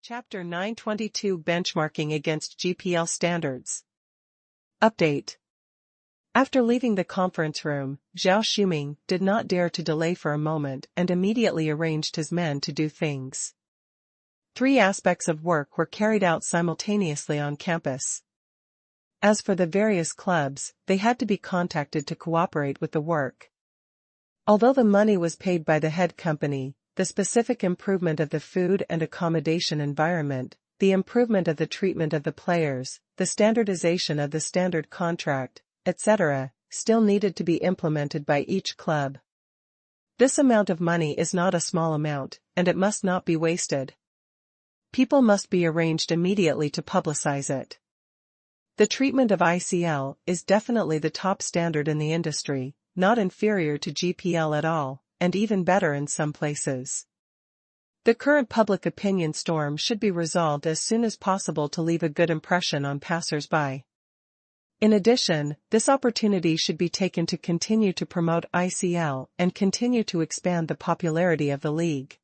Chapter 922 Benchmarking Against GPL Standards. Update. After leaving the conference room, Zhao Shuming did not dare to delay for a moment and immediately arranged his men to do things. 3 aspects of work were carried out simultaneously on campus. As for the various clubs, they had to be contacted to cooperate with the work. Although the money was paid by the head company, the specific improvement of the food and accommodation environment, the improvement of the treatment of the players, the standardization of the standard contract, etc., still needed to be implemented by each club. This amount of money is not a small amount, and it must not be wasted. People must be arranged immediately to publicize it. The treatment of ICL is definitely the top standard in the industry, not inferior to GPL at all, and even better in some places. The current public opinion storm should be resolved as soon as possible to leave a good impression on passers-by. In addition, this opportunity should be taken to continue to promote ICL and continue to expand the popularity of the league.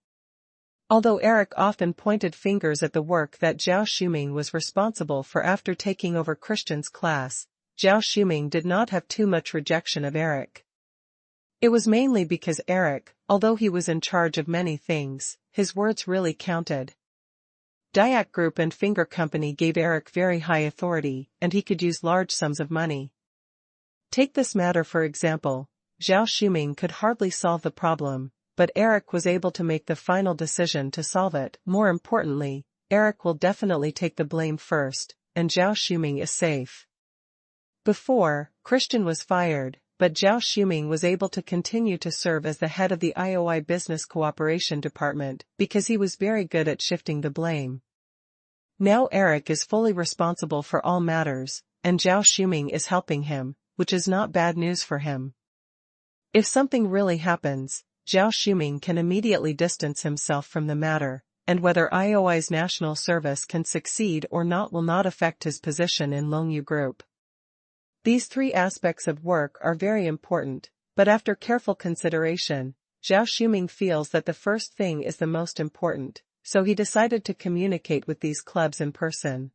Although Eric often pointed fingers at the work that Zhao Shuming was responsible for after taking over Christian's class, Zhao Shuming did not have too much rejection of Eric. It was mainly because Eric, although he was in charge of many things, his words really counted. Dayak Group and Finger Company gave Eric very high authority, and he could use large sums of money. Take this matter for example, Zhao Shuming could hardly solve the problem, but Eric was able to make the final decision to solve it. More importantly, Eric will definitely take the blame first, and Zhao Shuming is safe. Before, Christian was fired, but Zhao Shuming was able to continue to serve as the head of the IOI Business Cooperation Department because he was very good at shifting the blame. Now Eric is fully responsible for all matters, and Zhao Shuming is helping him, which is not bad news for him. If something really happens, Zhao Shuming can immediately distance himself from the matter, and whether IOI's national service can succeed or not will not affect his position in Longyu Group. These 3 aspects of work are very important, but after careful consideration, Zhao Shuming feels that the first thing is the most important, so he decided to communicate with these clubs in person.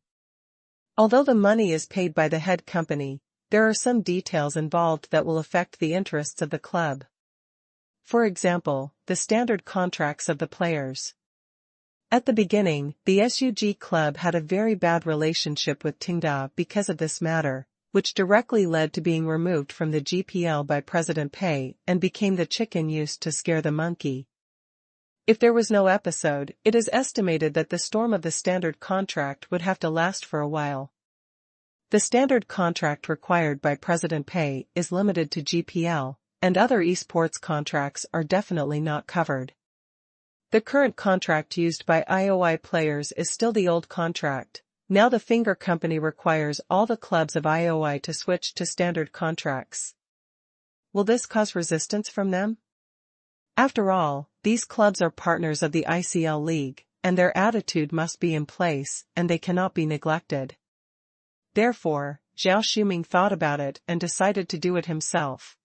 Although the money is paid by the head company, there are some details involved that will affect the interests of the club. For example, the standard contracts of the players. At the beginning, the SUG club had a very bad relationship with Tenda because of this matter, which directly led to being removed from the GPL by President Pei and became the chicken used to scare the monkey. If there was no episode, it is estimated that the storm of the standard contract would have to last for a while. The standard contract required by President Pei is limited to GPL, and other esports contracts are definitely not covered. The current contract used by IOI players is still the old contract. Now the Finger Company requires all the clubs of IOI to switch to standard contracts. Will this cause resistance from them? After all, these clubs are partners of the ICL League, and their attitude must be in place, and they cannot be neglected. Therefore, Zhao Shuming thought about it and decided to do it himself.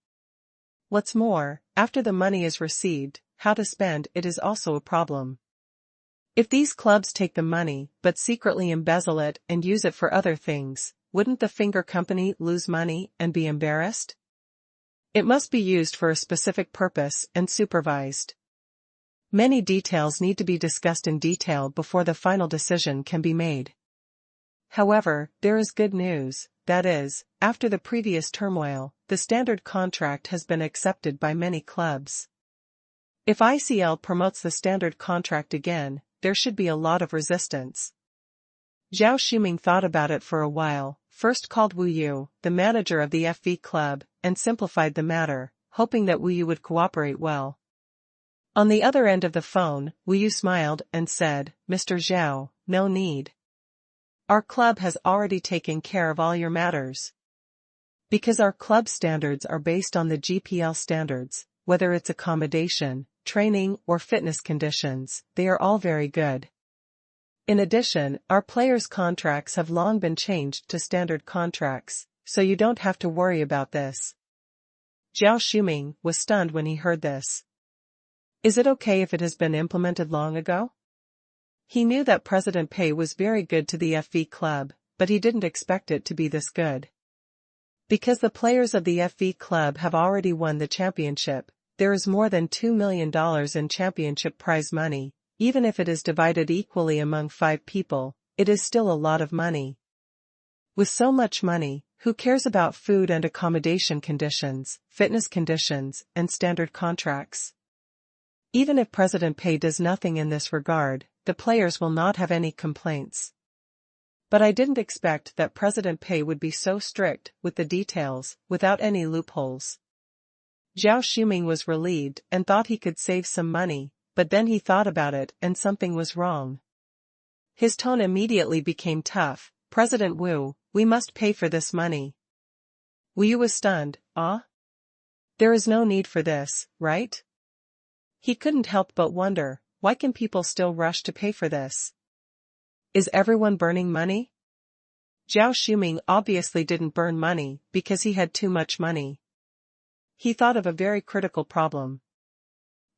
What's more, after the money is received, how to spend it is also a problem. If these clubs take the money but secretly embezzle it and use it for other things, wouldn't the Finger Company lose money and be embarrassed? It must be used for a specific purpose and supervised. Many details need to be discussed in detail before the final decision can be made. However, there is good news, that is, after the previous turmoil, the standard contract has been accepted by many clubs. If ICL promotes the standard contract again, there should be a lot of resistance. Zhao Shuming thought about it for a while, first called Wu Yu, the manager of the FV club, and simplified the matter, hoping that Wu Yu would cooperate well. On the other end of the phone, Wu Yu smiled and said, "Mr. Zhao, no need. Our club has already taken care of all your matters. Because our club standards are based on the GPL standards, whether it's accommodation, training, or fitness conditions, they are all very good. In addition, our players' contracts have long been changed to standard contracts, so you don't have to worry about this." Zhao Shuming was stunned when he heard this. Is it okay if it has been implemented long ago? He knew that President Pei was very good to the FV club, but he didn't expect it to be this good. Because the players of the FV club have already won the championship, there is more than $2 million in championship prize money. Even if it is divided equally among 5 people, it is still a lot of money. With so much money, who cares about food and accommodation conditions, fitness conditions, and standard contracts? Even if President Pei does nothing in this regard, the players will not have any complaints. But I didn't expect that President Pei would be so strict with the details, without any loopholes. Zhao Shuming was relieved and thought he could save some money, but then he thought about it and something was wrong. His tone immediately became tough. President Wu, we must pay for this money. Wu was stunned. Ah? There is no need for this, right? He couldn't help but wonder, why can people still rush to pay for this? Is everyone burning money? Zhao Shuming obviously didn't burn money because he had too much money. He thought of a very critical problem.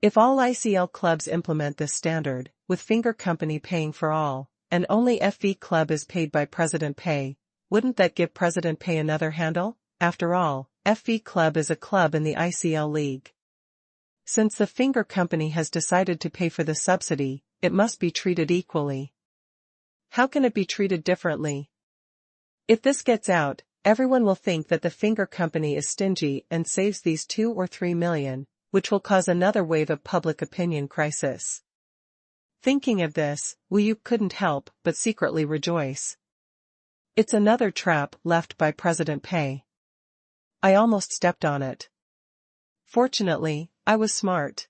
If all ICL clubs implement this standard, with Finger Company paying for all, and only FV Club is paid by President Pei, wouldn't that give President Pei another handle? After all, FV Club is a club in the ICL league. Since the Finger Company has decided to pay for the subsidy, it must be treated equally. How can it be treated differently? If this gets out, everyone will think that the Finger Company is stingy and saves these 2 or 3 million, which will cause another wave of public opinion crisis. Thinking of this, Wu couldn't help but secretly rejoice. It's another trap left by President Pei. I almost stepped on it. Fortunately, I was smart.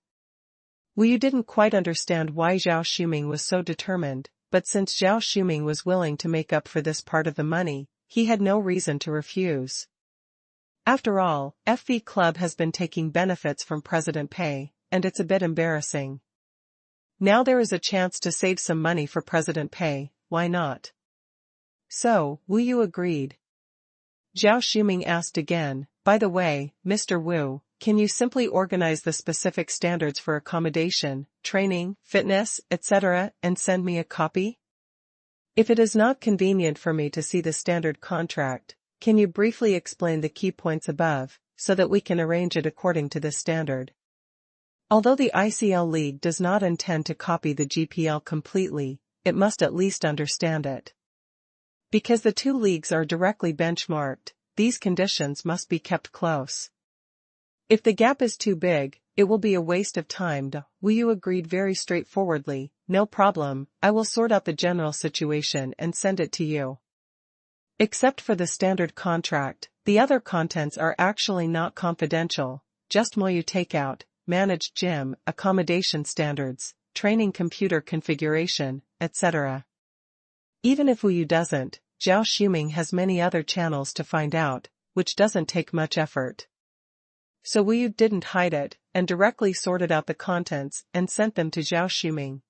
Wu didn't quite understand why Zhao Shuming was so determined, but since Zhao Shuming was willing to make up for this part of the money, he had no reason to refuse. After all, FV Club has been taking benefits from President Pei, and it's a bit embarrassing. Now there is a chance to save some money for President Pei, why not? So, Wu agreed. Zhao Shuming asked again, by the way, Mr. Wu, can you simply organize the specific standards for accommodation, training, fitness, etc., and send me a copy? If it is not convenient for me to see the standard contract, can you briefly explain the key points above, so that we can arrange it according to this standard? Although the ICL League does not intend to copy the GPL completely, it must at least understand it. Because the 2 leagues are directly benchmarked, these conditions must be kept close. If the gap is too big, it will be a waste of time. Wu agreed very straightforwardly, no problem, I will sort out the general situation and send it to you. Except for the standard contract, the other contents are actually not confidential, just Moyu takeout, managed gym, accommodation standards, training computer configuration, etc. Even if Wu doesn't, Zhao Shuming has many other channels to find out, which doesn't take much effort. So Wu didn't hide it, and directly sorted out the contents and sent them to Zhao Shuming.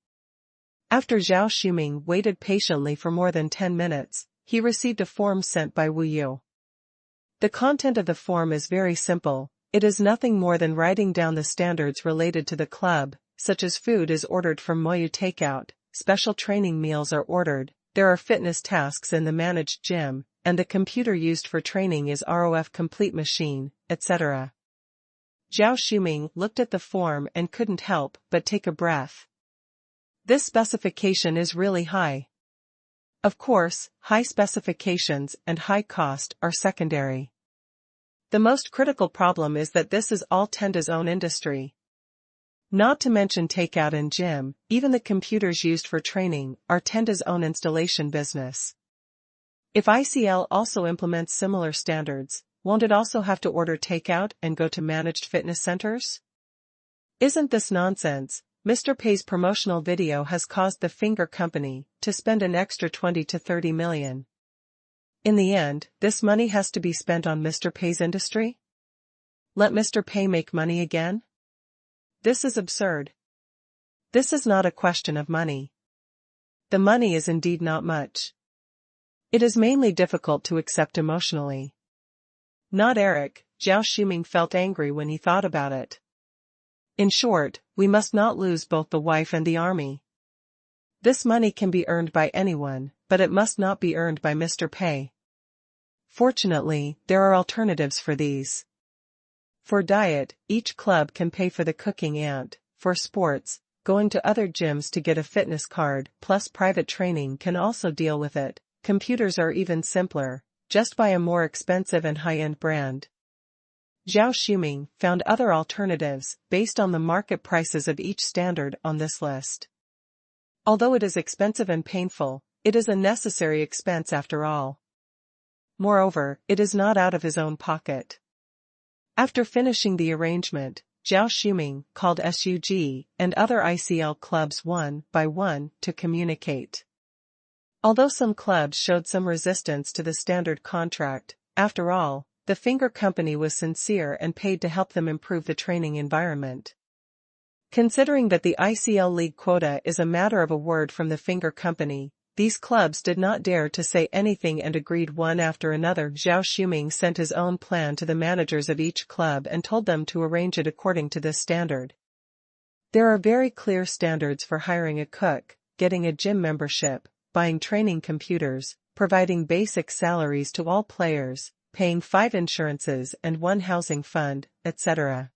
After Zhao Shuming waited patiently for more than 10 minutes, he received a form sent by Wu. The content of the form is very simple. It is nothing more than writing down the standards related to the club, such as food is ordered from Moyu Takeout, special training meals are ordered, there are fitness tasks in the managed gym, and the computer used for training is ROF Complete Machine, etc. Zhao Shuming looked at the form and couldn't help but take a breath. This specification is really high. Of course, high specifications and high cost are secondary. The most critical problem is that this is all Tenda's own industry. Not to mention takeout and gym, even the computers used for training are Tenda's own installation business. If ICL also implements similar standards, won't it also have to order takeout and go to managed fitness centers? Isn't this nonsense? Mr. Pei's promotional video has caused the Finger Company to spend an extra 20 to 30 million. In the end, this money has to be spent on Mr. Pei's industry? Let Mr. Pei make money again? This is absurd. This is not a question of money. The money is indeed not much. It is mainly difficult to accept emotionally. Not Eric, Zhao Shuming felt angry when he thought about it. In short, we must not lose both the wife and the army. This money can be earned by anyone, but it must not be earned by Mr. Pei. Fortunately, there are alternatives for these. For diet, each club can pay for the cooking and, for sports, going to other gyms to get a fitness card, plus private training can also deal with it. Computers are even simpler, just buy a more expensive and high-end brand. Zhao Shuming found other alternatives based on the market prices of each standard on this list. Although it is expensive and painful, it is a necessary expense after all. Moreover, it is not out of his own pocket. After finishing the arrangement, Zhao Shuming called SUG and other ICL clubs one by one to communicate. Although some clubs showed some resistance to the standard contract, after all, the finger company was sincere and paid to help them improve the training environment. Considering that the ICL league quota is a matter of a word from the finger company, these clubs did not dare to say anything and agreed one after another. Zhao Shuming sent his own plan to the managers of each club and told them to arrange it according to this standard. There are very clear standards for hiring a cook, getting a gym membership, buying training computers, providing basic salaries to all players, paying 5 insurances and 1 housing fund, etc.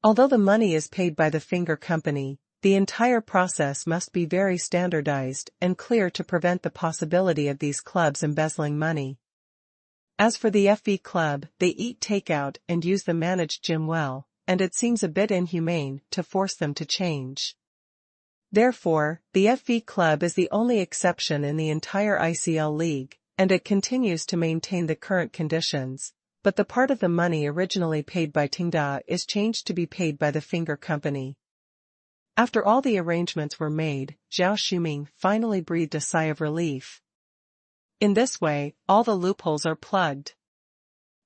Although the money is paid by the finger company, the entire process must be very standardized and clear to prevent the possibility of these clubs embezzling money. As for the FV club, they eat takeout and use the managed gym well, and it seems a bit inhumane to force them to change. Therefore, the FV club is the only exception in the entire ICL league, and it continues to maintain the current conditions, but the part of the money originally paid by Tenda is changed to be paid by the finger company. After all the arrangements were made, Zhao Shuming finally breathed a sigh of relief. In this way, all the loopholes are plugged.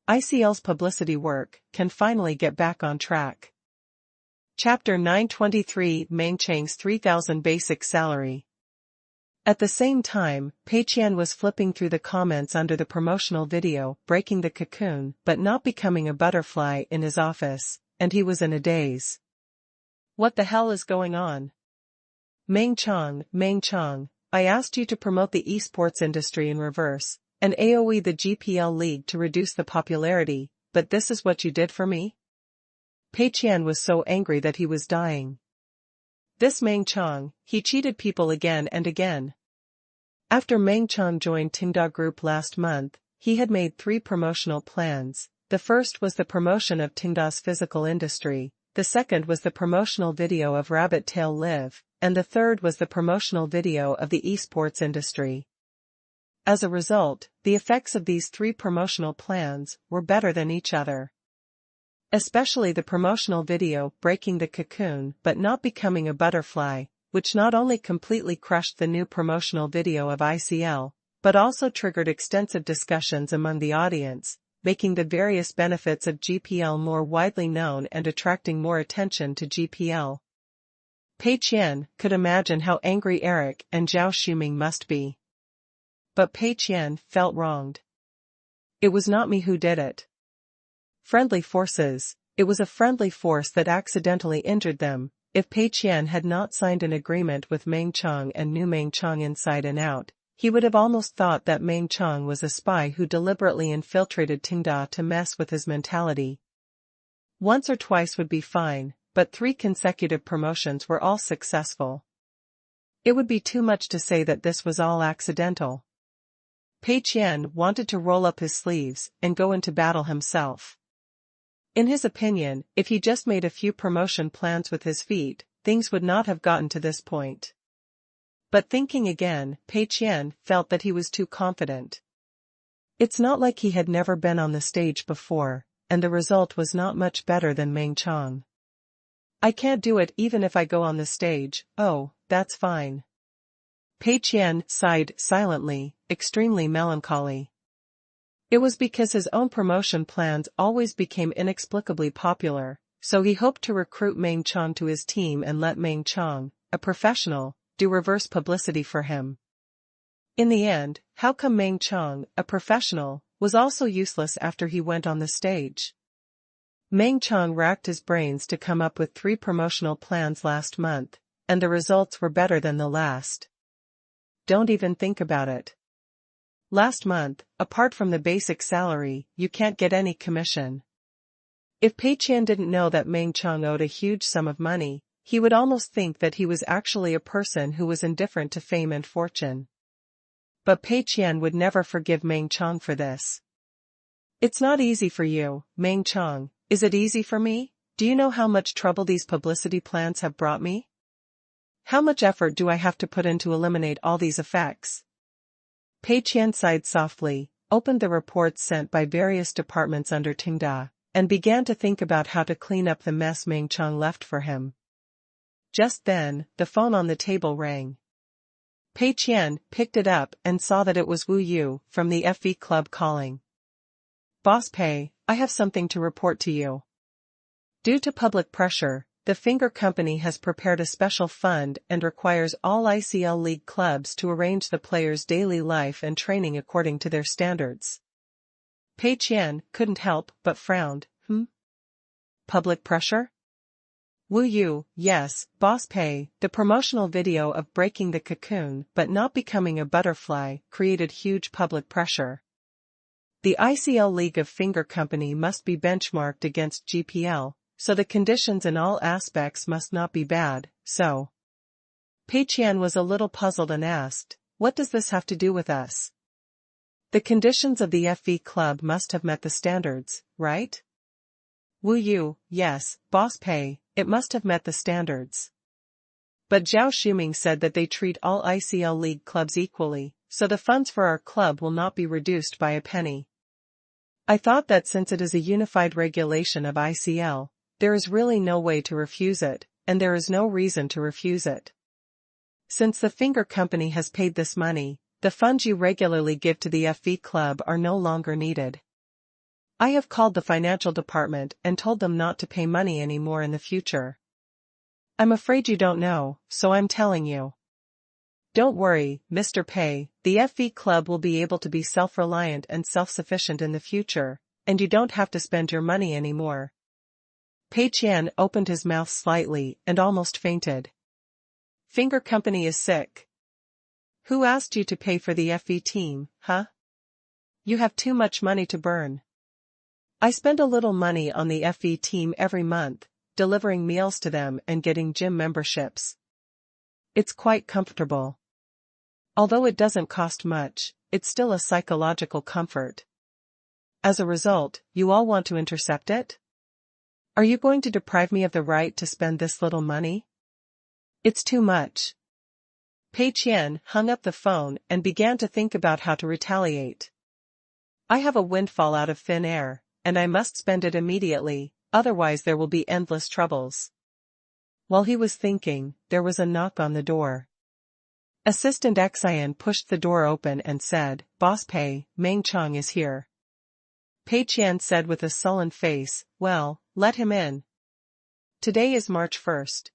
ICL's publicity work can finally get back on track. Chapter 923 Meng Chang's 3,000 Basic Salary. At the same time, Pei Qian was flipping through the comments under the promotional video, breaking the cocoon but not becoming a butterfly in his office, and he was in a daze. What the hell is going on? Meng Chang, I asked you to promote the esports industry in reverse, and AOE the GPL league to reduce the popularity, but this is what you did for me? Pei Qian was so angry that he was dying. This Meng Chang, he cheated people again and again. After Meng Chang joined Tenda Group last month, he had made 3 promotional plans. The first was the promotion of Tenda's physical industry, the second was the promotional video of Rabbit Tail Live, and the third was the promotional video of the esports industry. As a result, the effects of these 3 promotional plans were better than each other. Especially the promotional video breaking the cocoon but not becoming a butterfly, which not only completely crushed the new promotional video of ICL, but also triggered extensive discussions among the audience, making the various benefits of GPL more widely known and attracting more attention to GPL. Pei Qian could imagine how angry Eric and Zhao Shuming must be. But Pei Qian felt wronged. It was not me who did it. Friendly forces, it was a friendly force that accidentally injured them. If Pei Qian had not signed an agreement with Meng Chang and knew Meng Chang inside and out, he would have almost thought that Meng Chang was a spy who deliberately infiltrated Tenda to mess with his mentality. Once or twice would be fine, but 3 consecutive promotions were all successful. It would be too much to say that this was all accidental. Pei Qian wanted to roll up his sleeves and go into battle himself. In his opinion, if he just made a few promotion plans with his feet, things would not have gotten to this point. But thinking again, Pei Qian felt that he was too confident. It's not like he had never been on the stage before, and the result was not much better than Meng Chang. I can't do it even if I go on the stage. Oh, that's fine. Pei Qian sighed silently, extremely melancholy. It was because his own promotion plans always became inexplicably popular, so he hoped to recruit Meng Chang to his team and let Meng Chang, a professional, do reverse publicity for him. In the end, how come Meng Chang, a professional, was also useless after he went on the stage? Meng Chang racked his brains to come up with 3 promotional plans last month, and the results were better than the last. Don't even think about it. Last month, apart from the basic salary, you can't get any commission. If Pei Qian didn't know that Meng Chang owed a huge sum of money, he would almost think that he was actually a person who was indifferent to fame and fortune. But Pei Qian would never forgive Meng Chang for this. It's not easy for you, Meng Chang, is it easy for me? Do you know how much trouble these publicity plans have brought me? How much effort do I have to put in to eliminate all these effects? Pei Qian sighed softly, opened the reports sent by various departments under Tenda, and began to think about how to clean up the mess Meng Chang left for him. Just then, the phone on the table rang. Pei Qian picked it up and saw that it was Wu Yu from the FV Club calling. Boss Pei, I have something to report to you. Due to public pressure, the Finger Company has prepared a special fund and requires all ICL League clubs to arrange the players' daily life and training according to their standards. Pei Qian couldn't help but frowned. Public pressure? Wu Yu, yes, Boss Pei, the promotional video of breaking the cocoon but not becoming a butterfly created huge public pressure. The ICL League of Finger Company must be benchmarked against GPL, so the conditions in all aspects must not be bad, so. Pei Qian was a little puzzled and asked, what does this have to do with us? The conditions of the FV Club must have met the standards, right? Wu Yu, yes, Boss Pei, it must have met the standards. But Zhao Shuming said that they treat all ICL League clubs equally, so the funds for our club will not be reduced by a penny. I thought that since it is a unified regulation of ICL, there is really no way to refuse it, and there is no reason to refuse it. Since the Finger Company has paid this money, the funds you regularly give to the FV Club are no longer needed. I have called the financial department and told them not to pay money anymore in the future. I'm afraid you don't know, so I'm telling you. Don't worry, Mr. Pei, the FV Club will be able to be self-reliant and self-sufficient in the future, and you don't have to spend your money anymore. Pei Qian opened his mouth slightly and almost fainted. Finger Company is sick. Who asked you to pay for the FV team, huh? You have too much money to burn. I spend a little money on the FV team every month, delivering meals to them and getting gym memberships. It's quite comfortable. Although it doesn't cost much, it's still a psychological comfort. As a result, you all want to intercept it? Are you going to deprive me of the right to spend this little money? It's too much. Pei Qian hung up the phone and began to think about how to retaliate. I have a windfall out of thin air, and I must spend it immediately, otherwise there will be endless troubles. While he was thinking, there was a knock on the door. Assistant Qian pushed the door open and said, Boss Pei, Meng Chang is here. Pei Qian said with a sullen face, well, let him in. Today is March 1st.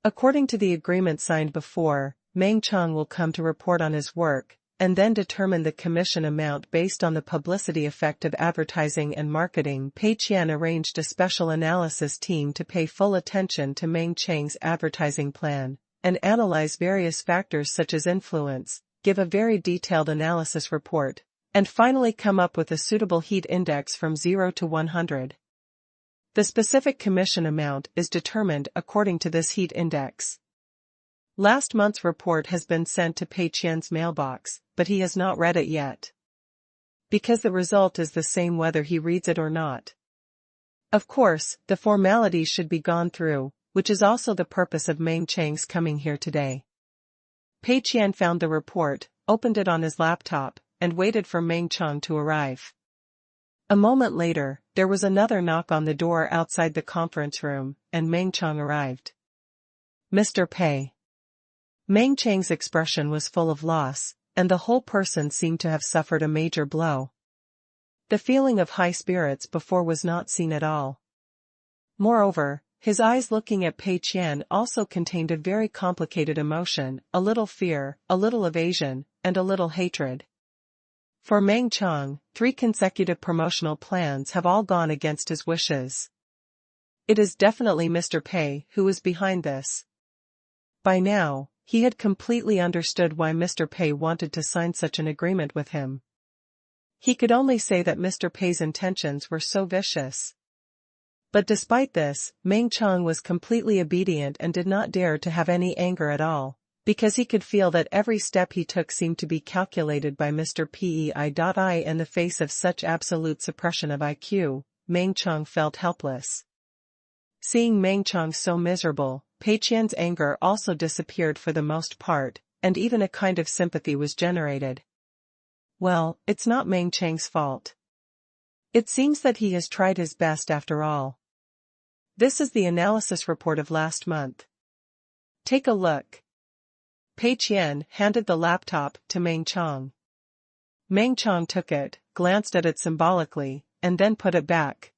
According to the agreement signed before, Meng Chang will come to report on his work, and then determine the commission amount based on the publicity effect of advertising and marketing. Pei Qian arranged a special analysis team to pay full attention to Meng Chang's advertising plan, and analyze various factors such as influence, give a very detailed analysis report, and finally come up with a suitable heat index from 0 to 100. The specific commission amount is determined according to this heat index. Last month's report has been sent to Pei Qian's mailbox, but he has not read it yet. Because the result is the same whether he reads it or not. Of course, the formalities should be gone through, which is also the purpose of Meng Chang's coming here today. Pei Qian found the report, opened it on his laptop, and waited for Meng Chang to arrive. A moment later, there was another knock on the door outside the conference room, and Meng Chang arrived. Mr. Pei. Meng Chang's expression was full of loss, and the whole person seemed to have suffered a major blow. The feeling of high spirits before was not seen at all. Moreover, his eyes looking at Pei Qian also contained a very complicated emotion, a little fear, a little evasion, and a little hatred. For Meng Chang, 3 consecutive promotional plans have all gone against his wishes. It is definitely Mr. Pei who is behind this. By now, he had completely understood why Mr. Pei wanted to sign such an agreement with him. He could only say that Mr. Pei's intentions were so vicious. But despite this, Meng Qiang was completely obedient and did not dare to have any anger at all, because he could feel that every step he took seemed to be calculated by Mr. Pei. In the face of such absolute suppression of IQ, Meng Qiang felt helpless. Seeing Meng Qiang so miserable, Pei Qian's anger also disappeared for the most part, and even a kind of sympathy was generated. Well, it's not Meng Qiang's fault. It seems that he has tried his best after all. This is the analysis report of last month. Take a look. Pei Qian handed the laptop to Meng Qiang. Meng Qiang took it, glanced at it symbolically, and then put it back.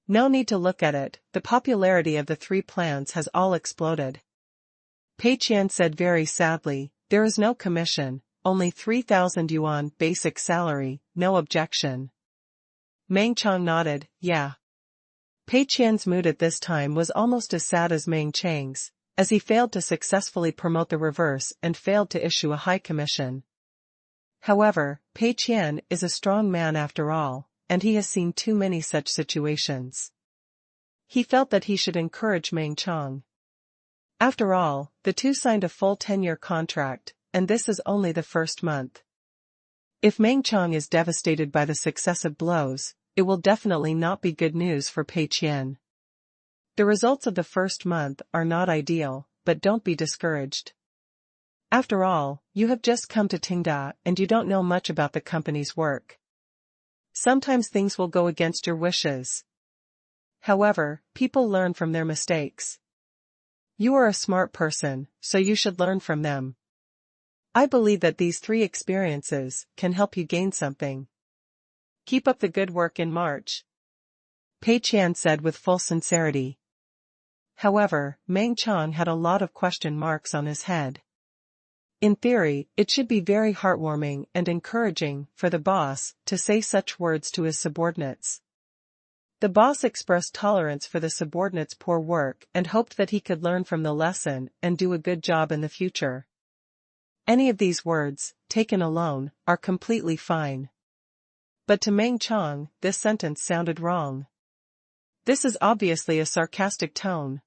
No need to look at it, the popularity of the 3 plans has all exploded. Pei Qian said very sadly, there is no commission, only 3,000 yuan basic salary, no objection. Meng Qiang nodded, yeah. Pei Qian's mood at this time was almost as sad as Meng Qiang's, as he failed to successfully promote the reverse and failed to issue a high commission. However, Pei Qian is a strong man after all, and he has seen too many such situations. He felt that he should encourage Meng Qiang. After all, the two signed a full 10-year contract, and this is only the first month. If Meng Qiang is devastated by the successive blows, it will definitely not be good news for Pei Qian. The results of the first month are not ideal, but don't be discouraged. After all, you have just come to Tenda and you don't know much about the company's work. Sometimes things will go against your wishes. However, people learn from their mistakes. You are a smart person, so you should learn from them. I believe that these 3 experiences can help you gain something. Keep up the good work in March. Pei Qian said with full sincerity. However, Meng Qiang had a lot of question marks on his head. In theory, it should be very heartwarming and encouraging for the boss to say such words to his subordinates. The boss expressed tolerance for the subordinates' poor work and hoped that he could learn from the lesson and do a good job in the future. Any of these words, taken alone, are completely fine. But to Meng Qiang, this sentence sounded wrong. This is obviously a sarcastic tone.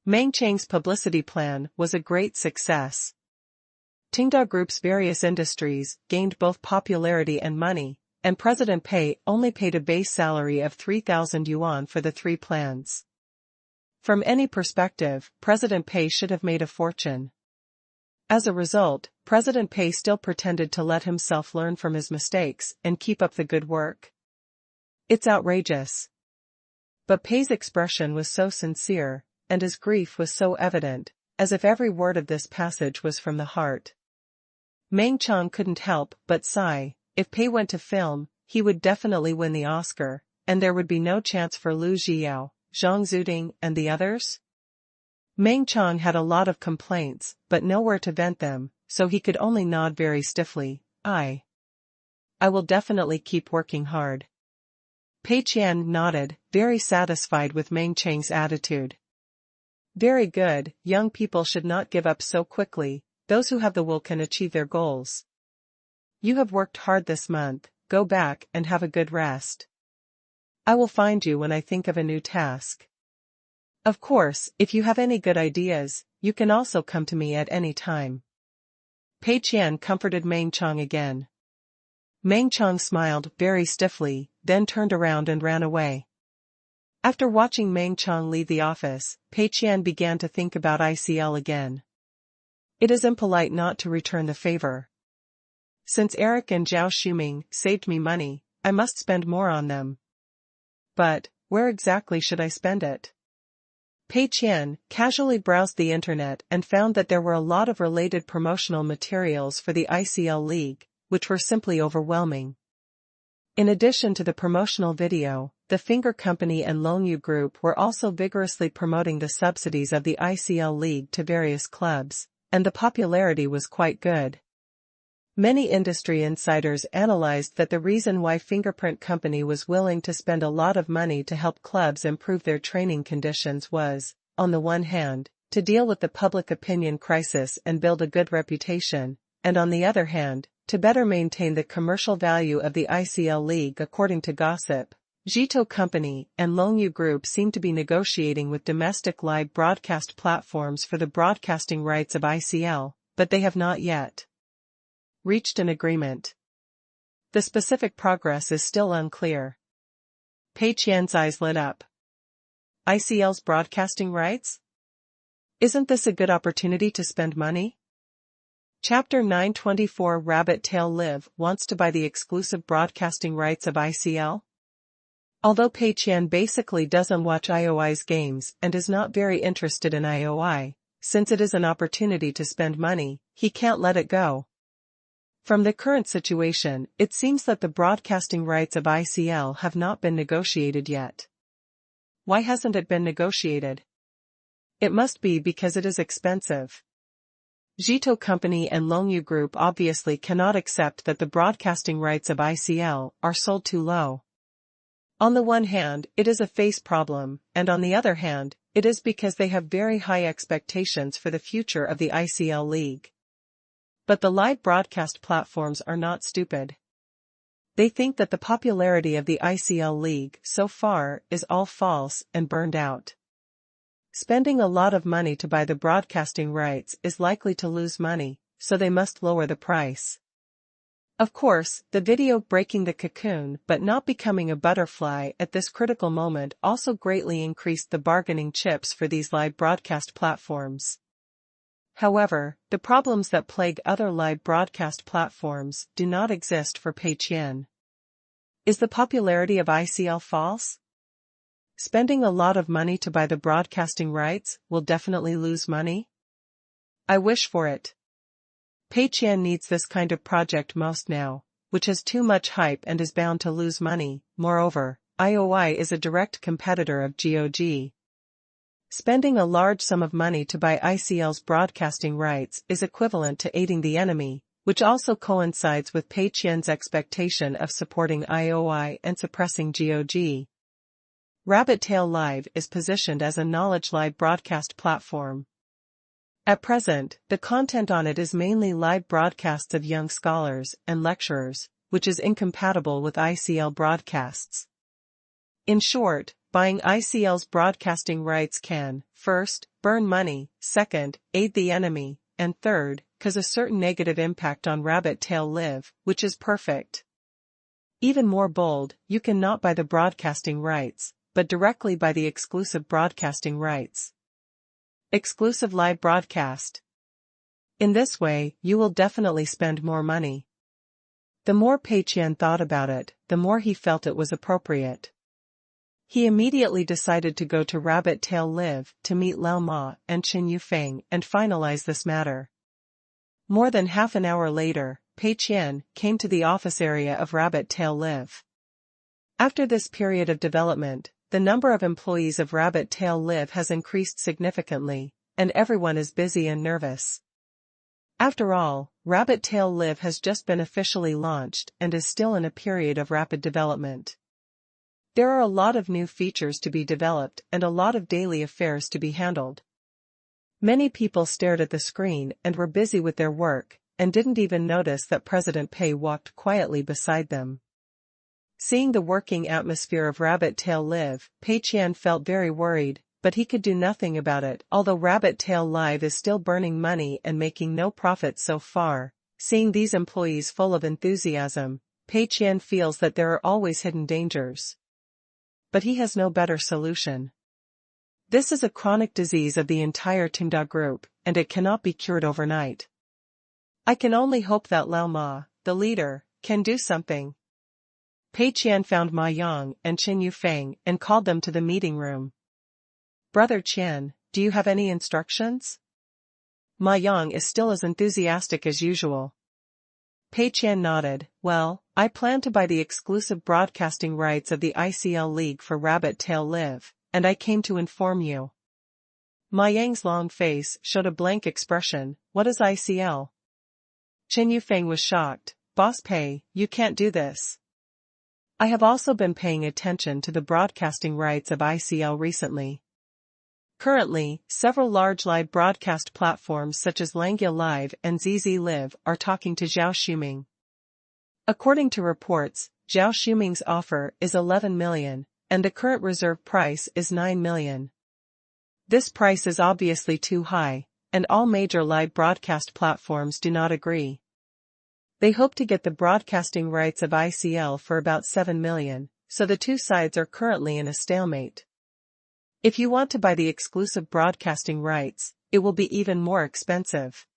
Meng Qiang's publicity plan was a great success. Tenda Group's various industries gained both popularity and money, and President Pei only paid a base salary of 3,000 yuan for the 3 plans. From any perspective, President Pei should have made a fortune. As a result, President Pei still pretended to let himself learn from his mistakes and keep up the good work. It's outrageous. But Pei's expression was so sincere, and his grief was so evident, as if every word of this passage was from the heart. Meng Qiang couldn't help but sigh. If Pei went to film, he would definitely win the Oscar, and there would be no chance for Lu Zhiyao, Zhang Zuding, and the others. Meng Qiang had a lot of complaints, but nowhere to vent them, so he could only nod very stiffly. I will definitely keep working hard. Pei Qian nodded, very satisfied with Meng Qiang's attitude. Very good, young people should not give up so quickly, those who have the will can achieve their goals. You have worked hard this month, go back and have a good rest. I will find you when I think of a new task. Of course, if you have any good ideas, you can also come to me at any time. Pei Qian comforted Meng Qiang again. Meng Qiang smiled very stiffly, then turned around and ran away. After watching Meng Qiang leave the office, Pei Qian began to think about ICL again. It is impolite not to return the favor. Since Eric and Zhao Shuming saved me money, I must spend more on them. But, where exactly should I spend it? Pei Qian casually browsed the internet and found that there were a lot of related promotional materials for the ICL League, which were simply overwhelming. In addition to the promotional video, the Finger Company and Longyu Group were also vigorously promoting the subsidies of the ICL League to various clubs, and the popularity was quite good. Many industry insiders analyzed that the reason why Fingerprint Company was willing to spend a lot of money to help clubs improve their training conditions was, on the one hand, to deal with the public opinion crisis and build a good reputation, and on the other hand, to better maintain the commercial value of the ICL League. According to gossip, Zhito Company and Longyu Group seem to be negotiating with domestic live broadcast platforms for the broadcasting rights of ICL, but they have not yet reached an agreement. The specific progress is still unclear. Pei Qian's eyes lit up. ICL's broadcasting rights? Isn't this a good opportunity to spend money? Chapter 924 Rabbit Tail Live wants to buy the exclusive broadcasting rights of ICL? Although Pei Qian basically doesn't watch IOI's games and is not very interested in IOI, since it is an opportunity to spend money, he can't let it go. From the current situation, it seems that the broadcasting rights of ICL have not been negotiated yet. Why hasn't it been negotiated? It must be because it is expensive. Zhito Company and Longyu Group obviously cannot accept that the broadcasting rights of ICL are sold too low. On the one hand, it is a face problem, and on the other hand, it is because they have very high expectations for the future of the ICL League. But the live broadcast platforms are not stupid. They think that the popularity of the ICL League so far is all false and burned out. Spending a lot of money to buy the broadcasting rights is likely to lose money, so they must lower the price. Of course, the video breaking the cocoon but not becoming a butterfly at this critical moment also greatly increased the bargaining chips for these live broadcast platforms. However, the problems that plague other live broadcast platforms do not exist for Pei Qian. Is the popularity of ICL false? Spending a lot of money to buy the broadcasting rights will definitely lose money? I wish for it. Pei Qian needs this kind of project most now, which has too much hype and is bound to lose money. Moreover, IOI is a direct competitor of GOG. Spending a large sum of money to buy ICL's broadcasting rights is equivalent to aiding the enemy, which also coincides with Pei Qian's expectation of supporting IOI and suppressing GOG. Rabbit Tail Live is positioned as a knowledge live broadcast platform. At present, the content on it is mainly live broadcasts of young scholars and lecturers, which is incompatible with ICL broadcasts. In short, buying ICL's broadcasting rights can, first, burn money, second, aid the enemy, and third, cause a certain negative impact on Rabbit Tail Live, which is perfect. Even more bold, you cannot buy the broadcasting rights, but directly buy the exclusive broadcasting rights. Exclusive live broadcast. In this way, you will definitely spend more money. The more Pei Qian thought about it, the more he felt it was appropriate. He immediately decided to go to Rabbit Tail Live to meet Lao Ma and Qin Yufeng and finalize this matter. More than half an hour later, Pei Qian came to the office area of Rabbit Tail Live. After this period of development, the number of employees of Rabbit Tail Live has increased significantly, and everyone is busy and nervous. After all, Rabbit Tail Live has just been officially launched and is still in a period of rapid development. There are a lot of new features to be developed and a lot of daily affairs to be handled. Many people stared at the screen and were busy with their work, and didn't even notice that President Pei walked quietly beside them. Seeing the working atmosphere of Rabbit Tail Live, Pei Qian felt very worried, but he could do nothing about it. Although Rabbit Tail Live is still burning money and making no profit so far, seeing these employees full of enthusiasm, Pei Qian feels that there are always hidden dangers. But he has no better solution. This is a chronic disease of the entire Tenda Group, and it cannot be cured overnight. I can only hope that Lao Ma, the leader, can do something. Pei Qian found Ma Yang and Qin Yufeng and called them to the meeting room. Brother Qian, do you have any instructions? Ma Yang is still as enthusiastic as usual. Pei Qian nodded. Well, I plan to buy the exclusive broadcasting rights of the ICL League for Rabbit Tail Live, and I came to inform you. Ma Yang's long face showed a blank expression. What is ICL? Qin Yufeng was shocked. Boss Pei, you can't do this. I have also been paying attention to the broadcasting rights of ICL recently. Currently, several large live broadcast platforms such as Langya Live and ZZ Live are talking to Zhao Shuming. According to reports, Zhao Shuming's offer is 11 million, and the current reserve price is 9 million. This price is obviously too high, and all major live broadcast platforms do not agree. They hope to get the broadcasting rights of ICL for about 7 million, so the two sides are currently in a stalemate. If you want to buy the exclusive broadcasting rights, it will be even more expensive.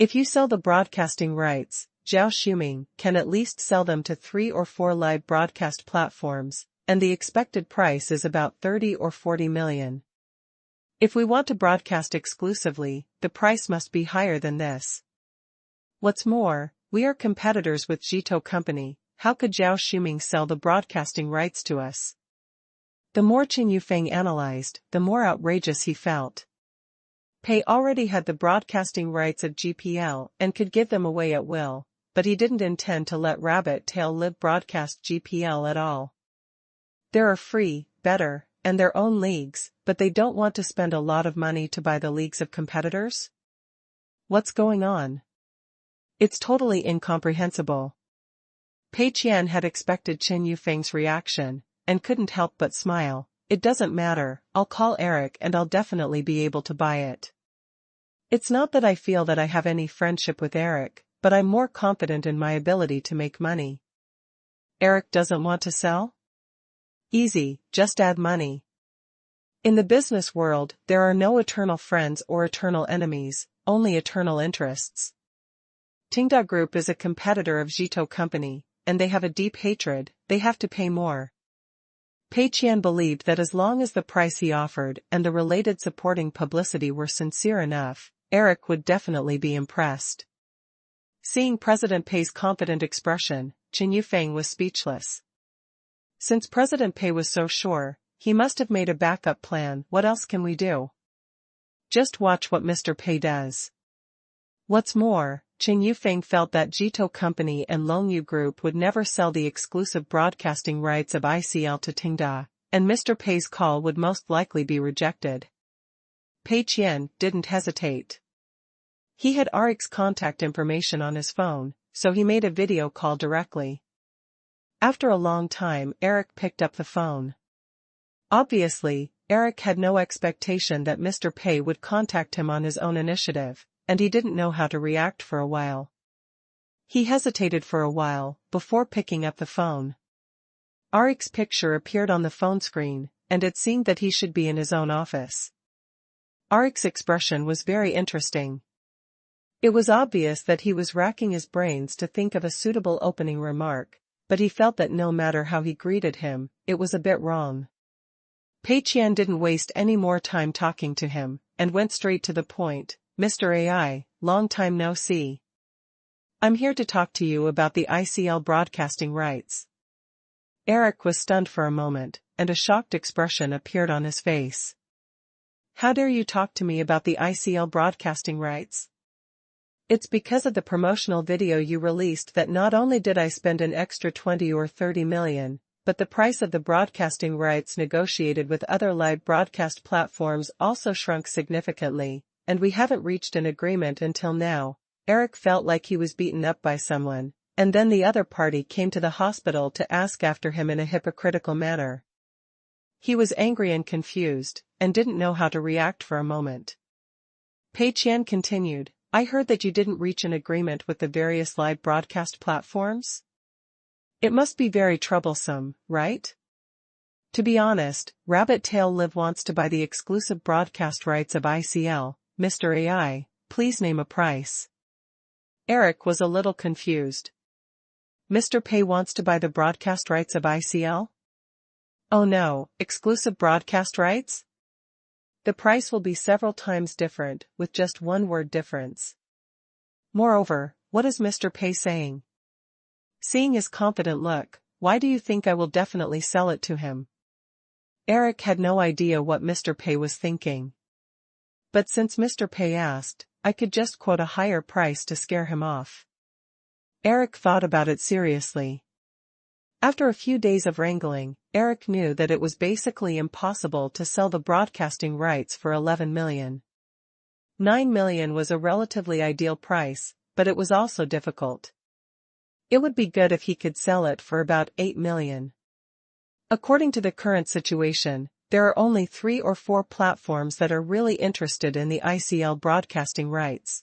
If you sell the broadcasting rights, Zhao Shuming can at least sell them to 3 or 4 live broadcast platforms, and the expected price is about 30 or 40 million. If we want to broadcast exclusively, the price must be higher than this. What's more, we are competitors with Zhito Company. How could Zhao Shuming sell the broadcasting rights to us? The more Qin Yufeng analyzed, the more outrageous he felt. Pei already had the broadcasting rights of GPL and could give them away at will, but he didn't intend to let Rabbit Tail Live broadcast GPL at all. There are free, better, and their own leagues, but they don't want to spend a lot of money to buy the leagues of competitors? What's going on? It's totally incomprehensible. Pei Qian had expected Qin Yufeng's reaction, and couldn't help but smile. It doesn't matter, I'll call Eric and I'll definitely be able to buy it. It's not that I feel that I have any friendship with Eric, but I'm more confident in my ability to make money. Eric doesn't want to sell? Easy, just add money. In the business world, there are no eternal friends or eternal enemies, only eternal interests. Tenda Group is a competitor of Zhito Company, and they have a deep hatred. They have to pay more. Pei Qian believed that as long as the price he offered and the related supporting publicity were sincere enough, Eric would definitely be impressed. Seeing President Pei's confident expression, Qin Yufeng was speechless. Since President Pei was so sure, he must have made a backup plan. What else can we do? Just watch what Mr. Pei does. What's more, Qin Yufeng felt that Zhito Company and Longyu Group would never sell the exclusive broadcasting rights of ICL to Tenda, and Mr. Pei's call would most likely be rejected. Pei Qian didn't hesitate. He had Eric's contact information on his phone, so he made a video call directly. After a long time, Eric picked up the phone. Obviously, Eric had no expectation that Mr. Pei would contact him on his own initiative, and he didn't know how to react for a while. He hesitated for a while, before picking up the phone. Eric's picture appeared on the phone screen, and it seemed that he should be in his own office. Eric's expression was very interesting. It was obvious that he was racking his brains to think of a suitable opening remark, but he felt that no matter how he greeted him, it was a bit wrong. Pei Qian didn't waste any more time talking to him, and went straight to the point. Mr. AI, long time no see. I'm here to talk to you about the ICL broadcasting rights. Eric was stunned for a moment, and a shocked expression appeared on his face. How dare you talk to me about the ICL broadcasting rights? It's because of the promotional video you released that not only did I spend an extra 20 or 30 million, but the price of the broadcasting rights negotiated with other live broadcast platforms also shrunk significantly, and we haven't reached an agreement until now. Eric felt like he was beaten up by someone, and then the other party came to the hospital to ask after him in a hypocritical manner. He was angry and confused, and didn't know how to react for a moment. Pei Qian continued, I heard that you didn't reach an agreement with the various live broadcast platforms? It must be very troublesome, right? To be honest, Rabbit Tail Live wants to buy the exclusive broadcast rights of ICL. Mr. AI, please name a price. Eric was a little confused. Mr. Pei wants to buy the broadcast rights of ICL? Oh no, exclusive broadcast rights? The price will be several times different, with just one word difference. Moreover, what is Mr. Pei saying? Seeing his confident look, why do you think I will definitely sell it to him? Eric had no idea what Mr. Pei was thinking. But since Mr. Pei asked, I could just quote a higher price to scare him off. Eric thought about it seriously. After a few days of wrangling, Eric knew that it was basically impossible to sell the broadcasting rights for 11 million. 9 million was a relatively ideal price, but it was also difficult. It would be good if he could sell it for about 8 million. According to the current situation, there are only 3 or 4 platforms that are really interested in the ICL broadcasting rights.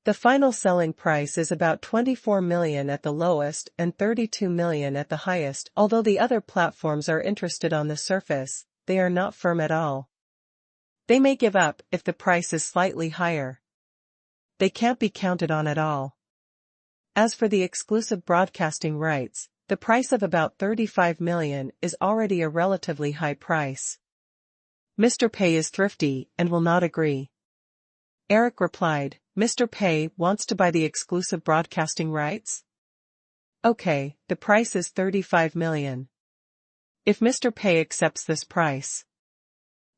The final selling price is about 24 million at the lowest and 32 million at the highest. Although the other platforms are interested on the surface, they are not firm at all. They may give up if the price is slightly higher. They can't be counted on at all. As for the exclusive broadcasting rights, the price of about 35 million is already a relatively high price. Mr. Pei is thrifty and will not agree. Eric replied, Mr. Pei wants to buy the exclusive broadcasting rights? Okay, the price is 35 million. If Mr. Pei accepts this price.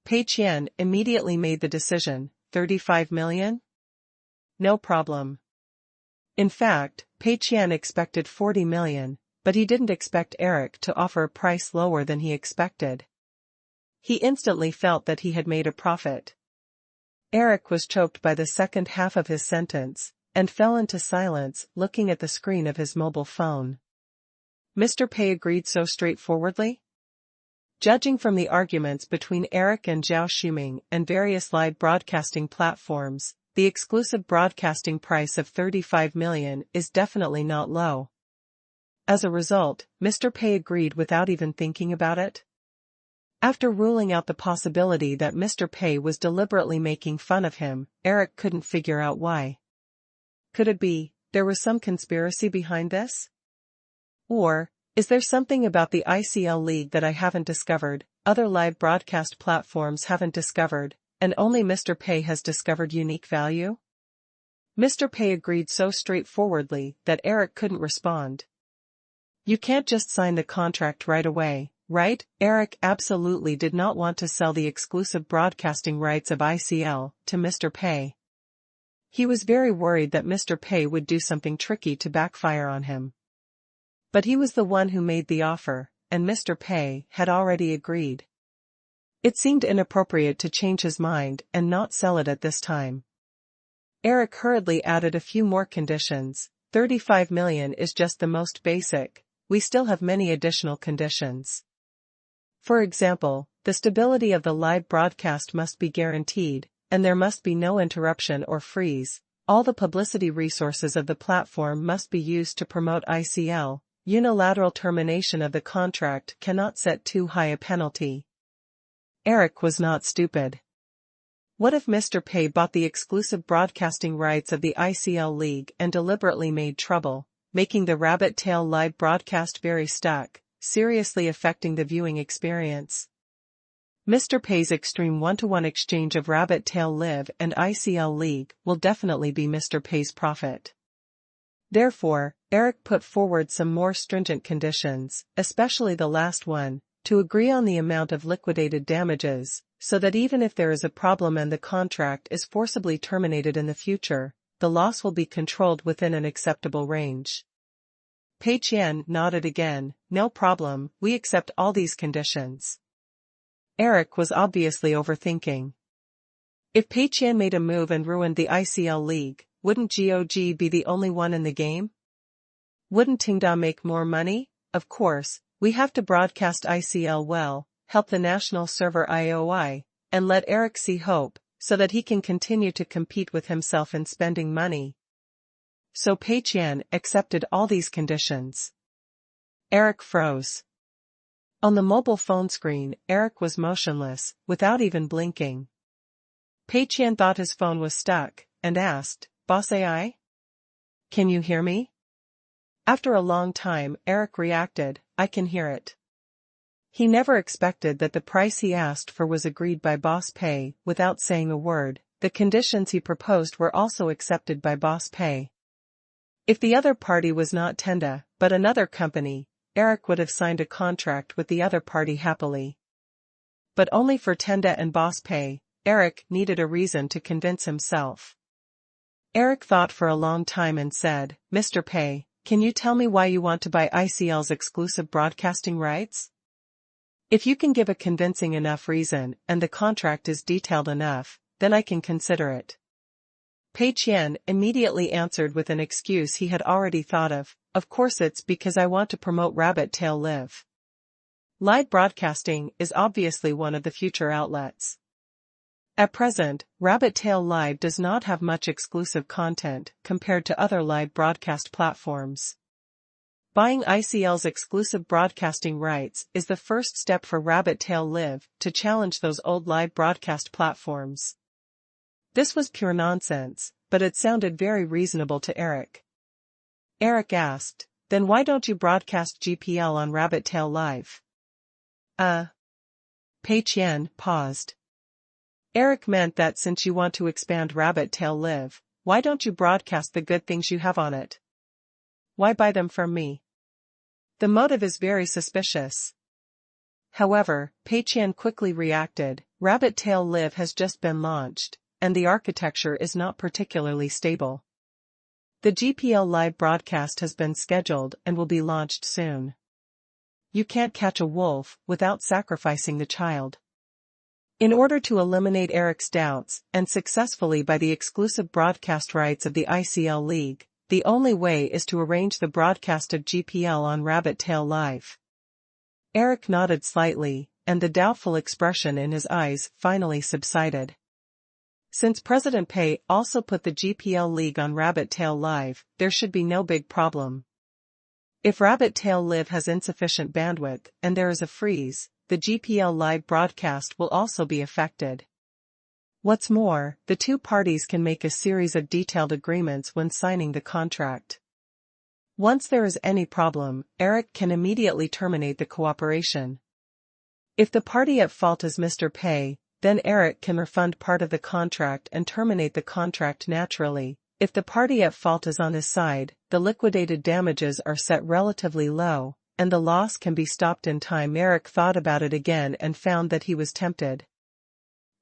Pei Qian immediately made the decision, 35 million? No problem. In fact, Pei Qian expected 40 million, but he didn't expect Eric to offer a price lower than he expected. He instantly felt that he had made a profit. Eric was choked by the second half of his sentence, and fell into silence, looking at the screen of his mobile phone. Mr. Pei agreed so straightforwardly? Judging from the arguments between Eric and Zhao Shuming and various live broadcasting platforms, the exclusive broadcasting price of 35 million is definitely not low. As a result, Mr. Pei agreed without even thinking about it. After ruling out the possibility that Mr. Pei was deliberately making fun of him, Eric couldn't figure out why. Could it be, there was some conspiracy behind this? Or, is there something about the ICL League that I haven't discovered, other live broadcast platforms haven't discovered, and only Mr. Pei has discovered unique value? Mr. Pei agreed so straightforwardly that Eric couldn't respond. You can't just sign the contract right away, right? Eric absolutely did not want to sell the exclusive broadcasting rights of ICL to Mr. Pei. He was very worried that Mr. Pei would do something tricky to backfire on him. But he was the one who made the offer, and Mr. Pei had already agreed. It seemed inappropriate to change his mind and not sell it at this time. Eric hurriedly added a few more conditions. 35 million is just the most basic. We still have many additional conditions. For example, the stability of the live broadcast must be guaranteed, and there must be no interruption or freeze. All the publicity resources of the platform must be used to promote ICL. Unilateral termination of the contract cannot set too high a penalty. Eric was not stupid. What if Mr. Pei bought the exclusive broadcasting rights of the ICL League and deliberately made trouble, making the rabbit tail live broadcast very stuck, seriously affecting the viewing experience? Mr. Pei's extreme one-to-one exchange of rabbit tail live and ICL League will definitely be Mr. Pei's profit. Therefore, Eric put forward some more stringent conditions, especially the last one, to agree on the amount of liquidated damages, so that even if there is a problem and the contract is forcibly terminated in the future, the loss will be controlled within an acceptable range. Pei Qian nodded again. No problem, we accept all these conditions. Eric was obviously overthinking. If Pei Qian made a move and ruined the ICL League, wouldn't GOG be the only one in the game? Wouldn't Tenda make more money? Of course, we have to broadcast ICL well, help the national server IOI, and let Eric see hope, so that he can continue to compete with himself in spending money. So Pei Qian accepted all these conditions. Eric froze. On the mobile phone screen, Eric was motionless, without even blinking. Pei Qian thought his phone was stuck, and asked, Boss AI? Can you hear me? After a long time, Eric reacted, I can hear it. He never expected that the price he asked for was agreed by Boss Pei. Without saying a word, the conditions he proposed were also accepted by Boss Pei. If the other party was not Tenda, but another company, Eric would have signed a contract with the other party happily. But only for Tenda and Boss Pei, Eric needed a reason to convince himself. Eric thought for a long time and said, Mr. Pei, can you tell me why you want to buy ICL's exclusive broadcasting rights? If you can give a convincing enough reason and the contract is detailed enough, then I can consider it. Pei Qian immediately answered with an excuse he had already thought of. Of course it's because I want to promote Rabbit Tail Live. Live broadcasting is obviously one of the future outlets. At present, Rabbit Tail Live does not have much exclusive content compared to other live broadcast platforms. Buying ICL's exclusive broadcasting rights is the first step for Rabbit Tail Live to challenge those old live broadcast platforms. This was pure nonsense, but it sounded very reasonable to Eric. Eric asked, then why don't you broadcast GPL on Rabbit Tail Live? Pei Qian paused. Eric meant that since you want to expand Rabbit Tail Live, why don't you broadcast the good things you have on it? Why buy them from me? The motive is very suspicious. However, Pei Qian quickly reacted, Rabbit Tail Live has just been launched, and the architecture is not particularly stable. The GPL live broadcast has been scheduled and will be launched soon. You can't catch a wolf without sacrificing the child. In order to eliminate Eric's doubts and successfully buy the exclusive broadcast rights of the ICL League, the only way is to arrange the broadcast of GPL on Rabbit Tail Live. Eric nodded slightly, and the doubtful expression in his eyes finally subsided. Since President Pei also put the GPL League on Rabbit Tail Live, there should be no big problem. If Rabbit Tail Live has insufficient bandwidth and there is a freeze, the GPL live broadcast will also be affected. What's more, the two parties can make a series of detailed agreements when signing the contract. Once there is any problem, Eric can immediately terminate the cooperation. If the party at fault is Mr. Pei, then Eric can refund part of the contract and terminate the contract naturally. If the party at fault is on his side, the liquidated damages are set relatively low, and the loss can be stopped in time. Eric thought about it again and found that he was tempted.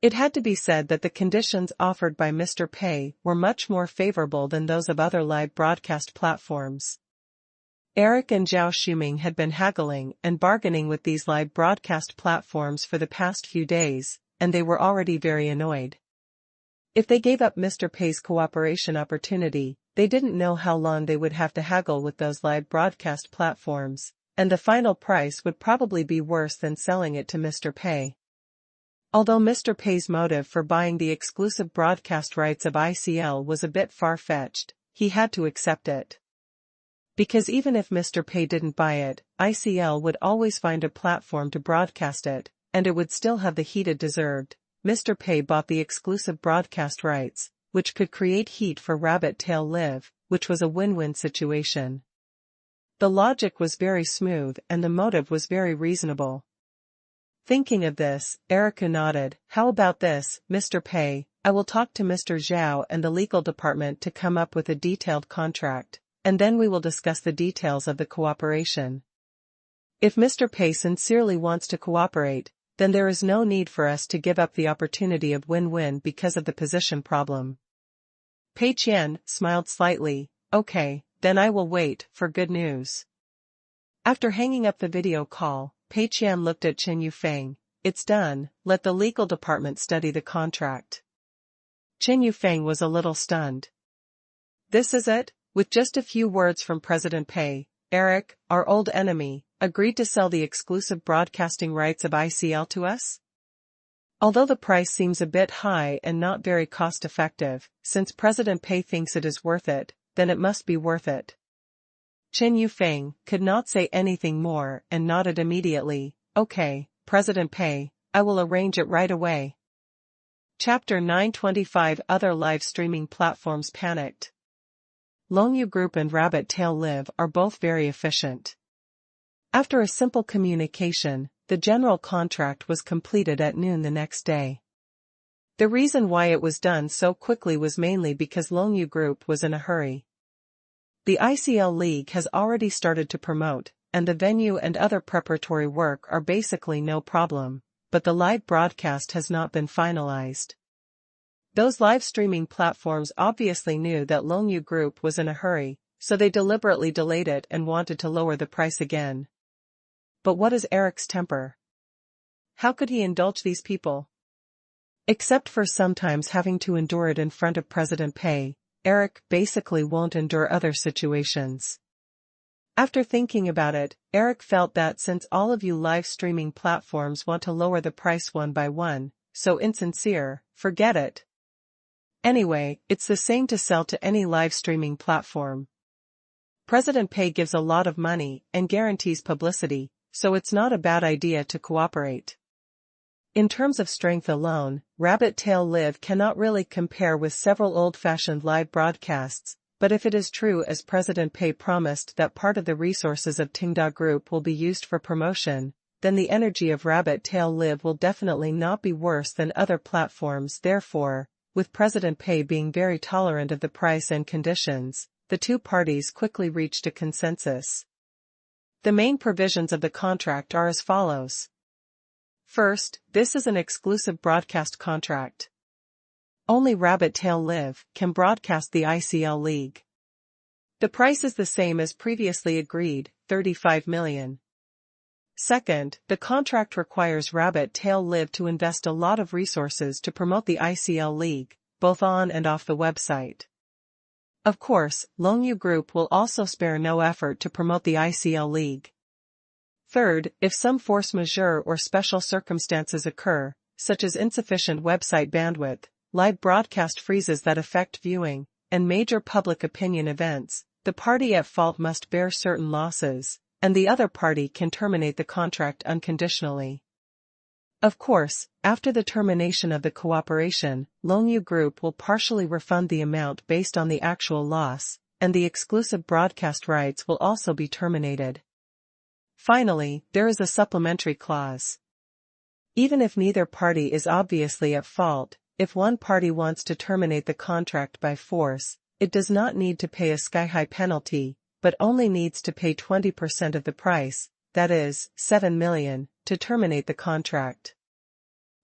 It had to be said that the conditions offered by Mr. Pei were much more favorable than those of other live broadcast platforms. Eric and Zhao Shuming had been haggling and bargaining with these live broadcast platforms for the past few days, and they were already very annoyed. If they gave up Mr. Pei's cooperation opportunity, they didn't know how long they would have to haggle with those live broadcast platforms, and the final price would probably be worse than selling it to Mr. Pei. Although Mr. Pei's motive for buying the exclusive broadcast rights of ICL was a bit far-fetched, he had to accept it. Because even if Mr. Pei didn't buy it, ICL would always find a platform to broadcast it, and it would still have the heat it deserved. Mr. Pei bought the exclusive broadcast rights, which could create heat for Rabbit Tail Live, which was a win-win situation. The logic was very smooth and the motive was very reasonable. Thinking of this, Erica nodded. How about this, Mr. Pei? I will talk to Mr. Zhao and the legal department to come up with a detailed contract, and then we will discuss the details of the cooperation. If Mr. Pei sincerely wants to cooperate, then there is no need for us to give up the opportunity of win-win because of the position problem. Pei Qian smiled slightly. Okay, then I will wait for good news. After hanging up the video call, Pei Qian looked at Chen Yufeng. It's done, let the legal department study the contract. Chen Yufeng was a little stunned. This is it? With just a few words from President Pei, Eric, our old enemy, agreed to sell the exclusive broadcasting rights of ICL to us? Although the price seems a bit high and not very cost-effective, since President Pei thinks it is worth it, then it must be worth it. Chen Yufeng could not say anything more and nodded immediately. Okay, President Pei, I will arrange it right away. Chapter 925 Other live streaming platforms panicked. Longyu Group and Rabbit Tail Live are both very efficient. After a simple communication, the general contract was completed at noon the next day. The reason why it was done so quickly was mainly because Longyu Group was in a hurry. The ICL League has already started to promote, and the venue and other preparatory work are basically no problem, but the live broadcast has not been finalized. Those live streaming platforms obviously knew that Longyu Group was in a hurry, so they deliberately delayed it and wanted to lower the price again. But what is Eric's temper? How could he indulge these people? Except for sometimes having to endure it in front of President Pei, Eric basically won't endure other situations. After thinking about it, Eric felt that since all of you live streaming platforms want to lower the price one by one, so insincere, forget it. Anyway, it's the same to sell to any live streaming platform. President Pei gives a lot of money and guarantees publicity, so it's not a bad idea to cooperate. In terms of strength alone, Rabbit Tail Live cannot really compare with several old-fashioned live broadcasts, but if it is true as President Pei promised that part of the resources of Tenda Group will be used for promotion, then the energy of Rabbit Tail Live will definitely not be worse than other platforms. Therefore, with President Pei being very tolerant of the price and conditions, the two parties quickly reached a consensus. The main provisions of the contract are as follows. First, this is an exclusive broadcast contract. Only Rabbit Tail Live can broadcast the ICL League. The price is the same as previously agreed, 35 million. Second, the contract requires Rabbit Tail Live to invest a lot of resources to promote the ICL League, both on and off the website. Of course, Longyu Group will also spare no effort to promote the ICL League. Third, if some force majeure or special circumstances occur, such as insufficient website bandwidth, live broadcast freezes that affect viewing, and major public opinion events, the party at fault must bear certain losses, and the other party can terminate the contract unconditionally. Of course, after the termination of the cooperation, Longyu Group will partially refund the amount based on the actual loss, and the exclusive broadcast rights will also be terminated. Finally, there is a supplementary clause. Even if neither party is obviously at fault, if one party wants to terminate the contract by force, it does not need to pay a sky-high penalty, but only needs to pay 20% of the price, that is, 7 million, to terminate the contract.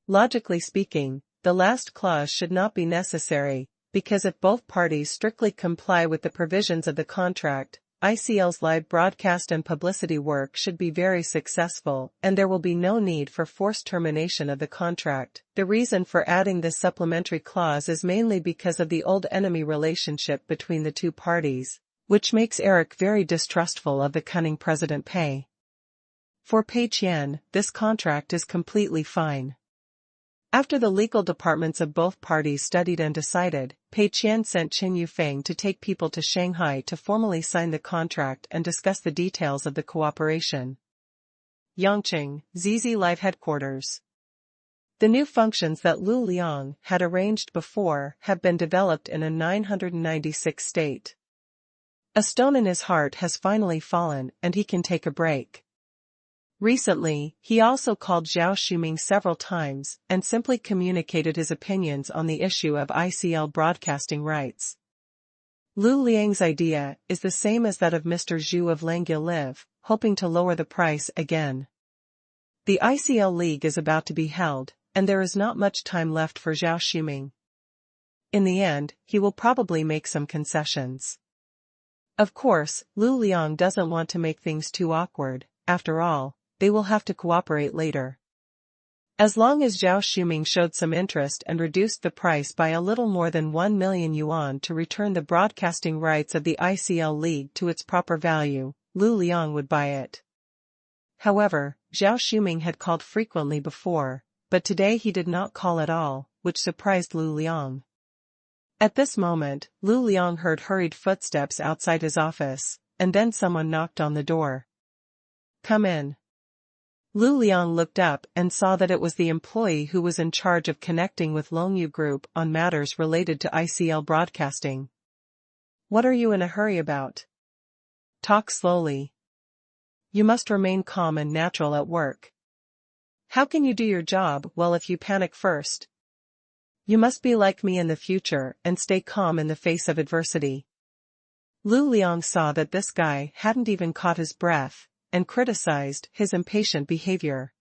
Logically speaking, the last clause should not be necessary, because if both parties strictly comply with the provisions of the contract, ICL's live broadcast and publicity work should be very successful, and there will be no need for forced termination of the contract. The reason for adding this supplementary clause is mainly because of the old enemy relationship between the two parties, which makes Eric very distrustful of the cunning President Pei. For Pei Qian, this contract is completely fine. After the legal departments of both parties studied and decided, Pei Qian sent Qin Yufeng to take people to Shanghai to formally sign the contract and discuss the details of the cooperation. Yangqing, ZZ Live Headquarters. The new functions that Lu Liang had arranged before have been developed in a 996 state. A stone in his heart has finally fallen and he can take a break. Recently, he also called Zhao Shuming several times and simply communicated his opinions on the issue of ICL broadcasting rights. Lu Liang's idea is the same as that of Mr. Zhu of Langya Live, hoping to lower the price again. The ICL League is about to be held, and there is not much time left for Zhao Shuming. In the end, he will probably make some concessions. Of course, Lu Liang doesn't want to make things too awkward. After all, they will have to cooperate later. As long as Zhao Shuming showed some interest and reduced the price by a little more than 1 million yuan to return the broadcasting rights of the ICL League to its proper value, Lu Liang would buy it. However, Zhao Shuming had called frequently before, but today he did not call at all, which surprised Lu Liang. At this moment, Lu Liang heard hurried footsteps outside his office, and then someone knocked on the door. "Come in." Lu Liang looked up and saw that it was the employee who was in charge of connecting with Longyu Group on matters related to ICL broadcasting. "What are you in a hurry about? Talk slowly. You must remain calm and natural at work. How can you do your job well if you panic first? You must be like me in the future and stay calm in the face of adversity." Lu Liang saw that this guy hadn't even caught his breath, and criticized his impatient behavior.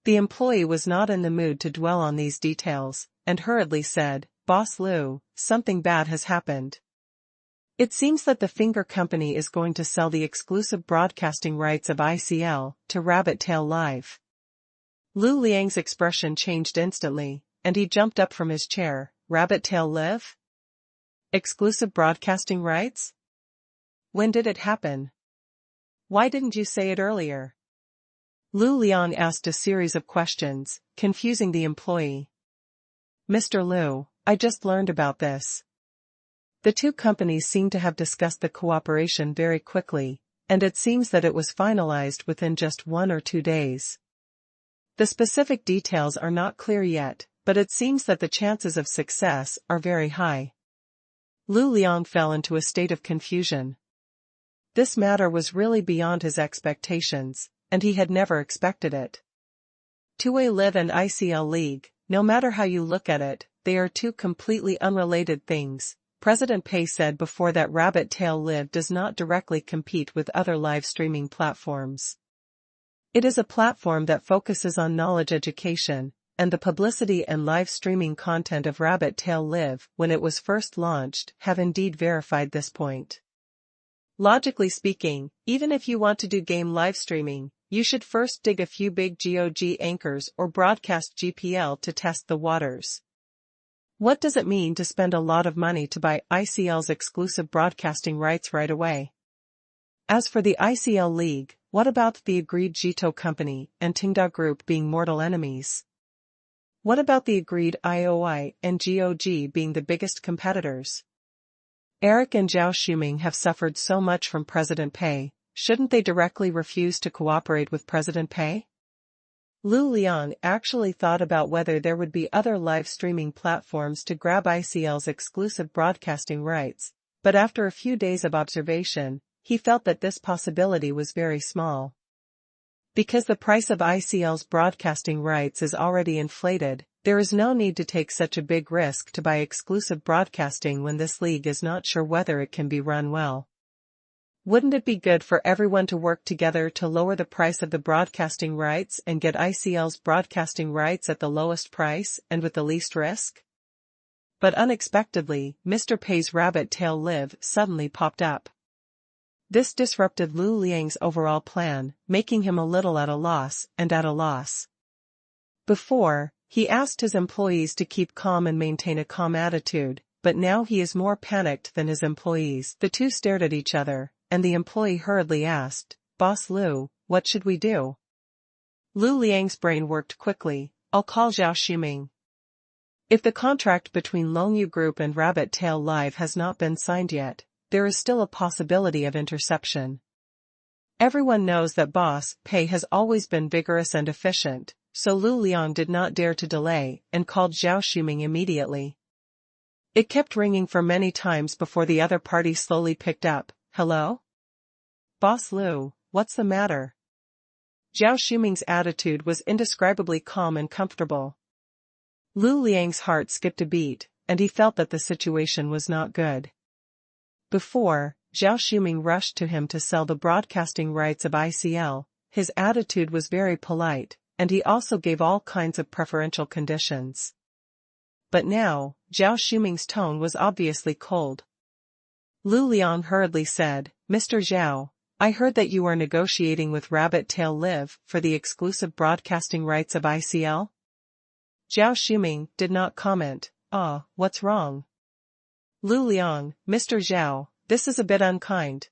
The employee was not in the mood to dwell on these details, and hurriedly said, "Boss Lu, something bad has happened." It seems that the Finger Company is going to sell the exclusive broadcasting rights of ICL to Rabbit Tail Live. Lu Liang's expression changed instantly, and he jumped up from his chair. Rabbit Tail Live? Exclusive broadcasting rights? When did it happen? Why didn't you say it earlier? Lu Liang asked a series of questions, confusing the employee. Mr. Lu, I just learned about this. The two companies seem to have discussed the cooperation very quickly, and it seems that it was finalized within just 1 or 2 days. The specific details are not clear yet, but it seems that the chances of success are very high. Lu Liang fell into a state of confusion. This matter was really beyond his expectations, and he had never expected it. 2A Live and ICL League, no matter how you look at it, they are two completely unrelated things, President Pei said before that Rabbit Tail Live does not directly compete with other live streaming platforms. It is a platform that focuses on knowledge education, and the publicity and live streaming content of Rabbit Tail Live when it was first launched have indeed verified this point. Logically speaking, even if you want to do game live streaming, you should first dig a few big GOG anchors or broadcast GPL to test the waters. What does it mean to spend a lot of money to buy ICL's exclusive broadcasting rights right away? As for the ICL League, what about the agreed Jito Company and Tenda Group being mortal enemies? What about the agreed IOI and GOG being the biggest competitors? Eric and Zhao Shuming have suffered so much from President Pei, shouldn't they directly refuse to cooperate with President Pei? Lu Liang actually thought about whether there would be other live streaming platforms to grab ICL's exclusive broadcasting rights, but after a few days of observation, he felt that this possibility was very small. Because the price of ICL's broadcasting rights is already inflated, there is no need to take such a big risk to buy exclusive broadcasting when this league is not sure whether it can be run well. Wouldn't it be good for everyone to work together to lower the price of the broadcasting rights and get ICL's broadcasting rights at the lowest price and with the least risk? But unexpectedly, Mr. Pei's Rabbit Tail Live suddenly popped up. This disrupted Lu Liang's overall plan, making him a little at a loss. Before, he asked his employees to keep calm and maintain a calm attitude, but now he is more panicked than his employees. The two stared at each other, and the employee hurriedly asked, "Boss Lu, what should we do?" Lu Liang's brain worked quickly. "I'll call Zhao Shuming." If the contract between Longyu Group and Rabbit Tail Live has not been signed yet, there is still a possibility of interception. Everyone knows that Boss Pei has always been vigorous and efficient, so Lu Liang did not dare to delay and called Zhao Shuming immediately. It kept ringing for many times before the other party slowly picked up. "Hello? Boss Lu, what's the matter?" Zhao Shuming's attitude was indescribably calm and comfortable. Lu Liang's heart skipped a beat, and he felt that the situation was not good. Before, Zhao Shuming rushed to him to sell the broadcasting rights of ICL, his attitude was very polite, and he also gave all kinds of preferential conditions. But now, Zhao Shuming's tone was obviously cold. Lu Liang hurriedly said, "Mr. Zhao, I heard that you are negotiating with Rabbit Tail Live for the exclusive broadcasting rights of ICL?" Zhao Shuming did not comment. What's wrong?" Lu Liang, "Mr. Zhao, this is a bit unkind.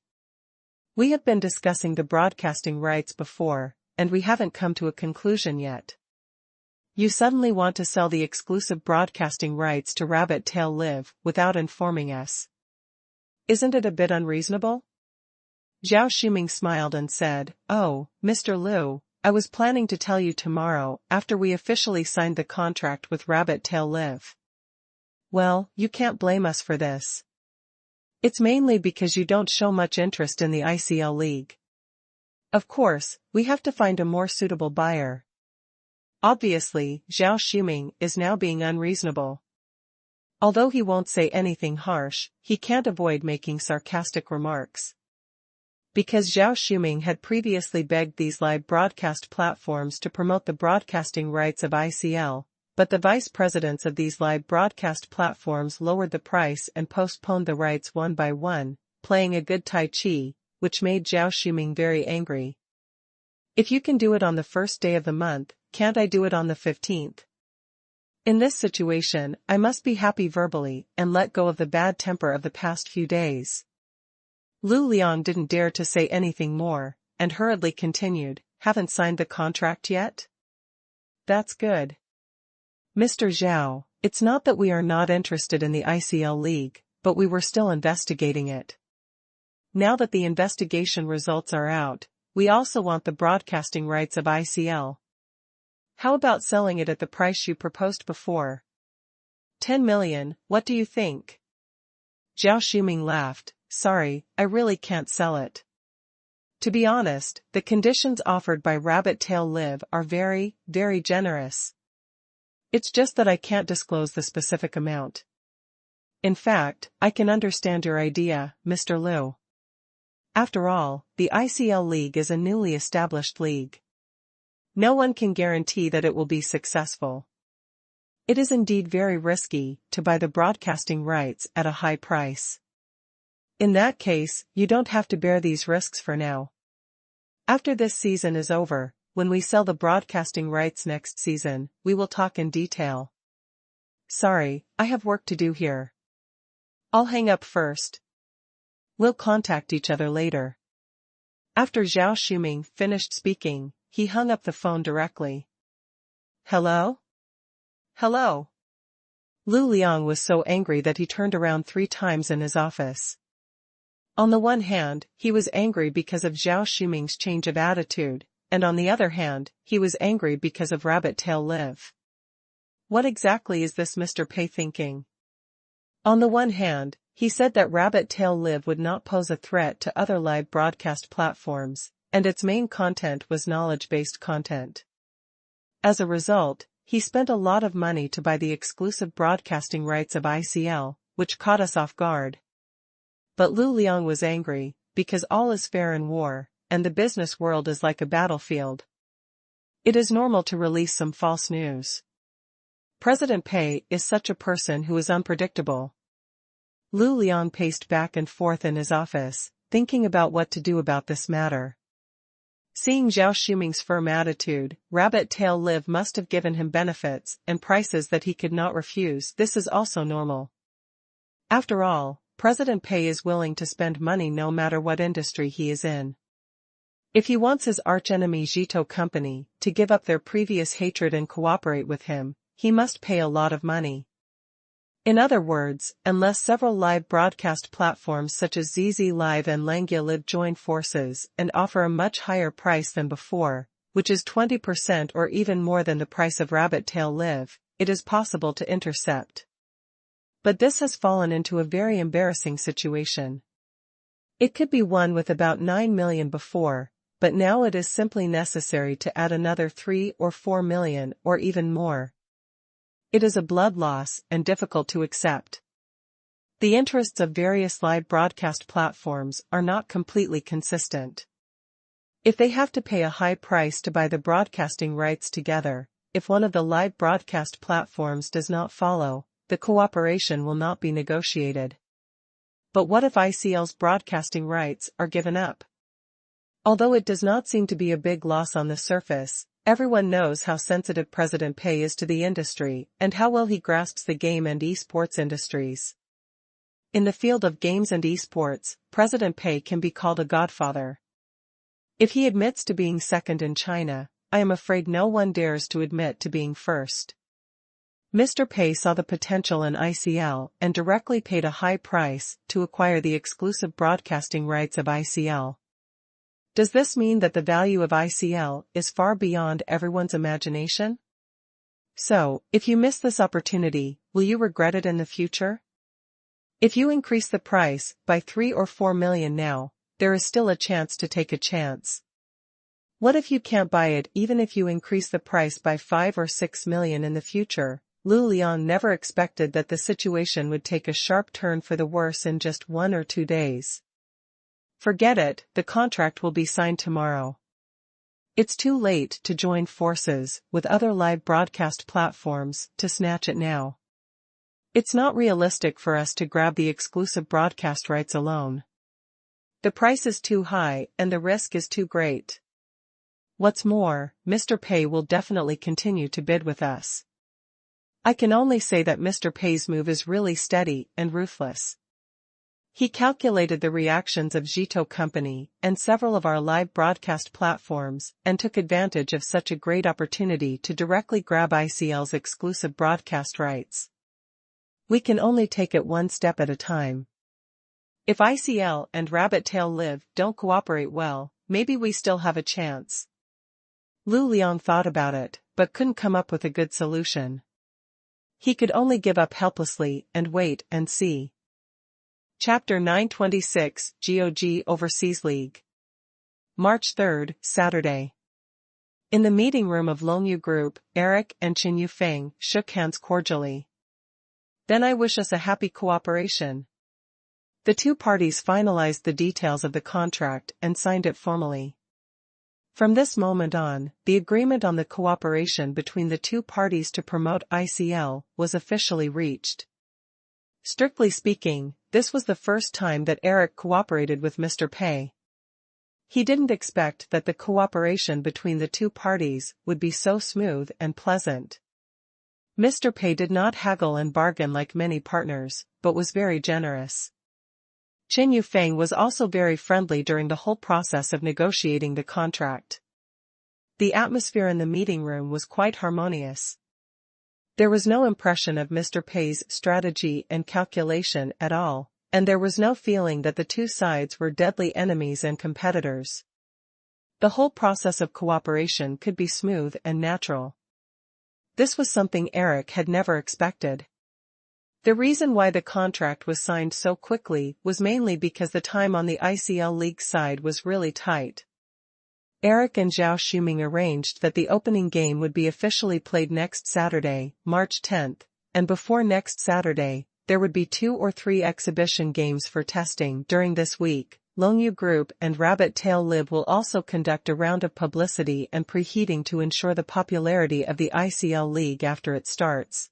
We have been discussing the broadcasting rights before, and we haven't come to a conclusion yet. You suddenly want to sell the exclusive broadcasting rights to Rabbit Tail Live without informing us. Isn't it a bit unreasonable?" Zhao Shuming smiled and said, "Oh, Mr. Lu, I was planning to tell you tomorrow after we officially signed the contract with Rabbit Tail Live." "Well, you can't blame us for this. It's mainly because you don't show much interest in the ICL League. Of course, we have to find a more suitable buyer." Obviously, Zhao Shuming is now being unreasonable. Although he won't say anything harsh, he can't avoid making sarcastic remarks. Because Zhao Shuming had previously begged these live broadcast platforms to promote the broadcasting rights of ICL, but the vice presidents of these live broadcast platforms lowered the price and postponed the rights one by one, playing a good Tai Chi, which made Zhao Shuming very angry. If you can do it on the first day of the month, can't I do it on the 15th? In this situation, I must be happy verbally and let go of the bad temper of the past few days. Lu Liang didn't dare to say anything more, and hurriedly continued, haven't signed the contract yet? That's good. Mr. Zhao, it's not that we are not interested in the ICL League, but we were still investigating it. Now that the investigation results are out, we also want the broadcasting rights of ICL. How about selling it at the price you proposed before? 10 million, what do you think? Zhao Shuming laughed, sorry, I really can't sell it. To be honest, the conditions offered by Rabbit Tail Live are very, very generous. It's just that I can't disclose the specific amount. In fact, I can understand your idea, Mr. Liu. After all, the ICL League is a newly established league. No one can guarantee that it will be successful. It is indeed very risky to buy the broadcasting rights at a high price. In that case, you don't have to bear these risks for now. After this season is over, when we sell the broadcasting rights next season, we will talk in detail. Sorry, I have work to do here. I'll hang up first. We'll contact each other later. After Zhao Shuming finished speaking, he hung up the phone directly. Hello? Hello? Lu Liang was so angry that he turned around 3 times in his office. On the one hand, he was angry because of Zhao Shuming's change of attitude, and on the other hand, he was angry because of Rabbit Tail Live. What exactly is this Mr. Pei thinking? On the one hand, he said that Rabbit Tail Live would not pose a threat to other live broadcast platforms, and its main content was knowledge-based content. As a result, he spent a lot of money to buy the exclusive broadcasting rights of ICL, which caught us off guard. But Lu Liang was angry, because all is fair in war, and the business world is like a battlefield. It is normal to release some false news. President Pei is such a person who is unpredictable. Lu Liang paced back and forth in his office, thinking about what to do about this matter. Seeing Zhao Shuming's firm attitude, Rabbit Tail Live must have given him benefits and prices that he could not refuse. This is also normal. After all, President Pei is willing to spend money no matter what industry he is in. If he wants his archenemy Zhito Company to give up their previous hatred and cooperate with him, he must pay a lot of money. In other words, unless several live broadcast platforms such as ZZ Live and Langya Live join forces and offer a much higher price than before, which is 20% or even more than the price of Rabbit Tail Live, it is possible to intercept. But this has fallen into a very embarrassing situation. It could be won with about 9 million before, but now it is simply necessary to add another 3 or 4 million or even more. It is a blood loss and difficult to accept. The interests of various live broadcast platforms are not completely consistent. If they have to pay a high price to buy the broadcasting rights together, if one of the live broadcast platforms does not follow, the cooperation will not be negotiated. But what if ICL's broadcasting rights are given up? Although it does not seem to be a big loss on the surface, everyone knows how sensitive President Pei is to the industry and how well he grasps the game and esports industries. In the field of games and esports, President Pei can be called a godfather. If he admits to being second in China, I am afraid no one dares to admit to being first. Mr. Pei saw the potential in ICL and directly paid a high price to acquire the exclusive broadcasting rights of ICL. Does this mean that the value of ICL is far beyond everyone's imagination? So, if you miss this opportunity, will you regret it in the future? If you increase the price by 3 or 4 million now, there is still a chance to take a chance. What if you can't buy it even if you increase the price by 5 or 6 million in the future? Lu Liang never expected that the situation would take a sharp turn for the worse in just 1 or 2 days. Forget it, the contract will be signed tomorrow. It's too late to join forces with other live broadcast platforms to snatch it now. It's not realistic for us to grab the exclusive broadcast rights alone. The price is too high and the risk is too great. What's more, Mr. Pei will definitely continue to bid with us. I can only say that Mr. Pei's move is really steady and ruthless. He calculated the reactions of Zhito Company and several of our live broadcast platforms and took advantage of such a great opportunity to directly grab ICL's exclusive broadcast rights. We can only take it one step at a time. If ICL and Rabbit Tail Live don't cooperate well, maybe we still have a chance. Lu Liang thought about it, but couldn't come up with a good solution. He could only give up helplessly and wait and see. Chapter 926, GOG Overseas League. March 3, Saturday. In the meeting room of Longyu Group, Eric and Qin Yufeng shook hands cordially. Then I wish us a happy cooperation. The two parties finalized the details of the contract and signed it formally. From this moment on, the agreement on the cooperation between the two parties to promote ICL was officially reached. Strictly speaking, this was the first time that Eric cooperated with Mr. Pei. He didn't expect that the cooperation between the two parties would be so smooth and pleasant. Mr. Pei did not haggle and bargain like many partners, but was very generous. Qin Yufeng was also very friendly during the whole process of negotiating the contract. The atmosphere in the meeting room was quite harmonious. There was no impression of Mr. Pei's strategy and calculation at all, and there was no feeling that the two sides were deadly enemies and competitors. The whole process of cooperation could be smooth and natural. This was something Eric had never expected. The reason why the contract was signed so quickly was mainly because the time on the ICL League side was really tight. Eric and Zhao Shuming arranged that the opening game would be officially played next Saturday, March 10th, and before next Saturday, there would be 2 or 3 exhibition games for testing during this week. Longyu Group and Rabbit Tail Live will also conduct a round of publicity and preheating to ensure the popularity of the ICL League after it starts.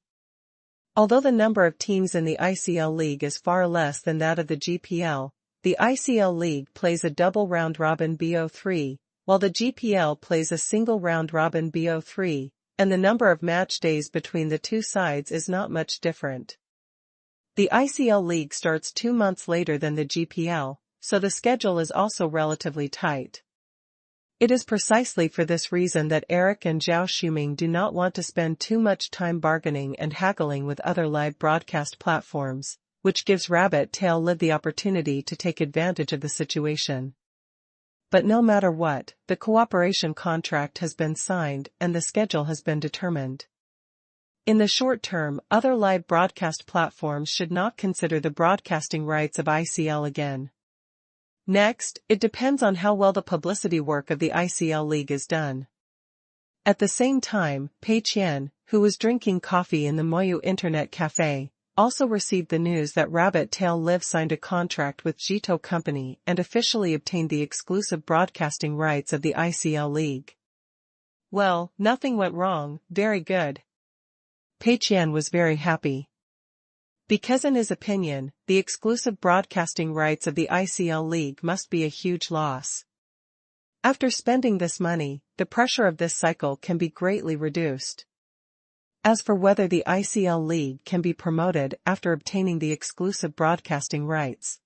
Although the number of teams in the ICL League is far less than that of the GPL, the ICL League plays a double round-robin BO3, while the GPL plays a single round-robin BO3, and the number of match days between the two sides is not much different. The ICL League starts 2 months later than the GPL, so the schedule is also relatively tight. It is precisely for this reason that Eric and Zhao Shuming do not want to spend too much time bargaining and haggling with other live broadcast platforms, which gives Rabbit Tail Live the opportunity to take advantage of the situation. But no matter what, the cooperation contract has been signed and the schedule has been determined. In the short term, other live broadcast platforms should not consider the broadcasting rights of ICL again. Next, it depends on how well the publicity work of the ICL League is done. At the same time, Pei Qian, who was drinking coffee in the Moyu Internet Cafe, also received the news that Rabbit Tail Live signed a contract with Zhito Company and officially obtained the exclusive broadcasting rights of the ICL League. Well, nothing went wrong, very good. Pei Qian was very happy. Because in his opinion, the exclusive broadcasting rights of the ICL League must be a huge loss. After spending this money, the pressure of this cycle can be greatly reduced. As for whether the ICL League can be promoted after obtaining the exclusive broadcasting rights,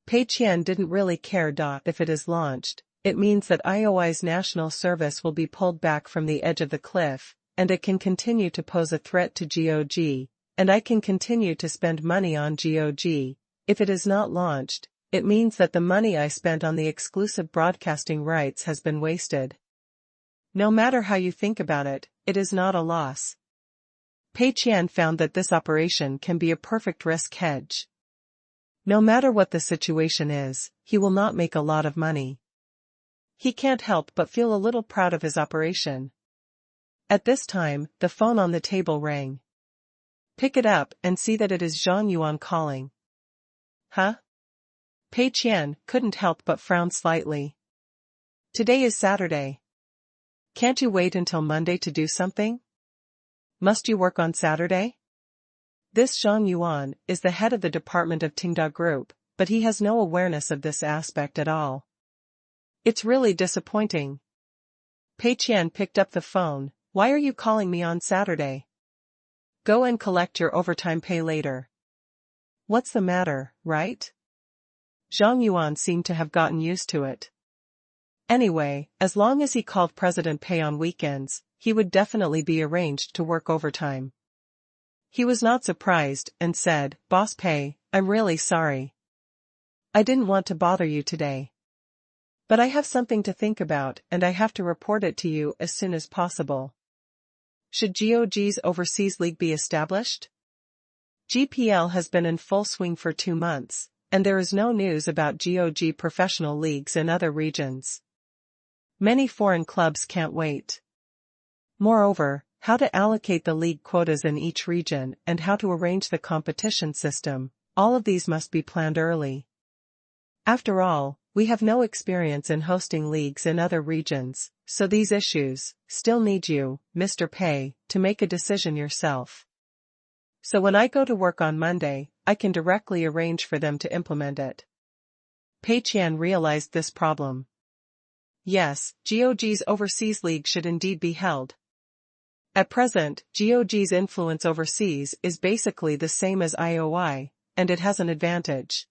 Pei Qian didn't really care. If it is launched, it means that IOI's national service will be pulled back from the edge of the cliff, and it can continue to pose a threat to GOG. And I can continue to spend money on GOG. If it is not launched, it means that the money I spent on the exclusive broadcasting rights has been wasted. No matter how you think about it, it is not a loss. Pei Qian found that this operation can be a perfect risk hedge. No matter what the situation is, he will not make a lot of money. He can't help but feel a little proud of his operation. At this time, the phone on the table rang. Pick it up and see that it is Zhang Yuan calling. Huh? Pei Qian couldn't help but frown slightly. Today is Saturday. Can't you wait until Monday to do something? Must you work on Saturday? This Zhang Yuan is the head of the Department of Tenda Group, but he has no awareness of this aspect at all. It's really disappointing. Pei Qian picked up the phone. Why are you calling me on Saturday? Go and collect your overtime pay later. What's the matter, right? Zhang Yuan seemed to have gotten used to it. Anyway, as long as he called President Pei on weekends, he would definitely be arranged to work overtime. He was not surprised and said, Boss Pei, I'm really sorry. I didn't want to bother you today. But I have something to think about and I have to report it to you as soon as possible. Should GOG's Overseas League be established? GPL has been in full swing for 2 months, and there is no news about GOG professional leagues in other regions. Many foreign clubs can't wait. Moreover, how to allocate the league quotas in each region and how to arrange the competition system, all of these must be planned early. After all, we have no experience in hosting leagues in other regions, so these issues still need you, Mr. Pei, to make a decision yourself. So when I go to work on Monday, I can directly arrange for them to implement it. Pei Qian realized this problem. Yes, GOG's Overseas League should indeed be held. At present, GOG's influence overseas is basically the same as IOI, and it has an advantage.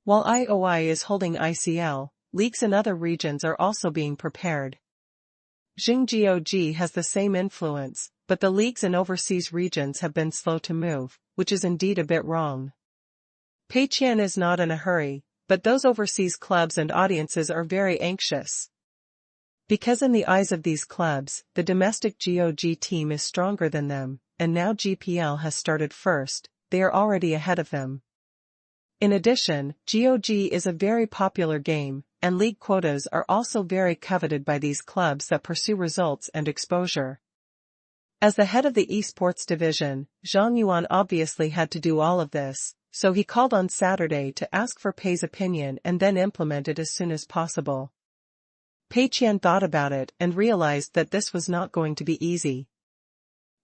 While IOI is holding ICL, leagues in other regions are also being prepared. GOG has the same influence, but the leagues in overseas regions have been slow to move, which is indeed a bit wrong. Pei Qian is not in a hurry, but those overseas clubs and audiences are very anxious. Because in the eyes of these clubs, the domestic GOG team is stronger than them, and now GPL has started first, they are already ahead of them. In addition, GOG is a very popular game, and league quotas are also very coveted by these clubs that pursue results and exposure. As the head of the esports division, Zhang Yuan obviously had to do all of this, so he called on Saturday to ask for Pei's opinion and then implement it as soon as possible. Pei Qian thought about it and realized that this was not going to be easy.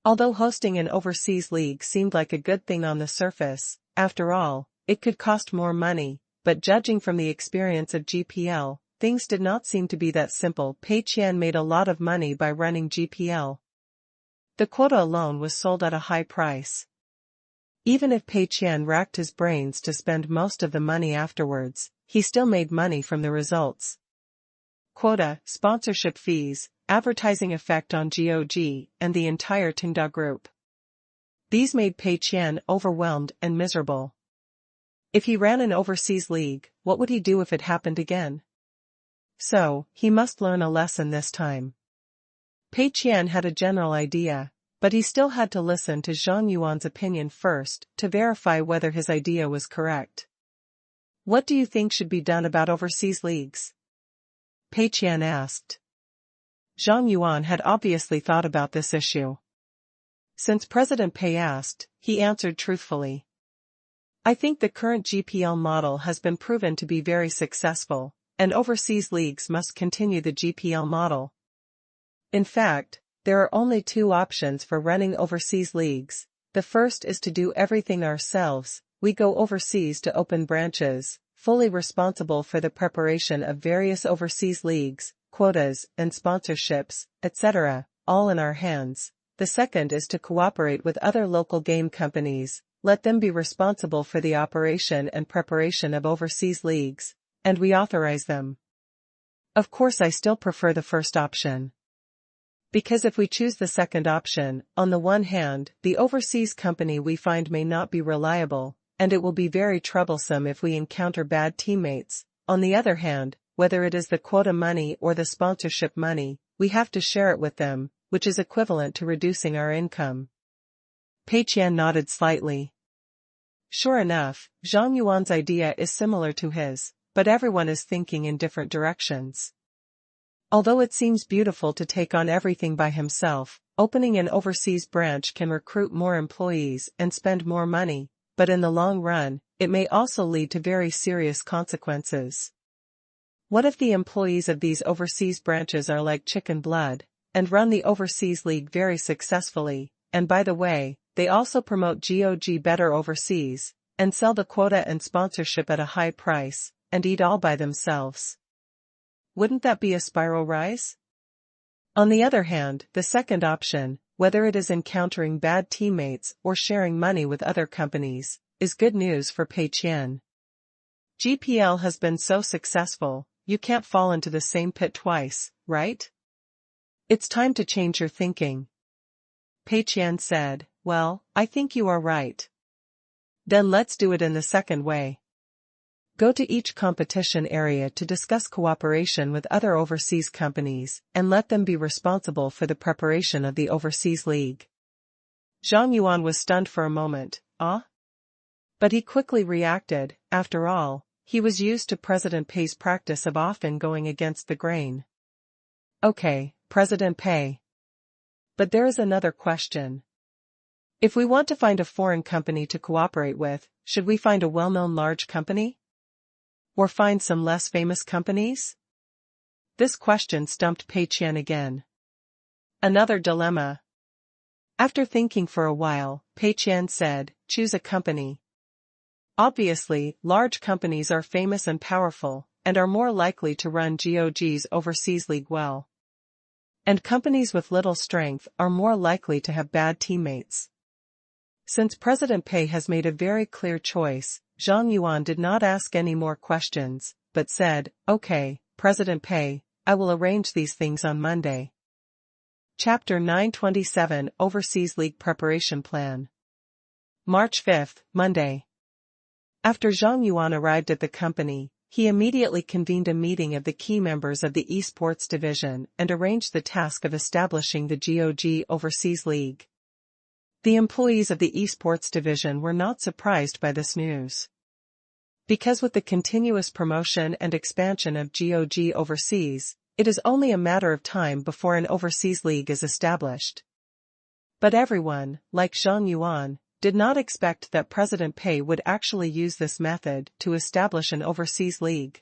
Although hosting an overseas league seemed like a good thing on the surface, after all, it could cost more money, but judging from the experience of GPL, things did not seem to be that simple. Pei Qian made a lot of money by running GPL. The quota alone was sold at a high price. Even if Pei Qian racked his brains to spend most of the money afterwards, he still made money from the results. Quota, sponsorship fees, advertising effect on GOG, and the entire Tenda Group. These made Pei Qian overwhelmed and miserable. If he ran an overseas league, what would he do if it happened again? So, he must learn a lesson this time. Pei Qian had a general idea, but he still had to listen to Zhang Yuan's opinion first to verify whether his idea was correct. What do you think should be done about overseas leagues? Pei Qian asked. Zhang Yuan had obviously thought about this issue. Since President Pei asked, he answered truthfully. I think the current GPL model has been proven to be very successful, and overseas leagues must continue the GPL model. In fact, there are only 2 options for running overseas leagues. The first is to do everything ourselves. We go overseas to open branches, fully responsible for the preparation of various overseas leagues, quotas, and sponsorships, etc., all in our hands. The second is to cooperate with other local game companies, let them be responsible for the operation and preparation of overseas leagues, and we authorize them. Of course, I still prefer the first option. Because if we choose the second option, on the one hand, the overseas company we find may not be reliable, and it will be very troublesome if we encounter bad teammates. On the other hand, whether it is the quota money or the sponsorship money, we have to share it with them, which is equivalent to reducing our income. Pei Qian nodded slightly. Sure enough, Zhang Yuan's idea is similar to his, but everyone is thinking in different directions. Although it seems beautiful to take on everything by himself, opening an overseas branch can recruit more employees and spend more money, but in the long run, it may also lead to very serious consequences. What if the employees of these overseas branches are like chicken blood, and run the overseas league very successfully, and by the way, they also promote GOG better overseas, and sell the quota and sponsorship at a high price, and eat all by themselves? Wouldn't that be a spiral rise? On the other hand, the second option, whether it is encountering bad teammates or sharing money with other companies, is good news for Pei Qian. GPL has been so successful, you can't fall into the same pit twice, right? It's time to change your thinking. Pei Qian said, well, I think you are right. Then let's do it in the second way. Go to each competition area to discuss cooperation with other overseas companies and let them be responsible for the preparation of the overseas league. Zhang Yuan was stunned for a moment, ah? But he quickly reacted. After all, he was used to President Pei's practice of often going against the grain. Okay, President Pei. But there is another question. If we want to find a foreign company to cooperate with, should we find a well-known large company? Or find some less famous companies? This question stumped Pei Qian again. Another dilemma. After thinking for a while, Pei Qian said, choose a company. Obviously, large companies are famous and powerful, and are more likely to run GOG's overseas league well. And companies with little strength are more likely to have bad teammates. Since President Pei has made a very clear choice, Zhang Yuan did not ask any more questions, but said, okay, President Pei, I will arrange these things on Monday. Chapter 927 Overseas League Preparation Plan. March 5, Monday. After Zhang Yuan arrived at the company, he immediately convened a meeting of the key members of the esports division and arranged the task of establishing the GOG Overseas League. The employees of the esports division were not surprised by this news. Because with the continuous promotion and expansion of GOG overseas, it is only a matter of time before an overseas league is established. But everyone, like Zhang Yuan, did not expect that President Pei would actually use this method to establish an overseas league.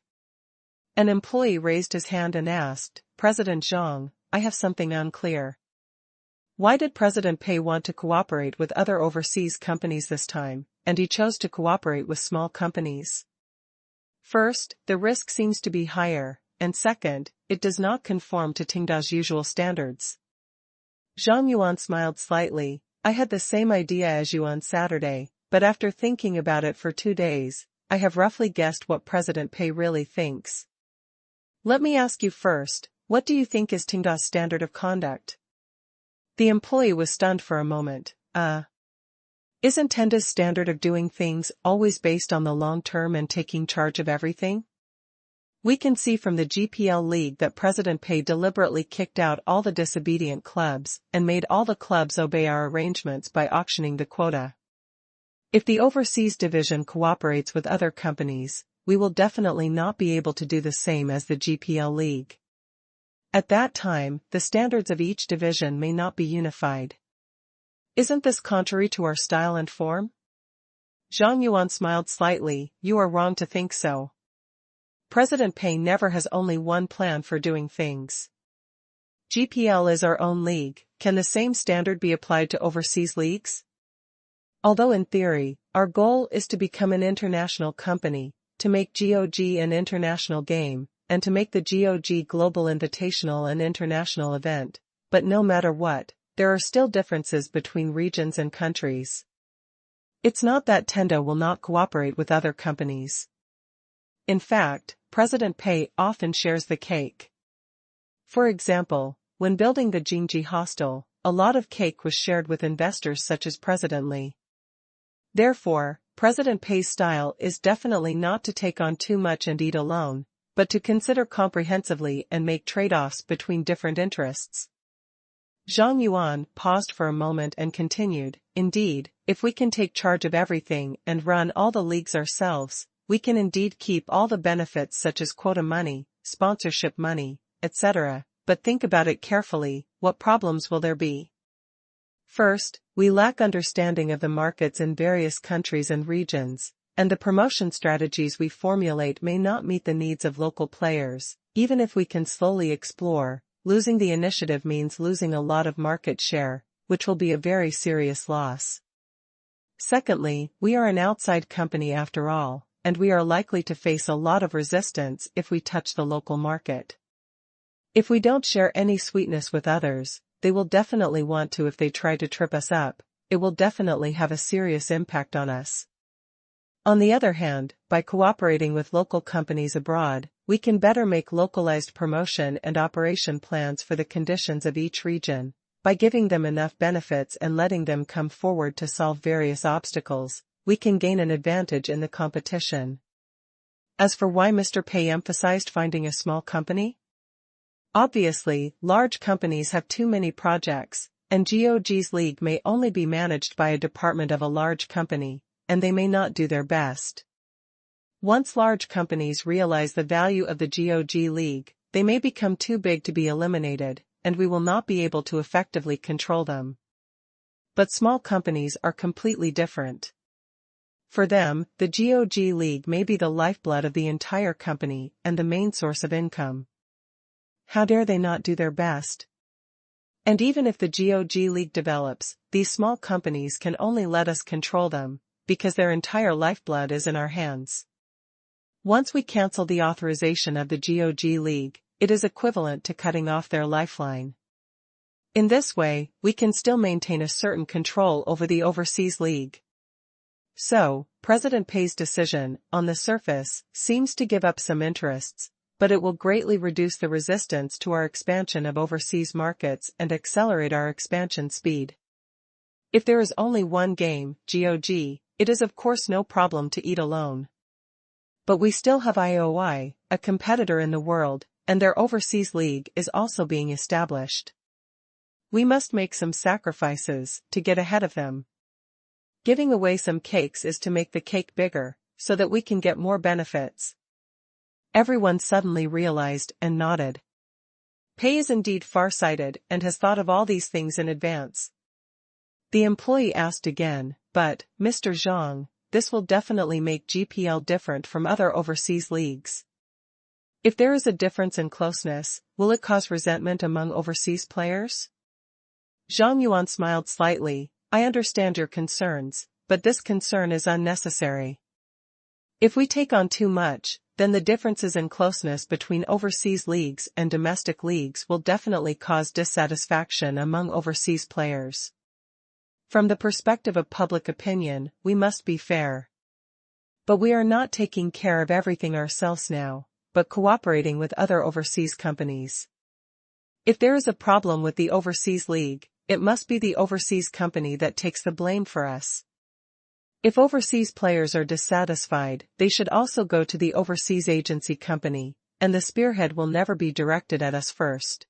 An employee raised his hand and asked, President Zhang, I have something unclear. Why did President Pei want to cooperate with other overseas companies this time, and he chose to cooperate with small companies? First, the risk seems to be higher, and second, it does not conform to Tengda's usual standards. Zhang Yuan smiled slightly. I had the same idea as you on Saturday, but after thinking about it for 2 days, I have roughly guessed what President Pei really thinks. Let me ask you first, what do you think is Tengda's standard of conduct? The employee was stunned for a moment. Isn't Tenda's standard of doing things always based on the long term and taking charge of everything? We can see from the GPL League that President Pei deliberately kicked out all the disobedient clubs and made all the clubs obey our arrangements by auctioning the quota. If the overseas division cooperates with other companies, we will definitely not be able to do the same as the GPL League. At that time, the standards of each division may not be unified. Isn't this contrary to our style and form? Zhang Yuan smiled slightly. You are wrong to think so. President Pei never has only one plan for doing things. GPL is our own league. Can the same standard be applied to overseas leagues? Although in theory, our goal is to become an international company, to make GOG an international game, and to make the GOG Global Invitational an international event, but no matter what, there are still differences between regions and countries. It's not that Tenda will not cooperate with other companies. In fact, President Pei often shares the cake. For example, when building the Jingji hostel, a lot of cake was shared with investors such as President Li. Therefore, President Pei's style is definitely not to take on too much and eat alone, but to consider comprehensively and make trade-offs between different interests. Zhang Yuan paused for a moment and continued, indeed, if we can take charge of everything and run all the leagues ourselves, we can indeed keep all the benefits such as quota money, sponsorship money, etc., but think about it carefully, what problems will there be? First, we lack understanding of the markets in various countries and regions, and the promotion strategies we formulate may not meet the needs of local players. Even if we can slowly explore, losing the initiative means losing a lot of market share, which will be a very serious loss. Secondly, we are an outside company after all, and we are likely to face a lot of resistance if we touch the local market. If we don't share any sweetness with others, they will definitely want to. If they try to trip us up, it will definitely have a serious impact on us. On the other hand, by cooperating with local companies abroad, we can better make localized promotion and operation plans for the conditions of each region. By giving them enough benefits and letting them come forward to solve various obstacles, we can gain an advantage in the competition. As for why Mr. Pei emphasized finding a small company? Obviously, large companies have too many projects, and GOG's league may only be managed by a department of a large company, and they may not do their best. Once large companies realize the value of the GOG league, they may become too big to be eliminated, and we will not be able to effectively control them. But small companies are completely different. For them, the GOG league may be the lifeblood of the entire company and the main source of income. How dare they not do their best? And even if the GOG league develops, these small companies can only let us control them, because their entire lifeblood is in our hands. Once we cancel the authorization of the GOG league, it is equivalent to cutting off their lifeline. In this way, we can still maintain a certain control over the overseas league. So, President Pei's decision, on the surface, seems to give up some interests, but it will greatly reduce the resistance to our expansion of overseas markets and accelerate our expansion speed. If there is only one game, GOG, it is of course no problem to eat alone. But we still have IOI, a competitor in the world, and their overseas league is also being established. We must make some sacrifices to get ahead of them. Giving away some cakes is to make the cake bigger, so that we can get more benefits. Everyone suddenly realized and nodded. Pei is indeed far-sighted and has thought of all these things in advance. The employee asked again, but, Mr. Zhang, this will definitely make GPL different from other overseas leagues. If there is a difference in closeness, will it cause resentment among overseas players? Zhang Yuan smiled slightly. I understand your concerns, but this concern is unnecessary. If we take on too much, then the differences in closeness between overseas leagues and domestic leagues will definitely cause dissatisfaction among overseas players. From the perspective of public opinion, we must be fair. But we are not taking care of everything ourselves now, but cooperating with other overseas companies. If there is a problem with the overseas league, it must be the overseas company that takes the blame for us. If overseas players are dissatisfied, they should also go to the overseas agency company, and the spearhead will never be directed at us first.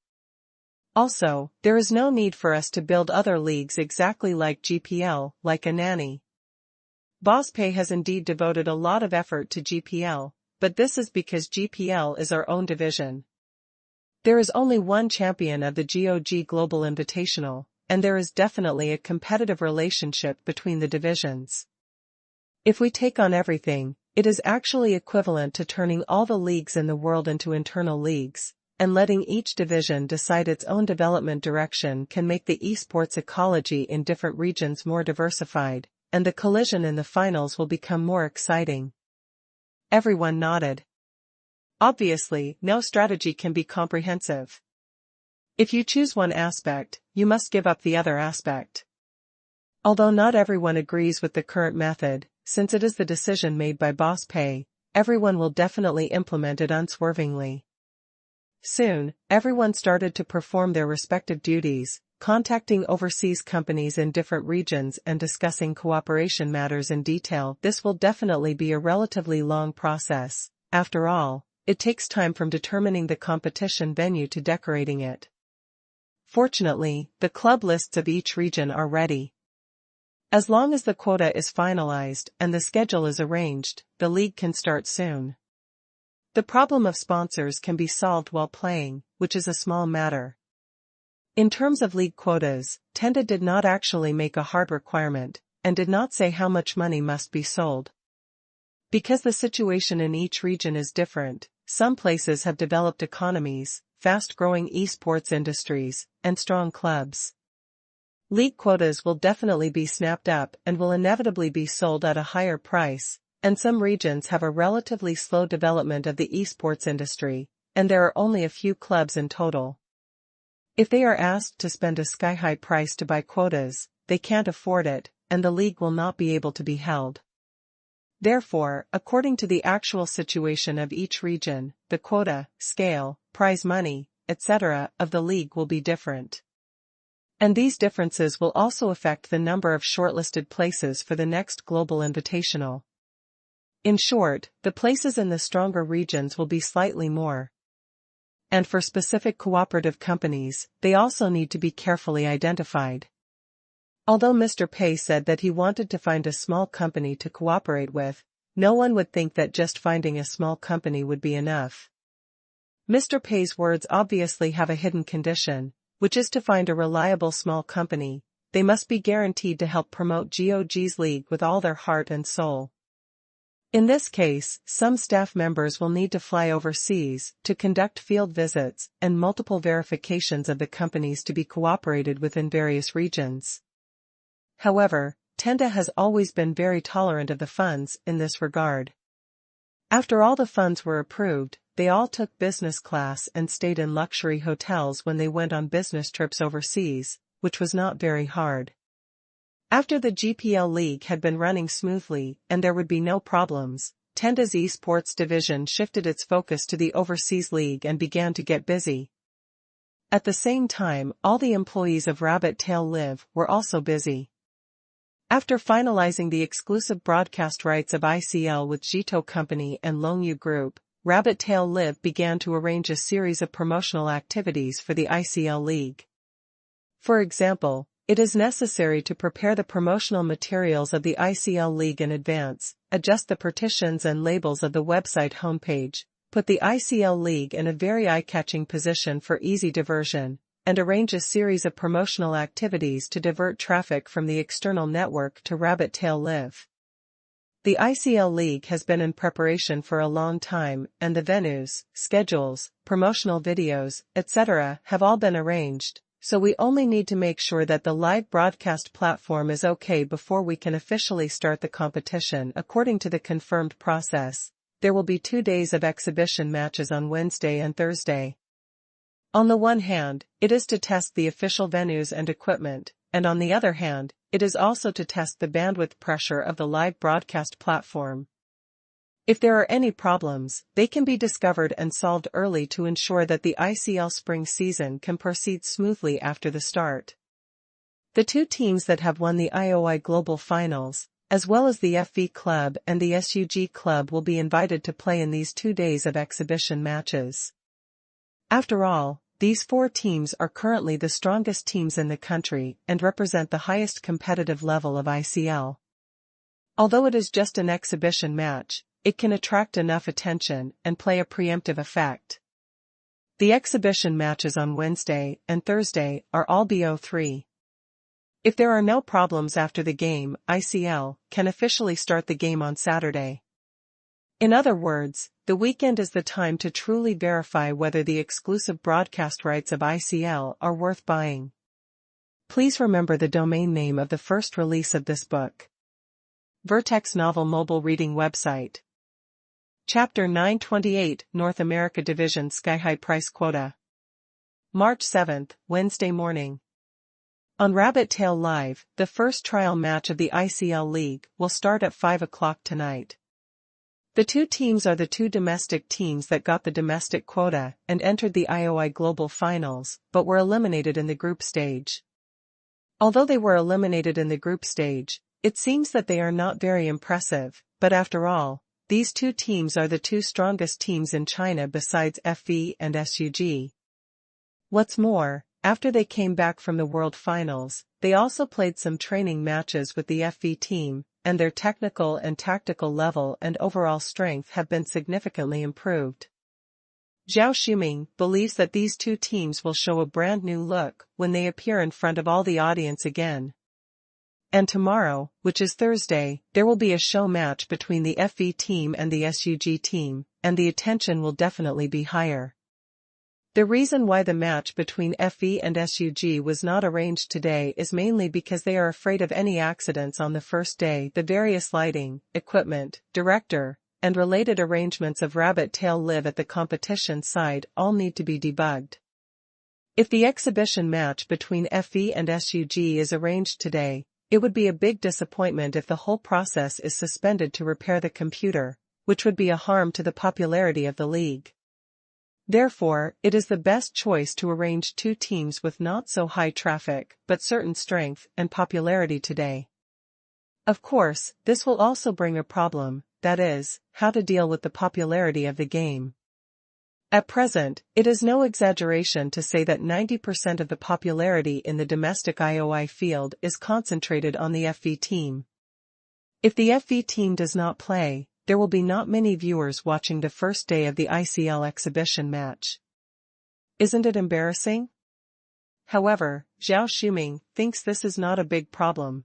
Also, there is no need for us to build other leagues exactly like GPL, like a nanny. Boss Pei has indeed devoted a lot of effort to GPL, but this is because GPL is our own division. There is only one champion of the GOG Global Invitational, and there is definitely a competitive relationship between the divisions. If we take on everything, it is actually equivalent to turning all the leagues in the world into internal leagues, and letting each division decide its own development direction can make the esports ecology in different regions more diversified, and the collision in the finals will become more exciting. Everyone nodded. Obviously, no strategy can be comprehensive. If you choose one aspect, you must give up the other aspect. Although not everyone agrees with the current method, since it is the decision made by Boss Pei, everyone will definitely implement it unswervingly. Soon, everyone started to perform their respective duties, contacting overseas companies in different regions and discussing cooperation matters in detail. This will definitely be a relatively long process. After all, it takes time from determining the competition venue to decorating it. Fortunately, the club lists of each region are ready. As long as the quota is finalized and the schedule is arranged, the league can start soon. The problem of sponsors can be solved while playing, which is a small matter. In terms of league quotas, Tenda did not actually make a hard requirement, and did not say how much money must be sold. Because the situation in each region is different, some places have developed economies, fast-growing esports industries, and strong clubs. League quotas will definitely be snapped up and will inevitably be sold at a higher price, and some regions have a relatively slow development of the esports industry, and there are only a few clubs in total. If they are asked to spend a sky-high price to buy quotas, they can't afford it, and the league will not be able to be held. Therefore, according to the actual situation of each region, the quota, scale, prize money, etc. of the league will be different. And these differences will also affect the number of shortlisted places for the next Global Invitational. In short, the places in the stronger regions will be slightly more. And for specific cooperative companies, they also need to be carefully identified. Although Mr. Pei said that he wanted to find a small company to cooperate with, no one would think that just finding a small company would be enough. Mr. Pei's words obviously have a hidden condition, which is to find a reliable small company. They must be guaranteed to help promote GOG's league with all their heart and soul. In this case, some staff members will need to fly overseas to conduct field visits and multiple verifications of the companies to be cooperated with in various regions. However, Tenda has always been very tolerant of the funds in this regard. After all the funds were approved, they all took business class and stayed in luxury hotels when they went on business trips overseas, which was not very hard. After the GPL League had been running smoothly and there would be no problems, Tenda's esports division shifted its focus to the overseas league and began to get busy. At the same time, all the employees of Rabbit Tail Live were also busy. After finalizing the exclusive broadcast rights of ICL with Jito Company and Longyu Group, Rabbit Tail Live began to arrange a series of promotional activities for the ICL League. For example, it is necessary to prepare the promotional materials of the ICL League in advance, adjust the partitions and labels of the website homepage, put the ICL League in a very eye-catching position for easy diversion, and arrange a series of promotional activities to divert traffic from the external network to Rabbit Tail Live. The ICL League has been in preparation for a long time, and the venues, schedules, promotional videos, etc. have all been arranged, so we only need to make sure that the live broadcast platform is okay before we can officially start the competition. According to the confirmed process, there will be 2 days of exhibition matches on Wednesday and Thursday. On the one hand, it is to test the official venues and equipment, and on the other hand, it is also to test the bandwidth pressure of the live broadcast platform. If there are any problems, they can be discovered and solved early to ensure that the ICL spring season can proceed smoothly after the start. The 2 teams that have won the IOI Global Finals, as well as the FV Club and the SUG Club, will be invited to play in these 2 days of exhibition matches. After all, these 4 teams are currently the strongest teams in the country and represent the highest competitive level of ICL. Although it is just an exhibition match, it can attract enough attention and play a preemptive effect. The exhibition matches on Wednesday and Thursday are all BO3. If there are no problems after the game, ICL can officially start the game on Saturday. In other words, the weekend is the time to truly verify whether the exclusive broadcast rights of ICL are worth buying. Please remember the domain name of the first release of this book. Vertex Novel Mobile Reading Website. Chapter 928, North America Division Sky High Price Quota. March 7th, Wednesday morning. On Rabbit Tail Live, the first trial match of the ICL League will start at 5 o'clock tonight. The 2 teams are the 2 domestic teams that got the domestic quota and entered the IOI Global Finals, but were eliminated in the group stage. Although they were eliminated in the group stage, it seems that they are not very impressive, but after all, these 2 teams are the 2 strongest teams in China besides FV and SUG. What's more, after they came back from the World Finals, they also played some training matches with the FV team, and their technical and tactical level and overall strength have been significantly improved. Zhao Shuming believes that these 2 teams will show a brand new look when they appear in front of all the audience again. And tomorrow, which is Thursday, there will be a show match between the FV team and the SUG team, and the attention will definitely be higher. The reason why the match between FV and SUG was not arranged today is mainly because they are afraid of any accidents on the first day. The various lighting, equipment, director, and related arrangements of Rabbit Tail Live at the competition side all need to be debugged. If the exhibition match between FV and SUG is arranged today, it would be a big disappointment if the whole process is suspended to repair the computer, which would be a harm to the popularity of the league. Therefore, it is the best choice to arrange two teams with not so high traffic but certain strength and popularity today. Of course, this will also bring a problem, that is, how to deal with the popularity of the game. At present, it is no exaggeration to say that 90% of the popularity in the domestic IOI field is concentrated on the FV team. If the FV team does not play, there will be not many viewers watching the first day of the ICL exhibition match. Isn't it embarrassing? However, Zhao Shuming thinks this is not a big problem.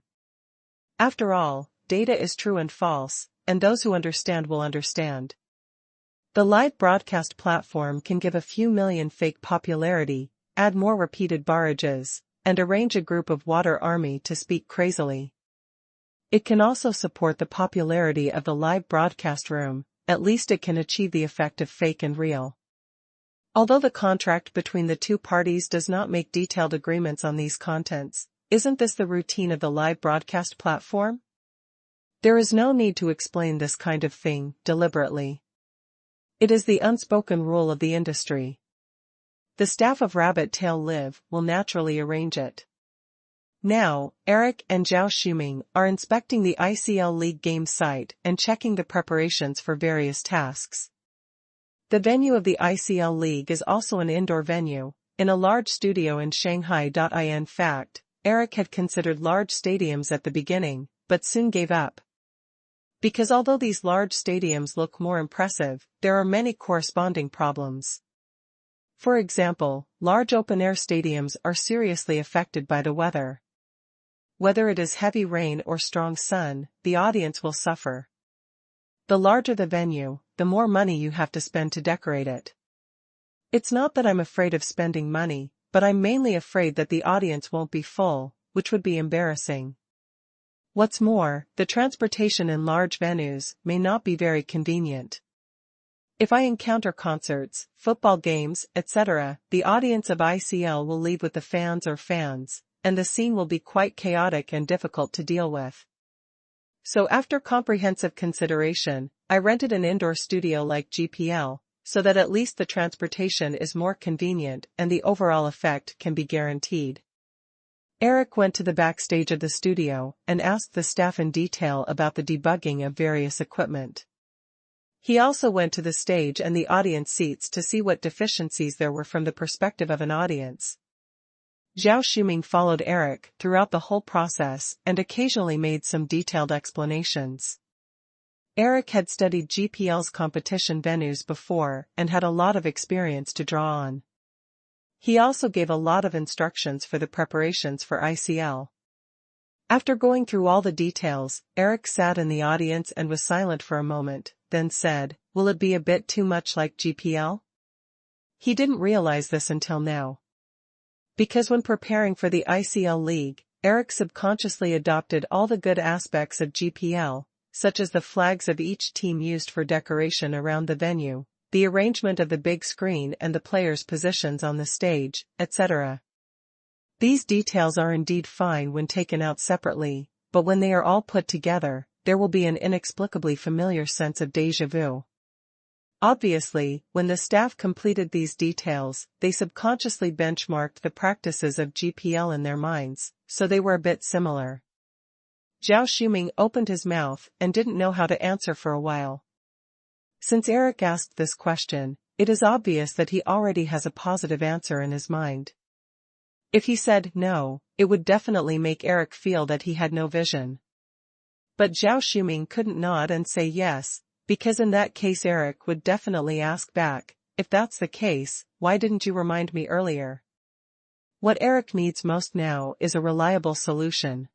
After all, data is true and false, and those who understand will understand. The live broadcast platform can give a few million fake popularity, add more repeated barrages, and arrange a group of water army to speak crazily. It can also support the popularity of the live broadcast room, at least it can achieve the effect of fake and real. Although the contract between the two parties does not make detailed agreements on these contents, isn't this the routine of the live broadcast platform? There is no need to explain this kind of thing deliberately. It is the unspoken rule of the industry. The staff of Rabbit Tail Live will naturally arrange it. Now, Eric and Zhao Shuming are inspecting the ICL League game site and checking the preparations for various tasks. The venue of the ICL League is also an indoor venue, in a large studio in Shanghai. In fact, Eric had considered large stadiums at the beginning, but soon gave up. Because although these large stadiums look more impressive, there are many corresponding problems. For example, large open-air stadiums are seriously affected by the weather. Whether it is heavy rain or strong sun, the audience will suffer. The larger the venue, the more money you have to spend to decorate it. It's not that I'm afraid of spending money, but I'm mainly afraid that the audience won't be full, which would be embarrassing. What's more, the transportation in large venues may not be very convenient. If I encounter concerts, football games, etc., the audience of ICL will leave with the fans, and the scene will be quite chaotic and difficult to deal with. So after comprehensive consideration, I rented an indoor studio like GPL, so that at least the transportation is more convenient and the overall effect can be guaranteed. Eric went to the backstage of the studio and asked the staff in detail about the debugging of various equipment. He also went to the stage and the audience seats to see what deficiencies there were from the perspective of an audience. Zhao Shuming followed Eric throughout the whole process and occasionally made some detailed explanations. Eric had studied GPL's competition venues before and had a lot of experience to draw on. He also gave a lot of instructions for the preparations for ICL. After going through all the details, Eric sat in the audience and was silent for a moment, then said, "Will it be a bit too much like GPL?" He didn't realize this until now. Because when preparing for the ICL League, Eric subconsciously adopted all the good aspects of GPL, such as the flags of each team used for decoration around the venue, the arrangement of the big screen and the players' positions on the stage, etc. These details are indeed fine when taken out separately, but when they are all put together, there will be an inexplicably familiar sense of déjà vu. Obviously, when the staff completed these details, they subconsciously benchmarked the practices of GPL in their minds, so they were a bit similar. Zhao Shuming opened his mouth and didn't know how to answer for a while. Since Eric asked this question, it is obvious that he already has a positive answer in his mind. If he said no, it would definitely make Eric feel that he had no vision. But Zhao Shuming couldn't nod and say yes, because in that case Eric would definitely ask back, "If that's the case, why didn't you remind me earlier?" What Eric needs most now is a reliable solution.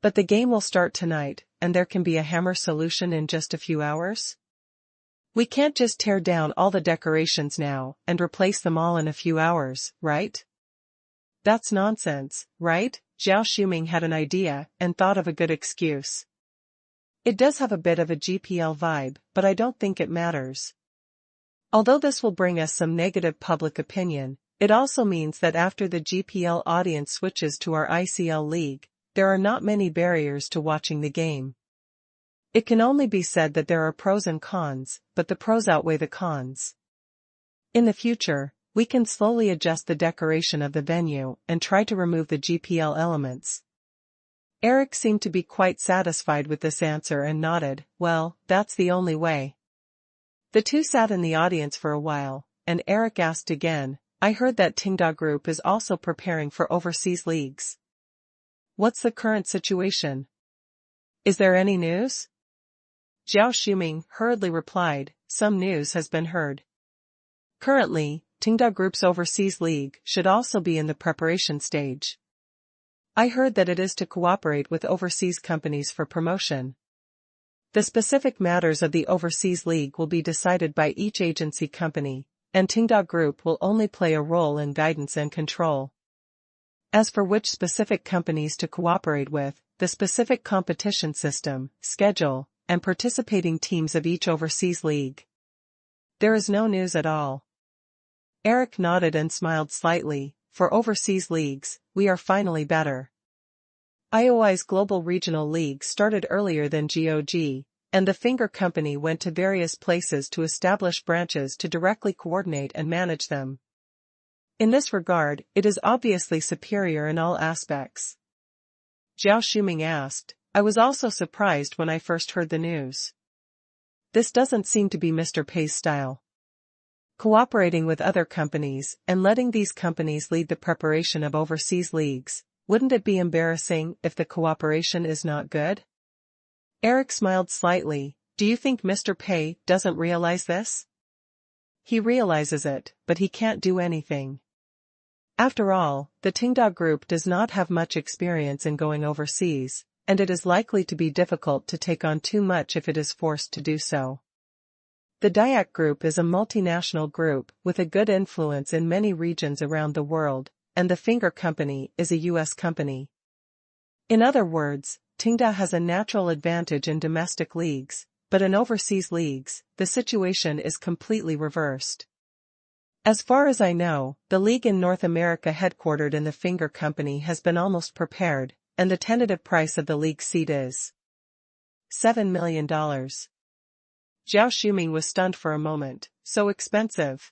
But the game will start tonight, and there can be a hammer solution in just a few hours? We can't just tear down all the decorations now and replace them all in a few hours, right? That's nonsense, right? Zhao Shuming had an idea and thought of a good excuse. It does have a bit of a GPL vibe, but I don't think it matters. Although this will bring us some negative public opinion, it also means that after the GPL audience switches to our ICL league, there are not many barriers to watching the game. It can only be said that there are pros and cons, but the pros outweigh the cons. In the future, we can slowly adjust the decoration of the venue and try to remove the GPL elements. Eric seemed to be quite satisfied with this answer and nodded. Well, that's the only way. The two sat in the audience for a while, and Eric asked again, I heard that Tenda Group is also preparing for overseas leagues. What's the current situation? Is there any news? Zhao Shuming hurriedly replied, some news has been heard. Currently, Tenda Group's overseas league should also be in the preparation stage. I heard that it is to cooperate with overseas companies for promotion. The specific matters of the overseas league will be decided by each agency company, and Tenda Group will only play a role in guidance and control. As for which specific companies to cooperate with, the specific competition system, schedule, and participating teams of each overseas league. There is no news at all. Eric nodded and smiled slightly. For overseas leagues, we are finally better. IOI's Global Regional League started earlier than GOG, and the Finger Company went to various places to establish branches to directly coordinate and manage them. In this regard, it is obviously superior in all aspects. Zhao Shuming asked, I was also surprised when I first heard the news. This doesn't seem to be Mr. Pei's style. Cooperating with other companies and letting these companies lead the preparation of overseas leagues, wouldn't it be embarrassing if the cooperation is not good? Eric smiled slightly. Do you think Mr. Pei doesn't realize this? He realizes it, but he can't do anything. After all, the Tenda Group does not have much experience in going overseas, and it is likely to be difficult to take on too much if it is forced to do so. The Dayak Group is a multinational group with a good influence in many regions around the world, and the Finger Company is a U.S. company. In other words, Tenda has a natural advantage in domestic leagues, but in overseas leagues, the situation is completely reversed. As far as I know, the league in North America headquartered in the Finger Company has been almost prepared, and the tentative price of the league seat is $7 million. Zhao Shuming was stunned for a moment. So expensive.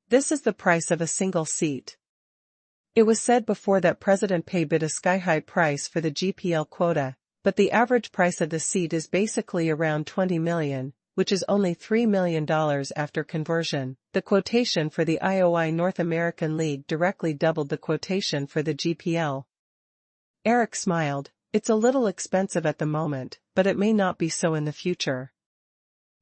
This is the price of a single seat. It was said before that President Pei bid a sky-high price for the GPL quota, but the average price of the seat is basically around $20 million, which is only $3 million after conversion. The quotation for the IOI North American League directly doubled the quotation for the GPL. Eric smiled. It's a little expensive at the moment, but it may not be so in the future.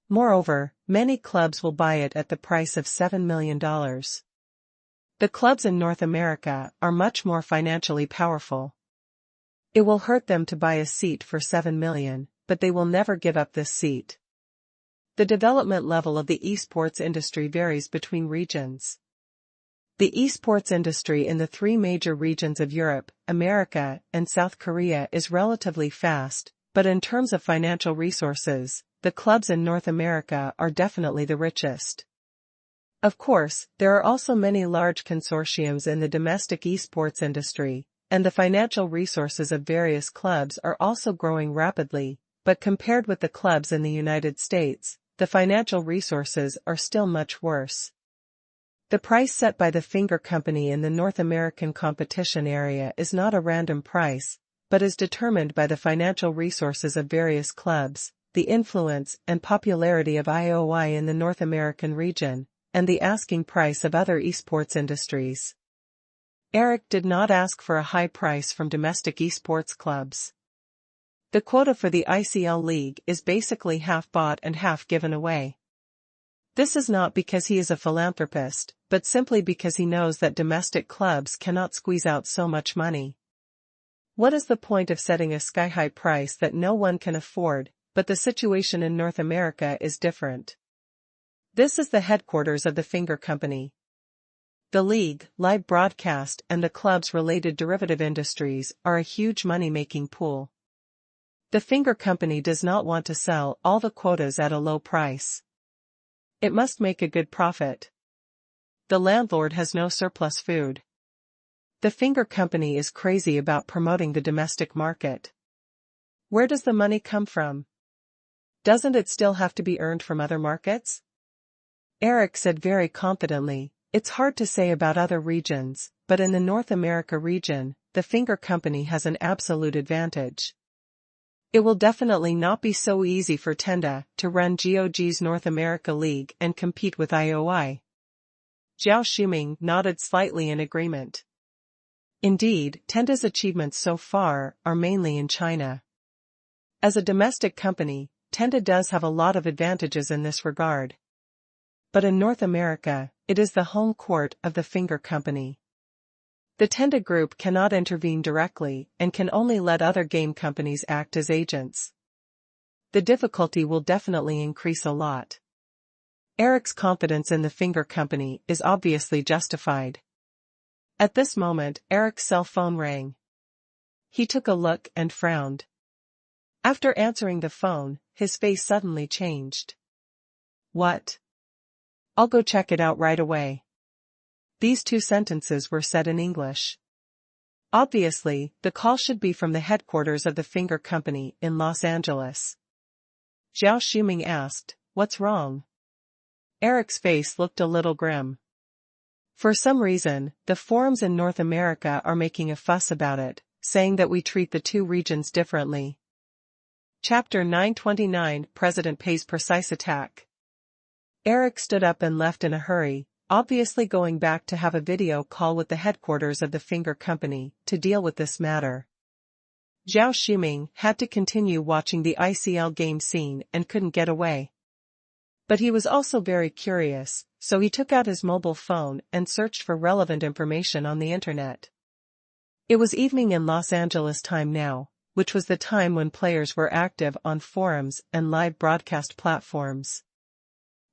Moreover, many clubs will buy it at the price of $7 million. The clubs in North America are much more financially powerful. It will hurt them to buy a seat for $7 million, but they will never give up this seat. The development level of the esports industry varies between regions. The esports industry in the three major regions of Europe, America, and South Korea is relatively fast, but in terms of financial resources, the clubs in North America are definitely the richest. Of course, there are also many large consortiums in the domestic esports industry, and the financial resources of various clubs are also growing rapidly, but compared with the clubs in the United States, the financial resources are still much worse. The price set by the Finger Company in the North American competition area is not a random price, but is determined by the financial resources of various clubs, the influence and popularity of IOI in the North American region, and the asking price of other esports industries. Eric did not ask for a high price from domestic esports clubs. The quota for the ICL League is basically half bought and half given away. This is not because he is a philanthropist, but simply because he knows that domestic clubs cannot squeeze out so much money. What is the point of setting a sky-high price that no one can afford, but the situation in North America is different. This is the headquarters of the Finger Company. The league, live broadcast and the club's related derivative industries are a huge money-making pool. The Finger Company does not want to sell all the quotas at a low price. It must make a good profit. The landlord has no surplus food. The Finger Company is crazy about promoting the domestic market. Where does the money come from? Doesn't it still have to be earned from other markets? Eric said very confidently, it's hard to say about other regions, but in the North America region, the Finger Company has an absolute advantage. It will definitely not be so easy for Tenda to run GOG's North America League and compete with IOI. Zhao Shuming nodded slightly in agreement. Indeed, Tenda's achievements so far are mainly in China. As a domestic company, Tenda does have a lot of advantages in this regard. But in North America, it is the home court of the Finger Company. The Tenda Group cannot intervene directly and can only let other game companies act as agents. The difficulty will definitely increase a lot. Eric's confidence in the Finger Company is obviously justified. At this moment, Eric's cell phone rang. He took a look and frowned. After answering the phone, his face suddenly changed. What? I'll go check it out right away. These two sentences were said in English. Obviously, the call should be from the headquarters of the Finger Company in Los Angeles. Zhao Shuming asked, "What's wrong?" Eric's face looked a little grim. For some reason, the forums in North America are making a fuss about it, saying that we treat the two regions differently. Chapter 929 President Pei's Precise Attack. Eric stood up and left in a hurry, obviously going back to have a video call with the headquarters of the Finger Company to deal with this matter. Zhao Shuming had to continue watching the ICL game scene and couldn't get away. But he was also very curious, so he took out his mobile phone and searched for relevant information on the internet. It was evening in Los Angeles time now, which was the time when players were active on forums and live broadcast platforms.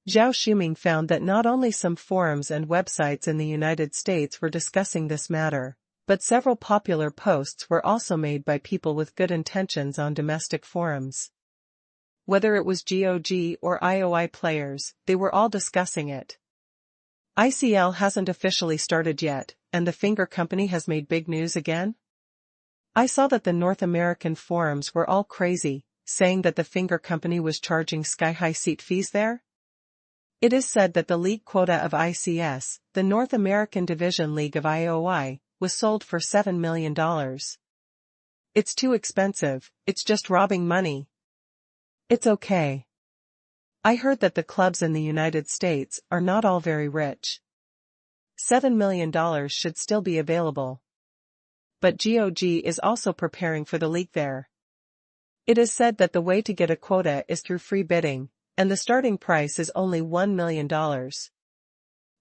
Zhao Shuming found that not only some forums and websites in the United States were discussing this matter, but several popular posts were also made by people with good intentions on domestic forums. Whether it was GOG or IOI players, they were all discussing it. ICL hasn't officially started yet, and the Finger Company has made big news again? I saw that the North American forums were all crazy, saying that the Finger Company was charging sky-high seat fees there. It is said that the league quota of ICS, the North American Division League of IOI, was sold for $7 million. It's too expensive, it's just robbing money. It's okay. I heard that the clubs in the United States are not all very rich. $7 million should still be available. But GOG is also preparing for the league there. It is said that the way to get a quota is through free bidding, and the starting price is only $1 million.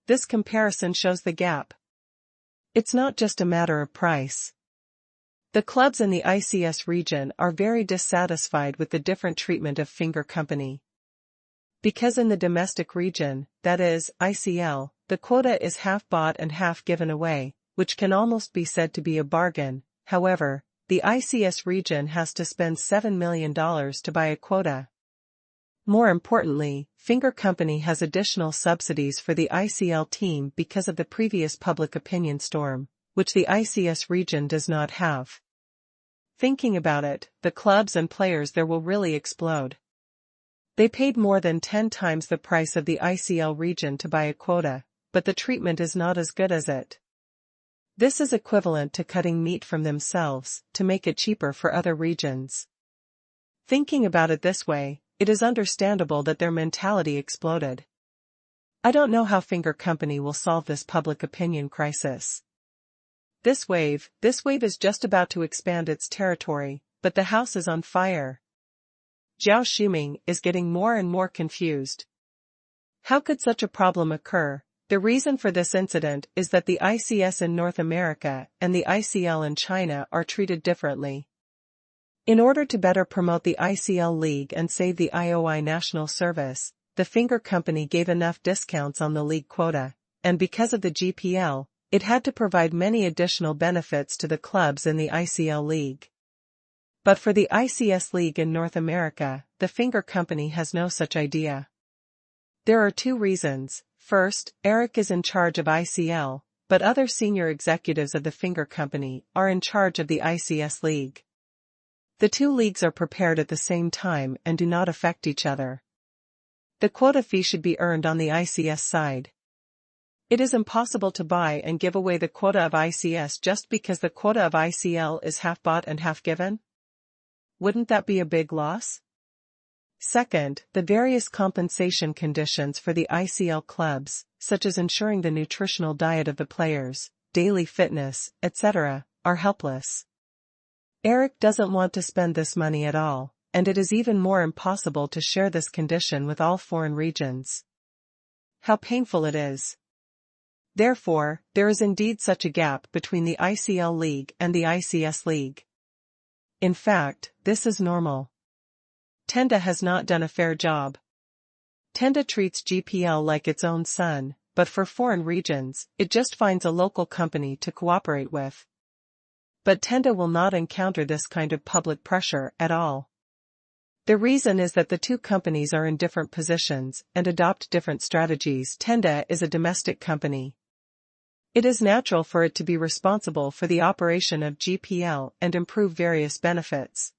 This comparison shows the gap. It's not just a matter of price. The clubs in the ICS region are very dissatisfied with the different treatment of Finger Company. Because in the domestic region, that is, ICL, the quota is half bought and half given away, which can almost be said to be a bargain. However, the ICS region has to spend $7 million to buy a quota. More importantly, Finger Company has additional subsidies for the ICL team because of the previous public opinion storm, which the ICS region does not have. Thinking about it, the clubs and players there will really explode. They paid more than 10 times the price of the ICL region to buy a quota, but the treatment is not as good as it. This is equivalent to cutting meat from themselves to make it cheaper for other regions. Thinking about it this way, it is understandable that their mentality exploded. I don't know how Finger Company will solve this public opinion crisis. This wave is just about to expand its territory, but the house is on fire. Zhao Shuming is getting more and more confused. How could such a problem occur, The reason for this incident is that the ICS in North America and the ICL in China are treated differently. In order to better promote the ICL League and save the IOI National Service, the finger company gave enough discounts on the league quota, and because of the GPL, it had to provide many additional benefits to the clubs in the ICL League. But for the ICS League in North America, the finger company has no such idea. There are two reasons. First, Eric is in charge of ICL, but other senior executives of the finger company are in charge of the ICS League. The two leagues are prepared at the same time and do not affect each other. The quota fee should be earned on the ICS side. It is impossible to buy and give away the quota of ICS just because the quota of ICL is half bought and half given. Wouldn't that be a big loss? Second, the various compensation conditions for the ICL clubs, such as ensuring the nutritional diet of the players, daily fitness, etc., are helpless. Eric doesn't want to spend this money at all, and it is even more impossible to share this condition with all foreign regions. How painful it is. Therefore, there is indeed such a gap between the ICL League and the ICS League. In fact, this is normal. Tenda has not done a fair job. Tenda treats GPL like its own son, but for foreign regions, it just finds a local company to cooperate with. But Tenda will not encounter this kind of public pressure at all. The reason is that the two companies are in different positions and adopt different strategies. Tenda is a domestic company. It is natural for it to be responsible for the operation of GPL and improve various benefits.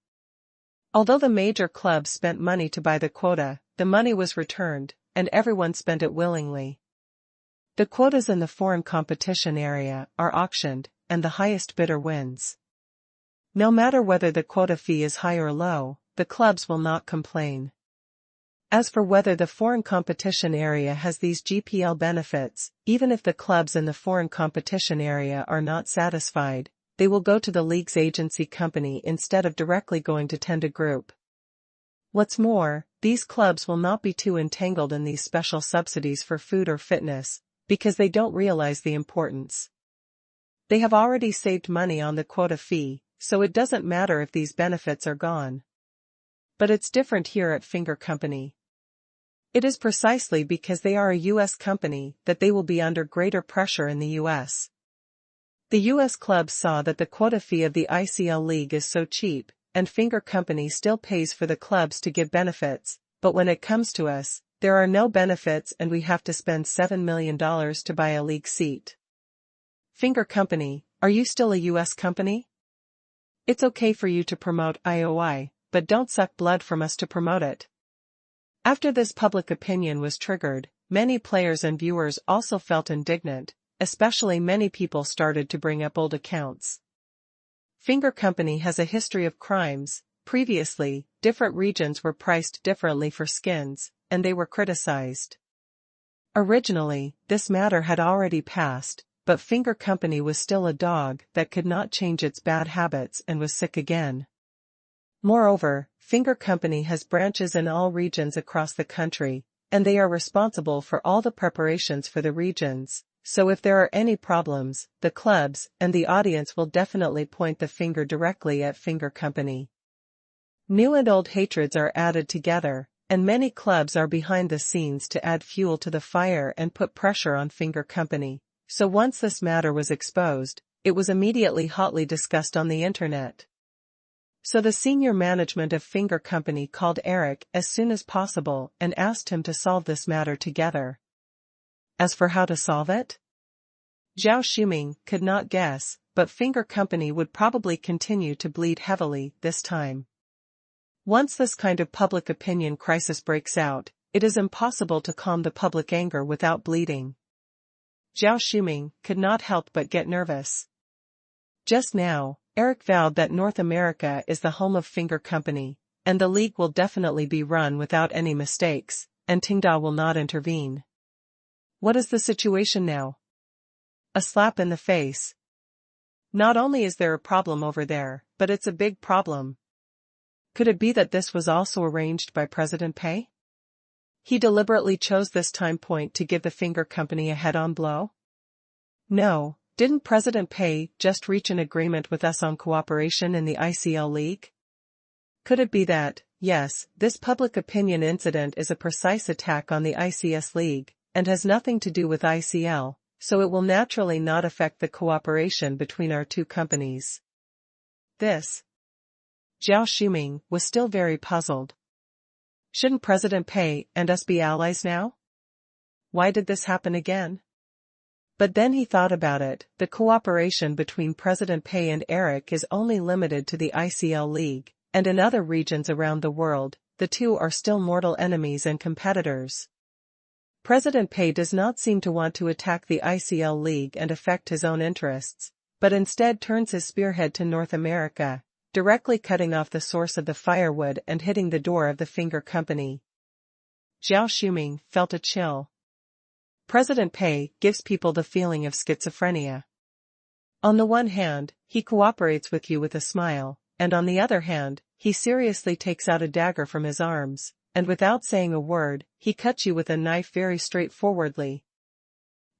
Although the major clubs spent money to buy the quota, the money was returned, and everyone spent it willingly. The quotas in the foreign competition area are auctioned, and the highest bidder wins. No matter whether the quota fee is high or low, the clubs will not complain. As for whether the foreign competition area has these GPL benefits, even if the clubs in the foreign competition area are not satisfied, they will go to the league's agency company instead of directly going to Tenda Group. What's more, these clubs will not be too entangled in these special subsidies for food or fitness, because they don't realize the importance. They have already saved money on the quota fee, so it doesn't matter if these benefits are gone. But it's different here at Finger Company. It is precisely because they are a U.S. company that they will be under greater pressure in the U.S. The U.S. clubs saw that the quota fee of the ICL League is so cheap, and Finger Company still pays for the clubs to give benefits, but when it comes to us, there are no benefits and we have to spend $7 million to buy a league seat. Finger Company, are you still a U.S. company? It's okay for you to promote IOI, but don't suck blood from us to promote it. After this public opinion was triggered, many players and viewers also felt indignant, especially many people started to bring up old accounts. Finger Company has a history of crimes. Previously, different regions were priced differently for skins, and they were criticized. Originally, this matter had already passed, but Finger Company was still a dog that could not change its bad habits and was sick again. Moreover, Finger Company has branches in all regions across the country, and they are responsible for all the preparations for the regions, so if there are any problems, the clubs and the audience will definitely point the finger directly at Finger Company. New and old hatreds are added together, and many clubs are behind the scenes to add fuel to the fire and put pressure on Finger Company. So once this matter was exposed, it was immediately hotly discussed on the internet. So the senior management of Finger Company called Eric as soon as possible and asked him to solve this matter together. As for how to solve it? Zhao Shuming could not guess, but Finger Company would probably continue to bleed heavily this time. Once this kind of public opinion crisis breaks out, it is impossible to calm the public anger without bleeding. Zhao Shuming could not help but get nervous. Just now, Eric vowed that North America is the home of Finger Company, and the league will definitely be run without any mistakes, and Tenda will not intervene. What is the situation now? A slap in the face. Not only is there a problem over there, but it's a big problem. Could it be that this was also arranged by President Pei? He deliberately chose this time point to give the finger company a head-on blow? No, didn't President Pei just reach an agreement with us on cooperation in the ICL League? Could it be that, yes, this public opinion incident is a precise attack on the ICS League, and has nothing to do with ICL, so it will naturally not affect the cooperation between our two companies? This. Zhao Shuming was still very puzzled. Shouldn't President Pei and us be allies now? Why did this happen again? But then he thought about it. The cooperation between President Pei and Eric is only limited to the ICL League, and in other regions around the world, the two are still mortal enemies and competitors. President Pei does not seem to want to attack the ICL League and affect his own interests, but instead turns his spearhead to North America, directly cutting off the source of the firewood and hitting the door of the finger company. Zhao Shuming felt a chill. President Pei gives people the feeling of schizophrenia. On the one hand, he cooperates with you with a smile, and on the other hand, he seriously takes out a dagger from his arms, and without saying a word, he cuts you with a knife very straightforwardly.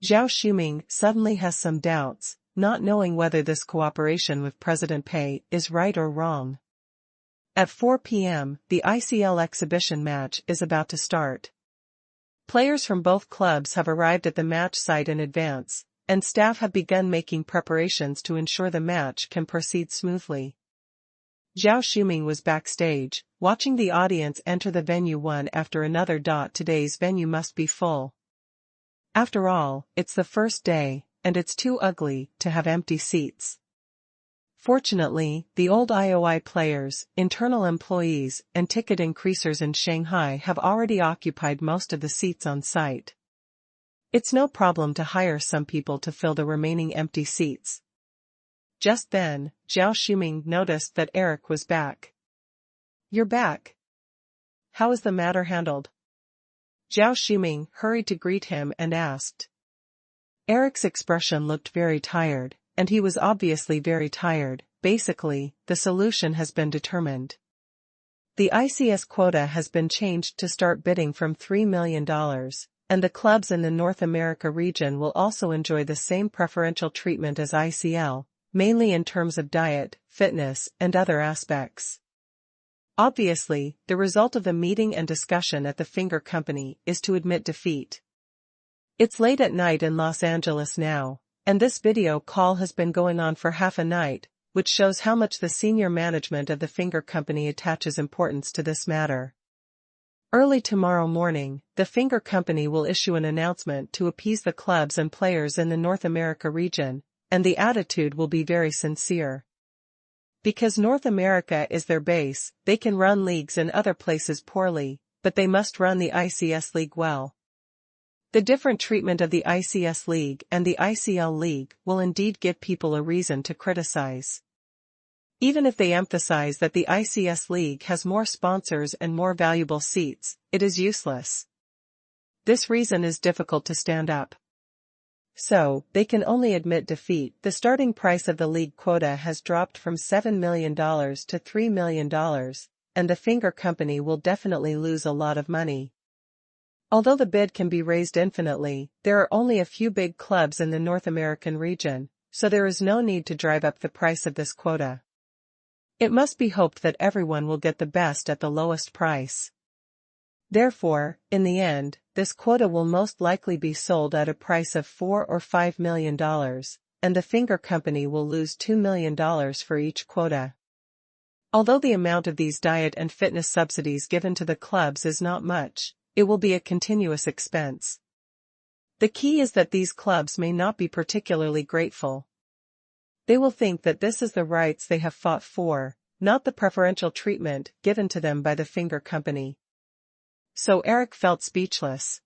Zhao Shuming suddenly has some doubts, not knowing whether this cooperation with President Pei is right or wrong. At 4 p.m., the ICL exhibition match is about to start. Players from both clubs have arrived at the match site in advance, and staff have begun making preparations to ensure the match can proceed smoothly. Zhao Shuming was backstage, watching the audience enter the venue one after another. Today's venue must be full. After all, it's the first day, and it's too ugly to have empty seats. Fortunately, the old IOI players, internal employees, and ticket increasers in Shanghai have already occupied most of the seats on site. It's no problem to hire some people to fill the remaining empty seats. Just then, Zhao Shuming noticed that Eric was back. "You're back. How is the matter handled?" Zhao Shuming hurried to greet him and asked. Eric's expression looked very tired, and he was obviously very tired. Basically, the solution has been determined. The ICS quota has been changed to start bidding from $3 million, and the clubs in the North America region will also enjoy the same preferential treatment as ICL, mainly in terms of diet, fitness, and other aspects. Obviously, the result of the meeting and discussion at the finger company is to admit defeat. It's late at night in Los Angeles now, and this video call has been going on for half a night, which shows how much the senior management of the finger company attaches importance to this matter. Early tomorrow morning, the finger company will issue an announcement to appease the clubs and players in the North America region, and the attitude will be very sincere. Because North America is their base, they can run leagues in other places poorly, but they must run the ICS League well. The different treatment of the ICS League and the ICL League will indeed give people a reason to criticize. Even if they emphasize that the ICS League has more sponsors and more valuable seats, it is useless. This reason is difficult to stand up. So, they can only admit defeat. The starting price of the league quota has dropped from $7 million to $3 million, and the finger company will definitely lose a lot of money. Although the bid can be raised infinitely, there are only a few big clubs in the North American region, so there is no need to drive up the price of this quota. It must be hoped that everyone will get the best at the lowest price. Therefore, in the end, this quota will most likely be sold at a price of $4 or $5 million, and the finger company will lose $2 million for each quota. Although the amount of these diet and fitness subsidies given to the clubs is not much, it will be a continuous expense. The key is that these clubs may not be particularly grateful. They will think that this is the rights they have fought for, not the preferential treatment given to them by the finger company. So Eric felt speechless.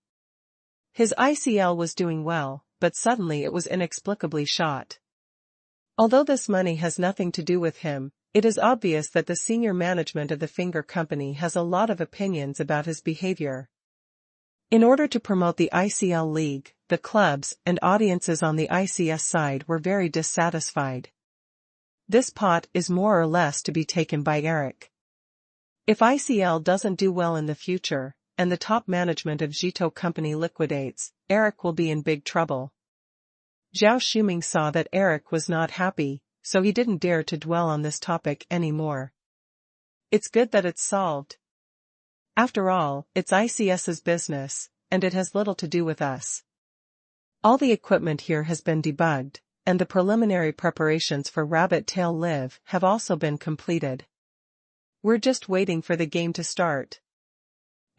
His ICL was doing well, but suddenly it was inexplicably shot. Although this money has nothing to do with him, it is obvious that the senior management of the finger company has a lot of opinions about his behavior. In order to promote the ICL League, the clubs and audiences on the ICS side were very dissatisfied. This pot is more or less to be taken by Eric. If ICL doesn't do well in the future, and the top management of Zhito Company liquidates, Eric will be in big trouble. Zhao Shuming saw that Eric was not happy, so he didn't dare to dwell on this topic anymore. It's good that it's solved. After all, it's ICS's business, and it has little to do with us. All the equipment here has been debugged, and the preliminary preparations for Rabbit Tail Live have also been completed. We're just waiting for the game to start.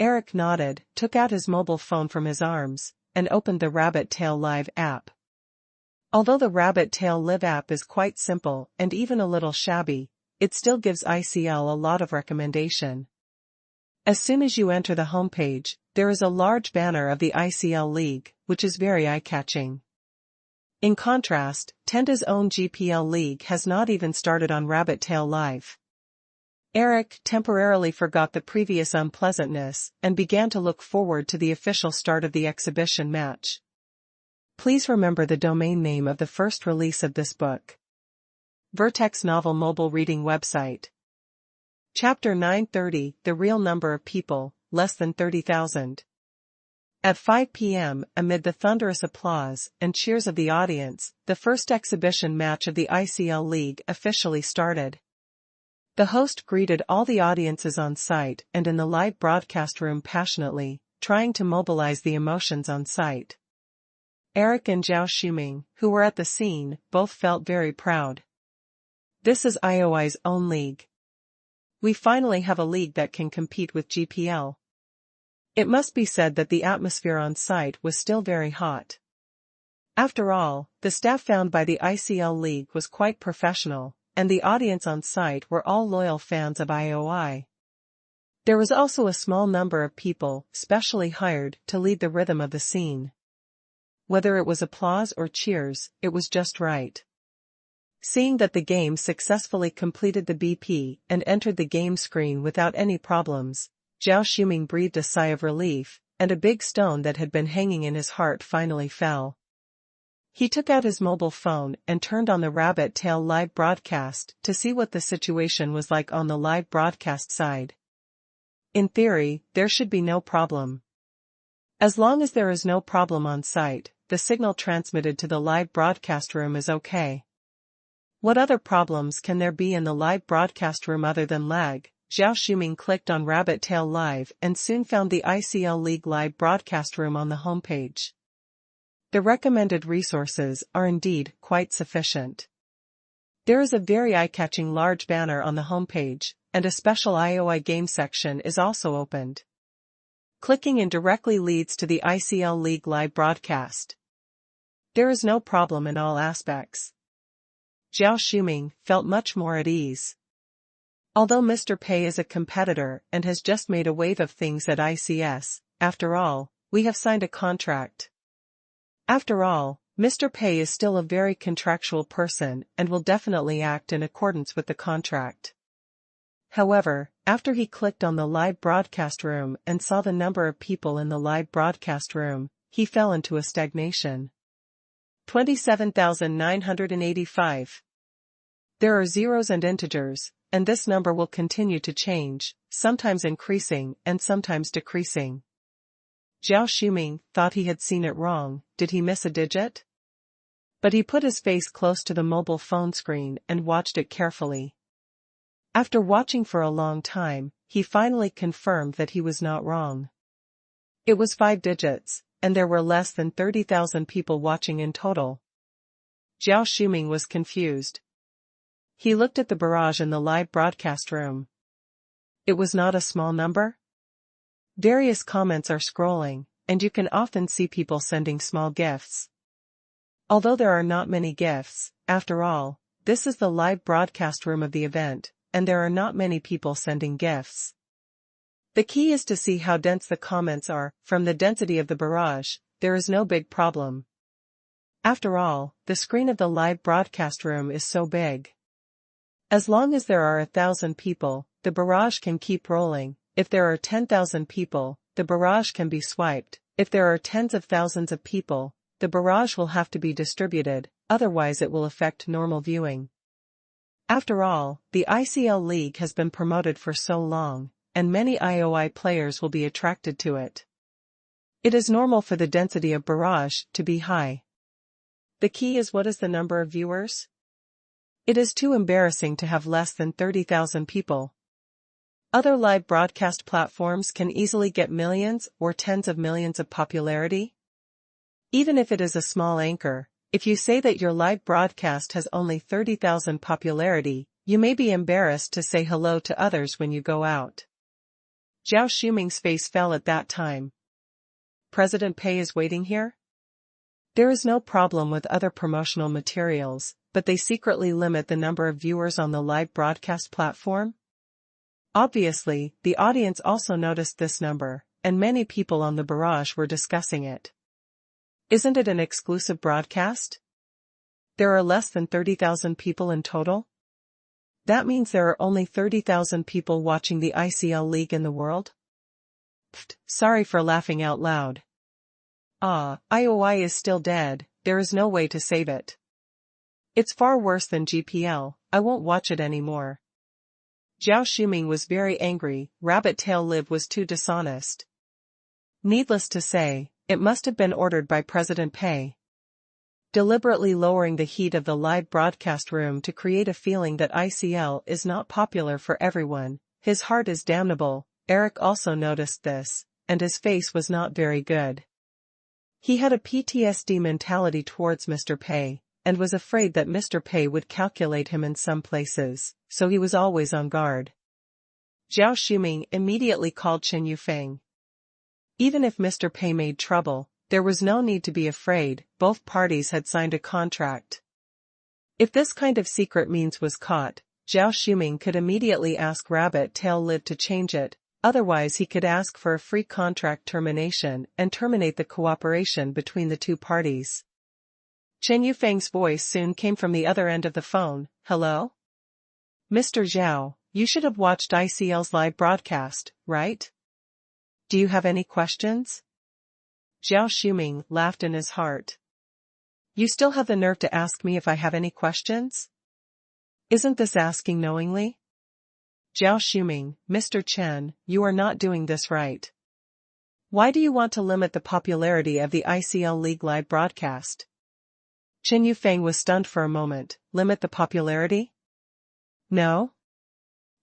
Eric nodded, took out his mobile phone from his arms, and opened the Rabbit Tail Live app. Although the Rabbit Tail Live app is quite simple and even a little shabby, it still gives ICL a lot of recommendation. As soon as you enter the homepage, there is a large banner of the ICL League, which is very eye-catching. In contrast, Tenda's own GPL League has not even started on Rabbit Tail Live. Eric temporarily forgot the previous unpleasantness and began to look forward to the official start of the exhibition match. Please remember the domain name of the first release of this book. Vertex Novel Mobile Reading Website. Chapter 930, The Real Number of People, Less than 30,000. At 5 p.m., amid the thunderous applause and cheers of the audience, the first exhibition match of the ICL League officially started. The host greeted all the audiences on site and in the live broadcast room passionately, trying to mobilize the emotions on site. Eric and Zhao Shuming, who were at the scene, both felt very proud. This is IOI's own league. We finally have a league that can compete with GPL. It must be said that the atmosphere on site was still very hot. After all, the staff found by the ICL League was quite professional, and the audience on site were all loyal fans of IOI. There was also a small number of people specially hired to lead the rhythm of the scene. Whether it was applause or cheers, it was just right. Seeing that the game successfully completed the BP and entered the game screen without any problems, Zhao Shuming breathed a sigh of relief, and a big stone that had been hanging in his heart finally fell. He took out his mobile phone and turned on the Rabbit Tail live broadcast to see what the situation was like on the live broadcast side. In theory, there should be no problem. As long as there is no problem on site, the signal transmitted to the live broadcast room is okay. What other problems can there be in the live broadcast room other than lag? Zhao Shuming clicked on Rabbit Tail Live and soon found the ICL League live broadcast room on the homepage. The recommended resources are indeed quite sufficient. There is a very eye-catching large banner on the homepage, and a special IOI game section is also opened. Clicking in directly leads to the ICL League live broadcast. There is no problem in all aspects. Zhao Shuming felt much more at ease. Although Mr. Pei is a competitor and has just made a wave of things at ICS, after all, we have signed a contract. After all, Mr. Pei is still a very contractual person and will definitely act in accordance with the contract. However, after he clicked on the live broadcast room and saw the number of people in the live broadcast room, he fell into a stagnation. 27,985. There are zeros and integers, and this number will continue to change, sometimes increasing and sometimes decreasing. Zhao Shuming thought he had seen it wrong. Did he miss a digit? But he put his face close to the mobile phone screen and watched it carefully. After watching for a long time, he finally confirmed that he was not wrong. It was 5 digits, and there were less than 30,000 people watching in total. Zhao Shuming was confused. He looked at the barrage in the live broadcast room. It was not a small number? Various comments are scrolling, and you can often see people sending small gifts. Although there are not many gifts, after all, this is the live broadcast room of the event, and there are not many people sending gifts. The key is to see how dense the comments are. From the density of the barrage, there is no big problem. After all, the screen of the live broadcast room is so big. As long as there are 1,000 people, the barrage can keep rolling. If there are 10,000 people, the barrage can be swiped. If there are tens of thousands of people, the barrage will have to be distributed, otherwise it will affect normal viewing. After all, the ICL League has been promoted for so long, and many IOI players will be attracted to it. It is normal for the density of barrage to be high. The key is, what is the number of viewers? It is too embarrassing to have less than 30,000 people. Other live broadcast platforms can easily get millions or tens of millions of popularity. Even if it is a small anchor, if you say that your live broadcast has only 30,000 popularity, you may be embarrassed to say hello to others when you go out. Zhao Shuming's face fell at that time. President Pei is waiting here? There is no problem with other promotional materials, but they secretly limit the number of viewers on the live broadcast platform? Obviously, the audience also noticed this number, and many people on the barrage were discussing it. Isn't it an exclusive broadcast? There are less than 30,000 people in total? That means there are only 30,000 people watching the ICL League in the world? Pfft, sorry for laughing out loud. IOI is still dead, there is no way to save it. It's far worse than GPL, I won't watch it anymore. Zhao Shuming was very angry, Rabbit Tail Live was too dishonest. Needless to say, it must have been ordered by President Pei. Deliberately lowering the heat of the live broadcast room to create a feeling that ICL is not popular for everyone, his heart is damnable. Eric also noticed this, and his face was not very good. He had a PTSD mentality towards Mr. Pei, and was afraid that Mr. Pei would calculate him in some places, so he was always on guard. Zhao Shuming immediately called Chen Yufeng. Even if Mr. Pei made trouble, there was no need to be afraid, both parties had signed a contract. If this kind of secret means was caught, Zhao Shuming could immediately ask Rabbit Tail Live to change it, otherwise he could ask for a free contract termination and terminate the cooperation between the two parties. Chen Yufeng's voice soon came from the other end of the phone. Hello? Mr. Zhao, you should have watched ICL's live broadcast, right? Do you have any questions? Zhao Shuming laughed in his heart. You still have the nerve to ask me if I have any questions? Isn't this asking knowingly? Zhao Shuming, Mr. Chen, you are not doing this right. Why do you want to limit the popularity of the ICL League live broadcast? Chen Yufeng was stunned for a moment. Limit the popularity? No?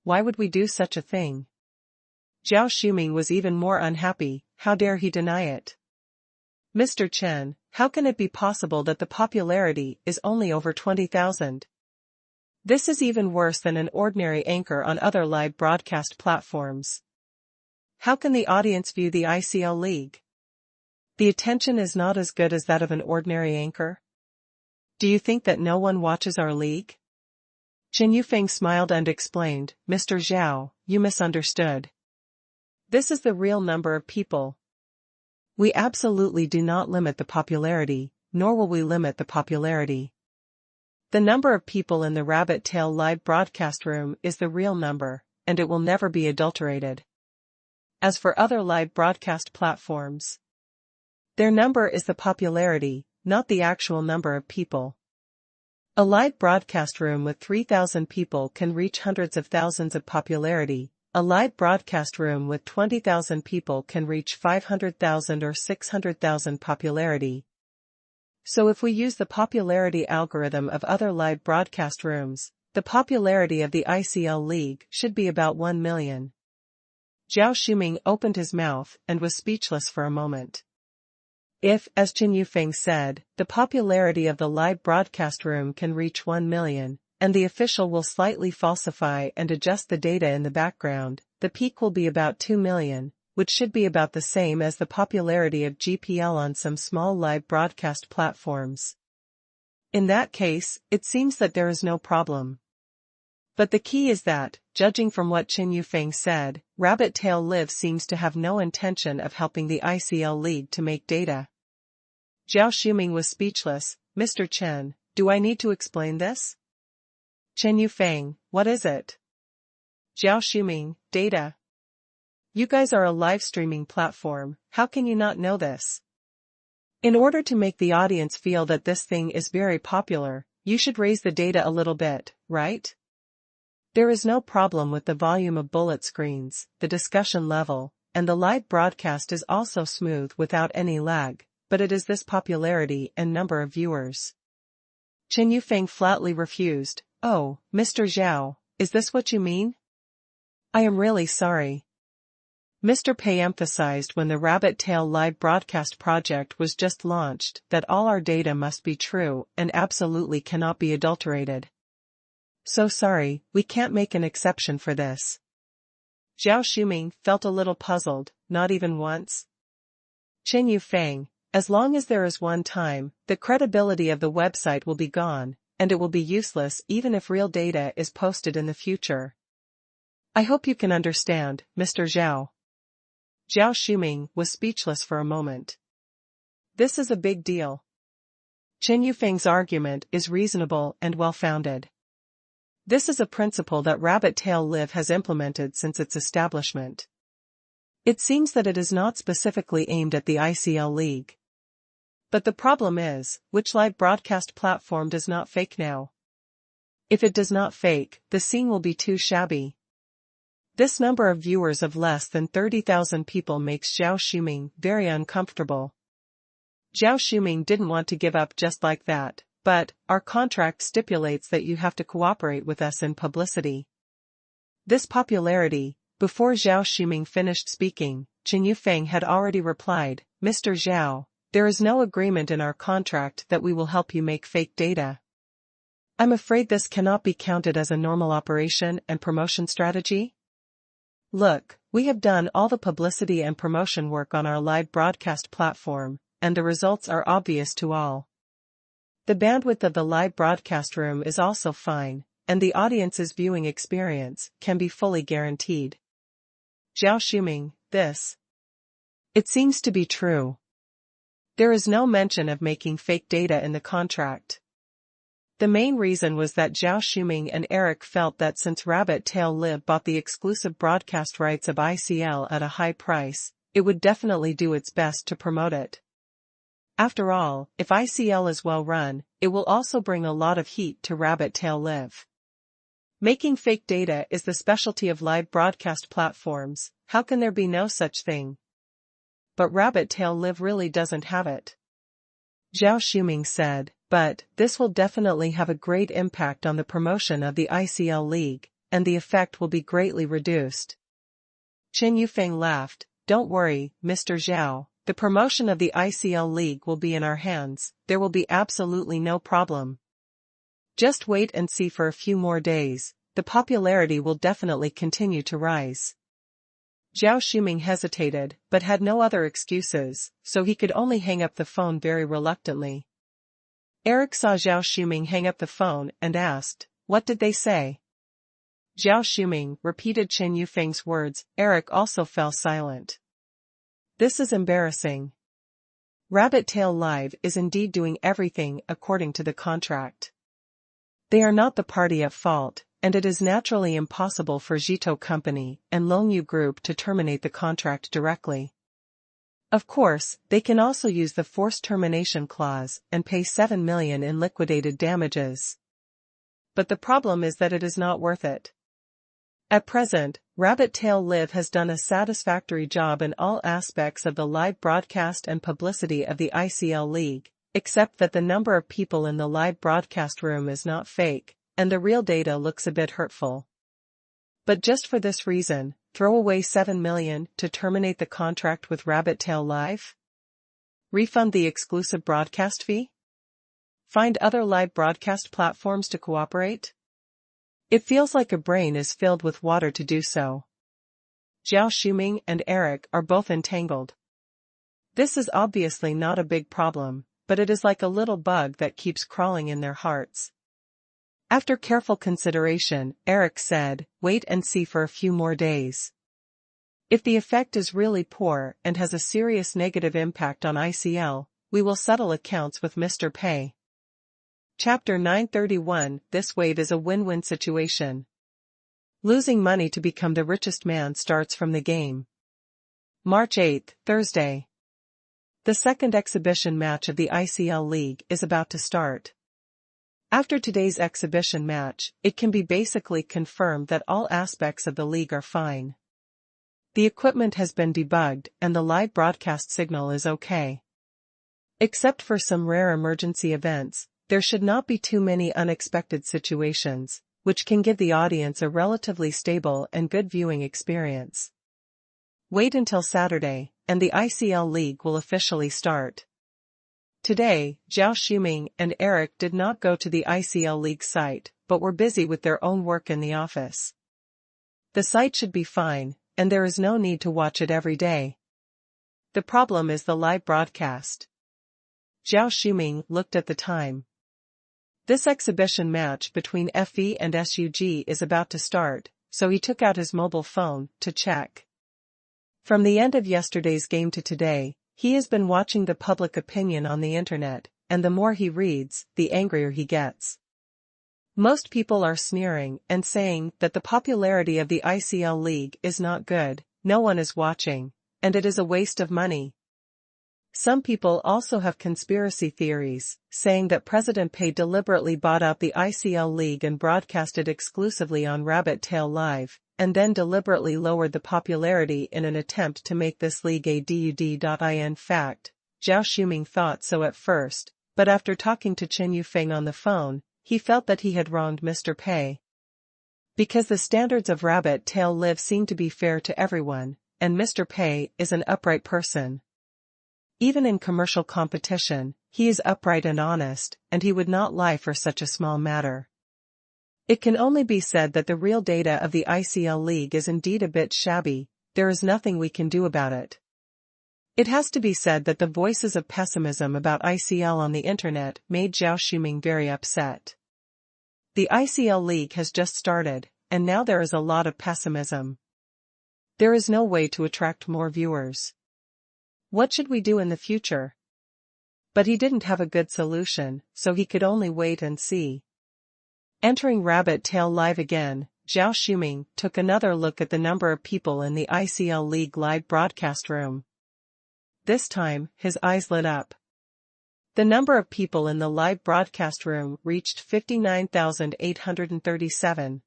Why would we do such a thing? Zhao Shuming was even more unhappy. How dare he deny it? Mr. Chen, how can it be possible that the popularity is only over 20,000? This is even worse than an ordinary anchor on other live broadcast platforms. How can the audience view the ICL League? The attention is not as good as that of an ordinary anchor. Do you think that no one watches our league? Chen Yufeng smiled and explained, Mr. Zhao, you misunderstood. This is the real number of people. We absolutely do not limit the popularity, nor will we limit the popularity. The number of people in the Rabbit Tail live broadcast room is the real number, and it will never be adulterated. As for other live broadcast platforms, their number is the popularity, not the actual number of people. A live broadcast room with 3,000 people can reach hundreds of thousands of popularity. A live broadcast room with 20,000 people can reach 500,000 or 600,000 popularity. So if we use the popularity algorithm of other live broadcast rooms, the popularity of the ICL League should be about 1 million. Zhao Shuming opened his mouth and was speechless for a moment. If, as Chen Yufeng said, the popularity of the live broadcast room can reach 1 million, and the official will slightly falsify and adjust the data in the background, the peak will be about 2 million, which should be about the same as the popularity of GPL on some small live broadcast platforms. In that case, it seems that there is no problem. But the key is that, judging from what Chen Yufeng said, Rabbit Tail Live seems to have no intention of helping the ICL League to make data. Zhao Shuming was speechless. Mr. Chen, do I need to explain this? Chen Yufeng, what is it? Zhao Shuming, data. You guys are a live streaming platform, how can you not know this? In order to make the audience feel that this thing is very popular, you should raise the data a little bit, right? There is no problem with the volume of bullet screens, the discussion level, and the live broadcast is also smooth without any lag, but it is this popularity and number of viewers. Chen Yufeng flatly refused. "Oh, Mr. Zhao, is this what you mean? I am really sorry." Mr. Pei emphasized when the Rabbit Tail live broadcast project was just launched that all our data must be true and absolutely cannot be adulterated. "So sorry, we can't make an exception for this." Zhao Shuming felt a little puzzled. "Not even once?" Chen Yufeng, "As long as there is one time, the credibility of the website will be gone, and it will be useless even if real data is posted in the future. I hope you can understand, Mr. Zhao." Zhao Shuming was speechless for a moment. This is a big deal. Chen Yufeng's argument is reasonable and well-founded. This is a principle that Rabbit Tail Live has implemented since its establishment. It seems that it is not specifically aimed at the ICL League. But the problem is, which live broadcast platform does not fake now? If it does not fake, the scene will be too shabby. This number of viewers of less than 30,000 people makes Zhao Shuming very uncomfortable. Zhao Shuming didn't want to give up just like that, but our contract stipulates that you have to cooperate with us in publicity. This popularity. Before Zhao Shuming finished speaking, Chen Yufeng had already replied, "Mr. Zhao, there is no agreement in our contract that we will help you make fake data. I'm afraid this cannot be counted as a normal operation and promotion strategy. Look, we have done all the publicity and promotion work on our live broadcast platform, and the results are obvious to all. The bandwidth of the live broadcast room is also fine, and the audience's viewing experience can be fully guaranteed." Zhao Shuming, this. It seems to be true. There is no mention of making fake data in the contract. The main reason was that Zhao Shuming and Eric felt that since Rabbit Tail Live bought the exclusive broadcast rights of ICL at a high price, it would definitely do its best to promote it. After all, if ICL is well run, it will also bring a lot of heat to Rabbit Tail Live. Making fake data is the specialty of live broadcast platforms. How can there be no such thing? But Rabbit Tail Live really doesn't have it. Zhao Shuming said, "But this will definitely have a great impact on the promotion of the ICL League, and the effect will be greatly reduced." Chen Yufeng laughed. "Don't worry, Mr. Zhao, the promotion of the ICL League will be in our hands, there will be absolutely no problem. Just wait and see for a few more days, the popularity will definitely continue to rise." Zhao Shuming hesitated, but had no other excuses, so he could only hang up the phone very reluctantly. Eric saw Zhao Shuming hang up the phone and asked, "What did they say?" Zhao Shuming repeated Chen Yufeng's words. Eric also fell silent. This is embarrassing. Rabbit Tail Live is indeed doing everything according to the contract. They are not the party at fault, and it is naturally impossible for Zhito Company and Longyu Group to terminate the contract directly. Of course, they can also use the forced termination clause and pay 7 million in liquidated damages. But the problem is that it is not worth it. At present, Rabbit Tail Live has done a satisfactory job in all aspects of the live broadcast and publicity of the ICL League, except that the number of people in the live broadcast room is not fake, and the real data looks a bit hurtful. But just for this reason, throw away 7 million to terminate the contract with Rabbit Tail Live? Refund the exclusive broadcast fee? Find other live broadcast platforms to cooperate? It feels like a brain is filled with water to do so. Zhao Shuming and Eric are both entangled. This is obviously not a big problem, but it is like a little bug that keeps crawling in their hearts. After careful consideration, Eric said, "Wait and see for a few more days. If the effect is really poor and has a serious negative impact on ICL, we will settle accounts with Mr. Pei." Chapter 931. This wave is a win-win situation. Losing money to become the richest man starts from the game. March 8, Thursday. The second exhibition match of the ICL League is about to start. After today's exhibition match, it can be basically confirmed that all aspects of the league are fine. The equipment has been debugged and the live broadcast signal is okay. Except for some rare emergency events, there should not be too many unexpected situations, which can give the audience a relatively stable and good viewing experience. Wait until Saturday, and the ICL League will officially start. Today, Zhao Shuming and Eric did not go to the ICL League site, but were busy with their own work in the office. The site should be fine, and there is no need to watch it every day. The problem is the live broadcast. Zhao Shuming looked at the time. This exhibition match between FE and SUG is about to start, so he took out his mobile phone to check. From the end of yesterday's game to today, he has been watching the public opinion on the internet, and the more he reads, the angrier he gets. Most people are sneering and saying that the popularity of the ICL League is not good, no one is watching, and it is a waste of money. Some people also have conspiracy theories, saying that President Pei deliberately bought out the ICL League and broadcasted exclusively on Rabbit Tail Live, and then deliberately lowered the popularity in an attempt to make this league a dud. In fact, Zhao Shuming thought so at first, but after talking to Chen Yufeng on the phone, he felt that he had wronged Mr. Pei. Because the standards of Rabbit Tail Live seem to be fair to everyone, and Mr. Pei is an upright person. Even in commercial competition, he is upright and honest, and he would not lie for such a small matter. It can only be said that the real data of the ICL League is indeed a bit shabby, there is nothing we can do about it. It has to be said that the voices of pessimism about ICL on the internet made Zhao Shuming very upset. The ICL League has just started, and now there is a lot of pessimism. There is no way to attract more viewers. What should we do in the future? But he didn't have a good solution, so he could only wait and see. Entering Rabbit Tail Live again, Zhao Shuming took another look at the number of people in the ICL League live broadcast room. This time, his eyes lit up. The number of people in the live broadcast room reached 59,837.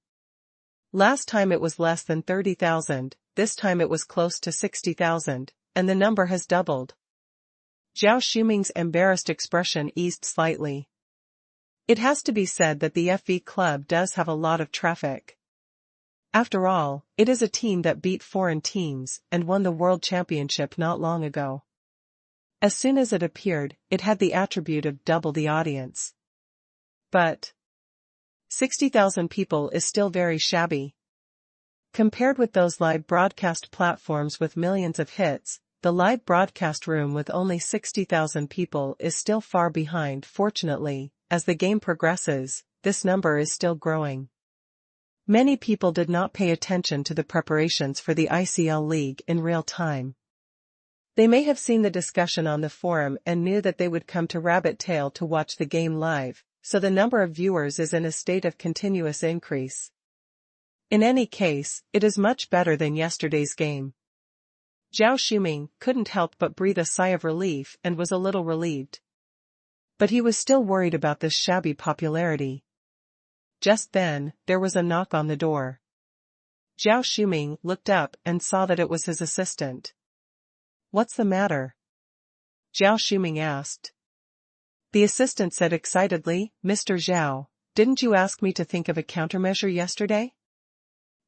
Last time it was less than 30,000, this time it was close to 60,000, and the number has doubled. Zhao Shuming's embarrassed expression eased slightly. It has to be said that the FE club does have a lot of traffic. After all, it is a team that beat foreign teams and won the World Championship not long ago. As soon as it appeared, it had the attribute of double the audience. But 60,000 people is still very shabby. Compared with those live broadcast platforms with millions of hits, the live broadcast room with only 60,000 people is still far behind. Fortunately, as the game progresses, this number is still growing. Many people did not pay attention to the preparations for the ICL League in real time. They may have seen the discussion on the forum and knew that they would come to Rabbit Tail to watch the game live, so the number of viewers is in a state of continuous increase. In any case, it is much better than yesterday's game. Zhao Shuming couldn't help but breathe a sigh of relief and was a little relieved. But he was still worried about this shabby popularity. Just then, there was a knock on the door. Zhao Shuming looked up and saw that it was his assistant. "What's the matter?" Zhao Shuming asked. The assistant said excitedly, "Mr. Zhao, didn't you ask me to think of a countermeasure yesterday?"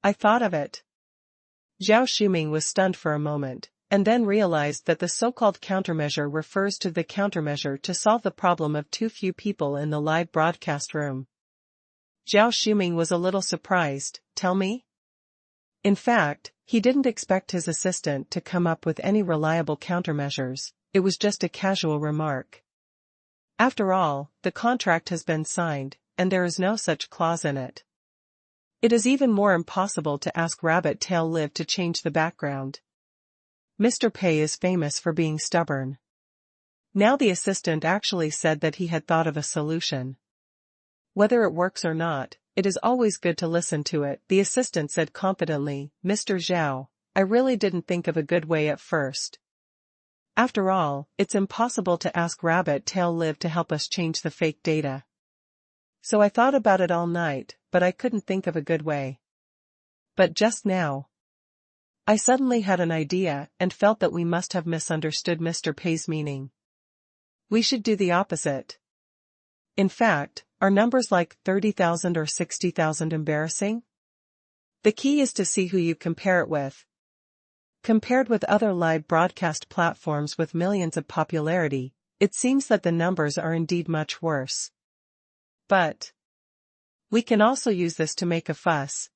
"I thought of it." Zhao Shuming was stunned for a moment, and then realized that the so-called countermeasure refers to the countermeasure to solve the problem of too few people in the live broadcast room. Zhao Shuming was a little surprised. "Tell me?" In fact, he didn't expect his assistant to come up with any reliable countermeasures, it was just a casual remark. After all, the contract has been signed, and there is no such clause in it. It is even more impossible to ask Rabbit Tail Live to change the background. Mr. Pei is famous for being stubborn. Now the assistant actually said that he had thought of a solution. "Whether it works or not, it is always good to listen to it," the assistant said confidently. "Mr. Zhao, I really didn't think of a good way at first. After all, it's impossible to ask Rabbit Tail Live to help us change the fake data. So I thought about it all night, but I couldn't think of a good way. But just now, I suddenly had an idea and felt that we must have misunderstood Mr. Pei's meaning. We should do the opposite. In fact, are numbers like 30,000 or 60,000 embarrassing? The key is to see who you compare it with. Compared with other live broadcast platforms with millions of popularity, it seems that the numbers are indeed much worse. But we can also use this to make a fuss.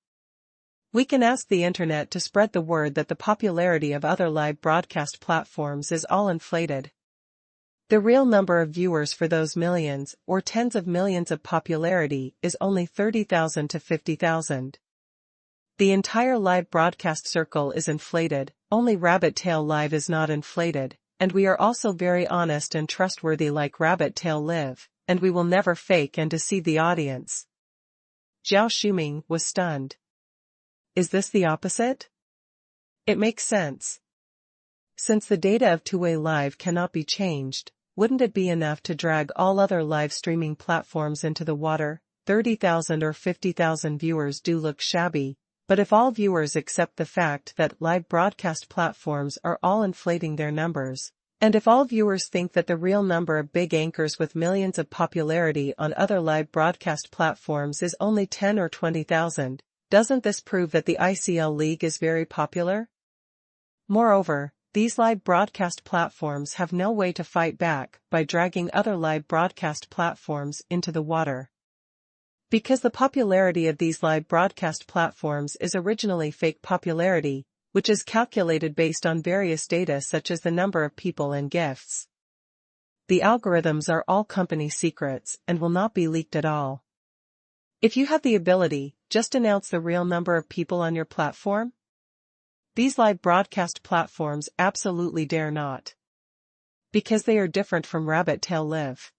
We can ask the internet to spread the word that the popularity of other live broadcast platforms is all inflated. The real number of viewers for those millions or tens of millions of popularity is only 30,000 to 50,000. The entire live broadcast circle is inflated, only Rabbit Tail Live is not inflated, and we are also very honest and trustworthy like Rabbit Tail Live, and we will never fake and deceive the audience. Zhao Shuming was stunned. Is this the opposite? It makes sense. Since the data of two-way live cannot be changed, wouldn't it be enough to drag all other live streaming platforms into the water? 30,000 or 50,000 viewers do look shabby, but if all viewers accept the fact that live broadcast platforms are all inflating their numbers, and if all viewers think that the real number of big anchors with millions of popularity on other live broadcast platforms is only 10 or 20,000, doesn't this prove that the ICL League is very popular? Moreover, these live broadcast platforms have no way to fight back by dragging other live broadcast platforms into the water. Because the popularity of these live broadcast platforms is originally fake popularity, which is calculated based on various data such as the number of people and gifts. The algorithms are all company secrets and will not be leaked at all. If you have the ability, just announce the real number of people on your platform. These live broadcast platforms absolutely dare not. Because they are different from Rabbit Tail Live.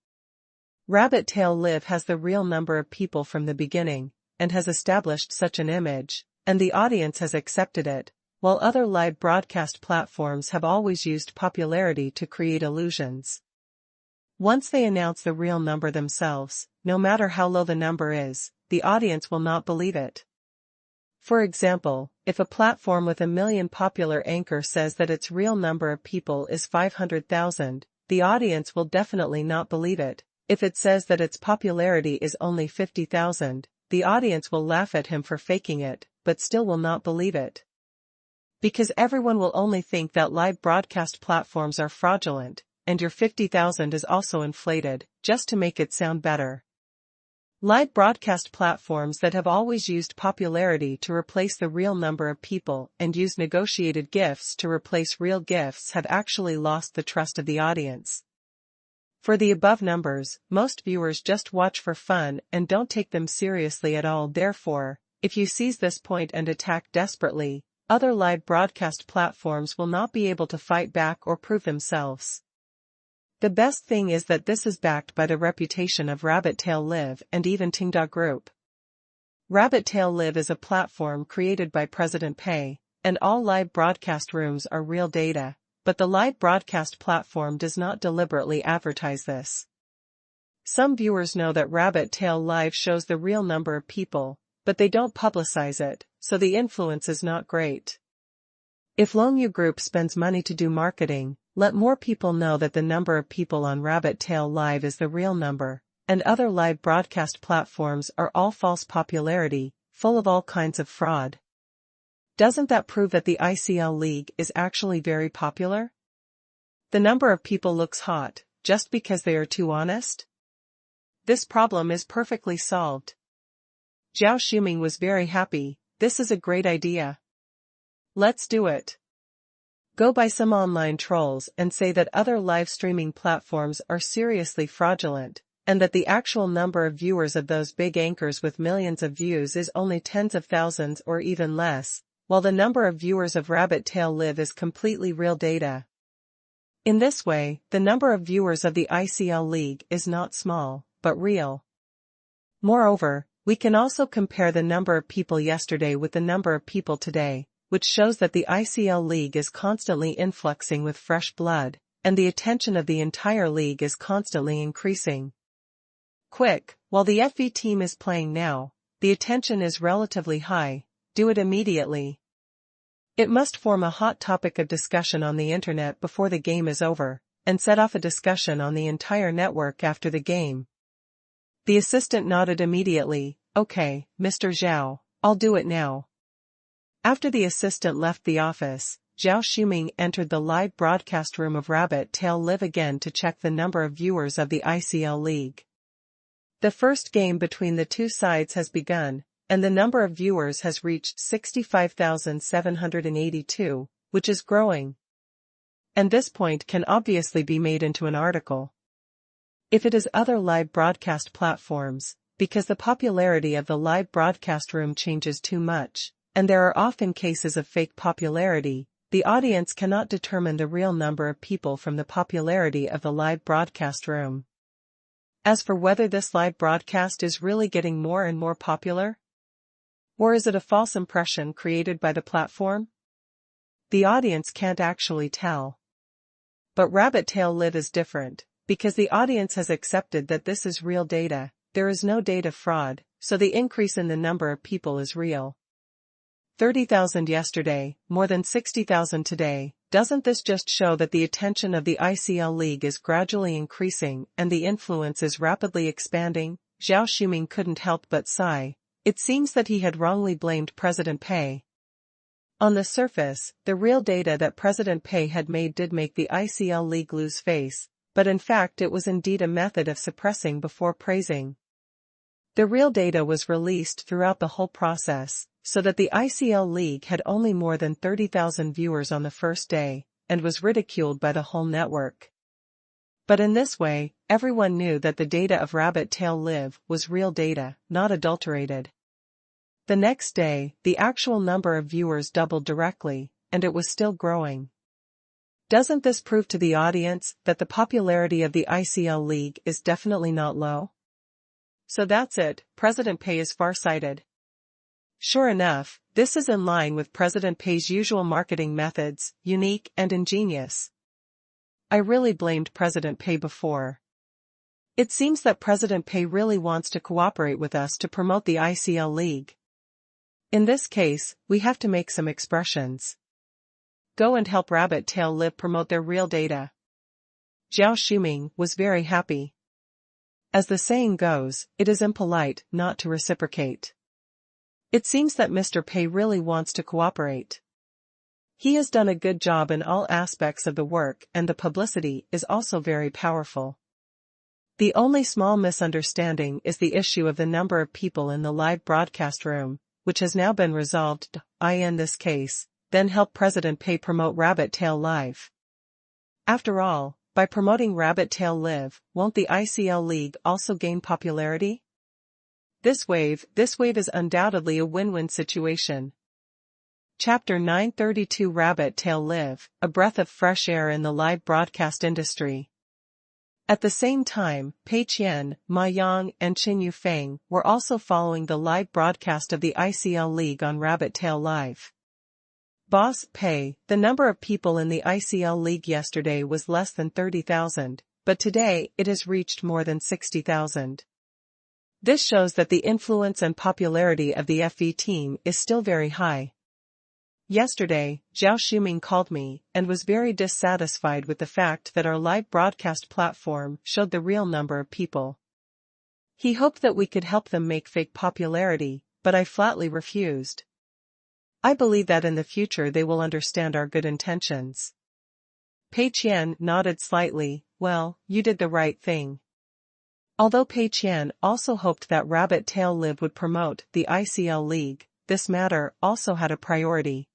Rabbit Tail Live has the real number of people from the beginning, and has established such an image, and the audience has accepted it, while other live broadcast platforms have always used popularity to create illusions. Once they announce the real number themselves, no matter how low the number is, the audience will not believe it. For example, if a platform with 1 million popular anchor says that its real number of people is 500,000, the audience will definitely not believe it. If it says that its popularity is only 50,000, the audience will laugh at him for faking it, but still will not believe it. Because everyone will only think that live broadcast platforms are fraudulent, and your 50,000 is also inflated, just to make it sound better. Live broadcast platforms that have always used popularity to replace the real number of people and use negotiated gifts to replace real gifts have actually lost the trust of the audience. For the above numbers, most viewers just watch for fun and don't take them seriously at all. Therefore, if you seize this point and attack desperately, other live broadcast platforms will not be able to fight back or prove themselves. The best thing is that this is backed by the reputation of Rabbit Tail Live and even Tenda Group. Rabbit Tail Live is a platform created by President Pei, and all live broadcast rooms are real data, but the live broadcast platform does not deliberately advertise this. Some viewers know that Rabbit Tail Live shows the real number of people, but they don't publicize it, so the influence is not great. If Longyu Group spends money to do marketing, let more people know that the number of people on Rabbit Tail Live is the real number, and other live broadcast platforms are all false popularity, full of all kinds of fraud. Doesn't that prove that the ICL League is actually very popular? The number of people looks hot, just because they are too honest? This problem is perfectly solved. Zhao Shuming was very happy. This is a great idea. Let's do it. Go by some online trolls and say that other live streaming platforms are seriously fraudulent, and that the actual number of viewers of those big anchors with millions of views is only tens of thousands or even less, while the number of viewers of Rabbit Tail Live is completely real data. In this way, the number of viewers of the ICL League is not small, but real. Moreover, we can also compare the number of people yesterday with the number of people today, which shows that the ICL League is constantly influxing with fresh blood, and the attention of the entire league is constantly increasing. Quick, while the FV team is playing now, the attention is relatively high, do it immediately. It must form a hot topic of discussion on the internet before the game is over, and set off a discussion on the entire network after the game. The assistant nodded immediately. Okay, Mr. Zhao, I'll do it now. After the assistant left the office, Zhao Shuming entered the live broadcast room of Rabbit Tail Live again to check the number of viewers of the ICL League. The first game between the two sides has begun, and the number of viewers has reached 65,782, which is growing. And this point can obviously be made into an article. If it is other live broadcast platforms, because the popularity of the live broadcast room changes too much, and there are often cases of fake popularity, the audience cannot determine the real number of people from the popularity of the live broadcast room. As for whether this live broadcast is really getting more and more popular, or is it a false impression created by the platform? The audience can't actually tell. But Rabbit Tail Live is different, because the audience has accepted that this is real data, there is no data fraud, so the increase in the number of people is real. 30,000 yesterday, more than 60,000 today. Doesn't this just show that the attention of the ICL League is gradually increasing and the influence is rapidly expanding? Zhao Shuming couldn't help but sigh. It seems that he had wrongly blamed President Pei. On the surface, the real data that President Pei had made did make the ICL League lose face, but in fact it was indeed a method of suppressing before praising. The real data was released throughout the whole process, so that the ICL League had only more than 30,000 viewers on the first day, and was ridiculed by the whole network. But in this way, everyone knew that the data of Rabbit Tail Live was real data, not adulterated. The next day, the actual number of viewers doubled directly, and it was still growing. Doesn't this prove to the audience that the popularity of the ICL League is definitely not low? So that's it, President Pei is far-sighted. Sure enough, this is in line with President Pei's usual marketing methods, unique and ingenious. I really blamed President Pei before. It seems that President Pei really wants to cooperate with us to promote the ICL League. In this case, we have to make some expressions. Go and help Rabbit Tail Live promote their real data. Zhao Shuming was very happy. As the saying goes, it is impolite not to reciprocate. It seems that Mr. Pei really wants to cooperate. He has done a good job in all aspects of the work and the publicity is also very powerful. The only small misunderstanding is the issue of the number of people in the live broadcast room, which has now been resolved. In this case, then help President Pei promote Rabbit Tail Live. After all, by promoting Rabbit Tail Live, won't the ICL League also gain popularity? This wave is undoubtedly a win-win situation. Chapter 932 Rabbit Tail Live, a breath of fresh air in the live broadcast industry. At the same time, Pei Qian, Ma Yang and Qin Yufeng were also following the live broadcast of the ICL League on Rabbit Tail Live. Boss Pei, the number of people in the ICL League yesterday was less than 30,000, but today it has reached more than 60,000. This shows that the influence and popularity of the FV team is still very high. Yesterday, Zhao Shuming called me and was very dissatisfied with the fact that our live broadcast platform showed the real number of people. He hoped that we could help them make fake popularity, but I flatly refused. I believe that in the future they will understand our good intentions. Pei Qian nodded slightly. Well, you did the right thing. Although Pei Qian also hoped that Rabbit Tail Live would promote the ICL League, this matter also had a priority.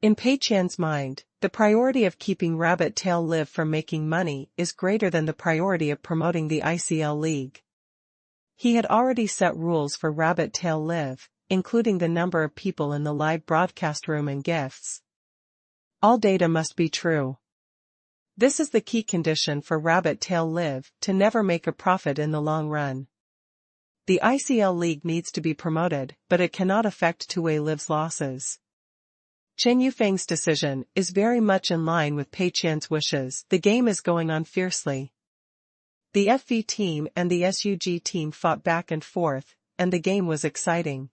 In Pei Qian's mind, the priority of keeping Rabbit Tail Live from making money is greater than the priority of promoting the ICL League. He had already set rules for Rabbit Tail Live, including the number of people in the live broadcast room and gifts. All data must be true. This is the key condition for Rabbit Tail Live to never make a profit in the long run. The ICL League needs to be promoted, but it cannot affect Tuwei Live's losses. Qin Yufeng's decision is very much in line with Pei Qian's wishes. The game is going on fiercely. The FV team and the SUG team fought back and forth, and the game was exciting.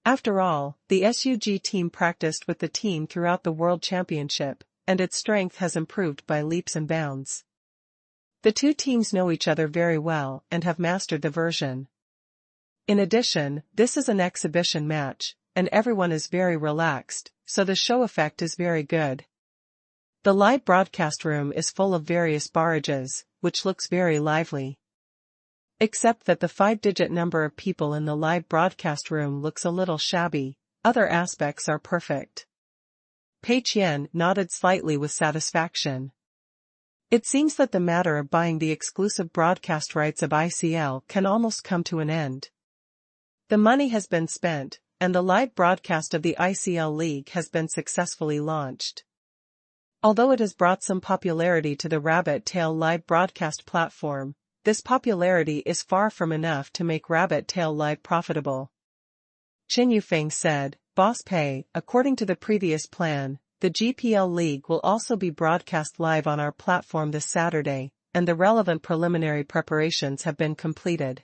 After all, the SUG team practiced with the team throughout the World Championship, and its strength has improved by leaps and bounds. The two teams know each other very well and have mastered the version. In addition, this is an exhibition match, and everyone is very relaxed, so the show effect is very good. The live broadcast room is full of various barrages, which looks very lively. Except that the 5-digit number of people in the live broadcast room looks a little shabby, other aspects are perfect. Pei Qian nodded slightly with satisfaction. It seems that the matter of buying the exclusive broadcast rights of ICL can almost come to an end. The money has been spent, and the live broadcast of the ICL League has been successfully launched. Although it has brought some popularity to the Rabbit Tail live broadcast platform, this popularity is far from enough to make Rabbit Tail Live profitable. Qin Yufeng said, "Boss Pei, according to the previous plan, the GPL League will also be broadcast live on our platform this Saturday, and the relevant preliminary preparations have been completed."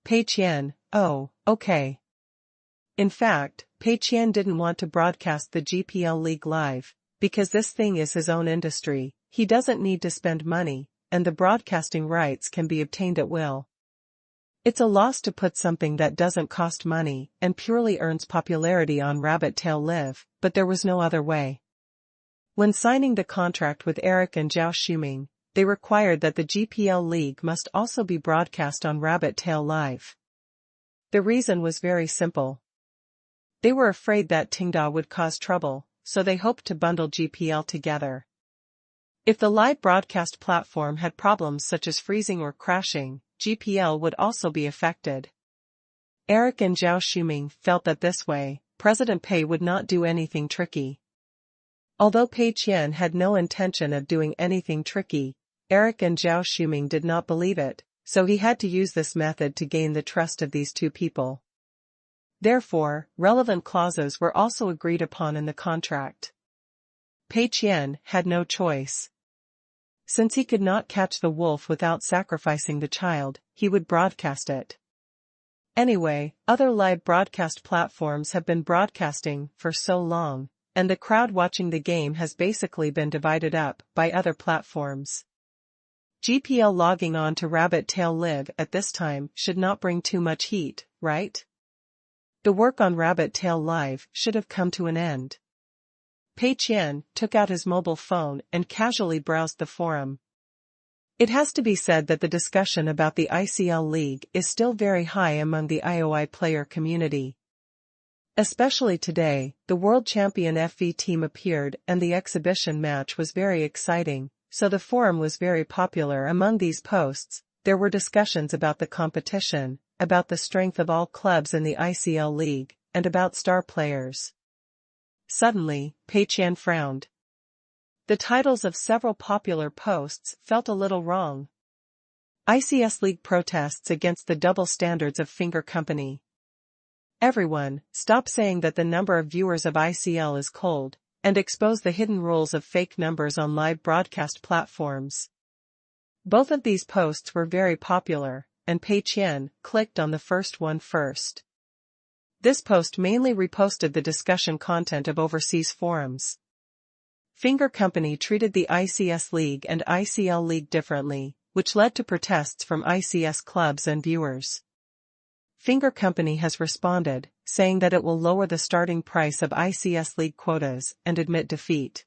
Pei Qian, "Oh, okay." In fact, Pei Qian didn't want to broadcast the GPL League live, because this thing is his own industry, he doesn't need to spend money, and the broadcasting rights can be obtained at will. It's a loss to put something that doesn't cost money and purely earns popularity on Rabbit Tail Live, but there was no other way. When signing the contract with Eric and Zhao Shuming, they required that the GPL League must also be broadcast on Rabbit Tail Live. The reason was very simple. They were afraid that Tenda would cause trouble, so they hoped to bundle GPL together. If the live broadcast platform had problems such as freezing or crashing, GPL would also be affected. Eric and Zhao Shuming felt that this way, President Pei would not do anything tricky. Although Pei Qian had no intention of doing anything tricky, Eric and Zhao Shuming did not believe it, so he had to use this method to gain the trust of these two people. Therefore, relevant clauses were also agreed upon in the contract. Pei Qian had no choice. Since he could not catch the wolf without sacrificing the child, he would broadcast it. Anyway, other live broadcast platforms have been broadcasting for so long, and the crowd watching the game has basically been divided up by other platforms. GPL logging on to Rabbit Tail Live at this time should not bring too much heat, right? The work on Rabbit Tail Live should have come to an end. Pei Qian took out his mobile phone and casually browsed the forum. It has to be said that the discussion about the ICL League is still very high among the IOI player community. Especially today, the world champion FV team appeared and the exhibition match was very exciting, so the forum was very popular. Among these posts, there were discussions about the competition, about the strength of all clubs in the ICL League, and about star players. Suddenly, Pei Qian frowned. The titles of several popular posts felt a little wrong. ICS League protests against the double standards of Finger Company. Everyone, stop saying that the number of viewers of ICL is cold, and expose the hidden rules of fake numbers on live broadcast platforms. Both of these posts were very popular, and Pei Qian clicked on the first one first. This post mainly reposted the discussion content of overseas forums. Finger Company treated the ICS League and ICL League differently, which led to protests from ICS clubs and viewers. Finger Company has responded, saying that it will lower the starting price of ICS League quotas and admit defeat.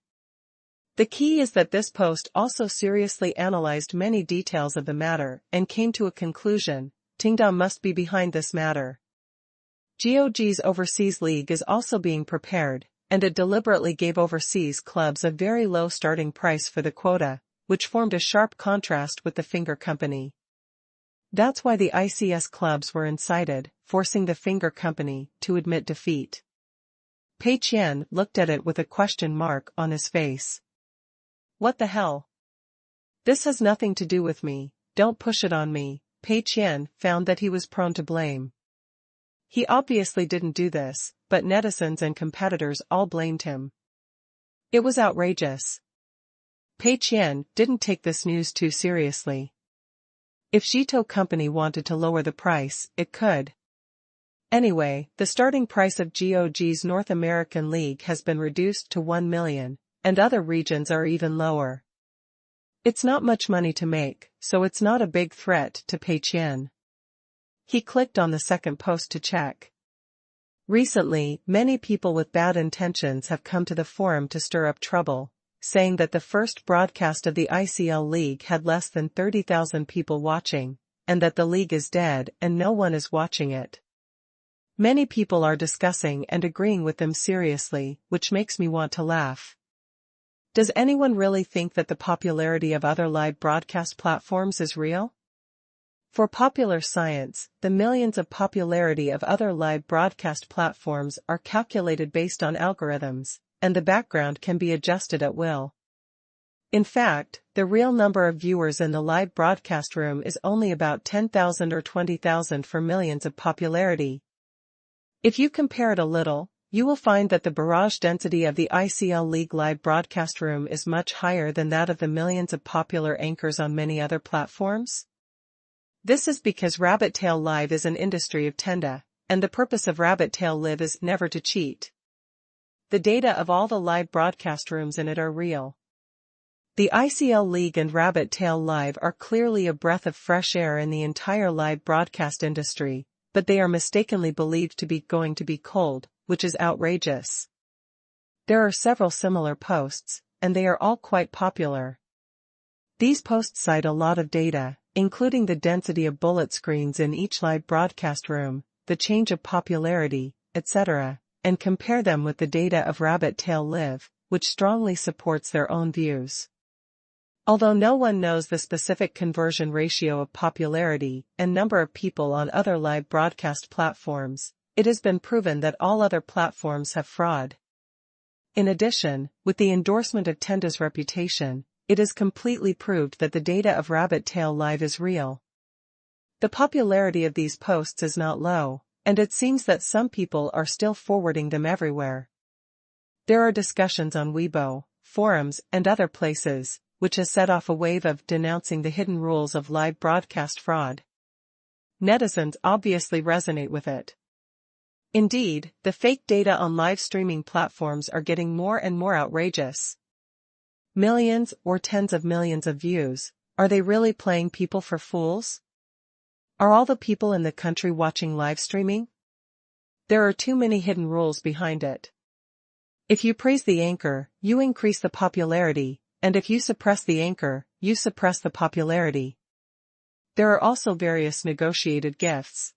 The key is that this post also seriously analyzed many details of the matter and came to a conclusion: Tenda must be behind this matter. GOG's Overseas League is also being prepared, and it deliberately gave overseas clubs a very low starting price for the quota, which formed a sharp contrast with the Finger Company. That's why the ICS clubs were incited, forcing the Finger Company to admit defeat. Pei Qian looked at it with a question mark on his face. What the hell? This has nothing to do with me, don't push it on me. Pei Qian found that he was prone to blame. He obviously didn't do this, but netizens and competitors all blamed him. It was outrageous. Pei Qian didn't take this news too seriously. If Shito Company wanted to lower the price, it could. Anyway, the starting price of GOG's North American League has been reduced to 1 million, and other regions are even lower. It's not much money to make, so it's not a big threat to Pei Qian. He clicked on the second post to check. Recently, many people with bad intentions have come to the forum to stir up trouble, saying that the first broadcast of the ICL League had less than 30,000 people watching, and that the league is dead and no one is watching it. Many people are discussing and agreeing with them seriously, which makes me want to laugh. Does anyone really think that the popularity of other live broadcast platforms is real? For popular science, the millions of popularity of other live broadcast platforms are calculated based on algorithms, and the background can be adjusted at will. In fact, the real number of viewers in the live broadcast room is only about 10,000 or 20,000 for millions of popularity. If you compare it a little, you will find that the barrage density of the ICL League live broadcast room is much higher than that of the millions of popular anchors on many other platforms. This is because Rabbit Tail Live is an industry of Tenda, and the purpose of Rabbit Tail Live is never to cheat. The data of all the live broadcast rooms in it are real. The ICL League and Rabbit Tail Live are clearly a breath of fresh air in the entire live broadcast industry, but they are mistakenly believed to be going to be cold, which is outrageous. There are several similar posts, and they are all quite popular. These posts cite a lot of data, including the density of bullet screens in each live broadcast room, the change of popularity, etc., and compare them with the data of Rabbit Tail Live, which strongly supports their own views. Although no one knows the specific conversion ratio of popularity and number of people on other live broadcast platforms, it has been proven that all other platforms have fraud. In addition, with the endorsement of Tenda's reputation, it is completely proved that the data of Rabbit Tail Live is real. The popularity of these posts is not low, and it seems that some people are still forwarding them everywhere. There are discussions on Weibo, forums, and other places, which has set off a wave of denouncing the hidden rules of live broadcast fraud. Netizens obviously resonate with it. Indeed, the fake data on live streaming platforms are getting more and more outrageous. Millions or tens of millions of views, are they really playing people for fools? Are all the people in the country watching live streaming? There are too many hidden rules behind it. If you praise the anchor, you increase the popularity, and if you suppress the anchor, you suppress the popularity. There are also various negotiated gifts.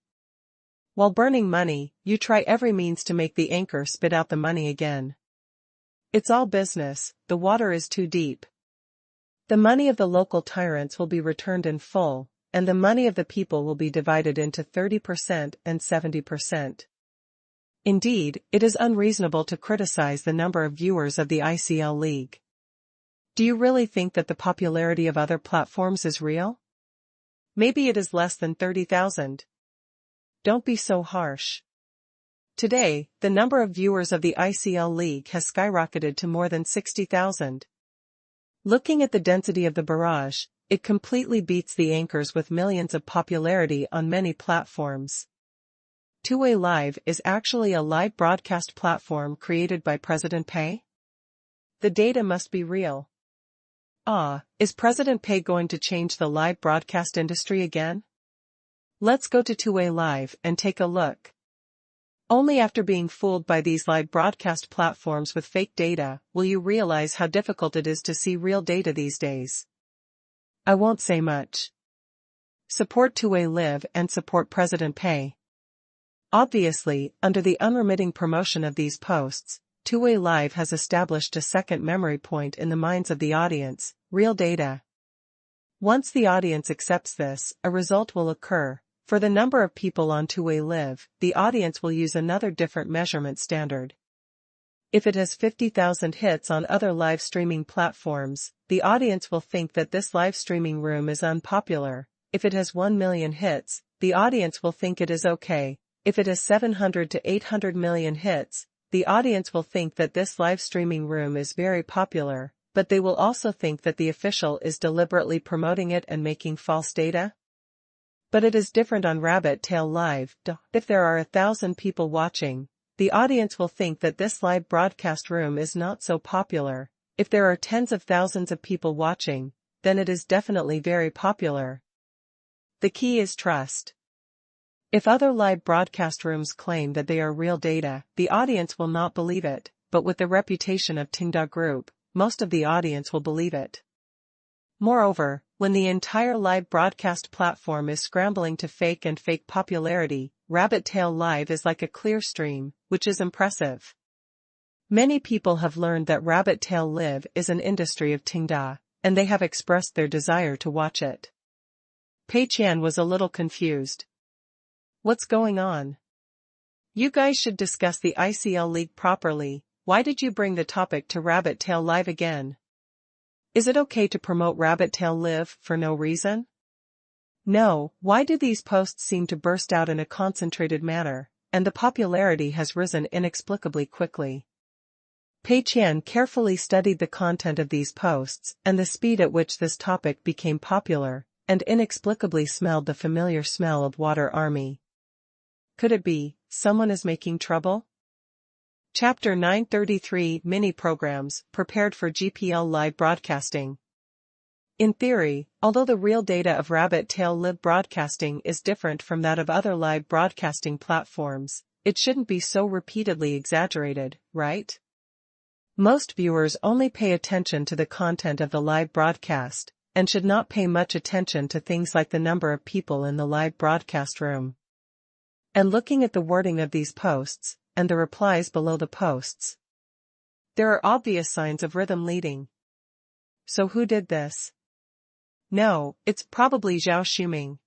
While burning money, you try every means to make the anchor spit out the money again. It's all business, the water is too deep. The money of the local tyrants will be returned in full, and the money of the people will be divided into 30% and 70%. Indeed, it is unreasonable to criticize the number of viewers of the ICL League. Do you really think that the popularity of other platforms is real? Maybe it is less than 30,000. Don't be so harsh. Today, the number of viewers of the ICL League has skyrocketed to more than 60,000. Looking at the density of the barrage, it completely beats the anchors with millions of popularity on many platforms. Two-Way Live is actually a live broadcast platform created by President Pei. The data must be real. Is President Pei going to change the live broadcast industry again? Let's go to Two-Way Live and take a look. Only after being fooled by these live broadcast platforms with fake data will you realize how difficult it is to see real data these days. I won't say much. Support Two-Way Live and support President Pei. Obviously, under the unremitting promotion of these posts, Two-Way Live has established a second memory point in the minds of the audience, real data. Once the audience accepts this, a result will occur. For the number of people on Two-Way Live, the audience will use another different measurement standard. If it has 50,000 hits on other live streaming platforms, the audience will think that this live streaming room is unpopular. If it has 1 million hits, the audience will think it is okay. If it has 700 to 800 million hits, the audience will think that this live streaming room is very popular, but they will also think that the official is deliberately promoting it and making false data. But it is different on Rabbit Tail Live. If there are 1,000 people watching, the audience will think that this live broadcast room is not so popular. If there are tens of thousands of people watching, then it is definitely very popular. The key is trust. If other live broadcast rooms claim that they are real data, the audience will not believe it, but with the reputation of Tenda Group, most of the audience will believe it. Moreover, when the entire live broadcast platform is scrambling to fake popularity, Rabbit Tail Live is like a clear stream, which is impressive. Many people have learned that Rabbit Tail Live is an industry of Tenda, and they have expressed their desire to watch it. Pei Qian was a little confused. What's going on? You guys should discuss the ICL League properly. Why did you bring the topic to Rabbit Tail Live again? Is it okay to promote Rabbit Tail Live for no reason? No, why do these posts seem to burst out in a concentrated manner, and the popularity has risen inexplicably quickly? Pei Qian carefully studied the content of these posts and the speed at which this topic became popular, and inexplicably smelled the familiar smell of water army. Could it be, someone is making trouble? Chapter 933 Mini-Programs, Prepared for GPL Live Broadcasting. In theory, although the real data of Rabbit Tail Live Broadcasting is different from that of other live broadcasting platforms, it shouldn't be so repeatedly exaggerated, right? Most viewers only pay attention to the content of the live broadcast, and should not pay much attention to things like the number of people in the live broadcast room. And looking at the wording of these posts, and the replies below the posts, there are obvious signs of rhythm leading. So who did this? No, it's probably Zhao Shuming.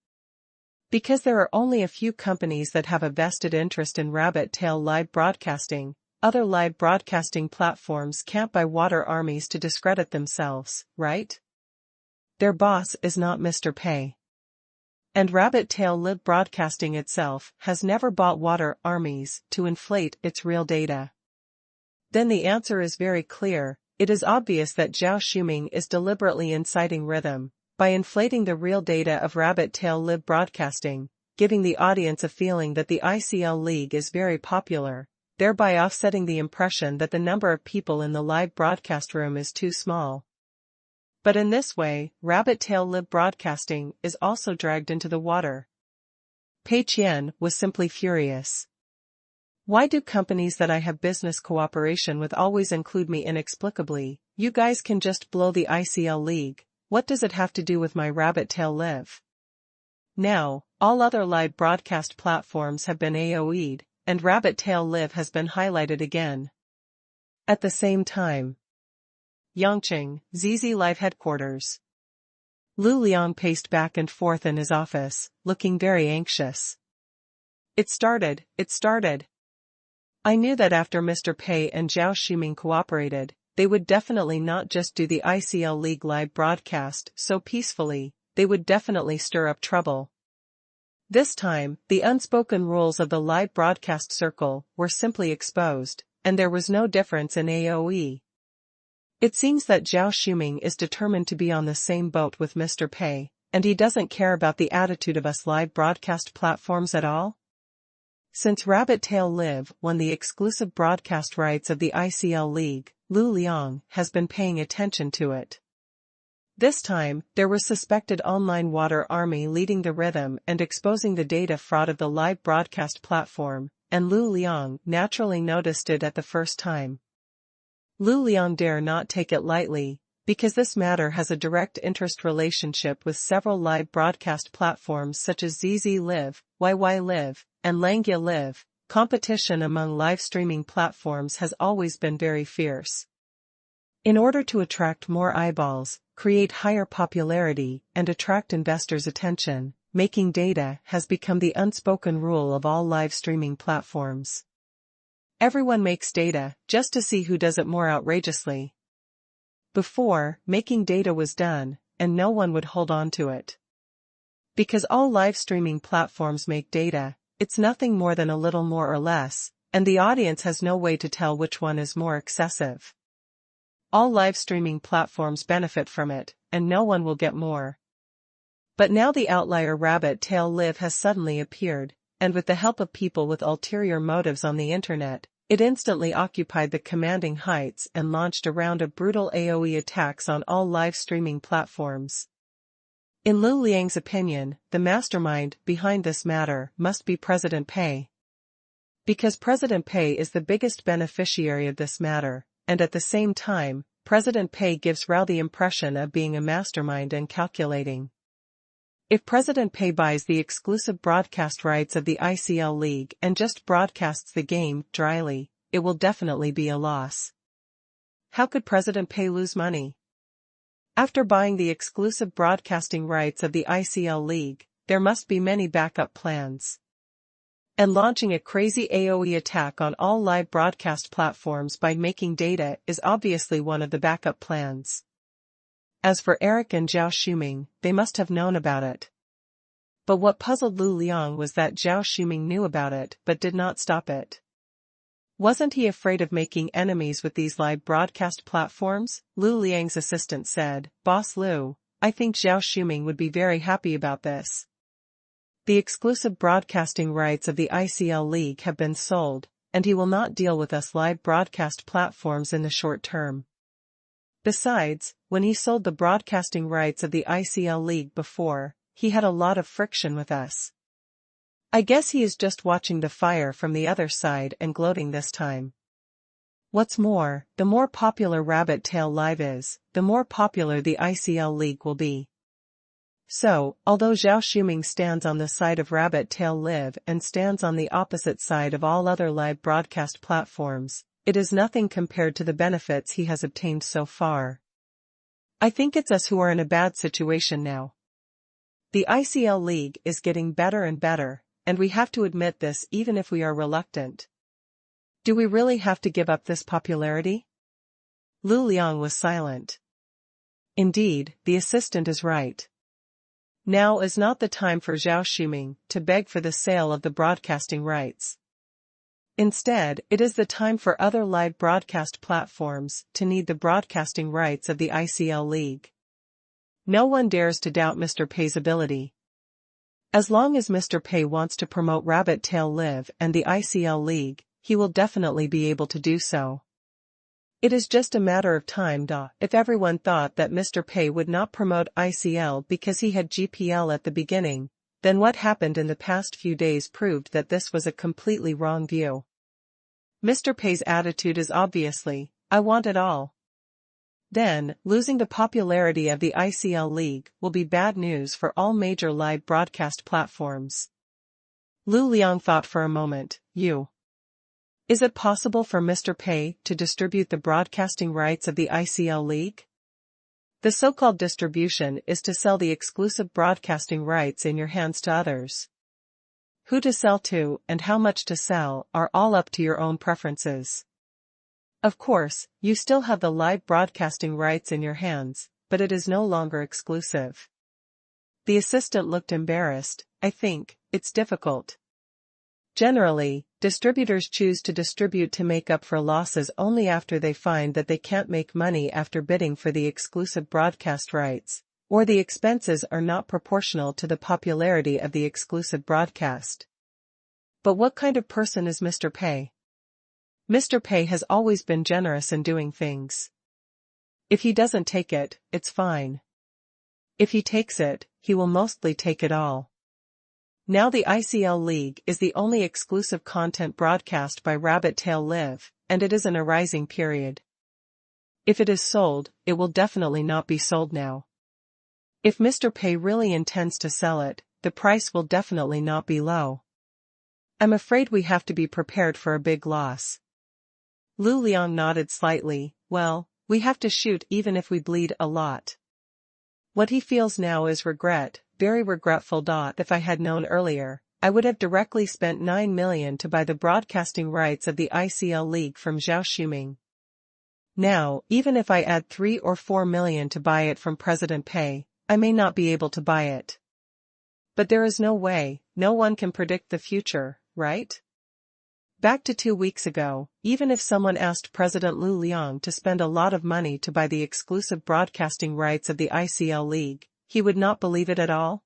Because there are only a few companies that have a vested interest in Rabbit Tail Live Broadcasting, other live broadcasting platforms can't buy water armies to discredit themselves, right? Their boss is not Mr. Pei. And Rabbit Tail Live Broadcasting itself has never bought water armies to inflate its real data. Then the answer is very clear. It is obvious that Zhao Shuming is deliberately inciting rhythm, by inflating the real data of Rabbit Tail Live Broadcasting, giving the audience a feeling that the ICL League is very popular, thereby offsetting the impression that the number of people in the live broadcast room is too small. But in this way, Rabbit Tail Live Broadcasting is also dragged into the water. Pei Qian was simply furious. Why do companies that I have business cooperation with always include me inexplicably? You guys can just blow the ICL League. What does it have to do with my Rabbit Tail Live? Now, all other live broadcast platforms have been AOE'd, and Rabbit Tail Live has been highlighted again. At the same time, Yangqing, ZZ Live headquarters. Lu Liang paced back and forth in his office, looking very anxious. It started. I knew that after Mr. Pei and Zhao Shuming cooperated, they would definitely not just do the ICL League live broadcast so peacefully, they would definitely stir up trouble. This time, the unspoken rules of the live broadcast circle were simply exposed, and there was no difference in AOE. It seems that Zhao Shuming is determined to be on the same boat with Mr. Pei, and he doesn't care about the attitude of us live broadcast platforms at all? Since Rabbit Tail Live won the exclusive broadcast rights of the ICL League, Lu Liang has been paying attention to it. This time, there was suspected online water army leading the rhythm and exposing the data fraud of the live broadcast platform, and Lu Liang naturally noticed it at the first time. Lu Liang dare not take it lightly, because this matter has a direct interest relationship with several live broadcast platforms such as ZZ Live, YY Live, and Langya Live. Competition among live streaming platforms has always been very fierce. In order to attract more eyeballs, create higher popularity, and attract investors' attention, making data has become the unspoken rule of all live streaming platforms. Everyone makes data, just to see who does it more outrageously. Before, making data was done, and no one would hold on to it. Because all live streaming platforms make data, it's nothing more than a little more or less, and the audience has no way to tell which one is more excessive. All live streaming platforms benefit from it, and no one will get more. But now the outlier rabbit tail live has suddenly appeared, and with the help of people with ulterior motives on the internet, it instantly occupied the commanding heights and launched a round of brutal AoE attacks on all live streaming platforms. In Lu Liang's opinion, the mastermind behind this matter must be President Pei. Because President Pei is the biggest beneficiary of this matter, and at the same time, President Pei gives Rao the impression of being a mastermind and calculating. If President Pei buys the exclusive broadcast rights of the ICL League and just broadcasts the game dryly, it will definitely be a loss. How could President Pei lose money? After buying the exclusive broadcasting rights of the ICL League, there must be many backup plans. And launching a crazy AoE attack on all live broadcast platforms by making data is obviously one of the backup plans. As for Eric and Zhao Shuming, they must have known about it. But what puzzled Lu Liang was that Zhao Shuming knew about it but did not stop it. Wasn't he afraid of making enemies with these live broadcast platforms? Lu Liang's assistant said, "Boss Lu, I think Zhao Shuming would be very happy about this. The exclusive broadcasting rights of the ICL League have been sold, and he will not deal with us live broadcast platforms in the short term. Besides, when he sold the broadcasting rights of the ICL League before, he had a lot of friction with us. I guess he is just watching the fire from the other side and gloating this time. What's more, the more popular Rabbit Tail Live is, the more popular the ICL League will be. So, although Zhao Shuming stands on the side of Rabbit Tail Live and stands on the opposite side of all other live broadcast platforms, it is nothing compared to the benefits he has obtained so far. I think it's us who are in a bad situation now. The ICL League is getting better and better, and we have to admit this even if we are reluctant. Do we really have to give up this popularity?" Lu Liang was silent. Indeed, the assistant is right. Now is not the time for Zhao Shuming to beg for the sale of the broadcasting rights. Instead, it is the time for other live broadcast platforms to need the broadcasting rights of the ICL League. No one dares to doubt Mr. Pei's ability. As long as Mr. Pei wants to promote Rabbit Tail Live and the ICL League, he will definitely be able to do so. It is just a matter of time. If everyone thought that Mr. Pei would not promote ICL because he had GPL at the beginning, then what happened in the past few days proved that this was a completely wrong view. Mr. Pei's attitude is obviously, "I want it all." Then, losing the popularity of the ICL League will be bad news for all major live broadcast platforms. Lu Liang thought for a moment. Is it possible for Mr. Pei to distribute the broadcasting rights of the ICL League? The so-called distribution is to sell the exclusive broadcasting rights in your hands to others. Who to sell to and how much to sell are all up to your own preferences. Of course, you still have the live broadcasting rights in your hands, but it is no longer exclusive. The assistant looked embarrassed. "I think it's difficult. Generally, distributors choose to distribute to make up for losses only after they find that they can't make money after bidding for the exclusive broadcast rights, or the expenses are not proportional to the popularity of the exclusive broadcast." But what kind of person is Mr. Pei? Mr. Pei has always been generous in doing things. If he doesn't take it, it's fine. If he takes it, he will mostly take it all. Now the ICL League is the only exclusive content broadcast by Rabbit Tail Live, and it is in a rising period. If it is sold, it will definitely not be sold now. If Mr. Pei really intends to sell it, the price will definitely not be low. I'm afraid we have to be prepared for a big loss. Lu Liang nodded slightly. "Well, we have to shoot even if we bleed a lot." What he feels now is regret, very regretful. If I had known earlier, I would have directly spent 9 million to buy the broadcasting rights of the ICL League from Zhao Shuming. Now, even if I add 3 or 4 million to buy it from President Pei, I may not be able to buy it. But there is no way, no one can predict the future, right? Back to 2 weeks ago, even if someone asked President Lu Liang to spend a lot of money to buy the exclusive broadcasting rights of the ICL League, He would not believe it at all?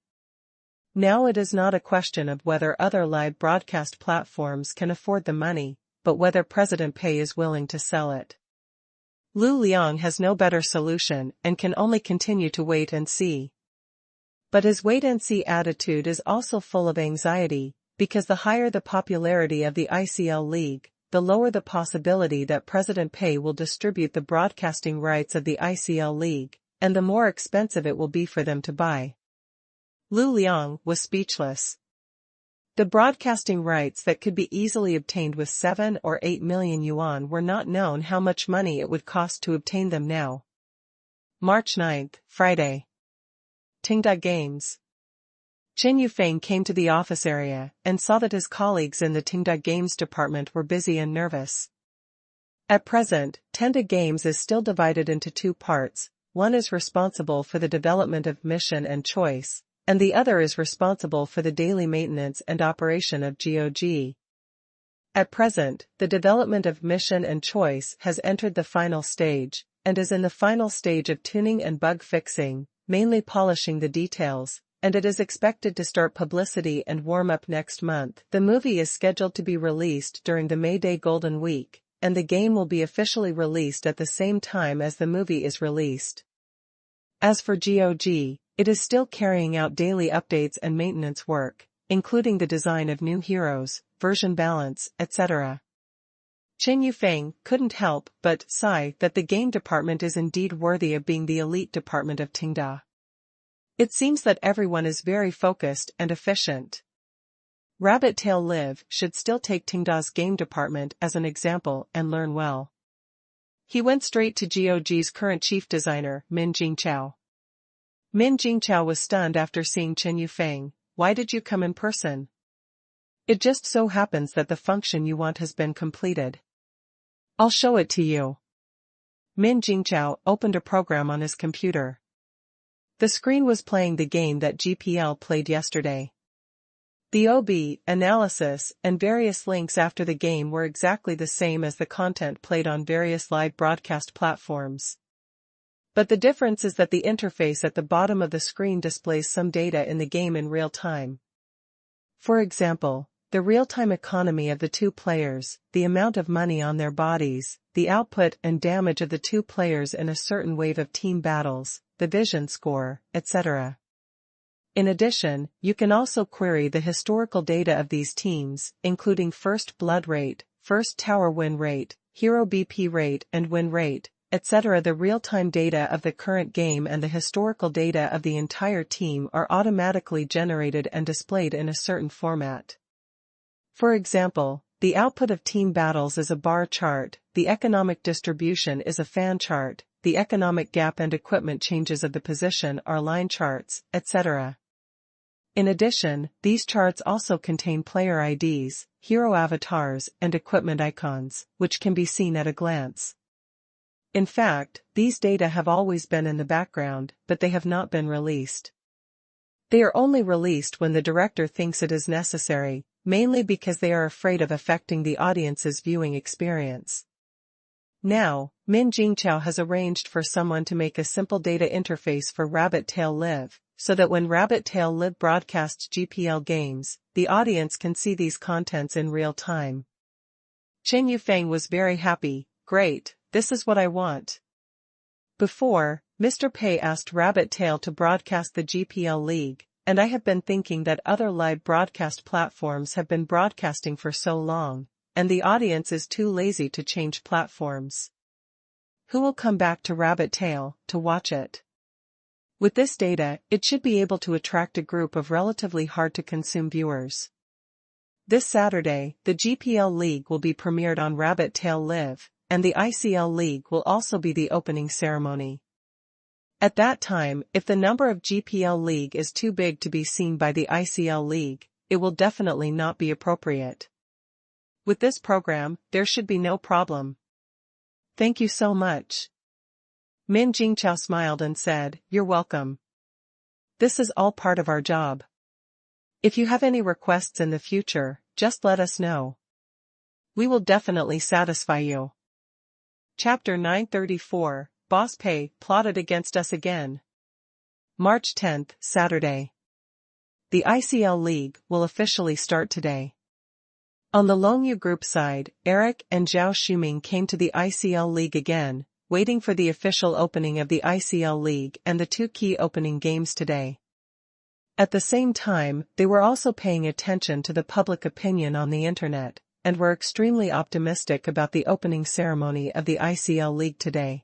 Now it is not a question of whether other live broadcast platforms can afford the money, but whether President Pei is willing to sell it. Lu Liang has no better solution and can only continue to wait and see. But his wait-and-see attitude is also full of anxiety, because the higher the popularity of the ICL League, the lower the possibility that President Pei will distribute the broadcasting rights of the ICL League, and the more expensive it will be for them to buy. Lu Liang was speechless. The broadcasting rights that could be easily obtained with 7 or 8 million yuan were not known how much money it would cost to obtain them now. March 9, Friday. Tenda Games. Chen Yufeng came to the office area and saw that his colleagues in the Tenda Games department were busy and nervous. At present, Tenda Games is still divided into two parts. One is responsible for the development of mission and choice, and the other is responsible for the daily maintenance and operation of GOG. At present, the development of mission and choice has entered the final stage, and is in the final stage of tuning and bug fixing, mainly polishing the details, and it is expected to start publicity and warm-up next month. The movie is scheduled to be released during the May Day Golden Week, and the game will be officially released at the same time as the movie is released. As for GOG, it is still carrying out daily updates and maintenance work, including the design of new heroes, version balance, etc. Chen Yufeng couldn't help but sigh that the game department is indeed worthy of being the elite department of Tenda. It seems that everyone is very focused and efficient. Rabbit Tail Live should still take Tenda's game department as an example and learn well. He went straight to GOG's current chief designer, Min Jingqiao. Min Jingqiao was stunned after seeing Chen Yufeng. Why did you come in person? It just so happens that the function you want has been completed. I'll show it to you. Min Jingqiao opened a program on his computer. The screen was playing the game that GPL played yesterday. The OB, analysis, and various links after the game were exactly the same as the content played on various live broadcast platforms. But the difference is that the interface at the bottom of the screen displays some data in the game in real time. For example, the real-time economy of the two players, the amount of money on their bodies, the output and damage of the two players in a certain wave of team battles, the vision score, etc. In addition, you can also query the historical data of these teams, including first blood rate, first tower win rate, hero BP rate and win rate, etc. The real-time data of the current game and the historical data of the entire team are automatically generated and displayed in a certain format. For example, the output of team battles is a bar chart, the economic distribution is a fan chart, the economic gap and equipment changes of the position are line charts, etc. In addition, these charts also contain player IDs, hero avatars, and equipment icons, which can be seen at a glance. In fact, these data have always been in the background, but they have not been released. They are only released when the director thinks it is necessary, mainly because they are afraid of affecting the audience's viewing experience. Now, Min Jingqiao has arranged for someone to make a simple data interface for Rabbit Tail Live, so that when Rabbit Tail Live broadcasts GPL games, the audience can see these contents in real time. Chen Yufeng was very happy. Great, this is what I want. Before, Mr. Pei asked Rabbit Tail to broadcast the GPL League, and I have been thinking that other live broadcast platforms have been broadcasting for so long, and the audience is too lazy to change platforms. Who will come back to Rabbit Tail to watch it? With this data, it should be able to attract a group of relatively hard-to-consume viewers. This Saturday, the GPL League will be premiered on Rabbit Tail Live, and the ICL League will also be the opening ceremony. At that time, if the number of GPL League is too big to be seen by the ICL League, it will definitely not be appropriate. With this program, there should be no problem. Thank you so much. Min Jingqiao smiled and said, "You're welcome. This is all part of our job. If you have any requests in the future, just let us know. We will definitely satisfy you." Chapter 934, Boss Pei plotted against us again. March 10th, Saturday. The ICL League will officially start today. On the Longyu Group side, Eric and Zhao Shuming came to the ICL League again, waiting for the official opening of the ICL League and the two key opening games today. At the same time, they were also paying attention to the public opinion on the internet, and were extremely optimistic about the opening ceremony of the ICL League today.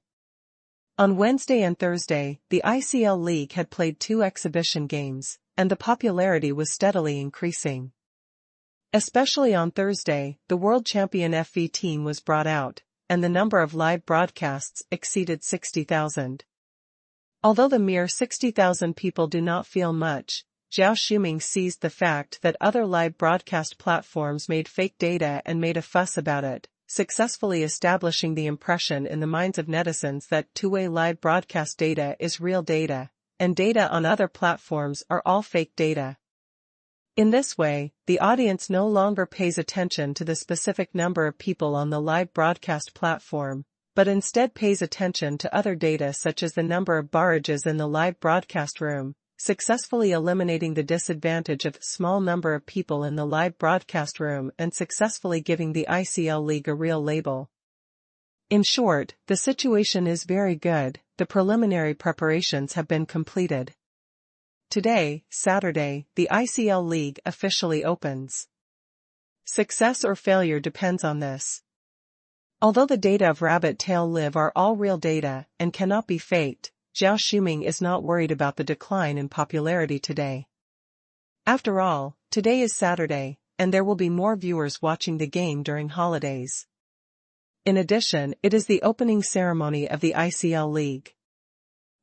On Wednesday and Thursday, the ICL League had played 2 exhibition games, and the popularity was steadily increasing. Especially on Thursday, the world champion FV team was brought out, and the number of live broadcasts exceeded 60,000. Although the mere 60,000 people do not feel much, Zhao Shuming seized the fact that other live broadcast platforms made fake data and made a fuss about it, successfully establishing the impression in the minds of netizens that two-way live broadcast data is real data, and data on other platforms are all fake data. In this way, the audience no longer pays attention to the specific number of people on the live broadcast platform, but instead pays attention to other data such as the number of barrages in the live broadcast room, successfully eliminating the disadvantage of the small number of people in the live broadcast room and successfully giving the ICL League a real label. In short, the situation is very good. The preliminary preparations have been completed. Today, Saturday, the ICL League officially opens. Success or failure depends on this. Although the data of Rabbit Tail Live are all real data and cannot be faked, Zhao Shuming is not worried about the decline in popularity today. After all, today is Saturday, and there will be more viewers watching the game during holidays. In addition, it is the opening ceremony of the ICL League.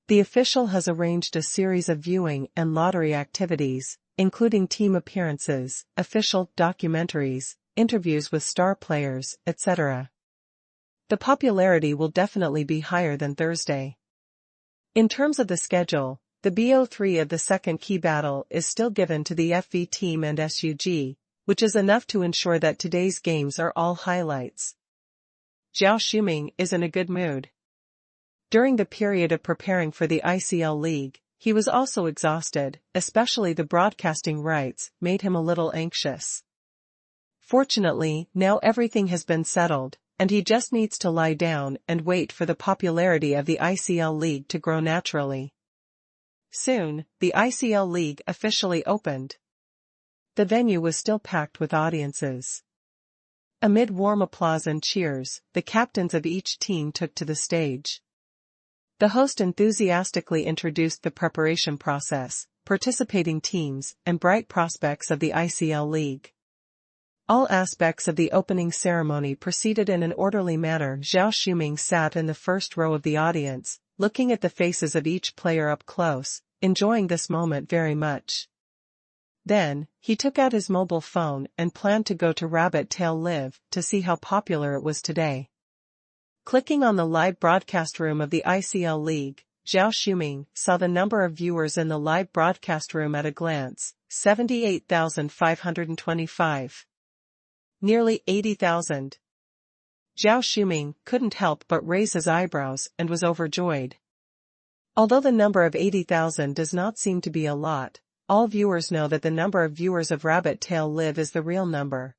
The official has arranged a series of viewing and lottery activities, including team appearances, official documentaries, interviews with star players, etc. The popularity will definitely be higher than Thursday. In terms of the schedule, the BO3 of the second key battle is still given to the FV team and SUG, which is enough to ensure that today's games are all highlights. Zhao Shuming is in a good mood. During the period of preparing for the ICL League, he was also exhausted, especially the broadcasting rights made him a little anxious. Fortunately, now everything has been settled, and he just needs to lie down and wait for the popularity of the ICL League to grow naturally. Soon, the ICL League officially opened. The venue was still packed with audiences. Amid warm applause and cheers, the captains of each team took to the stage. The host enthusiastically introduced the preparation process, participating teams, and bright prospects of the ICL League. All aspects of the opening ceremony proceeded in an orderly manner. Zhao Shuming sat in the first row of the audience, looking at the faces of each player up close, enjoying this moment very much. Then, he took out his mobile phone and planned to go to Rabbit Tail Live to see how popular it was today. Clicking on the live broadcast room of the ICL League, Zhao Shuming saw the number of viewers in the live broadcast room at a glance, 78,525. Nearly 80,000. Zhao Shuming couldn't help but raise his eyebrows and was overjoyed. Although the number of 80,000 does not seem to be a lot, all viewers know that the number of viewers of Rabbit Tail Live is the real number.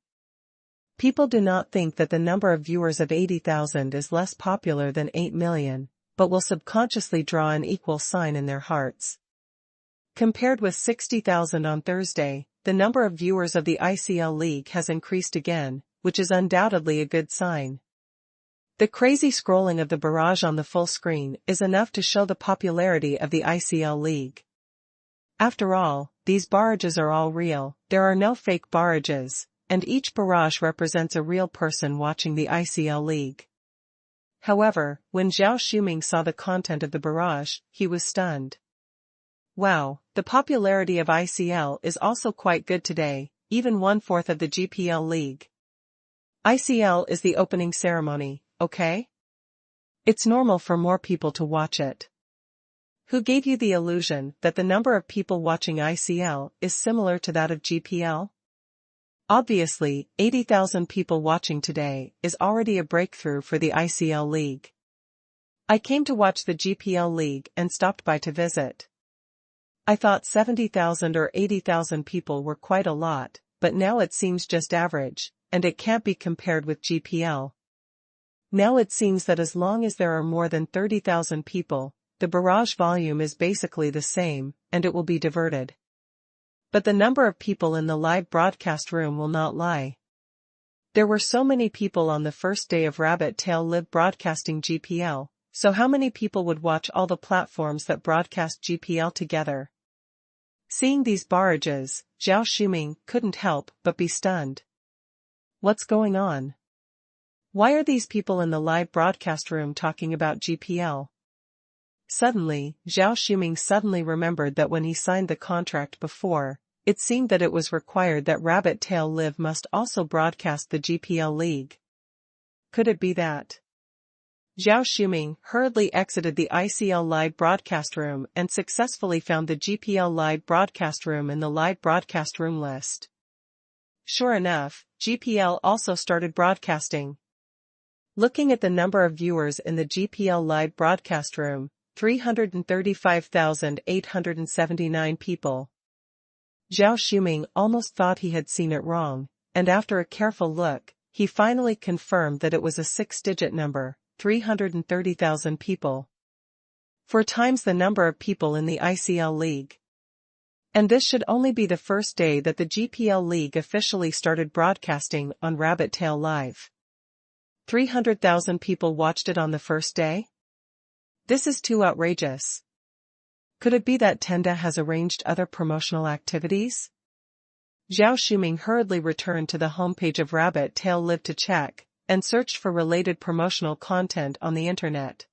People do not think that the number of viewers of 80,000 is less popular than 8 million, but will subconsciously draw an equal sign in their hearts. Compared with 60,000 on Thursday, the number of viewers of the ICL League has increased again, which is undoubtedly a good sign. The crazy scrolling of the barrage on the full screen is enough to show the popularity of the ICL League. After all, these barrages are all real, there are no fake barrages, and each barrage represents a real person watching the ICL League. However, when Zhao Shuming saw the content of the barrage, he was stunned. Wow, the popularity of ICL is also quite good today, even 1/4 of the GPL League. ICL is the opening ceremony, okay? It's normal for more people to watch it. Who gave you the illusion that the number of people watching ICL is similar to that of GPL? Obviously, 80,000 people watching today is already a breakthrough for the ICL League. I came to watch the GPL League and stopped by to visit. I thought 70,000 or 80,000 people were quite a lot, but now it seems just average, and it can't be compared with GPL. Now it seems that as long as there are more than 30,000 people, the barrage volume is basically the same, and it will be diverted. But the number of people in the live broadcast room will not lie. There were so many people on the first day of Rabbit Tail Live broadcasting GPL, so how many people would watch all the platforms that broadcast GPL together? Seeing these barrages, Zhao Shuming couldn't help but be stunned. What's going on? Why are these people in the live broadcast room talking about GPL? Suddenly, Zhao Shuming suddenly remembered that when he signed the contract before, it seemed that it was required that Rabbit Tail Live must also broadcast the GPL League. Could it be that? Zhao Shuming hurriedly exited the ICL live broadcast room and successfully found the GPL live broadcast room in the live broadcast room list. Sure enough, GPL also started broadcasting. Looking at the number of viewers in the GPL live broadcast room, 335,879 people. Zhao Shuming almost thought he had seen it wrong, and after a careful look, he finally confirmed that it was a 6-digit number, 330,000 people. 4 times the number of people in the ICL League. And this should only be the first day that the GPL League officially started broadcasting on Rabbit Tail Live. 300,000 people watched it on the first day? This is too outrageous. Could it be that Tenda has arranged other promotional activities? Zhao Shuming hurriedly returned to the homepage of Rabbit Tail Live to check, and searched for related promotional content on the internet.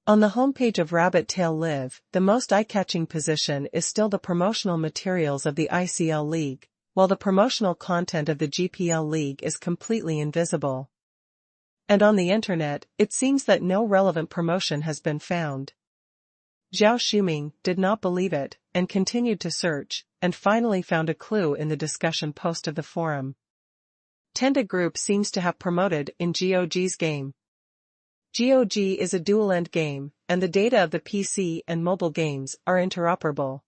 On the homepage of Rabbit Tail Live, the most eye-catching position is still the promotional materials of the ICL League, while the promotional content of the GPL League is completely invisible. And on the internet, it seems that no relevant promotion has been found. Zhao Shuming did not believe it, and continued to search, and finally found a clue in the discussion post of the forum. Tenda Group seems to have promoted in GOG's game. GOG is a dual-end game, and the data of the PC and mobile games are interoperable.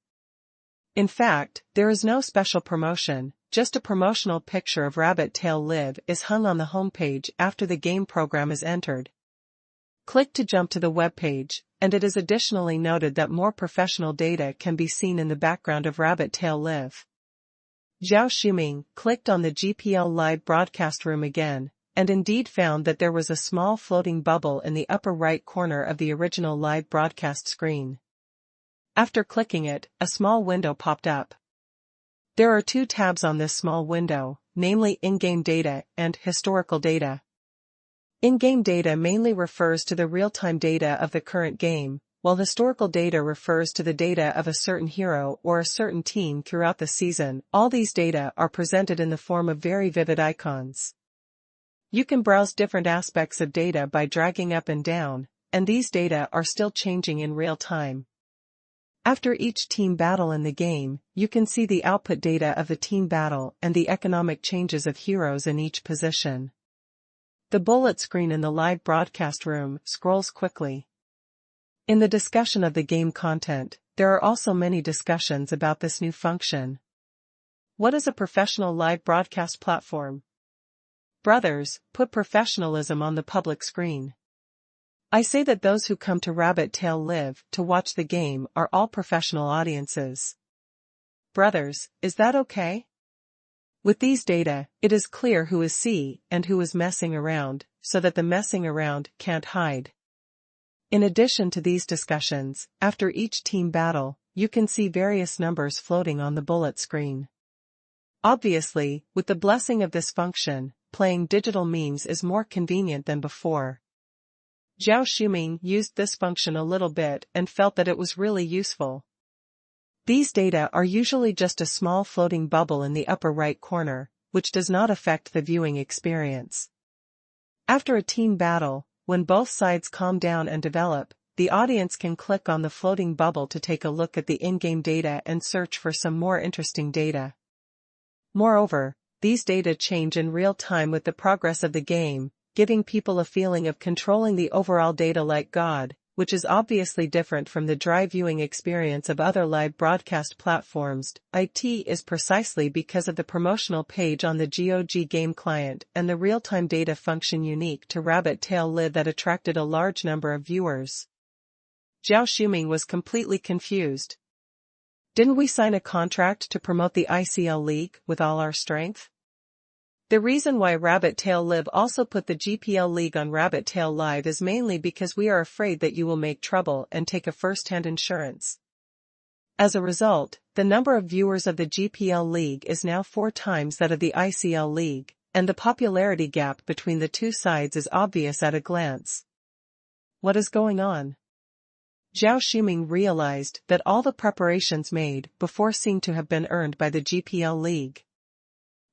In fact, there is no special promotion, just a promotional picture of Rabbit Tail Live is hung on the homepage after the game program is entered. Click to jump to the web page, and it is additionally noted that more professional data can be seen in the background of Rabbit Tail Live. Zhao Shuming clicked on the GPL live broadcast room again, and indeed found that there was a small floating bubble in the upper right corner of the original live broadcast screen. After clicking it, a small window popped up. There are 2 tabs on this small window, namely in-game data and historical data. In-game data mainly refers to the real-time data of the current game, while historical data refers to the data of a certain hero or a certain team throughout the season. All these data are presented in the form of very vivid icons. You can browse different aspects of data by dragging up and down, and these data are still changing in real time. After each team battle in the game, you can see the output data of the team battle and the economic changes of heroes in each position. The bullet screen in the live broadcast room scrolls quickly. In the discussion of the game content, there are also many discussions about this new function. What is a professional live broadcast platform? Brothers, put professionalism on the public screen. I say that those who come to Rabbit Tail Live to watch the game are all professional audiences. Brothers, is that okay? With these data, it is clear who is C and who is messing around, so that the messing around can't hide. In addition to these discussions, after each team battle, you can see various numbers floating on the bullet screen. Obviously, with the blessing of this function, playing digital memes is more convenient than before. Zhao Shuming used this function a little bit and felt that it was really useful. These data are usually just a small floating bubble in the upper right corner, which does not affect the viewing experience. After a team battle, when both sides calm down and develop, the audience can click on the floating bubble to take a look at the in-game data and search for some more interesting data. Moreover, these data change in real time with the progress of the game, giving people a feeling of controlling the overall data like God, which is obviously different from the dry viewing experience of other live broadcast platforms. It is precisely because of the promotional page on the GOG game client and the real-time data function unique to Rabbit Tail Live that attracted a large number of viewers. Zhao Shuming was completely confused. Didn't we sign a contract to promote the ICL League with all our strength? The reason why Rabbit Tail Live also put the GPL League on Rabbit Tail Live is mainly because we are afraid that you will make trouble and take a first-hand insurance. As a result, the number of viewers of the GPL League is now 4 times that of the ICL League, and the popularity gap between the two sides is obvious at a glance. What is going on? Zhao Shuming realized that all the preparations made before seemed to have been earned by the GPL League.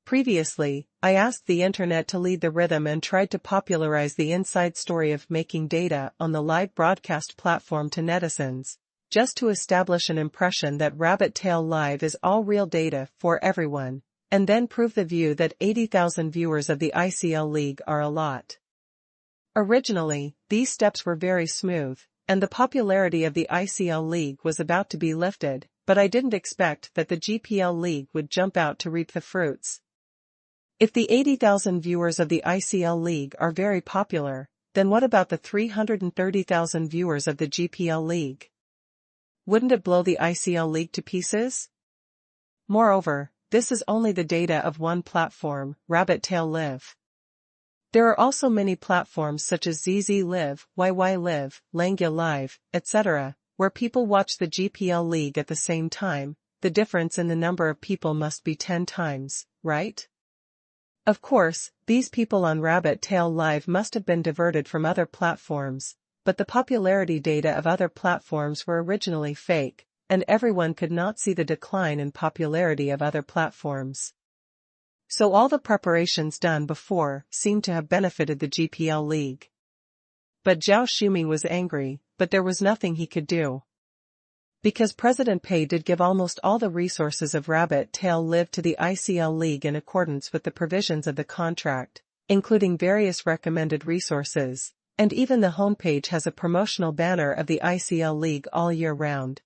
Previously, I asked the internet to lead the rhythm and tried to popularize the inside story of making data on the live broadcast platform to netizens, just to establish an impression that Rabbit Tail Live is all real data for everyone, and then prove the view that 80,000 viewers of the ICL League are a lot. Originally, these steps were very smooth, and the popularity of the ICL League was about to be lifted, but I didn't expect that the GPL League would jump out to reap the fruits. If the 80,000 viewers of the ICL League are very popular, then what about the 330,000 viewers of the GPL League? Wouldn't it blow the ICL League to pieces? Moreover, this is only the data of one platform, Rabbit Tail Live. There are also many platforms such as ZZ Live, YY Live, Langya Live, etc., where people watch the GPL League at the same time. The difference in the number of people must be 10 times, right? Of course, these people on Rabbit Tail Live must have been diverted from other platforms, but the popularity data of other platforms were originally fake, and everyone could not see the decline in popularity of other platforms. So all the preparations done before seemed to have benefited the GPL League. But Zhao Shuming was angry, but there was nothing he could do. Because President Pei did give almost all the resources of Rabbit Tail Live to the ICL League in accordance with the provisions of the contract, including various recommended resources, and even the homepage has a promotional banner of the ICL League all year round.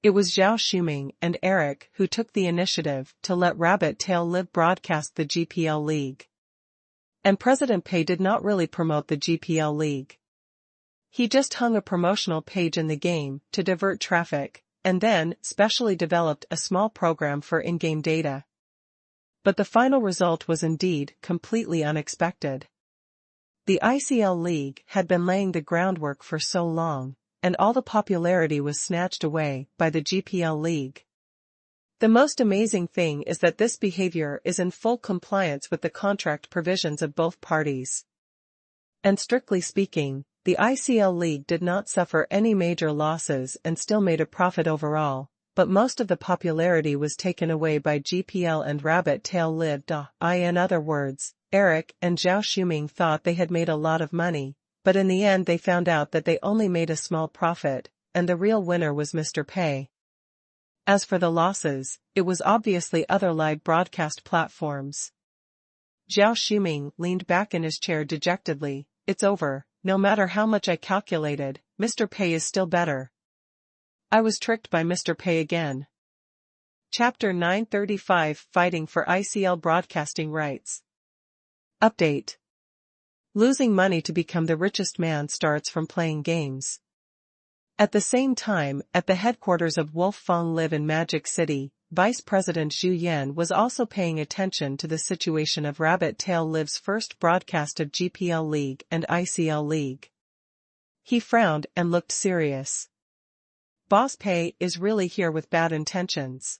It was Zhao Shuming and Eric who took the initiative to let Rabbit Tail Live broadcast the GPL League. And President Pei did not really promote the GPL League. He just hung a promotional page in the game to divert traffic, and then specially developed a small program for in-game data. But the final result was indeed completely unexpected. The ICL League had been laying the groundwork for so long, and all the popularity was snatched away by the GPL League. The most amazing thing is that this behavior is in full compliance with the contract provisions of both parties. And strictly speaking, the ICL League did not suffer any major losses and still made a profit overall, but most of the popularity was taken away by GPL and Rabbit Tail Live. In other words, Eric and Zhao Shuming thought they had made a lot of money, but in the end they found out that they only made a small profit, and the real winner was Mr. Pei. As for the losses, it was obviously other live broadcast platforms. Zhao Shuming leaned back in his chair dejectedly. It's over. No matter how much I calculated, Mr. Pei is still better. I was tricked by Mr. Pei again. Chapter 935 Fighting for ICL Broadcasting Rights. Update. Losing money to become the richest man starts from playing games. At the same time, at the headquarters of Wolf Fong Live in Magic City, Vice President Zhu Yan was also paying attention to the situation of Rabbit Tail Live's first broadcast of GPL League and ICL League. He frowned and looked serious. Boss Pei is really here with bad intentions.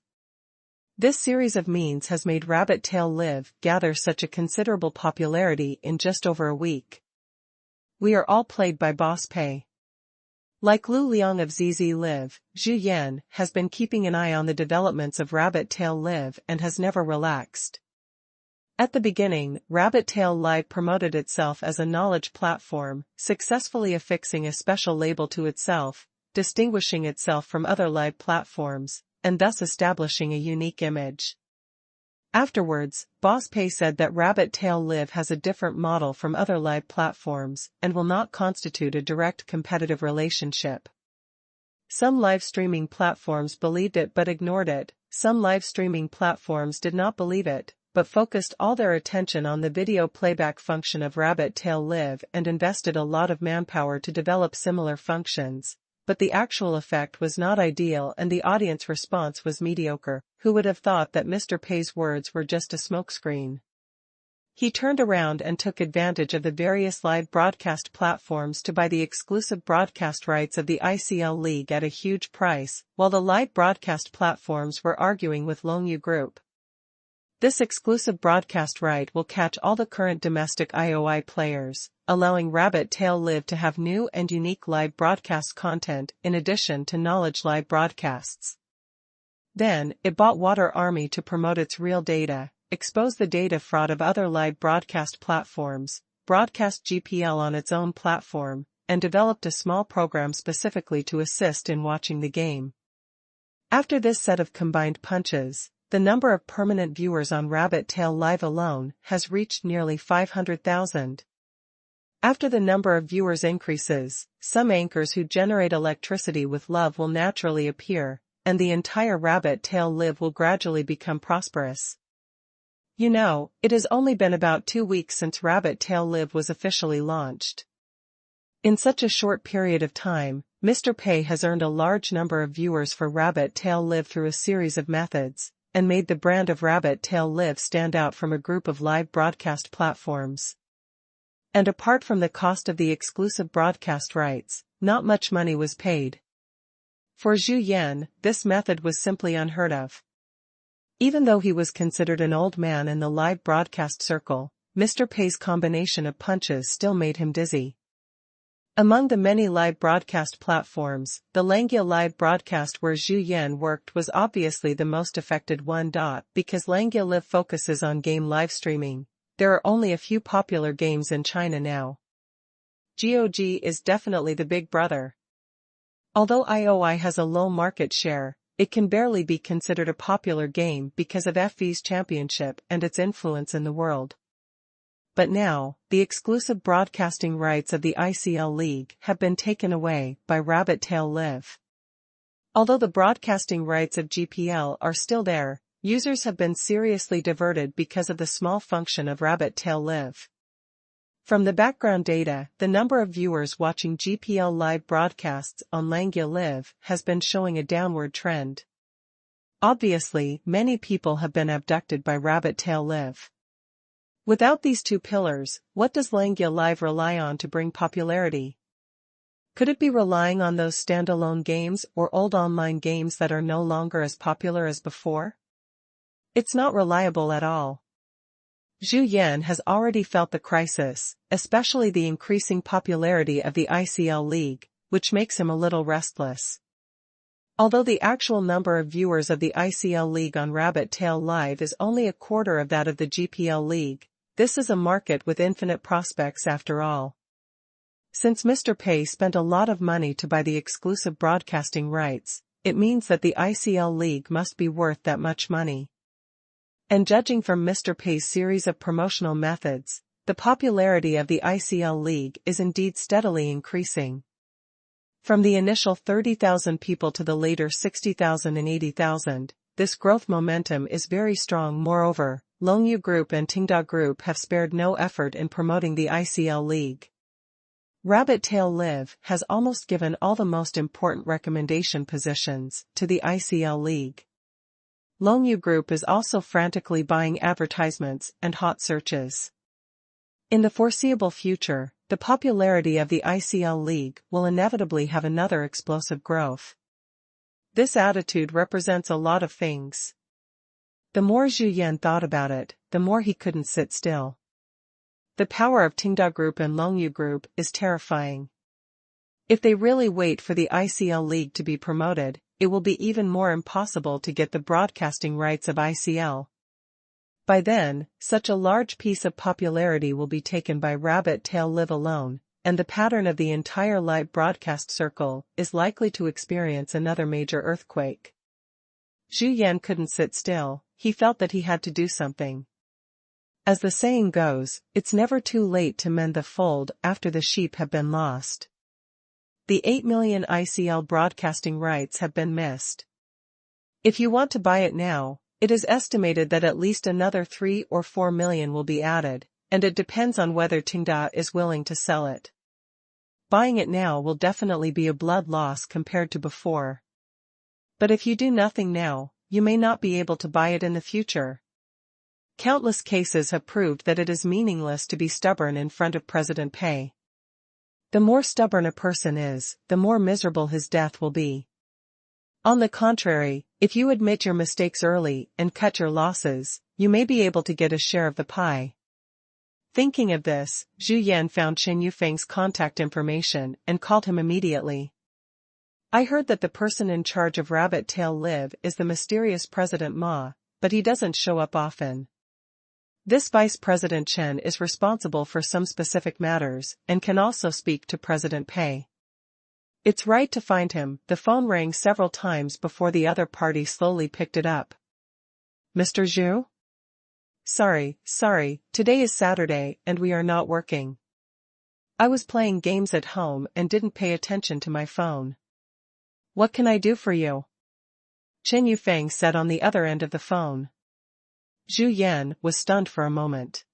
This series of means has made Rabbit Tail Live gather such a considerable popularity in just over a week. We are all played by Boss Pei. Like Lu Liang of ZZ Live, Zhu Yan has been keeping an eye on the developments of Rabbit Tail Live and has never relaxed. At the beginning, Rabbit Tail Live promoted itself as a knowledge platform, successfully affixing a special label to itself, distinguishing itself from other live platforms, and thus establishing a unique image. Afterwards, Boss Pei said that Rabbit Tail Live has a different model from other live platforms and will not constitute a direct competitive relationship. Some live streaming platforms believed it but ignored it. Some live streaming platforms did not believe it, but focused all their attention on the video playback function of Rabbit Tail Live and invested a lot of manpower to develop similar functions. But the actual effect was not ideal and the audience response was mediocre. Who would have thought that Mr. Pei's words were just a smokescreen? He turned around and took advantage of the various live broadcast platforms to buy the exclusive broadcast rights of the ICL League at a huge price, while the live broadcast platforms were arguing with Longyu Group. This exclusive broadcast right will catch all the current domestic IOI players, allowing Rabbit Tail Live to have new and unique live broadcast content in addition to knowledge live broadcasts. Then, it bought Water Army to promote its real data, expose the data fraud of other live broadcast platforms, broadcast GPL on its own platform, and developed a small program specifically to assist in watching the game. After this set of combined punches, the number of permanent viewers on Rabbit Tail Live alone has reached nearly 500,000. After the number of viewers increases, some anchors who generate electricity with love will naturally appear, and the entire Rabbit Tail Live will gradually become prosperous. You know, it has only been about 2 weeks since Rabbit Tail Live was officially launched. In such a short period of time, Mr. Pei has earned a large number of viewers for Rabbit Tail Live through a series of methods, and made the brand of Rabbit Tail Live stand out from a group of live broadcast platforms. And apart from the cost of the exclusive broadcast rights, not much money was paid. For Zhu Yan, this method was simply unheard of. Even though he was considered an old man in the live broadcast circle, Mr. Pei's combination of punches still made him dizzy. Among the many live broadcast platforms, the Langya live broadcast where Zhu Yan worked was obviously the most affected one. Because Langya Live focuses on game live streaming, there are only a few popular games in China now. GOG is definitely the big brother. Although IOI has a low market share, it can barely be considered a popular game because of FV's championship and its influence in the world. But now, the exclusive broadcasting rights of the ICL League have been taken away by Rabbit Tail Live. Although the broadcasting rights of GPL are still there, users have been seriously diverted because of the small function of Rabbit Tail Live. From the background data, the number of viewers watching GPL live broadcasts on Langya Live has been showing a downward trend. Obviously, many people have been abducted by Rabbit Tail Live. Without these two pillars, what does Langya Live rely on to bring popularity? Could it be relying on those standalone games or old online games that are no longer as popular as before? It's not reliable at all. Zhu Yan has already felt the crisis, especially the increasing popularity of the ICL League, which makes him a little restless. Although the actual number of viewers of the ICL League on Rabbit Tail Live is only a quarter of that of the GPL League, this is a market with infinite prospects after all. Since Mr. Pei spent a lot of money to buy the exclusive broadcasting rights, it means that the ICL League must be worth that much money. And judging from Mr. Pei's series of promotional methods, the popularity of the ICL League is indeed steadily increasing. From the initial 30,000 people to the later 60,000 and 80,000, this growth momentum is very strong. Moreover, Longyu Group and Tenda Group have spared no effort in promoting the ICL League. Rabbit Tail Live has almost given all the most important recommendation positions to the ICL League. Longyu Group is also frantically buying advertisements and hot searches. In the foreseeable future, the popularity of the ICL League will inevitably have another explosive growth. This attitude represents a lot of things. The more Zhu Yan thought about it, the more he couldn't sit still. The power of Tenda Group and Longyu Group is terrifying. If they really wait for the ICL League to be promoted, it will be even more impossible to get the broadcasting rights of ICL. By then, such a large piece of popularity will be taken by Rabbit Tail Live alone, and the pattern of the entire live broadcast circle is likely to experience another major earthquake. Zhu Yan couldn't sit still, he felt that he had to do something. As the saying goes, it's never too late to mend the fold after the sheep have been lost. The 8 million ICL broadcasting rights have been missed. If you want to buy it now, it is estimated that at least another 3 or 4 million will be added, and it depends on whether Tenda is willing to sell it. Buying it now will definitely be a blood loss compared to before. But if you do nothing now, you may not be able to buy it in the future. Countless cases have proved that it is meaningless to be stubborn in front of President Pei. The more stubborn a person is, the more miserable his death will be. On the contrary, if you admit your mistakes early and cut your losses, you may be able to get a share of the pie. Thinking of this, Zhu Yan found Chen Yufeng's contact information and called him immediately. I heard that the person in charge of Rabbit Tail Live is the mysterious President Ma, but he doesn't show up often. This Vice President Chen is responsible for some specific matters and can also speak to President Pei. It's right to find him. The phone rang several times before the other party slowly picked it up. Mr. Zhu? Sorry, today is Saturday and we are not working. I was playing games at home and didn't pay attention to my phone. What can I do for you? Chen Yufeng said on the other end of the phone. Zhu Yan was stunned for a moment.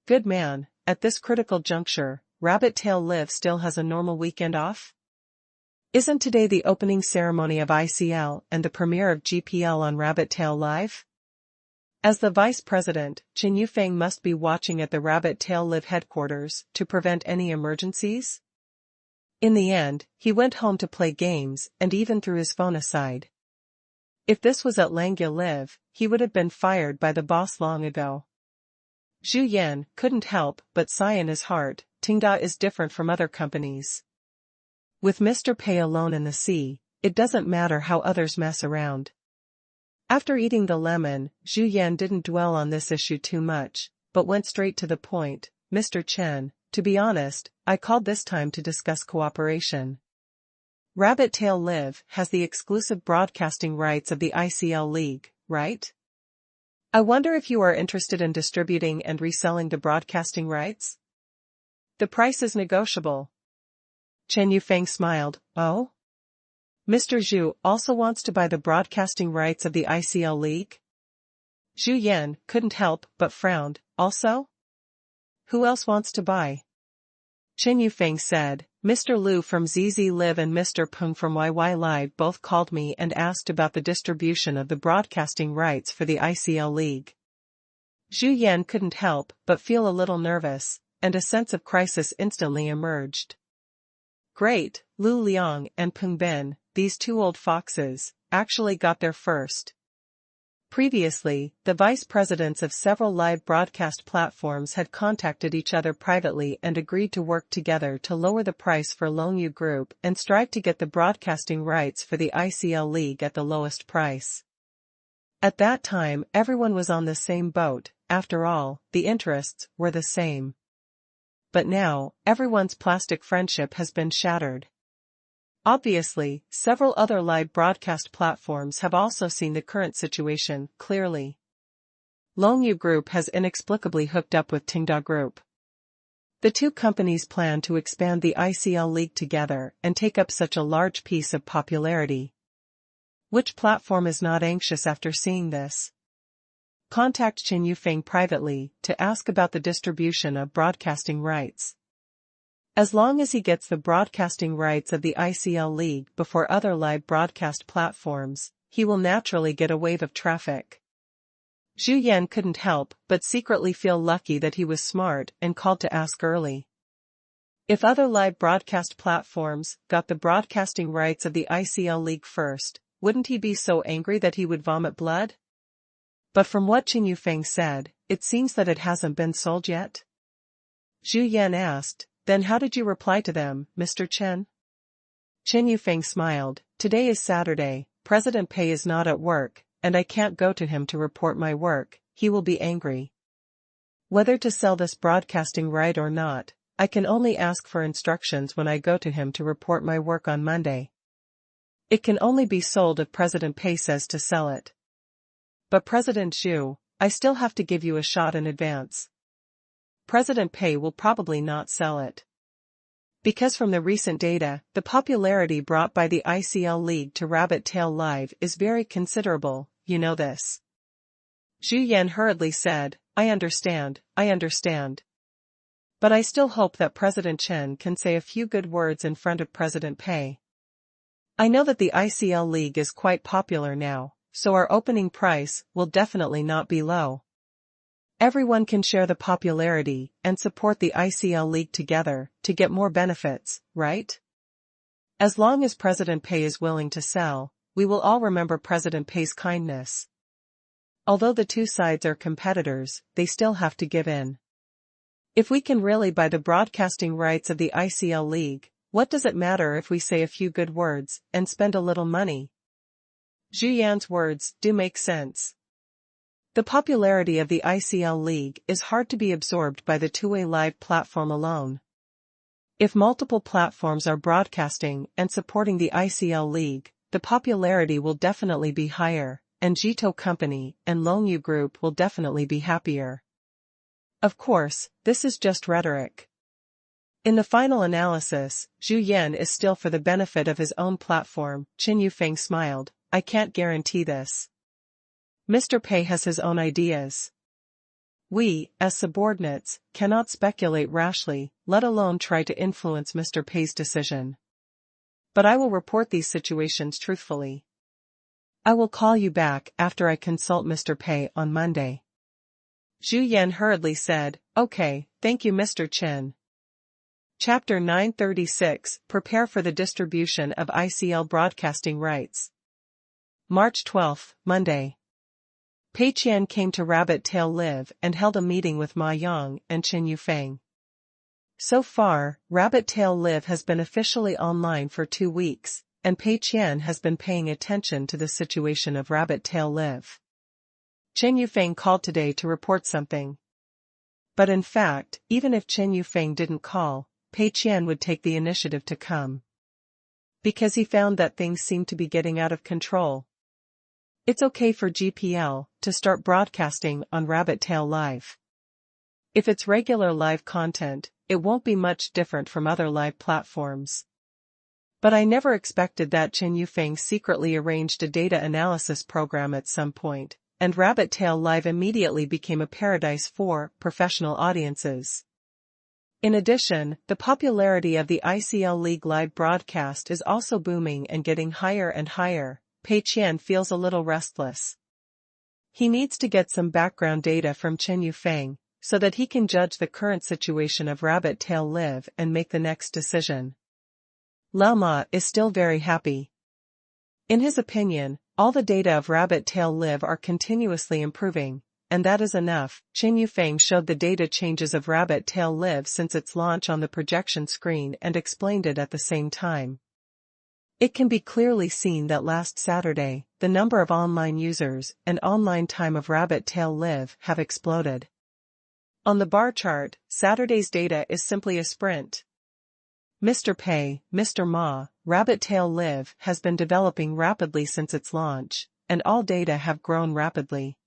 Good man, at this critical juncture, Rabbit Tail Live still has a normal weekend off? Isn't today the opening ceremony of ICL and the premiere of GPL on Rabbit Tail Live? As the vice president, Chen Yufeng must be watching at the Rabbit Tail Live headquarters to prevent any emergencies? In the end, he went home to play games and even threw his phone aside. If this was at Langya Live, he would have been fired by the boss long ago. Zhu Yan couldn't help but sigh in his heart. Tenda is different from other companies. With Mr. Pei alone in the sea, it doesn't matter how others mess around. After eating the lemon, Zhu Yan didn't dwell on this issue too much, but went straight to the point. Mr. Chen, to be honest, I called this time to discuss cooperation. Rabbit Tail Live has the exclusive broadcasting rights of the ICL League, right? I wonder if you are interested in distributing and reselling the broadcasting rights? The price is negotiable. Chen Yufeng smiled. Oh? Mr. Zhu also wants to buy the broadcasting rights of the ICL League? Zhu Yan couldn't help but frowned. Also? Who else wants to buy? Chen Yufeng said, Mr. Liu from ZZ Live and Mr. Peng from YY Live both called me and asked about the distribution of the broadcasting rights for the ICL League. Zhu Yan couldn't help but feel a little nervous, and a sense of crisis instantly emerged. Great, Lu Liang and Peng Bin, these two old foxes, actually got there first. Previously, the vice presidents of several live broadcast platforms had contacted each other privately and agreed to work together to lower the price for Longyu Group and strive to get the broadcasting rights for the ICL League at the lowest price. At that time, everyone was on the same boat. After all, the interests were the same. But now, everyone's plastic friendship has been shattered. Obviously, several other live broadcast platforms have also seen the current situation clearly. Longyu Group has inexplicably hooked up with Tenda Group. The two companies plan to expand the ICL League together and take up such a large piece of popularity. Which platform is not anxious after seeing this? Contact Chen Yufeng privately to ask about the distribution of broadcasting rights. As long as he gets the broadcasting rights of the ICL League before other live broadcast platforms, he will naturally get a wave of traffic. Zhu Yan couldn't help but secretly feel lucky that he was smart and called to ask early. If other live broadcast platforms got the broadcasting rights of the ICL League first, wouldn't he be so angry that he would vomit blood? But from what Chen Yufeng said, it seems that it hasn't been sold yet. Zhu Yan asked, Then how did you reply to them, Mr. Chen? Chen Yufeng smiled. Today is Saturday, President Pei is not at work, and I can't go to him to report my work, he will be angry. Whether to sell this broadcasting right or not, I can only ask for instructions when I go to him to report my work on Monday. It can only be sold if President Pei says to sell it. But President Xu, I still have to give you a shot in advance. President Pei will probably not sell it. Because from the recent data, the popularity brought by the ICL League to Rabbit Tail Live is very considerable, you know this. Zhu Yan hurriedly said, I understand. But I still hope that President Chen can say a few good words in front of President Pei. I know that the ICL League is quite popular now, so our opening price will definitely not be low. Everyone can share the popularity and support the ICL League together to get more benefits, right? As long as President Pei is willing to sell, we will all remember President Pei's kindness. Although the two sides are competitors, they still have to give in. If we can really buy the broadcasting rights of the ICL League, what does it matter if we say a few good words and spend a little money? Zhu Yan's words do make sense. The popularity of the ICL League is hard to be absorbed by the two-way live platform alone. If multiple platforms are broadcasting and supporting the ICL League, the popularity will definitely be higher, and Jito Company and Longyu Group will definitely be happier. Of course, this is just rhetoric. In the final analysis, Zhu Yan is still for the benefit of his own platform. Qin Yufeng smiled, I can't guarantee this. Mr. Pei has his own ideas. We, as subordinates, cannot speculate rashly, let alone try to influence Mr. Pei's decision. But I will report these situations truthfully. I will call you back after I consult Mr. Pei on Monday. Zhu Yan hurriedly said, Okay, thank you Mr. Chen. Chapter 936, Prepare for the Distribution of ICL Broadcasting Rights. March 12, Monday. Pei Qian came to Rabbit Tail Live and held a meeting with Ma Yang and Qin Yufeng. So far, Rabbit Tail Live has been officially online for 2 weeks, and Pei Qian has been paying attention to the situation of Rabbit Tail Live. Qin Yufeng called today to report something. But in fact, even if Qin Yufeng didn't call, Pei Qian would take the initiative to come. Because he found that things seemed to be getting out of control. It's okay for GPL to start broadcasting on Rabbit Tail Live. If it's regular live content, it won't be much different from other live platforms. But I never expected that Qin Yufeng secretly arranged a data analysis program at some point, and Rabbit Tail Live immediately became a paradise for professional audiences. In addition, the popularity of the ICL League live broadcast is also booming and getting higher and higher. Pei Qian feels a little restless. He needs to get some background data from Qin Yufeng, so that he can judge the current situation of Rabbit Tail Live and make the next decision. Lao Ma is still very happy. In his opinion, all the data of Rabbit Tail Live are continuously improving, and that is enough. Qin Yufeng showed the data changes of Rabbit Tail Live since its launch on the projection screen and explained it at the same time. It can be clearly seen that last Saturday, the number of online users and online time of Rabbit Tail Live have exploded. On the bar chart, Saturday's data is simply a sprint. Mr. Pei, Mr. Ma, Rabbit Tail Live has been developing rapidly since its launch, and all data have grown rapidly.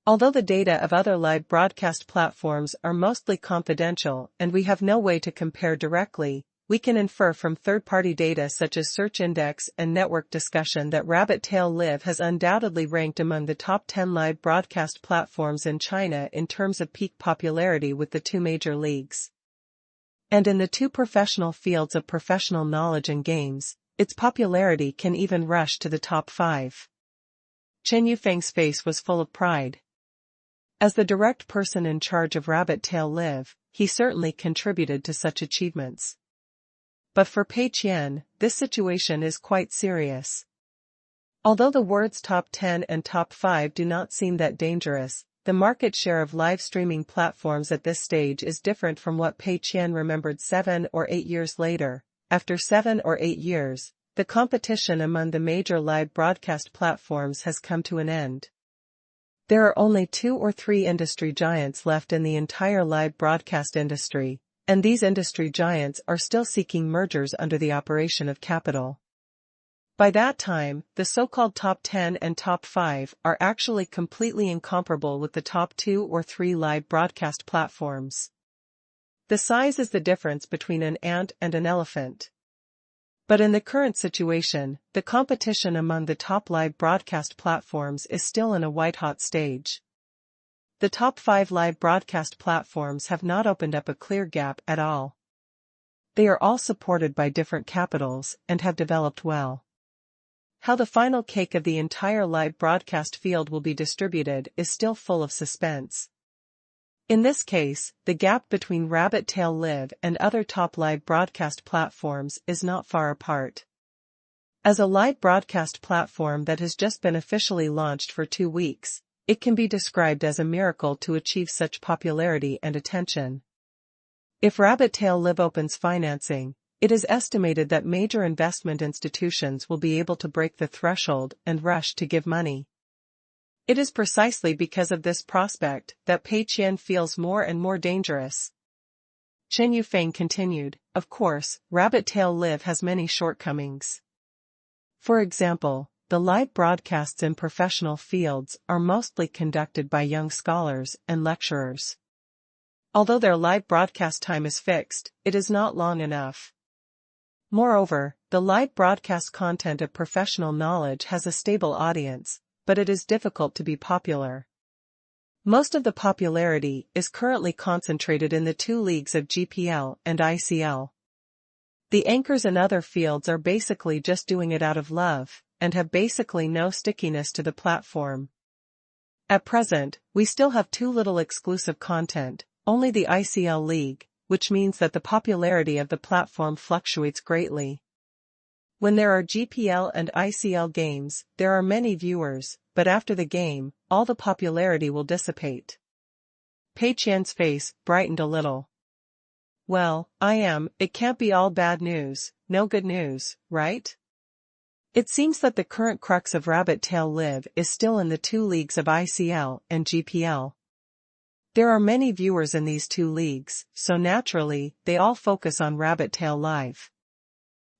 Although the data of other live broadcast platforms are mostly confidential and we have no way to compare directly, we can infer from third-party data such as search index and network discussion that Rabbit Tail Live has undoubtedly ranked among the top 10 live broadcast platforms in China in terms of peak popularity with the 2 major leagues. And in the 2 professional fields of professional knowledge and games, its popularity can even rush to the top 5. Qin Yufeng's face was full of pride. As the direct person in charge of Rabbit Tail Live, he certainly contributed to such achievements. But for Pei Qian, this situation is quite serious. Although the words top 10 and top 5 do not seem that dangerous, the market share of live streaming platforms at this stage is different from what Pei Qian remembered 7 or 8 years later. After 7 or 8 years, the competition among the major live broadcast platforms has come to an end. There are only 2 or 3 industry giants left in the entire live broadcast industry, and these industry giants are still seeking mergers under the operation of capital. By that time, the so-called top 10 and top 5 are actually completely incomparable with the top 2 or 3 live broadcast platforms. The size is the difference between an ant and an elephant. But in the current situation, the competition among the top live broadcast platforms is still in a white-hot stage. The top 5 live broadcast platforms have not opened up a clear gap at all. They are all supported by different capitals and have developed well. How the final cake of the entire live broadcast field will be distributed is still full of suspense. In this case, the gap between Rabbit Tail Live and other top live broadcast platforms is not far apart. As a live broadcast platform that has just been officially launched for 2 weeks, it can be described as a miracle to achieve such popularity and attention. If Rabbit Tail Live opens financing, it is estimated that major investment institutions will be able to break the threshold and rush to give money. It is precisely because of this prospect that Pei Qian feels more and more dangerous. Chen Yufeng continued, of course, Rabbit Tail Live has many shortcomings. For example, the live broadcasts in professional fields are mostly conducted by young scholars and lecturers. Although their live broadcast time is fixed, it is not long enough. Moreover, the live broadcast content of professional knowledge has a stable audience, but it is difficult to be popular. Most of the popularity is currently concentrated in the 2 leagues of GPL and ICL. The anchors in other fields are basically just doing it out of love, and have basically no stickiness to the platform. At present, we still have too little exclusive content, only the ICL league, which means that the popularity of the platform fluctuates greatly. When there are GPL and ICL games, there are many viewers, but after the game, all the popularity will dissipate. Pei Qian's face brightened a little. Well, it can't be all bad news, no good news, right? It seems that the current crux of Rabbit Tail Live is still in the 2 leagues of ICL and GPL. There are many viewers in these 2 leagues, so naturally, they all focus on Rabbit Tail Live.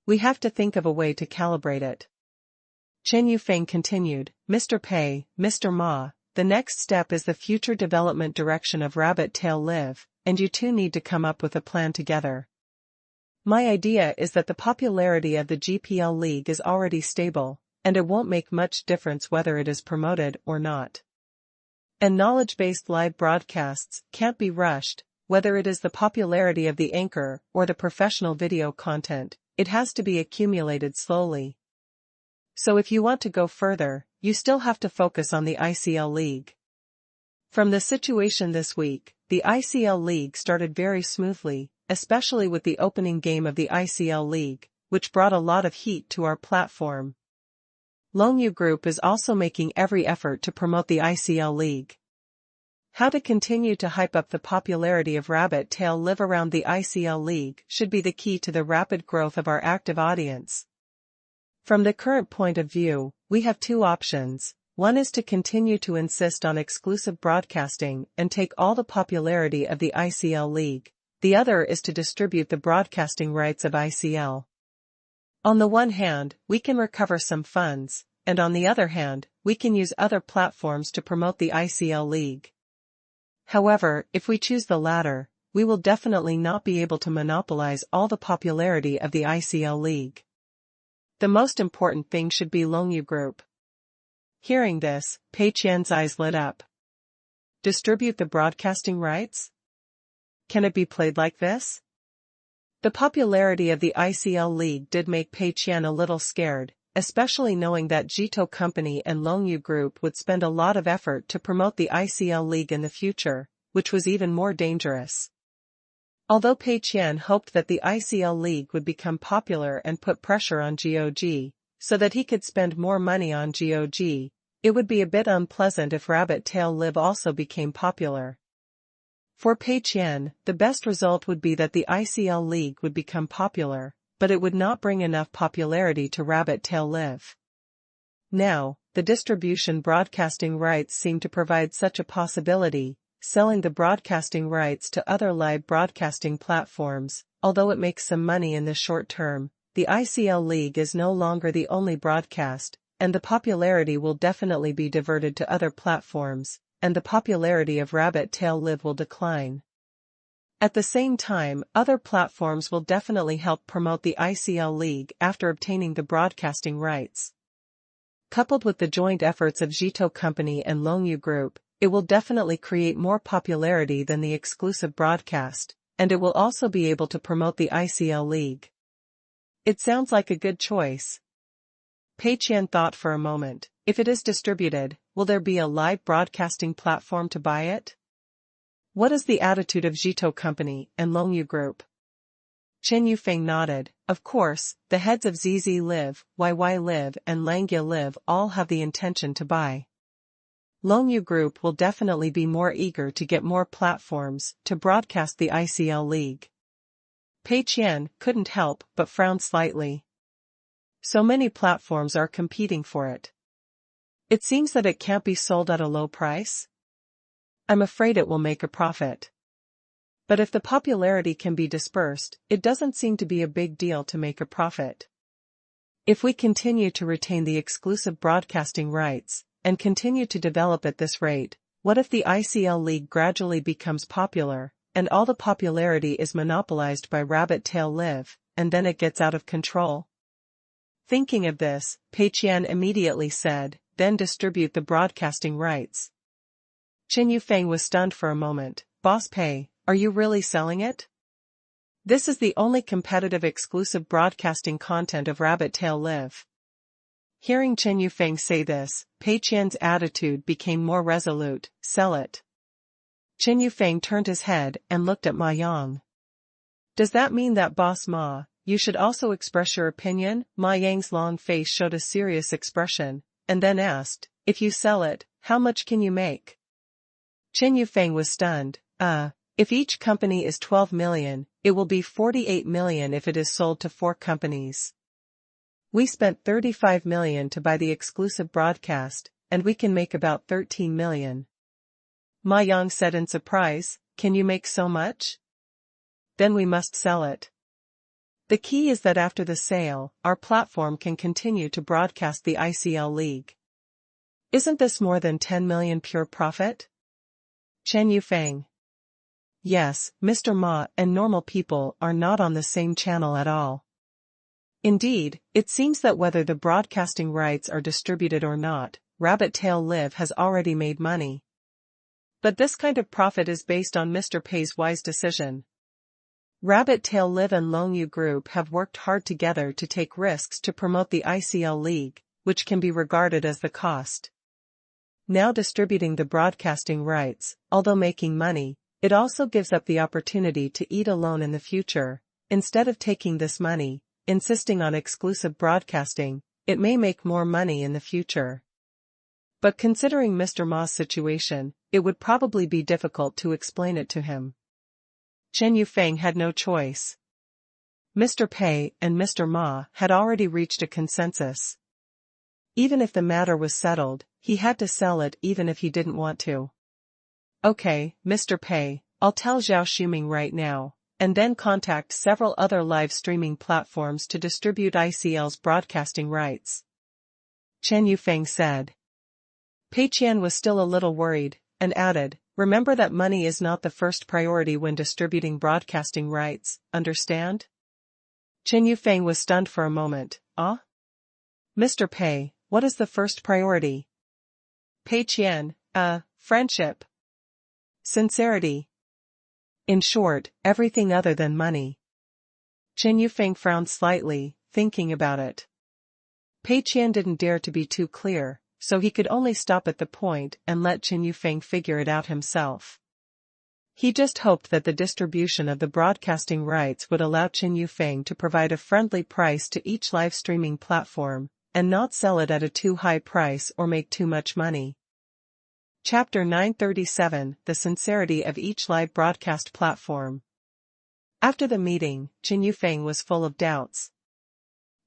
We have to think of a way to calibrate it. Chen Yufeng continued, Mr. Pei, Mr. Ma, the next step is the future development direction of Rabbit Tail Live, and you two need to come up with a plan together. My idea is that the popularity of the GPL League is already stable, and it won't make much difference whether it is promoted or not. And knowledge-based live broadcasts can't be rushed, whether it is the popularity of the anchor or the professional video content. It has to be accumulated slowly. So if you want to go further, you still have to focus on the ICL League. From the situation this week, the ICL League started very smoothly, especially with the opening game of the ICL League, which brought a lot of heat to our platform. Longyu Group is also making every effort to promote the ICL League. How to continue to hype up the popularity of Rabbit Tail Live around the ICL League should be the key to the rapid growth of our active audience. From the current point of view, we have 2 options. One is to continue to insist on exclusive broadcasting and take all the popularity of the ICL League. The other is to distribute the broadcasting rights of ICL. On the one hand, we can recover some funds, and on the other hand, we can use other platforms to promote the ICL League. However, if we choose the latter, we will definitely not be able to monopolize all the popularity of the ICL League. The most important thing should be Longyu Group. Hearing this, Pei Qian's eyes lit up. Distribute the broadcasting rights? Can it be played like this? The popularity of the ICL League did make Pei Qian a little scared, especially knowing that Jito Company and Longyu Group would spend a lot of effort to promote the ICL League in the future, which was even more dangerous. Although Pei Qian hoped that the ICL League would become popular and put pressure on GOG, so that he could spend more money on GOG, it would be a bit unpleasant if Rabbit Tail Live also became popular. For Pei Qian, the best result would be that the ICL League would become popular, but it would not bring enough popularity to Rabbit Tail Live. Now, the distribution broadcasting rights seem to provide such a possibility, selling the broadcasting rights to other live broadcasting platforms, although it makes some money in the short term, the ICL League is no longer the only broadcast, and the popularity will definitely be diverted to other platforms, and the popularity of Rabbit Tail Live will decline. At the same time, other platforms will definitely help promote the ICL League after obtaining the broadcasting rights. Coupled with the joint efforts of Zhito Company and Longyu Group, it will definitely create more popularity than the exclusive broadcast, and it will also be able to promote the ICL League. It sounds like a good choice. Pei Qian thought for a moment. If it is distributed, will there be a live broadcasting platform to buy it? What is the attitude of Zhito Company and Longyu Group? Chen Yufeng nodded. Of course, the heads of ZZ Live, YY Live and Langya Live all have the intention to buy. Longyu Group will definitely be more eager to get more platforms to broadcast the ICL League. Pei Qian couldn't help but frown slightly. So many platforms are competing for it. It seems that it can't be sold at a low price? I'm afraid it will make a profit. But if the popularity can be dispersed, it doesn't seem to be a big deal to make a profit. If we continue to retain the exclusive broadcasting rights, and continue to develop at this rate, what if the ICL League gradually becomes popular, and all the popularity is monopolized by Rabbit Tail Live, and then it gets out of control? Thinking of this, Pei Qian immediately said, then distribute the broadcasting rights. Chen Yufeng was stunned for a moment. Boss Pei, are you really selling it? This is the only competitive exclusive broadcasting content of Rabbit Tail Live. Hearing Chen Yufeng say this, Pei Qian's attitude became more resolute. Sell it. Chen Yufeng turned his head and looked at Ma Yang. Does that mean that Boss Ma, you should also express your opinion? Ma Yang's long face showed a serious expression, and then asked, if you sell it, how much can you make? Chen Yufeng was stunned. If each company is 12 million, it will be 48 million if it is sold to 4 companies. We spent 35 million to buy the exclusive broadcast, and we can make about 13 million. Ma Yang said in surprise, can you make so much? Then we must sell it. The key is that after the sale, our platform can continue to broadcast the ICL League. Isn't this more than 10 million pure profit? Chen Yufeng. Yes, Mr. Ma and normal people are not on the same channel at all. Indeed, it seems that whether the broadcasting rights are distributed or not, Rabbit Tail Live has already made money. But this kind of profit is based on Mr. Pei's wise decision. Rabbit Tail Live and Longyu Group have worked hard together to take risks to promote the ICL League, which can be regarded as the cost. Now distributing the broadcasting rights, although making money, it also gives up the opportunity to eat alone in the future. Instead of taking this money, insisting on exclusive broadcasting, it may make more money in the future. But considering Mr. Ma's situation, it would probably be difficult to explain it to him. Chen Yufeng had no choice. Mr. Pei and Mr. Ma had already reached a consensus. Even if the matter was settled, he had to sell it even if he didn't want to. Okay, Mr. Pei, I'll tell Zhao Shuming right now, and then contact several other live streaming platforms to distribute ICL's broadcasting rights. Chen Yufeng said. Pei Qian was still a little worried, and added, remember that money is not the first priority when distributing broadcasting rights, understand? Chen Yufeng was stunned for a moment. Mr. Pei, what is the first priority? Pei Qian, friendship. Sincerity. In short, everything other than money. Chen Yufeng frowned slightly, thinking about it. Pei Qian didn't dare to be too clear, so he could only stop at the point and let Chen Yufeng figure it out himself. He just hoped that the distribution of the broadcasting rights would allow Chen Yufeng to provide a friendly price to each live streaming platform, and not sell it at a too high price or make too much money. Chapter 937 The Sincerity of Each Live Broadcast Platform. After the meeting, Chen Yufeng was full of doubts.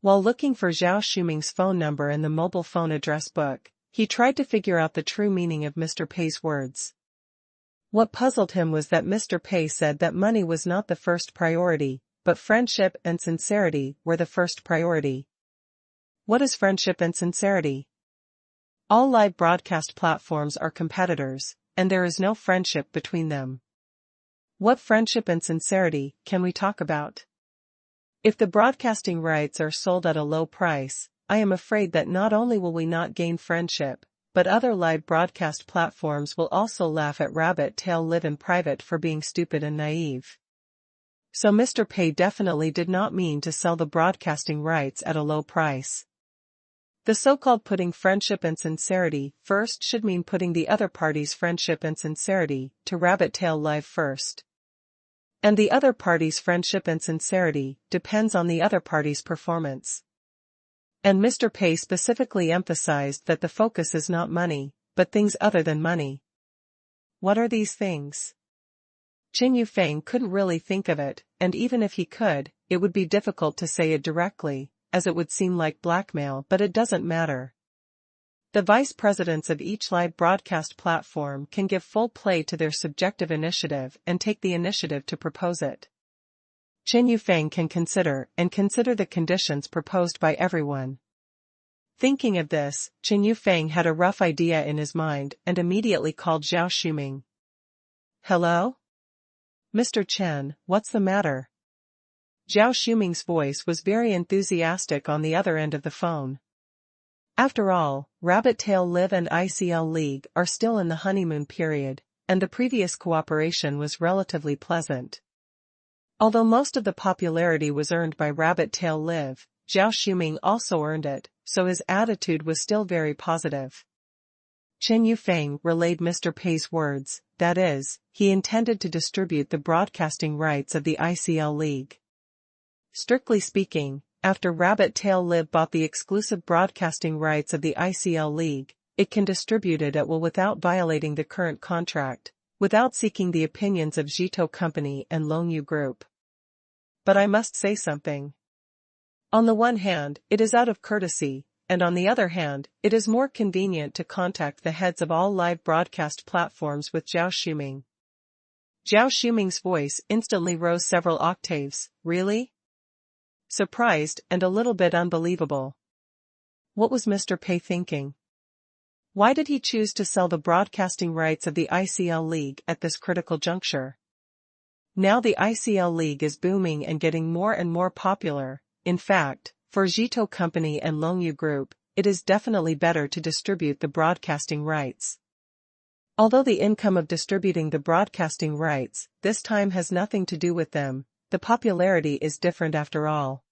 While looking for Zhao Shuming's phone number in the mobile phone address book, he tried to figure out the true meaning of Mr. Pei's words. What puzzled him was that Mr. Pei said that money was not the first priority, but friendship and sincerity were the first priority. What is friendship and sincerity? All live broadcast platforms are competitors, and there is no friendship between them. What friendship and sincerity can we talk about? If the broadcasting rights are sold at a low price, I am afraid that not only will we not gain friendship, but other live broadcast platforms will also laugh at Rabbit Tail Live in private for being stupid and naive. So Mr. Pei definitely did not mean to sell the broadcasting rights at a low price. The so-called putting friendship and sincerity first should mean putting the other party's friendship and sincerity to Rabbit Tail Live first. And the other party's friendship and sincerity depends on the other party's performance. And Mr. Pei specifically emphasized that the focus is not money, but things other than money. What are these things? Qin Yufeng couldn't really think of it, and even if he could, it would be difficult to say it directly, as it would seem like blackmail, but it doesn't matter. The vice presidents of each live broadcast platform can give full play to their subjective initiative and take the initiative to propose it. Qin Yufeng can consider the conditions proposed by everyone. Thinking of this, Qin Yufeng had a rough idea in his mind and immediately called Zhao Shuming. Hello? Mr. Chen, what's the matter? Zhao Shuming's voice was very enthusiastic on the other end of the phone. After all, Rabbit Tail Live and ICL League are still in the honeymoon period, and the previous cooperation was relatively pleasant. Although most of the popularity was earned by Rabbit Tail Live, Zhao Shuming also earned it, so his attitude was still very positive. Qin Yufeng relayed Mr. Pei's words, that is, he intended to distribute the broadcasting rights of the ICL League. Strictly speaking, after Rabbit Tail Live bought the exclusive broadcasting rights of the ICL League, it can distribute it at will without violating the current contract, without seeking the opinions of Zhito Company and Longyu Group. But I must say something. On the one hand, it is out of courtesy, and on the other hand, it is more convenient to contact the heads of all live broadcast platforms with Zhao Shuming. Zhao Shuming's voice instantly rose several octaves. Really? Surprised and a little bit unbelievable. What was Mr. Pei thinking? Why did he choose to sell the broadcasting rights of the ICL League at this critical juncture? Now the ICL League is booming and getting more and more popular. In fact, for Zhito Company and Longyu Group, it is definitely better to distribute the broadcasting rights. Although the income of distributing the broadcasting rights this time has nothing to do with them, the popularity is different after all.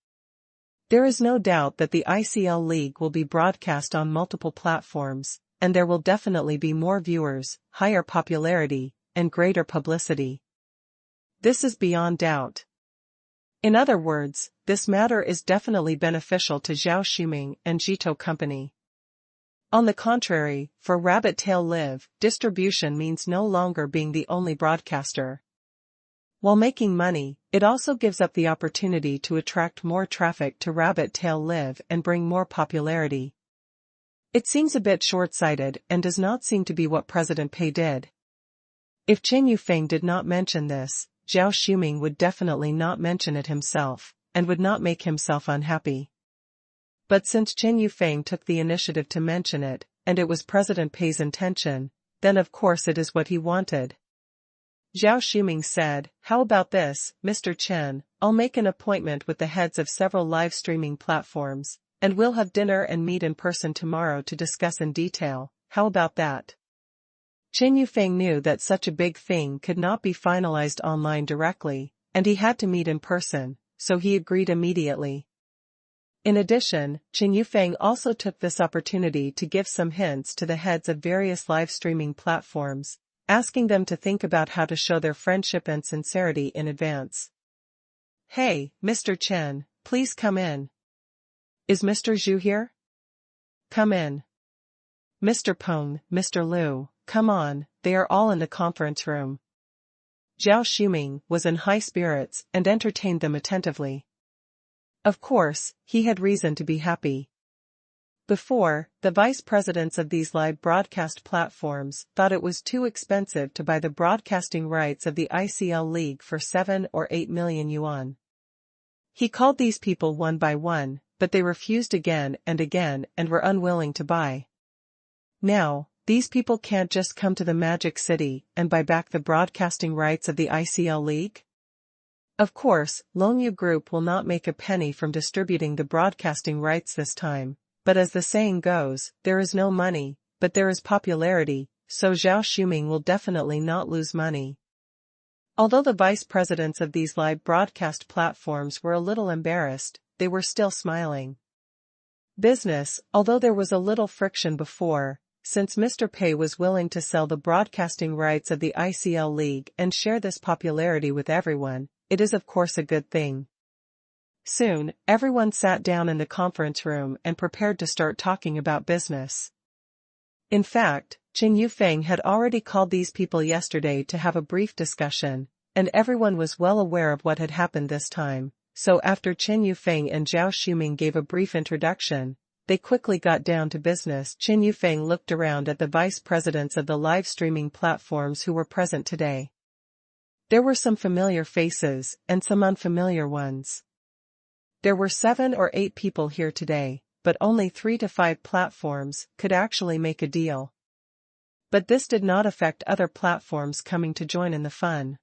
There is no doubt that the ICL League will be broadcast on multiple platforms, and there will definitely be more viewers, higher popularity, and greater publicity. This is beyond doubt. In other words, this matter is definitely beneficial to Zhao Shuming and Zhito Company. On the contrary, for Rabbit Tail Live, distribution means no longer being the only broadcaster. While making money, it also gives up the opportunity to attract more traffic to Rabbit Tail Live and bring more popularity. It seems a bit short-sighted and does not seem to be what President Pei did. If Qin Yufeng did not mention this, Zhao Shuming would definitely not mention it himself, and would not make himself unhappy. But since Qin Yufeng took the initiative to mention it, and it was President Pei's intention, then of course it is what he wanted. Zhao Shuming said, how about this, Mr. Chen, I'll make an appointment with the heads of several live streaming platforms, and we'll have dinner and meet in person tomorrow to discuss in detail. How about that? Qin Yufeng knew that such a big thing could not be finalized online directly, and he had to meet in person, so he agreed immediately. In addition, Qin Yufeng also took this opportunity to give some hints to the heads of various live streaming platforms, asking them to think about how to show their friendship and sincerity in advance. Hey, Mr. Chen, please come in. Is Mr. Zhu here? Come in. Mr. Peng, Mr. Liu, come on, they are all in the conference room. Zhao Shuming was in high spirits and entertained them attentively. Of course, he had reason to be happy. Before, the vice presidents of these live broadcast platforms thought it was too expensive to buy the broadcasting rights of the ICL League for 7 or 8 million yuan. He called these people one by one, but they refused again and were unwilling to buy. Now, these people can't just come to the Magic City and buy back the broadcasting rights of the ICL League. Of course, Longyu Group will not make a penny from distributing the broadcasting rights this time, but as the saying goes, there is no money, but there is popularity, so Zhao Shuming will definitely not lose money. Although the vice presidents of these live broadcast platforms were a little embarrassed, they were still smiling. Business, although there was a little friction before, since Mr. Pei was willing to sell the broadcasting rights of the ICL League and share this popularity with everyone, it is of course a good thing. Soon, everyone sat down in the conference room and prepared to start talking about business. In fact, Qin Yufeng had already called these people yesterday to have a brief discussion, and everyone was well aware of what had happened this time, so after Qin Yufeng and Zhao Shuming gave a brief introduction, they quickly got down to business. Qin Yufeng looked around at the vice presidents of the live streaming platforms who were present today. There were some familiar faces, and some unfamiliar ones. There were 7 or 8 people here today, but only 3 to 5 platforms could actually make a deal. But this did not affect other platforms coming to join in the fun.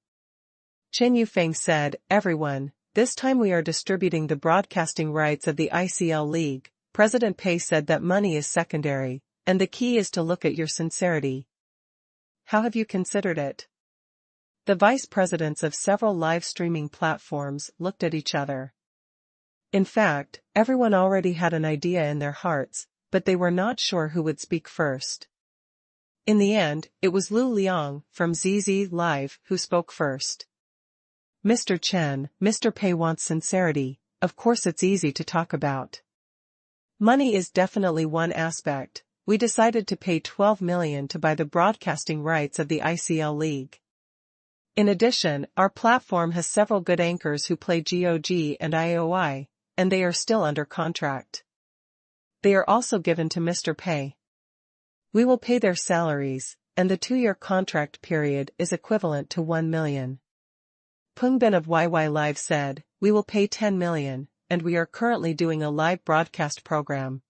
Qin Yufeng said, "Everyone, this time we are distributing the broadcasting rights of the ICL League." President Pei said that money is secondary, and the key is to look at your sincerity. How have you considered it? The vice presidents of several live streaming platforms looked at each other. In fact, everyone already had an idea in their hearts, but they were not sure who would speak first. In the end, it was Lu Liang, from ZZ Live, who spoke first. "Mr. Chen, Mr. Pei wants sincerity, of course it's easy to talk about. Money is definitely one aspect. We decided to pay 12 million to buy the broadcasting rights of the ICL League. In addition, our platform has several good anchors who play GOG and IOI, and they are still under contract. They are also given to Mr. Pei. We will pay their salaries, and the 2-year contract period is equivalent to 1 million. Peng Bin of YY Live said, "We will pay 10 million, and we are currently doing a live broadcast program.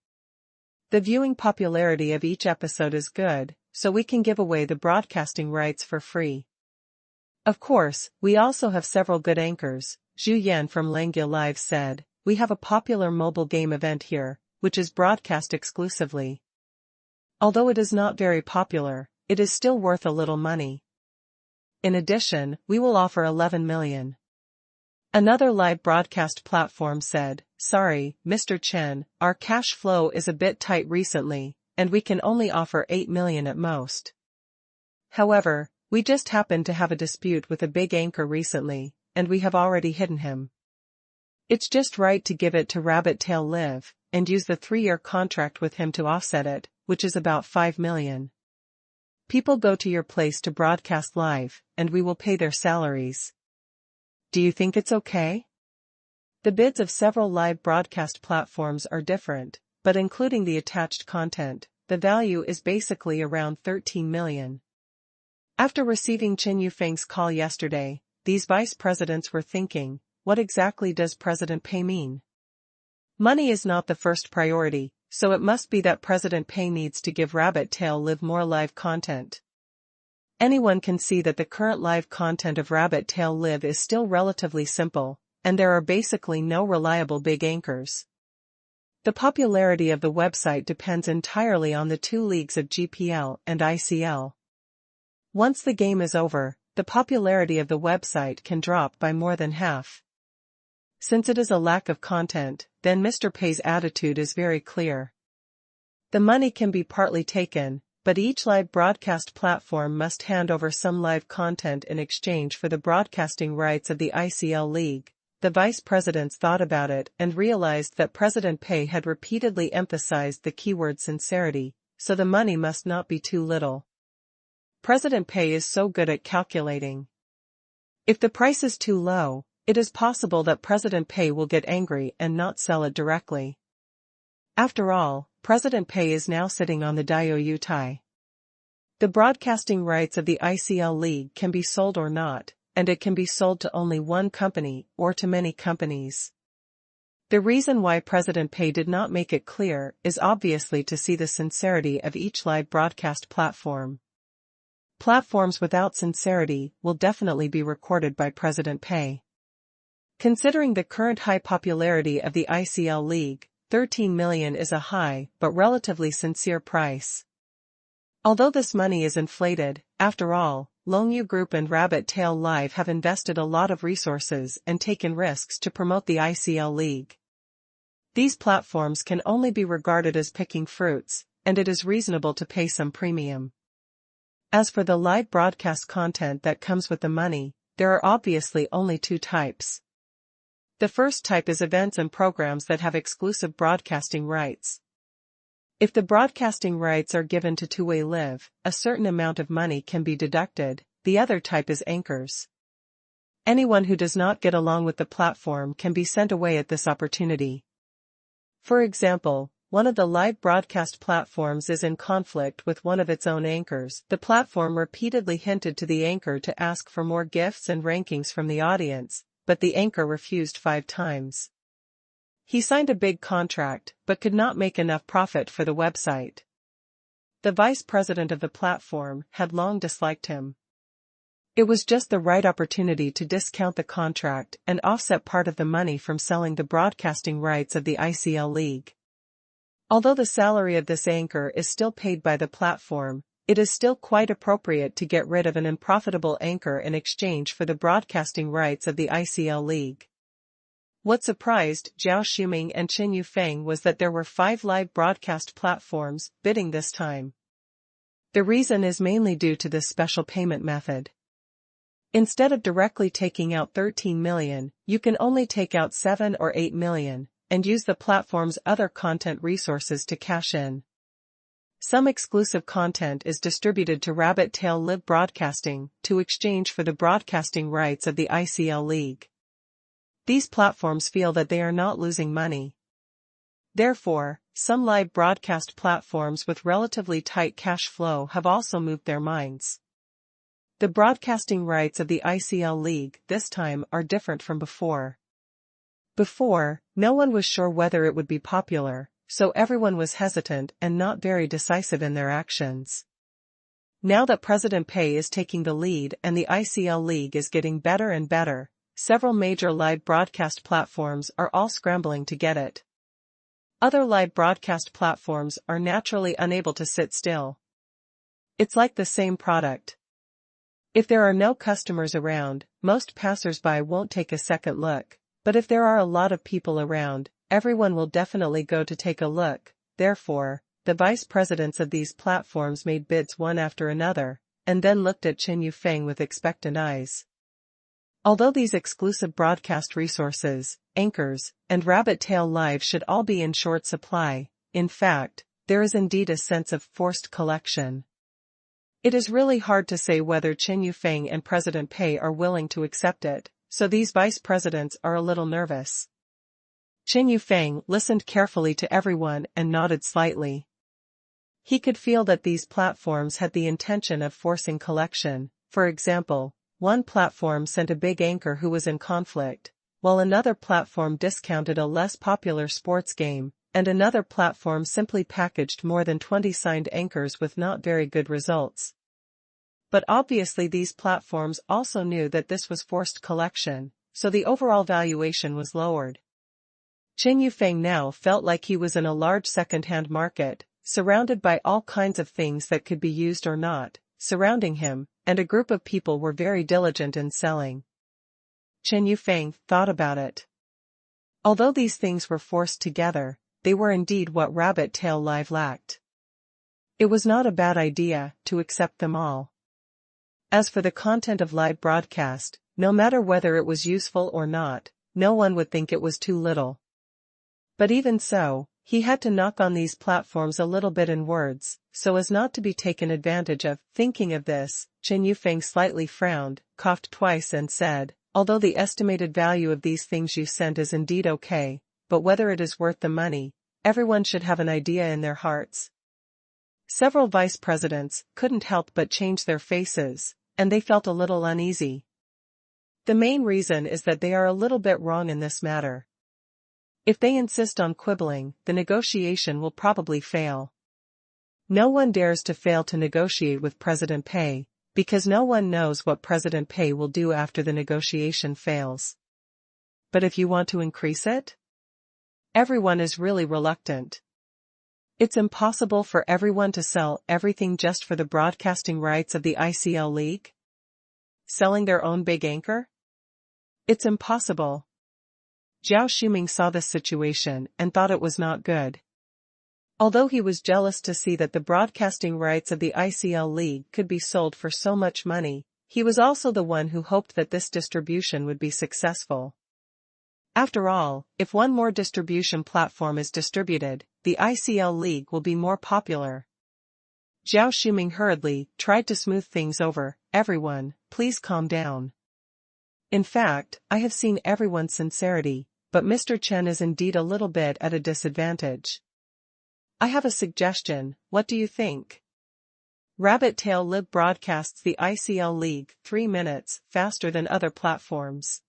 The viewing popularity of each episode is good, so we can give away the broadcasting rights for free. Of course, we also have several good anchors." Zhu Yan from Langya Live said, "We have a popular mobile game event here, which is broadcast exclusively. Although it is not very popular, it is still worth a little money. In addition, we will offer 11 million. Another live broadcast platform said, "Sorry, Mr. Chen, our cash flow is a bit tight recently, and we can only offer 8 million at most. However, we just happened to have a dispute with a big anchor recently, and we have already hidden him. It's just right to give it to Rabbit Tail Live, and use the 3-year contract with him to offset it, which is about 5 million. People go to your place to broadcast live, and we will pay their salaries. Do you think it's okay?" The bids of several live broadcast platforms are different, but including the attached content, the value is basically around 13 million. After receiving Qin Yufeng's call yesterday, these vice presidents were thinking, what exactly does President Pei mean? Money is not the first priority, so it must be that President Pei needs to give Rabbit Tail Live more live content. Anyone can see that the current live content of Rabbit Tail Live is still relatively simple, and there are basically no reliable big anchors. The popularity of the website depends entirely on the 2 leagues of GPL and ICL. Once the game is over, the popularity of the website can drop by more than half. Since it is a lack of content, then Mr. Pei's attitude is very clear. The money can be partly taken, but each live broadcast platform must hand over some live content in exchange for the broadcasting rights of the ICL League. The vice presidents thought about it and realized that President Pei had repeatedly emphasized the keyword sincerity, so the money must not be too little. President Pei is so good at calculating. If the price is too low, it is possible that President Pei will get angry and not sell it directly. After all, President Pei is now sitting on the Diaoyu Tai. The broadcasting rights of the ICL League can be sold or not, and it can be sold to only one company or to many companies. The reason why President Pei did not make it clear is obviously to see the sincerity of each live broadcast platform. Platforms without sincerity will definitely be recorded by President Pei. Considering the current high popularity of the ICL League, 13 million is a high but relatively sincere price. Although this money is inflated, after all, Longyu Group and Rabbit Tail Live have invested a lot of resources and taken risks to promote the ICL League. These platforms can only be regarded as picking fruits, and it is reasonable to pay some premium. As for the live broadcast content that comes with the money, there are obviously only two types. The first type is events and programs that have exclusive broadcasting rights. If the broadcasting rights are given to Two-Way Live, a certain amount of money can be deducted. The other type is anchors. Anyone who does not get along with the platform can be sent away at this opportunity. For example, one of the live broadcast platforms is in conflict with one of its own anchors. The platform repeatedly hinted to the anchor to ask for more gifts and rankings from the audience, but the anchor refused 5 times. He signed a big contract, but could not make enough profit for the website. The vice president of the platform had long disliked him. It was just the right opportunity to discount the contract and offset part of the money from selling the broadcasting rights of the ICL League. Although the salary of this anchor is still paid by the platform, it is still quite appropriate to get rid of an unprofitable anchor in exchange for the broadcasting rights of the ICL League. What surprised Zhao Shuming and Qin Yufeng was that there were 5 live broadcast platforms bidding this time. The reason is mainly due to this special payment method. Instead of directly taking out 13 million, you can only take out 7 or 8 million, and use the platform's other content resources to cash in. Some exclusive content is distributed to Rabbit Tail Live Broadcasting to exchange for the broadcasting rights of the ICL League. These platforms feel that they are not losing money. Therefore, some live broadcast platforms with relatively tight cash flow have also moved their minds. The broadcasting rights of the ICL League this time are different from before. Before, no one was sure whether it would be popular, so everyone was hesitant and not very decisive in their actions. Now that President Pei is taking the lead and the ICL League is getting better and better, several major live broadcast platforms are all scrambling to get it. Other live broadcast platforms are naturally unable to sit still. It's like the same product. If there are no customers around, most passers-by won't take a second look, but if there are a lot of people around, everyone will definitely go to take a look. Therefore, the vice presidents of these platforms made bids one after another, and then looked at Qin Yufeng with expectant eyes. Although these exclusive broadcast resources, anchors, and Rabbit Tail Live should all be in short supply, in fact, there is indeed a sense of forced collection. It is really hard to say whether Qin Yufeng and President Pei are willing to accept it, so these vice presidents are a little nervous. Qin Yufeng listened carefully to everyone and nodded slightly. He could feel that these platforms had the intention of forcing collection. For example, one platform sent a big anchor who was in conflict, while another platform discounted a less popular sports game, and another platform simply packaged more than 20 signed anchors with not very good results. But obviously these platforms also knew that this was forced collection, so the overall valuation was lowered. Qin Yufeng now felt like he was in a large second-hand market, surrounded by all kinds of things that could be used or not, surrounding him, and a group of people were very diligent in selling. Qin Yufeng thought about it. Although these things were forced together, they were indeed what Rabbit Tail Live lacked. It was not a bad idea to accept them all. As for the content of live broadcast, no matter whether it was useful or not, no one would think it was too little. But even so, he had to knock on these platforms a little bit in words, so as not to be taken advantage of. Thinking of this, Qin Yufeng slightly frowned, coughed twice and said, "Although the estimated value of these things you sent is indeed okay, but whether it is worth the money, everyone should have an idea in their hearts." Several vice presidents couldn't help but change their faces, and they felt a little uneasy. The main reason is that they are a little bit wrong in this matter. If they insist on quibbling, the negotiation will probably fail. No one dares to fail to negotiate with President Pei, because no one knows what President Pei will do after the negotiation fails. But if you want to increase it? Everyone is really reluctant. It's impossible for everyone to sell everything just for the broadcasting rights of the ICL League? Selling their own big anchor? It's impossible. Zhao Shuming saw this situation and thought it was not good. Although he was jealous to see that the broadcasting rights of the ICL League could be sold for so much money, he was also the one who hoped that this distribution would be successful. After all, if one more distribution platform is distributed, the ICL League will be more popular. Zhao Shuming hurriedly tried to smooth things over. Everyone, please calm down. In fact, I have seen everyone's sincerity, but Mr. Chen is indeed a little bit at a disadvantage. I have a suggestion, what do you think? Rabbit Tail Lib broadcasts the ICL League 3 minutes faster than other platforms.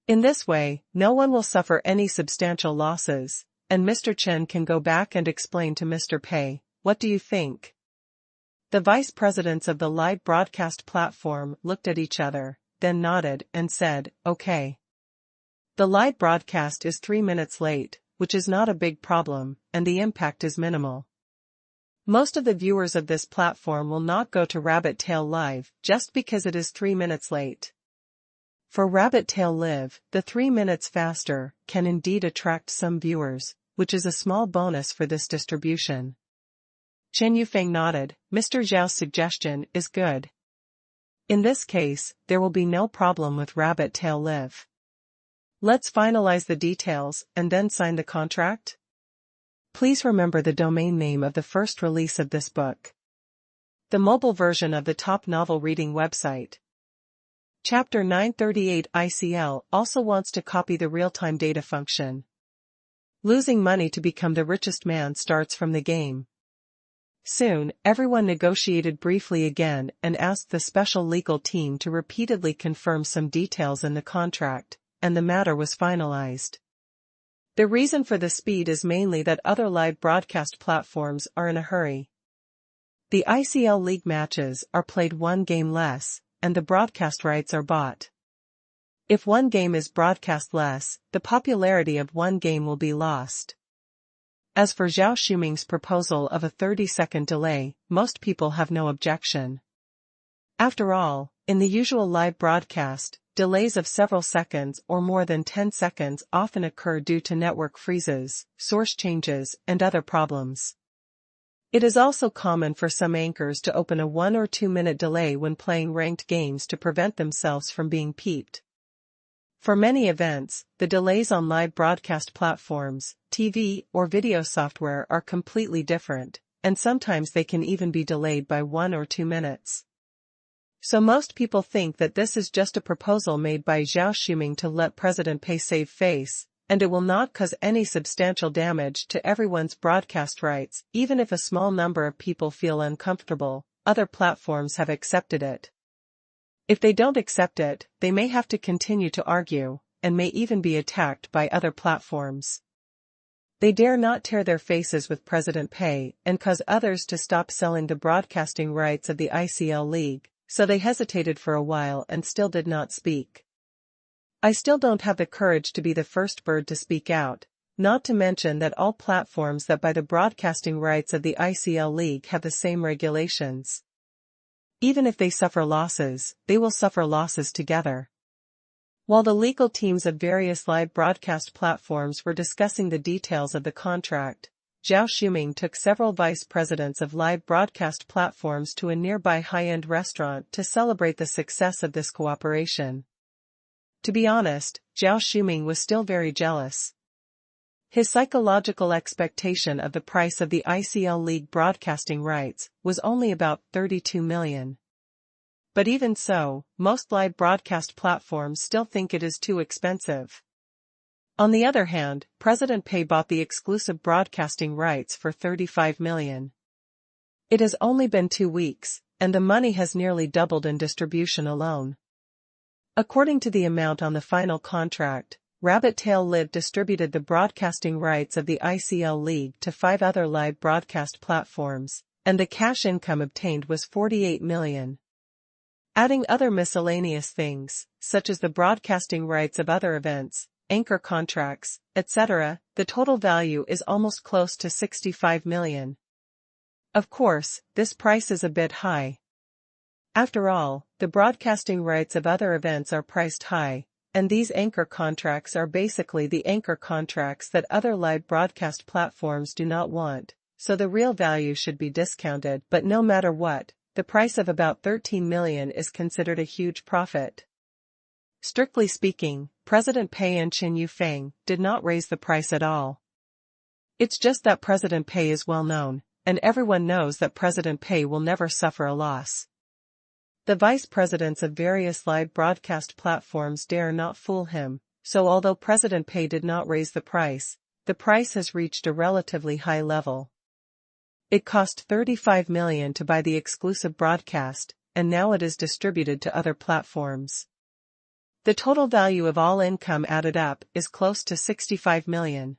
In this way, no one will suffer any substantial losses, and Mr. Chen can go back and explain to Mr. Pei, what do you think? The vice presidents of the live broadcast platform looked at each other, then nodded and said, okay. The live broadcast is 3 minutes late, which is not a big problem, and the impact is minimal. Most of the viewers of this platform will not go to Rabbit Tail Live just because it is 3 minutes late. For Rabbit Tail Live, the 3 minutes faster can indeed attract some viewers, which is a small bonus for this distribution. Chen Yufeng nodded. Mr. Zhao's suggestion is good. In this case, there will be no problem with Rabbit Tail Live. Let's finalize the details and then sign the contract. Please remember the domain name of the first release of this book. The mobile version of the top novel reading website. Chapter 938 ICL also wants to copy the real-time data function. Losing money to become the richest man starts from the game. Soon, everyone negotiated briefly again and asked the special legal team to repeatedly confirm some details in the contract, and the matter was finalized. The reason for the speed is mainly that other live broadcast platforms are in a hurry. The ICL League matches are played one game less, and the broadcast rights are bought. If one game is broadcast less, the popularity of one game will be lost. As for Zhao Shuming's proposal of a 30-second delay, most people have no objection. After all, in the usual live broadcast, delays of several seconds or more than 10 seconds often occur due to network freezes, source changes, and other problems. It is also common for some anchors to open a 1 or 2 minute delay when playing ranked games to prevent themselves from being peeped. For many events, the delays on live broadcast platforms, TV, or video software are completely different, and sometimes they can even be delayed by 1 or 2 minutes. So most people think that this is just a proposal made by Zhao Shuming to let President Pei save face, and it will not cause any substantial damage to everyone's broadcast rights. Even if a small number of people feel uncomfortable, other platforms have accepted it. If they don't accept it, they may have to continue to argue, and may even be attacked by other platforms. They dare not tear their faces with President Pei and cause others to stop selling the broadcasting rights of the ICL League, so they hesitated for a while and still did not speak. I still don't have the courage to be the first bird to speak out, not to mention that all platforms that buy the broadcasting rights of the ICL League have the same regulations. Even if they suffer losses, they will suffer losses together. While the legal teams of various live broadcast platforms were discussing the details of the contract, Zhao Shuming took several vice presidents of live broadcast platforms to a nearby high-end restaurant to celebrate the success of this cooperation. To be honest, Zhao Shuming was still very jealous. His psychological expectation of the price of the ICL League broadcasting rights was only about 32 million. But even so, most live broadcast platforms still think it is too expensive. On the other hand, President Pei bought the exclusive broadcasting rights for 35 million. It has only been 2 weeks, and the money has nearly doubled in distribution alone. According to the amount on the final contract, Rabbit Tail Live distributed the broadcasting rights of the ICL League to 5 other live broadcast platforms, and the cash income obtained was 48 million. Adding other miscellaneous things, such as the broadcasting rights of other events, anchor contracts, etc., the total value is almost close to 65 million. Of course, this price is a bit high. After all, the broadcasting rights of other events are priced high, and these anchor contracts are basically the anchor contracts that other live broadcast platforms do not want, so the real value should be discounted. But no matter what, the price of about 13 million is considered a huge profit. Strictly speaking, President Pei and Qin Yufeng did not raise the price at all. It's just that President Pei is well known, and everyone knows that President Pei will never suffer a loss. The vice presidents of various live broadcast platforms dare not fool him, so although President Pei did not raise the price has reached a relatively high level. It cost 35 million to buy the exclusive broadcast, and now it is distributed to other platforms. The total value of all income added up is close to 65 million.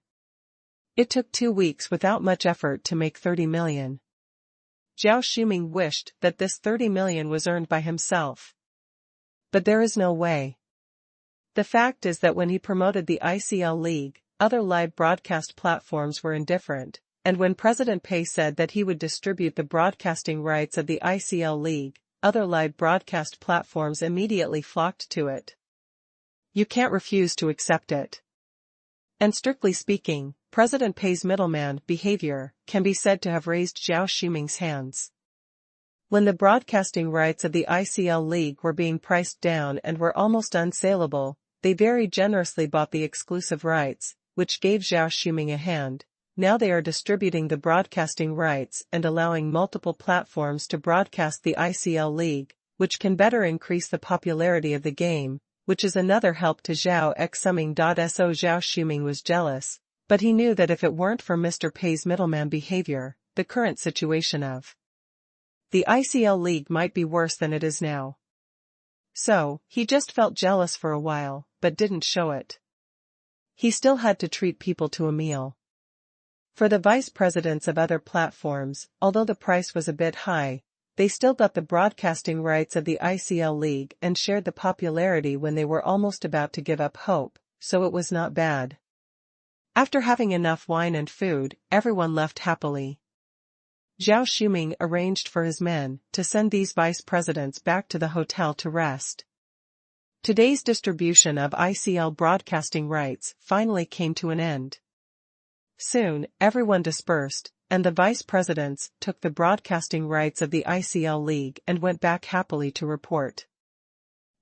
It took 2 weeks without much effort to make 30 million. Zhao Shuming wished that this 30 million was earned by himself. But there is no way. The fact is that when he promoted the ICL League, other live broadcast platforms were indifferent, and when President Pei said that he would distribute the broadcasting rights of the ICL League, other live broadcast platforms immediately flocked to it. You can't refuse to accept it. And strictly speaking, President Pei's middleman behavior can be said to have raised Zhao Shuming's hands. When the broadcasting rights of the ICL League were being priced down and were almost unsaleable, they very generously bought the exclusive rights, which gave Zhao Shuming a hand. Now they are distributing the broadcasting rights and allowing multiple platforms to broadcast the ICL League, which can better increase the popularity of the game, which is another help to Zhao Xuming. So Zhao Shuming was jealous, but he knew that if it weren't for Mr. Pei's middleman behavior, the current situation of the ICL League might be worse than it is now. So, he just felt jealous for a while, but didn't show it. He still had to treat people to a meal. For the vice presidents of other platforms, although the price was a bit high, they still got the broadcasting rights of the ICL League and shared the popularity when they were almost about to give up hope, so it was not bad. After having enough wine and food, everyone left happily. Zhao Shuming arranged for his men to send these vice presidents back to the hotel to rest. Today's distribution of ICL broadcasting rights finally came to an end. Soon, everyone dispersed, and the vice presidents took the broadcasting rights of the ICL League and went back happily to report.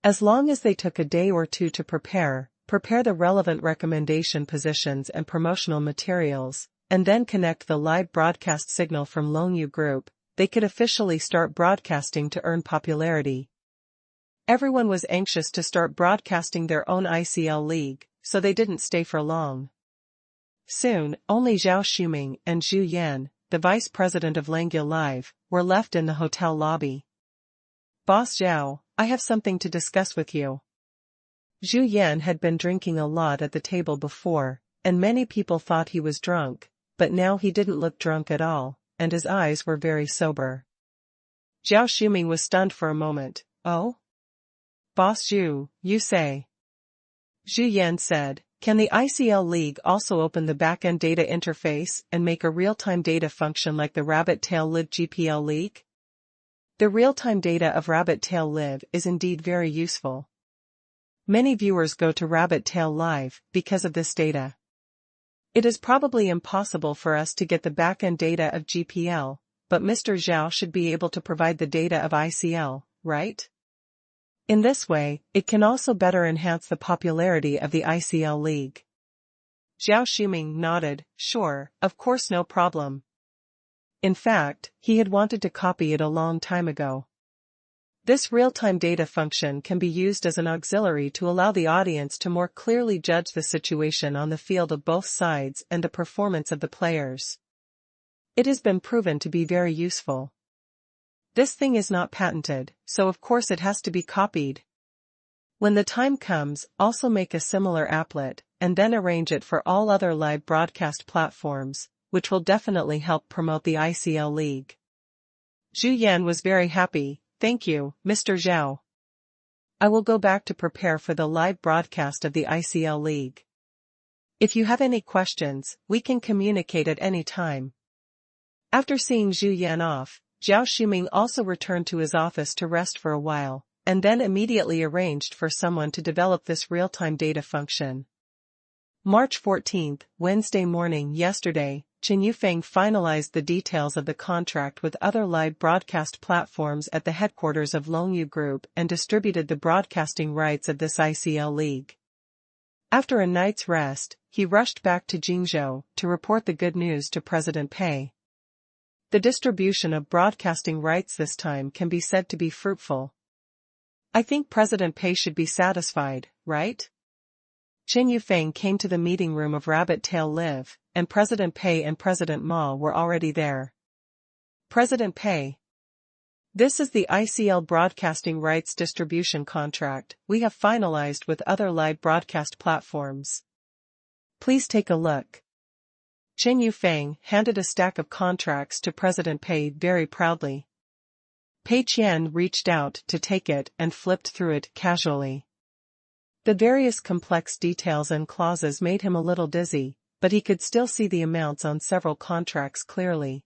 As long as they took a day or two to prepare the relevant recommendation positions and promotional materials, and then connect the live broadcast signal from Longyu Group, they could officially start broadcasting to earn popularity. Everyone was anxious to start broadcasting their own ICL League, so they didn't stay for long. Soon, only Zhao Shuming and Zhu Yan, the vice president of Langyao Live, were left in the hotel lobby. Boss Zhao, I have something to discuss with you. Zhu Yan had been drinking a lot at the table before, and many people thought he was drunk, but now he didn't look drunk at all, and his eyes were very sober. Zhao Shuming was stunned for a moment. Oh? Boss Zhu, you say? Zhu Yan said, can the ICL League also open the back-end data interface and make a real-time data function like the Rabbit Tail Live GPL League? The real-time data of Rabbit Tail Live is indeed very useful. Many viewers go to Rabbit Tail Live because of this data. It is probably impossible for us to get the back-end data of GPL, but Mr. Zhao should be able to provide the data of ICL, right? In this way, it can also better enhance the popularity of the ICL League. Zhao Shuming nodded, sure, of course, no problem. In fact, he had wanted to copy it a long time ago. This real-time data function can be used as an auxiliary to allow the audience to more clearly judge the situation on the field of both sides and the performance of the players. It has been proven to be very useful. This thing is not patented, so of course it has to be copied. When the time comes, also make a similar applet, and then arrange it for all other live broadcast platforms, which will definitely help promote the ICL League. Zhu Yan was very happy. Thank you, Mr. Zhao. I will go back to prepare for the live broadcast of the ICL League. If you have any questions, we can communicate at any time. After seeing Zhu Yan off, Zhao Shuming also returned to his office to rest for a while, and then immediately arranged for someone to develop this real-time data function. March 14, Wednesday morning. Yesterday, Chen Yufeng finalized the details of the contract with other live broadcast platforms at the headquarters of Longyu Group and distributed the broadcasting rights of this ICL League. After a night's rest, he rushed back to Jingzhou to report the good news to President Pei. The distribution of broadcasting rights this time can be said to be fruitful. I think President Pei should be satisfied, right? Chen Yufeng came to the meeting room of Rabbit Tail Live, and President Pei and President Ma were already there. President Pei. This is the ICL broadcasting rights distribution contract we have finalized with other live broadcast platforms. Please take a look. Chen Yufeng handed a stack of contracts to President Pei very proudly. Pei Qian reached out to take it and flipped through it casually. The various complex details and clauses made him a little dizzy, but he could still see the amounts on several contracts clearly.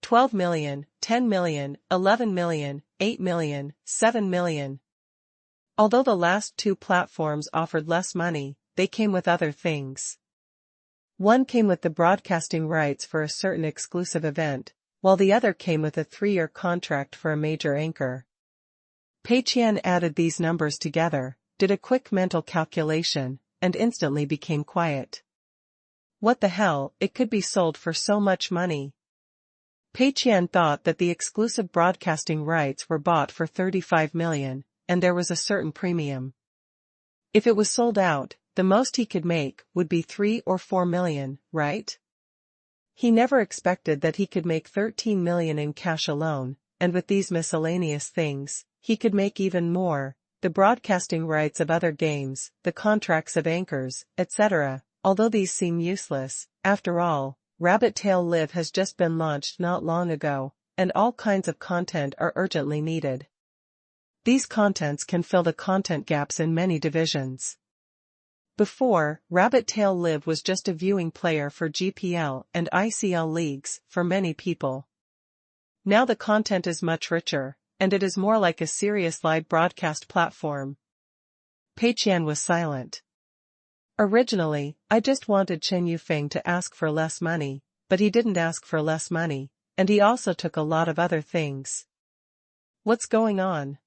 12 million, 10 million, 11 million, 8 million, 7 million. Although the last two platforms offered less money, they came with other things. One came with the broadcasting rights for a certain exclusive event, while the other came with a 3-year contract for a major anchor. Pei Qian added these numbers together, did a quick mental calculation, and instantly became quiet. What the hell, it could be sold for so much money. Pei Qian thought that the exclusive broadcasting rights were bought for 35 million, and there was a certain premium. If it was sold out, the most he could make would be 3 or 4 million, right? He never expected that he could make 13 million in cash alone, and with these miscellaneous things, he could make even more, the broadcasting rights of other games, the contracts of anchors, etc. Although these seem useless, after all, Rabbit Tail Live has just been launched not long ago, and all kinds of content are urgently needed. These contents can fill the content gaps in many divisions. Before, Rabbit Tail Live was just a viewing player for GPL and ICL leagues for many people. Now the content is much richer, and it is more like a serious live broadcast platform. Pei Qian was silent. Originally, I just wanted Chen Yufeng to ask for less money, but he didn't ask for less money, and he also took a lot of other things. What's going on?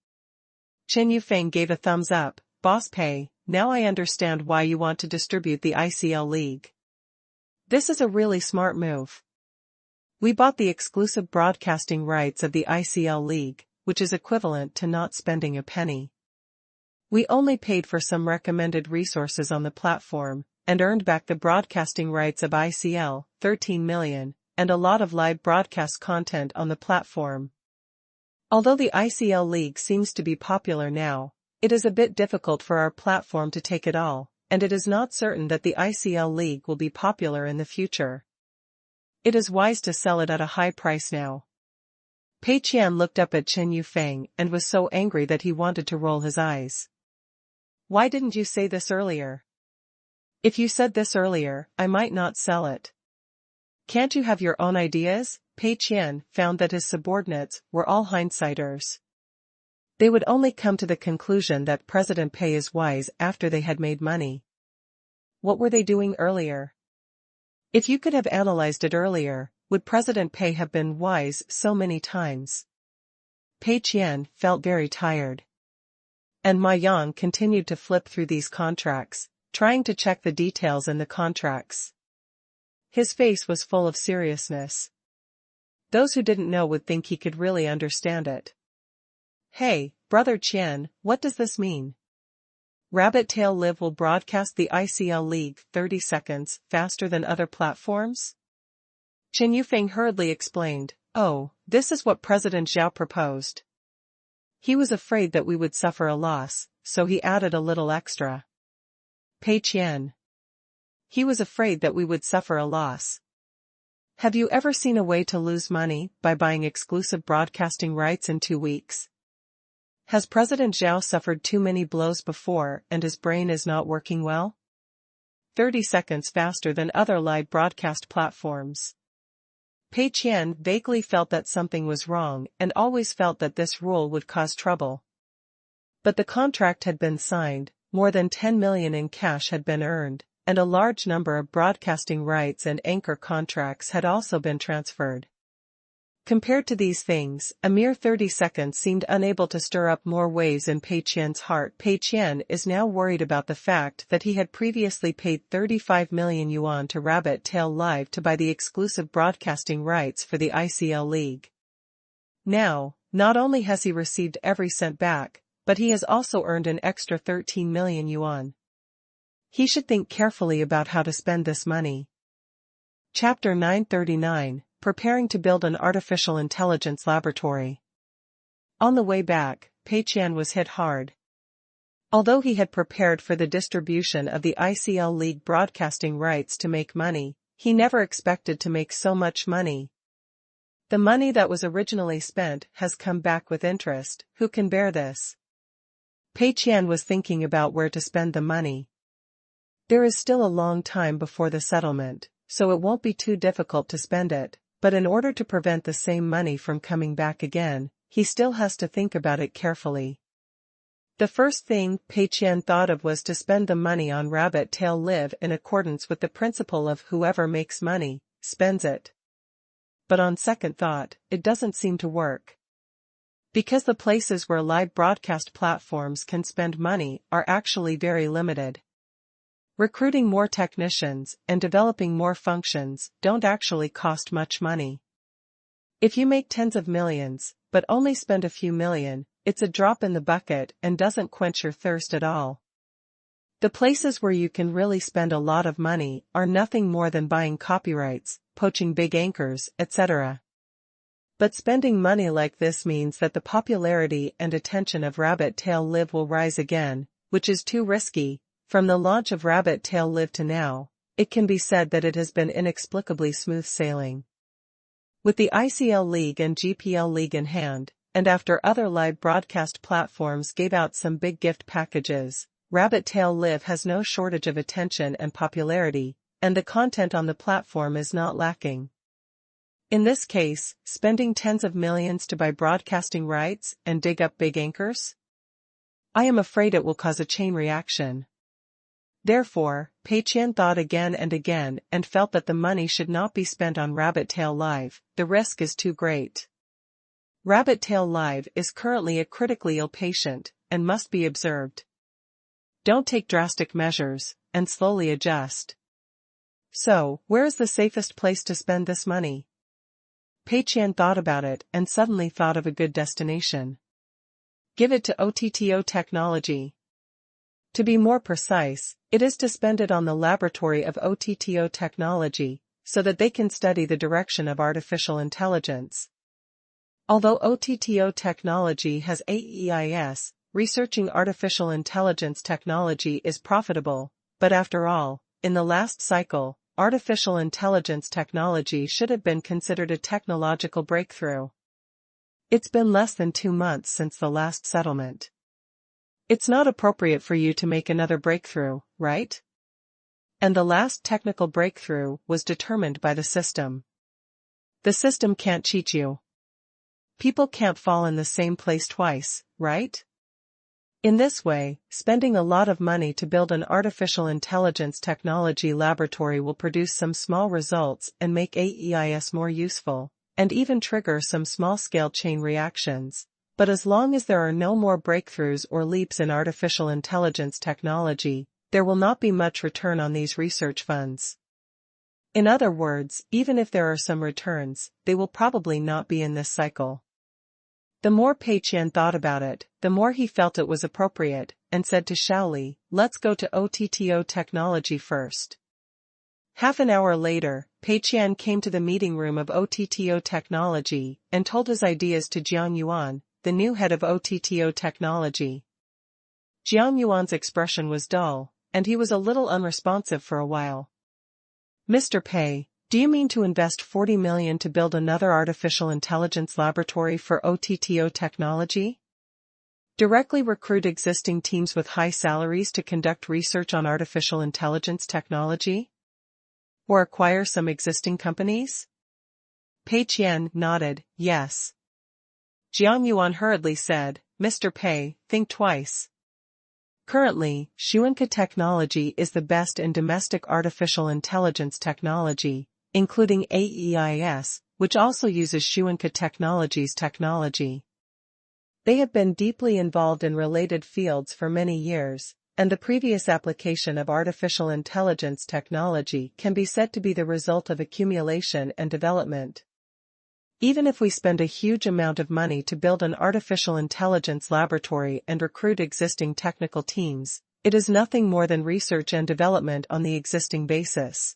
Chen Yufeng gave a thumbs up. Boss Pei, now I understand why you want to distribute the ICL League. This is a really smart move. We bought the exclusive broadcasting rights of the ICL League, which is equivalent to not spending a penny. We only paid for some recommended resources on the platform, and earned back the broadcasting rights of ICL, 13 million, and a lot of live broadcast content on the platform. Although the ICL League seems to be popular now, it is a bit difficult for our platform to take it all, and it is not certain that the ICL League will be popular in the future. It is wise to sell it at a high price now. Pei Qian looked up at Chen Yufeng and was so angry that he wanted to roll his eyes. Why didn't you say this earlier? If you said this earlier, I might not sell it. Can't you have your own ideas? Pei Qian found that his subordinates were all hindsighters. They would only come to the conclusion that President Pei is wise after they had made money. What were they doing earlier? If you could have analyzed it earlier, would President Pei have been wise so many times? Pei Qian felt very tired. And Ma Yang continued to flip through these contracts, trying to check the details in the contracts. His face was full of seriousness. Those who didn't know would think he could really understand it. Hey, Brother Qian, what does this mean? Rabbit Tail Live will broadcast the ICL League 30 seconds faster than other platforms? Chen Yufeng hurriedly explained, oh, this is what President Zhao proposed. He was afraid that we would suffer a loss, so he added a little extra. Pei Qian. He was afraid that we would suffer a loss. Have you ever seen a way to lose money by buying exclusive broadcasting rights in 2 weeks? Has President Zhao suffered too many blows before and his brain is not working well? 30 seconds faster than other live broadcast platforms. Pei Qian vaguely felt that something was wrong and always felt that this rule would cause trouble. But the contract had been signed, more than 10 million in cash had been earned, and a large number of broadcasting rights and anchor contracts had also been transferred. Compared to these things, a mere 30 seconds seemed unable to stir up more waves in Pei Qian's heart. Pei Qian is now worried about the fact that he had previously paid 35 million yuan to Rabbit Tail Live to buy the exclusive broadcasting rights for the ICL League. Now, not only has he received every cent back, but he has also earned an extra 13 million yuan. He should think carefully about how to spend this money. Chapter 939. Preparing to build an artificial intelligence laboratory. On the way back, Pei Qian was hit hard. Although he had prepared for the distribution of the ICL League broadcasting rights to make money, he never expected to make so much money. The money that was originally spent has come back with interest. Who can bear this? Pei Qian was thinking about where to spend the money. There is still a long time before the settlement, so it won't be too difficult to spend it. But in order to prevent the same money from coming back again, he still has to think about it carefully. The first thing Pei Qian thought of was to spend the money on Rabbit Tail Live in accordance with the principle of whoever makes money, spends it. But on second thought, it doesn't seem to work. Because the places where live broadcast platforms can spend money are actually very limited. Recruiting more technicians and developing more functions don't actually cost much money. If you make tens of millions, but only spend a few million, it's a drop in the bucket and doesn't quench your thirst at all. The places where you can really spend a lot of money are nothing more than buying copyrights, poaching big anchors, etc. But spending money like this means that the popularity and attention of Rabbit Tail Live will rise again, which is too risky. From the launch of Rabbit Tail Live to now, it can be said that it has been inexplicably smooth sailing. With the ICL League and GPL League in hand, and after other live broadcast platforms gave out some big gift packages, Rabbit Tail Live has no shortage of attention and popularity, and the content on the platform is not lacking. In this case, spending tens of millions to buy broadcasting rights and dig up big anchors? I am afraid it will cause a chain reaction. Therefore, Pei Qian thought again and felt that the money should not be spent on Rabbit Tail Live. The risk is too great. Rabbit Tail Live is currently a critically ill patient and must be observed. Don't take drastic measures, and slowly adjust. So, where is the safest place to spend this money? Pei Qian thought about it and suddenly thought of a good destination. Give it to OTTO technology. To be more precise, it is to spend it on the laboratory of OTTO technology, so that they can study the direction of artificial intelligence. Although OTTO technology has AEIS, researching artificial intelligence technology is profitable, but after all, in the last cycle, artificial intelligence technology should have been considered a technological breakthrough. It's been less than 2 months since the last settlement. It's not appropriate for you to make another breakthrough, right? And the last technical breakthrough was determined by the system. The system can't cheat you. People can't fall in the same place twice, right? In this way, spending a lot of money to build an artificial intelligence technology laboratory will produce some small results and make AEIS more useful, and even trigger some small-scale chain reactions. But as long as there are no more breakthroughs or leaps in artificial intelligence technology, there will not be much return on these research funds. In other words, even if there are some returns, they will probably not be in this cycle. The more Pei Qian thought about it, the more he felt it was appropriate, and said to Shaoli, "Let's go to OTTO technology first." Half an hour later, Pei Qian came to the meeting room of OTTO technology, and told his ideas to Jiang Yuan, the new head of OTTO technology. Jiang Yuan's expression was dull, and he was a little unresponsive for a while. Mr. Pei, do you mean to invest 40 million to build another artificial intelligence laboratory for OTTO technology? Directly recruit existing teams with high salaries to conduct research on artificial intelligence technology? Or acquire some existing companies? Pei Qian nodded, yes. Jiang Yuan hurriedly said, Mr. Pei, think twice. Currently, Xuanke technology is the best in domestic artificial intelligence technology, including AEIS, which also uses Xuanke Technology's technology. They have been deeply involved in related fields for many years, and the previous application of artificial intelligence technology can be said to be the result of accumulation and development. Even if we spend a huge amount of money to build an artificial intelligence laboratory and recruit existing technical teams, it is nothing more than research and development on the existing basis.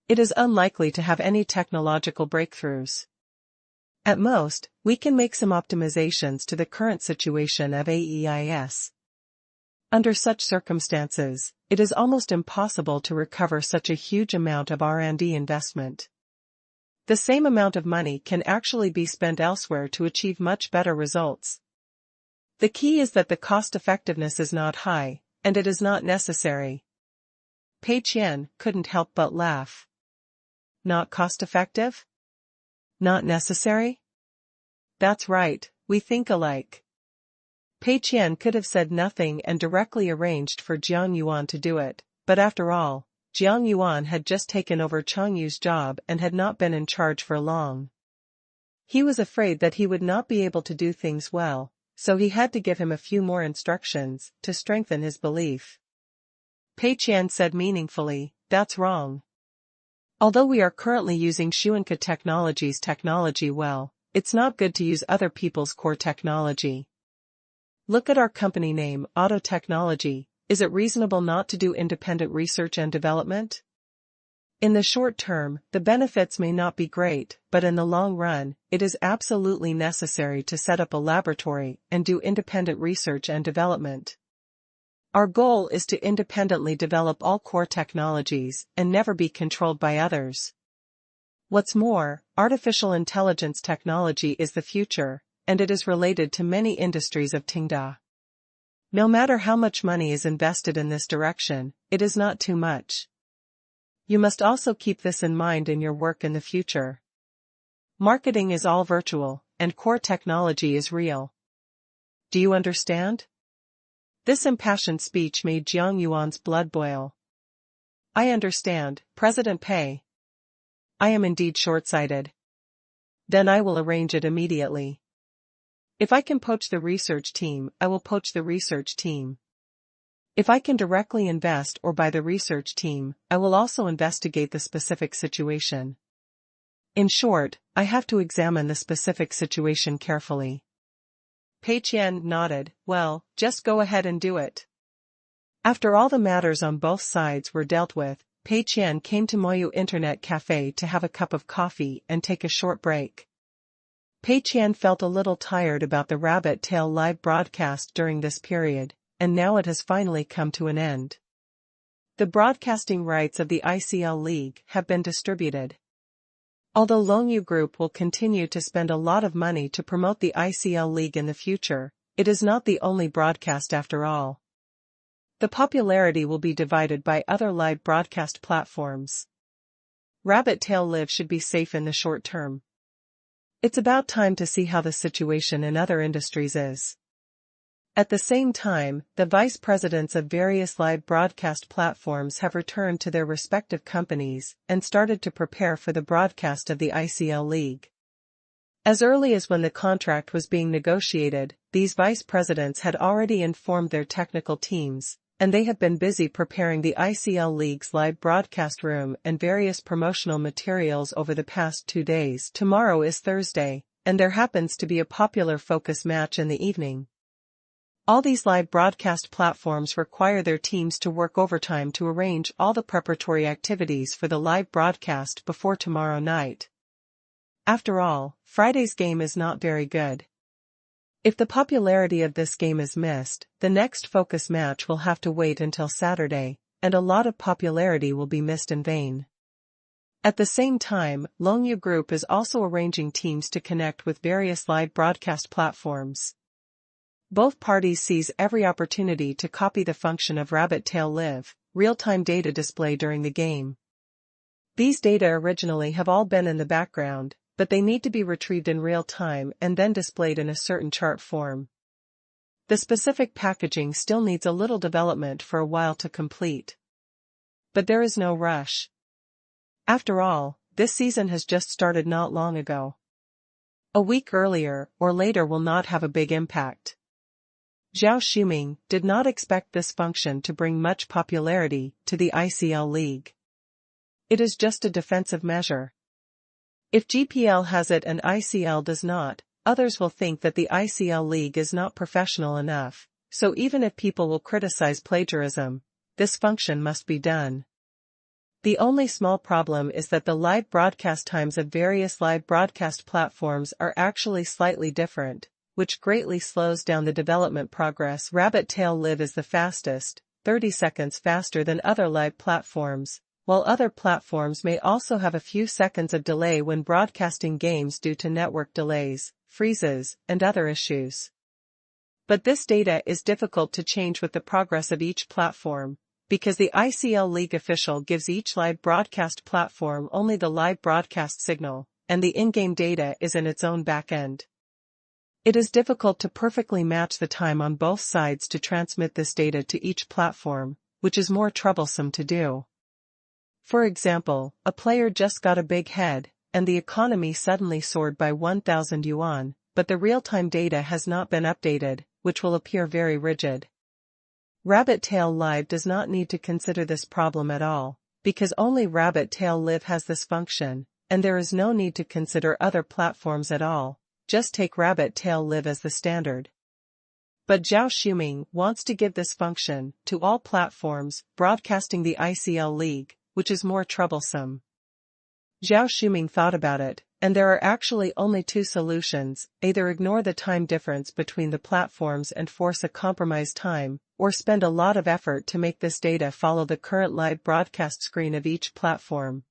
It is unlikely to have any technological breakthroughs. At most, we can make some optimizations to the current situation of AEIS. Under such circumstances, it is almost impossible to recover such a huge amount of R&D investment. The same amount of money can actually be spent elsewhere to achieve much better results. The key is that the cost-effectiveness is not high, and it is not necessary. Pei Qian couldn't help but laugh. Not cost-effective? Not necessary? That's right, we think alike. Pei Qian could have said nothing and directly arranged for Jiang Yuan to do it, but after all, Jiang Yuan had just taken over Chang Yu's job and had not been in charge for long. He was afraid that he would not be able to do things well, so he had to give him a few more instructions to strengthen his belief. Pei Qian said meaningfully, that's wrong. Although we are currently using Xuanke Technology's technology well, it's not good to use other people's core technology. Look at our company name, Auto Technology. Is it reasonable not to do independent research and development? In the short term, the benefits may not be great, but in the long run, it is absolutely necessary to set up a laboratory and do independent research and development. Our goal is to independently develop all core technologies and never be controlled by others. What's more, artificial intelligence technology is the future, and it is related to many industries of Tenda. No matter how much money is invested in this direction, it is not too much. You must also keep this in mind in your work in the future. Marketing is all virtual, and core technology is real. Do you understand? This impassioned speech made Jiang Yuan's blood boil. I understand, President Pei. I am indeed short-sighted. Then I will arrange it immediately. If I can poach the research team, I will poach the research team. If I can directly invest or buy the research team, I will also investigate the specific situation. In short, I have to examine the specific situation carefully. Pei Qian nodded, well, just go ahead and do it. After all the matters on both sides were dealt with, Pei Qian came to Moyu Internet Cafe to have a cup of coffee and take a short break. Pei Qian felt a little tired about the rabbit tail live broadcast during this period, and now it has finally come to an end. The broadcasting rights of the ICL League have been distributed. Although Longyu Group will continue to spend a lot of money to promote the ICL League in the future, it is not the only broadcast after all. The popularity will be divided by other live broadcast platforms. Rabbit Tail Live should be safe in the short term. It's about time to see how the situation in other industries is. At the same time, the vice presidents of various live broadcast platforms have returned to their respective companies and started to prepare for the broadcast of the ICL League. As early as when the contract was being negotiated, these vice presidents had already informed their technical teams, and they have been busy preparing the ICL League's live broadcast room and various promotional materials over the past 2 days. Tomorrow is Thursday, and there happens to be a popular focus match in the evening. All these live broadcast platforms require their teams to work overtime to arrange all the preparatory activities for the live broadcast before tomorrow night. After all, Friday's game is not very good. If the popularity of this game is missed, the next focus match will have to wait until Saturday, and a lot of popularity will be missed in vain. At the same time, Longyu Group is also arranging teams to connect with various live broadcast platforms. Both parties seize every opportunity to copy the function of rabbit tail live, real-time data display during the game. These data originally have all been in the background, but they need to be retrieved in real time and then displayed in a certain chart form. The specific packaging still needs a little development for a while to complete. But there is no rush. After all, this season has just started not long ago. A week earlier or later will not have a big impact. Zhao Shuming did not expect this function to bring much popularity to the ICL League. It is just a defensive measure. If GPL has it and ICL does not, others will think that the ICL League is not professional enough, so even if people will criticize plagiarism, this function must be done. The only small problem is that the live broadcast times of various live broadcast platforms are actually slightly different, which greatly slows down the development progress. Rabbit tail live is the fastest, 30 seconds faster than other live platforms, while other platforms may also have a few seconds of delay when broadcasting games due to network delays, freezes, and other issues. But this data is difficult to change with the progress of each platform, because the ICL League official gives each live broadcast platform only the live broadcast signal, and the in-game data is in its own backend. It is difficult to perfectly match the time on both sides to transmit this data to each platform, which is more troublesome to do. For example, a player just got a big head, and the economy suddenly soared by 1,000 yuan, but the real-time data has not been updated, which will appear very rigid. Rabbit Tail Live does not need to consider this problem at all, because only Rabbit Tail Live has this function, and there is no need to consider other platforms at all, just take Rabbit Tail Live as the standard. But Zhao Shuming wants to give this function to all platforms broadcasting the ICL League, which is more troublesome. Zhao Shuming thought about it, and there are actually only two solutions: either ignore the time difference between the platforms and force a compromise time, or spend a lot of effort to make this data follow the current live broadcast screen of each platform.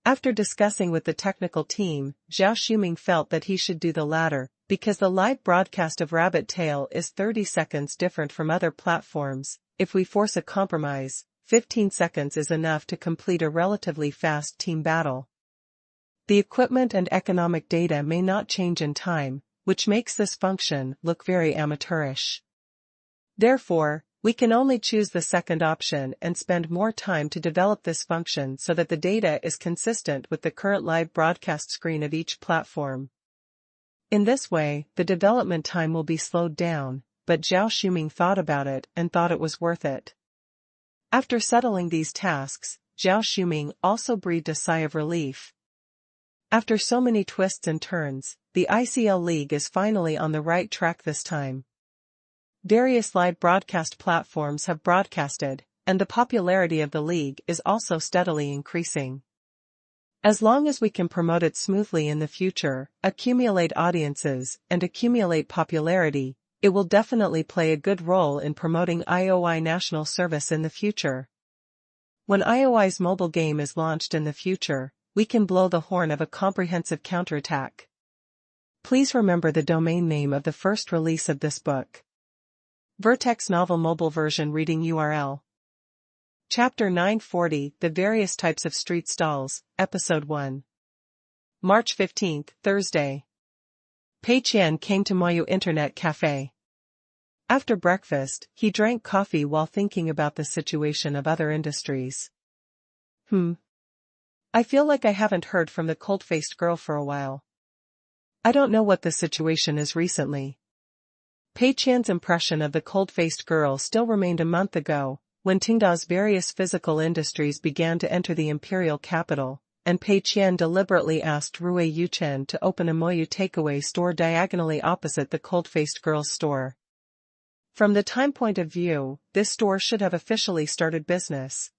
After discussing with the technical team, Zhao Shuming felt that he should do the latter, because the live broadcast of Rabbit Tail is 30 seconds different from other platforms. If we force a compromise, 15 seconds is enough to complete a relatively fast team battle. The equipment and economic data may not change in time, which makes this function look very amateurish. Therefore, we can only choose the second option and spend more time to develop this function so that the data is consistent with the current live broadcast screen of each platform. In this way, the development time will be slowed down, but Zhao Shuming thought about it and thought it was worth it. After settling these tasks, Zhao Shuming also breathed a sigh of relief. After so many twists and turns, the ICL League is finally on the right track this time. Various live broadcast platforms have broadcasted, and the popularity of the league is also steadily increasing. As long as we can promote it smoothly in the future, accumulate audiences, and accumulate popularity, it will definitely play a good role in promoting IOI national service in the future. When IOI's mobile game is launched in the future, we can blow the horn of a comprehensive counterattack. Please remember the domain name of the first release of this book. Vertex Novel Mobile Version Reading URL. Chapter 940, The Various Types of Street Stalls, Episode 1. March 15, Thursday. Pei Qian came to Moyu Internet Cafe. After breakfast, he drank coffee while thinking about the situation of other industries. I feel like I haven't heard from the cold-faced girl for a while. I don't know what the situation is recently. Pei Qian's impression of the cold-faced girl still remained a month ago, when Tingda's various physical industries began to enter the imperial capital, and Pei Qian deliberately asked Rui Yuchen to open a Moyu takeaway store diagonally opposite the cold-faced girl's store. From the time point of view, this store should have officially started business.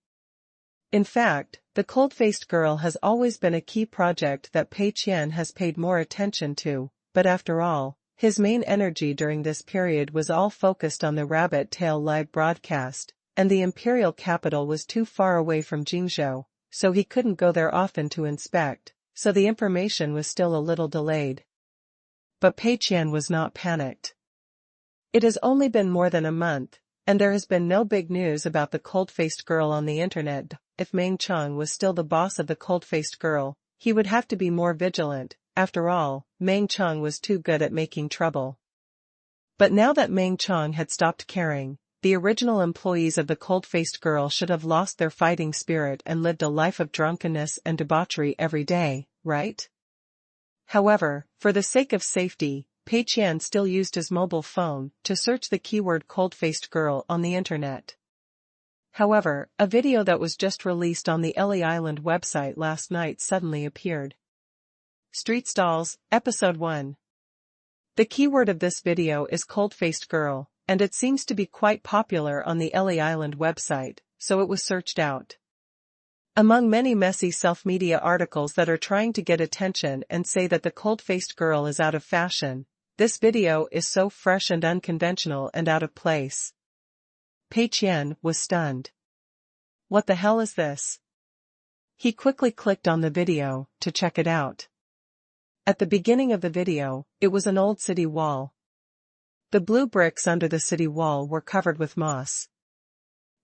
In fact, the cold-faced girl has always been a key project that Pei Qian has paid more attention to, but after all, his main energy during this period was all focused on the Rabbit Tail live broadcast, and the imperial capital was too far away from Jingzhou, so he couldn't go there often to inspect, so the information was still a little delayed. But Pei Qian was not panicked. It has only been more than a month, and there has been no big news about the cold-faced girl on the internet. If Meng Cheng was still the boss of the cold-faced girl, he would have to be more vigilant. After all, Meng Cheng was too good at making trouble. But now that Meng Cheng had stopped caring, the original employees of the cold-faced girl should have lost their fighting spirit and lived a life of drunkenness and debauchery every day, right? However, for the sake of safety, Pei Qian still used his mobile phone to search the keyword cold-faced girl on the internet. However, a video that was just released on the Ellie Island website last night suddenly appeared. Street Stalls, Episode 1. The keyword of this video is cold-faced girl, and it seems to be quite popular on the Ellie Island website, so it was searched out. Among many messy self-media articles that are trying to get attention and say that the cold-faced girl is out of fashion, this video is so fresh and unconventional and out of place. Pei Qian was stunned. What the hell is this? He quickly clicked on the video to check it out. At the beginning of the video, it was an old city wall. The blue bricks under the city wall were covered with moss.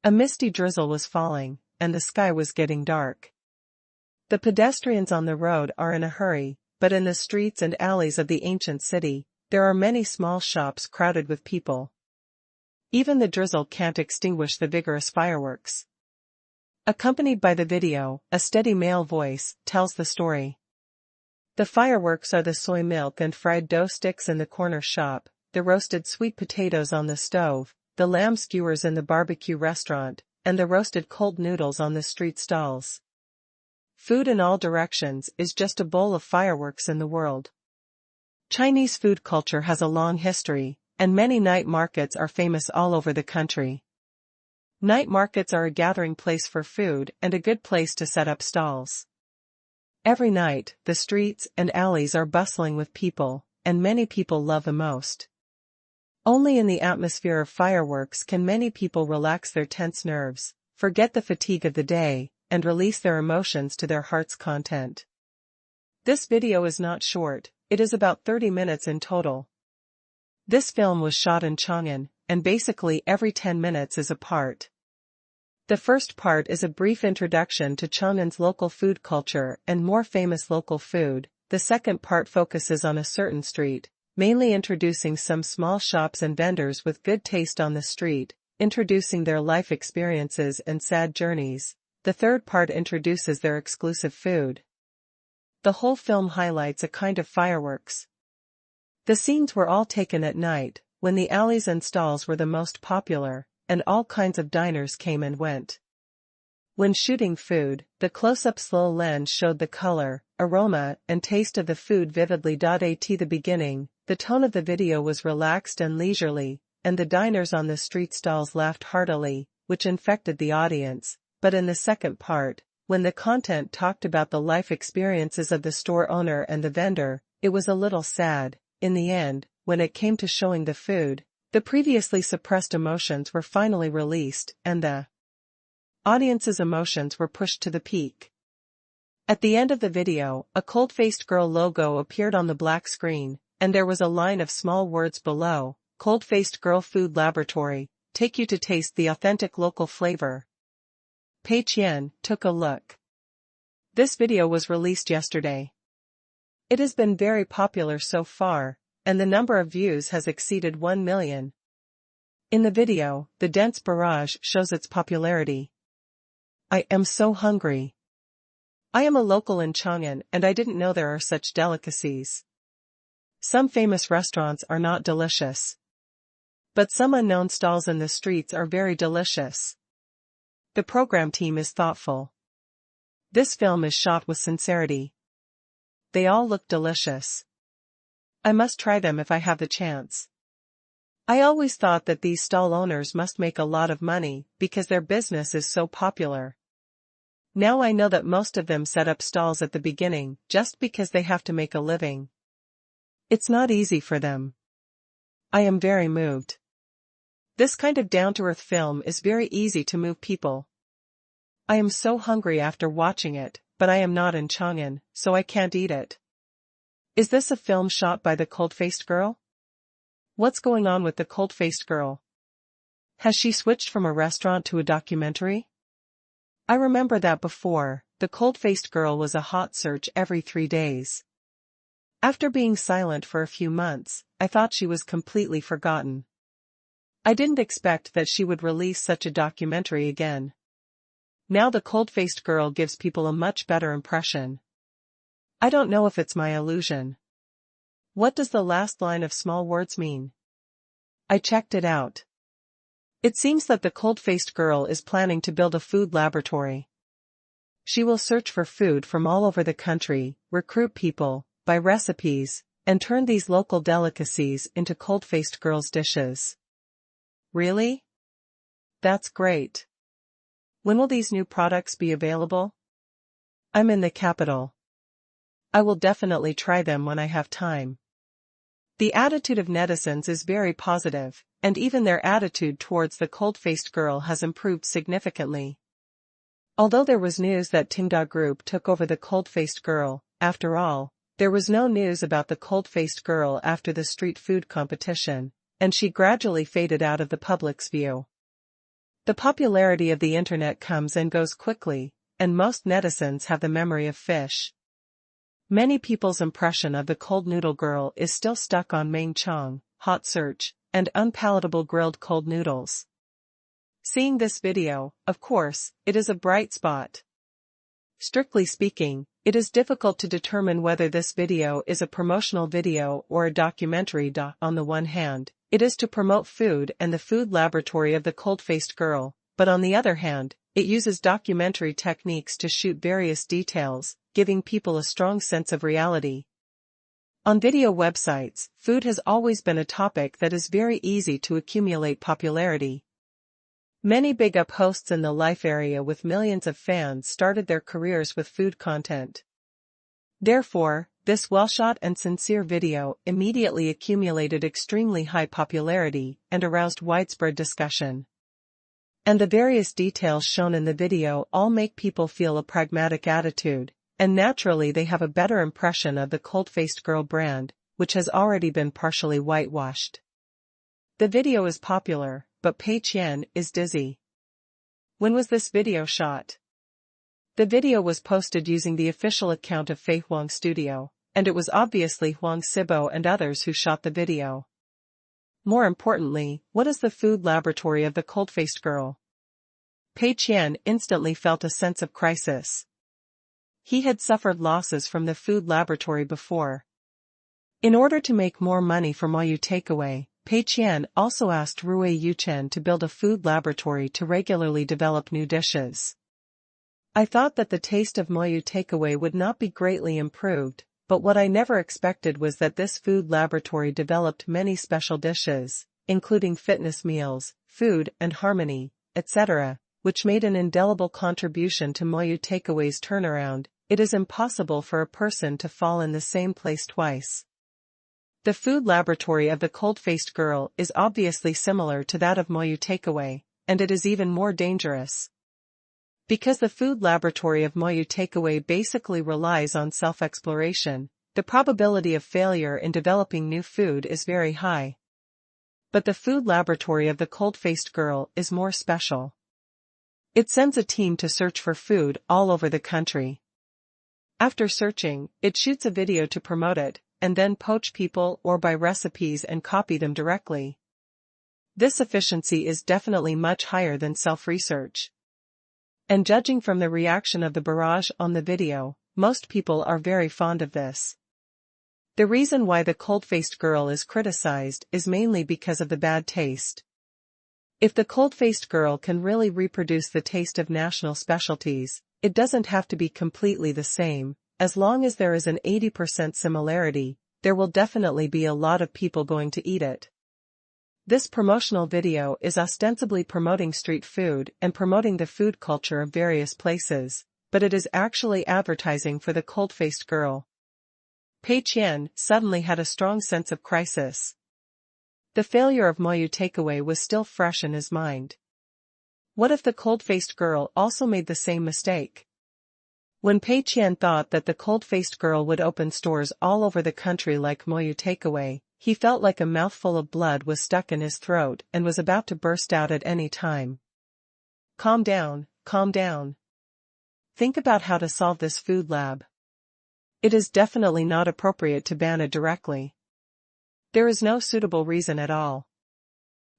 A misty drizzle was falling, and the sky was getting dark. The pedestrians on the road are in a hurry, but in the streets and alleys of the ancient city, there are many small shops crowded with people. Even the drizzle can't extinguish the vigorous fireworks. Accompanied by the video, a steady male voice tells the story. The fireworks are the soy milk and fried dough sticks in the corner shop, the roasted sweet potatoes on the stove, the lamb skewers in the barbecue restaurant, and the roasted cold noodles on the street stalls. Food in all directions is just a bowl of fireworks in the world. Chinese food culture has a long history, and many night markets are famous all over the country. Night markets are a gathering place for food and a good place to set up stalls. Every night, the streets and alleys are bustling with people, and many people love the most. Only in the atmosphere of fireworks can many people relax their tense nerves, forget the fatigue of the day, and release their emotions to their heart's content. This video is not short, it is about 30 minutes in total. This film was shot in Chang'an, and basically every 10 minutes is a part. The first part is a brief introduction to Chang'an's local food culture and more famous local food. The second part focuses on a certain street, mainly introducing some small shops and vendors with good taste on the street, introducing their life experiences and sad journeys. The third part introduces their exclusive food. The whole film highlights a kind of fireworks. The scenes were all taken at night, when the alleys and stalls were the most popular, and all kinds of diners came and went. When shooting food, the close-up slow lens showed the color, aroma, and taste of the food vividly. At the beginning, the tone of the video was relaxed and leisurely, and the diners on the street stalls laughed heartily, which infected the audience. But in the second part, when the content talked about the life experiences of the store owner and the vendor, it was a little sad. In the end, when it came to showing the food, the previously suppressed emotions were finally released, and the audience's emotions were pushed to the peak. At the end of the video, a cold-faced girl logo appeared on the black screen, and there was a line of small words below, Cold-faced girl food laboratory, take you to taste the authentic local flavor. Pei Qian took a look. This video was released yesterday. It has been very popular so far, and the number of views has exceeded 1 million. In the video, the dense barrage shows its popularity. I am so hungry. I am a local in Chang'an and I didn't know there are such delicacies. Some famous restaurants are not delicious. But some unknown stalls in the streets are very delicious. The program team is thoughtful. This film is shot with sincerity. They all look delicious. I must try them if I have the chance. I always thought that these stall owners must make a lot of money because their business is so popular. Now I know that most of them set up stalls at the beginning just because they have to make a living. It's not easy for them. I am very moved. This kind of down-to-earth film is very easy to move people. I am so hungry after watching it, but I am not in Chang'an, so I can't eat it. Is this a film shot by the cold-faced girl? What's going on with the cold-faced girl? Has she switched from a restaurant to a documentary? I remember that before, the cold-faced girl was a hot search every 3 days. After being silent for a few months, I thought she was completely forgotten. I didn't expect that she would release such a documentary again. Now the cold-faced girl gives people a much better impression. I don't know if it's my illusion. What does the last line of small words mean? I checked it out. It seems that the cold-faced girl is planning to build a food laboratory. She will search for food from all over the country, recruit people, buy recipes, and turn these local delicacies into cold-faced girls' dishes. Really? That's great. When will these new products be available? I'm in the capital. I will definitely try them when I have time. The attitude of netizens is very positive, and even their attitude towards the cold-faced girl has improved significantly. Although there was news that Tenda Group took over the cold-faced girl, after all, there was no news about the cold-faced girl after the street food competition, and she gradually faded out of the public's view. The popularity of the internet comes and goes quickly, and most netizens have the memory of fish. Many people's impression of the cold noodle girl is still stuck on Main Chong, hot search, and unpalatable grilled cold noodles. Seeing this video, of course, it is a bright spot. Strictly speaking, it is difficult to determine whether this video is a promotional video or a documentary. On the one hand, it is to promote food and the food laboratory of the cold-faced girl, but on the other hand, it uses documentary techniques to shoot various details, giving people a strong sense of reality. On video websites, food has always been a topic that is very easy to accumulate popularity. Many big-up hosts in the life area with millions of fans started their careers with food content. Therefore, this well-shot and sincere video immediately accumulated extremely high popularity and aroused widespread discussion. And the various details shown in the video all make people feel a pragmatic attitude, and naturally they have a better impression of the cold-faced girl brand, which has already been partially whitewashed. The video is popular, but Pei Qian is dizzy. When was this video shot? The video was posted using the official account of Fei Huang Studio, and it was obviously Huang Sibo and others who shot the video. More importantly, what is the food laboratory of the cold-faced girl? Pei Qian instantly felt a sense of crisis. He had suffered losses from the food laboratory before. In order to make more money for Moyu Takeaway, Pei Qian also asked Rui Yuchen to build a food laboratory to regularly develop new dishes. I thought that the taste of Moyu Takeaway would not be greatly improved, but what I never expected was that this food laboratory developed many special dishes, including fitness meals, food and harmony, etc., which made an indelible contribution to Moyu Takeaway's turnaround. It is impossible for a person to fall in the same place twice. The food laboratory of the cold-faced girl is obviously similar to that of Moyu Takeaway, and it is even more dangerous. Because the food laboratory of Moyu Takeaway basically relies on self-exploration, the probability of failure in developing new food is very high. But the food laboratory of the cold-faced girl is more special. It sends a team to search for food all over the country. After searching, it shoots a video to promote it, and then poach people or buy recipes and copy them directly. This efficiency is definitely much higher than self-research. And judging from the reaction of the barrage on the video, most people are very fond of this. The reason why the cold-faced girl is criticized is mainly because of the bad taste. If the cold-faced girl can really reproduce the taste of national specialties, it doesn't have to be completely the same. As long as there is an 80% similarity, there will definitely be a lot of people going to eat it. This promotional video is ostensibly promoting street food and promoting the food culture of various places, but it is actually advertising for the cold-faced girl. Pei Qian suddenly had a strong sense of crisis. The failure of Moyu Takeaway was still fresh in his mind. What if the cold-faced girl also made the same mistake? When Pei Qian thought that the cold-faced girl would open stores all over the country like Moyu Takeaway, he felt like a mouthful of blood was stuck in his throat and was about to burst out at any time. Calm down, calm down. Think about how to solve this food lab. It is definitely not appropriate to ban it directly. There is no suitable reason at all.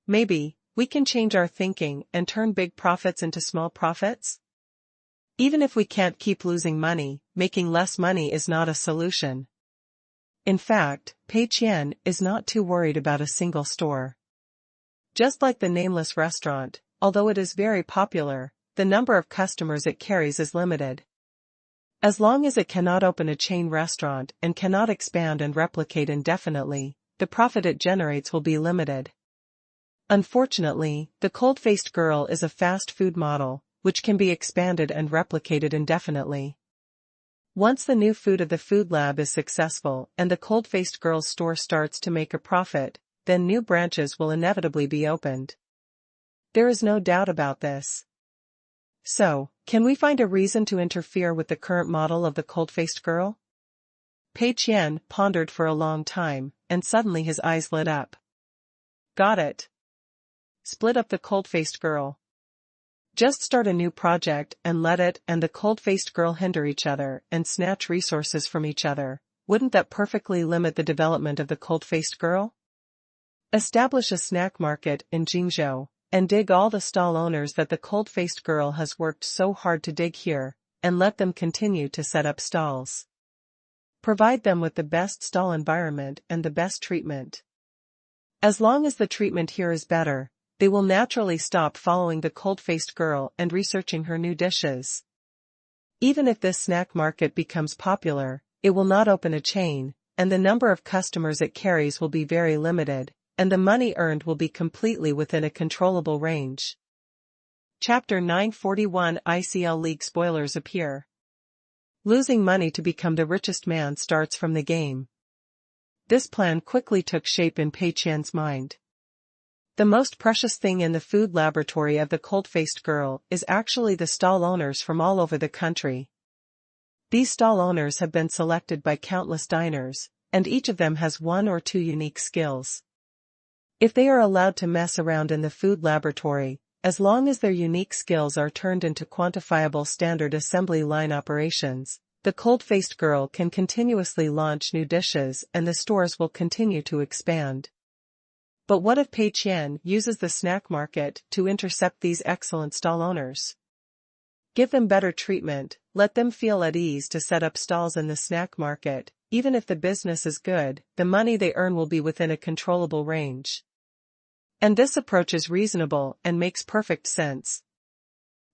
Maybe, we can change our thinking and turn big profits into small profits? Even if we can't keep losing money, making less money is not a solution. In fact, Pei Qian is not too worried about a single store. Just like the nameless restaurant, although it is very popular, the number of customers it carries is limited. As long as it cannot open a chain restaurant and cannot expand and replicate indefinitely, the profit it generates will be limited. Unfortunately, the cold-faced girl is a fast food model, which can be expanded and replicated indefinitely. Once the new food of the food lab is successful and the cold-faced girl's store starts to make a profit, then new branches will inevitably be opened. There is no doubt about this. So, can we find a reason to interfere with the current model of the cold-faced girl? Pei Qian pondered for a long time, and suddenly his eyes lit up. Got it. Split up the cold-faced girl. Just start a new project and let it and the cold-faced girl hinder each other and snatch resources from each other. Wouldn't that perfectly limit the development of the cold-faced girl? Establish a snack market in Qingshan, and dig all the stall owners that the cold-faced girl has worked so hard to dig here, and let them continue to set up stalls. Provide them with the best stall environment and the best treatment. As long as the treatment here is better, they will naturally stop following the cold-faced girl and researching her new dishes. Even if this snack market becomes popular, it will not open a chain, and the number of customers it carries will be very limited, and the money earned will be completely within a controllable range. Chapter 941 ICL League spoilers appear. Losing money to become the richest man starts from the game. This plan quickly took shape in Pei Qian's mind. The most precious thing in the food laboratory of the cold-faced girl is actually the stall owners from all over the country. These stall owners have been selected by countless diners, and each of them has one or two unique skills. If they are allowed to mess around in the food laboratory, as long as their unique skills are turned into quantifiable standard assembly line operations, the cold-faced girl can continuously launch new dishes and the stores will continue to expand. But what if Pei Qian uses the snack market to intercept these excellent stall owners? Give them better treatment, let them feel at ease to set up stalls in the snack market. Even if the business is good, the money they earn will be within a controllable range. And this approach is reasonable and makes perfect sense.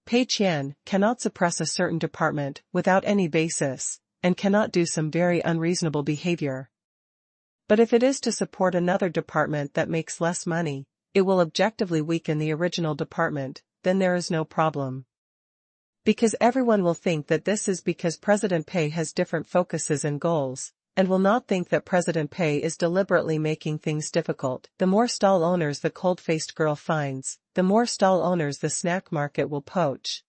Pei Qian cannot suppress a certain department without any basis, and cannot do some very unreasonable behavior. But if it is to support another department that makes less money, it will objectively weaken the original department, then there is no problem. Because everyone will think that this is because President Pei has different focuses and goals, and will not think that President Pei is deliberately making things difficult. The more stall owners the cold-faced girl finds, the more stall owners the snack market will poach.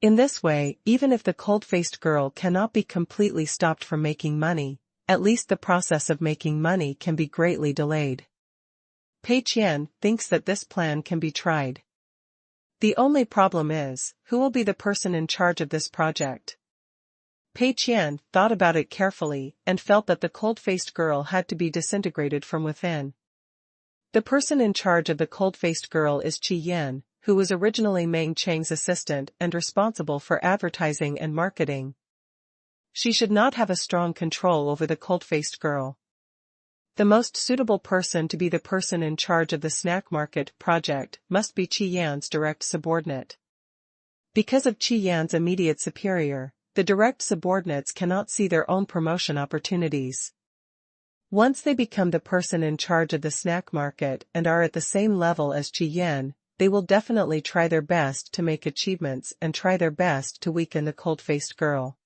In this way, even if the cold-faced girl cannot be completely stopped from making money, at least the process of making money can be greatly delayed. Pei Qian thinks that this plan can be tried. The only problem is, who will be the person in charge of this project? Pei Qian thought about it carefully and felt that the cold-faced girl had to be disintegrated from within. The person in charge of the cold-faced girl is Qiyan, who was originally Meng Chang's assistant and responsible for advertising and marketing. She should not have a strong control over the cold-faced girl. The most suitable person to be the person in charge of the snack market project must be Qiyan's direct subordinate. Because of Qiyan's immediate superior, the direct subordinates cannot see their own promotion opportunities. Once they become the person in charge of the snack market and are at the same level as Qiyan, they will definitely try their best to make achievements and try their best to weaken the cold-faced girl.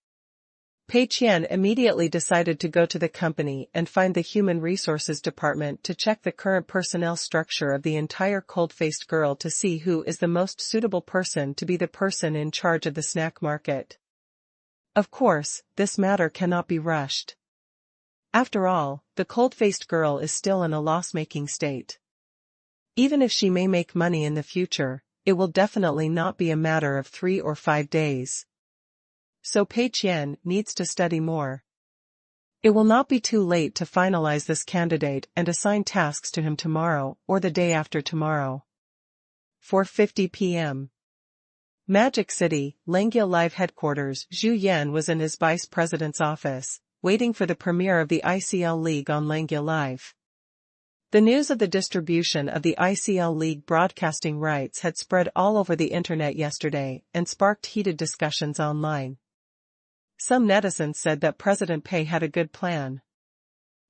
Pei Qian immediately decided to go to the company and find the human resources department to check the current personnel structure of the entire cold-faced girl to see who is the most suitable person to be the person in charge of the snack market. Of course, this matter cannot be rushed. After all, the cold-faced girl is still in a loss-making state. Even if she may make money in the future, it will definitely not be a matter of 3 or 5 days. So Pei Qian needs to study more. It will not be too late to finalize this candidate and assign tasks to him tomorrow or the day after tomorrow. 4:50 p.m. Magic City, Lengyel Live headquarters. Zhu Yan was in his vice president's office, waiting for the premiere of the ICL League on Lengyel Live. The news of the distribution of the ICL League broadcasting rights had spread all over the internet yesterday and sparked heated discussions online. Some netizens said that President Pei had a good plan.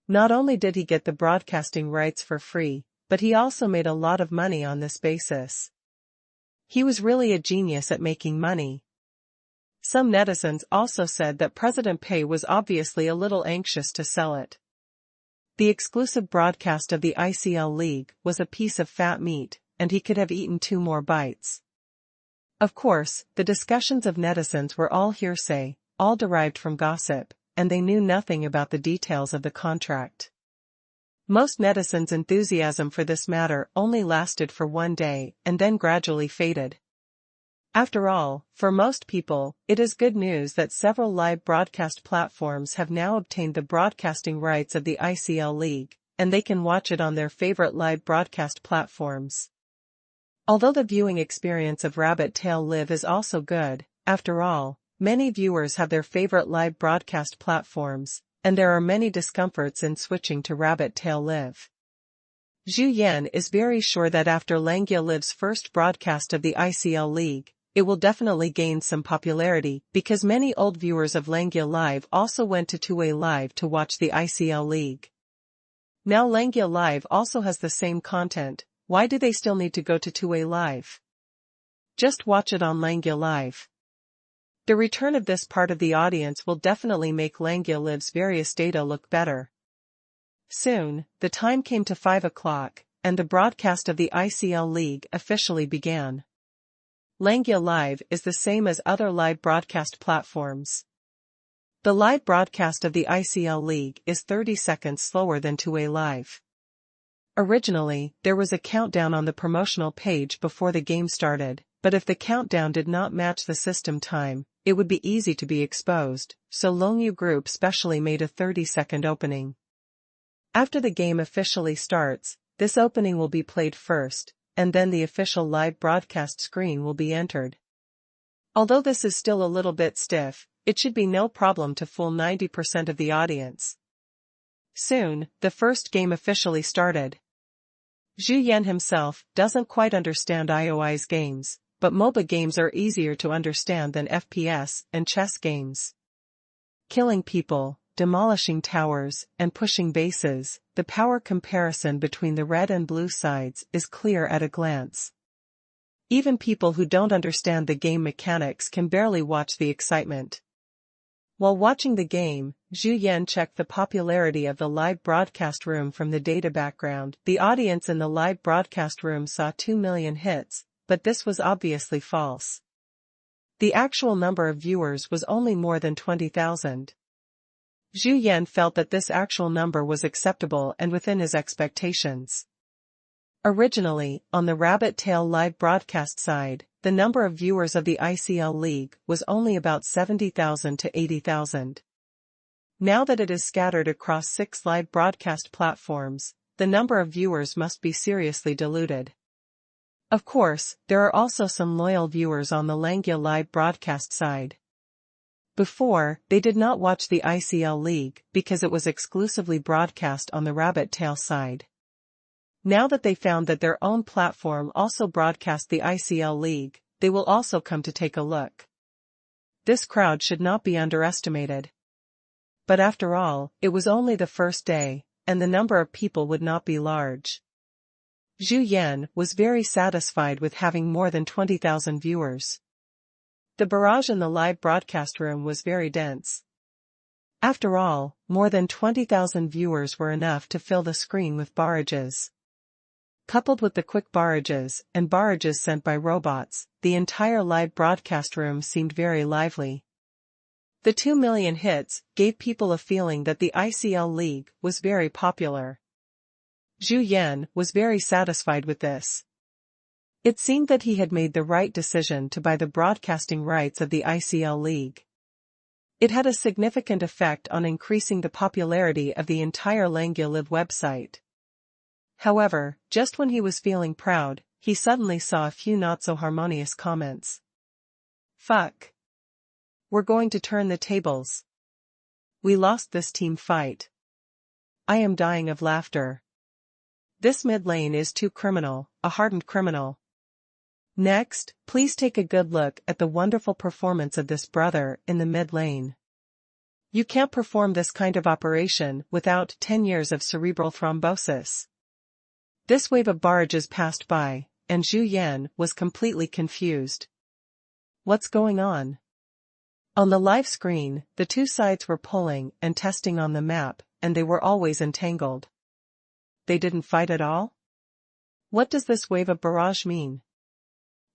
Not only did he get the broadcasting rights for free, but he also made a lot of money on this basis. He was really a genius at making money. Some netizens also said that President Pei was obviously a little anxious to sell it. The exclusive broadcast of the ICL League was a piece of fat meat, and he could have eaten 2 more bites. Of course, the discussions of netizens were all hearsay, all derived from gossip, and they knew nothing about the details of the contract. Most netizens' enthusiasm for this matter only lasted for 1 day and then gradually faded. After all, for most people, it is good news that several live broadcast platforms have now obtained the broadcasting rights of the ICL League, and they can watch it on their favorite live broadcast platforms. Although the viewing experience of Rabbit Tail Live is also good, after all, many viewers have their favorite live broadcast platforms, and there are many discomforts in switching to Rabbit Tail Live. Zhu Yan is very sure that after Lengyel Live's first broadcast of the ICL League, it will definitely gain some popularity because many old viewers of Lengyel Live also went to Chuzui Live to watch the ICL League. Now Lengyel Live also has the same content, why do they still need to go to Chuzui Live? Just watch it on Lengyel Live. The return of this part of the audience will definitely make Lengyel Live's various data look better. Soon, the time came to 5 o'clock, and the broadcast of the ICL League officially began. Lengyel Live is the same as other live broadcast platforms. The live broadcast of the ICL League is 30 seconds slower than Chuzui Live. Originally, there was a countdown on the promotional page before the game started, but if the countdown did not match the system time, it would be easy to be exposed, so Longyu Group specially made a 30-second opening. After the game officially starts, this opening will be played first, and then the official live broadcast screen will be entered. Although this is still a little bit stiff, it should be no problem to fool 90% of the audience. Soon, the first game officially started. Zhu Yan himself doesn't quite understand IOI's games, but MOBA games are easier to understand than FPS and chess games. Killing people, demolishing towers, and pushing bases, the power comparison between the red and blue sides is clear at a glance. Even people who don't understand the game mechanics can barely watch the excitement. While watching the game, Zhu Yan checked the popularity of the live broadcast room from the data background. The audience in the live broadcast room saw 2 million hits, but this was obviously false. The actual number of viewers was only more than 20,000. Zhu Yan felt that this actual number was acceptable and within his expectations. Originally, on the Rabbit Tail live broadcast side, the number of viewers of the ICL League was only about 70,000 to 80,000. Now that it is scattered across 6 live broadcast platforms, the number of viewers must be seriously diluted. Of course, there are also some loyal viewers on the Lengyel live broadcast side. Before, they did not watch the ICL League because it was exclusively broadcast on the Rabbit Tail side. Now that they found that their own platform also broadcast the ICL League, they will also come to take a look. This crowd should not be underestimated. But after all, it was only the first day, and the number of people would not be large. Zhu Yan was very satisfied with having more than 20,000 viewers. The barrage in the live broadcast room was very dense. After all, more than 20,000 viewers were enough to fill the screen with barrages. Coupled with the quick barrages and barrages sent by robots, the entire live broadcast room seemed very lively. The 2 million hits gave people a feeling that the ICL League was very popular. Zhu Yan was very satisfied with this. It seemed that he had made the right decision to buy the broadcasting rights of the ICL League. It had a significant effect on increasing the popularity of the entire Langya Live website. However, just when he was feeling proud, he suddenly saw a few not-so-harmonious comments. "Fuck. We're going to turn the tables. We lost this team fight. I am dying of laughter. This mid lane is too criminal, a hardened criminal. Next, please take a good look at the wonderful performance of this brother in the mid lane. You can't perform this kind of operation without 10 years of cerebral thrombosis." This wave of barrages passed by, and Zhu Yan was completely confused. What's going on? On the live screen, the two sides were pulling and testing on the map, and they were always entangled. They didn't fight at all? What does this wave of barrage mean?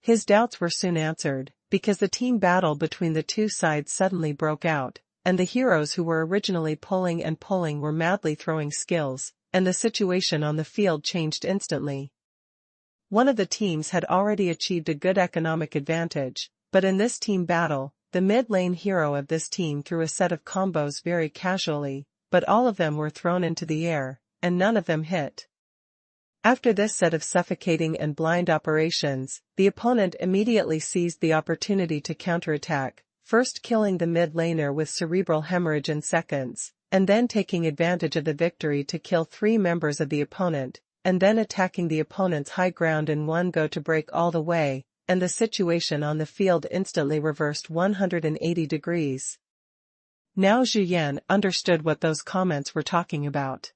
His doubts were soon answered, because the team battle between the two sides suddenly broke out, and the heroes who were originally pulling and pulling were madly throwing skills, and the situation on the field changed instantly. One of the teams had already achieved a good economic advantage, but in this team battle, the mid-lane hero of this team threw a set of combos very casually, but all of them were thrown into the air, and none of them hit. After this set of suffocating and blind operations, the opponent immediately seized the opportunity to counterattack, first killing the mid-laner with cerebral hemorrhage in seconds, and then taking advantage of the victory to kill 3 members of the opponent, and then attacking the opponent's high ground in one go to break all the way, and the situation on the field instantly reversed 180 degrees. Now Zhu Yan understood what those comments were talking about.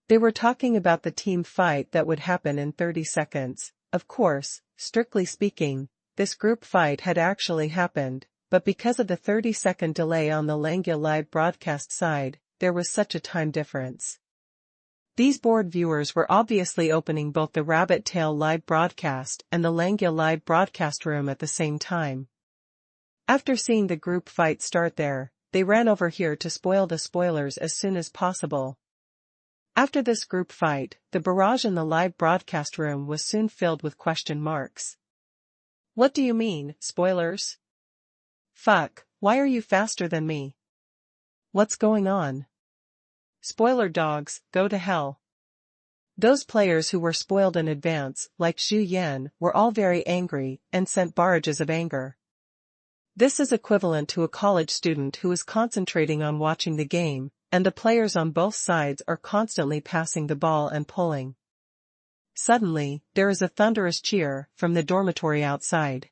They were talking about the team fight that would happen in 30 seconds. Of course, strictly speaking, this group fight had actually happened, but because of the 30-second delay on the Langya live broadcast side, there was such a time difference. These bored viewers were obviously opening both the Rabbit Tail live broadcast and the Langya live broadcast room at the same time. After seeing the group fight start there, they ran over here to spoil the spoilers as soon as possible. After this group fight, the barrage in the live broadcast room was soon filled with question marks. What do you mean, spoilers? Fuck, why are you faster than me? What's going on? Spoiler dogs, go to hell. Those players who were spoiled in advance, like Zhu Yan, were all very angry and sent barrages of anger. This is equivalent to a college student who is concentrating on watching the game, and the players on both sides are constantly passing the ball and pulling. Suddenly, there is a thunderous cheer from the dormitory outside.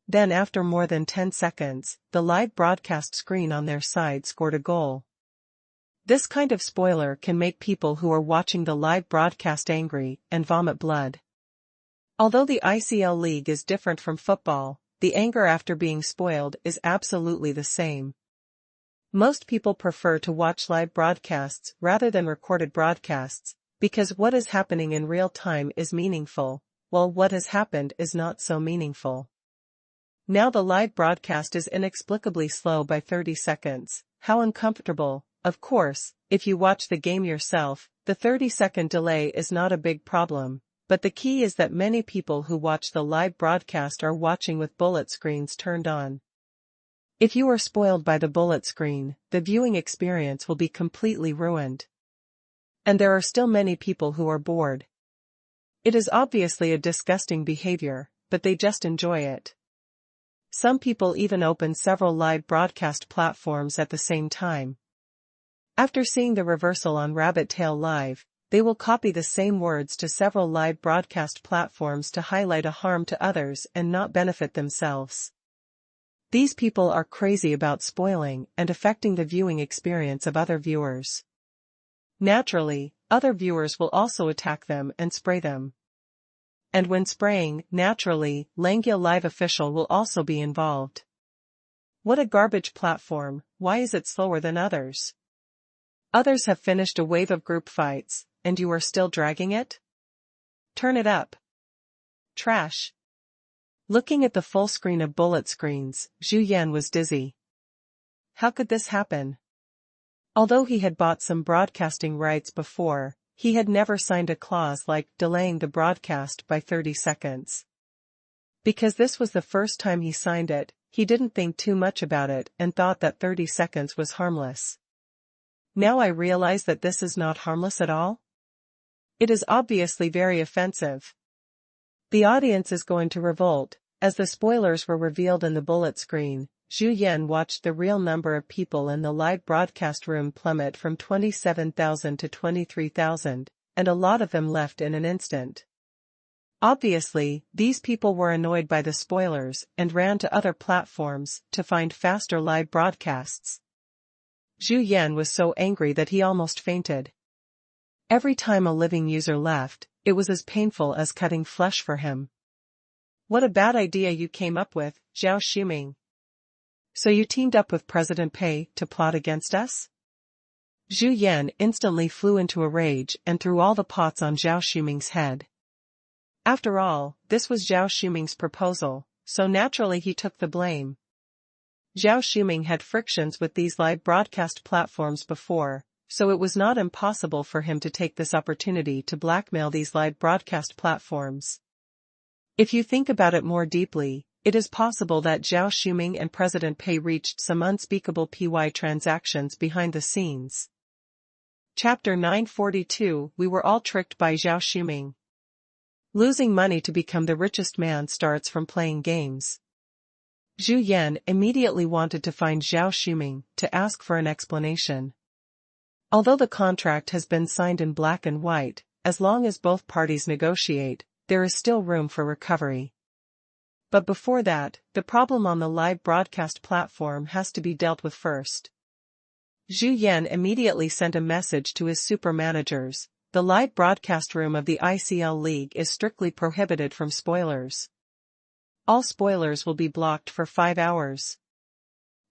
Then after more than 10 seconds, the live broadcast screen on their side scored a goal. This kind of spoiler can make people who are watching the live broadcast angry and vomit blood. Although the ICL League is different from football, the anger after being spoiled is absolutely the same. Most people prefer to watch live broadcasts rather than recorded broadcasts, because what is happening in real time is meaningful, while what has happened is not so meaningful. Now the live broadcast is inexplicably slow by 30 seconds. How uncomfortable. Of course, if you watch the game yourself, the 30-second delay is not a big problem, but the key is that many people who watch the live broadcast are watching with bullet screens turned on. If you are spoiled by the bullet screen, the viewing experience will be completely ruined. And there are still many people who are bored. It is obviously a disgusting behavior, but they just enjoy it. Some people even open several live broadcast platforms at the same time. After seeing the reversal on Rabbit Tail Live, they will copy the same words to several live broadcast platforms to highlight a harm to others and not benefit themselves. These people are crazy about spoiling and affecting the viewing experience of other viewers. Naturally, other viewers will also attack them and spray them. And when spraying, naturally, Langya Live official will also be involved. What a garbage platform, why is it slower than others? Others have finished a wave of group fights, and you are still dragging it? Turn it up. Trash. Looking at the full screen of bullet screens, Zhu Yan was dizzy. How could this happen? Although he had bought some broadcasting rights before, he had never signed a clause like delaying the broadcast by 30 seconds. Because this was the first time he signed it, he didn't think too much about it and thought that 30 seconds was harmless. Now I realize that this is not harmless at all. It is obviously very offensive. The audience is going to revolt. As the spoilers were revealed in the bullet screen, Zhu Yan watched the real number of people in the live broadcast room plummet from 27,000 to 23,000, and a lot of them left in an instant. Obviously, these people were annoyed by the spoilers and ran to other platforms to find faster live broadcasts. Zhu Yan was so angry that he almost fainted. Every time a living user left, it was as painful as cutting flesh for him. What a bad idea you came up with, Zhao Xuming. So you teamed up with President Pei to plot against us? Zhu Yan instantly flew into a rage and threw all the pots on Zhao Xuming's head. After all, this was Zhao Xuming's proposal, so naturally he took the blame. Zhao Xuming had frictions with these live broadcast platforms before, so it was not impossible for him to take this opportunity to blackmail these live broadcast platforms. If you think about it more deeply, it is possible that Zhao Xuming and President Pei reached some unspeakable PY transactions behind the scenes. Chapter 942 We were all tricked by Zhao Xuming. Losing money to become the richest man starts from playing games. Zhu Yan immediately wanted to find Zhao Xuming to ask for an explanation. Although the contract has been signed in black and white, as long as both parties negotiate, there is still room for recovery. But before that, the problem on the live broadcast platform has to be dealt with first. Zhu Yan immediately sent a message to his super managers. The live broadcast room of the ICL League is strictly prohibited from spoilers. All spoilers will be blocked for 5 hours.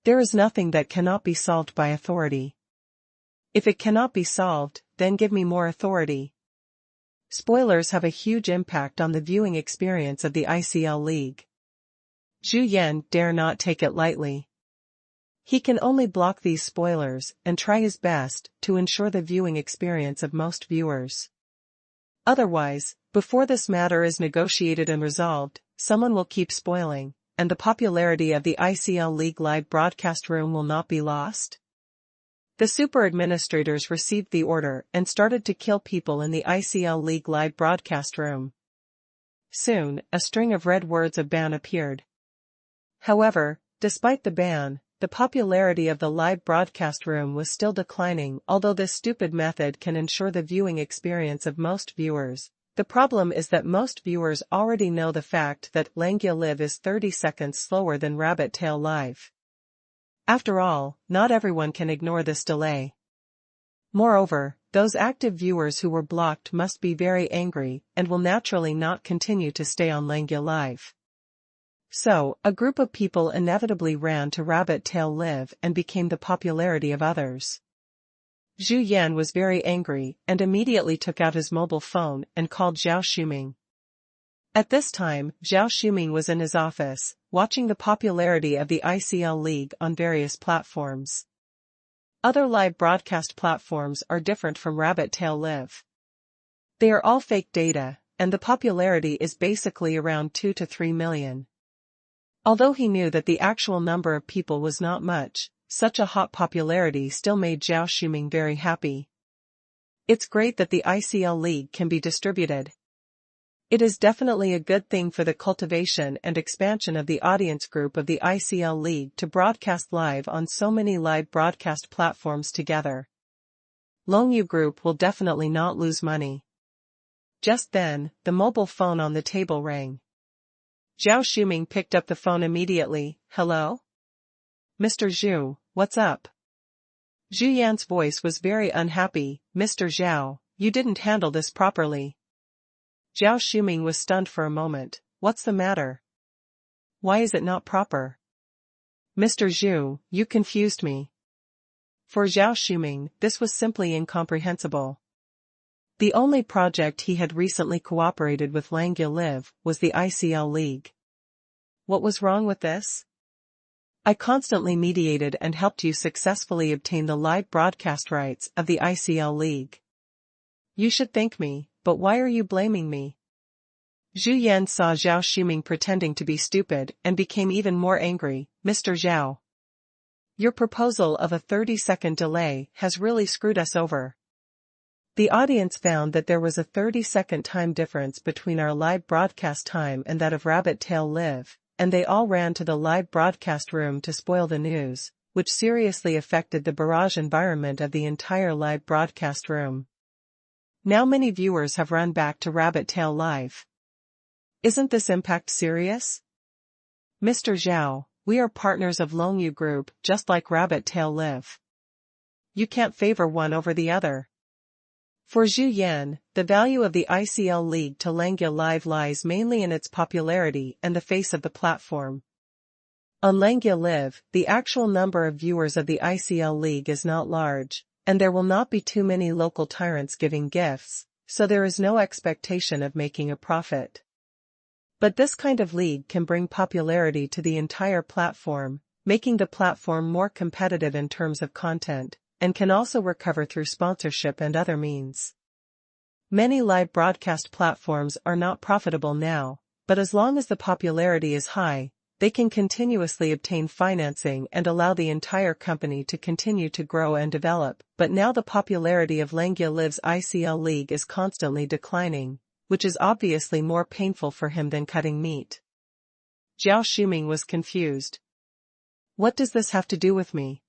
There is nothing that cannot be solved by authority. If it cannot be solved, then give me more authority. Spoilers have a huge impact on the viewing experience of the ICL League. Zhu Yan dare not take it lightly. He can only block these spoilers and try his best to ensure the viewing experience of most viewers. Otherwise, before this matter is negotiated and resolved, someone will keep spoiling, and the popularity of the ICL League live broadcast room will not be lost. The super administrators received the order and started to kill people in the ICL League live broadcast room. Soon, a string of red words of ban appeared. However, despite the ban, the popularity of the live broadcast room was still declining. Although this stupid method can ensure the viewing experience of most viewers, the problem is that most viewers already know the fact that Langya Live is 30 seconds slower than Rabbit Tail Live. After all, not everyone can ignore this delay. Moreover, those active viewers who were blocked must be very angry and will naturally not continue to stay on Langya Live. So, a group of people inevitably ran to Rabbit Tail Live and became the popularity of others. Zhu Yan was very angry and immediately took out his mobile phone and called Zhao Xuming. At this time, Zhao Xuming was in his office, watching the popularity of the ICL League on various platforms. Other live broadcast platforms are different from Rabbit Tail Live. They are all fake data, and the popularity is basically around 2 to 3 million. Although he knew that the actual number of people was not much, such a hot popularity still made Zhao Xuming very happy. It's great that the ICL League can be distributed. It is definitely a good thing for the cultivation and expansion of the audience group of the ICL League to broadcast live on so many live broadcast platforms together. Longyu Group will definitely not lose money. Just then, the mobile phone on the table rang. Zhao Xuming picked up the phone immediately. Hello? Mr. Zhu, what's up? Zhu Yan's voice was very unhappy. Mr. Zhao, you didn't handle this properly. Zhao Xuming was stunned for a moment. What's the matter? Why is it not proper? Mr. Zhu, you confused me. For Zhao Shuming, this was simply incomprehensible. The only project he had recently cooperated with Langya Live was the ICL League. What was wrong with this? I constantly mediated and helped you successfully obtain the live broadcast rights of the ICL League. You should thank me, but why are you blaming me? Zhu Yan saw Zhao Shuming pretending to be stupid and became even more angry. Mr. Zhao, your proposal of a 30-second delay has really screwed us over. The audience found that there was a 30-second time difference between our live broadcast time and that of Rabbit Tail Live, and they all ran to the live broadcast room to spoil the news, which seriously affected the barrage environment of the entire live broadcast room. Now many viewers have run back to Rabbit Tail Live. Isn't this impact serious? Mr. Zhao, we are partners of Longyu Group just like Rabbit Tail Live. You can't favor one over the other. For Zhu Yan, the value of the ICL League to Langya Live lies mainly in its popularity and the face of the platform. On Langya Live, the actual number of viewers of the ICL League is not large, and there will not be too many local tyrants giving gifts, so there is no expectation of making a profit. But this kind of league can bring popularity to the entire platform, making the platform more competitive in terms of content, and can also recover through sponsorship and other means. Many live broadcast platforms are not profitable now, but as long as the popularity is high, they can continuously obtain financing and allow the entire company to continue to grow and develop. But now the popularity of Langya Live's ICL League is constantly declining, which is obviously more painful for him than cutting meat. Zhao Shuming was confused. What does this have to do with me?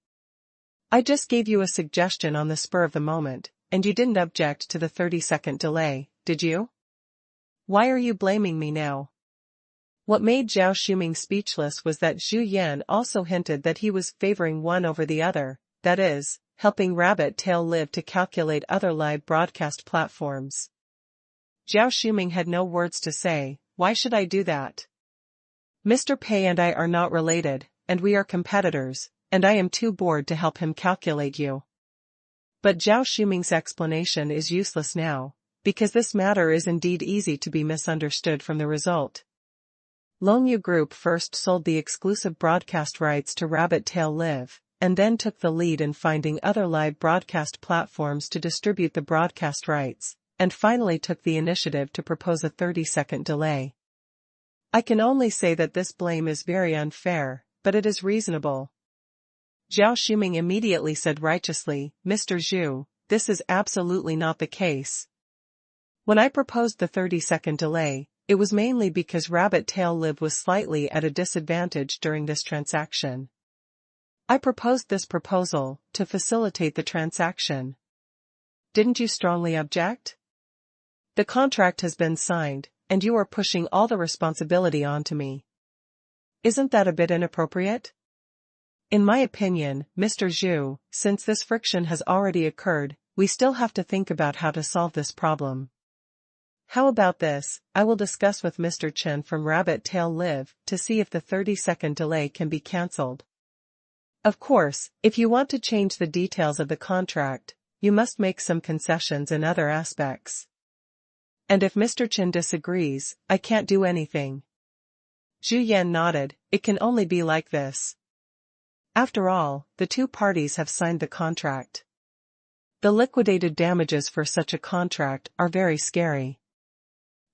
I just gave you a suggestion on the spur of the moment, and you didn't object to the 30-second delay, did you? Why are you blaming me now? What made Zhao Shuming speechless was that Zhu Yan also hinted that he was favoring one over the other, that is, helping Rabbit Tail Live to calculate other live broadcast platforms. Zhao Shuming had no words to say. Why should I do that? Mr. Pei and I are not related, and we are competitors, and I am too bored to help him calculate you. But Zhao Shuming's explanation is useless now, because this matter is indeed easy to be misunderstood from the result. Longyu Group first sold the exclusive broadcast rights to Rabbit Tail Live, and then took the lead in finding other live broadcast platforms to distribute the broadcast rights, and finally took the initiative to propose a 30-second delay. I can only say that this blame is very unfair, but it is reasonable. Zhao Shuming immediately said righteously, Mr. Zhu, this is absolutely not the case. When I proposed the 30-second delay, it was mainly because Rabbit Tail Live was slightly at a disadvantage during this transaction. I proposed this proposal to facilitate the transaction. Didn't you strongly object? The contract has been signed, and you are pushing all the responsibility onto me. Isn't that a bit inappropriate? In my opinion, Mr. Zhu, since this friction has already occurred, we still have to think about how to solve this problem. How about this? I will discuss with Mr. Chen from Rabbit Tail Live to see if the 30-second delay can be cancelled. Of course, if you want to change the details of the contract, you must make some concessions in other aspects. And if Mr. Chen disagrees, I can't do anything. Zhu Yan nodded. It can only be like this. After all, the two parties have signed the contract. The liquidated damages for such a contract are very scary.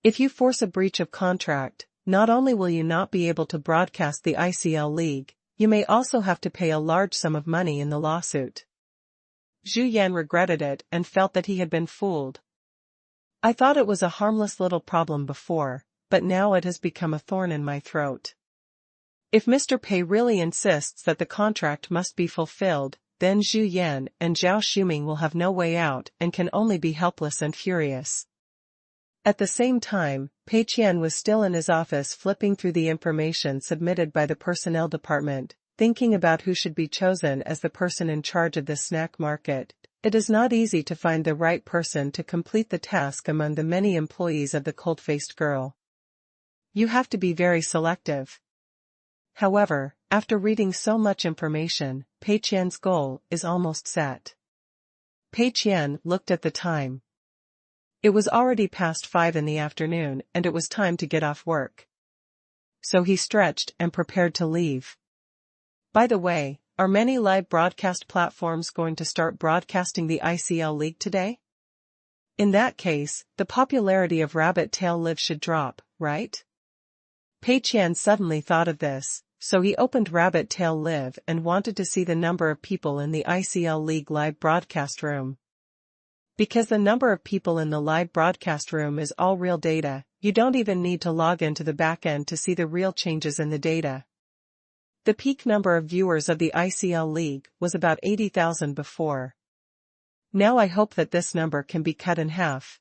If you force a breach of contract, not only will you not be able to broadcast the ICL League, you may also have to pay a large sum of money in the lawsuit. Zhu Yan regretted it and felt that he had been fooled. I thought it was a harmless little problem before, but now it has become a thorn in my throat. If Mr. Pei really insists that the contract must be fulfilled, then Zhu Yan and Zhao Shuming will have no way out and can only be helpless and furious. At the same time, Pei Qian was still in his office flipping through the information submitted by the personnel department, thinking about who should be chosen as the person in charge of the snack market. It is not easy to find the right person to complete the task among the many employees of the cold-faced girl. You have to be very selective. However, after reading so much information, Pei Qian's goal is almost set. Pei Qian looked at the time. It was already past 5 in the afternoon and it was time to get off work. So he stretched and prepared to leave. By the way, are many live broadcast platforms going to start broadcasting the ICL League today? In that case, the popularity of Rabbit Tail Live should drop, right? Pei Qian suddenly thought of this, so he opened Rabbit Tail Live and wanted to see the number of people in the ICL League live broadcast room. Because the number of people in the live broadcast room is all real data, you don't even need to log into the backend to see the real changes in the data. The peak number of viewers of the ICL League was about 80,000 before. Now I hope that this number can be cut in half.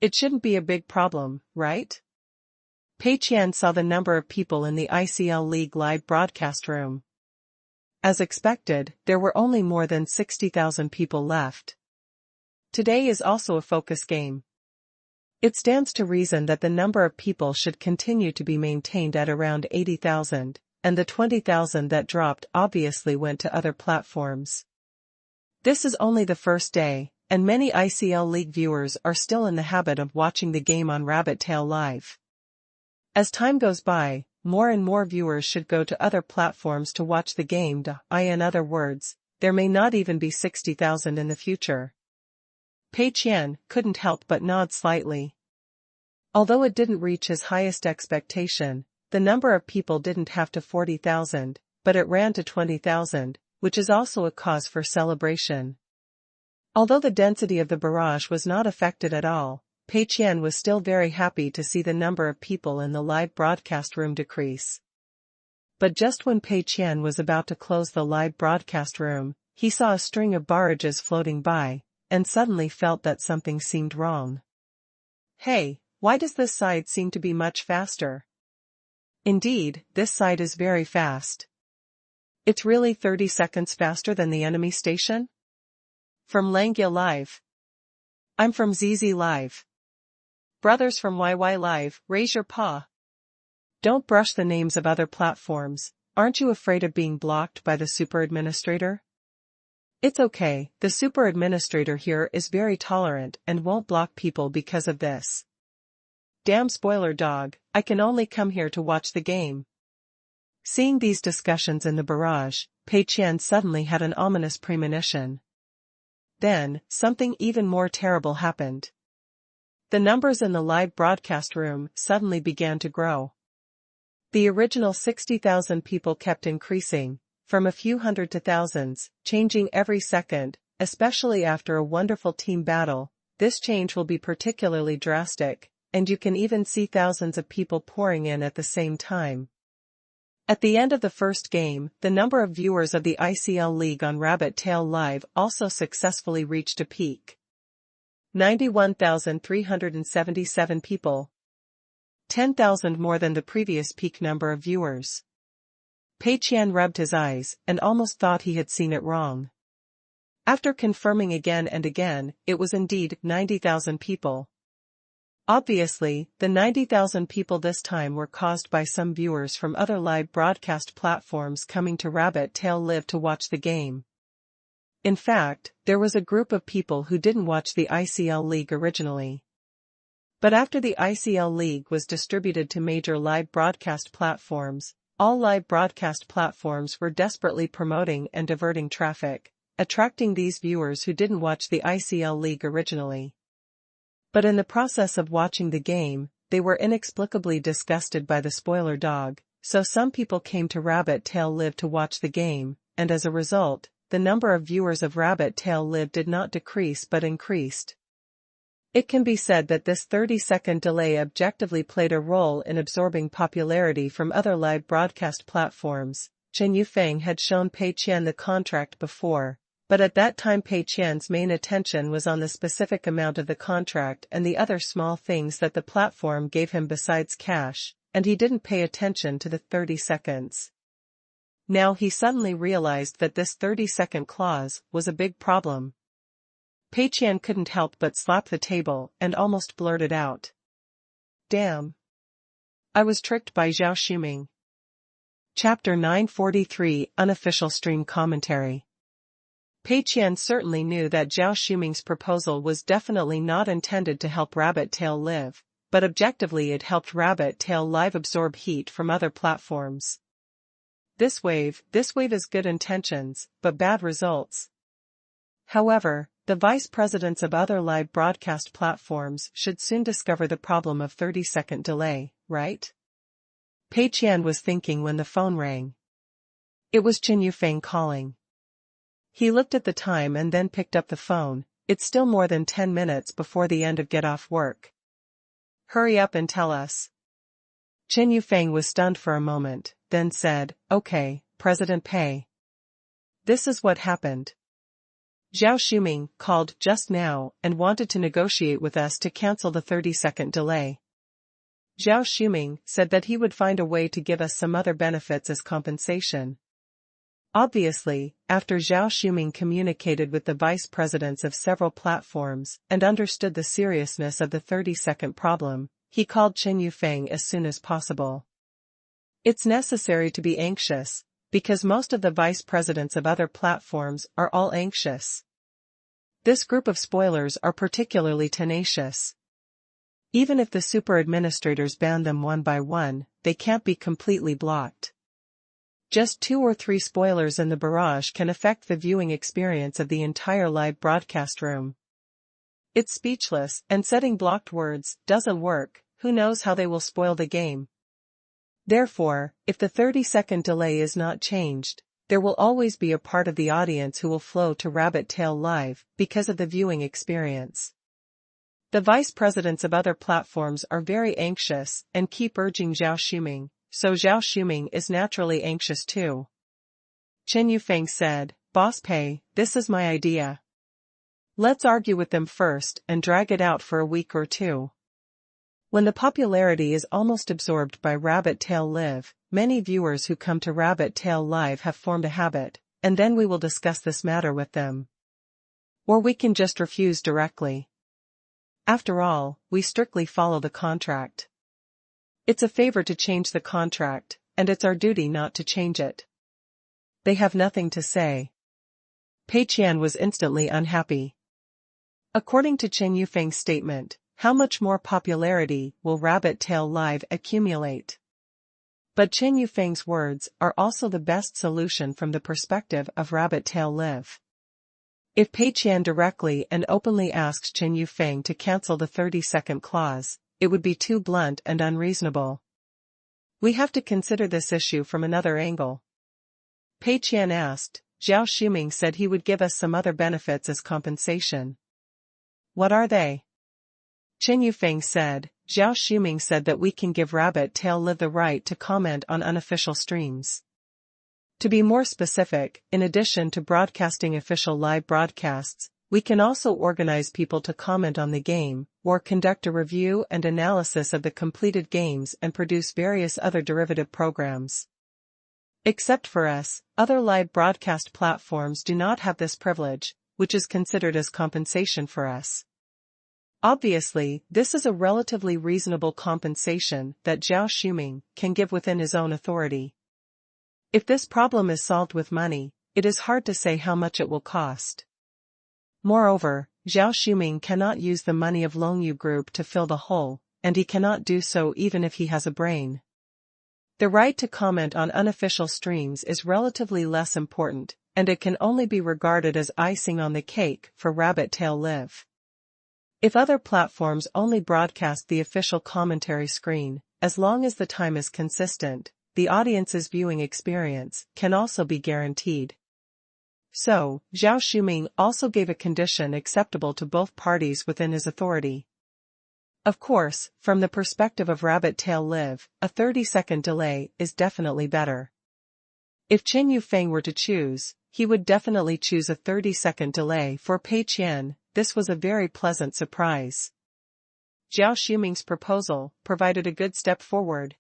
It shouldn't be a big problem, right? Pei Qian saw the number of people in the ICL League live broadcast room. As expected, there were only more than 60,000 people left. Today is also a focus game. It stands to reason that the number of people should continue to be maintained at around 80,000, and the 20,000 that dropped obviously went to other platforms. This is only the first day, and many ICL League viewers are still in the habit of watching the game on Rabbit Tail Live. As time goes by, more and more viewers should go to other platforms to watch the game. In other words, there may not even be 60,000 in the future. Pei Qian couldn't help but nod slightly. Although it didn't reach his highest expectation, the number of people didn't have to 40,000, but it ran to 20,000, which is also a cause for celebration. Although the density of the barrage was not affected at all, Pei Qian was still very happy to see the number of people in the live broadcast room decrease. But just when Pei Qian was about to close the live broadcast room, he saw a string of barrages floating by, and suddenly felt that something seemed wrong. Hey, why does this side seem to be much faster? Indeed, this side is very fast. It's really 30 seconds faster than the enemy station? From Langya Live. I'm from ZZ Live. Brothers from YY Live, raise your paw. Don't brush the names of other platforms. Aren't you afraid of being blocked by the super administrator? It's okay, the super administrator here is very tolerant and won't block people because of this. Damn spoiler dog, I can only come here to watch the game. Seeing these discussions in the barrage, Pei Qian suddenly had an ominous premonition. Then, something even more terrible happened. The numbers in the live broadcast room suddenly began to grow. The original 60,000 people kept increasing, from a few hundred to thousands, changing every second, especially after a wonderful team battle. This change will be particularly drastic, and you can even see thousands of people pouring in at the same time. At the end of the first game, the number of viewers of the ICL League on Rabbit Tail Live also successfully reached a peak. 91,377 people. 10,000 more than the previous peak number of viewers. Pei Qian rubbed his eyes and almost thought he had seen it wrong. After confirming again and again, it was indeed 90,000 people. Obviously, the 90,000 people this time were caused by some viewers from other live broadcast platforms coming to Rabbit Tail Live to watch the game. In fact, there was a group of people who didn't watch the ICL League originally. But after the ICL League was distributed to major live broadcast platforms, all live broadcast platforms were desperately promoting and diverting traffic, attracting these viewers who didn't watch the ICL League originally. But in the process of watching the game, they were inexplicably disgusted by the spoiler dog, so some people came to Rabbit Tail Live to watch the game, and as a result, the number of viewers of Rabbit Tail Live did not decrease but increased. It can be said that this 30-second delay objectively played a role in absorbing popularity from other live broadcast platforms. Chen Yufeng had shown Pei Qian the contract before, but at that time Pei Qian's main attention was on the specific amount of the contract and the other small things that the platform gave him besides cash, and he didn't pay attention to the 30 seconds. Now he suddenly realized that this 30-second clause was a big problem. Pei Qian couldn't help but slap the table and almost blurted out. Damn. I was tricked by Zhao Shuming. Chapter 943 Unofficial Stream Commentary. Pei Qian certainly knew that Zhao Shuming's proposal was definitely not intended to help Rabbit Tail Live, but objectively it helped Rabbit Tail Live absorb heat from other platforms. This wave is good intentions, but bad results. However, the vice presidents of other live broadcast platforms should soon discover the problem of 30-second delay, right? Pei Qian was thinking when the phone rang. It was Chen Yufeng calling. He looked at the time and then picked up the phone. It's still more than 10 minutes before the end of get off work. Hurry up and tell us. Chen Yufeng was stunned for a moment, then said, Okay, President Pei. This is what happened. Zhao Shuming called just now and wanted to negotiate with us to cancel the 30-second delay. Zhao Shuming said that he would find a way to give us some other benefits as compensation. Obviously, after Zhao Shuming communicated with the vice presidents of several platforms and understood the seriousness of the 30-second problem, he called Chen Yufeng as soon as possible. It's necessary to be anxious, because most of the vice presidents of other platforms are all anxious. This group of spoilers are particularly tenacious. Even if the super administrators ban them one by one, they can't be completely blocked. Just 2 or 3 spoilers in the barrage can affect the viewing experience of the entire live broadcast room. It's speechless, and setting blocked words doesn't work. Who knows how they will spoil the game? Therefore, if the 30-second delay is not changed, there will always be a part of the audience who will flow to Rabbit Tail Live because of the viewing experience. The vice presidents of other platforms are very anxious and keep urging Zhao Shuming, so Zhao Shuming is naturally anxious too. Chen Yufeng said, Boss Pei, this is my idea. Let's argue with them first and drag it out for a week or 2. When the popularity is almost absorbed by Rabbit Tail Live, many viewers who come to Rabbit Tail Live have formed a habit, and then we will discuss this matter with them. Or we can just refuse directly. After all, we strictly follow the contract. It's a favor to change the contract, and it's our duty not to change it. They have nothing to say. Pei Qian was instantly unhappy. According to Chen Yufeng's statement, how much more popularity will Rabbit Tail Live accumulate? But Chen Yufeng's words are also the best solution from the perspective of Rabbit Tail Live. If Pei Qian directly and openly asked Chen Yufeng to cancel the 30-second clause, it would be too blunt and unreasonable. We have to consider this issue from another angle. Pei Qian asked, Zhao Shuming said he would give us some other benefits as compensation. What are they? Chen Yufeng said, Zhao Shuming said that we can give Rabbit Tail Live the right to comment on unofficial streams. To be more specific, in addition to broadcasting official live broadcasts, we can also organize people to comment on the game, or conduct a review and analysis of the completed games and produce various other derivative programs. Except for us, other live broadcast platforms do not have this privilege, which is considered as compensation for us. Obviously, this is a relatively reasonable compensation that Zhao Shuming can give within his own authority. If this problem is solved with money, it is hard to say how much it will cost. Moreover, Zhao Shuming cannot use the money of Longyu Group to fill the hole, and he cannot do so even if he has a brain. The right to comment on unofficial streams is relatively less important, and it can only be regarded as icing on the cake for Rabbit Tail Live. If other platforms only broadcast the official commentary screen, as long as the time is consistent, the audience's viewing experience can also be guaranteed. So, Zhao Shuming also gave a condition acceptable to both parties within his authority. Of course, from the perspective of Rabbit Tail Live, a 30-second delay is definitely better. If Chen Yufeng were to choose, he would definitely choose a 30-second delay for Pei Qian. This was a very pleasant surprise. Zhao Shuming's proposal provided a good step forward.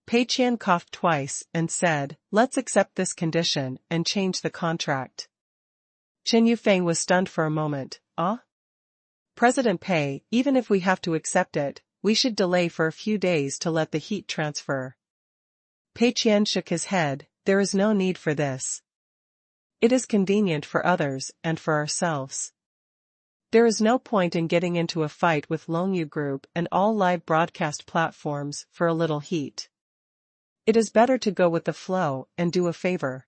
Pei Qian coughed twice and said, Let's accept this condition and change the contract. Chen Yufeng was stunned for a moment. President Pei, even if we have to accept it, we should delay for a few days to let the heat transfer. Pei Qian shook his head. There is no need for this. It is convenient for others and for ourselves. There is no point in getting into a fight with Longyu Group and all live broadcast platforms for a little heat. It is better to go with the flow and do a favor.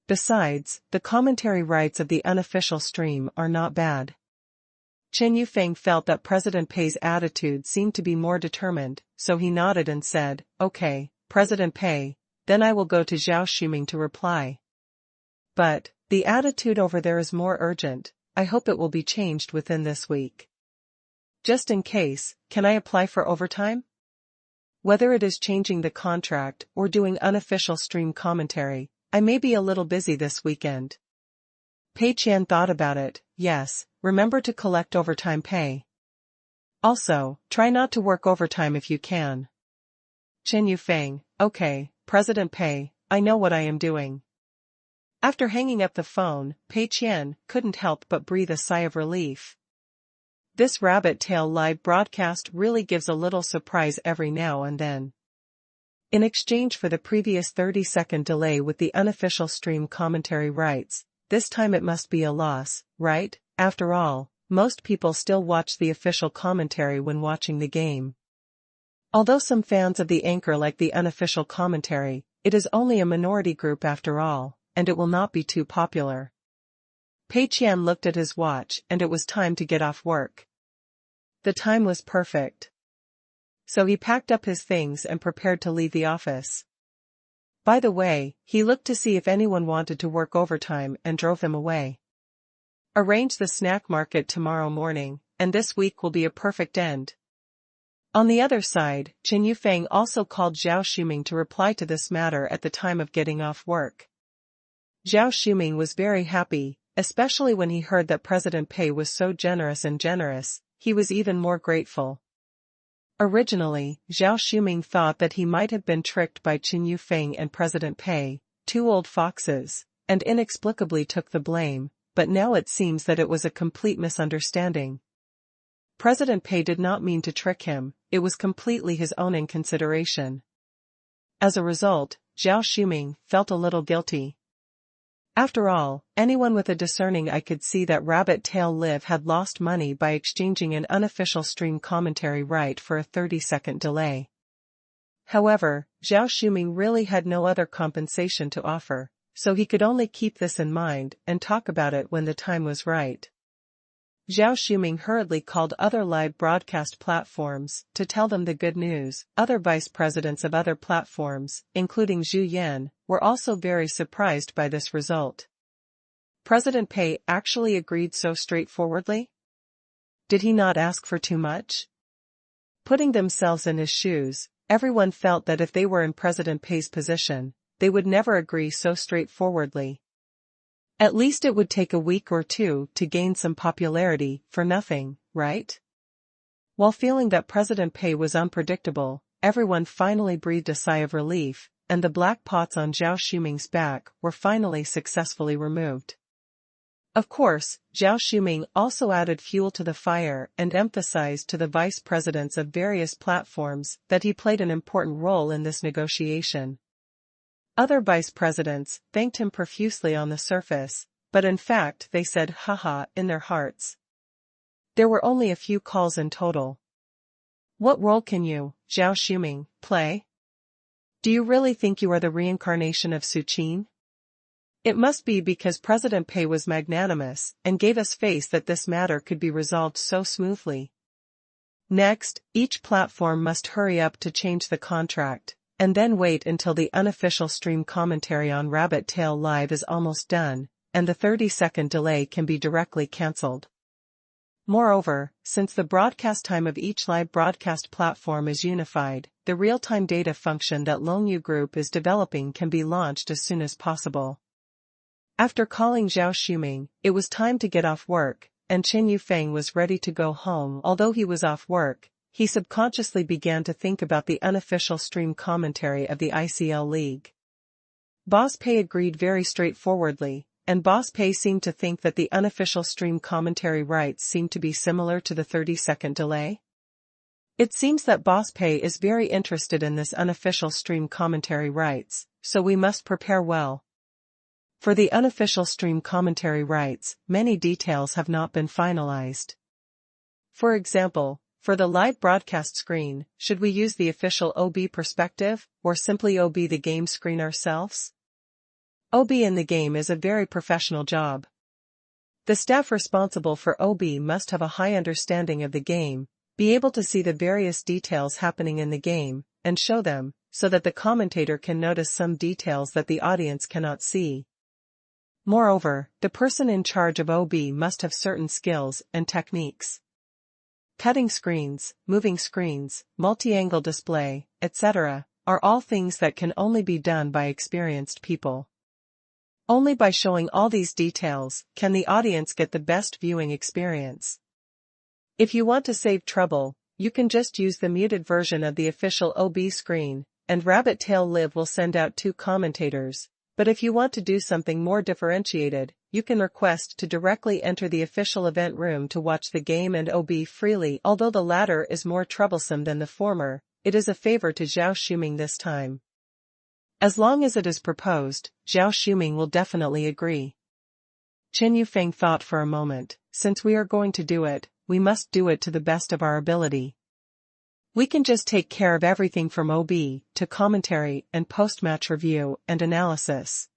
Besides, the commentary rights of the unofficial stream are not bad. Chen Yufeng felt that President Pei's attitude seemed to be more determined, so he nodded and said, "Okay, President Pei, then I will go to Zhao Shuming to reply. But, the attitude over there is more urgent. I hope it will be changed within this week. Just in case, can I apply for overtime? Whether it is changing the contract or doing unofficial stream commentary, I may be a little busy this weekend." Pei Qian thought about it. Yes, remember to collect overtime pay. Also, try not to work overtime if you can. Chen Yufeng, okay, President Pei, I know what I am doing. After hanging up the phone, Pei Qian couldn't help but breathe a sigh of relief. This rabbit tail live broadcast really gives a little surprise every now and then. In exchange for the previous 30-second delay with the unofficial stream commentary rights, this time it must be a loss, right? After all, most people still watch the official commentary when watching the game. Although some fans of the anchor like the unofficial commentary, it is only a minority group after all, and it will not be too popular. Pei Qian looked at his watch and it was time to get off work. The time was perfect. So he packed up his things and prepared to leave the office. By the way, he looked to see if anyone wanted to work overtime and drove them away. Arrange the snack market tomorrow morning, and this week will be a perfect end. On the other side, Chen Yufeng also called Zhao Shuming to reply to this matter at the time of getting off work. Zhao Shuming was very happy, especially when he heard that President Pei was so generous, he was even more grateful. Originally, Zhao Shuming thought that he might have been tricked by Chen Yufeng and President Pei, two old foxes, and inexplicably took the blame, but now it seems that it was a complete misunderstanding. President Pei did not mean to trick him, it was completely his own inconsideration. As a result, Zhao Shuming felt a little guilty. After all, anyone with a discerning eye could see that Rabbit Tail Live had lost money by exchanging an unofficial stream commentary right for a 30-second delay. However, Zhao Shuming really had no other compensation to offer, so he could only keep this in mind and talk about it when the time was right. Zhao Shuming hurriedly called other live broadcast platforms to tell them the good news. Other vice presidents of other platforms, including Zhu Yan, were also very surprised by this result. President Pei actually agreed so straightforwardly? Did he not ask for too much? Putting themselves in his shoes, everyone felt that if they were in President Pei's position, they would never agree so straightforwardly. At least it would take a week or two to gain some popularity for nothing, right? While feeling that President Pei was unpredictable, everyone finally breathed a sigh of relief, and the black pots on Zhao Shuming's back were finally successfully removed. Of course, Zhao Shuming also added fuel to the fire and emphasized to the vice presidents of various platforms that he played an important role in this negotiation. Other vice presidents thanked him profusely on the surface, but in fact they said haha in their hearts. There were only a few calls in total. What role can you, Zhao Shuming, play? Do you really think you are the reincarnation of Su Qin? It must be because President Pei was magnanimous and gave us faith that this matter could be resolved so smoothly. Next, each platform must hurry up to change the contract, and then wait until the unofficial stream commentary on Rabbit Tail Live is almost done, and the 30-second delay can be directly cancelled. Moreover, since the broadcast time of each live broadcast platform is unified, the real-time data function that Longyu Group is developing can be launched as soon as possible. After calling Zhao Shuming, it was time to get off work, and Chen Yufeng was ready to go home. Although he was off work, he subconsciously began to think about the unofficial stream commentary of the ICL League. Boss Pei agreed very straightforwardly, and Boss Pei seemed to think that the unofficial stream commentary rights seemed to be similar to the 30-second delay. It seems that Boss Pei is very interested in this unofficial stream commentary rights, so we must prepare well. For the unofficial stream commentary rights, many details have not been finalized. For example, for the live broadcast screen, should we use the official OB perspective, or simply OB the game screen ourselves? OB in the game is a very professional job. The staff responsible for OB must have a high understanding of the game, be able to see the various details happening in the game, and show them, so that the commentator can notice some details that the audience cannot see. Moreover, the person in charge of OB must have certain skills and techniques. Cutting screens, moving screens, multi-angle display, etc., are all things that can only be done by experienced people. Only by showing all these details can the audience get the best viewing experience. If you want to save trouble, you can just use the muted version of the official OB screen, and Rabbit Tail Live will send out 2 commentators, but if you want to do something more differentiated, you can request to directly enter the official event room to watch the game and OB freely. Although the latter is more troublesome than the former, it is a favor to Zhao Shuming this time. As long as it is proposed, Zhao Shuming will definitely agree. Chen Yufeng thought for a moment, since we are going to do it, we must do it to the best of our ability. We can just take care of everything from OB to commentary and post-match review and analysis.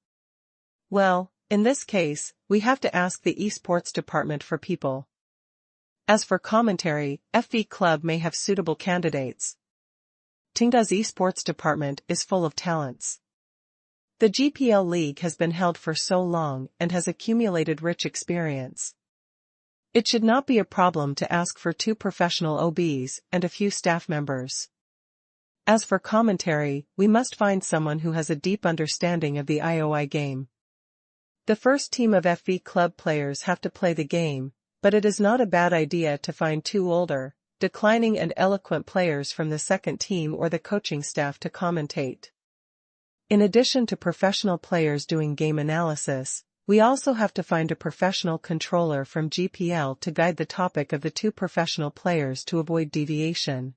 Well, in this case, we have to ask the esports department for people. As for commentary, FV Club may have suitable candidates. Tengda's esports department is full of talents. The GPL League has been held for so long and has accumulated rich experience. It should not be a problem to ask for 2 professional OBs and a few staff members. As for commentary, we must find someone who has a deep understanding of the IOI game. The first team of FV Club players have to play the game, but it is not a bad idea to find 2 older, declining and eloquent players from the second team or the coaching staff to commentate. In addition to professional players doing game analysis, we also have to find a professional controller from GPL to guide the topic of the 2 professional players to avoid deviation.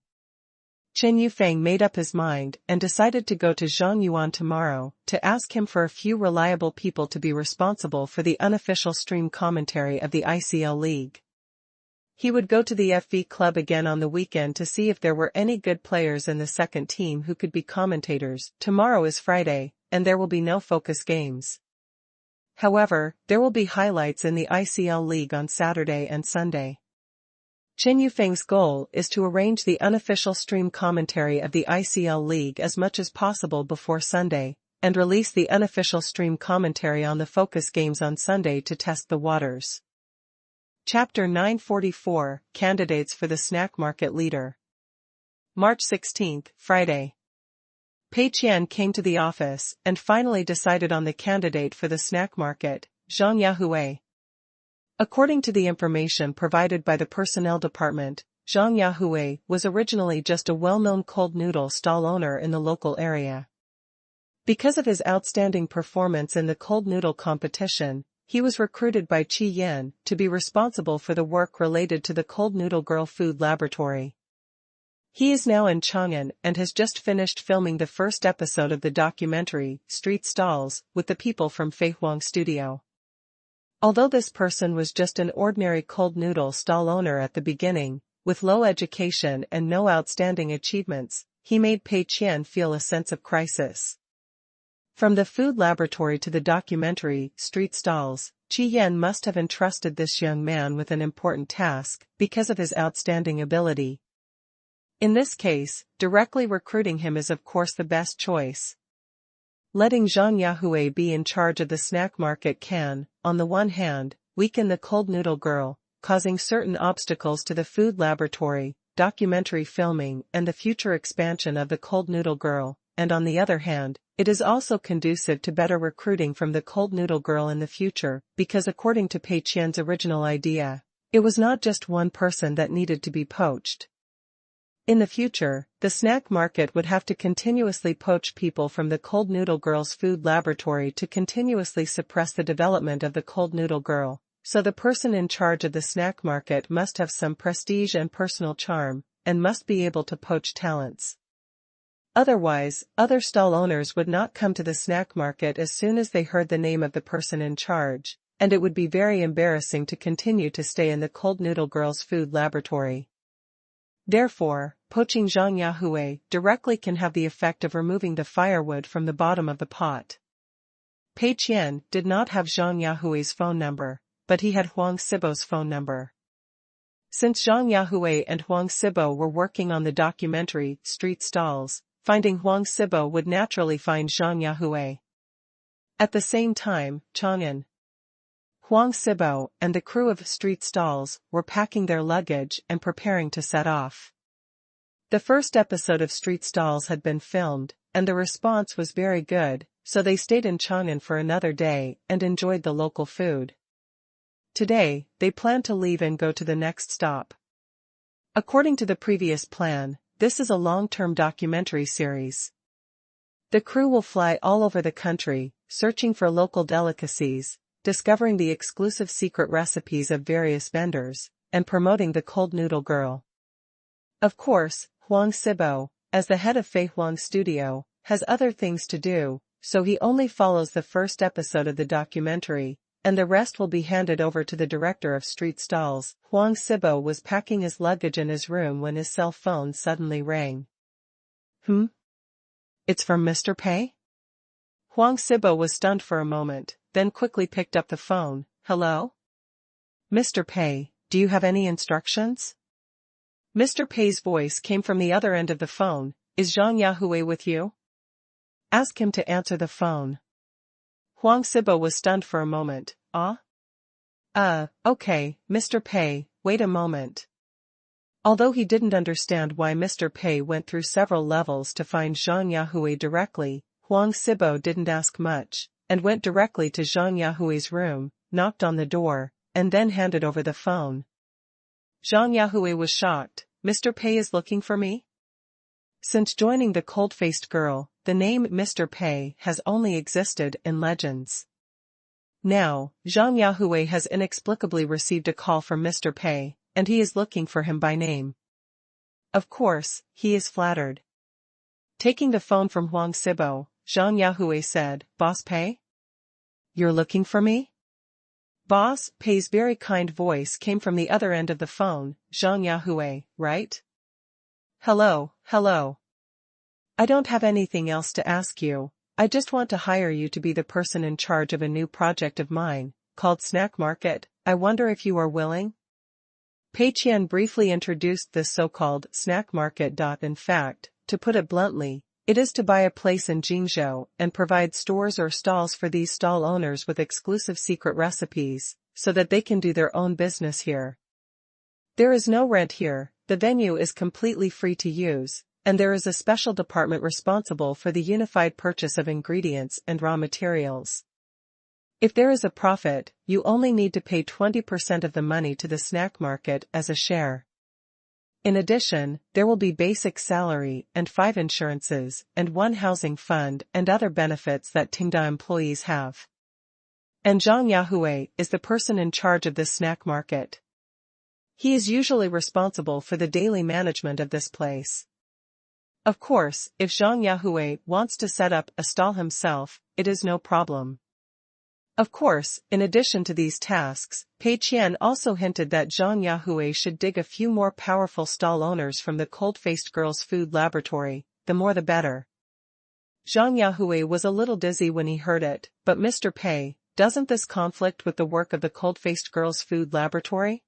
Chen Yufeng made up his mind and decided to go to Zhang Yuan tomorrow to ask him for a few reliable people to be responsible for the unofficial stream commentary of the ICL League. He would go to the FV Club again on the weekend to see if there were any good players in the second team who could be commentators. Tomorrow is Friday, and there will be no focus games. However, there will be highlights in the ICL League on Saturday and Sunday. Chen Yufeng's goal is to arrange the unofficial stream commentary of the ICL League as much as possible before Sunday, and release the unofficial stream commentary on the focus games on Sunday to test the waters. Chapter 944, Candidates for the Snack Market Leader. March 16, Friday. Pei Qian came to the office and finally decided on the candidate for the snack market, Zhang Yahui. According to the information provided by the personnel department, Zhang Yahui was originally just a well-known cold noodle stall owner in the local area. Because of his outstanding performance in the cold noodle competition, he was recruited by Qiyan to be responsible for the work related to the Cold Noodle Girl Food Laboratory. He is now in Chang'an and has just finished filming the first episode of the documentary, Street Stalls, with the people from Fei Huang Studio. Although this person was just an ordinary cold noodle stall owner at the beginning, with low education and no outstanding achievements, he made Pei Qian feel a sense of crisis. From the food laboratory to the documentary, Street Stalls, Qiyan must have entrusted this young man with an important task because of his outstanding ability. In this case, directly recruiting him is of course the best choice. Letting Zhang Yahui be in charge of the snack market can, on the one hand, weaken the cold noodle girl, causing certain obstacles to the food laboratory, documentary filming and the future expansion of the cold noodle girl, and on the other hand, it is also conducive to better recruiting from the cold noodle girl in the future, because according to Pei Qian's original idea, it was not just one person that needed to be poached. In the future, the snack market would have to continuously poach people from the cold noodle girl's food laboratory to continuously suppress the development of the cold noodle girl, so the person in charge of the snack market must have some prestige and personal charm, and must be able to poach talents. Otherwise, other stall owners would not come to the snack market as soon as they heard the name of the person in charge, and it would be very embarrassing to continue to stay in the cold noodle girl's food laboratory. Therefore, poaching Zhang Yahui directly can have the effect of removing the firewood from the bottom of the pot. Pei Qian did not have Zhang Yahui's phone number, but he had Huang Sibo's phone number. Since Zhang Yahui and Huang Sibo were working on the documentary Street Stalls, finding Huang Sibo would naturally find Zhang Yahui. At the same time, Chang'an, Huang Sibo, and the crew of Street Stalls were packing their luggage and preparing to set off. The first episode of Street Stalls had been filmed, and the response was very good, so they stayed in Chang'an for another day and enjoyed the local food. Today, they plan to leave and go to the next stop. According to the previous plan, this is a long-term documentary series. The crew will fly all over the country, searching for local delicacies, discovering the exclusive secret recipes of various vendors, and promoting the cold noodle girl. Of course, Huang Sibo, as the head of Fei Huang Studio, has other things to do, so he only follows the first episode of the documentary, and the rest will be handed over to the director of Street Stalls. Huang Sibo was packing his luggage in his room when his cell phone suddenly rang. It's from Mr. Pei? Huang Sibo was stunned for a moment, then quickly picked up the phone. Hello? Mr. Pei, do you have any instructions? Mr. Pei's voice came from the other end of the phone. Is Zhang Yahui with you? Ask him to answer the phone. Huang Sibo was stunned for a moment. Okay, Mr. Pei, wait a moment. Although he didn't understand why Mr. Pei went through several levels to find Zhang Yahui directly, Huang Sibo didn't ask much, and went directly to Zhang Yahui's room, knocked on the door, and then handed over the phone. Zhang Yahui was shocked. Mr. Pei is looking for me? Since joining the cold-faced girl, the name Mr. Pei has only existed in legends. Now, Zhang Yahui has inexplicably received a call from Mr. Pei, and he is looking for him by name. Of course, he is flattered. Taking the phone from Huang Sibo, Zhang Yahui said, Boss Pei? You're looking for me? Boss Pei's very kind voice came from the other end of the phone. Zhang Yahui, right? Hello. I don't have anything else to ask you. I just want to hire you to be the person in charge of a new project of mine, called Snack Market. I wonder if you are willing? Pei Qian briefly introduced this so-called snack market. In fact, to put it bluntly, it is to buy a place in Jingzhou and provide stores or stalls for these stall owners with exclusive secret recipes, so that they can do their own business here. There is no rent here, the venue is completely free to use, and there is a special department responsible for the unified purchase of ingredients and raw materials. If there is a profit, you only need to pay 20% of the money to the snack market as a share. In addition, there will be basic salary and 5 insurances and 1 housing fund and other benefits that Tenda employees have. And Zhang Yahui is the person in charge of this snack market. He is usually responsible for the daily management of this place. Of course, if Zhang Yahui wants to set up a stall himself, it is no problem. Of course, in addition to these tasks, Pei Qian also hinted that Zhang Yahui should dig a few more powerful stall owners from the cold-faced girl's food laboratory, the more the better. Zhang Yahui was a little dizzy when he heard it, but Mr. Pei, doesn't this conflict with the work of the cold-faced girl's food laboratory?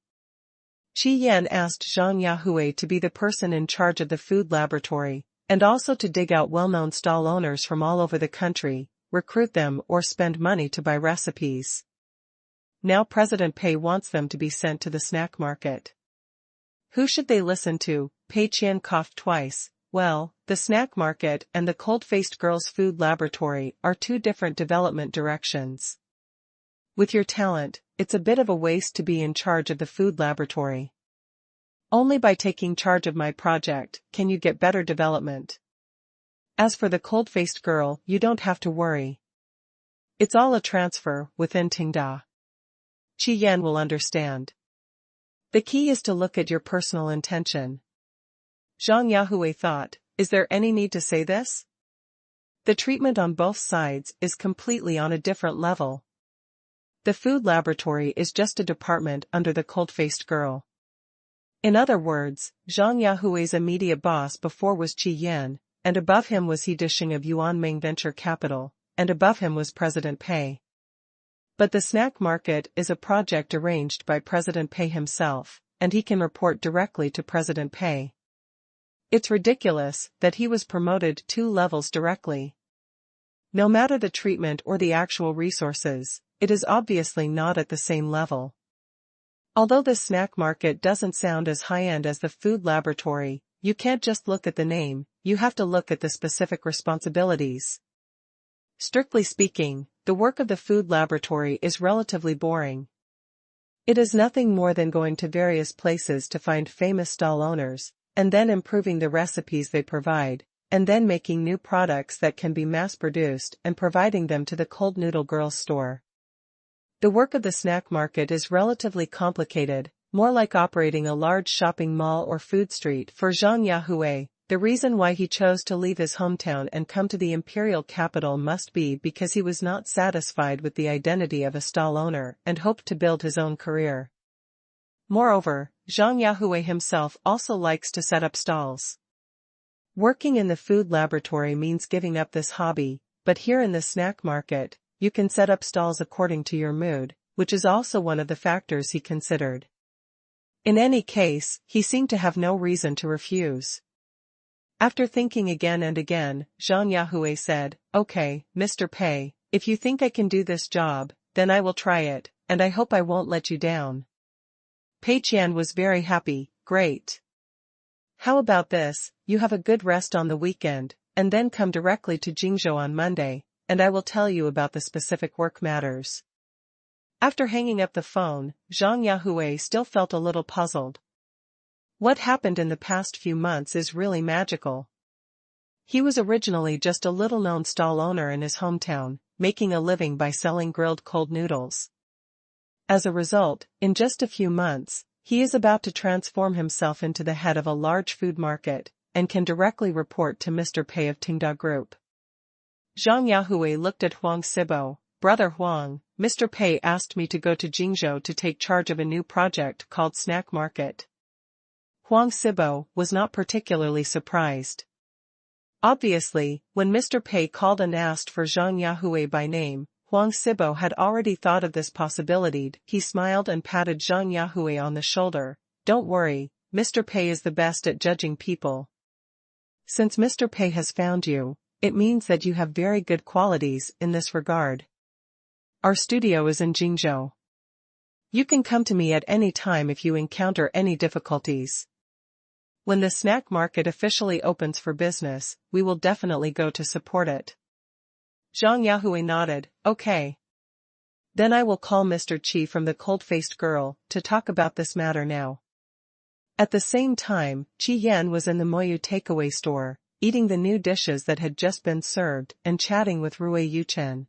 Qi Yan asked Zhang Yahui to be the person in charge of the food laboratory, and also to dig out well-known stall owners from all over the country, recruit them or spend money to buy recipes. Now President Pei wants them to be sent to the snack market. Who should they listen to? Pei Qian coughed twice. Well, the snack market and the cold-faced girl's food laboratory are 2 different development directions. With your talent, it's a bit of a waste to be in charge of the food laboratory. Only by taking charge of my project can you get better development. As for the cold-faced girl, you don't have to worry. It's all a transfer within Tenda. Qi Yan will understand. The key is to look at your personal intention. Zhang Yahui thought, is there any need to say this? The treatment on both sides is completely on a different level. The food laboratory is just a department under the cold-faced girl. In other words, Zhang Yahui's immediate boss before was Qian, and above him was he dishing of Yuanming Venture Capital, and above him was President Pei. But the snack market is a project arranged by President Pei himself, and he can report directly to President Pei. It's ridiculous that he was promoted 2 levels directly. No matter the treatment or the actual resources, it is obviously not at the same level. Although the snack market doesn't sound as high-end as the food laboratory, you can't just look at the name, you have to look at the specific responsibilities. Strictly speaking, the work of the food laboratory is relatively boring. It is nothing more than going to various places to find famous stall owners, and then improving the recipes they provide, and then making new products that can be mass-produced and providing them to the cold noodle girls' store. The work of the snack market is relatively complicated, more like operating a large shopping mall or food street for Zhang Yahui. The reason why he chose to leave his hometown and come to the imperial capital must be because he was not satisfied with the identity of a stall owner and hoped to build his own career. Moreover, Zhang Yahui himself also likes to set up stalls. Working in the food laboratory means giving up this hobby, but here in the snack market, you can set up stalls according to your mood, which is also one of the factors he considered. In any case, he seemed to have no reason to refuse. After thinking again and again, Zhang Yahui said, "Okay, Mr. Pei, if you think I can do this job, then I will try it, and I hope I won't let you down." Pei Qian was very happy. "Great. How about this, you have a good rest on the weekend, and then come directly to Jingzhou on Monday, and I will tell you about the specific work matters." After hanging up the phone, Zhang Yahui still felt a little puzzled. What happened in the past few months is really magical. He was originally just a little-known stall owner in his hometown, making a living by selling grilled cold noodles. As a result, in just a few months, he is about to transform himself into the head of a large food market, and can directly report to Mr. Pei of Tenda Group. Zhang Yahui looked at Huang Sibo. "Brother Huang, Mr. Pei asked me to go to Jingzhou to take charge of a new project called Snack Market." Huang Sibo was not particularly surprised. Obviously, when Mr. Pei called and asked for Zhang Yahui by name, Huang Sibo had already thought of this possibility. He smiled and patted Zhang Yahui on the shoulder. "Don't worry, Mr. Pei is the best at judging people. Since Mr. Pei has found you, it means that you have very good qualities in this regard. Our studio is in Jingzhou. You can come to me at any time if you encounter any difficulties. When the snack market officially opens for business, we will definitely go to support it." Zhang Yahui nodded. "Okay. Then I will call Mr. Qi from the cold-faced girl to talk about this matter now." At the same time, Qiyan was in the Moyu takeaway store, eating the new dishes that had just been served and chatting with Rui Yuchen.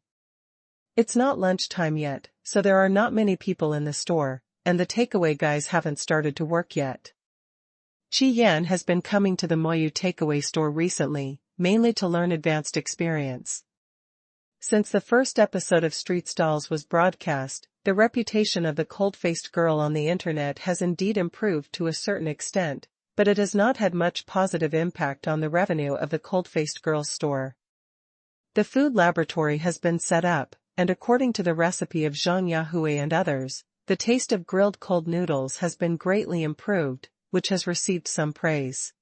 It's not lunchtime yet, so there are not many people in the store, and the takeaway guys haven't started to work yet. Qiyan has been coming to the Moyu takeaway store recently, mainly to learn advanced experience. Since the first episode of Street Stalls was broadcast, the reputation of the cold-faced girl on the internet has indeed improved to a certain extent, but it has not had much positive impact on the revenue of the cold-faced girl's store. The food laboratory has been set up, and according to the recipe of Zhang Yahui and others, the taste of grilled cold noodles has been greatly improved, which has received some praise.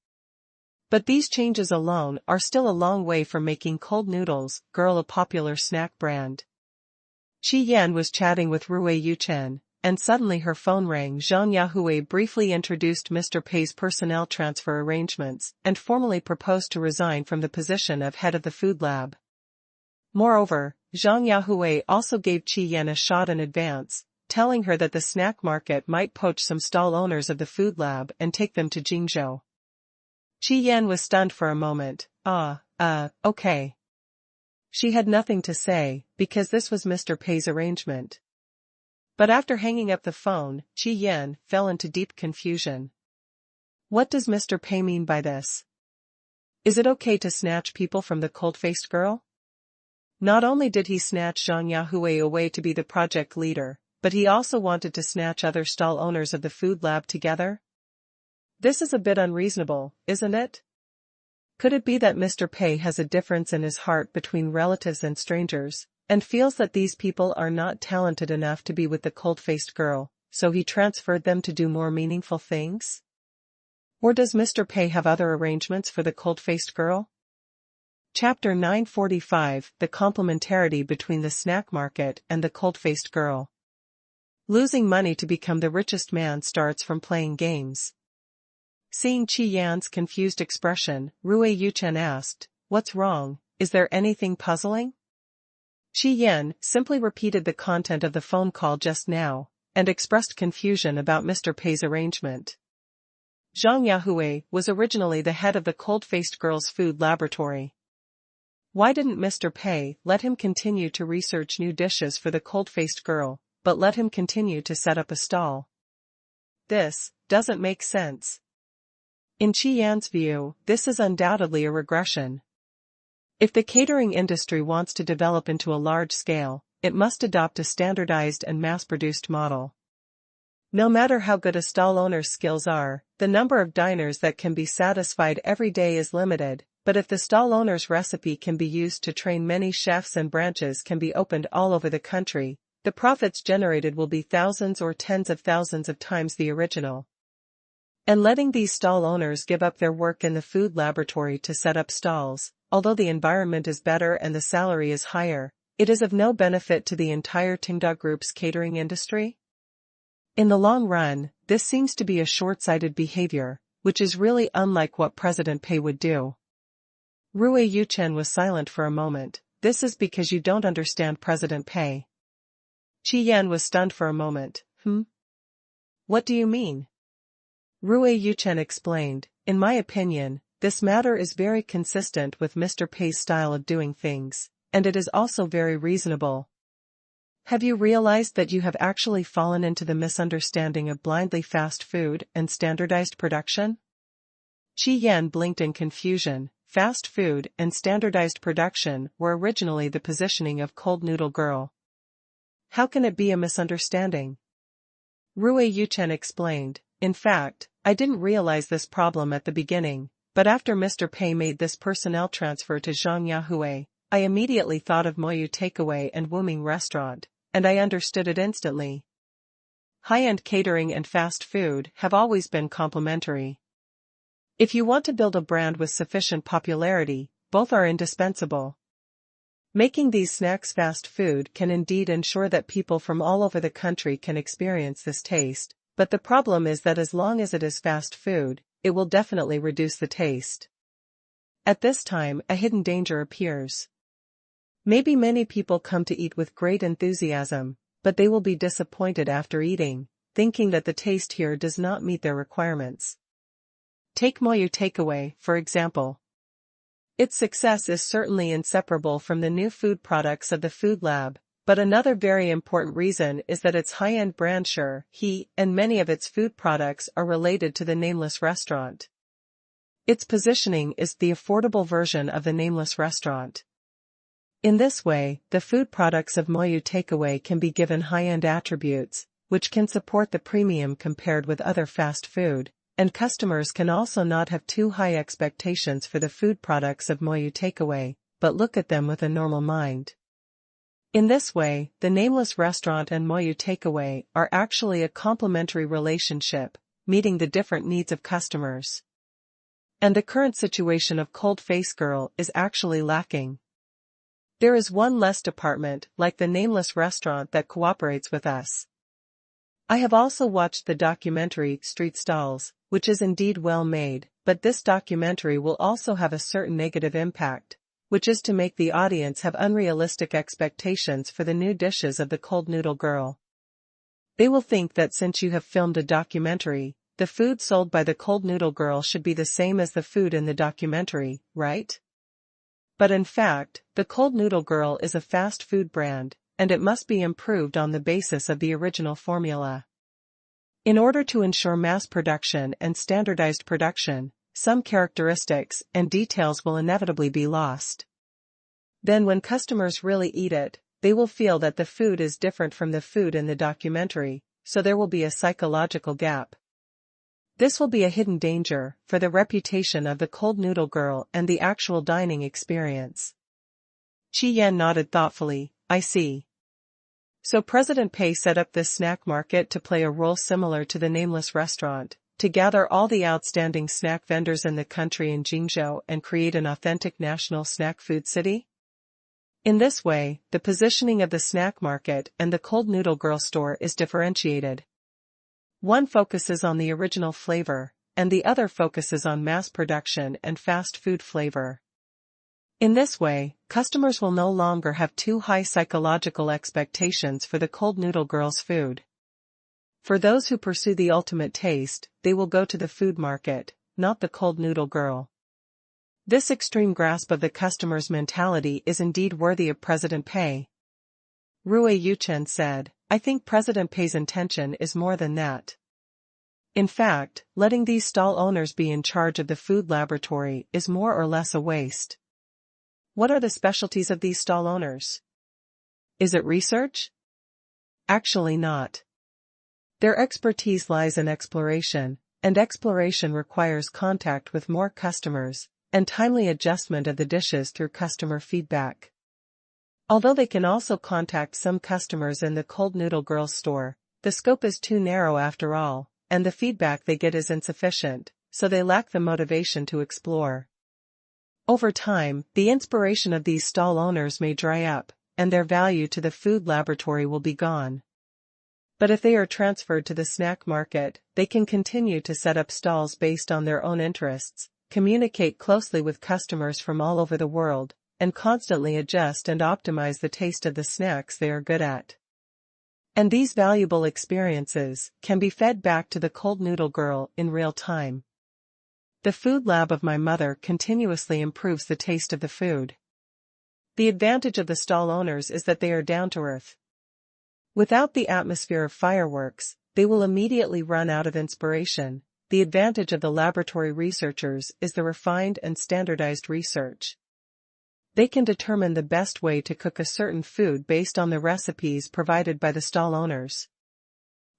But these changes alone are still a long way from making cold noodles girl a popular snack brand. Qiyan was chatting with Rui Yuchen, and suddenly her phone rang. Zhang Yahui briefly introduced Mr. Pei's personnel transfer arrangements and formally proposed to resign from the position of head of the food lab. Moreover, Zhang Yahui also gave Qiyan a shot in advance, telling her that the snack market might poach some stall owners of the food lab and take them to Jingzhou. Qiyan was stunned for a moment. Okay. She had nothing to say, because this was Mr. Pei's arrangement. But after hanging up the phone, Qiyan fell into deep confusion. What does Mr. Pei mean by this? Is it okay to snatch people from the cold-faced girl? Not only did he snatch Zhang Yahui away to be the project leader, but he also wanted to snatch other stall owners of the food lab together? This is a bit unreasonable, isn't it? Could it be that Mr. Pei has a difference in his heart between relatives and strangers, and feels that these people are not talented enough to be with the cold-faced girl, so he transferred them to do more meaningful things? Or does Mr. Pei have other arrangements for the cold-faced girl? Chapter 945: The Complementarity between the snack market and the cold-faced girl. Losing money to become the richest man starts from playing games. Seeing Qiyan's confused expression, Rui Yuchen asked, "What's wrong? Is there anything puzzling?" Qiyan simply repeated the content of the phone call just now, and expressed confusion about Mr. Pei's arrangement. Zhang Yahui was originally the head of the cold-faced girl's food laboratory. Why didn't Mr. Pei let him continue to research new dishes for the cold-faced girl, but let him continue to set up a stall? This doesn't make sense. In Qiyan's view, this is undoubtedly a regression. If the catering industry wants to develop into a large scale, it must adopt a standardized and mass-produced model. No matter how good a stall owner's skills are, the number of diners that can be satisfied every day is limited, but if the stall owner's recipe can be used to train many chefs and branches can be opened all over the country, the profits generated will be thousands or tens of thousands of times the original. And letting these stall owners give up their work in the food laboratory to set up stalls, although the environment is better and the salary is higher, it is of no benefit to the entire Tenda Group's catering industry. In the long run, this seems to be a short-sighted behavior, which is really unlike what President Pei would do. Rui Yuchen was silent for a moment. This is because you don't understand President Pei. Qiyan was stunned for a moment. What do you mean? Rui Yuchen explained, "In my opinion, this matter is very consistent with Mr. Pei's style of doing things, and it is also very reasonable. Have you realized that you have actually fallen into the misunderstanding of blindly fast food and standardized production?" Qiyan blinked in confusion. Fast food and standardized production were originally the positioning of cold noodle girl. How can it be a misunderstanding? Rui Yuchen explained, "In fact, I didn't realize this problem at the beginning, but after Mr. Pei made this personnel transfer to Zhang Yahui, I immediately thought of Moyu Takeaway and Wuming Restaurant, and I understood it instantly. High-end catering and fast food have always been complementary. If you want to build a brand with sufficient popularity, both are indispensable. Making these snacks fast food can indeed ensure that people from all over the country can experience this taste, but the problem is that as long as it is fast food, it will definitely reduce the taste. At this time, a hidden danger appears. Maybe many people come to eat with great enthusiasm, but they will be disappointed after eating, thinking that the taste here does not meet their requirements. Take Moyu Takeaway, for example. Its success is certainly inseparable from the new food products of the food lab, but another very important reason is that its high-end brand and many of its food products are related to the nameless restaurant. Its positioning is the affordable version of the nameless restaurant. In this way, the food products of Moyu Takeaway can be given high-end attributes, which can support the premium compared with other fast food, and customers can also not have too high expectations for the food products of Moyu Takeaway, but look at them with a normal mind. In this way, the nameless restaurant and Moyu Takeaway are actually a complementary relationship, meeting the different needs of customers. And the current situation of Cold-Face Girl is actually lacking. There is one less department, like the nameless restaurant, that cooperates with us. I have also watched the documentary Street Stalls, which is indeed well made, but this documentary will also have a certain negative impact, which is to make the audience have unrealistic expectations for the new dishes of the cold noodle girl. They will think that since you have filmed a documentary, the food sold by the cold noodle girl should be the same as the food in the documentary, right? But in fact, the cold noodle girl is a fast food brand, and it must be improved on the basis of the original formula. In order to ensure mass production and standardized production, some characteristics and details will inevitably be lost. Then when customers really eat it, they will feel that the food is different from the food in the documentary, so there will be a psychological gap. This will be a hidden danger for the reputation of the cold noodle girl and the actual dining experience. Qian nodded thoughtfully. I see. So President Pei set up this snack market to play a role similar to the nameless restaurant, to gather all the outstanding snack vendors in the country in Jingzhou and create an authentic national snack food city? In this way, the positioning of the snack market and the cold noodle girl store is differentiated. One focuses on the original flavor, and the other focuses on mass production and fast food flavor. In this way, customers will no longer have too high psychological expectations for the cold noodle girl's food. For those who pursue the ultimate taste, they will go to the food market, not the cold noodle girl. This extreme grasp of the customer's mentality is indeed worthy of President Pei. Rui Yuchen said, I think President Pei's intention is more than that. In fact, letting these stall owners be in charge of the food laboratory is more or less a waste. What are the specialties of these stall owners? Is it research? Actually not. Their expertise lies in exploration, and exploration requires contact with more customers, and timely adjustment of the dishes through customer feedback. Although they can also contact some customers in the cold noodle girl's store, the scope is too narrow after all, and the feedback they get is insufficient, so they lack the motivation to explore. Over time, the inspiration of these stall owners may dry up, and their value to the food laboratory will be gone. But if they are transferred to the snack market, they can continue to set up stalls based on their own interests, communicate closely with customers from all over the world, and constantly adjust and optimize the taste of the snacks they are good at. And these valuable experiences can be fed back to the cold noodle girl in real time. The food lab of my mother continuously improves the taste of the food. The advantage of the stall owners is that they are down to earth. Without the atmosphere of fireworks, they will immediately run out of inspiration. The advantage of the laboratory researchers is the refined and standardized research. They can determine the best way to cook a certain food based on the recipes provided by the stall owners.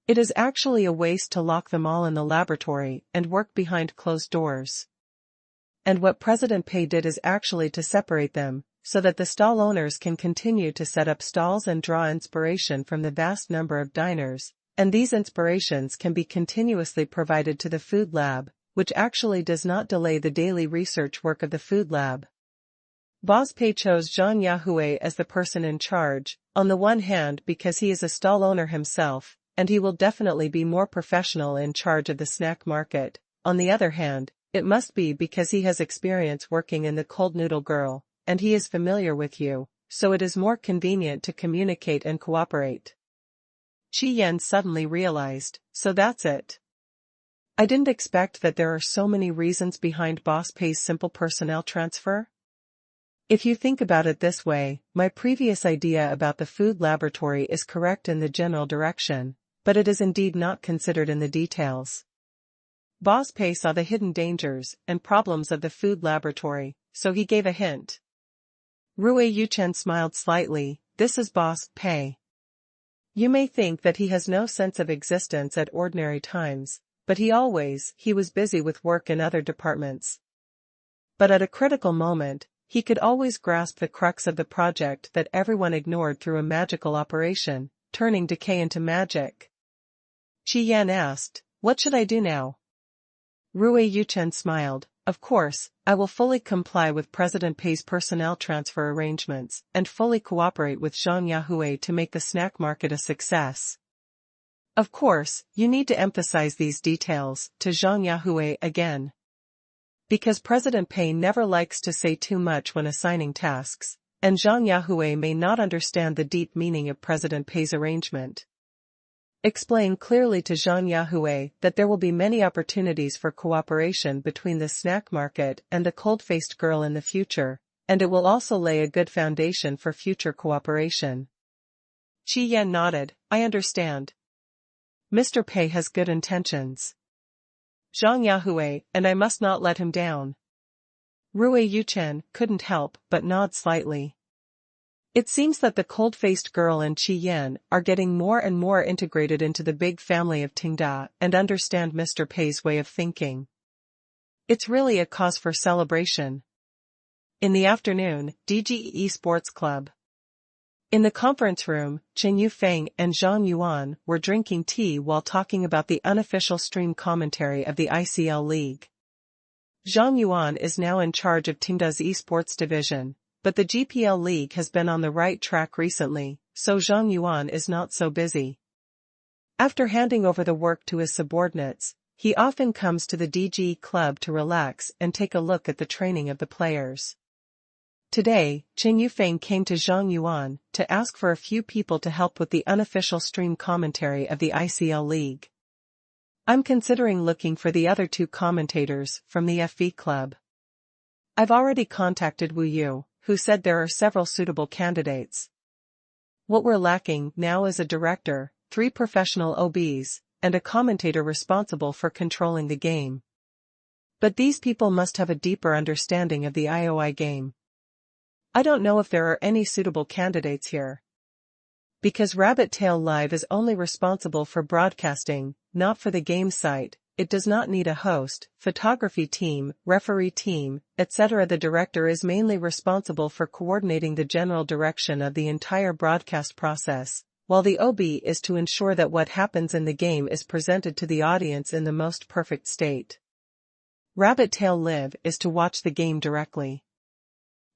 It is actually a waste to lock them all in the laboratory and work behind closed doors. And what President Pei did is actually to separate them, so that the stall owners can continue to set up stalls and draw inspiration from the vast number of diners, and these inspirations can be continuously provided to the food lab, which actually does not delay the daily research work of the food lab. Boss Pei chose Zhang Yahui as the person in charge, on the one hand because he is a stall owner himself, and he will definitely be more professional in charge of the snack market. On the other hand, it must be because he has experience working in the cold noodle girl, and he is familiar with you, so it is more convenient to communicate and cooperate. Qian suddenly realized, so that's it. I didn't expect that there are so many reasons behind Boss Pei's simple personnel transfer. If you think about it this way, my previous idea about the food laboratory is correct in the general direction, but it is indeed not considered in the details. Boss Pei saw the hidden dangers and problems of the food laboratory, so he gave a hint. Rui Yuchen smiled slightly. This is Boss Pei. You may think that he has no sense of existence at ordinary times, but he was busy with work in other departments. But at a critical moment, he could always grasp the crux of the project that everyone ignored through a magical operation, turning decay into magic. Qian asked, what should I do now? Rui Yuchen smiled, of course, I will fully comply with President Pei's personnel transfer arrangements and fully cooperate with Zhang Yahui to make the snack market a success. Of course, you need to emphasize these details to Zhang Yahui again. Because President Pei never likes to say too much when assigning tasks, and Zhang Yahui may not understand the deep meaning of President Pei's arrangement. Explain clearly to Zhang Yahui that there will be many opportunities for cooperation between the snack market and the cold-faced girl in the future, and it will also lay a good foundation for future cooperation. Qian nodded, I understand. Mr. Pei has good intentions. Zhang Yahui, and I must not let him down. Rui Yuchen couldn't help but nod slightly. It seems that the cold-faced girl and Qi Yan are getting more and more integrated into the big family of Tenda and understand Mr. Pei's way of thinking. It's really a cause for celebration. In the afternoon, DGE Sports Club. In the conference room, Chen Yufeng and Zhang Yuan were drinking tea while talking about the unofficial stream commentary of the ICL League. Zhang Yuan is now in charge of Tenda's esports division, but the GPL League has been on the right track recently, so Zhang Yuan is not so busy. After handing over the work to his subordinates, he often comes to the DGE club to relax and take a look at the training of the players. Today, Chen Yufeng came to Zhang Yuan to ask for a few people to help with the unofficial stream commentary of the ICL League. I'm considering looking for the other 2 commentators from the FV club. I've already contacted Wu Yu, who said there are several suitable candidates. What we're lacking now is a director, 3 professional OBs, and a commentator responsible for controlling the game. But these people must have a deeper understanding of the IOI game. I don't know if there are any suitable candidates here. Because Rabbit Tail Live is only responsible for broadcasting, not for the game site, it does not need a host, photography team, referee team, etc. The director is mainly responsible for coordinating the general direction of the entire broadcast process, while the OB is to ensure that what happens in the game is presented to the audience in the most perfect state. Rabbit Tail Live is to watch the game directly.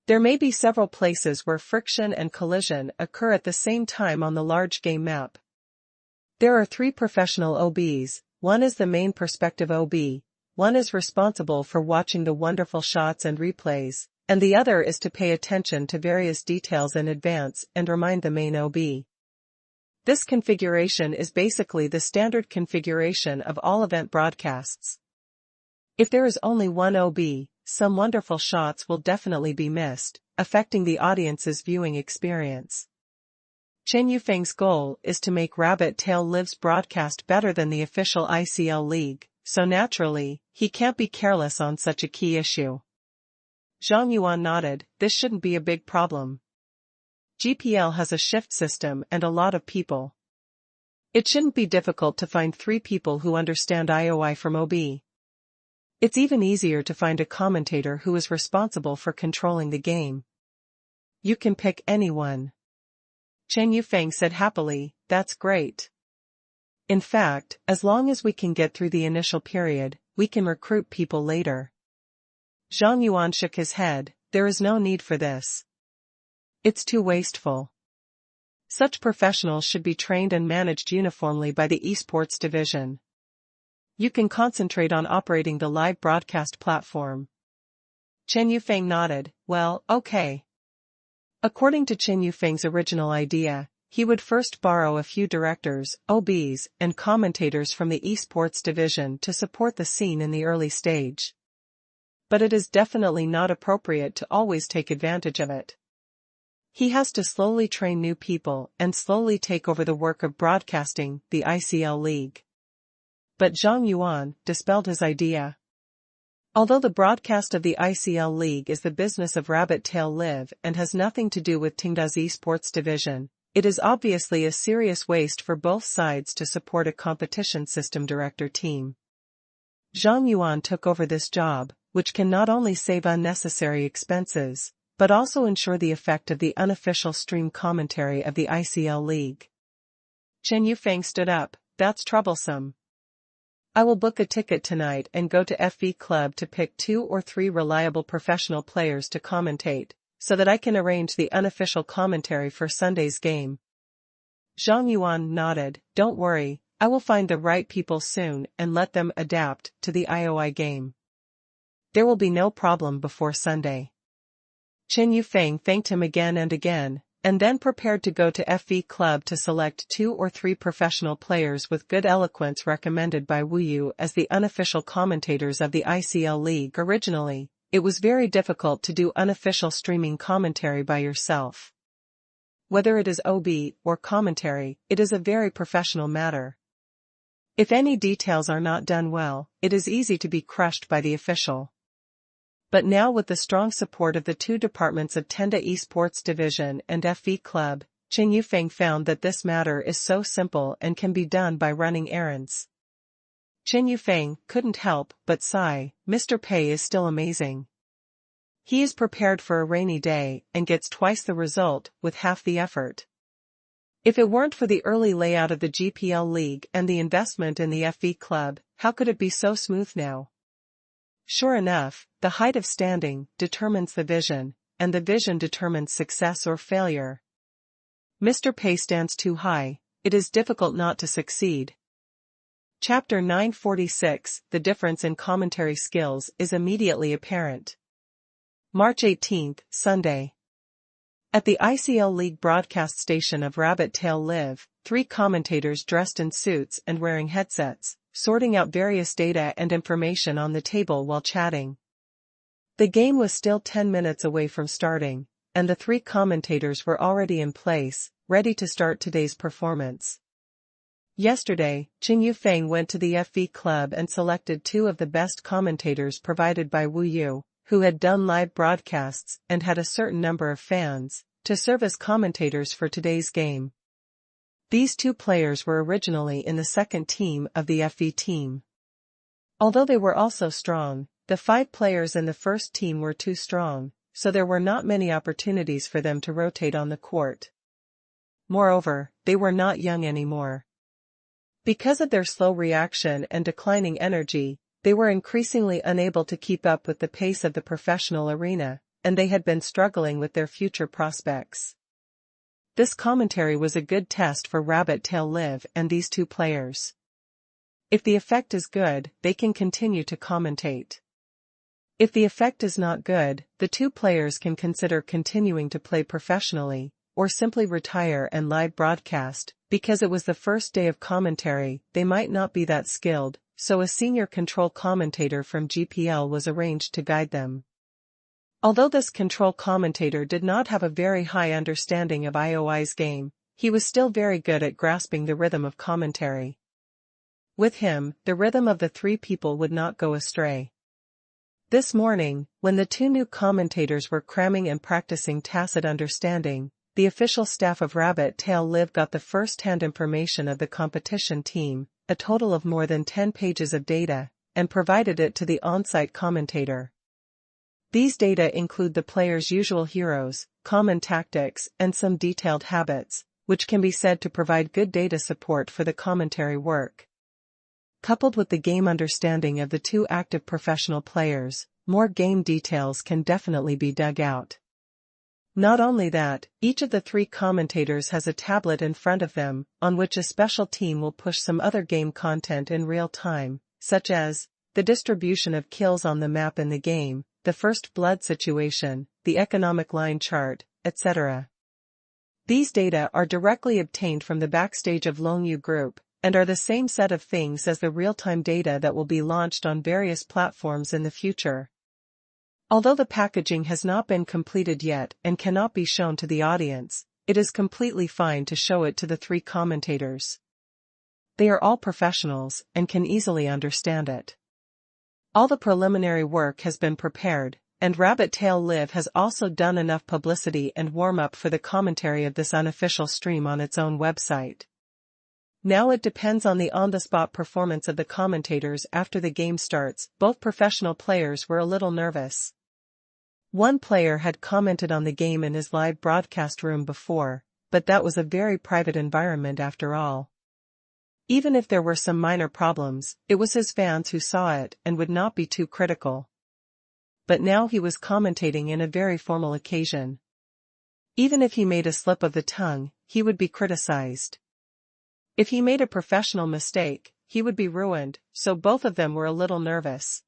There may be several places where friction and collision occur at the same time on the large game map. There are 3 professional OBs, one is the main perspective OB, one is responsible for watching the wonderful shots and replays, and the other is to pay attention to various details in advance and remind the main OB. This configuration is basically the standard configuration of all event broadcasts. If there is only one OB, some wonderful shots will definitely be missed, affecting the audience's viewing experience. Chen Yufeng's goal is to make Rabbit Tail Live's broadcast better than the official ICL League, so naturally, he can't be careless on such a key issue. Zhang Yuan nodded, this shouldn't be a big problem. GPL has a shift system and a lot of people. It shouldn't be difficult to find 3 people who understand IOI from OB. It's even easier to find a commentator who is responsible for controlling the game. You can pick anyone. Chen Yufeng said happily, that's great. In fact, as long as we can get through the initial period, we can recruit people later. Zhang Yuan shook his head, there is no need for this. It's too wasteful. Such professionals should be trained and managed uniformly by the esports division. You can concentrate on operating the live broadcast platform. Chen Yufeng nodded, well, okay. According to Chen Yufeng's original idea, he would first borrow a few directors, OBs, and commentators from the esports division to support the scene in the early stage. But it is definitely not appropriate to always take advantage of it. He has to slowly train new people and slowly take over the work of broadcasting the ICL League. But Zhang Yuan dispelled his idea. Although the broadcast of the ICL League is the business of Rabbit Tail Live and has nothing to do with Tenda's esports division, it is obviously a serious waste for both sides to support a competition system director team. Zhang Yuan took over this job, which can not only save unnecessary expenses, but also ensure the effect of the unofficial stream commentary of the ICL League. Chen Yufeng stood up, that's troublesome. I will book a ticket tonight and go to FV Club to pick 2 or 3 reliable professional players to commentate, so that I can arrange the unofficial commentary for Sunday's game. Zhang Yuan nodded, don't worry, I will find the right people soon and let them adapt to the IOI game. There will be no problem before Sunday. Chen Yufeng thanked him again and again, and then prepared to go to FV Club to select 2 or 3 professional players with good eloquence recommended by Wu Yu as the unofficial commentators of the ICL League. Originally, it was very difficult to do unofficial streaming commentary by yourself. Whether it is OB or commentary, it is a very professional matter. If any details are not done well, it is easy to be crushed by the official. But now with the strong support of the two departments of Tenda Esports Division and FV Club, Qing Yufeng found that this matter is so simple and can be done by running errands. Qin Yufeng couldn't help but sigh. Mr. Pei is still amazing. He is prepared for a rainy day and gets twice the result with half the effort. If it weren't for the early layout of the GPL League and the investment in the FV Club, how could it be so smooth now? Sure enough, the height of standing determines the vision, and the vision determines success or failure. Mr. Pei stands too high, it is difficult not to succeed. Chapter 946, The difference in commentary skills is immediately apparent. March 18, Sunday. At the ICL League broadcast station of Rabbit Tail Live, 3 commentators dressed in suits and wearing headsets, sorting out various data and information on the table while chatting. The game was still 10 minutes away from starting, and the 3 commentators were already in place, ready to start today's performance. Yesterday, Qing Yufeng went to the FV Club and selected 2 of the best commentators provided by Wu Yu, who had done live broadcasts and had a certain number of fans, to serve as commentators for today's game. These 2 players were originally in the second team of the FV team. Although they were also strong, the 5 players in the first team were too strong, so there were not many opportunities for them to rotate on the court. Moreover, they were not young anymore. Because of their slow reaction and declining energy, they were increasingly unable to keep up with the pace of the professional arena, and they had been struggling with their future prospects. This commentary was a good test for Rabbit Tail Live and these 2 players. If the effect is good, they can continue to commentate. If the effect is not good, the 2 players can consider continuing to play professionally, or simply retire and live broadcast. Because it was the first day of commentary, they might not be that skilled, so a senior control commentator from GPL was arranged to guide them. Although this control commentator did not have a very high understanding of IOI's game, he was still very good at grasping the rhythm of commentary. With him, the rhythm of the 3 people would not go astray. This morning, when the 2 new commentators were cramming and practicing tacit understanding, the official staff of Rabbit Tail Live got the first-hand information of the competition team, a total of more than 10 pages of data, and provided it to the on-site commentator. These data include the players' usual heroes, common tactics, and some detailed habits, which can be said to provide good data support for the commentary work. Coupled with the game understanding of the 2 active professional players, more game details can definitely be dug out. Not only that, each of the 3 commentators has a tablet in front of them, on which a special team will push some other game content in real time, such as the distribution of kills on the map in the game, the first blood situation, the economic line chart, etc. These data are directly obtained from the backstage of Longyu Group, and are the same set of things as the real-time data that will be launched on various platforms in the future. Although the packaging has not been completed yet and cannot be shown to the audience, it is completely fine to show it to the 3 commentators. They are all professionals and can easily understand it. All the preliminary work has been prepared, and Rabbit Tail Live has also done enough publicity and warm-up for the commentary of this unofficial stream on its own website. Now it depends on the on-the-spot performance of the commentators after the game starts. Both professional players were a little nervous. One player had commented on the game in his live broadcast room before, but that was a very private environment after all. Even if there were some minor problems, it was his fans who saw it and would not be too critical. But now he was commentating in a very formal occasion. Even if he made a slip of the tongue, he would be criticized. If he made a professional mistake, he would be ruined, so both of them were a little nervous.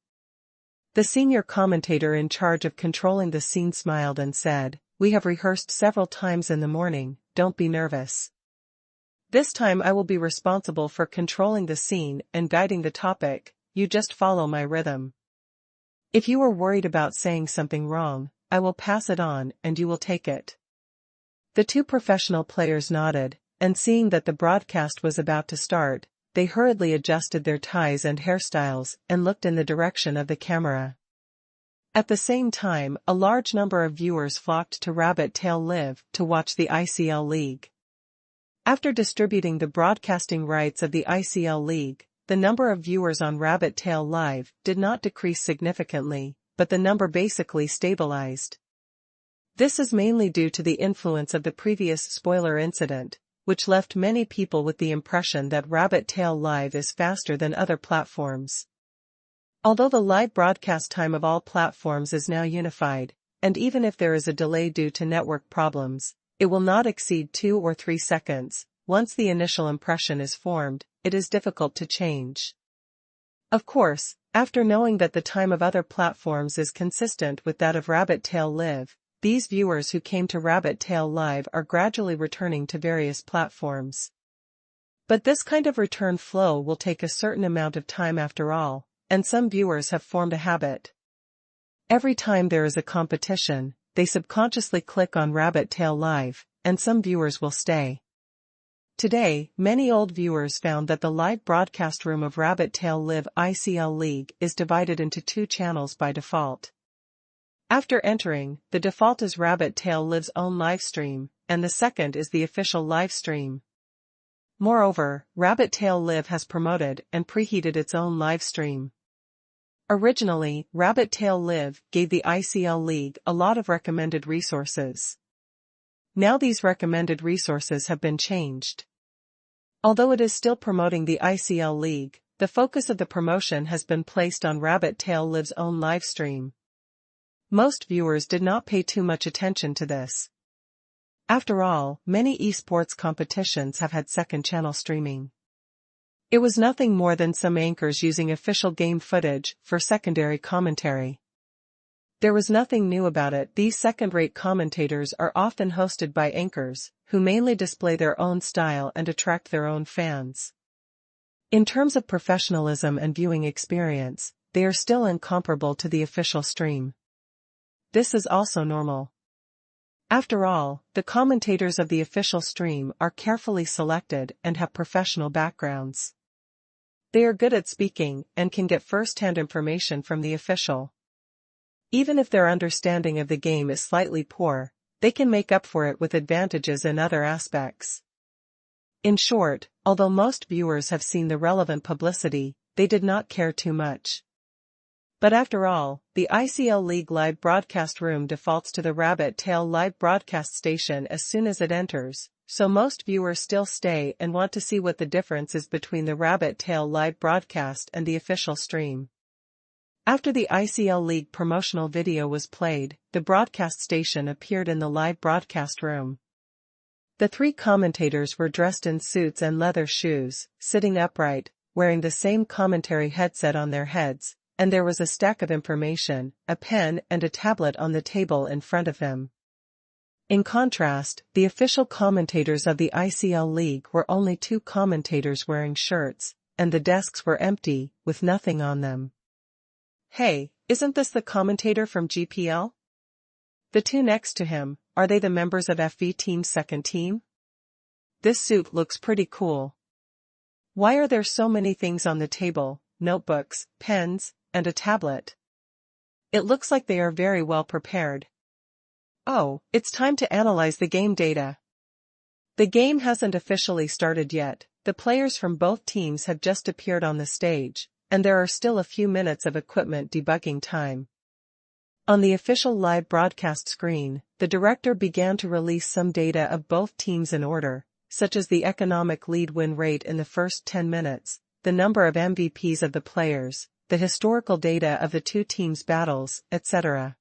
The senior commentator in charge of controlling the scene smiled and said, "We have rehearsed several times in the morning, don't be nervous. This time I will be responsible for controlling the scene and guiding the topic, you just follow my rhythm. If you are worried about saying something wrong, I will pass it on and you will take it." The 2 professional players nodded, and seeing that the broadcast was about to start, they hurriedly adjusted their ties and hairstyles and looked in the direction of the camera. At the same time, a large number of viewers flocked to Rabbit Tail Live to watch the ICL League. After distributing the broadcasting rights of the ICL League, the number of viewers on Rabbit Tail Live did not decrease significantly, but the number basically stabilized. This is mainly due to the influence of the previous spoiler incident, which left many people with the impression that Rabbit Tail Live is faster than other platforms. Although the live broadcast time of all platforms is now unified, and even if there is a delay due to network problems, it will not exceed 2 or 3 seconds. Once the initial impression is formed, it is difficult to change. Of course, after knowing that the time of other platforms is consistent with that of Rabbit Tail Live, these viewers who came to Rabbit Tail Live are gradually returning to various platforms. But this kind of return flow will take a certain amount of time after all, and some viewers have formed a habit. Every time there is a competition, they subconsciously click on Rabbit Tail Live, and some viewers will stay. Today, many old viewers found that the live broadcast room of Rabbit Tail Live ICL League is divided into 2 channels by default. After entering, the default is Rabbit Tail Live's own live stream, and the second is the official live stream. Moreover, Rabbit Tail Live has promoted and preheated its own live stream. Originally, Rabbit Tail Live gave the ICL League a lot of recommended resources. Now these recommended resources have been changed. Although it is still promoting the ICL League, the focus of the promotion has been placed on Rabbit Tail Live's own live stream. Most viewers did not pay too much attention to this. After all, many esports competitions have had second-channel streaming. It was nothing more than some anchors using official game footage for secondary commentary. There was nothing new about it. These second-rate commentators are often hosted by anchors, who mainly display their own style and attract their own fans. In terms of professionalism and viewing experience, they are still incomparable to the official stream. This is also normal. After all, the commentators of the official stream are carefully selected and have professional backgrounds. They are good at speaking and can get first-hand information from the official. Even if their understanding of the game is slightly poor, they can make up for it with advantages in other aspects. In short, although most viewers have seen the relevant publicity, they did not care too much. But after all, the ICL League live broadcast room defaults to the Rabbit Tail live broadcast station as soon as it enters, so most viewers still stay and want to see what the difference is between the Rabbit Tail live broadcast and the official stream. After the ICL League promotional video was played, the broadcast station appeared in the live broadcast room. The 3 commentators were dressed in suits and leather shoes, sitting upright, wearing the same commentary headset on their heads, and there was a stack of information, a pen and a tablet on the table in front of him. In contrast, the official commentators of the ICL League were only 2 commentators wearing shirts, and the desks were empty, with nothing on them. Hey, isn't this the commentator from GPL? The 2 next to him, are they the members of FV Team's second team? This suit looks pretty cool. Why are there so many things on the table, notebooks, pens, and a tablet? It looks like they are very well prepared. Oh, it's time to analyze the game data. The game hasn't officially started yet, the players from both teams have just appeared on the stage, and there are still a few minutes of equipment debugging time. On the official live broadcast screen, the director began to release some data of both teams in order, such as the economic lead win rate in the first 10 minutes, the number of MVPs of the players, the historical data of the 2 teams' battles, etc.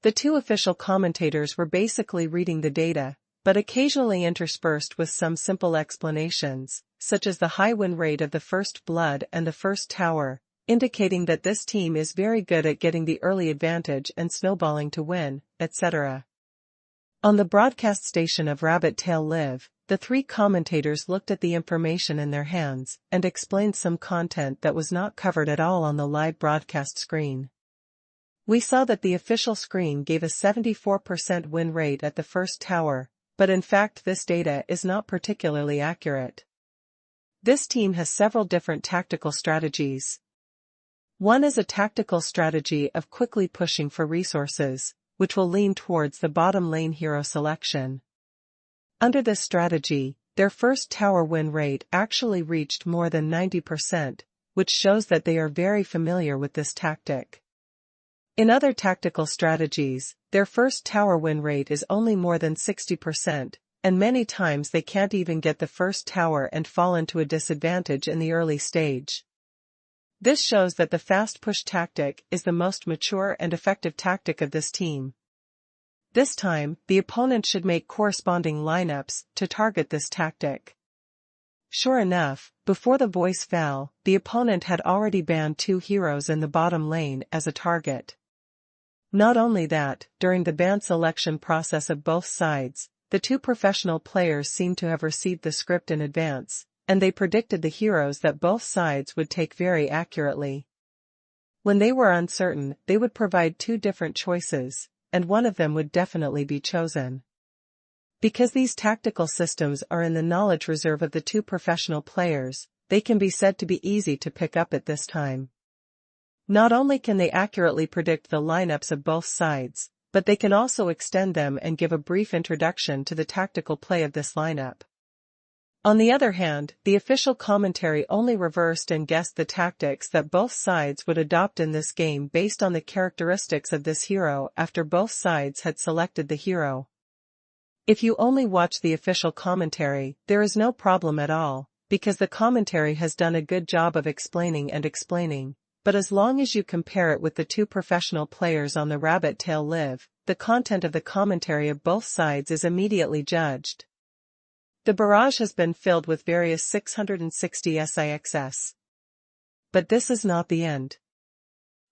The 2 official commentators were basically reading the data, but occasionally interspersed with some simple explanations, such as the high win rate of the first blood and the first tower, indicating that this team is very good at getting the early advantage and snowballing to win, etc. On the broadcast station of Rabbit Tail Live, the 3 commentators looked at the information in their hands and explained some content that was not covered at all on the live broadcast screen. We saw that the official screen gave a 74% win rate at the first tower, but in fact this data is not particularly accurate. This team has several different tactical strategies. One is a tactical strategy of quickly pushing for resources, which will lean towards the bottom lane hero selection. Under this strategy, their first tower win rate actually reached more than 90%, which shows that they are very familiar with this tactic. In other tactical strategies, their first tower win rate is only more than 60%, and many times they can't even get the first tower and fall into a disadvantage in the early stage. This shows that the fast push tactic is the most mature and effective tactic of this team. This time, the opponent should make corresponding lineups to target this tactic. Sure enough, before the voice fell, the opponent had already banned 2 heroes in the bottom lane as a target. Not only that, during the ban selection process of both sides, the 2 professional players seemed to have received the script in advance, and they predicted the heroes that both sides would take very accurately. When they were uncertain, they would provide 2 different choices, and one of them would definitely be chosen. Because these tactical systems are in the knowledge reserve of the 2 professional players, they can be said to be easy to pick up at this time. Not only can they accurately predict the lineups of both sides, but they can also extend them and give a brief introduction to the tactical play of this lineup. On the other hand, the official commentary only reversed and guessed the tactics that both sides would adopt in this game based on the characteristics of this hero after both sides had selected the hero. If you only watch the official commentary, there is no problem at all, because the commentary has done a good job of explaining, but as long as you compare it with the 2 professional players on the rabbit tail live, the content of the commentary of both sides is immediately judged. The barrage has been filled with various 660 SIXS. But this is not the end.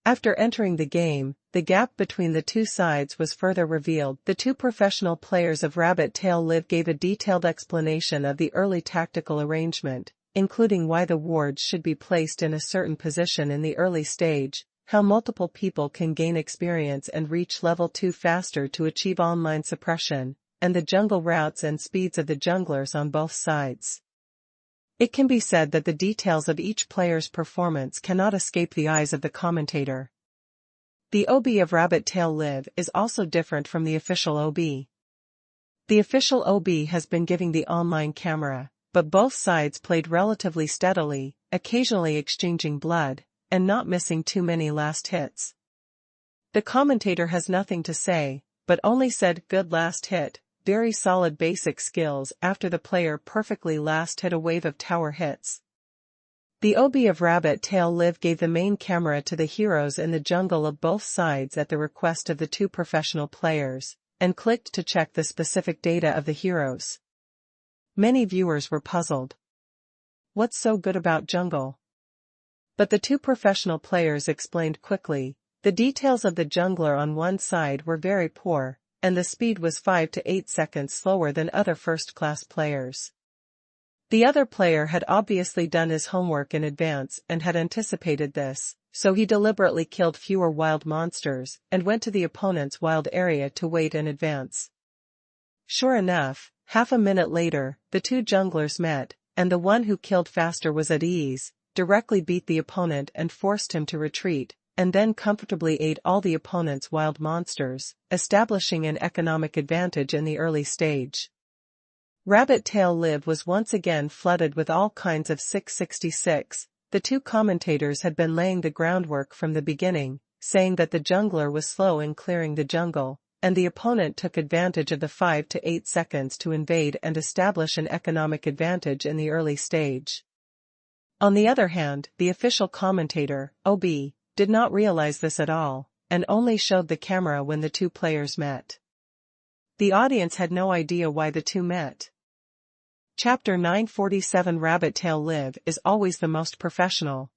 After entering the game, the gap between the 2 sides was further revealed. The 2 professional players of Rabbit Tail Live gave a detailed explanation of the early tactical arrangement, including why the wards should be placed in a certain position in the early stage, how multiple people can gain experience and reach level 2 faster to achieve online suppression, and the jungle routes and speeds of the junglers on both sides. It can be said that the details of each player's performance cannot escape the eyes of the commentator. The OB of Rabbit Tail Live is also different from the official OB. The official OB has been giving the online camera, but both sides played relatively steadily, occasionally exchanging blood, and not missing too many last hits. The commentator has nothing to say, but only said, "Good last hit, very solid basic skills," after the player perfectly last hit a wave of tower hits. The OB of Rabbit Tail Live gave the main camera to the heroes in the jungle of both sides at the request of the 2 professional players, and clicked to check the specific data of the heroes. Many viewers were puzzled. What's so good about jungle? But the 2 professional players explained quickly. The details of the jungler on one side were very poor, and the speed was 5 to 8 seconds slower than other first-class players. The other player had obviously done his homework in advance and had anticipated this, so he deliberately killed fewer wild monsters and went to the opponent's wild area to wait in advance. Sure enough, half a minute later, the 2 junglers met, and the one who killed faster was at ease, directly beat the opponent and forced him to retreat, and then comfortably ate all the opponent's wild monsters, establishing an economic advantage in the early stage. Rabbit Tail Live was once again flooded with all kinds of 666. The 2 commentators had been laying the groundwork from the beginning, saying that the jungler was slow in clearing the jungle, and the opponent took advantage of the 5 to 8 seconds to invade and establish an economic advantage in the early stage. On the other hand, the official commentator, OB, did not realize this at all, and only showed the camera when the 2 players met. The audience had no idea why the 2 met. Chapter 947 Rabbit Tail Live is always the most professional.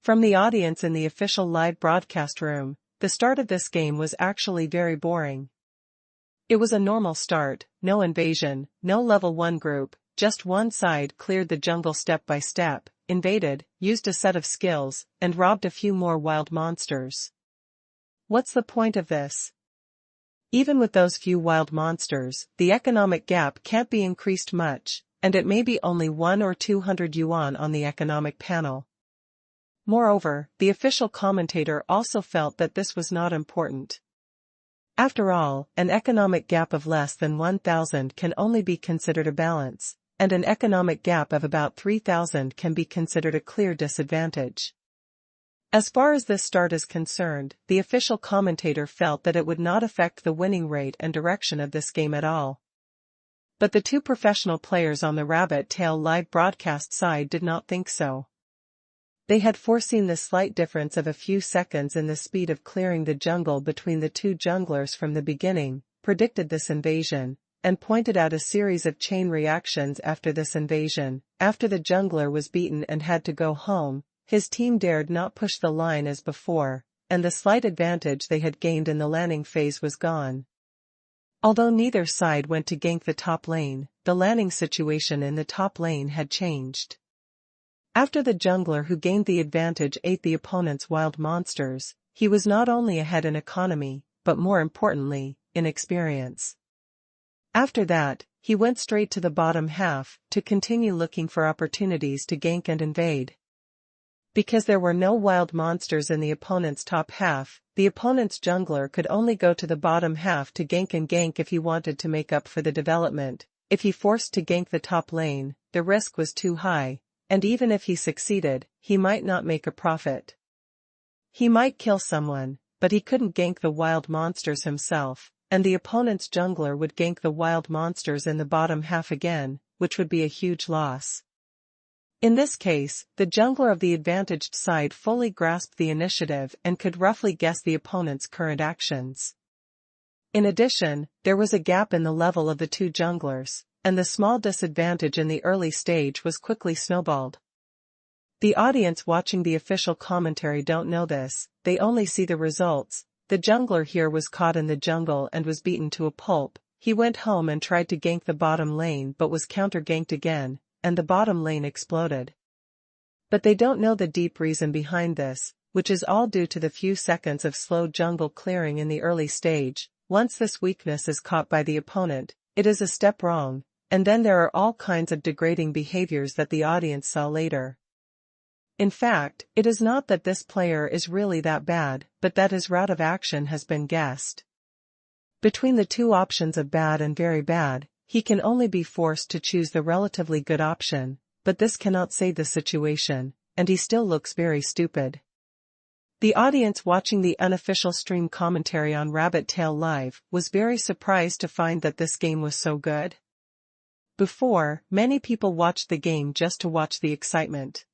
From the audience in the official live broadcast room, the start of this game was actually very boring. It was a normal start, no invasion, no level 1 group, just one side cleared the jungle step by step, invaded, used a set of skills, and robbed a few more wild monsters. What's the point of this? Even with those few wild monsters, the economic gap can't be increased much, and it may be only 1 or 200 yuan on the economic panel. Moreover, the official commentator also felt that this was not important. After all, an economic gap of less than 1,000 can only be considered a balance, and an economic gap of about 3,000 can be considered a clear disadvantage. As far as this start is concerned, the official commentator felt that it would not affect the winning rate and direction of this game at all. But the two professional players on the Rabbit Tail live broadcast side did not think so. They had foreseen the slight difference of a few seconds in the speed of clearing the jungle between the two junglers from the beginning, predicted this invasion, and pointed out a series of chain reactions after this invasion. After the jungler was beaten and had to go home, his team dared not push the line as before, and the slight advantage they had gained in the landing phase was gone. Although neither side went to gank the top lane, the landing situation in the top lane had changed. After the jungler who gained the advantage ate the opponent's wild monsters, he was not only ahead in economy, but more importantly, in experience. After that, he went straight to the bottom half, to continue looking for opportunities to gank and invade. Because there were no wild monsters in the opponent's top half, the opponent's jungler could only go to the bottom half to gank and gank if he wanted to make up for the development. If he forced to gank the top lane, the risk was too high, and even if he succeeded, he might not make a profit. He might kill someone, but he couldn't gank the wild monsters himself, and the opponent's jungler would gank the wild monsters in the bottom half again, which would be a huge loss. In this case, the jungler of the advantaged side fully grasped the initiative and could roughly guess the opponent's current actions. In addition, there was a gap in the level of the two junglers, and the small disadvantage in the early stage was quickly snowballed. The audience watching the official commentary don't know this, they only see the results. The jungler here was caught in the jungle and was beaten to a pulp. He went home and tried to gank the bottom lane but was counter-ganked again, and the bottom lane exploded. But they don't know the deep reason behind this, which is all due to the few seconds of slow jungle clearing in the early stage. Once this weakness is caught by the opponent, it is a step wrong, and then there are all kinds of degrading behaviors that the audience saw later. In fact, it is not that this player is really that bad, but that his route of action has been guessed. Between the two options of bad and very bad, he can only be forced to choose the relatively good option, but this cannot save the situation, and he still looks very stupid. The audience watching the unofficial stream commentary on Rabbit Tail Live was very surprised to find that this game was so good. Before, many people watched the game just to watch the excitement.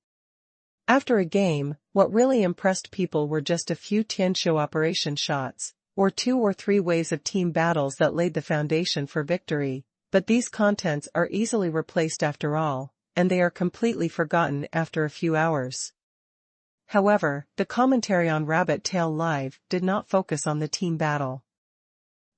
After a game, what really impressed people were just a few Tianqiu operation shots, or 2 or 3 waves of team battles that laid the foundation for victory, but these contents are easily replaced after all, and they are completely forgotten after a few hours. However, the commentary on Rabbit Tail Live did not focus on the team battle.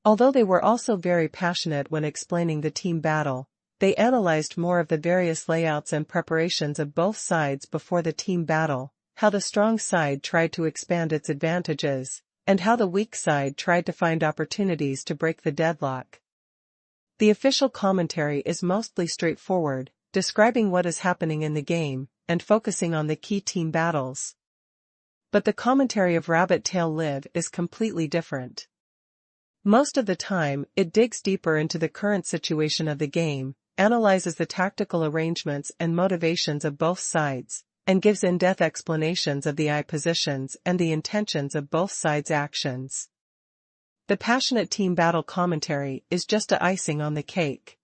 Although they were also very passionate when explaining the team battle, they analyzed more of the various layouts and preparations of both sides before the team battle, how the strong side tried to expand its advantages, and how the weak side tried to find opportunities to break the deadlock. The official commentary is mostly straightforward, describing what is happening in the game, and focusing on the key team battles. But the commentary of Rabbit Tail Live is completely different. Most of the time, it digs deeper into the current situation of the game, analyzes the tactical arrangements and motivations of both sides, and gives in-depth explanations of the eye positions and the intentions of both sides' actions. The passionate team battle commentary is just a icing on the cake.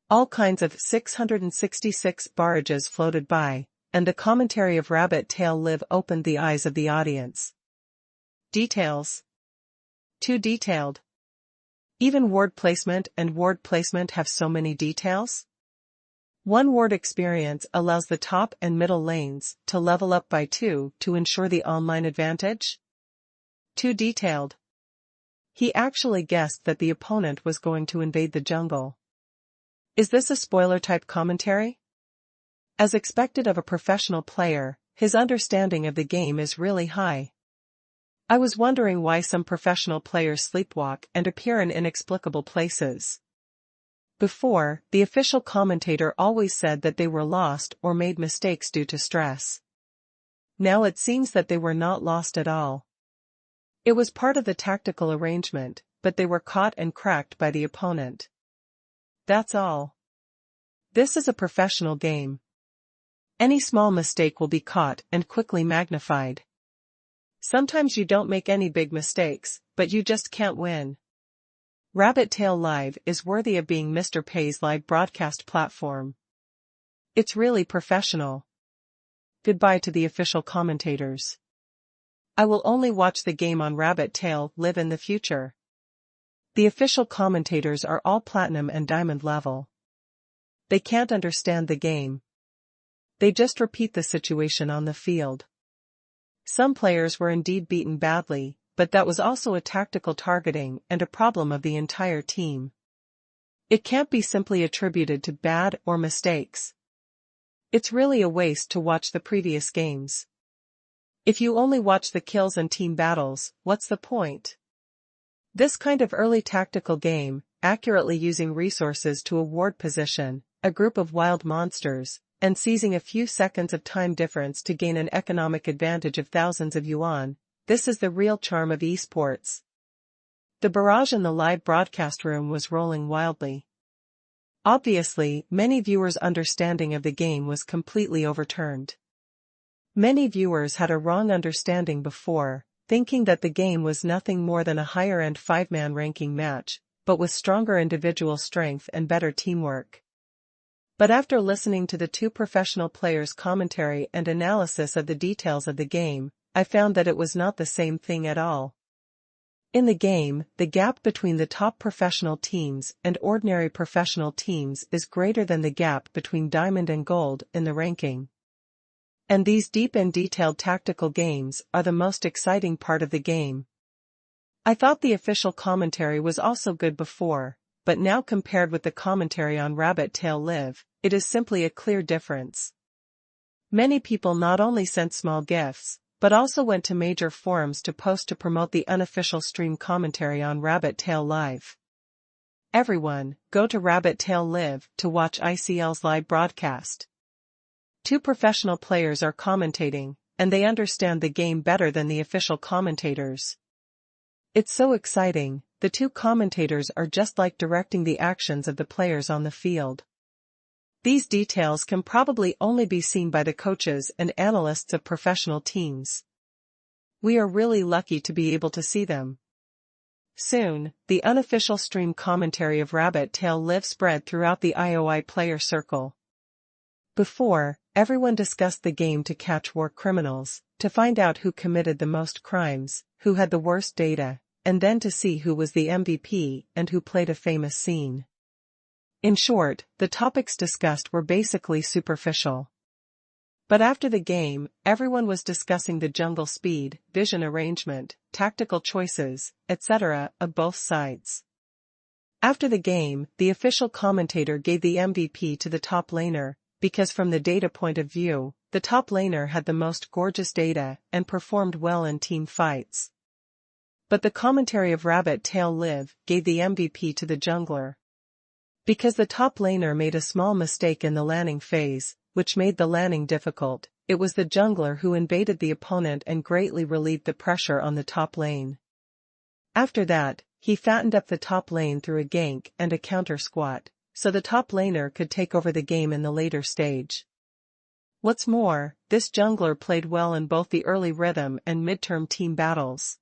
All kinds of 666 barrages floated by, and the commentary of Rabbit Tail Live opened the eyes of the audience. Details. Too detailed. Even ward placement and ward placement have so many details. One ward experience allows the top and middle lanes to level up by 2 to ensure the online advantage. Too detailed. He actually guessed that the opponent was going to invade the jungle. Is this a spoiler-type commentary? As expected of a professional player, his understanding of the game is really high. I was wondering why some professional players sleepwalk and appear in inexplicable places. Before, the official commentator always said that they were lost or made mistakes due to stress. Now it seems that they were not lost at all. It was part of the tactical arrangement, but they were caught and cracked by the opponent. That's all. This is a professional game. Any small mistake will be caught and quickly magnified. Sometimes you don't make any big mistakes, but you just can't win. Rabbit Tail Live is worthy of being Mr. Pei's live broadcast platform. It's really professional. Goodbye to the official commentators. I will only watch the game on Rabbit Tail Live in the future. The official commentators are all platinum and diamond level. They can't understand the game. They just repeat the situation on the field. Some players were indeed beaten badly, but that was also a tactical targeting and a problem of the entire team. It can't be simply attributed to bad or mistakes. It's really a waste to watch the previous games. If you only watch the kills and team battles, what's the point? This kind of early tactical game, accurately using resources to award position, a group of wild monsters, and seizing a few seconds of time difference to gain an economic advantage of thousands of yuan, this is the real charm of esports. The barrage in the live broadcast room was rolling wildly. Obviously, many viewers' understanding of the game was completely overturned. Many viewers had a wrong understanding before, thinking that the game was nothing more than a higher-end 5-man ranking match, but with stronger individual strength and better teamwork. But after listening to the two professional players' commentary and analysis of the details of the game, I found that it was not the same thing at all. In the game, the gap between the top professional teams and ordinary professional teams is greater than the gap between diamond and gold in the ranking. And these deep and detailed tactical games are the most exciting part of the game. I thought the official commentary was also good before, but now compared with the commentary on Rabbit Tail Live, it is simply a clear difference. Many people not only sent small gifts, but also went to major forums to post to promote the unofficial stream commentary on Rabbit Tail Live. Everyone, go to Rabbit Tail Live to watch ICL's live broadcast. Two professional players are commentating, and they understand the game better than the official commentators. It's so exciting, the two commentators are just like directing the actions of the players on the field. These details can probably only be seen by the coaches and analysts of professional teams. We are really lucky to be able to see them. Soon, the unofficial stream commentary of Rabbit Tail Live spread throughout the IOI player circle. Before, everyone discussed the game to catch war criminals, to find out who committed the most crimes, who had the worst data, and then to see who was the MVP and who played a famous scene. In short, the topics discussed were basically superficial. But after the game, everyone was discussing the jungle speed, vision arrangement, tactical choices, etc. of both sides. After the game, the official commentator gave the MVP to the top laner, because from the data point of view, the top laner had the most gorgeous data and performed well in team fights. But the commentary of Rabbit Tail Live gave the MVP to the jungler. Because the top laner made a small mistake in the landing phase, which made the landing difficult, it was the jungler who invaded the opponent and greatly relieved the pressure on the top lane. After that, he fattened up the top lane through a gank and a counter squat, so the top laner could take over the game in the later stage. What's more, this jungler played well in both the early rhythm and midterm team battles.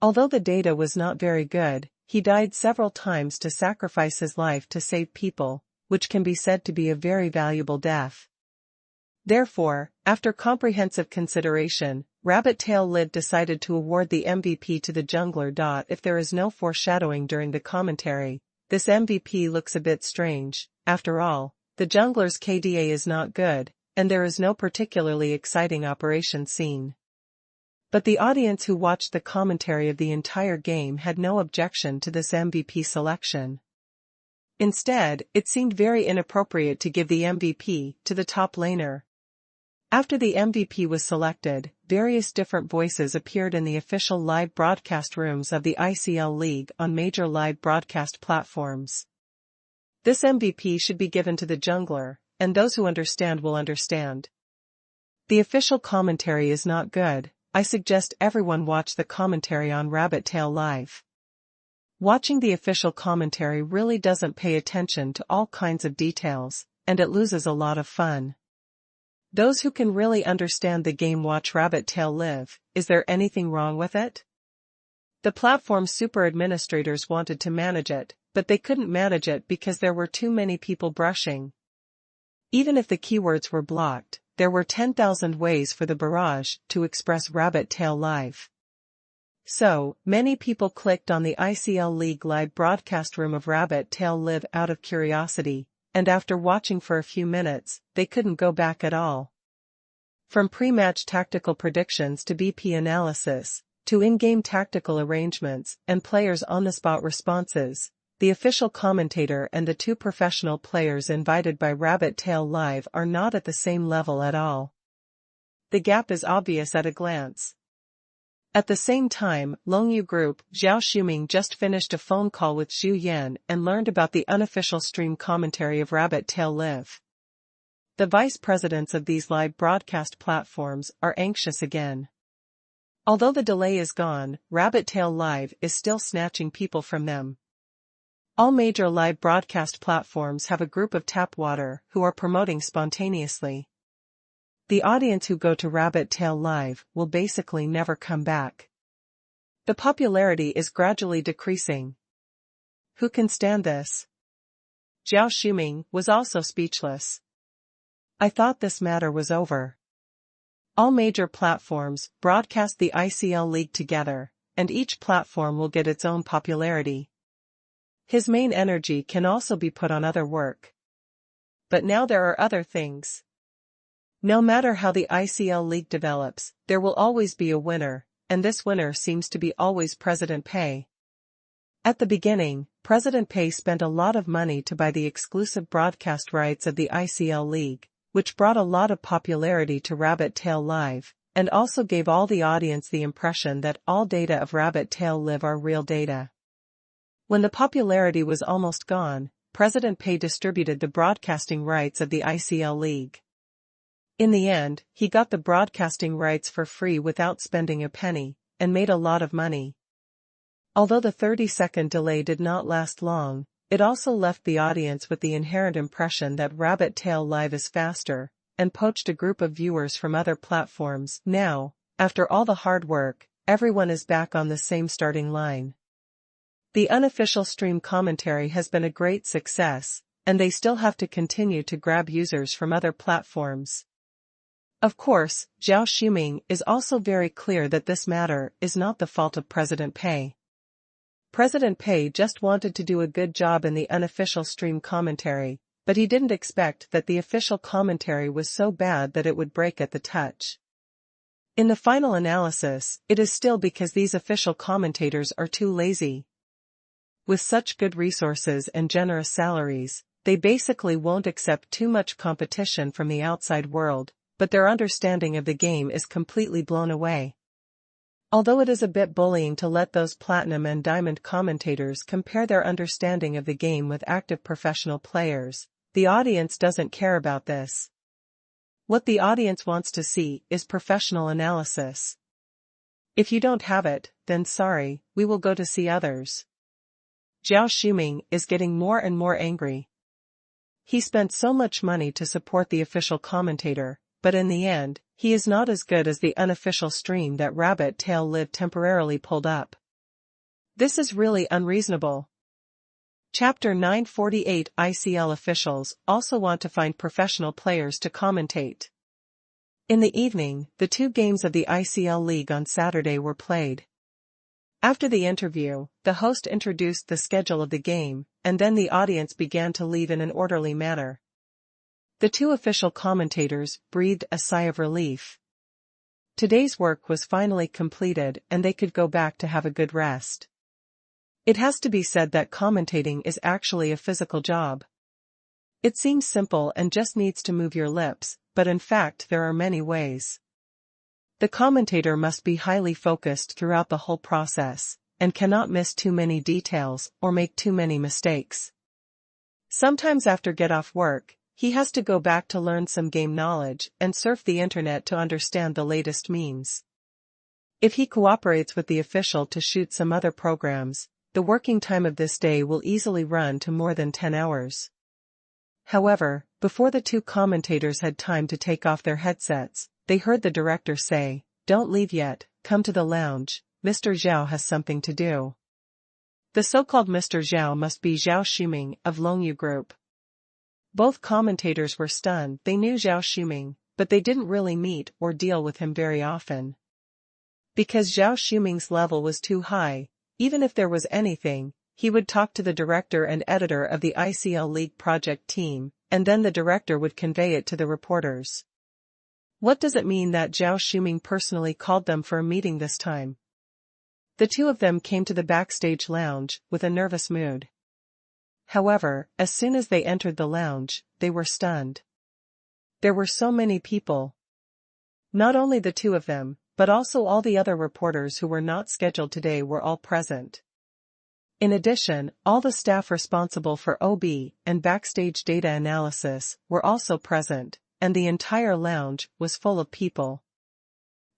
Although the data was not very good, he died several times to sacrifice his life to save people, which can be said to be a very valuable death. Therefore, after comprehensive consideration, Rabbit Tail Live decided to award the MVP to the jungler. If there is no foreshadowing during the commentary, this MVP looks a bit strange. After all, the jungler's KDA is not good, and there is no particularly exciting operation scene. But the audience who watched the commentary of the entire game had no objection to this MVP selection. Instead, it seemed very inappropriate to give the MVP to the top laner. After the MVP was selected, various different voices appeared in the official live broadcast rooms of the ICL League on major live broadcast platforms. This MVP should be given to the jungler, and those who understand will understand. The official commentary is not good. I suggest everyone watch the commentary on Rabbit Tail Live. Watching the official commentary really doesn't pay attention to all kinds of details, and it loses a lot of fun. Those who can really understand the game watch Rabbit Tail Live. Is there anything wrong with it? The platform's super administrators wanted to manage it, but they couldn't manage it because there were too many people brushing. Even if the keywords were blocked, there were 10,000 ways for the barrage to express Rabbit Tail Live. So, many people clicked on the ICL League live broadcast room of Rabbit Tail Live out of curiosity, and after watching for a few minutes, they couldn't go back at all. From pre-match tactical predictions to BP analysis, to in-game tactical arrangements and players' on-the-spot responses, the official commentator and the two professional players invited by Rabbit Tail Live are not at the same level at all. The gap is obvious at a glance. At the same time, Longyu Group, Zhao Shuming just finished a phone call with Zhu Yan and learned about the unofficial stream commentary of Rabbit Tail Live. The vice presidents of these live broadcast platforms are anxious again. Although the delay is gone, Rabbit Tail Live is still snatching people from them. All major live broadcast platforms have a group of tap water who are promoting spontaneously. The audience who go to Rabbit Tail Live will basically never come back. The popularity is gradually decreasing. Who can stand this? Zhao Shuming was also speechless. I thought this matter was over. All major platforms broadcast the ICL League together, and each platform will get its own popularity. His main energy can also be put on other work. But now there are other things. No matter how the ICL League develops, there will always be a winner, and this winner seems to be always President Pei. At the beginning, President Pei spent a lot of money to buy the exclusive broadcast rights of the ICL League, which brought a lot of popularity to Rabbit Tail Live, and also gave all the audience the impression that all data of Rabbit Tail Live are real data. When the popularity was almost gone, President Pei distributed the broadcasting rights of the ICL League. In the end, he got the broadcasting rights for free without spending a penny, and made a lot of money. Although the 30-second delay did not last long, it also left the audience with the inherent impression that Rabbit Tail Live is faster, and poached a group of viewers from other platforms. Now, after all the hard work, everyone is back on the same starting line. The unofficial stream commentary has been a great success, and they still have to continue to grab users from other platforms. Of course, Zhao Shuming is also very clear that this matter is not the fault of President Pei. President Pei just wanted to do a good job in the unofficial stream commentary, but he didn't expect that the official commentary was so bad that it would break at the touch. In the final analysis, it is still because these official commentators are too lazy. With such good resources and generous salaries, they basically won't accept too much competition from the outside world, but their understanding of the game is completely blown away. Although it is a bit bullying to let those platinum and diamond commentators compare their understanding of the game with active professional players, the audience doesn't care about this. What the audience wants to see is professional analysis. If you don't have it, then sorry, we will go to see others. Zhao Shuming is getting more and more angry. He spent so much money to support the official commentator, but in the end, he is not as good as the unofficial stream that Rabbit Tail Live temporarily pulled up. This is really unreasonable. Chapter 948 ICL officials also want to find professional players to commentate. In the evening, the two games of the ICL League on Saturday were played. After the interview, the host introduced the schedule of the game, and then the audience began to leave in an orderly manner. The two official commentators breathed a sigh of relief. Today's work was finally completed and they could go back to have a good rest. It has to be said that commentating is actually a physical job. It seems simple and just needs to move your lips, but in fact there are many ways. The commentator must be highly focused throughout the whole process, and cannot miss too many details or make too many mistakes. Sometimes after get off work, he has to go back to learn some game knowledge and surf the internet to understand the latest memes. If he cooperates with the official to shoot some other programs, the working time of this day will easily run to more than 10 hours. However, before the two commentators had time to take off their headsets, they heard the director say, "Don't leave yet, come to the lounge, Mr. Zhao has something to do." The so-called Mr. Zhao must be Zhao Shuming of Longyu Group. Both commentators were stunned. They knew Zhao Shuming, but they didn't really meet or deal with him very often. Because Zhao Shuming's level was too high, even if there was anything, he would talk to the director and editor of the ICL League project team, and then the director would convey it to the reporters. What does it mean that Zhao Shuming personally called them for a meeting this time? The two of them came to the backstage lounge with a nervous mood. However, as soon as they entered the lounge, they were stunned. There were so many people. Not only the two of them, but also all the other reporters who were not scheduled today were all present. In addition, all the staff responsible for OB and backstage data analysis were also present, and the entire lounge was full of people.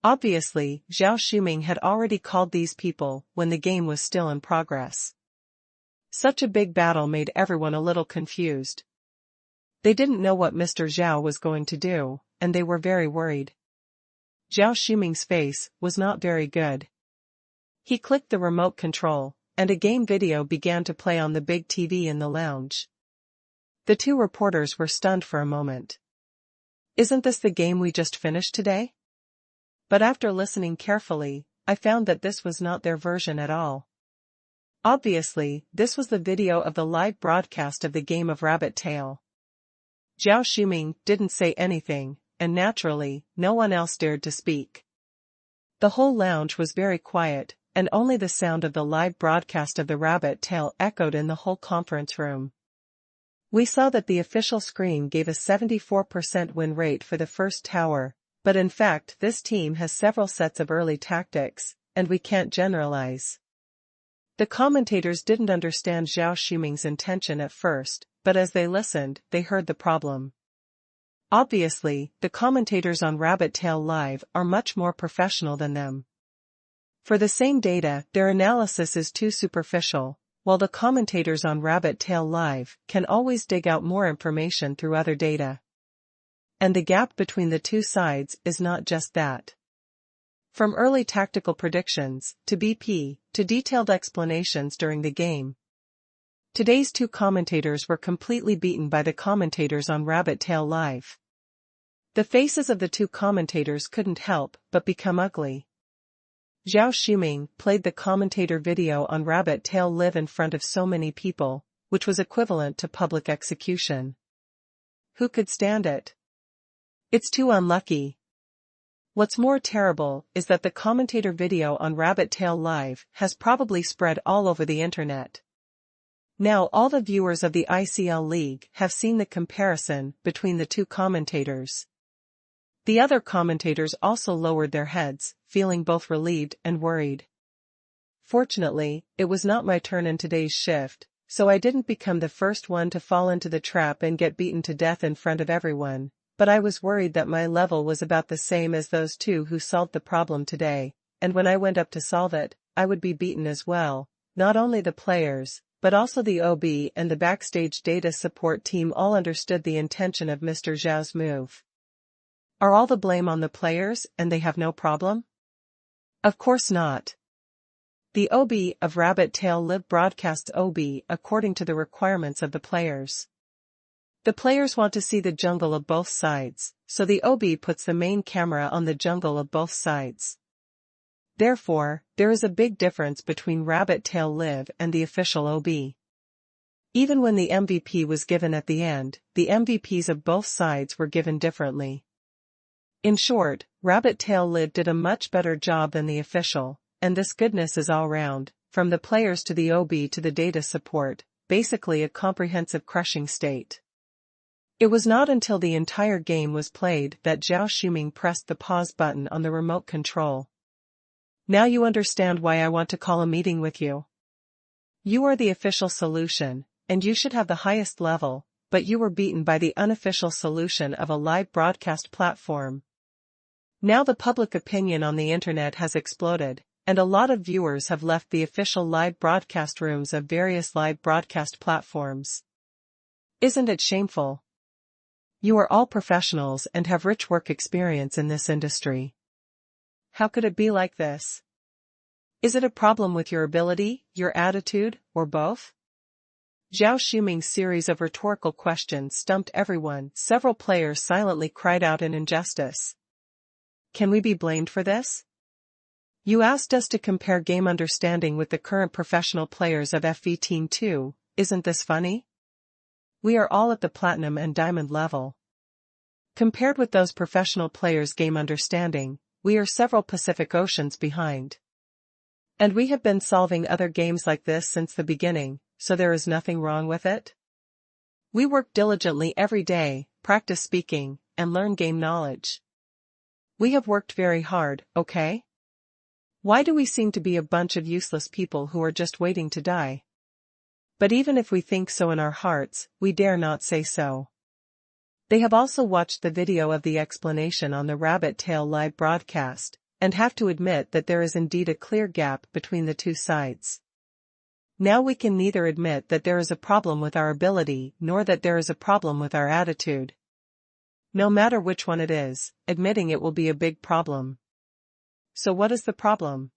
Obviously, Zhao Shuming had already called these people when the game was still in progress. Such a big battle made everyone a little confused. They didn't know what Mr. Zhao was going to do, and they were very worried. Zhao Shuming's face was not very good. He clicked the remote control, and a game video began to play on the big TV in the lounge. The two reporters were stunned for a moment. "Isn't this the game we just finished today?" But after listening carefully, I found that this was not their version at all. Obviously, this was the video of the live broadcast of the game of Rabbit Tail. Zhao Shuming didn't say anything, and naturally, no one else dared to speak. The whole lounge was very quiet, and only the sound of the live broadcast of the Rabbit Tail echoed in the whole conference room. We saw that the official screen gave a 74% win rate for the first tower, but in fact this team has several sets of early tactics, and we can't generalize. The commentators didn't understand Zhao Shuming's intention at first, but as they listened, they heard the problem. Obviously, the commentators on Rabbit Tail Live are much more professional than them. For the same data, their analysis is too superficial, while the commentators on Rabbit Tail Live can always dig out more information through other data. And the gap between the two sides is not just that. From early tactical predictions, to BP, to detailed explanations during the game. Today's two commentators were completely beaten by the commentators on Rabbit Tail Live. The faces of the two commentators couldn't help but become ugly. Zhao Shuming played the commentator video on Rabbit Tail Live in front of so many people, which was equivalent to public execution. Who could stand it? It's too unlucky. What's more terrible is that the commentator video on Rabbit Tail Live has probably spread all over the internet. Now all the viewers of the ICL League have seen the comparison between the two commentators. The other commentators also lowered their heads, feeling both relieved and worried. Fortunately, it was not my turn in today's shift, so I didn't become the first one to fall into the trap and get beaten to death in front of everyone, but I was worried that my level was about the same as those two who solved the problem today, and when I went up to solve it, I would be beaten as well. Not only the players, but also the OB and the backstage data support team all understood the intention of Mr. Zhao's move. Are all the blame on the players and they have no problem? Of course not. The OB of Rabbit Tail Live broadcasts OB according to the requirements of the players. The players want to see the jungle of both sides, so the OB puts the main camera on the jungle of both sides. Therefore, there is a big difference between Rabbit Tail Live and the official OB. Even when the MVP was given at the end, the MVPs of both sides were given differently. In short, Rabbit Tail Live did a much better job than the official, and this goodness is all round, from the players to the OB to the data support, basically a comprehensive crushing state. It was not until the entire game was played that Zhao Shuming pressed the pause button on the remote control. Now you understand why I want to call a meeting with you. You are the official solution, and you should have the highest level, but you were beaten by the unofficial solution of a live broadcast platform. Now the public opinion on the internet has exploded, and a lot of viewers have left the official live broadcast rooms of various live broadcast platforms. Isn't it shameful? You are all professionals and have rich work experience in this industry. How could it be like this? Is it a problem with your ability, your attitude, or both? Zhao Shuming's series of rhetorical questions stumped everyone. Several players silently cried out in injustice. Can we be blamed for this? You asked us to compare game understanding with the current professional players of FV Team 2, isn't this funny? We are all at the platinum and diamond level. Compared with those professional players' game understanding, we are several Pacific Oceans behind. And we have been solving other games like this since the beginning, so there is nothing wrong with it. We work diligently every day, practice speaking, and learn game knowledge. We have worked very hard, okay? Why do we seem to be a bunch of useless people who are just waiting to die? But even if we think so in our hearts, we dare not say so. They have also watched the video of the explanation on the Rabbit Tail live broadcast, and have to admit that there is indeed a clear gap between the two sides. Now we can neither admit that there is a problem with our ability nor that there is a problem with our attitude. No matter which one it is, admitting it will be a big problem. So what is the problem?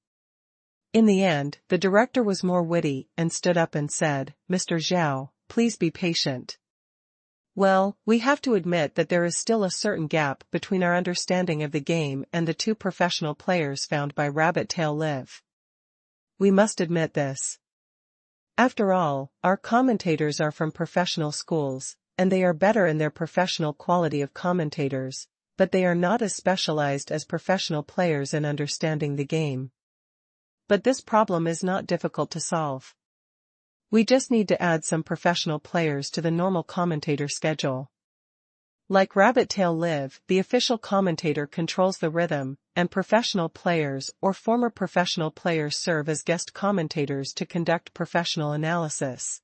In the end, the director was more witty and stood up and said, "Mr. Zhao, please be patient. Well, we have to admit that there is still a certain gap between our understanding of the game and the two professional players found by Rabbit Tail Live. We must admit this. After all, our commentators are from professional schools, and they are better in their professional quality of commentators, but they are not as specialized as professional players in understanding the game. But this problem is not difficult to solve. We just need to add some professional players to the normal commentator schedule. Like Rabbit Tail Live, the official commentator controls the rhythm, and professional players or former professional players serve as guest commentators to conduct professional analysis.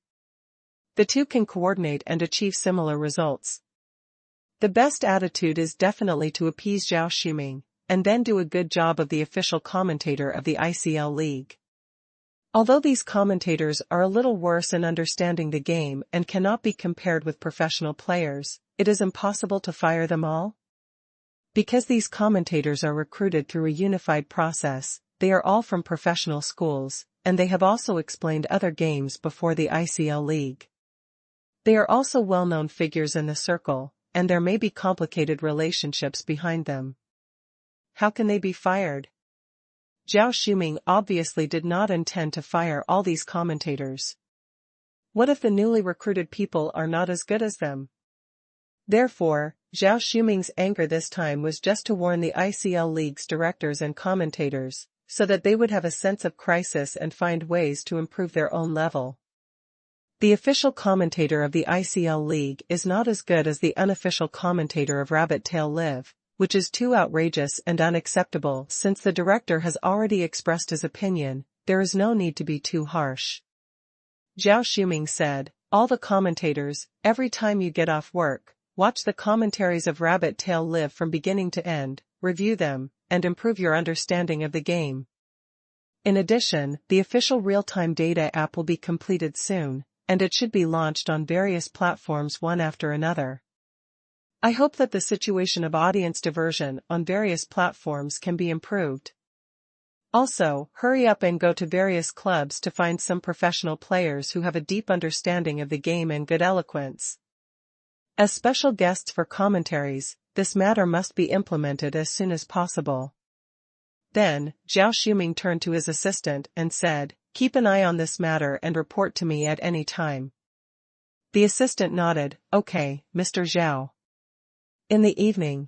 The two can coordinate and achieve similar results. The best attitude is definitely to appease Zhao Shuming, and then do a good job of the official commentator of the ICL League. Although these commentators are a little worse in understanding the game and cannot be compared with professional players, it is impossible to fire them all. Because these commentators are recruited through a unified process, they are all from professional schools, and they have also explained other games before the ICL League. They are also well-known figures in the circle, and there may be complicated relationships behind them. How can they be fired? Zhao Shuming obviously did not intend to fire all these commentators. What if the newly recruited people are not as good as them? Therefore, Zhao Shuming's anger this time was just to warn the ICL League's directors and commentators, so that they would have a sense of crisis and find ways to improve their own level. The official commentator of the ICL League is not as good as the unofficial commentator of Rabbit Tail Live, which is too outrageous and unacceptable. Since the director has already expressed his opinion, there is no need to be too harsh. Zhao Shuming said, "All the commentators, every time you get off work, watch the commentaries of Rabbit Tail Live from beginning to end, review them, and improve your understanding of the game." In addition, the official real-time data app will be completed soon, and it should be launched on various platforms one after another. I hope that the situation of audience diversion on various platforms can be improved. Also, hurry up and go to various clubs to find some professional players who have a deep understanding of the game and good eloquence. As special guests for commentaries, this matter must be implemented as soon as possible. Then, Zhao Shuming turned to his assistant and said, "Keep an eye on this matter and report to me at any time." The assistant nodded, "Okay, Mr. Zhao." In the evening,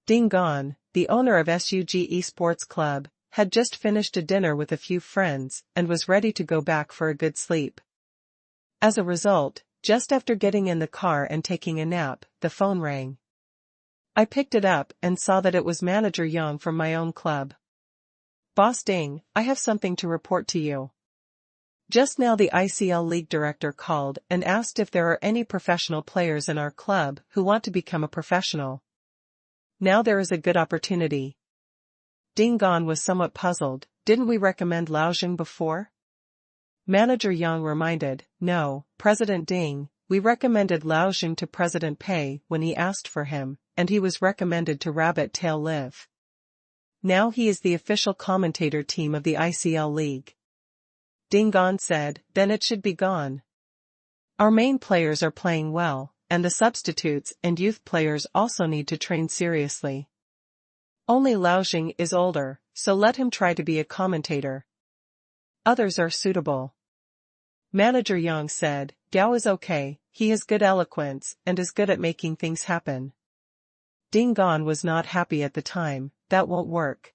Ding Gon, the owner of SUG Esports Club, had just finished a dinner with a few friends and was ready to go back for a good sleep. As a result, just after getting in the car and taking a nap, the phone rang. I picked it up and saw that it was Manager Yang from my own club. "Boss Ding, I have something to report to you." Just now the ICL League director called and asked if there are any professional players in our club who want to become a professional. Now there is a good opportunity. Ding Gon was somewhat puzzled. Didn't we recommend Lao Jing before? Manager Yang reminded, no, President Ding, we recommended Lao Jing to President Pei when he asked for him, and he was recommended to Rabbit Tail Live. Now he is the official commentator team of the ICL League. Ding Gon said, then it should be gone. Our main players are playing well, and the substitutes and youth players also need to train seriously. Only Lao Jing is older, so let him try to be a commentator. Others are suitable. Manager Yang said, Gao is okay, he has good eloquence and is good at making things happen. Ding Gon was not happy at the time, that won't work.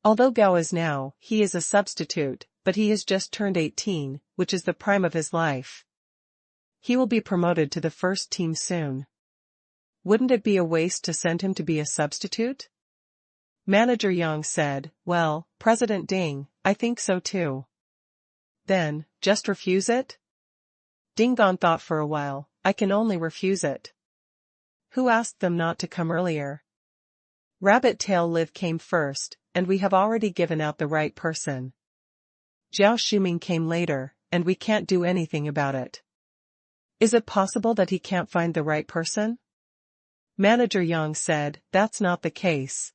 Although Gao is now, he is a substitute, but he has just turned 18, which is the prime of his life. He will be promoted to the first team soon. Wouldn't it be a waste to send him to be a substitute? Manager Yang said, well, President Ding, I think so too. Then, just refuse it? Ding Gon thought for a while, I can only refuse it. Who asked them not to come earlier? Rabbit Tail Live came first, and we have already given out the right person. Zhao Shuming came later, and we can't do anything about it. Is it possible that he can't find the right person? Manager Yang said, that's not the case.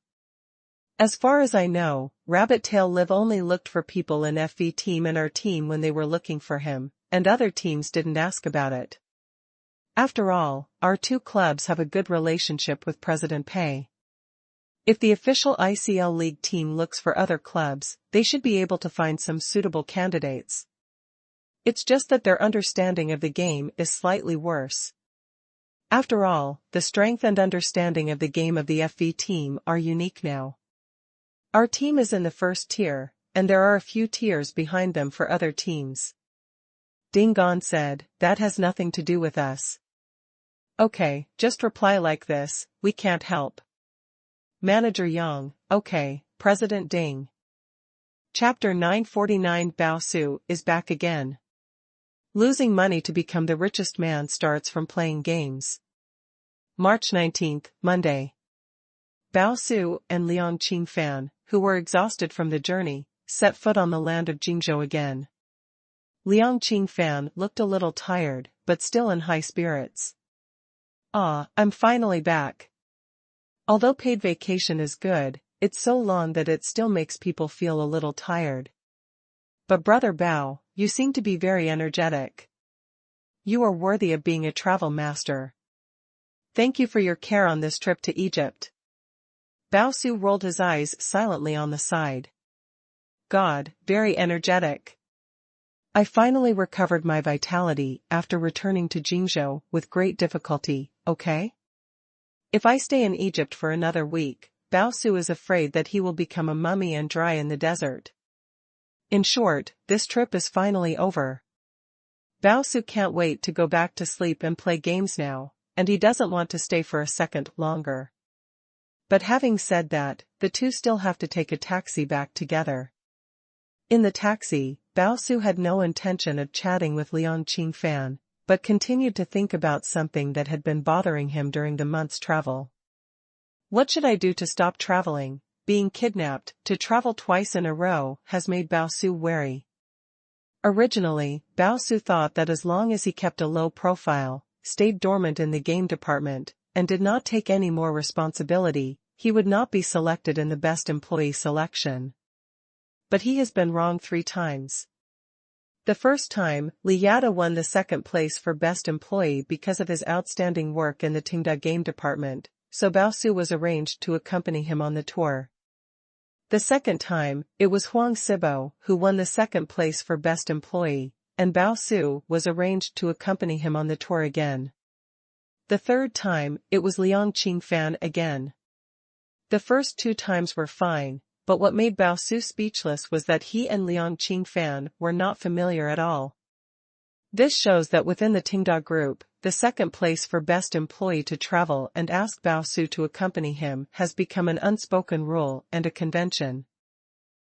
As far as I know, Rabbit Tail Live only looked for people in FV team and our team when they were looking for him, and other teams didn't ask about it. After all, our two clubs have a good relationship with President Pei. If the official ICL League team looks for other clubs, they should be able to find some suitable candidates. It's just that their understanding of the game is slightly worse. After all, the strength and understanding of the game of the FV team are unique now. Our team is in the first tier, and there are a few tiers behind them for other teams. Ding Gon said, that has nothing to do with us. Okay, just reply like this, we can't help. Manager Yang, okay, President Ding. Chapter 949 Bao Su is back again. Losing money to become the richest man starts from playing games. March 19th, Monday. Bao Su and Liang Qingshan, who were exhausted from the journey, set foot on the land of Jingzhou again. Liang Qingshan looked a little tired, but still in high spirits. Ah, I'm finally back. Although paid vacation is good, it's so long that it still makes people feel a little tired. But Brother Bao, you seem to be very energetic. You are worthy of being a travel master. Thank you for your care on this trip to Egypt. Bao Su rolled his eyes silently on the side. God, very energetic. I finally recovered my vitality after returning to Jingzhou with great difficulty, okay? If I stay in Egypt for another week, Bao Su is afraid that he will become a mummy and dry in the desert. In short, this trip is finally over. Bao Su can't wait to go back to sleep and play games now, and he doesn't want to stay for a second longer. But having said that, the two still have to take a taxi back together. In the taxi, Bao Su had no intention of chatting with Liang Qingshan, but continued to think about something that had been bothering him during the month's travel. What should I do to stop traveling? Being kidnapped to travel twice in a row has made Bao Su wary. Originally, Bao Su thought that as long as he kept a low profile, stayed dormant in the game department, and did not take any more responsibility, he would not be selected in the best employee selection. But he has been wrong 3 times. The first time, Li Yada won the second place for best employee because of his outstanding work in the Tenda game department, so Bao Su was arranged to accompany him on the tour. The second time, it was Huang Sibo who won the second place for best employee, and Bao Su was arranged to accompany him on the tour again. The third time, it was Liang Qingshan again. The first 2 times were fine, but what made Bao Su speechless was that he and Liang Qingshan were not familiar at all. This shows that within the Tenda Group, the second place for best employee to travel and ask Bao Su to accompany him has become an unspoken rule and a convention.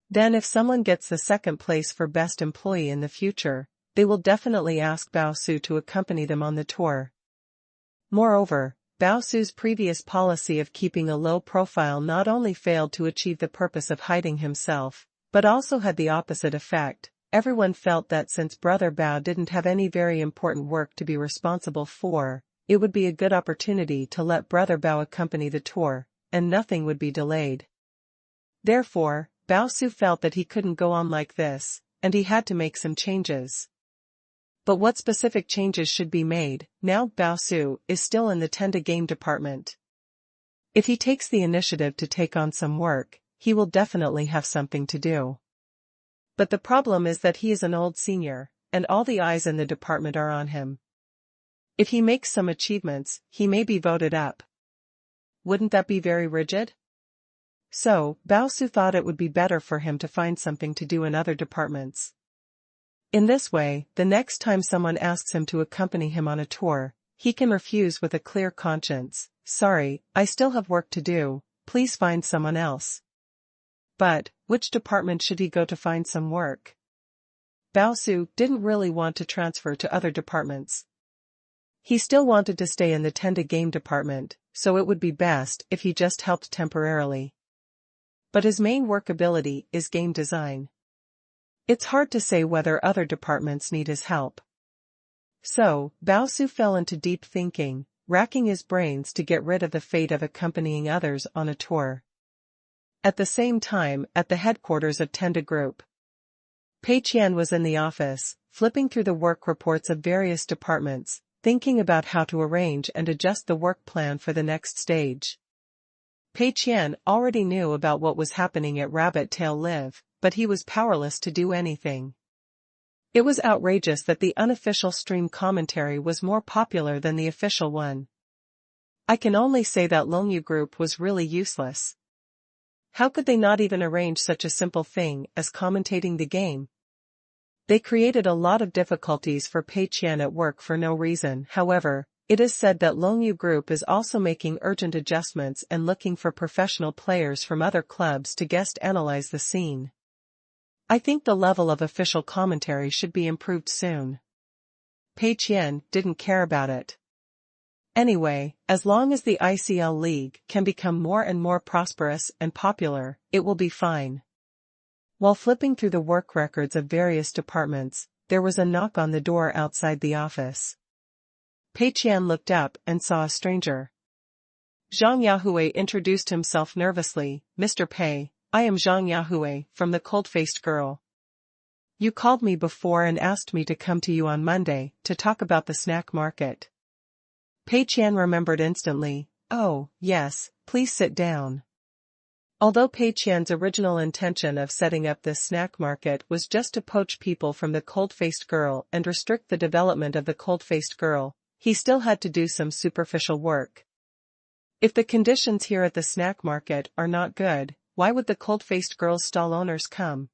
Then if someone gets the second place for best employee in the future, they will definitely ask Bao Su to accompany them on the tour. Moreover, Bao Su's previous policy of keeping a low profile not only failed to achieve the purpose of hiding himself, but also had the opposite effect. Everyone felt that since Brother Bao didn't have any very important work to be responsible for, it would be a good opportunity to let Brother Bao accompany the tour, and nothing would be delayed. Therefore, Bao Su felt that he couldn't go on like this, and he had to make some changes. But what specific changes should be made, now Bao Su is still in the Tenda game department? If he takes the initiative to take on some work, he will definitely have something to do. But the problem is that he is an old senior, and all the eyes in the department are on him. If he makes some achievements, he may be voted up. Wouldn't that be very rigid? So, Bao Su thought it would be better for him to find something to do in other departments. In this way, the next time someone asks him to accompany him on a tour, he can refuse with a clear conscience. Sorry, I still have work to do, please find someone else. But, which department should he go to find some work? Bao Su didn't really want to transfer to other departments. He still wanted to stay in the Tenda game department, so it would be best if he just helped temporarily. But his main work ability is game design. It's hard to say whether other departments need his help. So, Bao Su fell into deep thinking, racking his brains to get rid of the fate of accompanying others on a tour. At the same time, at the headquarters of Tenda Group, Pei Qian was in the office, flipping through the work reports of various departments, thinking about how to arrange and adjust the work plan for the next stage. Pei Qian already knew about what was happening at Rabbit Tail Live, but he was powerless to do anything. It was outrageous that the unofficial stream commentary was more popular than the official one. I can only say that Longyu Group was really useless. How could they not even arrange such a simple thing as commentating the game? They created a lot of difficulties for Pei Qian at work for no reason. However, it is said that Longyu Group is also making urgent adjustments and looking for professional players from other clubs to guest analyze the scene. I think the level of official commentary should be improved soon. Pei Qian didn't care about it. Anyway, as long as the ICL League can become more and more prosperous and popular, it will be fine. While flipping through the work records of various departments, there was a knock on the door outside the office. Pei Qian looked up and saw a stranger. Zhang Yahui introduced himself nervously. Mr. Pei, I am Zhang Yahui, from the Cold-Faced Girl. You called me before and asked me to come to you on Monday, to talk about the snack market. Pei Qian remembered instantly. Oh, yes, please sit down. Although Pei Qian's original intention of setting up this snack market was just to poach people from the Cold-Faced Girl and restrict the development of the Cold-Faced Girl, he still had to do some superficial work. If the conditions here at the snack market are not good, why would the Cold-Faced Girl's stall owners come?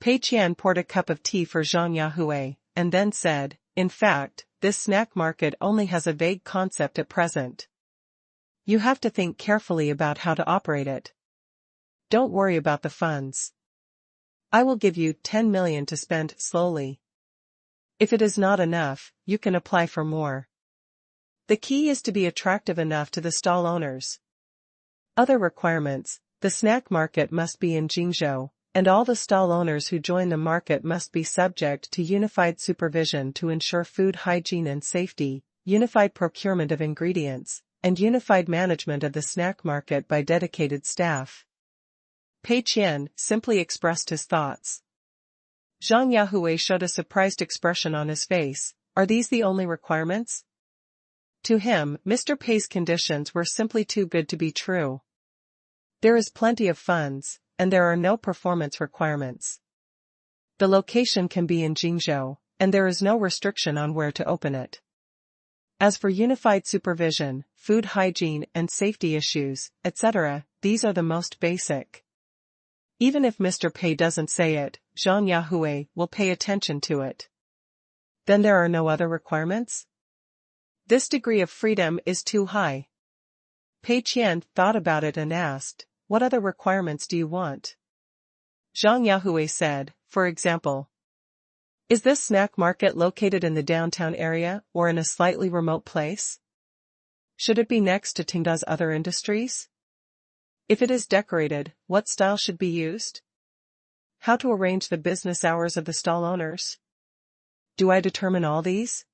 Pei Qian poured a cup of tea for Zhang Yahui, and then said, in fact, this snack market only has a vague concept at present. You have to think carefully about how to operate it. Don't worry about the funds. I will give you 10 million to spend slowly. If it is not enough, you can apply for more. The key is to be attractive enough to the stall owners. Other requirements: the snack market must be in Jingzhou, and all the stall owners who join the market must be subject to unified supervision to ensure food hygiene and safety, unified procurement of ingredients, and unified management of the snack market by dedicated staff. Pei Qian simply expressed his thoughts. Zhang Yahui showed a surprised expression on his face. Are these the only requirements? To him, Mr. Pei's conditions were simply too good to be true. There is plenty of funds, and there are no performance requirements. The location can be in Jingzhou, and there is no restriction on where to open it. As for unified supervision, food hygiene and safety issues, etc., these are the most basic. Even if Mr. Pei doesn't say it, Zhang Yahui will pay attention to it. Then there are no other requirements? This degree of freedom is too high. Pei Qian thought about it and asked, what other requirements do you want? Zhang Yahui said, for example. Is this snack market located in the downtown area or in a slightly remote place? Should it be next to Tengda's other industries? If it is decorated, what style should be used? How to arrange the business hours of the stall owners? Do I determine all these?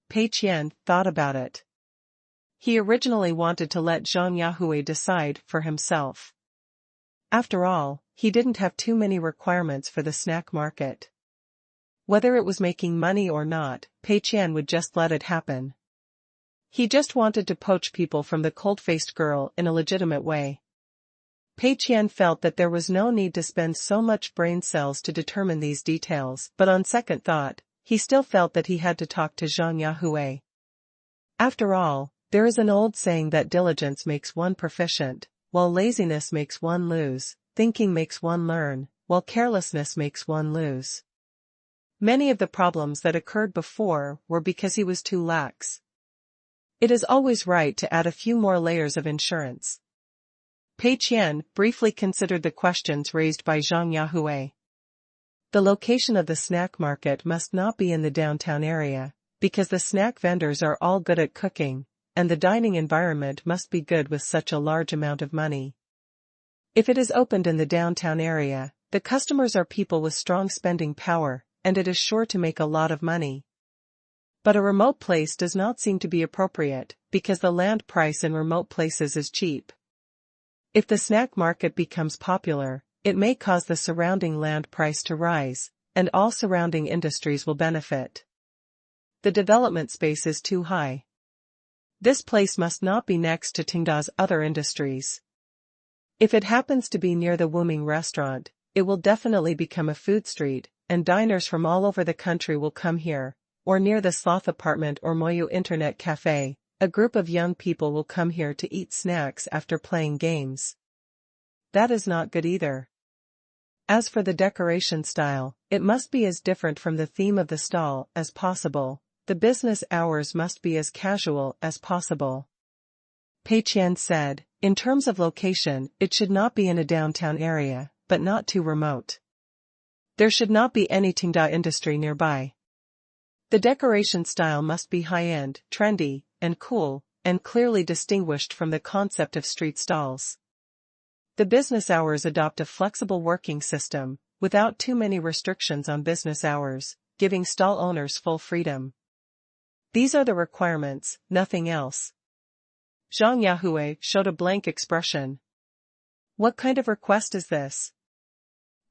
Pei Qian thought about it. He originally wanted to let Zhang Yahui decide for himself. After all, he didn't have too many requirements for the snack market. Whether it was making money or not, Pei Qian would just let it happen. He just wanted to poach people from the cold-faced girl in a legitimate way. Pei Qian felt that there was no need to spend so much brain cells to determine these details, but on second thought, he still felt that he had to talk to Zhang Yahui. After all, there is an old saying that diligence makes one proficient, while laziness makes one lose, thinking makes one learn, while carelessness makes one lose. Many of the problems that occurred before were because he was too lax. It is always right to add a few more layers of insurance. Pei Qian briefly considered the questions raised by Zhang Yahui. The location of the snack market must not be in the downtown area, because the snack vendors are all good at cooking, and the dining environment must be good with such a large amount of money. If it is opened in the downtown area, the customers are people with strong spending power, and it is sure to make a lot of money. But a remote place does not seem to be appropriate, because the land price in remote places is cheap. If the snack market becomes popular, it may cause the surrounding land price to rise, and all surrounding industries will benefit. The development space is too high. This place must not be next to Tengda's other industries. If it happens to be near the Wuming restaurant, it will definitely become a food street, and diners from all over the country will come here, or near the Sloth apartment or Moyu Internet Cafe, a group of young people will come here to eat snacks after playing games. That is not good either. As for the decoration style, it must be as different from the theme of the stall as possible. The business hours must be as casual as possible. Pei Qian said, in terms of location, it should not be in a downtown area, but not too remote. There should not be any Tengda industry nearby. The decoration style must be high-end, trendy, and cool, and clearly distinguished from the concept of street stalls. The business hours adopt a flexible working system, without too many restrictions on business hours, giving stall owners full freedom. These are the requirements, nothing else. Zhang Yahui showed a blank expression. What kind of request is this?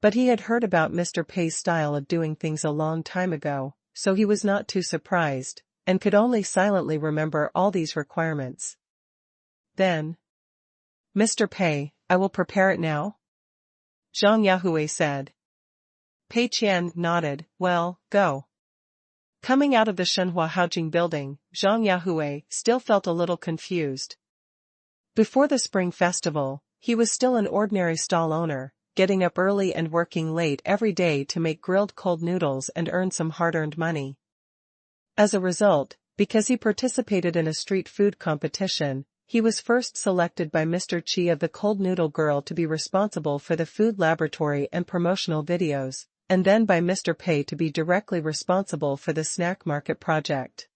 But he had heard about Mr. Pei's style of doing things a long time ago, so he was not too surprised, and could only silently remember all these requirements. Then, Mr. Pei, I will prepare it now? Zhang Yahui said. Pei Qian nodded, well, go. Coming out of the Shenhua Haojing building, Zhang Yahui still felt a little confused. Before the Spring Festival, he was still an ordinary stall owner, getting up early and working late every day to make grilled cold noodles and earn some hard-earned money. As a result, because he participated in a street food competition, he was first selected by Mr. Qi of the Cold Noodle Girl to be responsible for the food laboratory and promotional videos, and then by Mr. Pei to be directly responsible for the snack market project.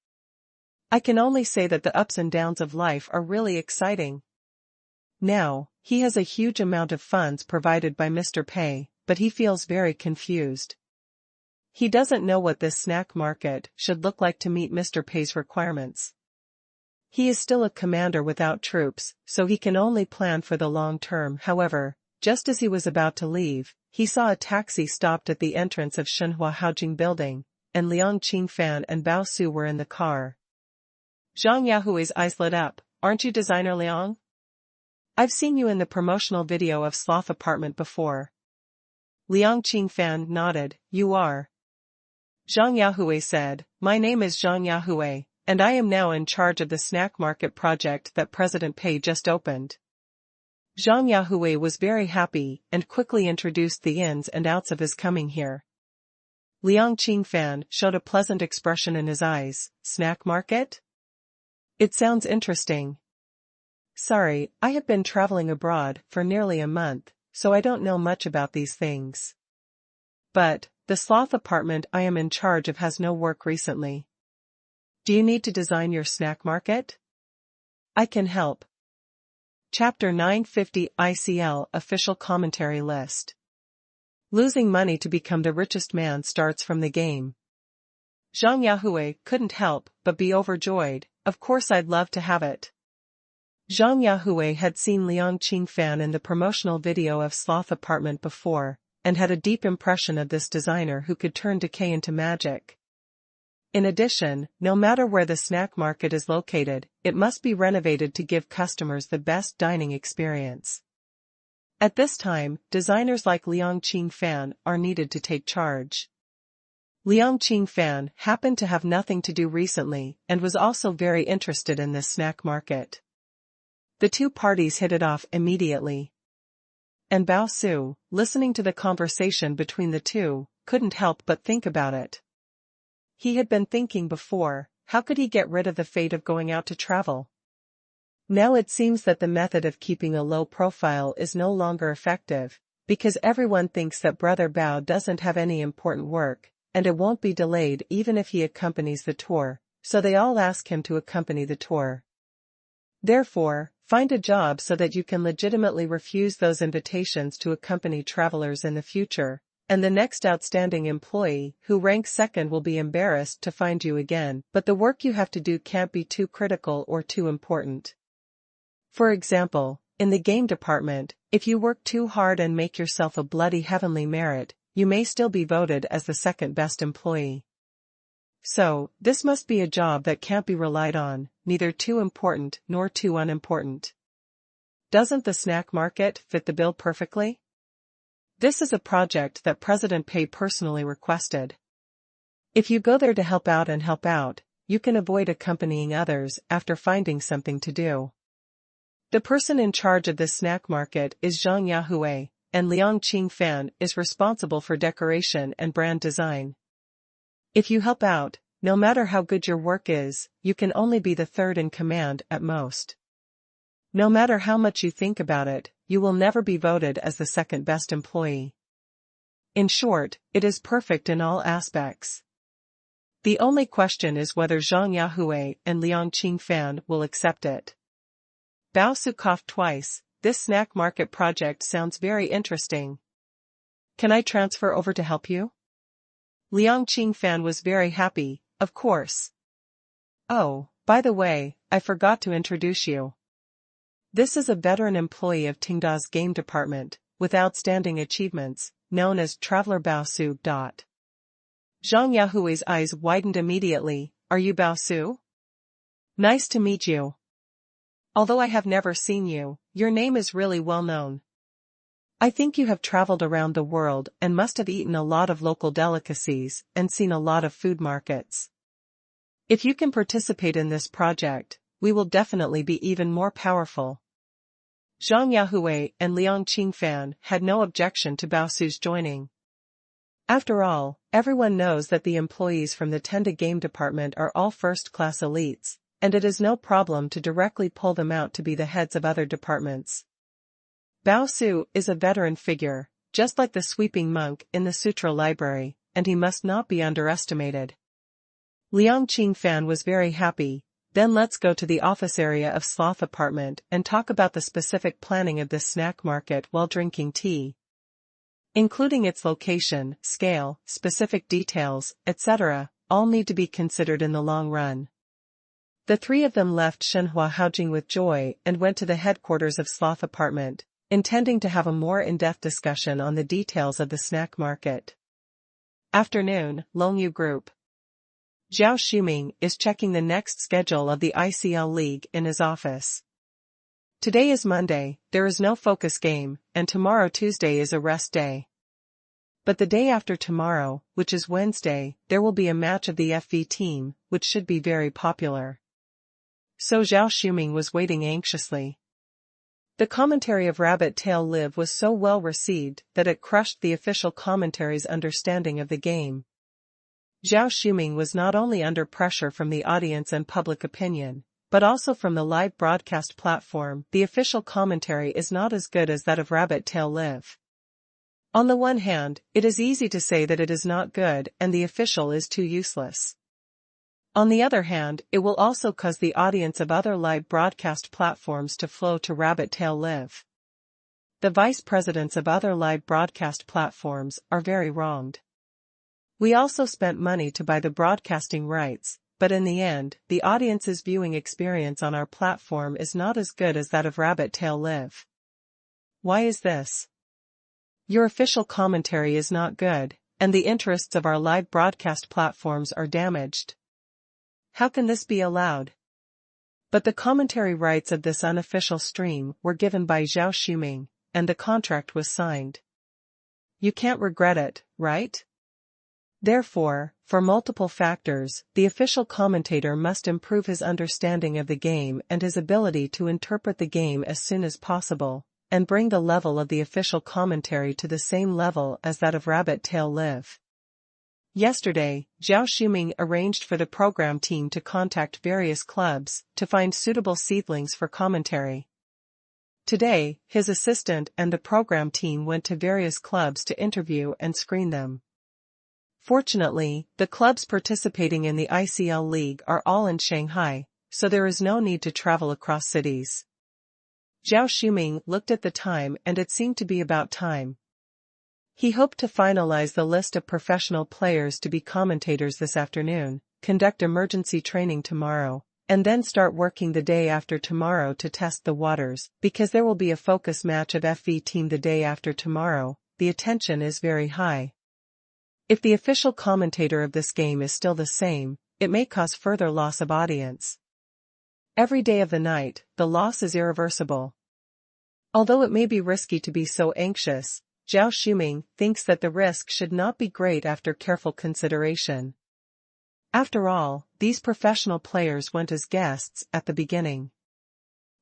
I can only say that the ups and downs of life are really exciting. Now, he has a huge amount of funds provided by Mr. Pei, but he feels very confused. He doesn't know what this snack market should look like to meet Mr. Pei's requirements. He is still a commander without troops, so he can only plan for the long term. However, just as he was about to leave, he saw a taxi stopped at the entrance of Shenhua Haojing building, and Liang Qingfan and Bao Su were in the car. Zhang Yahui's eyes lit up. Aren't you designer Liang? I've seen you in the promotional video of Sloth Apartment before. Liang Qingfan nodded. You are. Zhang Yahui said, my name is Zhang Yahui, and I am now in charge of the snack market project that President Pei just opened. Zhang Yahui was very happy and quickly introduced the ins and outs of his coming here. Liang Qingfan showed a pleasant expression in his eyes. Snack market? It sounds interesting. Sorry, I have been traveling abroad for nearly a month, so I don't know much about these things. But, the sloth apartment I am in charge of has no work recently. Do you need to design your snack market? I can help. Chapter 950 ICL Official Commentary List. Losing money to become the richest man starts from the game. Zhang Yahui couldn't help but be overjoyed. Of course I'd love to have it. Zhang Yahui had seen Liang Qingfan in the promotional video of Sloth Apartment before, and had a deep impression of this designer who could turn decay into magic. In addition, no matter where the snack market is located, it must be renovated to give customers the best dining experience. At this time, designers like Liang Qingfan are needed to take charge. Liang Qingfan happened to have nothing to do recently and was also very interested in this snack market. The two parties hit it off immediately. And Bao Su, listening to the conversation between the two, couldn't help but think about it. He had been thinking before, how could he get rid of the fate of going out to travel? Now it seems that the method of keeping a low profile is no longer effective, because everyone thinks that Brother Bao doesn't have any important work, and it won't be delayed even if he accompanies the tour, so they all ask him to accompany the tour. Therefore, find a job so that you can legitimately refuse those invitations to accompany travelers in the future, and the next outstanding employee who ranks second will be embarrassed to find you again, but the work you have to do can't be too critical or too important. For example, in the game department, if you work too hard and make yourself a bloody heavenly merit, you may still be voted as the second best employee. So, this must be a job that can't be relied on, neither too important nor too unimportant. Doesn't the snack market fit the bill perfectly? This is a project that President Pei personally requested. If you go there to help out, you can avoid accompanying others after finding something to do. The person in charge of this snack market is Zhang Yahui, and Liang Qingfan is responsible for decoration and brand design. If you help out, no matter how good your work is, you can only be the third in command at most. No matter how much you think about it, you will never be voted as the second best employee. In short, it is perfect in all aspects. The only question is whether Zhang Yahui and Liang Qingfan will accept it. Bao Su coughed twice. This snack market project sounds very interesting. Can I transfer over to help you? Liang Qingfan was very happy, of course. Oh, by the way, I forgot to introduce you. This is a veteran employee of Tingda's game department, with outstanding achievements, known as Traveler Bao Su. Zhang Yahui's eyes widened immediately. Are you Bao Su? Nice to meet you. Although I have never seen you, your name is really well known. I think you have traveled around the world and must have eaten a lot of local delicacies and seen a lot of food markets. If you can participate in this project, we will definitely be even more powerful. Zhang Yahui and Liang Qingfan had no objection to Bao Su's joining. After all, everyone knows that the employees from the Tenda game department are all first-class elites, and it is no problem to directly pull them out to be the heads of other departments. Bao Su is a veteran figure, just like the sweeping monk in the Sutra library, and he must not be underestimated. Liang Qingfan was very happy. Then let's go to the office area of Sloth Apartment and talk about the specific planning of this snack market while drinking tea. Including its location, scale, specific details, etc., all need to be considered in the long run. The three of them left Shenhua Haojing with joy and went to the headquarters of Sloth Apartment, intending to have a more in-depth discussion on the details of the snack market. Afternoon, Longyu Group. Zhao Shuming is checking the next schedule of the ICL League in his office. Today is Monday, there is no focus game, and tomorrow Tuesday is a rest day. But the day after tomorrow, which is Wednesday, there will be a match of the FV team, which should be very popular. So Zhao Shuming was waiting anxiously. The commentary of Rabbit Tail Live was so well received that it crushed the official commentary's understanding of the game. Zhao Shuming was not only under pressure from the audience and public opinion, but also from the live broadcast platform, the official commentary is not as good as that of Rabbit Tail Live. On the one hand, it is easy to say that it is not good and the official is too useless. On the other hand, it will also cause the audience of other live broadcast platforms to flow to Rabbit Tail Live. The vice presidents of other live broadcast platforms are very wronged. We also spent money to buy the broadcasting rights, but in the end, the audience's viewing experience on our platform is not as good as that of Rabbit Tail Live. Why is this? Your official commentary is not good, and the interests of our live broadcast platforms are damaged. How can this be allowed? But the commentary rights of this unofficial stream were given by Zhao Shuming, and the contract was signed. You can't regret it, right? Therefore, for multiple factors, the official commentator must improve his understanding of the game and his ability to interpret the game as soon as possible, and bring the level of the official commentary to the same level as that of Rabbit Tail Live. Yesterday, Zhao Shuming arranged for the program team to contact various clubs to find suitable seedlings for commentary. Today, his assistant and the program team went to various clubs to interview and screen them. Fortunately, the clubs participating in the ICL League are all in Shanghai, so there is no need to travel across cities. Zhao Shuming looked at the time and it seemed to be about time. He hoped to finalize the list of professional players to be commentators this afternoon, conduct emergency training tomorrow, and then start working the day after tomorrow to test the waters, because there will be a focus match of FV team the day after tomorrow. The attention is very high. If the official commentator of this game is still the same, it may cause further loss of audience. Every day of the night, the loss is irreversible. Although it may be risky to be so anxious, Zhao Shuming thinks that the risk should not be great after careful consideration. After all, these professional players went as guests at the beginning.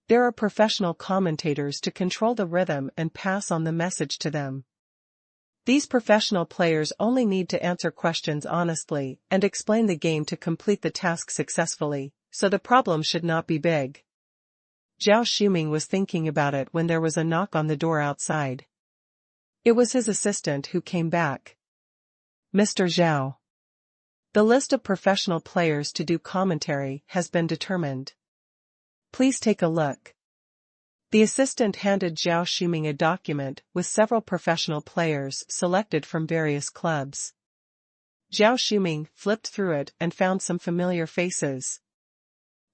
There are professional commentators to control the rhythm and pass on the message to them. These professional players only need to answer questions honestly and explain the game to complete the task successfully, so the problem should not be big. Zhao Shuming was thinking about it when there was a knock on the door outside. It was his assistant who came back. Mr. Zhao. The list of professional players to do commentary has been determined. Please take a look. The assistant handed Zhao Shuming a document with several professional players selected from various clubs. Zhao Shuming flipped through it and found some familiar faces.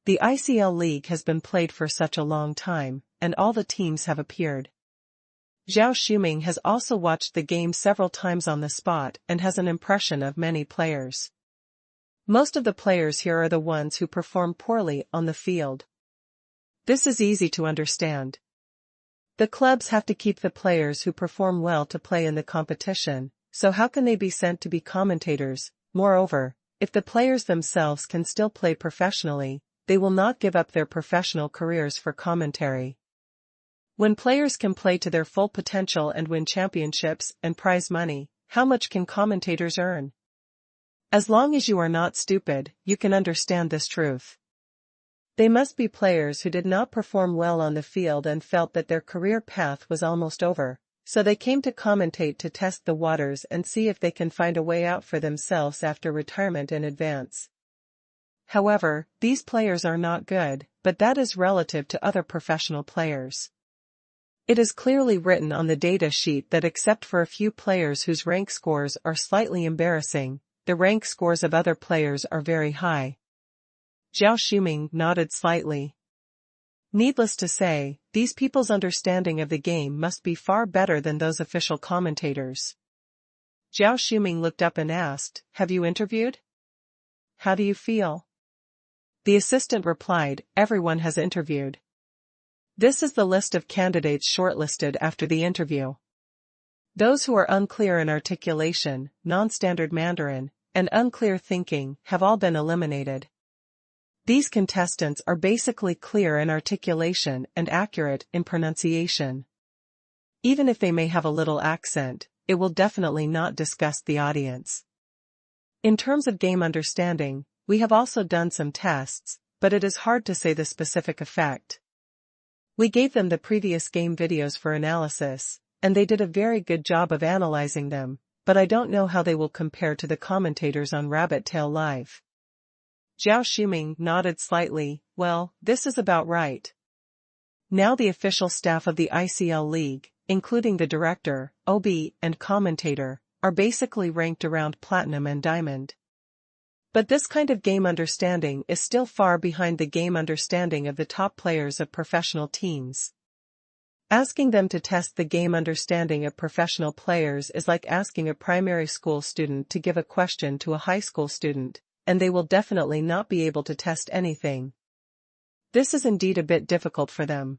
The ICL League has been played for such a long time, and all the teams have appeared. Zhao Shuming has also watched the game several times on the spot and has an impression of many players. Most of the players here are the ones who perform poorly on the field. This is easy to understand. The clubs have to keep the players who perform well to play in the competition, so how can they be sent to be commentators? Moreover, if the players themselves can still play professionally, they will not give up their professional careers for commentary. When players can play to their full potential and win championships and prize money, how much can commentators earn? As long as you are not stupid, you can understand this truth. They must be players who did not perform well on the field and felt that their career path was almost over, so they came to commentate to test the waters and see if they can find a way out for themselves after retirement in advance. However, these players are not good, but that is relative to other professional players. It is clearly written on the data sheet that except for a few players whose rank scores are slightly embarrassing, the rank scores of other players are very high. Zhao Shuming nodded slightly. Needless to say, these people's understanding of the game must be far better than those official commentators. Zhao Shuming looked up and asked, "Have you interviewed? How do you feel?" The assistant replied, "Everyone has interviewed. This is the list of candidates shortlisted after the interview. Those who are unclear in articulation, non-standard Mandarin, and unclear thinking have all been eliminated. These contestants are basically clear in articulation and accurate in pronunciation. Even if they may have a little accent, it will definitely not disgust the audience. In terms of game understanding, we have also done some tests, but it is hard to say the specific effect. We gave them the previous game videos for analysis, and they did a very good job of analyzing them, but I don't know how they will compare to the commentators on Rabbit Tail Live. Zhao Shuming nodded slightly. Well, this is about right. Now the official staff of the ICL League, including the director, OB, and commentator, are basically ranked around platinum and diamond. But this kind of game understanding is still far behind the game understanding of the top players of professional teams. Asking them to test the game understanding of professional players is like asking a primary school student to give a question to a high school student, and they will definitely not be able to test anything. This is indeed a bit difficult for them.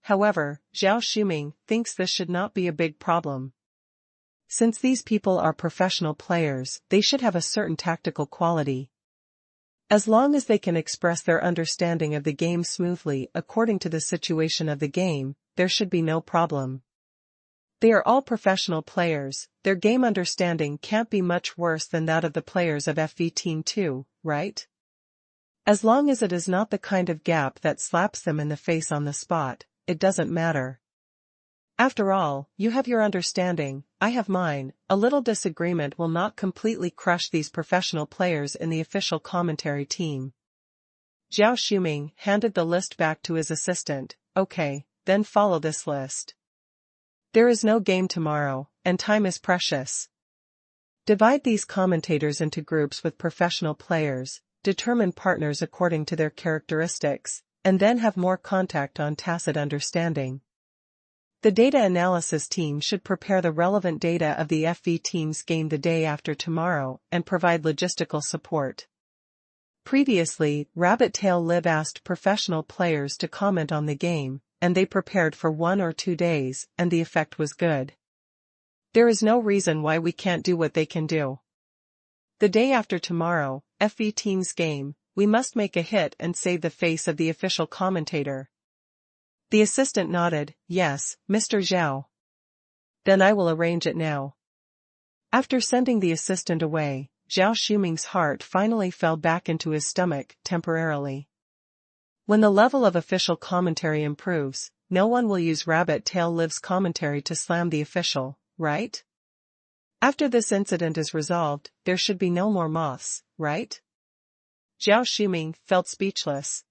However, Zhao Shuming thinks this should not be a big problem. Since these people are professional players, they should have a certain tactical quality. As long as they can express their understanding of the game smoothly according to the situation of the game, there should be no problem. They are all professional players, their game understanding can't be much worse than that of the players of FV Team 2, right? As long as it is not the kind of gap that slaps them in the face on the spot, it doesn't matter. After all, you have your understanding, I have mine. A little disagreement will not completely crush these professional players in the official commentary team. Zhao Shuming handed the list back to his assistant. Okay, then follow this list. There is no game tomorrow, and time is precious. Divide these commentators into groups with professional players, determine partners according to their characteristics, and then have more contact on tacit understanding. The data analysis team should prepare the relevant data of the FV team's game the day after tomorrow and provide logistical support. Previously, Rabbit Tail Live asked professional players to comment on the game, and they prepared for 1 or 2 days, and the effect was good. There is no reason why we can't do what they can do. The day after tomorrow, FV team's game, we must make a hit and save the face of the official commentator. The assistant nodded. Yes, Mr. Zhao. Then I will arrange it now. After sending the assistant away, Zhao Shuming's heart finally fell back into his stomach, temporarily. When the level of official commentary improves, no one will use Rabbit Tail Live's commentary to slam the official, right? After this incident is resolved, there should be no more moths, right? Zhao Shuming felt speechless.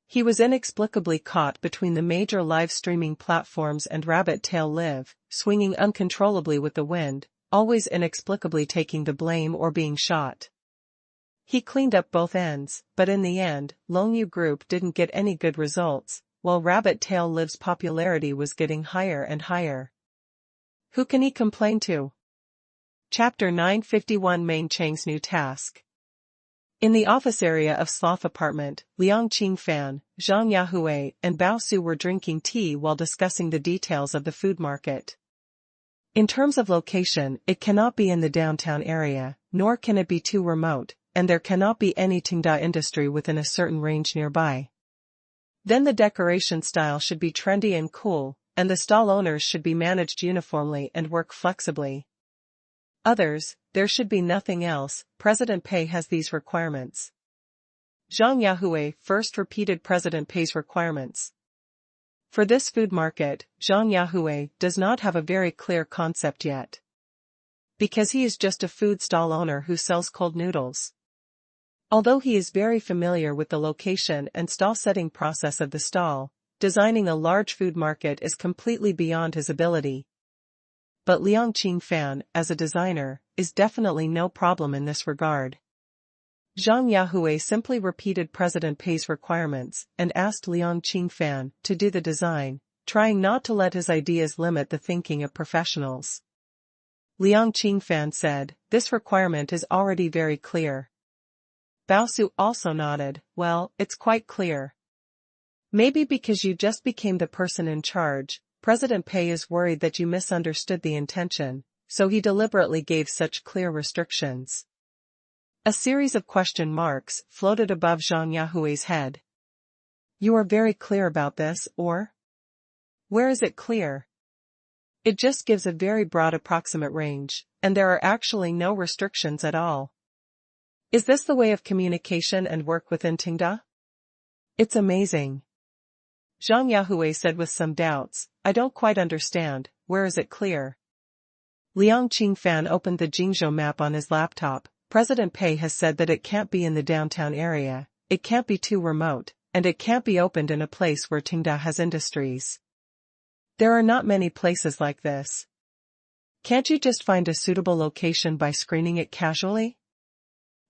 He was inexplicably caught between the major live streaming platforms and Rabbit Tail Live, swinging uncontrollably with the wind, always inexplicably taking the blame or being shot. He cleaned up both ends, but in the end, Longyu Group didn't get any good results, while Rabbit Tail Live's popularity was getting higher and higher. Who can he complain to? Chapter 951 Main Chang's new task. In the office area of Sloth Apartment, Liang Qingfan, Zhang Yahui, and Bao Su were drinking tea while discussing the details of the food market. In terms of location, it cannot be in the downtown area, nor can it be too remote, and there cannot be any Tengda industry within a certain range nearby. Then the decoration style should be trendy and cool, and the stall owners should be managed uniformly and work flexibly. Others, there should be nothing else. President Pei has these requirements. Zhang Yahui first repeated President Pei's requirements. For this food market, Zhang Yahui does not have a very clear concept yet. Because he is just a food stall owner who sells cold noodles. Although he is very familiar with the location and stall setting process of the stall, designing a large food market is completely beyond his ability. But Liang Qingfan, as a designer, is definitely no problem in this regard. Zhang Yahui simply repeated President Pei's requirements and asked Liang Qingfan to do the design, trying not to let his ideas limit the thinking of professionals. Liang Qingfan said, "This requirement is already very clear." Bao Su also nodded, "Well, it's quite clear. Maybe because you just became the person in charge, President Pei is worried that you misunderstood the intention, so he deliberately gave such clear restrictions." A series of question marks floated above Zhang Yahui's head. You are very clear about this, or? Where is it clear? It just gives a very broad approximate range, and there are actually no restrictions at all. Is this the way of communication and work within Tenda? It's amazing. Zhang Yahui said with some doubts, I don't quite understand, where is it clear? Liang Qingfan opened the Jingzhou map on his laptop. President Pei has said that it can't be in the downtown area, it can't be too remote, and it can't be opened in a place where Tenda has industries. There are not many places like this. Can't you just find a suitable location by screening it casually?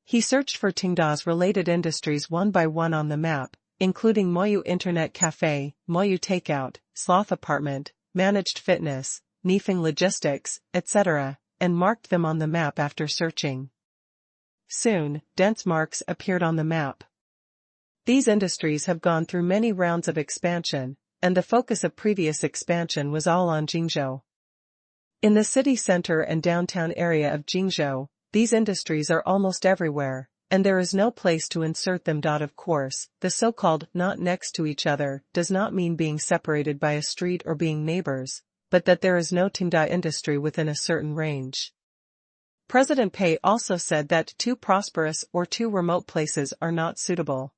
He searched for Tenda's related industries one by one on the map, including Moyu Internet Cafe, Moyu Takeout, Sloth Apartment, Managed Fitness, Nifeng Logistics, etc., and marked them on the map after searching. Soon, dense marks appeared on the map. These industries have gone through many rounds of expansion, and the focus of previous expansion was all on Jingzhou. In the city center and downtown area of Jingzhou, these industries are almost everywhere, and there is no place to insert them. Of course, the so-called not next to each other does not mean being separated by a street or being neighbors, but that there is no Tenda industry within a certain range. President Pei also said that too prosperous or too remote places are not suitable.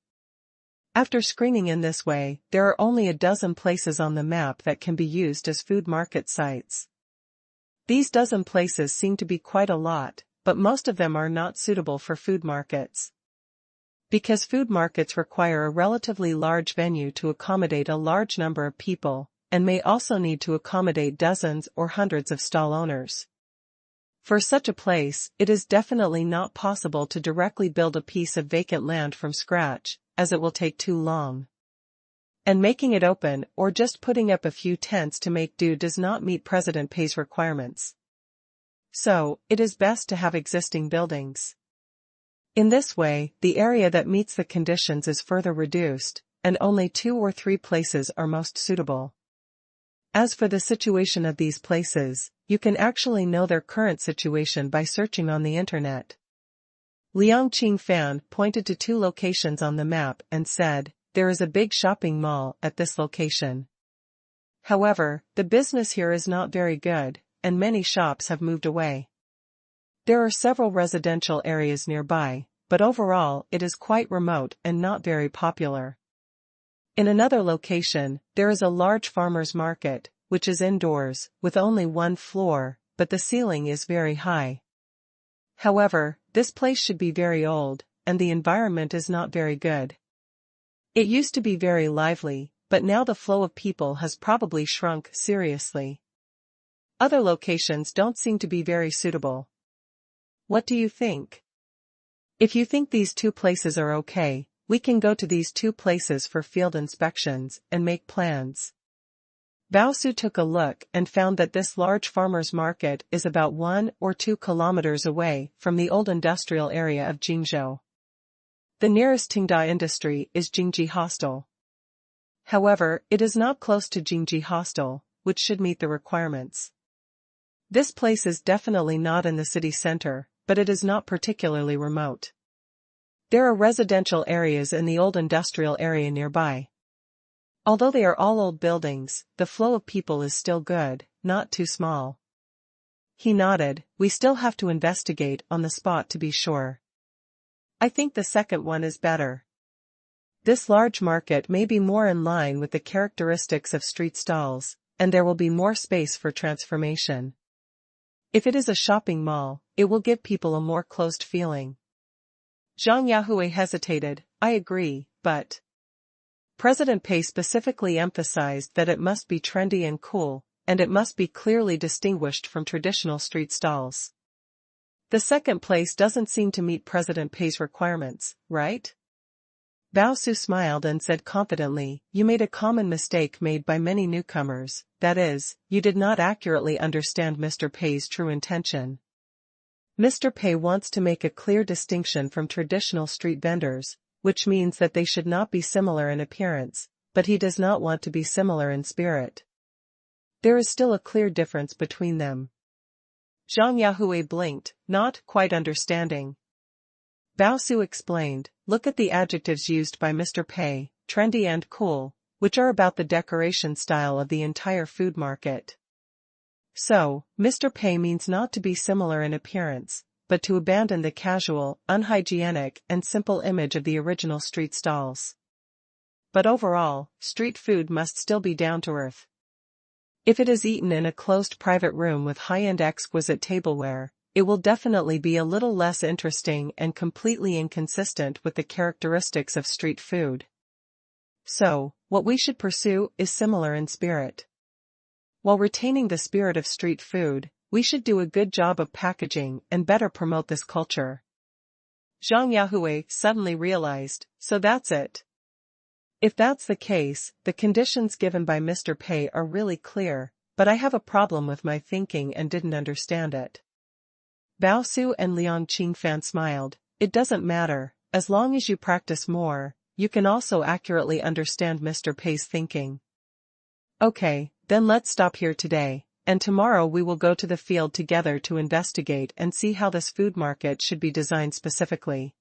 After screening in this way, there are only a dozen places on the map that can be used as food market sites. These dozen places seem to be quite a lot, but most of them are not suitable for food markets. Because food markets require a relatively large venue to accommodate a large number of people, and may also need to accommodate dozens or hundreds of stall owners. For such a place, it is definitely not possible to directly build a piece of vacant land from scratch, as it will take too long. And making it open or just putting up a few tents to make do does not meet President Pei's requirements. So, it is best to have existing buildings. In this way, the area that meets the conditions is further reduced, and only 2 or 3 places are most suitable. As for the situation of these places, you can actually know their current situation by searching on the internet. Liang Qingfan pointed to 2 locations on the map and said, there is a big shopping mall at this location. However, the business here is not very good, and many shops have moved away. There are several residential areas nearby, but overall it is quite remote and not very popular. In another location, there is a large farmer's market, which is indoors, with only 1 floor, but the ceiling is very high. However, this place should be very old, and the environment is not very good. It used to be very lively, but now the flow of people has probably shrunk seriously. Other locations don't seem to be very suitable. What do you think? If you think these 2 places are okay, we can go to these 2 places for field inspections and make plans. Bao Su took a look and found that this large farmer's market is about 1 or 2 kilometers away from the old industrial area of Jingzhou. The nearest Tenda industry is Jingji Hostel. However, it is not close to Jingji Hostel, which should meet the requirements. This place is definitely not in the city center, but it is not particularly remote. There are residential areas in the old industrial area nearby. Although they are all old buildings, the flow of people is still good, not too small. He nodded, we still have to investigate on the spot to be sure. I think the second one is better. This large market may be more in line with the characteristics of street stalls, and there will be more space for transformation. If it is a shopping mall, it will give people a more closed feeling. Zhang Yahui hesitated, I agree, but... President Pei specifically emphasized that it must be trendy and cool, and it must be clearly distinguished from traditional street stalls. The second place doesn't seem to meet President Pei's requirements, right? Bao Su smiled and said confidently, you made a common mistake made by many newcomers, that is, you did not accurately understand Mr. Pei's true intention. Mr. Pei wants to make a clear distinction from traditional street vendors, which means that they should not be similar in appearance, but he does not want to be similar in spirit. There is still a clear difference between them. Zhang Yahui blinked, not quite understanding. Bao Su explained, look at the adjectives used by Mr. Pei, trendy and cool, which are about the decoration style of the entire food market. So, Mr. Pei means not to be similar in appearance, but to abandon the casual, unhygienic, and simple image of the original street stalls. But overall, street food must still be down to earth. If it is eaten in a closed private room with high-end exquisite tableware, it will definitely be a little less interesting and completely inconsistent with the characteristics of street food. So, what we should pursue is similar in spirit. While retaining the spirit of street food, we should do a good job of packaging and better promote this culture. Zhang Yahui suddenly realized, so that's it. If that's the case, the conditions given by Mr. Pei are really clear, but I have a problem with my thinking and didn't understand it. Bao Su and Liang Qingfan smiled. It doesn't matter, as long as you practice more, you can also accurately understand Mr. Pei's thinking. Okay, then let's stop here today, and tomorrow we will go to the field together to investigate and see how this food market should be designed specifically.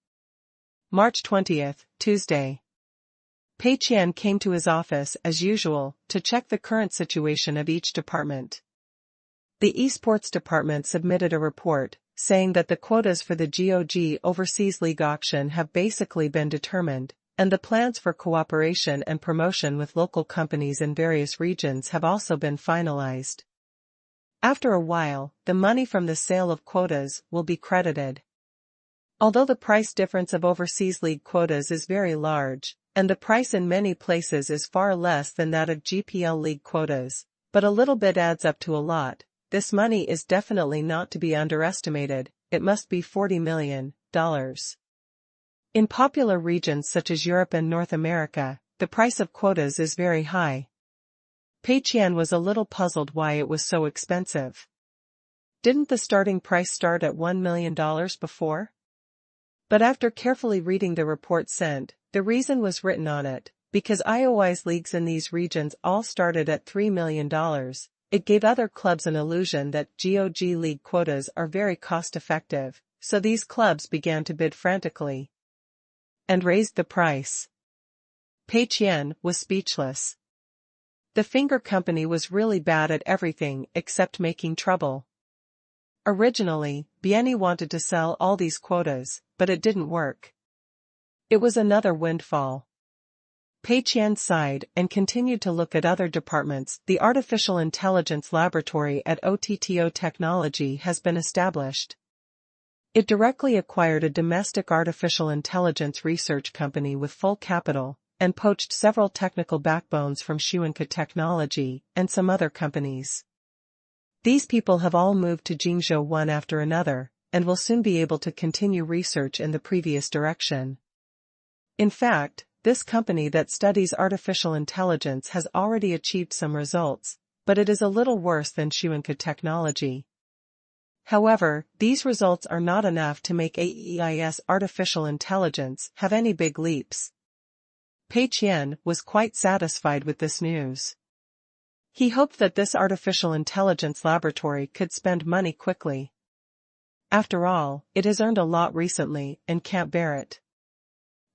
March 20th, Tuesday. Pei Qian came to his office as usual to check the current situation of each department. The esports department submitted a report saying that the quotas for the GOG Overseas League auction have basically been determined, and the plans for cooperation and promotion with local companies in various regions have also been finalized. After a while, the money from the sale of quotas will be credited. Although the price difference of Overseas League quotas is very large, and the price in many places is far less than that of GPL League quotas, but a little bit adds up to a lot. This money is definitely not to be underestimated. It must be $40 million. In popular regions such as Europe and North America, the price of quotas is very high. Pei Qian was a little puzzled why it was so expensive. Didn't the starting price start at $1 million before? But after carefully reading the report sent, the reason was written on it, because IOI's leagues in these regions all started at $3 million, it gave other clubs an illusion that GOG league quotas are very cost-effective, so these clubs began to bid frantically and raised the price. Pei Qian was speechless. The finger company was really bad at everything except making trouble. Originally, Bienni wanted to sell all these quotas, but it didn't work. It was another windfall. Pei Qian sighed and continued to look at other departments. The Artificial Intelligence Laboratory at OTTO Technology has been established. It directly acquired a domestic artificial intelligence research company with full capital, and poached several technical backbones from Xuanke Technology and some other companies. These people have all moved to Jingzhou one after another, and will soon be able to continue research in the previous direction. In fact, this company that studies artificial intelligence has already achieved some results, but it is a little worse than Xuanke Technology. However, these results are not enough to make AEI's artificial intelligence have any big leaps. Pei Qian was quite satisfied with this news. He hoped that this artificial intelligence laboratory could spend money quickly. After all, it has earned a lot recently and can't bear it.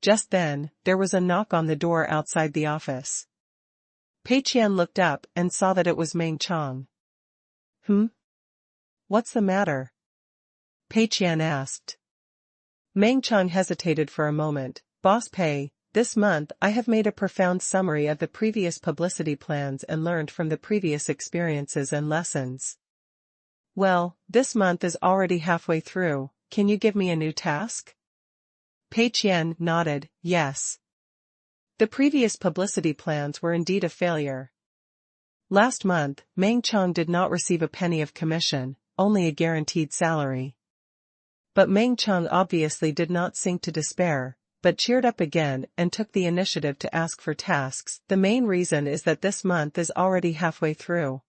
Just then, there was a knock on the door outside the office. Pei Qian looked up and saw that it was Meng Chong. What's the matter? Pei Qian asked. Meng Chong hesitated for a moment. Boss Pei, this month I have made a profound summary of the previous publicity plans and learned from the previous experiences and lessons. Well, this month is already halfway through. Can you give me a new task? Pei Qian nodded, yes. The previous publicity plans were indeed a failure. Last month, Meng Chong did not receive a penny of commission, only a guaranteed salary. But Meng Chong obviously did not sink to despair, but cheered up again and took the initiative to ask for tasks. The main reason is that this month is already halfway through.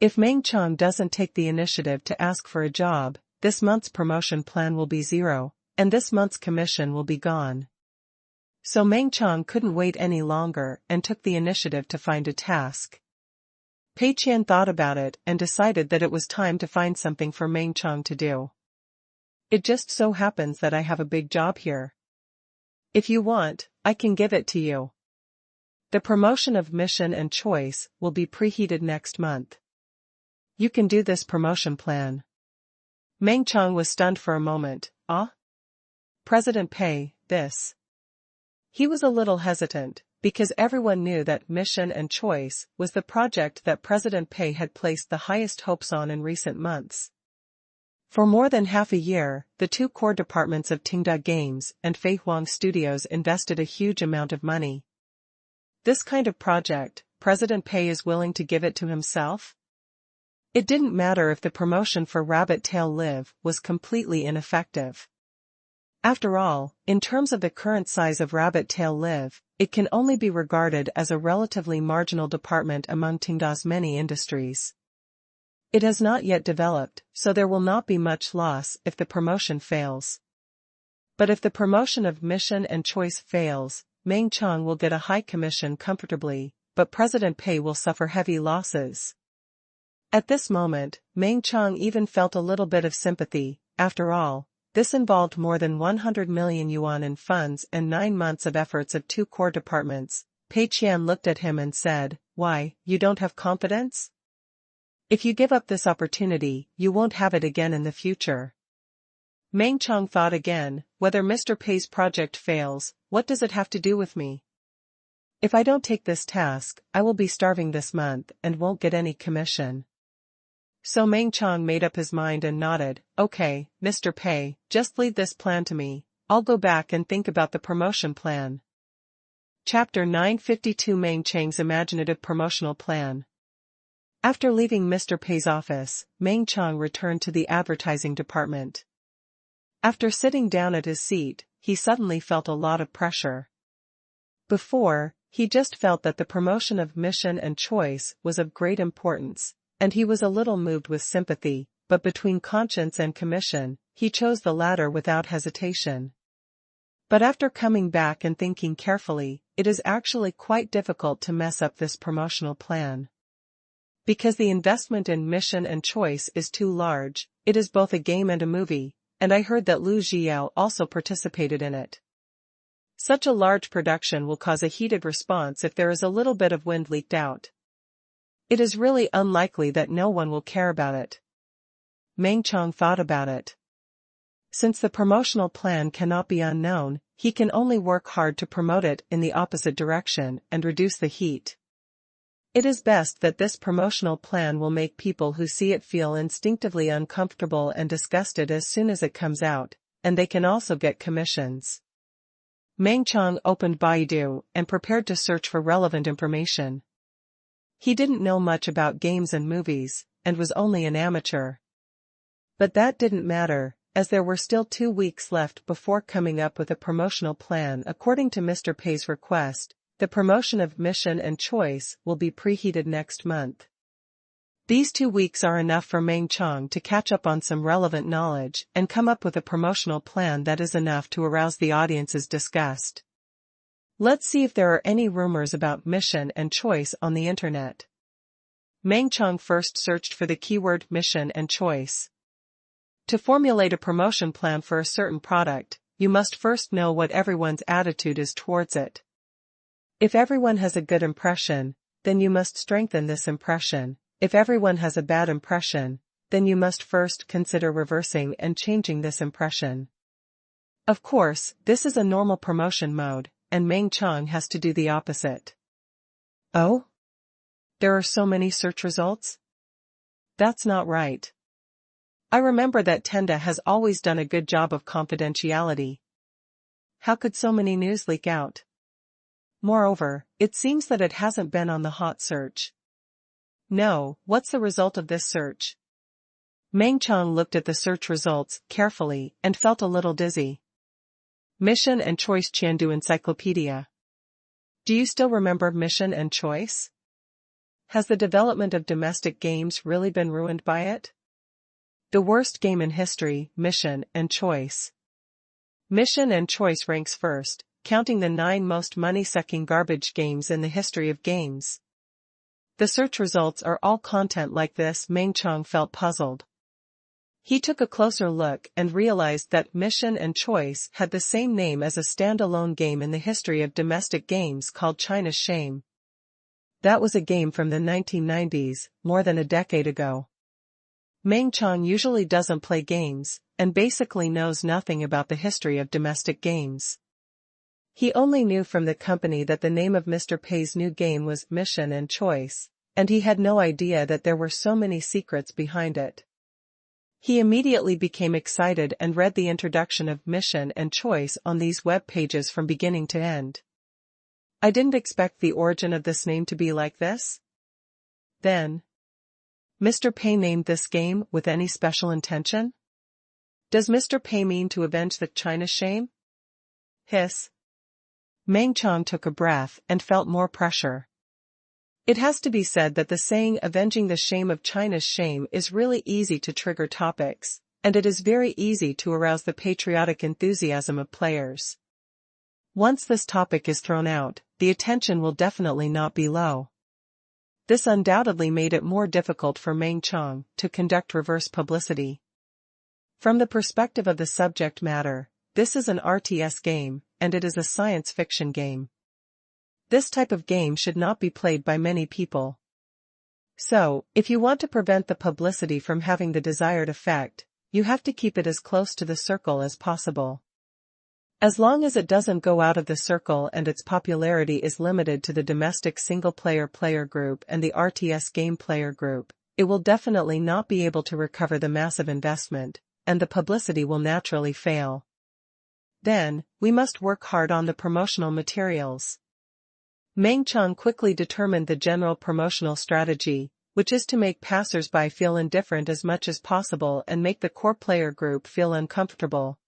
If Meng Chong doesn't take the initiative to ask for a job, this month's promotion plan will be zero, and this month's commission will be gone. So Meng Chong couldn't wait any longer and took the initiative to find a task. Pei Qian thought about it and decided that it was time to find something for Meng Chong to do. It just so happens that I have a big job here. If you want, I can give it to you. The promotion of mission and choice will be preheated next month. You can do this promotion plan. Meng Chang was stunned for a moment. Ah? President Pei, this. He was a little hesitant, because everyone knew that Mission and Choice was the project that President Pei had placed the highest hopes on in recent months. For more than half a year, the two core departments of Tenda Games and Fei Huang Studios invested a huge amount of money. This kind of project, President Pei is willing to give it to himself? It didn't matter if the promotion for Rabbit Tail Live was completely ineffective. After all, in terms of the current size of Rabbit Tail Live, it can only be regarded as a relatively marginal department among Tenda's many industries. It has not yet developed, so there will not be much loss if the promotion fails. But if the promotion of Mission and Choice fails, Meng Chang will get a high commission comfortably, but President Pei will suffer heavy losses. At this moment, Meng Chang even felt a little bit of sympathy. After all, this involved more than 100 million yuan in funds and 9 months of efforts of two core departments. Pei Qian looked at him and said, "Why, you don't have confidence? If you give up this opportunity, you won't have it again in the future." Meng Chang thought again, whether Mr. Pei's project fails, what does it have to do with me? If I don't take this task, I will be starving this month and won't get any commission. So Meng Chang made up his mind and nodded. "Okay, Mr. Pei, just leave this plan to me. I'll go back and think about the promotion plan." Chapter 952 Meng Chang's Imaginative Promotional Plan. After leaving Mr. Pei's office, Meng Chang returned to the advertising department. After sitting down at his seat, he suddenly felt a lot of pressure. Before, he just felt that the promotion of Mission and Choice was of great importance, and he was a little moved with sympathy, but between conscience and commission, he chose the latter without hesitation. But after coming back and thinking carefully, it is actually quite difficult to mess up this promotional plan. Because the investment in Mission and Choice is too large, it is both a game and a movie, and I heard that Lu Jiao also participated in it. Such a large production will cause a heated response if there is a little bit of wind leaked out. It is really unlikely that no one will care about it. Meng Chang thought about it. Since the promotional plan cannot be unknown, he can only work hard to promote it in the opposite direction and reduce the heat. It is best that this promotional plan will make people who see it feel instinctively uncomfortable and disgusted as soon as it comes out, and they can also get commissions. Meng Chang opened Baidu and prepared to search for relevant information. He didn't know much about games and movies, and was only an amateur. But that didn't matter, as there were still 2 weeks left before coming up with a promotional plan according to Mr. Pei's request. The promotion of Mission and Choice will be preheated next month. These 2 weeks are enough for Meng Chang to catch up on some relevant knowledge and come up with a promotional plan that is enough to arouse the audience's disgust. Let's see if there are any rumors about Mission and Choice on the internet. Meng Chang first searched for the keyword Mission and Choice. To formulate a promotion plan for a certain product, you must first know what everyone's attitude is towards it. If everyone has a good impression, then you must strengthen this impression. If everyone has a bad impression, then you must first consider reversing and changing this impression. Of course, this is a normal promotion mode, and Meng Chang has to do the opposite. Oh? There are so many search results? That's not right. I remember that Tenda has always done a good job of confidentiality. How could so many news leak out? Moreover, it seems that it hasn't been on the hot search. No, what's the result of this search? Meng Chang looked at the search results carefully and felt a little dizzy. Mission and Choice Chengdu Encyclopedia. Do you still remember Mission and Choice? Has the development of domestic games really been ruined by it? The worst game in history, Mission and Choice. Mission and Choice ranks first, counting the 9 most money-sucking garbage games in the history of games. The search results are all content like this. Meng Chang felt puzzled. He took a closer look and realized that Mission and Choice had the same name as a standalone game in the history of domestic games called China's Shame. That was a game from the 1990s, more than a decade ago. Meng Qiang usually doesn't play games, and basically knows nothing about the history of domestic games. He only knew from the company that the name of Mr. Pei's new game was Mission and Choice, and he had no idea that there were so many secrets behind it. He immediately became excited and read the introduction of Mission and Choice on these web pages from beginning to end. I didn't expect the origin of this name to be like this. Then, Mr. Pei named this game with any special intention? Does Mr. Pei mean to avenge the China shame? Hiss. Meng Qiang took a breath and felt more pressure. It has to be said that the saying avenging the shame of China's shame is really easy to trigger topics, and it is very easy to arouse the patriotic enthusiasm of players. Once this topic is thrown out, the attention will definitely not be low. This undoubtedly made it more difficult for Meng Qiang to conduct reverse publicity. From the perspective of the subject matter, this is an RTS game, and it is a science fiction game. This type of game should not be played by many people. So, if you want to prevent the publicity from having the desired effect, you have to keep it as close to the circle as possible. As long as it doesn't go out of the circle and its popularity is limited to the domestic single-player player group and the RTS game player group, it will definitely not be able to recover the massive investment, and the publicity will naturally fail. Then, we must work hard on the promotional materials. Meng Qiang quickly determined the general promotional strategy, which is to make passers-by feel indifferent as much as possible and make the core player group feel uncomfortable.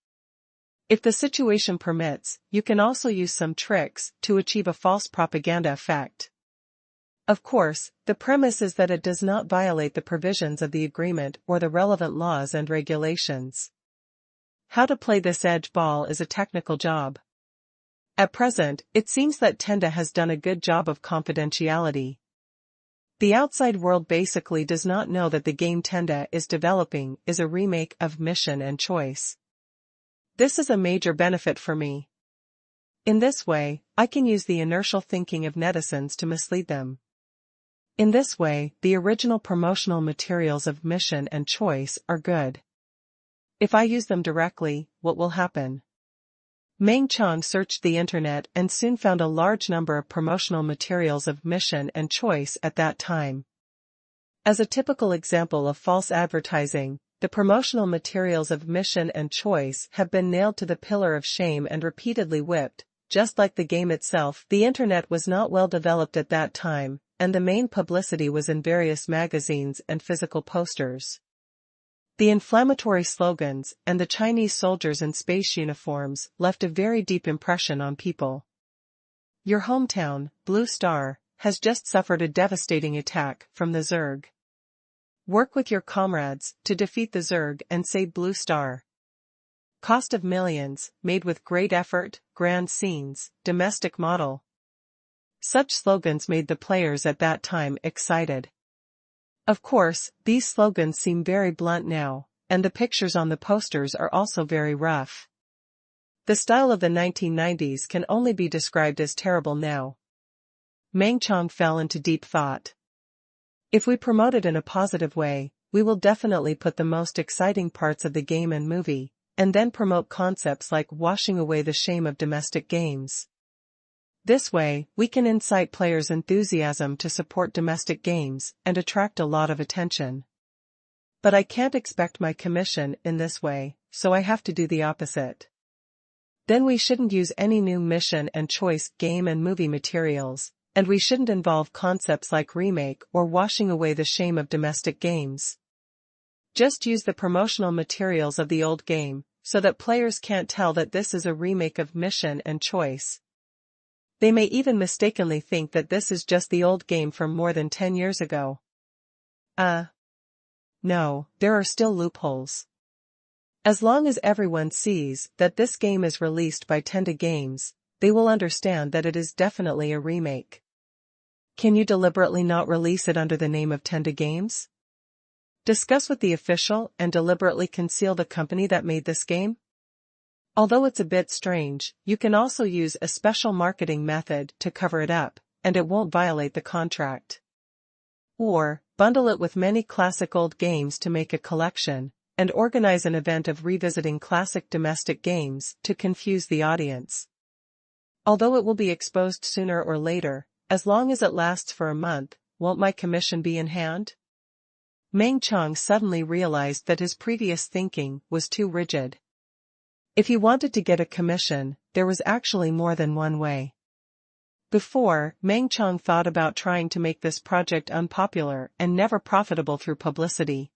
If the situation permits, you can also use some tricks to achieve a false propaganda effect. Of course, the premise is that it does not violate the provisions of the agreement or the relevant laws and regulations. How to play this edge ball is a technical job. At present, it seems that Tenda has done a good job of confidentiality. The outside world basically does not know that the game Tenda is developing is a remake of Mission and Choice. This is a major benefit for me. In this way, I can use the inertial thinking of netizens to mislead them. In this way, the original promotional materials of Mission and Choice are good. If I use them directly, what will happen? Meng Qiang searched the internet and soon found a large number of promotional materials of Mission and Choice at that time. As a typical example of false advertising, the promotional materials of Mission and Choice have been nailed to the pillar of shame and repeatedly whipped. Just like the game itself, the internet was not well developed at that time, and the main publicity was in various magazines and physical posters. The inflammatory slogans and the Chinese soldiers in space uniforms left a very deep impression on people. Your hometown, Blue Star, has just suffered a devastating attack from the Zerg. Work with your comrades to defeat the Zerg and save Blue Star. Cost of millions, made with great effort, grand scenes, domestic model. Such slogans made the players at that time excited. Of course, these slogans seem very blunt now, and the pictures on the posters are also very rough. The style of the 1990s can only be described as terrible now. Meng Qiang fell into deep thought. If we promote it in a positive way, we will definitely put the most exciting parts of the game and movie, and then promote concepts like washing away the shame of domestic games. This way, we can incite players' enthusiasm to support domestic games and attract a lot of attention. But I can't expect my commission in this way, so I have to do the opposite. Then we shouldn't use any new Mission and Choice game and movie materials, and we shouldn't involve concepts like remake or washing away the shame of domestic games. Just use the promotional materials of the old game, so that players can't tell that this is a remake of Mission and Choice. They may even mistakenly think that this is just the old game from more than 10 years ago. No, there are still loopholes. As long as everyone sees that this game is released by Tenda Games, they will understand that it is definitely a remake. Can you deliberately not release it under the name of Tenda Games? Discuss with the official and deliberately conceal the company that made this game? Although it's a bit strange, you can also use a special marketing method to cover it up, and it won't violate the contract. Or, bundle it with many classic old games to make a collection, and organize an event of revisiting classic domestic games to confuse the audience. Although it will be exposed sooner or later, as long as it lasts for a month, won't my commission be in hand? Meng Chang suddenly realized that his previous thinking was too rigid. If he wanted to get a commission, there was actually more than one way. Before, Meng Chang thought about trying to make this project unpopular and never profitable through publicity.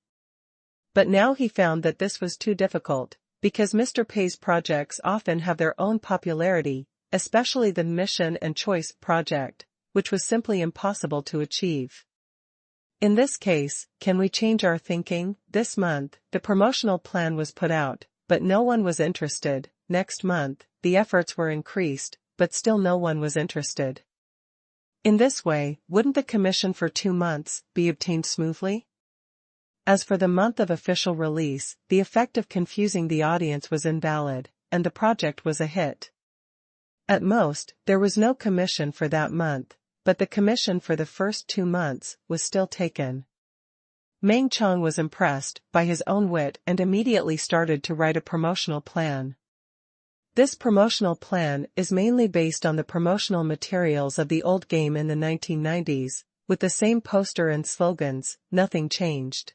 But now he found that this was too difficult, because Mr. Pei's projects often have their own popularity, especially the Mission and Choice project, which was simply impossible to achieve. In this case, can we change our thinking? This month, the promotional plan was put out, but no one was interested. Next month, the efforts were increased, but still no one was interested. In this way, wouldn't the commission for 2 months be obtained smoothly? As for the month of official release, the effect of confusing the audience was invalid, and the project was a hit. At most, there was no commission for that month, but the commission for the first 2 months was still taken. Meng Chang was impressed by his own wit and immediately started to write a promotional plan. This promotional plan is mainly based on the promotional materials of the old game in the 1990s, with the same poster and slogans. Nothing changed.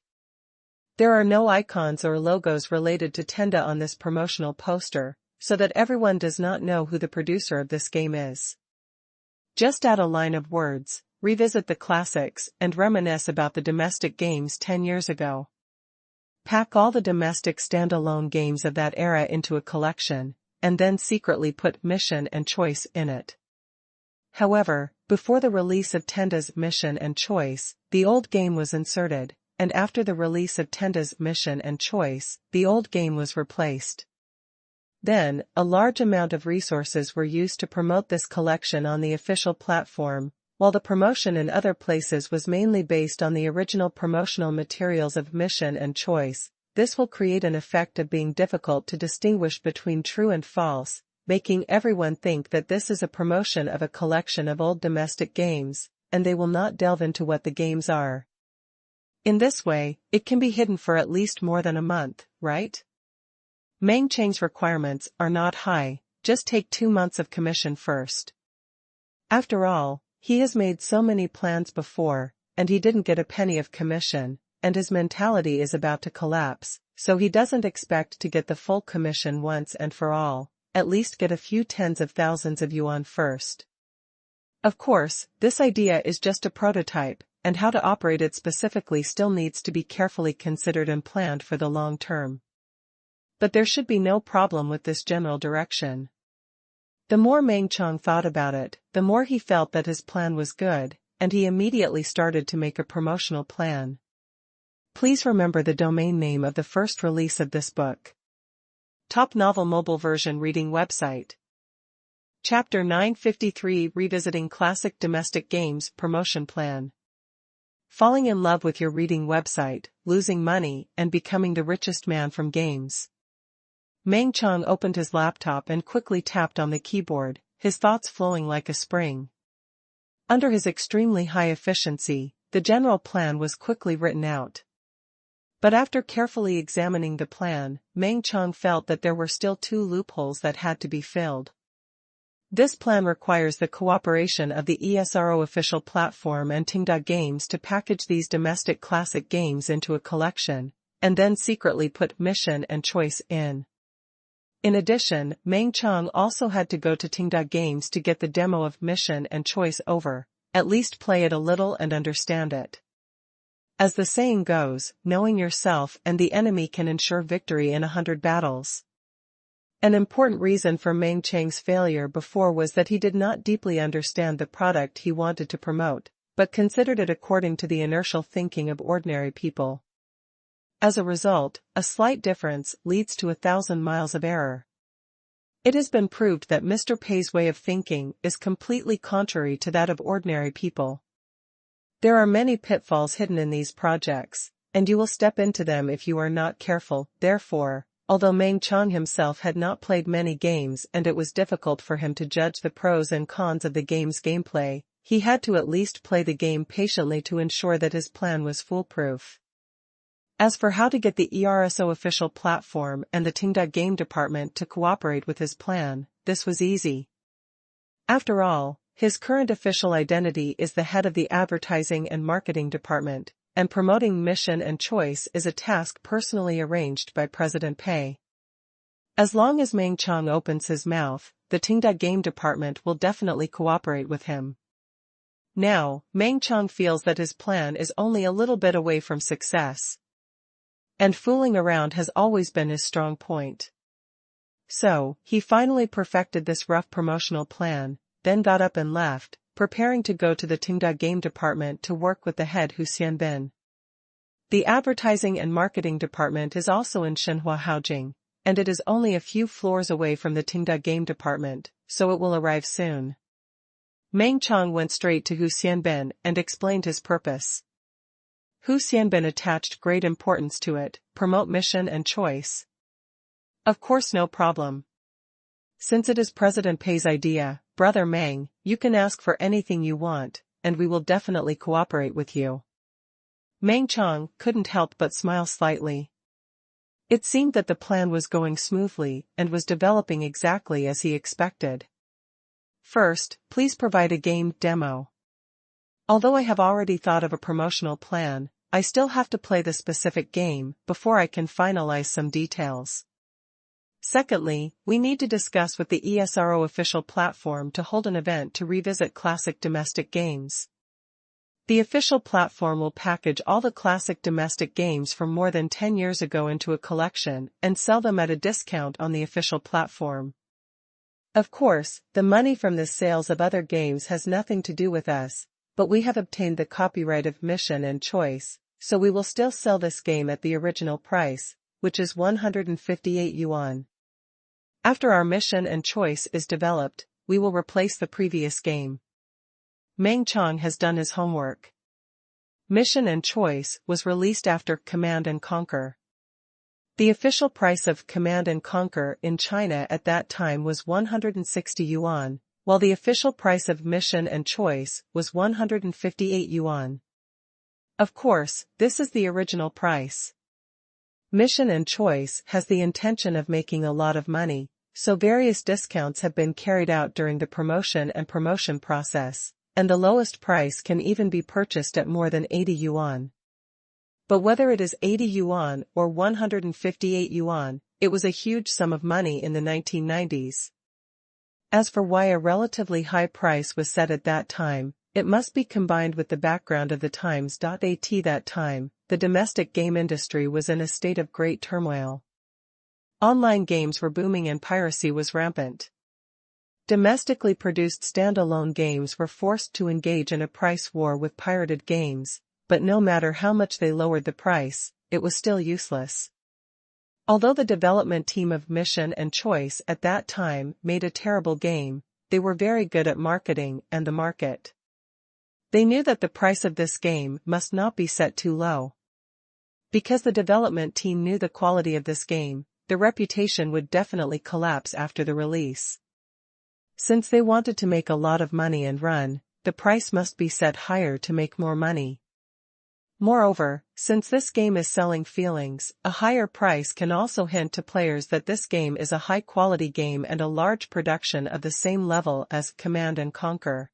There are no icons or logos related to Tenda on this promotional poster, so that everyone does not know who the producer of this game is. Just add a line of words, revisit the classics, and reminisce about the domestic games 10 years ago. Pack all the domestic standalone games of that era into a collection, and then secretly put Mission and Choice in it. However, before the release of Tenda's Mission and Choice, the old game was inserted, and after the release of Tenda's Mission and Choice, the old game was replaced. Then, a large amount of resources were used to promote this collection on the official platform, while the promotion in other places was mainly based on the original promotional materials of Mission and Choice. This will create an effect of being difficult to distinguish between true and false, making everyone think that this is a promotion of a collection of old domestic games, and they will not delve into what the games are. In this way, it can be hidden for at least more than a month, right? Meng Chang's requirements are not high, just take 2 months of commission first. After all, he has made so many plans before, and he didn't get a penny of commission, and his mentality is about to collapse, so he doesn't expect to get the full commission once and for all, at least get a few tens of thousands of yuan first. Of course, this idea is just a prototype, and how to operate it specifically still needs to be carefully considered and planned for the long term. But there should be no problem with this general direction. The more Meng Chang thought about it, the more he felt that his plan was good, and he immediately started to make a promotional plan. Please remember the domain name of the first release of this book. Top Novel Mobile Version Reading Website. Chapter 953 Revisiting Classic Domestic Games Promotion Plan. Falling in love with your reading website, losing money, and becoming the richest man from games. Meng Chang opened his laptop and quickly tapped on the keyboard, his thoughts flowing like a spring. Under his extremely high efficiency, the general plan was quickly written out. But after carefully examining the plan, Meng Chang felt that there were still 2 loopholes that had to be filled. This plan requires the cooperation of the ESRO official platform and Tenda Games to package these domestic classic games into a collection, and then secretly put Mission and Choice in. In addition, Meng Chang also had to go to Tenda Games to get the demo of Mission and Choice over, at least play it a little and understand it. As the saying goes, knowing yourself and the enemy can ensure victory in 100 battles. An important reason for Meng Chang's failure before was that he did not deeply understand the product he wanted to promote, but considered it according to the inertial thinking of ordinary people. As a result, a slight difference leads to 1,000 miles of error. It has been proved that Mr. Pei's way of thinking is completely contrary to that of ordinary people. There are many pitfalls hidden in these projects, and you will step into them if you are not careful. Therefore, although Meng Chang himself had not played many games and it was difficult for him to judge the pros and cons of the game's gameplay, he had to at least play the game patiently to ensure that his plan was foolproof. As for how to get the ERSO official platform and the Tenda game department to cooperate with his plan, this was easy. After all, his current official identity is the head of the advertising and marketing department, and promoting mission and choice is a task personally arranged by President Pei. As long as Meng Qiang opens his mouth, the Tenda game department will definitely cooperate with him. Now, Meng Qiang feels that his plan is only a little bit away from success. And fooling around has always been his strong point. So, he finally perfected this rough promotional plan, then got up and left, preparing to go to the Tenda game department to work with the head Hu Xianbin. The advertising and marketing department is also in Shenhua Haojing, and it is only a few floors away from the Tenda game department, so it will arrive soon. Meng Qiang went straight to Hu Xianbin and explained his purpose. Hu Xianbin attached great importance to it, promote mission and choice. Of course, no problem. Since it is President Pei's idea, Brother Meng, you can ask for anything you want, and we will definitely cooperate with you. Meng Qiang couldn't help but smile slightly. It seemed that the plan was going smoothly and was developing exactly as he expected. First, please provide a game demo. Although I have already thought of a promotional plan, I still have to play the specific game before I can finalize some details. Secondly, we need to discuss with the ESRO official platform to hold an event to revisit classic domestic games. The official platform will package all the classic domestic games from more than 10 years ago into a collection and sell them at a discount on the official platform. Of course, the money from the sales of other games has nothing to do with us, but we have obtained the copyright of Mission and Choice, so we will still sell this game at the original price, which is 158 yuan. After our Mission and Choice is developed, we will replace the previous game. Meng Qiang has done his homework. Mission and Choice was released after Command and Conquer. The official price of Command and Conquer in China at that time was 160 yuan, while the official price of Mission and Choice was 158 yuan. Of course, this is the original price. Mission and Choice has the intention of making a lot of money, so various discounts have been carried out during the promotion and promotion process, and the lowest price can even be purchased at more than 80 yuan. But whether it is 80 yuan or 158 yuan, it was a huge sum of money in the 1990s. As for why a relatively high price was set at that time, it must be combined with the background of the times. At that time, the domestic game industry was in a state of great turmoil. Online games were booming and piracy was rampant. Domestically produced standalone games were forced to engage in a price war with pirated games, but no matter how much they lowered the price, it was still useless. Although the development team of Mission and Choice at that time made a terrible game, they were very good at marketing and the market. They knew that the price of this game must not be set too low. Because the development team knew the quality of this game, the reputation would definitely collapse after the release. Since they wanted to make a lot of money and run, the price must be set higher to make more money. Moreover, since this game is selling feelings, a higher price can also hint to players that this game is a high-quality game and a large production of the same level as Command and Conquer.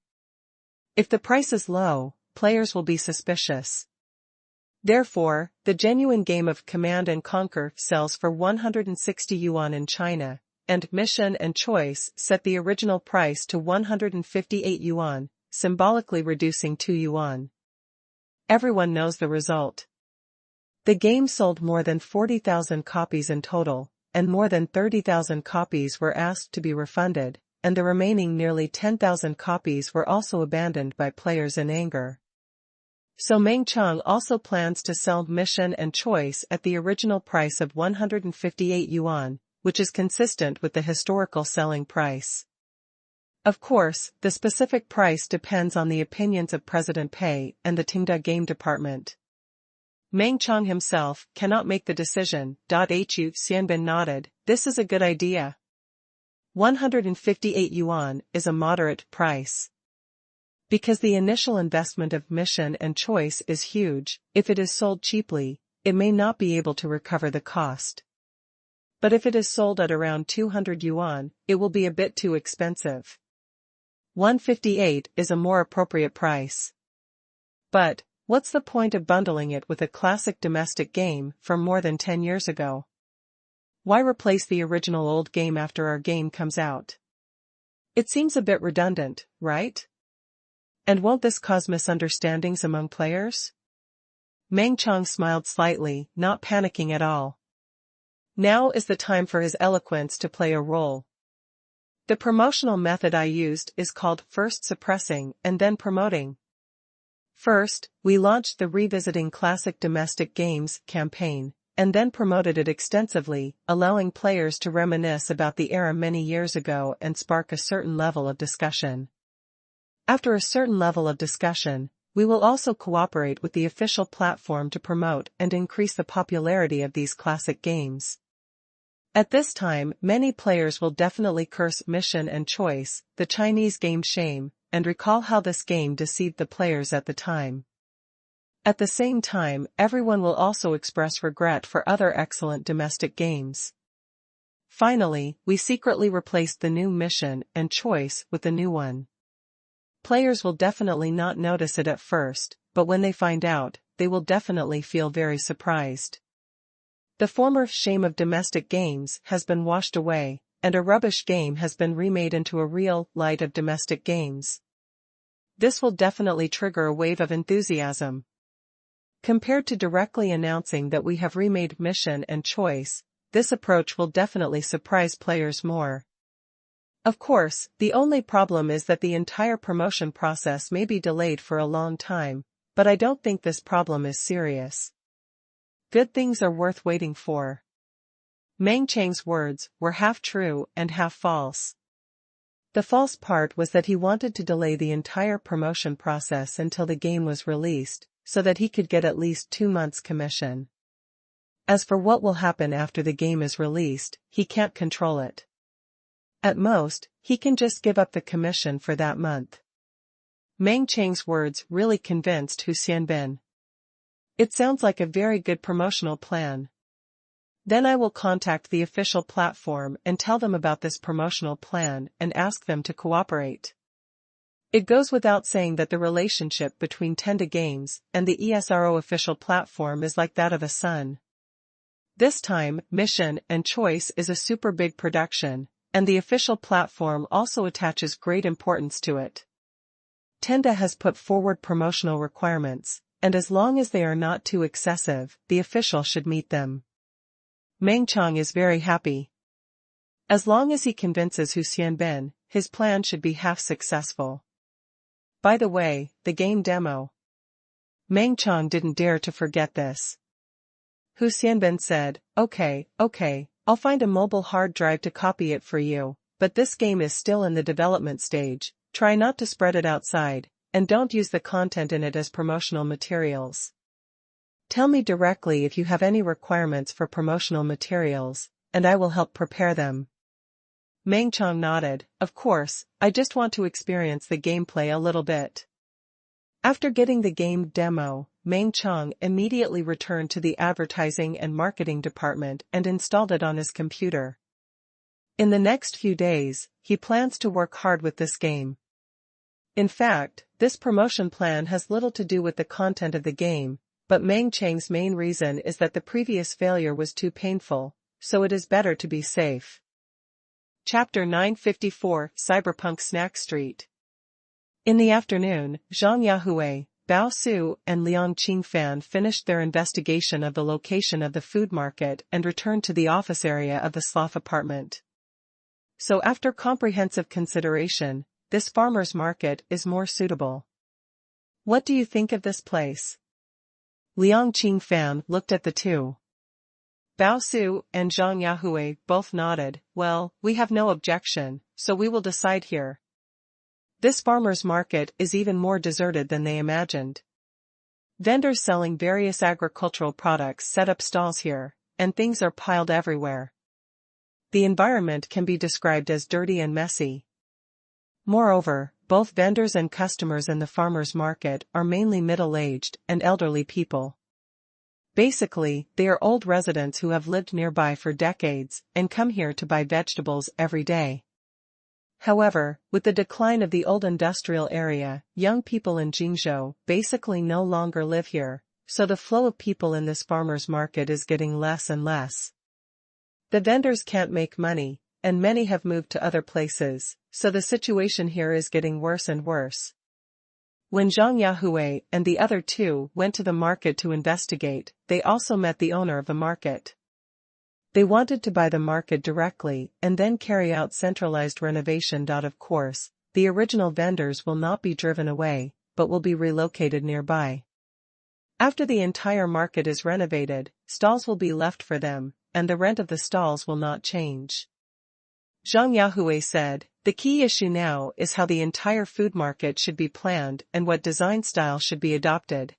If the price is low, players will be suspicious. Therefore, the genuine game of Command and Conquer sells for 160 yuan in China, and Mission and Choice set the original price to 158 yuan, symbolically reducing 2 yuan. Everyone knows the result. The game sold more than 40,000 copies in total, and more than 30,000 copies were asked to be refunded, and the remaining nearly 10,000 copies were also abandoned by players in anger. So Meng Qiang also plans to sell Mission and Choice at the original price of 158 yuan, which is consistent with the historical selling price. Of course, the specific price depends on the opinions of President Pei and the Tenda game department. Meng Qiang himself cannot make the decision. Hu Xianbin nodded, this is a good idea. 158 yuan is a moderate price. Because the initial investment of mission and choice is huge, if it is sold cheaply, it may not be able to recover the cost. But if it is sold at around 200 yuan, it will be a bit too expensive. 158 is a more appropriate price. But, what's the point of bundling it with a classic domestic game from more than 10 years ago? Why replace the original old game after our game comes out? It seems a bit redundant, right? And won't this cause misunderstandings among players? Meng Chang smiled slightly, not panicking at all. Now is the time for his eloquence to play a role. The promotional method I used is called first suppressing and then promoting. First, we launched the Revisiting Classic Domestic Games campaign, and then promoted it extensively, allowing players to reminisce about the era many years ago and spark a certain level of discussion. After a certain level of discussion, we will also cooperate with the official platform to promote and increase the popularity of these classic games. At this time, many players will definitely curse Mission and Choice, the Chinese game Shame, and recall how this game deceived the players at the time. At the same time, everyone will also express regret for other excellent domestic games. Finally, we secretly replaced the new Mission and Choice with the new one. Players will definitely not notice it at first, but when they find out, they will definitely feel very surprised. The former shame of domestic games has been washed away, and a rubbish game has been remade into a real light of domestic games. This will definitely trigger a wave of enthusiasm. Compared to directly announcing that we have remade Mission and Choice, this approach will definitely surprise players more. Of course, the only problem is that the entire promotion process may be delayed for a long time, but I don't think this problem is serious. Good things are worth waiting for. Meng Chang's words were half true and half false. The false part was that he wanted to delay the entire promotion process until the game was released, so that he could get at least 2 months' commission. As for what will happen after the game is released, he can't control it. At most, he can just give up the commission for that month. Meng Chang's words really convinced Hu Xianbin. It sounds like a very good promotional plan. Then I will contact the official platform and tell them about this promotional plan and ask them to cooperate. It goes without saying that the relationship between Tenda Games and the ESRO official platform is like that of a son. This time, Mission and Choice is a super big production, and the official platform also attaches great importance to it. Tenda has put forward promotional requirements, and as long as they are not too excessive, the official should meet them. Meng Chang is very happy. As long as he convinces Hu Xianbin, his plan should be half successful. By the way, the game demo. Meng Chang didn't dare to forget this. Hu Xianbin said, okay, I'll find a mobile hard drive to copy it for you, but this game is still in the development stage, try not to spread it outside, and don't use the content in it as promotional materials. Tell me directly if you have any requirements for promotional materials, and I will help prepare them. Meng Chang nodded, of course, I just want to experience the gameplay a little bit. After getting the game demo, Meng Chang immediately returned to the advertising and marketing department and installed it on his computer. In the next few days, he plans to work hard with this game. In fact, this promotion plan has little to do with the content of the game, but Meng Chang's main reason is that the previous failure was too painful, so it is better to be safe. Chapter 954, Cyberpunk Snack Street. In the afternoon, Zhang Yahui, Bao Su, and Liang Qingfan finished their investigation of the location of the food market and returned to the office area of the sloth apartment. So after comprehensive consideration, this farmer's market is more suitable. What do you think of this place? Liang Qingfan looked at the two. Bao Su and Zhang Yahui both nodded. Well, we have no objection, so we will decide here. This farmer's market is even more deserted than they imagined. Vendors selling various agricultural products set up stalls here, and things are piled everywhere. The environment can be described as dirty and messy. Moreover, both vendors and customers in the farmers' market are mainly middle-aged and elderly people. Basically, they are old residents who have lived nearby for decades and come here to buy vegetables every day. However, with the decline of the old industrial area, young people in Jingzhou basically no longer live here, so the flow of people in this farmers' market is getting less and less. The vendors can't make money, and many have moved to other places, so the situation here is getting worse and worse. When Zhang Yahui and the other two went to the market to investigate, they also met the owner of the market. They wanted to buy the market directly and then carry out centralized renovation. Of course, the original vendors will not be driven away, but will be relocated nearby. After the entire market is renovated, stalls will be left for them, and the rent of the stalls will not change. Zhang Yahui said, "The key issue now is how the entire food market should be planned and what design style should be adopted."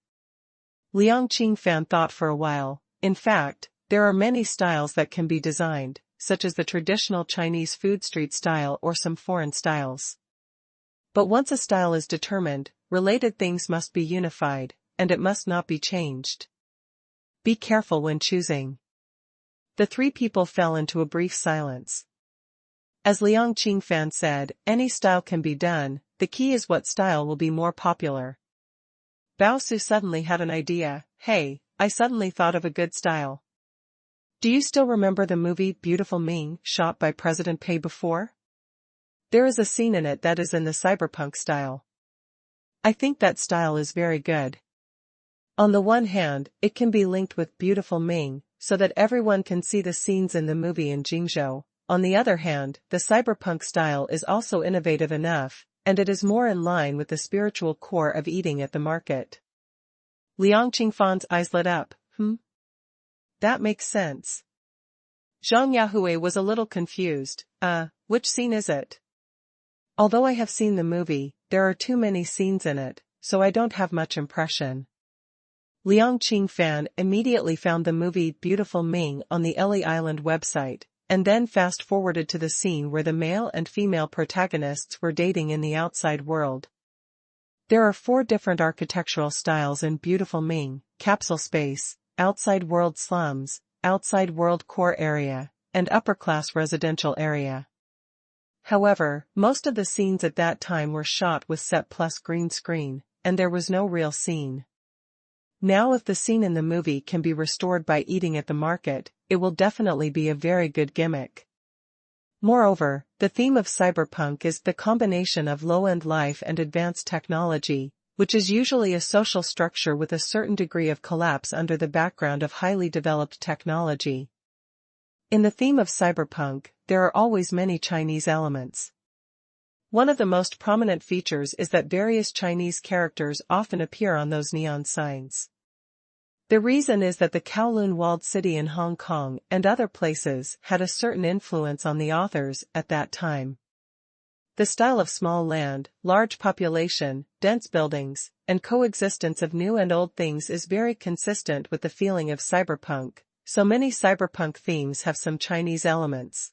Liang Qingfan thought for a while. In fact, there are many styles that can be designed, such as the traditional Chinese food street style or some foreign styles. But once a style is determined, related things must be unified, and it must not be changed. Be careful when choosing. The three people fell into a brief silence. As Liang Qingfan said, any style can be done, the key is what style will be more popular. Bao Su suddenly had an idea. "Hey, I suddenly thought of a good style. Do you still remember the movie Beautiful Ming, shot by President Pei before? There is a scene in it that is in the cyberpunk style. I think that style is very good. On the one hand, it can be linked with Beautiful Ming, so that everyone can see the scenes in the movie in Jingzhou. On the other hand, the cyberpunk style is also innovative enough, and it is more in line with the spiritual core of eating at the market." Liang Qingfan's eyes lit up. That makes sense. Zhang Yahui was a little confused. Which scene is it? Although I have seen the movie, there are too many scenes in it, so I don't have much impression. Liang Qingfan immediately found the movie Beautiful Ming on the Ellie Island website, and then fast-forwarded to the scene where the male and female protagonists were dating in the outside world. There are 4 different architectural styles in Beautiful Ming: capsule space, outside world slums, outside world core area, and upper-class residential area. However, most of the scenes at that time were shot with set plus green screen, and there was no real scene. Now if the scene in the movie can be restored by eating at the market, it will definitely be a very good gimmick. Moreover, the theme of cyberpunk is the combination of low-end life and advanced technology, which is usually a social structure with a certain degree of collapse under the background of highly developed technology. In the theme of cyberpunk, there are always many Chinese elements. One of the most prominent features is that various Chinese characters often appear on those neon signs. The reason is that the Kowloon walled city in Hong Kong and other places had a certain influence on the authors at that time. The style of small land, large population, dense buildings, and coexistence of new and old things is very consistent with the feeling of cyberpunk, so many cyberpunk themes have some Chinese elements.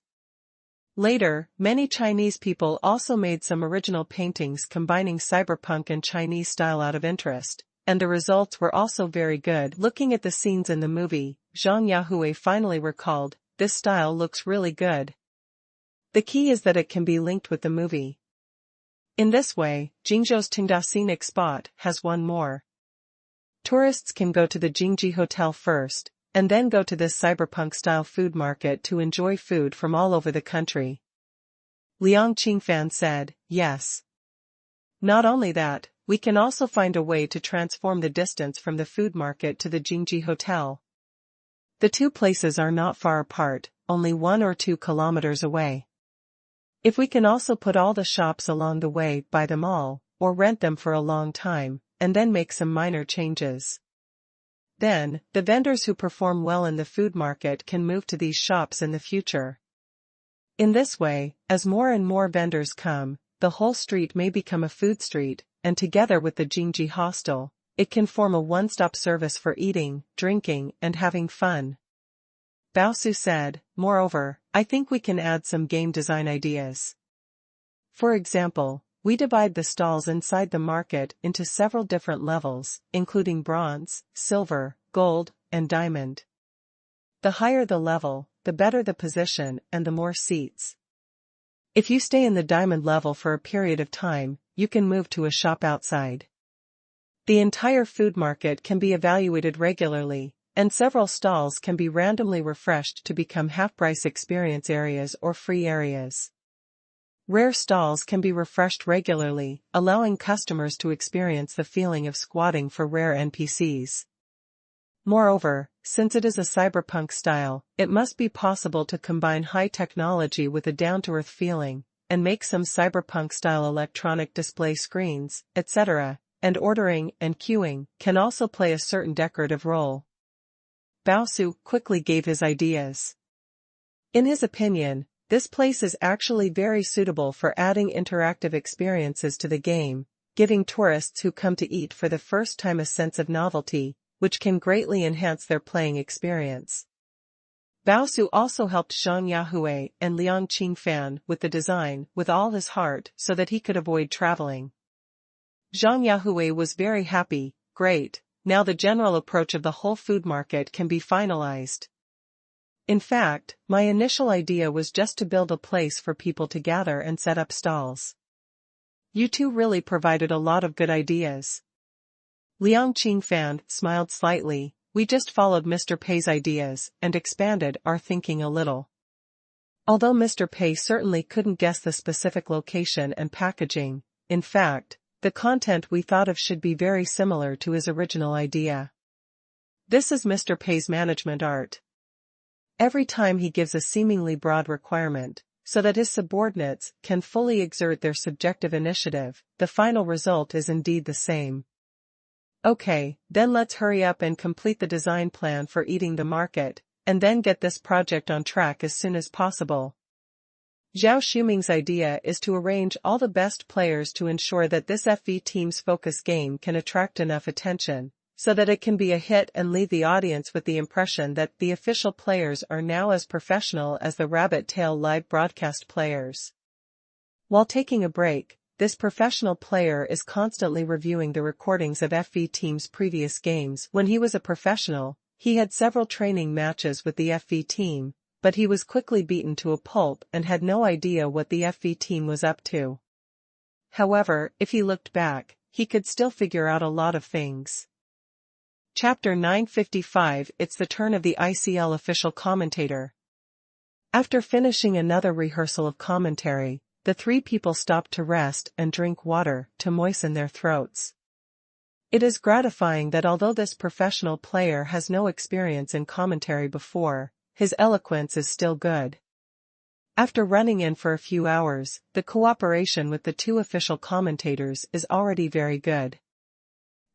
Later, many Chinese people also made some original paintings combining cyberpunk and Chinese style out of interest, and the results were also very good. Looking at the scenes in the movie, Zhang Yahui finally recalled, "This style looks really good." The key is that it can be linked with the movie. In this way, Jingzhou's Tenda scenic spot has one more. Tourists can go to the Jingji Hotel first, and then go to this cyberpunk-style food market to enjoy food from all over the country. Liang Qingfan said, "Yes. Not only that, we can also find a way to transform the distance from the food market to the Jingji Hotel. The 2 places are not far apart, only 1 or 2 kilometers away. If we can also put all the shops along the way, buy them all, or rent them for a long time, and then make some minor changes. Then, the vendors who perform well in the food market can move to these shops in the future. In this way, as more and more vendors come, the whole street may become a food street, and together with the Jingji Hostel, it can form a one-stop service for eating, drinking, and having fun." Bao Su said, "Moreover, I think we can add some game design ideas. For example, we divide the stalls inside the market into several different levels, including bronze, silver, gold, and diamond. The higher the level, the better the position and the more seats. If you stay in the diamond level for a period of time, you can move to a shop outside. The entire food market can be evaluated regularly, and several stalls can be randomly refreshed to become half-price experience areas or free areas. Rare stalls can be refreshed regularly, allowing customers to experience the feeling of squatting for rare NPCs. Moreover, since it is a cyberpunk style, it must be possible to combine high technology with a down-to-earth feeling, and make some cyberpunk-style electronic display screens, etc., and ordering and queuing can also play a certain decorative role. Baosu quickly gave his ideas. In his opinion, this place is actually very suitable for adding interactive experiences to the game, giving tourists who come to eat for the first time a sense of novelty, which can greatly enhance their playing experience. Baosu also helped Zhang Yahui and Liang Qingshan with the design with all his heart so that he could avoid traveling. Zhang Yahui was very happy. Great, now the general approach of the whole food market can be finalized. In fact, my initial idea was just to build a place for people to gather and set up stalls. You two really provided a lot of good ideas. Liang Qingshan smiled slightly. We just followed Mr. Pei's ideas and expanded our thinking a little. Although Mr. Pei certainly couldn't guess the specific location and packaging, in fact, the content we thought of should be very similar to his original idea. This is Mr. Pei's management art. Every time he gives a seemingly broad requirement, so that his subordinates can fully exert their subjective initiative, the final result is indeed the same. Okay, then let's hurry up and complete the design plan for eating the market, and then get this project on track as soon as possible. Zhao Shuming's idea is to arrange all the best players to ensure that this FV Team's focus game can attract enough attention, so that it can be a hit and leave the audience with the impression that the official players are now as professional as the Rabbit Tail live broadcast players. While taking a break, this professional player is constantly reviewing the recordings of FV Team's previous games. When he was a professional, he had several training matches with the FV Team, but he was quickly beaten to a pulp and had no idea what the FV Team was up to. However, if he looked back, he could still figure out a lot of things. Chapter 955. It's the turn of the ICL official commentator. After finishing another rehearsal of commentary, the three people stopped to rest and drink water to moisten their throats. It is gratifying that although this professional player has no experience in commentary before, his eloquence is still good. After running in for a few hours, the cooperation with the two official commentators is already very good.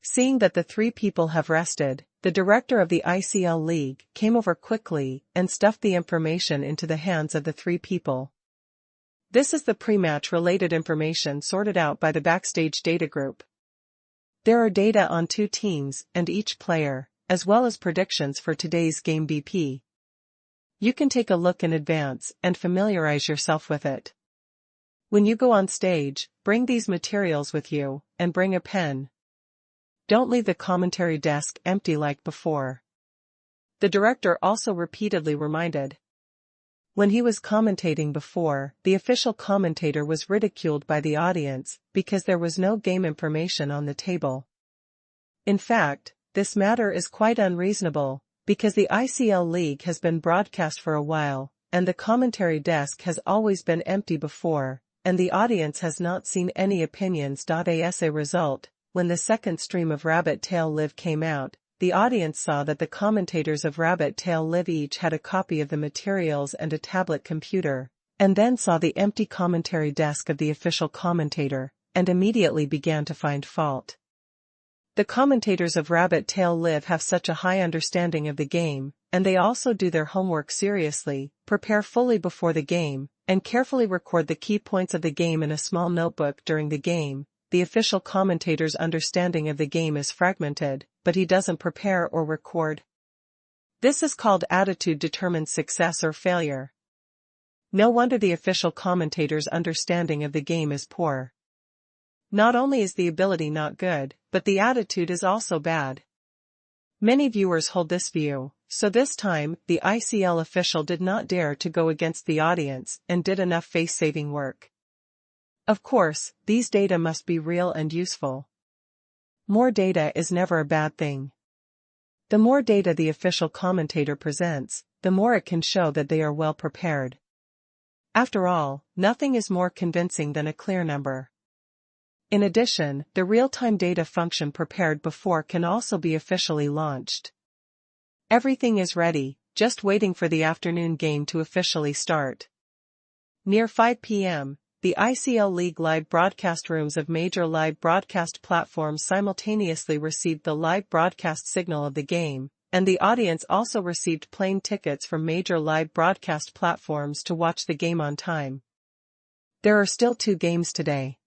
Seeing that the three people have rested, the director of the ICL League came over quickly and stuffed the information into the hands of the three people. This is the pre-match related information sorted out by the backstage data group. There are data on two teams and each player, as well as predictions for today's game BP. You can take a look in advance and familiarize yourself with it. When you go on stage, bring these materials with you, and bring a pen. Don't leave the commentary desk empty like before. The director also repeatedly reminded. When he was commentating before, the official commentator was ridiculed by the audience because there was no game information on the table. In fact, this matter is quite unreasonable, because the ICL League has been broadcast for a while, and the commentary desk has always been empty before, and the audience has not seen any opinions. As a result, when the second stream of Rabbit Tail Live came out, the audience saw that the commentators of Rabbit Tail Live each had a copy of the materials and a tablet computer, and then saw the empty commentary desk of the official commentator, and immediately began to find fault. The commentators of Rabbit Tail Live have such a high understanding of the game, and they also do their homework seriously, prepare fully before the game, and carefully record the key points of the game in a small notebook during the game. The official commentator's understanding of the game is fragmented, but he doesn't prepare or record. This is called attitude determines success or failure. No wonder the official commentator's understanding of the game is poor. Not only is the ability not good, but the attitude is also bad. Many viewers hold this view, so this time, the ICL official did not dare to go against the audience and did enough face-saving work. Of course, these data must be real and useful. More data is never a bad thing. The more data the official commentator presents, the more it can show that they are well prepared. After all, nothing is more convincing than a clear number. In addition, the real-time data function prepared before can also be officially launched. Everything is ready, just waiting for the afternoon game to officially start. Near 5 p.m., the ICL League live broadcast rooms of major live broadcast platforms simultaneously received the live broadcast signal of the game, and the audience also received plane tickets from major live broadcast platforms to watch the game on time. There are still 2 games today.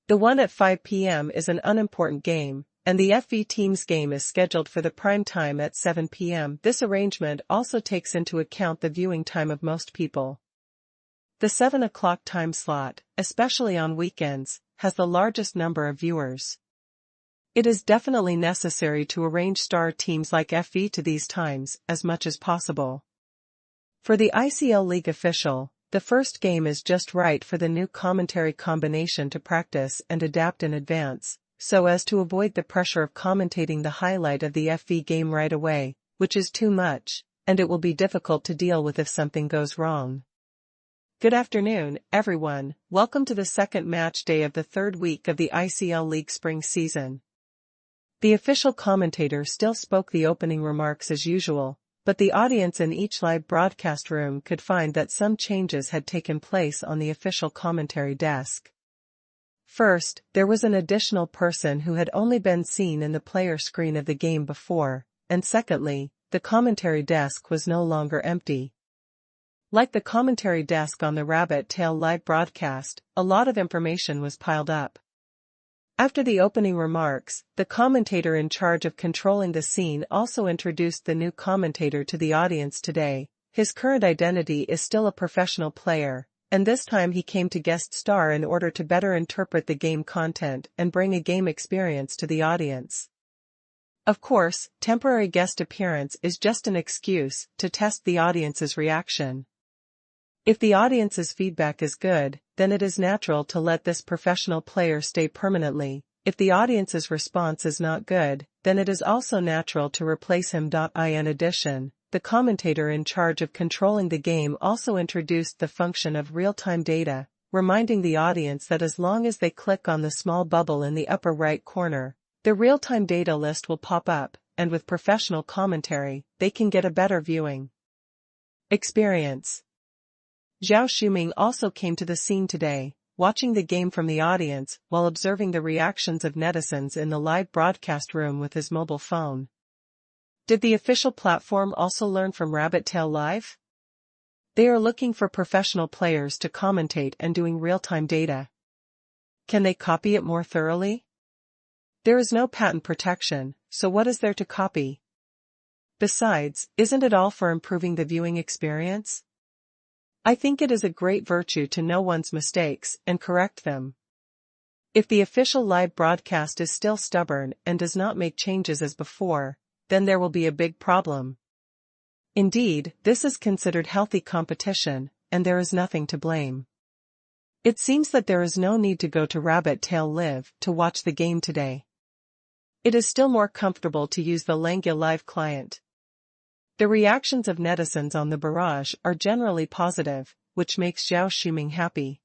The one at 5 p.m. is an unimportant game, and the FV team's game is scheduled for the prime time at 7 p.m. This arrangement also takes into account the viewing time of most people. The 7 o'clock time slot, especially on weekends, has the largest number of viewers. It is definitely necessary to arrange star teams like FV to these times as much as possible. For the ICL League official, the first game is just right for the new commentary combination to practice and adapt in advance, so as to avoid the pressure of commentating the highlight of the FV game right away, which is too much, and it will be difficult to deal with if something goes wrong. Good afternoon, everyone. Welcome to the second match day of the third week of the ICL League spring season. The official commentator still spoke the opening remarks as usual, but the audience in each live broadcast room could find that some changes had taken place on the official commentary desk. First, there was an additional person who had only been seen in the player screen of the game before, and secondly, the commentary desk was no longer empty. Like the commentary desk on the Rabbit Tail live broadcast, a lot of information was piled up. After the opening remarks, the commentator in charge of controlling the scene also introduced the new commentator to the audience today. His current identity is still a professional player, and this time he came to guest star in order to better interpret the game content and bring a game experience to the audience. Of course, temporary guest appearance is just an excuse to test the audience's reaction. If the audience's feedback is good, then it is natural to let this professional player stay permanently. If the audience's response is not good, then it is also natural to replace him. In addition, the commentator in charge of controlling the game also introduced the function of real-time data, reminding the audience that as long as they click on the small bubble in the upper right corner, the real-time data list will pop up, and with professional commentary, they can get a better viewing experience. Zhao Shuming also came to the scene today, watching the game from the audience while observing the reactions of netizens in the live broadcast room with his mobile phone. Did the official platform also learn from Rabbit Tail Live? They are looking for professional players to commentate and doing real-time data. Can they copy it more thoroughly? There is no patent protection, so what is there to copy? Besides, isn't it all for improving the viewing experience? I think it is a great virtue to know one's mistakes and correct them. If the official live broadcast is still stubborn and does not make changes as before, then there will be a big problem. Indeed, this is considered healthy competition, and there is nothing to blame. It seems that there is no need to go to Rabbit Tail Live to watch the game today. It is still more comfortable to use the Langya Live client. The reactions of netizens on the barrage are generally positive, which makes Zhao Shuming happy.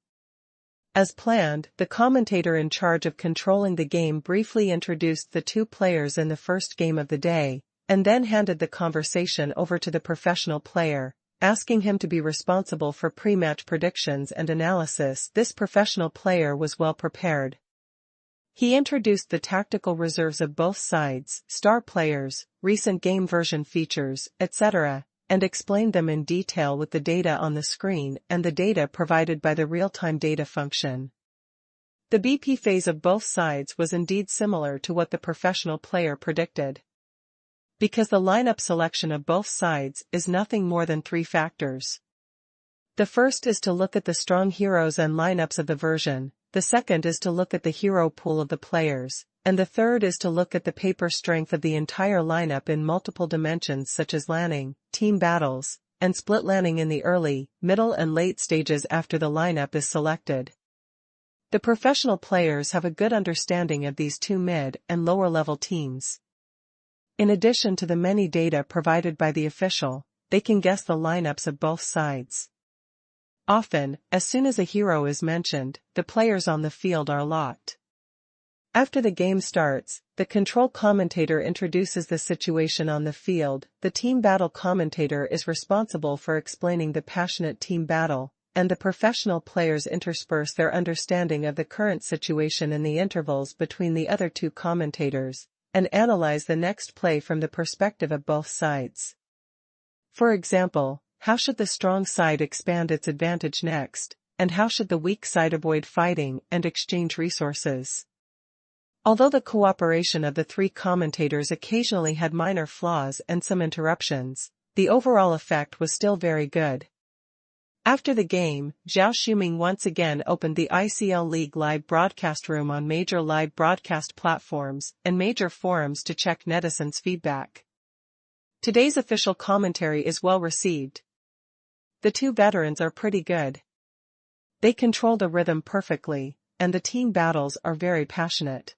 As planned, the commentator in charge of controlling the game briefly introduced the 2 players in the first game of the day, and then handed the conversation over to the professional player, asking him to be responsible for pre-match predictions and analysis. This professional player was well prepared. He introduced the tactical reserves of both sides, star players, recent game version features, etc., and explained them in detail with the data on the screen and the data provided by the real-time data function. The BP phase of both sides was indeed similar to what the professional player predicted. Because the lineup selection of both sides is nothing more than 3 factors. The first is to look at the strong heroes and lineups of the version, the second is to look at the hero pool of the players, and the third is to look at the paper strength of the entire lineup in multiple dimensions such as landing, team battles, and split landing in the early, middle and late stages after the lineup is selected. The professional players have a good understanding of these two mid and lower level teams. In addition to the many data provided by the official, they can guess the lineups of both sides. Often, as soon as a hero is mentioned, the players on the field are locked. After the game starts, the control commentator introduces the situation on the field. The team battle commentator is responsible for explaining the passionate team battle, and the professional players intersperse their understanding of the current situation in the intervals between the other two commentators, and analyze the next play from the perspective of both sides. For example, how should the strong side expand its advantage next, and how should the weak side avoid fighting and exchange resources? Although the cooperation of the three commentators occasionally had minor flaws and some interruptions, the overall effect was still very good. After the game, Zhao Shuming once again opened the ICL League live broadcast room on major live broadcast platforms and major forums to check netizens' feedback. Today's official commentary is well received. The two veterans are pretty good. They control the rhythm perfectly, and the team battles are very passionate.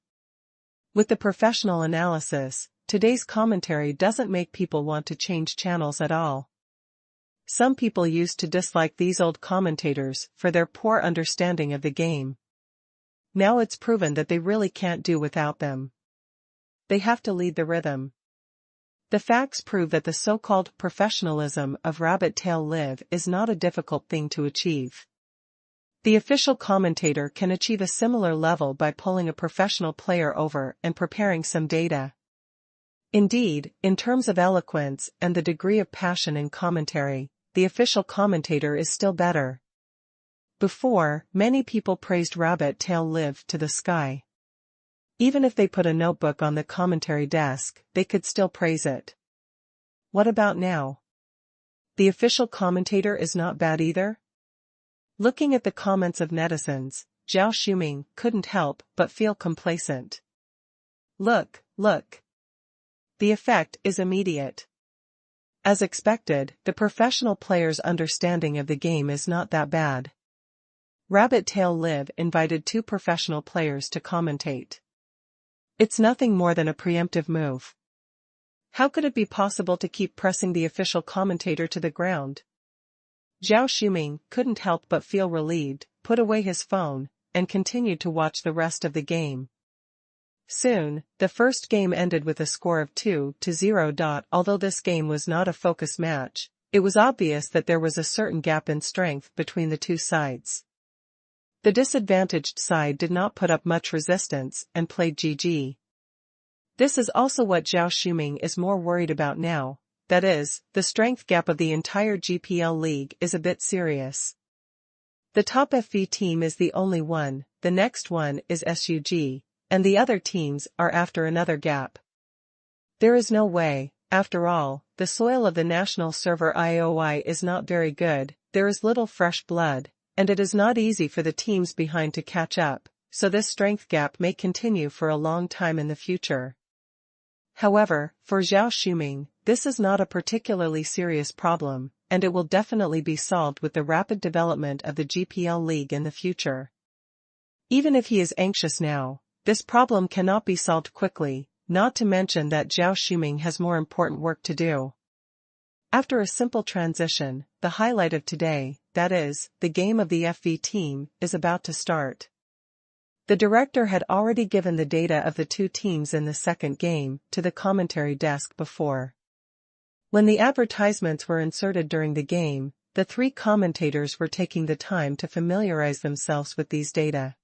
With the professional analysis, today's commentary doesn't make people want to change channels at all. Some people used to dislike these old commentators for their poor understanding of the game. Now it's proven that they really can't do without them. They have to lead the rhythm. The facts prove that the so-called professionalism of rabbit tail live is not a difficult thing to achieve. The official commentator can achieve a similar level by pulling a professional player over and preparing some data. Indeed, in terms of eloquence and the degree of passion in commentary, the official commentator is still better. Before, many people praised rabbit tail live to the sky. Even if they put a notebook on the commentary desk, they could still praise it. What about now? The official commentator is not bad either? Looking at the comments of netizens, Zhao Shuming couldn't help but feel complacent. Look. The effect is immediate. As expected, the professional player's understanding of the game is not that bad. Rabbit Tail Live invited two professional players to commentate. It's nothing more than a preemptive move. How could it be possible to keep pressing the official commentator to the ground? Zhao Shuming couldn't help but feel relieved, put away his phone, and continued to watch the rest of the game. Soon, the first game ended with a score of 2-0. Although this game was not a focus match, it was obvious that there was a certain gap in strength between the two sides. The disadvantaged side did not put up much resistance and played GG. This is also what Zhao Shuming is more worried about now. That is, the strength gap of the entire GPL league is a bit serious. The top FV team is the only one, the next one is SUG, and the other teams are after another gap. There is no way, after all, the soil of the national server IOI is not very good, there is little fresh blood, and it is not easy for the teams behind to catch up, so this strength gap may continue for a long time in the future. However, for Zhao Shuming, this is not a particularly serious problem, and it will definitely be solved with the rapid development of the GPL league in the future. Even if he is anxious now, this problem cannot be solved quickly, not to mention that Zhao Shuming has more important work to do. After a simple transition, the highlight of today, that is, the game of the FV team, is about to start. The director had already given the data of the two teams in the second game to the commentary desk before. When the advertisements were inserted during the game, the three commentators were taking the time to familiarize themselves with these data.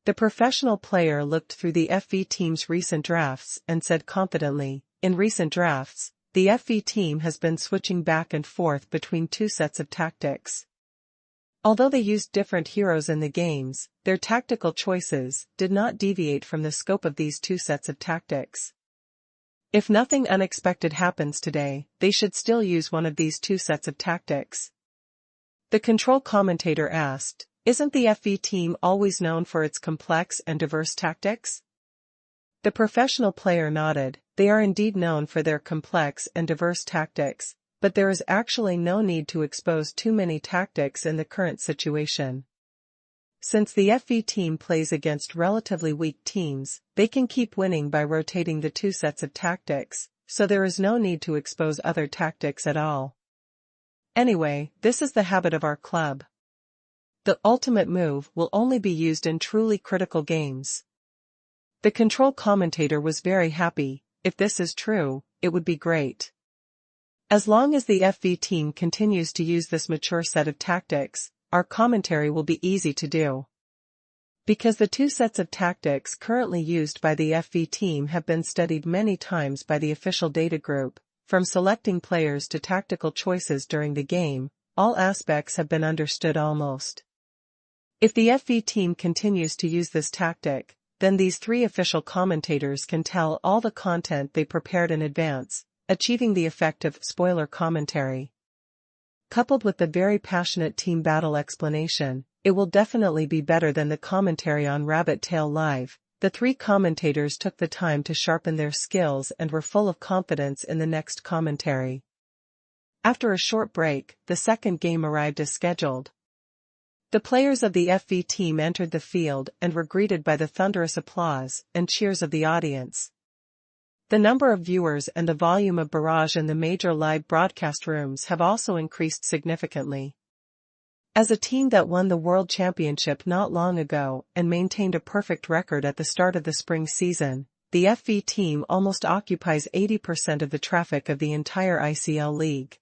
The professional player looked through the FV team's recent drafts and said confidently, in recent drafts, the FV team has been switching back and forth between two sets of tactics. Although they used different heroes in the games, their tactical choices did not deviate from the scope of these two sets of tactics. If nothing unexpected happens today, they should still use one of these two sets of tactics. The control commentator asked, Isn't the FV team always known for its complex and diverse tactics? The professional player nodded. They are indeed known for their complex and diverse tactics, but there is actually no need to expose too many tactics in the current situation. Since the FV team plays against relatively weak teams, they can keep winning by rotating the two sets of tactics, so there is no need to expose other tactics at all. Anyway, this is the habit of our club. The ultimate move will only be used in truly critical games. The control commentator was very happy. If this is true, it would be great. As long as the FV team continues to use this mature set of tactics, our commentary will be easy to do. Because the two sets of tactics currently used by the FV team have been studied many times by the official data group, from selecting players to tactical choices during the game, all aspects have been understood almost. If the FV team continues to use this tactic, then these three official commentators can tell all the content they prepared in advance, achieving the effect of spoiler commentary. Coupled with the very passionate team battle explanation, it will definitely be better than the commentary on Rabbit Tail Live. The three commentators took the time to sharpen their skills and were full of confidence in the next commentary. After a short break, the second game arrived as scheduled. The players of the FV team entered the field and were greeted by the thunderous applause and cheers of the audience. The number of viewers and the volume of barrage in the major live broadcast rooms have also increased significantly. As a team that won the World Championship not long ago and maintained a perfect record at the start of the spring season, the FV team almost occupies 80% of the traffic of the entire ICL league.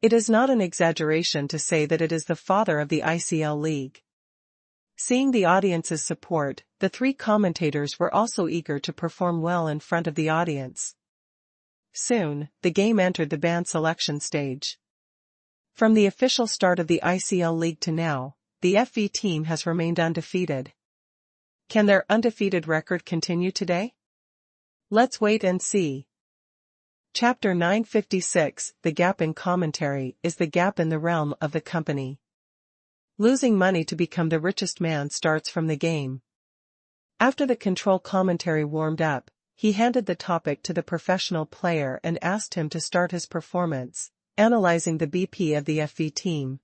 It is not an exaggeration to say that it is the father of the ICL league. Seeing the audience's support, the three commentators were also eager to perform well in front of the audience. Soon, the game entered the band selection stage. From the official start of the ICL league to now, the FV team has remained undefeated. Can their undefeated record continue today? Let's wait and see. Chapter 956, The Gap in Commentary, is the gap in the realm of the company. Losing money to become the richest man starts from the game. After the control commentary warmed up, he handed the topic to the professional player and asked him to start his performance, analyzing the BP of the FV team.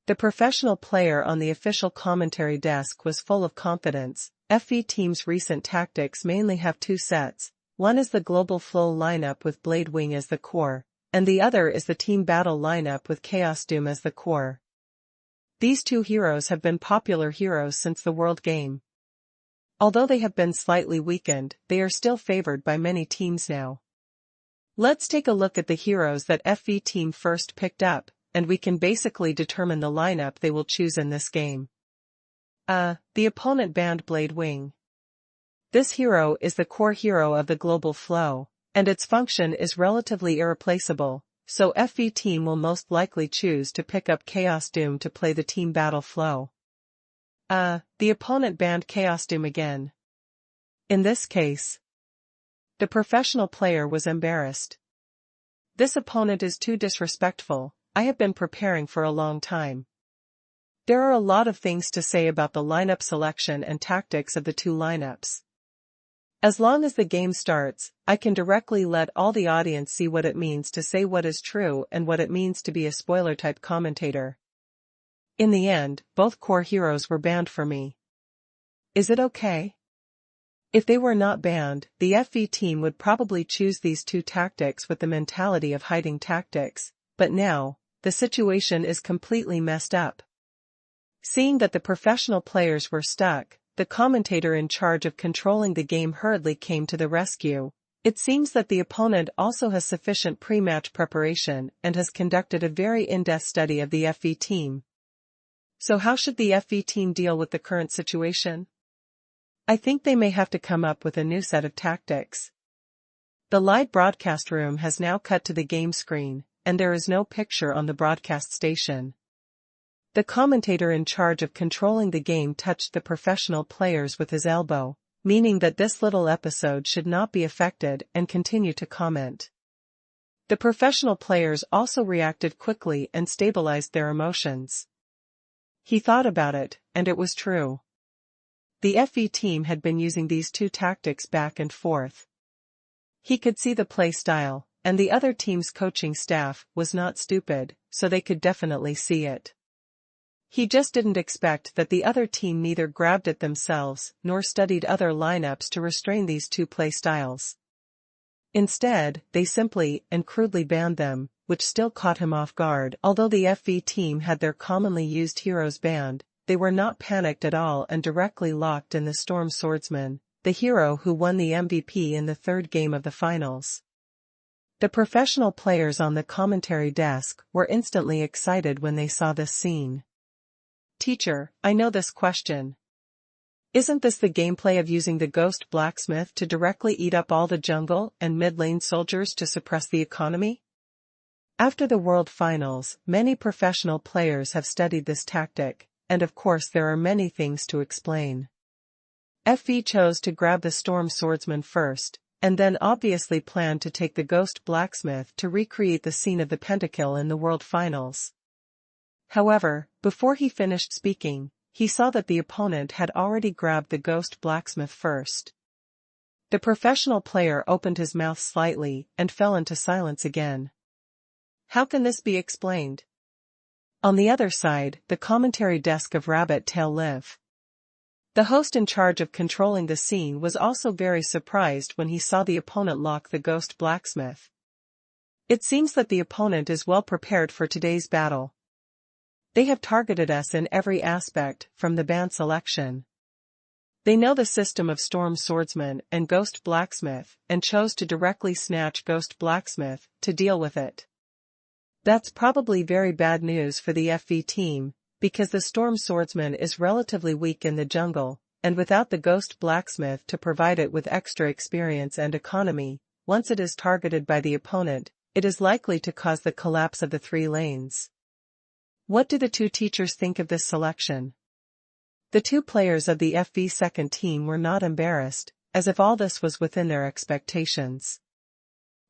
The professional player on the official commentary desk was full of confidence. FV team's recent tactics mainly have two sets. One is the global flow lineup with Blade Wing as the core, and the other is the team battle lineup with Chaos Doom as the core. These two heroes have been popular heroes since the World Game. Although they have been slightly weakened, they are still favored by many teams now. Let's take a look at the heroes that FV team first picked up, and we can basically determine the lineup they will choose in this game. The opponent banned Blade Wing. This hero is the core hero of the global flow, and its function is relatively irreplaceable. So FV team will most likely choose to pick up Chaos Doom to play the team battle flow. The opponent banned Chaos Doom again. In this case, the professional player was embarrassed. This opponent is too disrespectful. I have been preparing for a long time. There are a lot of things to say about the lineup selection and tactics of the two lineups. As long as the game starts, I can directly let all the audience see what it means to say what is true and what it means to be a spoiler-type commentator. In the end, both core heroes were banned for me. Is it okay? If they were not banned, the FV team would probably choose these two tactics with the mentality of hiding tactics, but now, the situation is completely messed up. Seeing that the professional players were stuck, the commentator in charge of controlling the game hurriedly came to the rescue. It seems that the opponent also has sufficient pre-match preparation and has conducted a very in-depth study of the FV team. So how should the FV team deal with the current situation? I think they may have to come up with a new set of tactics. The live broadcast room has now cut to the game screen, and there is no picture on the broadcast station. The commentator in charge of controlling the game touched the professional players with his elbow, meaning that this little episode should not be affected, and continued to comment. The professional players also reacted quickly and stabilized their emotions. He thought about it, and it was true. The FE team had been using these two tactics back and forth. He could see the play style, and the other team's coaching staff was not stupid, so they could definitely see it. He just didn't expect that the other team neither grabbed it themselves nor studied other lineups to restrain these two play styles. Instead, they simply and crudely banned them, which still caught him off guard. Although the FE team had their commonly used heroes banned, they were not panicked at all and directly locked in the Storm Swordsman, the hero who won the MVP in the third game of the finals. The professional players on the commentary desk were instantly excited when they saw this scene. "Teacher, I know this question. Isn't this the gameplay of using the Ghost Blacksmith to directly eat up all the jungle and mid-lane soldiers to suppress the economy?" After the World Finals, many professional players have studied this tactic, and of course there are many things to explain. FE chose to grab the Storm Swordsman first, and then obviously planned to take the Ghost Blacksmith to recreate the scene of the pentakill in the World Finals. However, before he finished speaking, he saw that the opponent had already grabbed the Ghost Blacksmith first. The professional player opened his mouth slightly and fell into silence again. How can this be explained? On the other side, the commentary desk of Rabbit Tail Live. The host in charge of controlling the scene was also very surprised when he saw the opponent lock the Ghost Blacksmith. It seems that the opponent is well prepared for today's battle. They have targeted us in every aspect, from the ban selection. They know the system of Storm Swordsman and Ghost Blacksmith and chose to directly snatch Ghost Blacksmith to deal with it. That's probably very bad news for the FE team, because the Storm Swordsman is relatively weak in the jungle, and without the Ghost Blacksmith to provide it with extra experience and economy, once it is targeted by the opponent, it is likely to cause the collapse of the three lanes. What do the two teachers think of this selection? The two players of the FE second team were not embarrassed, as if all this was within their expectations.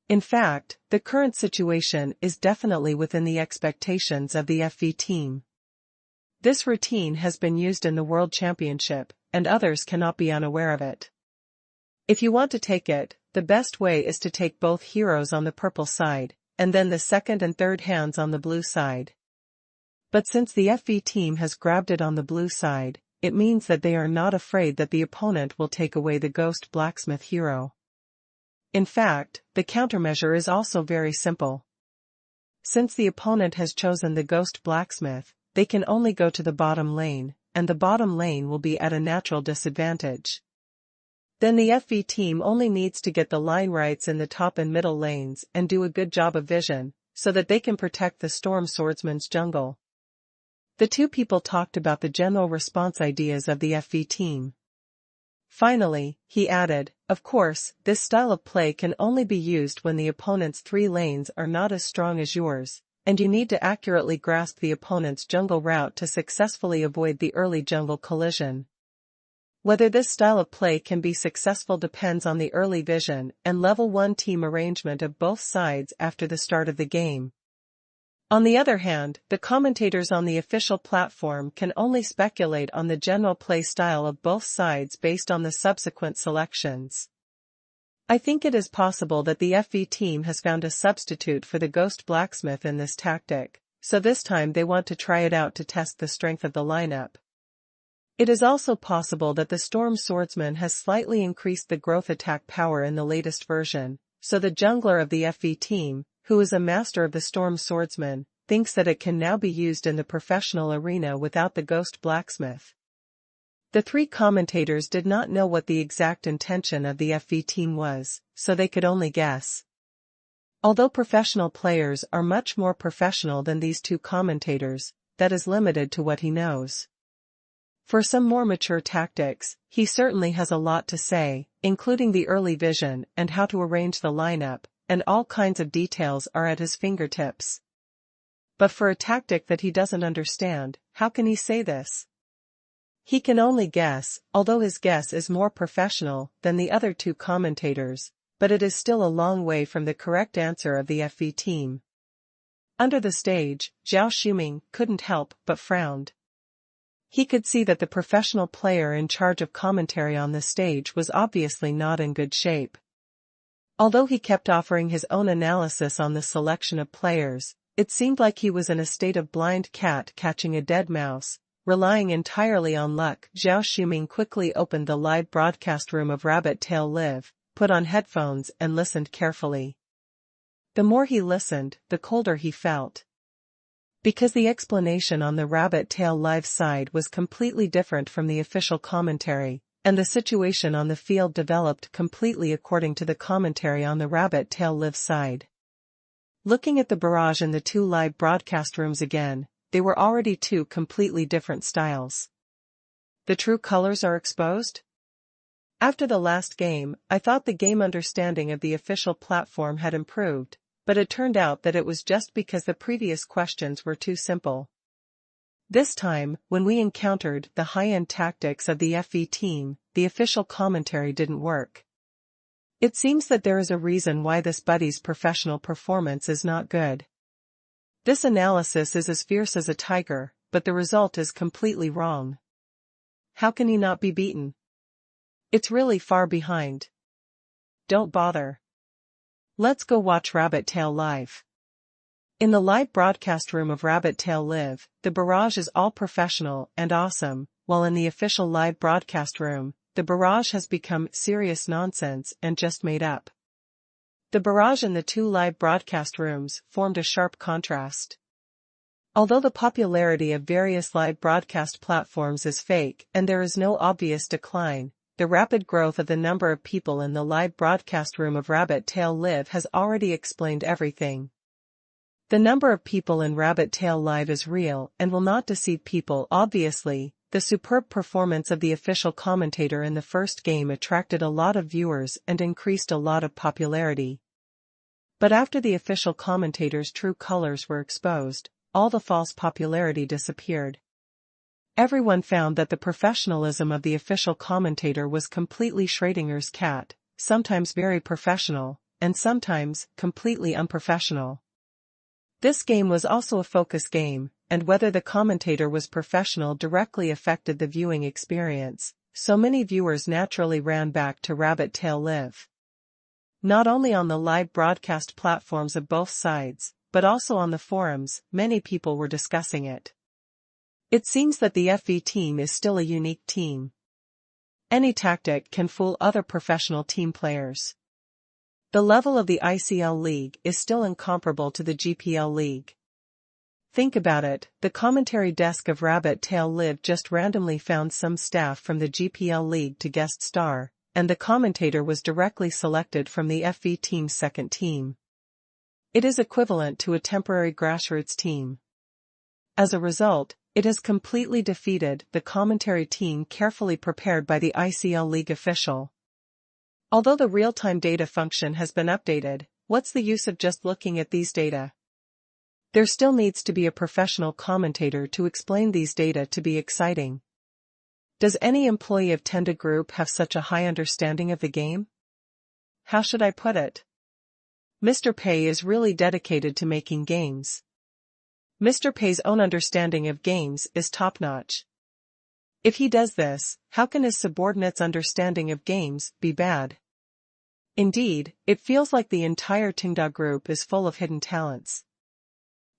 In fact, the current situation is definitely within the expectations of the FE team. This routine has been used in the World Championship, and others cannot be unaware of it. If you want to take it, the best way is to take both heroes on the purple side, and then the second and third hands on the blue side. But since the FE team has grabbed it on the blue side, it means that they are not afraid that the opponent will take away the Ghost Blacksmith hero. In fact, the countermeasure is also very simple. Since the opponent has chosen the Ghost Blacksmith, they can only go to the bottom lane, and the bottom lane will be at a natural disadvantage. Then the FE team only needs to get the line rights in the top and middle lanes and do a good job of vision, so that they can protect the Storm Swordsman's jungle. The two people talked about the general response ideas of the FE team. Finally, he added, "Of course, this style of play can only be used when the opponent's three lanes are not as strong as yours, and you need to accurately grasp the opponent's jungle route to successfully avoid the early jungle collision. Whether this style of play can be successful depends on the early vision and level 1 team arrangement of both sides after the start of the game." On the other hand, the commentators on the official platform can only speculate on the general play style of both sides based on the subsequent selections. I think it is possible that the FE team has found a substitute for the Ghost Blacksmith in this tactic, so this time they want to try it out to test the strength of the lineup. It is also possible that the Storm Swordsman has slightly increased the growth attack power in the latest version, so the jungler of the FE team, who is a master of the Storm Swordsman, thinks that it can now be used in the professional arena without the Ghost Blacksmith. The three commentators did not know what the exact intention of the FE team was, so they could only guess. Although professional players are much more professional than these two commentators, that is limited to what he knows. For some more mature tactics, he certainly has a lot to say, including the early vision and how to arrange the lineup, and all kinds of details are at his fingertips. But for a tactic that he doesn't understand, how can he say this? He can only guess, although his guess is more professional than the other two commentators, but it is still a long way from the correct answer of the FE team. Under the stage, Zhao Shuming couldn't help but frowned. He could see that the professional player in charge of commentary on the stage was obviously not in good shape. Although he kept offering his own analysis on the selection of players, it seemed like he was in a state of blind cat catching a dead mouse, relying entirely on luck. Zhao Shuming quickly opened the live broadcast room of Rabbit Tail Live, put on headphones and listened carefully. The more he listened, the colder he felt. Because the explanation on the Rabbit Tail Live side was completely different from the official commentary, and the situation on the field developed completely according to the commentary on the Rabbit Tail Live side. Looking at the barrage in the two live broadcast rooms again, they were already two completely different styles. The true colors are exposed? After the last game, I thought the game understanding of the official platform had improved, but it turned out that it was just because the previous questions were too simple. This time, when we encountered the high-end tactics of the FE team, the official commentary didn't work. It seems that there is a reason why this buddy's professional performance is not good. This analysis is as fierce as a tiger, but the result is completely wrong. How can he not be beaten? It's really far behind. Don't bother. Let's go watch Rabbit Tail Live. In the live broadcast room of Rabbit Tail Live, the barrage is all professional and awesome, while in the official live broadcast room, the barrage has become serious nonsense and just made up. The barrage in the two live broadcast rooms formed a sharp contrast. Although the popularity of various live broadcast platforms is fake and there is no obvious decline, the rapid growth of the number of people in the live broadcast room of Rabbit Tail Live has already explained everything. The number of people in Rabbit Tail Live is real and will not deceive people. Obviously, the superb performance of the official commentator in the first game attracted a lot of viewers and increased a lot of popularity. But after the official commentator's true colors were exposed, all the false popularity disappeared. Everyone found that the professionalism of the official commentator was completely Schrödinger's cat, sometimes very professional, and sometimes completely unprofessional. This game was also a focus game, and whether the commentator was professional directly affected the viewing experience, so many viewers naturally ran back to Rabbit Tail Live. Not only on the live broadcast platforms of both sides, but also on the forums, many people were discussing it. It seems that the FE team is still a unique team. Any tactic can fool other professional team players. The level of the ICL League is still incomparable to the GPL League. Think about it, the commentary desk of Rabbit Tail Live just randomly found some staff from the GPL League to guest star, and the commentator was directly selected from the FE team's second team. It is equivalent to a temporary grassroots team. As a result, it has completely defeated the commentary team carefully prepared by the ICL League official. Although the real-time data function has been updated, what's the use of just looking at these data? There still needs to be a professional commentator to explain these data to be exciting. Does any employee of Tenda Group have such a high understanding of the game? How should I put it? Mr. Pei is really dedicated to making games. Mr. Pei's own understanding of games is top-notch. If he does this, how can his subordinates' understanding of games be bad? Indeed, it feels like the entire Tenda Group is full of hidden talents.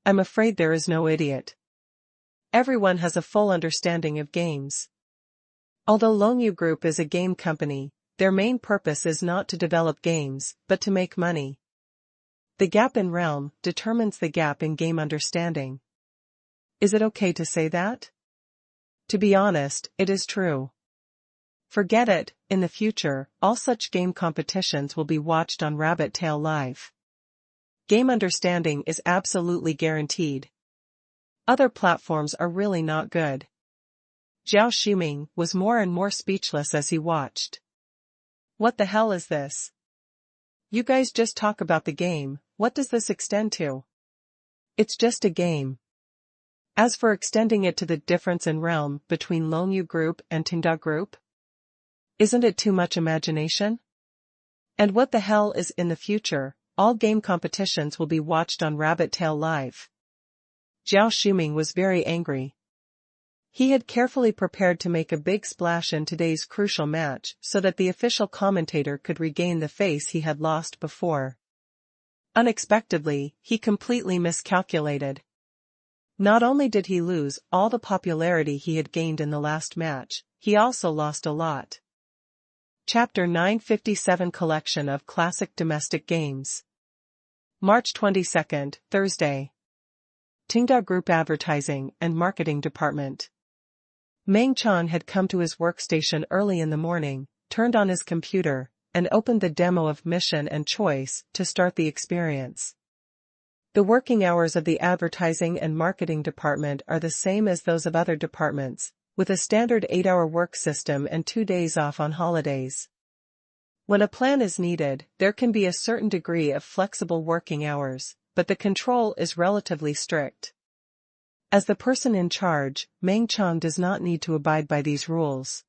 I'm afraid there is no idiot. Everyone has a full understanding of games. Although Longyu Group is a game company, their main purpose is not to develop games, but to make money. The gap in realm determines the gap in game understanding. Is it okay to say that? To be honest, it is true. Forget it, in the future, all such game competitions will be watched on Rabbit Tail Live. Game understanding is absolutely guaranteed. Other platforms are really not good. Zhao Shuming was more and more speechless as he watched. What the hell is this? You guys just talk about the game, what does this extend to? It's just a game. As for extending it to the difference in realm between Longyu Group and Tenda Group, isn't it too much imagination? And what the hell is in the future? All game competitions will be watched on Rabbit Tail Live. Zhao Shuming was very angry. He had carefully prepared to make a big splash in today's crucial match so that the official commentator could regain the face he had lost before. Unexpectedly, he completely miscalculated. Not only did he lose all the popularity he had gained in the last match, he also lost a lot. Chapter 957 Collection of Classic Domestic Games. March 22, Thursday. Tenda Group Advertising and Marketing Department. Meng Qian had come to his workstation early in the morning, turned on his computer, and opened the demo of Mission and Choice to start the experience. The working hours of the Advertising and Marketing Department are the same as those of other departments, with a standard 8-hour work system and 2 days off on holidays. When a plan is needed, there can be a certain degree of flexible working hours, but the control is relatively strict. As the person in charge, Meng Qian does not need to abide by these rules.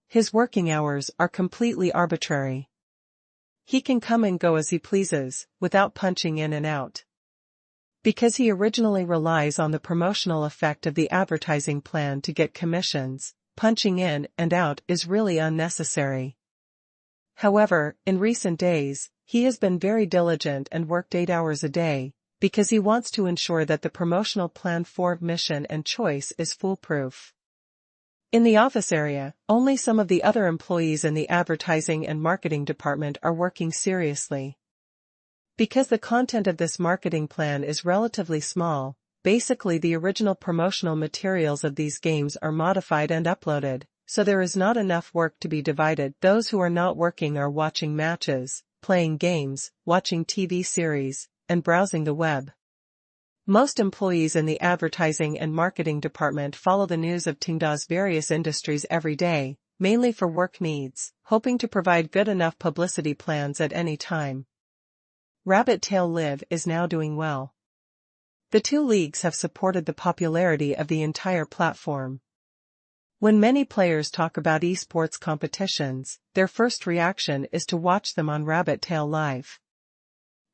His working hours are completely arbitrary. He can come and go as he pleases, without punching in and out. Because he originally relies on the promotional effect of the advertising plan to get commissions, punching in and out is really unnecessary. However, in recent days, he has been very diligent and worked 8 hours a day, because he wants to ensure that the promotional plan for Mission and Choice is foolproof. In the office area, only some of the other employees in the Advertising and Marketing Department are working seriously. Because the content of this marketing plan is relatively small, basically the original promotional materials of these games are modified and uploaded, so there is not enough work to be divided. Those who are not working are watching matches, playing games, watching TV series, and browsing the web. Most employees in the Advertising and Marketing Department follow the news of Tenda's various industries every day, mainly for work needs, hoping to provide good enough publicity plans at any time. Rabbit Tail Live is now doing well. The two leagues have supported the popularity of the entire platform. When many players talk about esports competitions, their first reaction is to watch them on Rabbit Tail Live.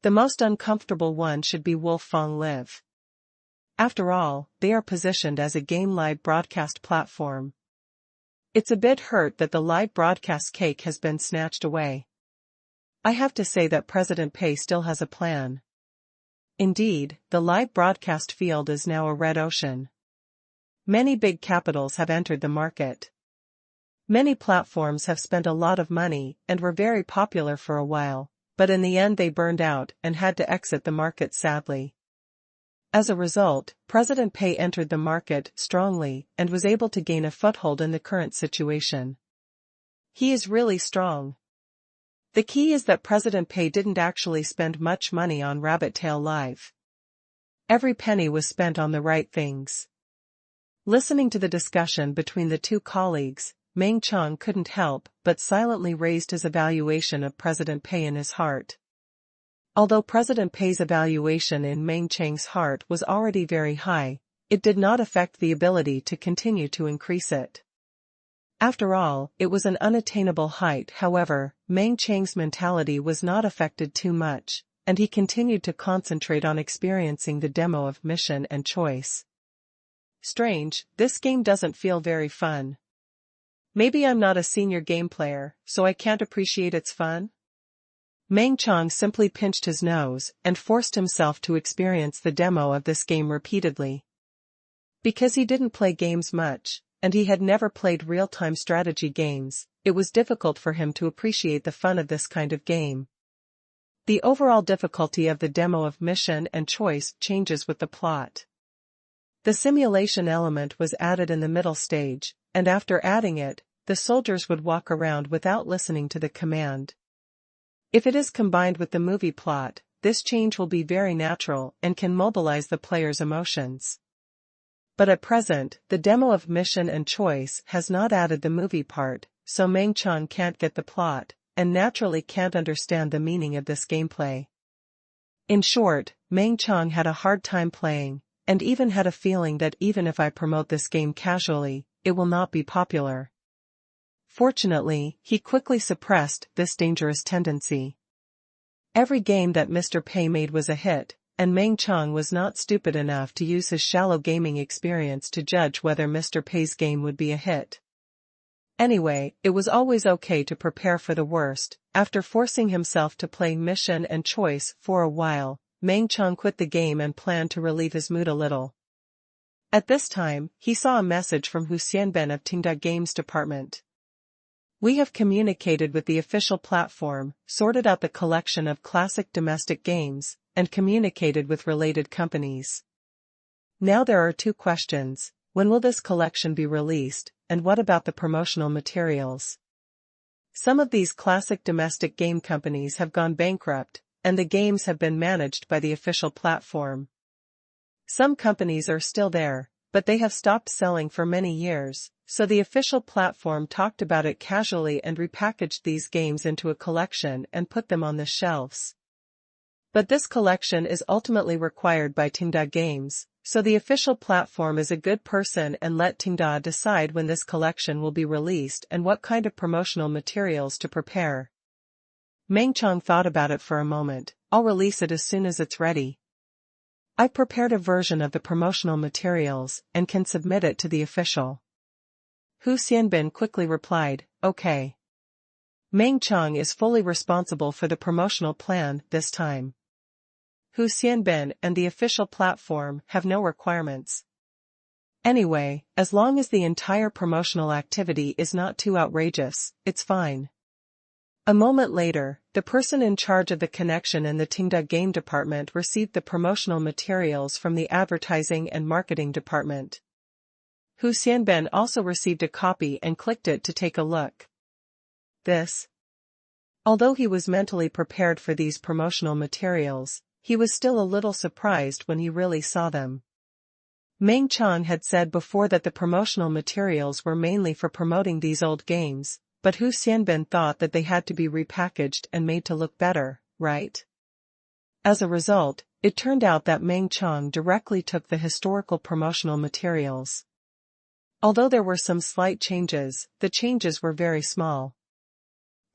The most uncomfortable one should be Wolfang Live. After all, they are positioned as a game live broadcast platform. It's a bit hurt that the live broadcast cake has been snatched away. I have to say that President Pei still has a plan. Indeed, the live broadcast field is now a red ocean. Many big capitals have entered the market. Many platforms have spent a lot of money and were very popular for a while, but in the end they burned out and had to exit the market sadly. As a result, President Pei entered the market strongly and was able to gain a foothold in the current situation. He is really strong. The key is that President Pei didn't actually spend much money on Rabbit Tail Live. Every penny was spent on the right things. Listening to the discussion between the two colleagues, Meng Qian couldn't help but silently raised his evaluation of President Pei in his heart. Although President Pei's evaluation in Meng Qian's heart was already very high, it did not affect the ability to continue to increase it. After all, it was an unattainable height. However, Meng Qian's mentality was not affected too much, and he continued to concentrate on experiencing the demo of Mission and Choice. Strange, this game doesn't feel very fun. Maybe I'm not a senior game player, so I can't appreciate its fun? Meng Qian simply pinched his nose and forced himself to experience the demo of this game repeatedly. Because he didn't play games much, and he had never played real-time strategy games, it was difficult for him to appreciate the fun of this kind of game. The overall difficulty of the demo of Mission and Choice changes with the plot. The simulation element was added in the middle stage, and after adding it, the soldiers would walk around without listening to the command. If it is combined with the movie plot, this change will be very natural and can mobilize the player's emotions. But at present, the demo of Mission and Choice has not added the movie part, so Meng Qian can't get the plot, and naturally can't understand the meaning of this gameplay. In short, Meng Qian had a hard time playing, and even had a feeling that even if I promote this game casually, it will not be popular. Fortunately, he quickly suppressed this dangerous tendency. Every game that Mr. Pei made was a hit, and Meng Chang was not stupid enough to use his shallow gaming experience to judge whether Mr. Pei's game would be a hit. Anyway, it was always okay to prepare for the worst. After forcing himself to play mission and choice for a while, Meng Chang quit the game and planned to relieve his mood a little. At this time, he saw a message from Hu Xianben of Tenda Games Department. We have communicated with the official platform, sorted out the collection of classic domestic games, and communicated with related companies. Now there are two questions: when will this collection be released, and what about the promotional materials? Some of these classic domestic game companies have gone bankrupt, and the games have been managed by the official platform. Some companies are still there, but they have stopped selling for many years, so the official platform talked about it casually and repackaged these games into a collection and put them on the shelves. But this collection is ultimately required by Tenda Games, so the official platform is a good person and let Tenda decide when this collection will be released and what kind of promotional materials to prepare. Meng Chang thought about it for a moment. I'll release it as soon as it's ready. I've prepared a version of the promotional materials and can submit it to the official. Hu Xianben quickly replied, okay. Meng Chang is fully responsible for the promotional plan this time. Hu Xianben and the official platform have no requirements. Anyway, as long as the entire promotional activity is not too outrageous, it's fine. A moment later, the person in charge of the connection in the Tenda Game Department received the promotional materials from the Advertising and Marketing Department. Hu Xianben also received a copy and clicked it to take a look. Although he was mentally prepared for these promotional materials, he was still a little surprised when he really saw them. Meng Chang had said before that the promotional materials were mainly for promoting these old games, but Hu Xianben thought that they had to be repackaged and made to look better, right? As a result, it turned out that Meng Chang directly took the historical promotional materials. Although there were some slight changes, the changes were very small.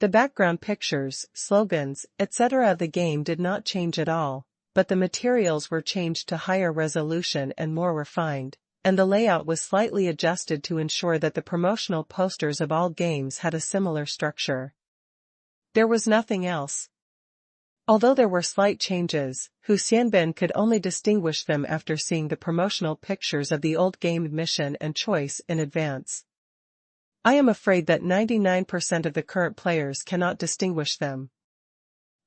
The background pictures, slogans, etc. of the game did not change at all, but the materials were changed to higher resolution and more refined, and the layout was slightly adjusted to ensure that the promotional posters of all games had a similar structure. There was nothing else. Although there were slight changes, Hu Xianben could only distinguish them after seeing the promotional pictures of the old game Mission and Choice in advance. I am afraid that 99% of the current players cannot distinguish them.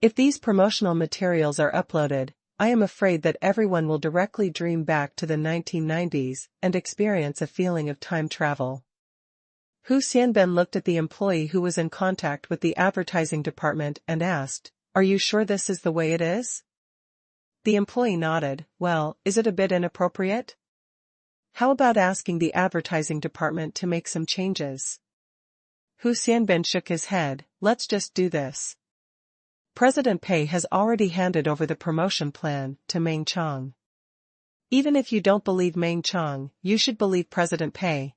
If these promotional materials are uploaded, I am afraid that everyone will directly dream back to the 1990s and experience a feeling of time travel. Hu Xianben looked at the employee who was in contact with the advertising department and asked, "Are you sure this is the way it is?" The employee nodded. "Well, is it a bit inappropriate? How about asking the advertising department to make some changes?" Hu Xianben shook his head. "Let's just do this." President Pei has already handed over the promotion plan to Meng Chang. Even if you don't believe Meng Chang, you should believe President Pei.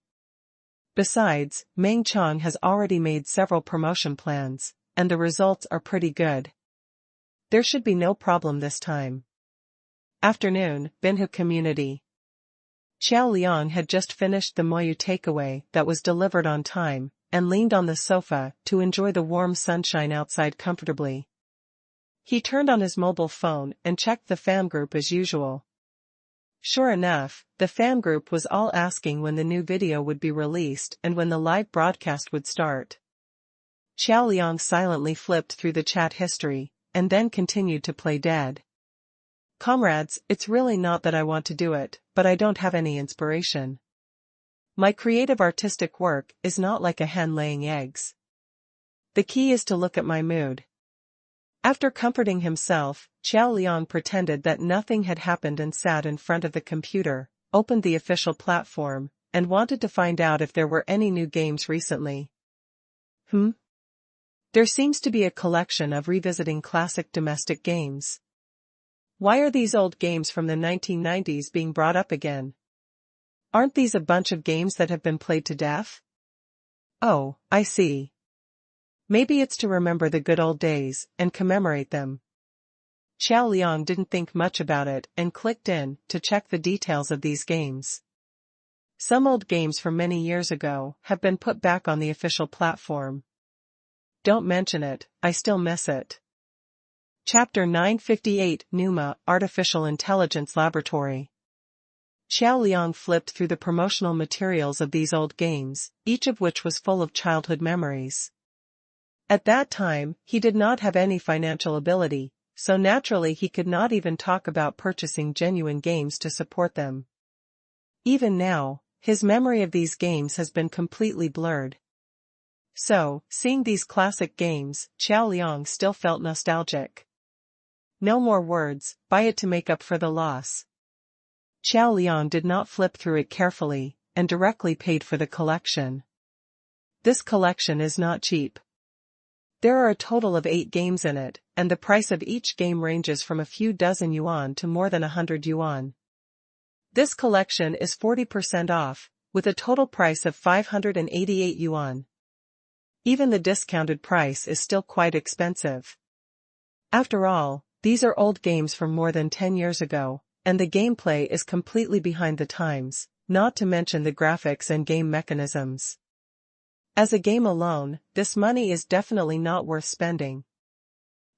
Besides, Meng Chang has already made several promotion plans, and the results are pretty good. There should be no problem this time. Afternoon, Binhu Community. Xiao Liang had just finished the Moyu takeaway that was delivered on time, and leaned on the sofa to enjoy the warm sunshine outside comfortably. He turned on his mobile phone and checked the fan group as usual. Sure enough, the fan group was all asking when the new video would be released and when the live broadcast would start. Xiao Liang silently flipped through the chat history, and then continued to play dead. "Comrades, it's really not that I want to do it, but I don't have any inspiration. My creative artistic work is not like a hen laying eggs. The key is to look at my mood." After comforting himself, Xiao Liang pretended that nothing had happened and sat in front of the computer, opened the official platform, and wanted to find out if there were any new games recently. There seems to be a collection of revisiting classic domestic games. Why are these old games from the 1990s being brought up again? Aren't these a bunch of games that have been played to death? Oh, I see. Maybe it's to remember the good old days and commemorate them. Xiao Liang didn't think much about it and clicked in to check the details of these games. Some old games from many years ago have been put back on the official platform. Don't mention it, I still miss it. Chapter 958 Numa Artificial Intelligence Laboratory. Xiao Liang flipped through the promotional materials of these old games, each of which was full of childhood memories. At that time, he did not have any financial ability, so naturally he could not even talk about purchasing genuine games to support them. Even now, his memory of these games has been completely blurred. So, seeing these classic games, Xiao Liang still felt nostalgic. No more words, buy it to make up for the loss. Xiao Liang did not flip through it carefully, and directly paid for the collection. This collection is not cheap. There are a total of 8 games in it, and the price of each game ranges from a few dozen yuan to more than 100 yuan. This collection is 40% off, with a total price of 588 yuan. Even the discounted price is still quite expensive. After all, these are old games from more than 10 years ago, and the gameplay is completely behind the times, not to mention the graphics and game mechanisms. As a game alone, this money is definitely not worth spending.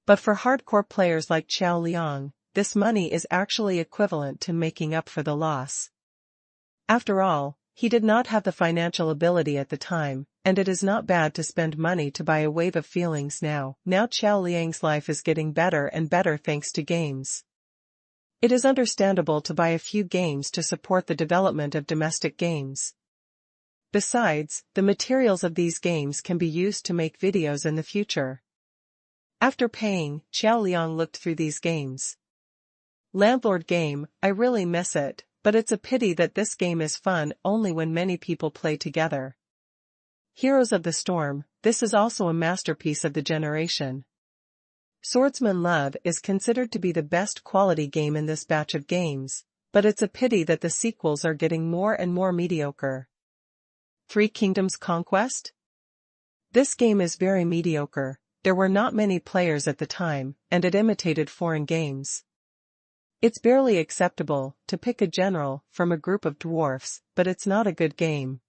But for hardcore players like Xiao Liang, this money is actually equivalent to making up for the loss. After all, he did not have the financial ability at the time, and it is not bad to spend money to buy a wave of feelings now. Now Xiao Liang's life is getting better and better thanks to games. It is understandable to buy a few games to support the development of domestic games. Besides, the materials of these games can be used to make videos in the future. After paying, Xiao Liang looked through these games. Landlord game, I really miss it, but it's a pity that this game is fun only when many people play together. Heroes of the Storm, this is also a masterpiece of the generation. Swordsman Love is considered to be the best quality game in this batch of games, but it's a pity that the sequels are getting more and more mediocre. Three Kingdoms Conquest? This game is very mediocre, there were not many players at the time, and it imitated foreign games. It's barely acceptable to pick a general from a group of dwarfs, but it's not a good game.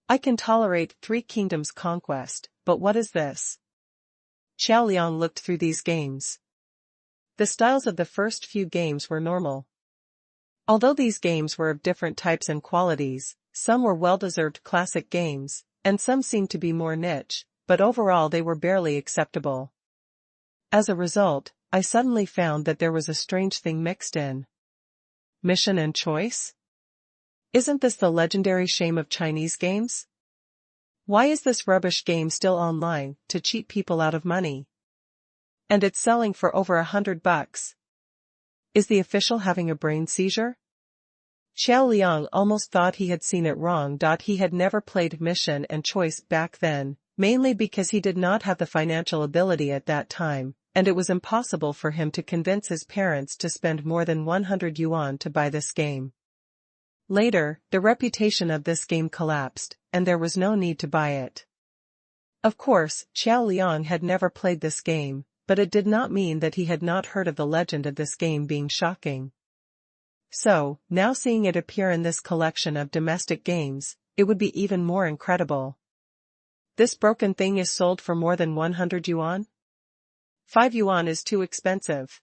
I can tolerate Three Kingdoms Conquest, but what is this? Xiao Liang looked through these games. The styles of the first few games were normal. Although these games were of different types and qualities, some were well-deserved classic games, and some seemed to be more niche, but overall they were barely acceptable. As a result, I suddenly found that there was a strange thing mixed in. Mission and choice? Isn't this the legendary shame of Chinese games? Why is this rubbish game still online, to cheat people out of money? And it's selling for over $100. Is the official having a brain seizure? Xiao Liang almost thought he had seen it wrong. He had never played Mission and Choice back then, mainly because he did not have the financial ability at that time, and it was impossible for him to convince his parents to spend more than 100 yuan to buy this game. Later, the reputation of this game collapsed, and there was no need to buy it. Of course, Xiao Liang had never played this game, but it did not mean that he had not heard of the legend of this game being shocking. So, now seeing it appear in this collection of domestic games, it would be even more incredible. This broken thing is sold for more than 100 yuan? 5 yuan is too expensive.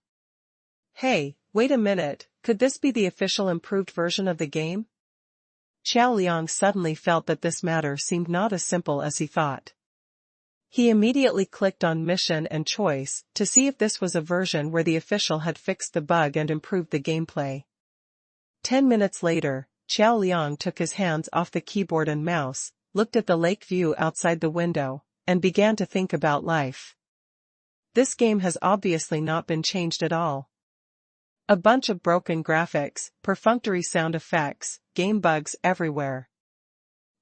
Hey, wait a minute, could this be the official improved version of the game? Xiao Liang suddenly felt that this matter seemed not as simple as he thought. He immediately clicked on Mission and Choice to see if this was a version where the official had fixed the bug and improved the gameplay. 10 minutes later, Xiao Liang took his hands off the keyboard and mouse, looked at the lake view outside the window, and began to think about life. This game has obviously not been changed at all. A bunch of broken graphics, perfunctory sound effects, game bugs everywhere.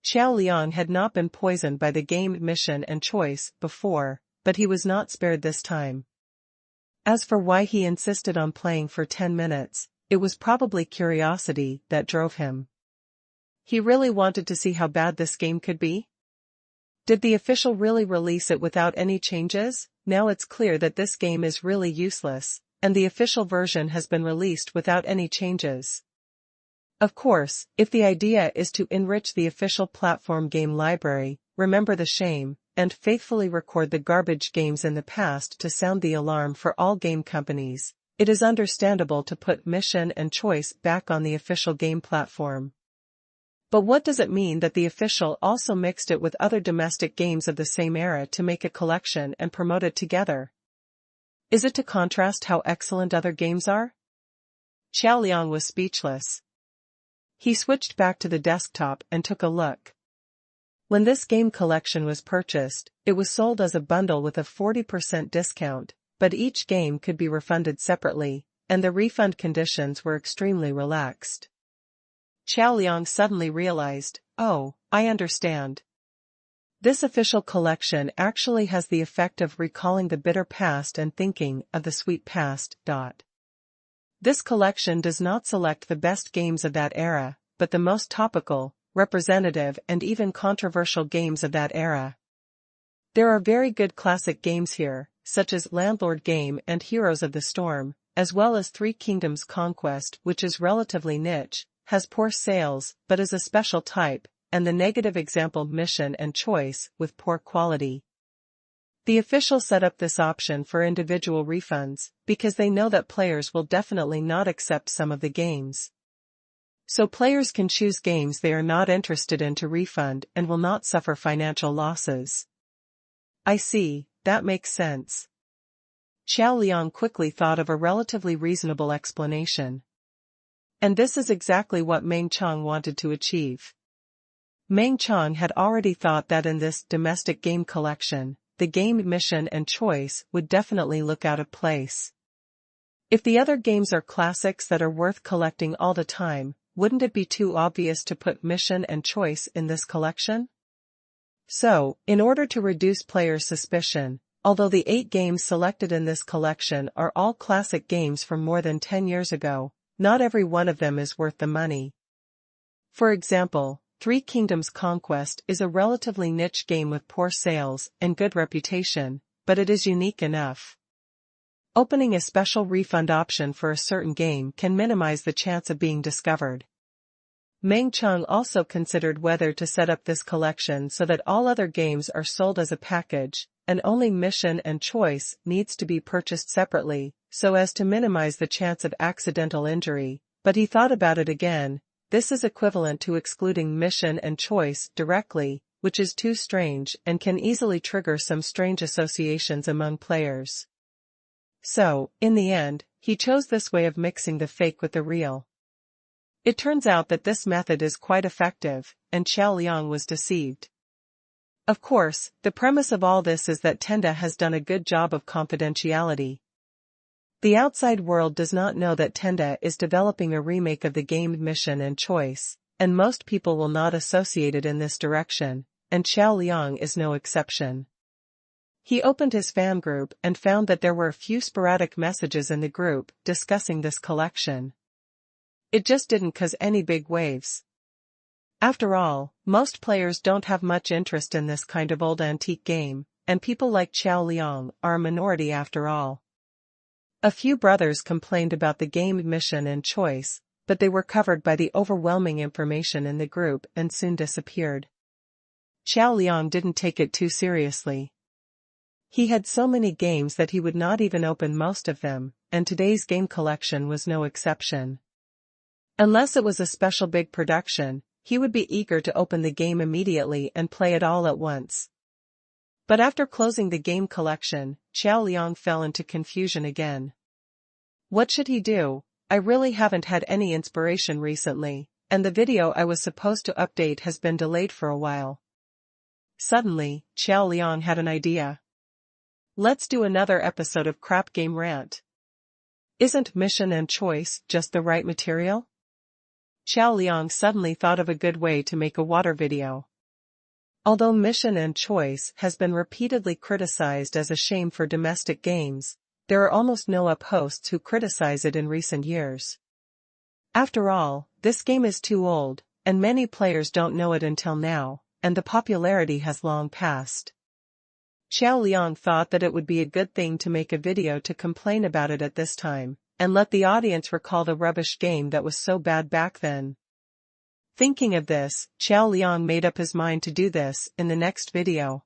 Xiao Liang had not been poisoned by the game Mission and Choice before, but he was not spared this time. As for why he insisted on playing for 10 minutes, it was probably curiosity that drove him. He really wanted to see how bad this game could be? Did the official really release it without any changes? Now it's clear that this game is really useless, and the official version has been released without any changes. Of course, if the idea is to enrich the official platform game library, remember the shame, and faithfully record the garbage games in the past to sound the alarm for all game companies, it is understandable to put mission and choice back on the official game platform. But what does it mean that the official also mixed it with other domestic games of the same era to make a collection and promote it together? Is it to contrast how excellent other games are? Qiao Liang was speechless. He switched back to the desktop and took a look. When this game collection was purchased, it was sold as a bundle with a 40% discount, but each game could be refunded separately, and the refund conditions were extremely relaxed. Qiao Liang suddenly realized, oh, I understand. This official collection actually has the effect of recalling the bitter past and thinking of the sweet past. This collection does not select the best games of that era, but the most topical, representative and even controversial games of that era. There are very good classic games here, such as Landlord Game and Heroes of the Storm, as well as Three Kingdoms Conquest, which is relatively niche, has poor sales but is a special type, and the negative example Mission and Choice with poor quality. The official set up this option for individual refunds, because they know that players will definitely not accept some of the games. So players can choose games they are not interested in to refund and will not suffer financial losses. I see, that makes sense. Qiao Liang quickly thought of a relatively reasonable explanation. And this is exactly what Meng Chang wanted to achieve. Meng Chang had already thought that in this domestic game collection, the game Mission and Choice would definitely look out of place. If the other games are classics that are worth collecting all the time, wouldn't it be too obvious to put Mission and Choice in this collection? So, in order to reduce players' suspicion, although the 8 games selected in this collection are all classic games from more than 10 years ago, not every one of them is worth the money. For example, Three Kingdoms Conquest is a relatively niche game with poor sales and good reputation, but it is unique enough. Opening a special refund option for a certain game can minimize the chance of being discovered. Meng Chang also considered whether to set up this collection so that all other games are sold as a package, and only Mission and Choice needs to be purchased separately, so as to minimize the chance of accidental injury, but he thought about it again. This is equivalent to excluding Mission and Choice directly, which is too strange and can easily trigger some strange associations among players. So, in the end, he chose this way of mixing the fake with the real. It turns out that this method is quite effective, and Qiao Liang was deceived. Of course, the premise of all this is that Tenda has done a good job of confidentiality. The outside world does not know that Tenda is developing a remake of the game Mission and Choice, and most people will not associate it in this direction, and Qiao Liang is no exception. He opened his fan group and found that there were a few sporadic messages in the group discussing this collection. It just didn't cause any big waves. After all, most players don't have much interest in this kind of old antique game, and people like Qiao Liang are a minority after all. A few brothers complained about the game Mission and Choice, but they were covered by the overwhelming information in the group and soon disappeared. Qiao Liang didn't take it too seriously. He had so many games that he would not even open most of them, and today's game collection was no exception. Unless it was a special big production, he would be eager to open the game immediately and play it all at once. But after closing the game collection, Qiao Liang fell into confusion again. What should he do? I really haven't had any inspiration recently, and the video I was supposed to update has been delayed for a while. Suddenly, Qiao Liang had an idea. Let's do another episode of Crap Game Rant. Isn't Mission and Choice just the right material? Qiao Liang suddenly thought of a good way to make a water video. Although Mission and Choice has been repeatedly criticized as a shame for domestic games, there are almost no up-hosts who criticize it in recent years. After all, this game is too old, and many players don't know it until now, and the popularity has long passed. Qiao Liang thought that it would be a good thing to make a video to complain about it at this time, and let the audience recall the rubbish game that was so bad back then. Thinking of this, Qiao Liang made up his mind to do this in the next video.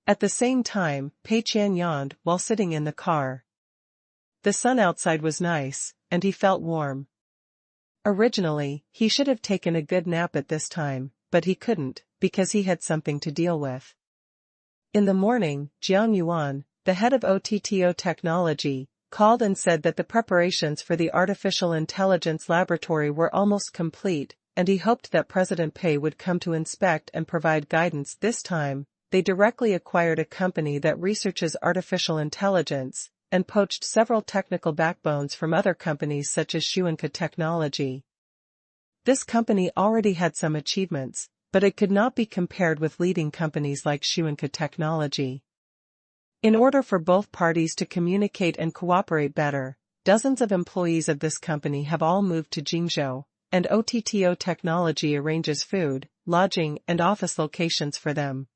At the same time, Pei Qian yawned while sitting in the car. The sun outside was nice, and he felt warm. Originally, he should have taken a good nap at this time, but he couldn't, because he had something to deal with. In the morning, Jiang Yuan, the head of OTTO technology, called and said that the preparations for the artificial intelligence laboratory were almost complete, and he hoped that President Pei would come to inspect and provide guidance. This time, they directly acquired a company that researches artificial intelligence, and poached several technical backbones from other companies such as Yuan Technology. This company already had some achievements, but it could not be compared with leading companies like Yuan Technology. In order for both parties to communicate and cooperate better, dozens of employees of this company have all moved to Jingzhou, and OTTO Technology arranges food, lodging, and office locations for them.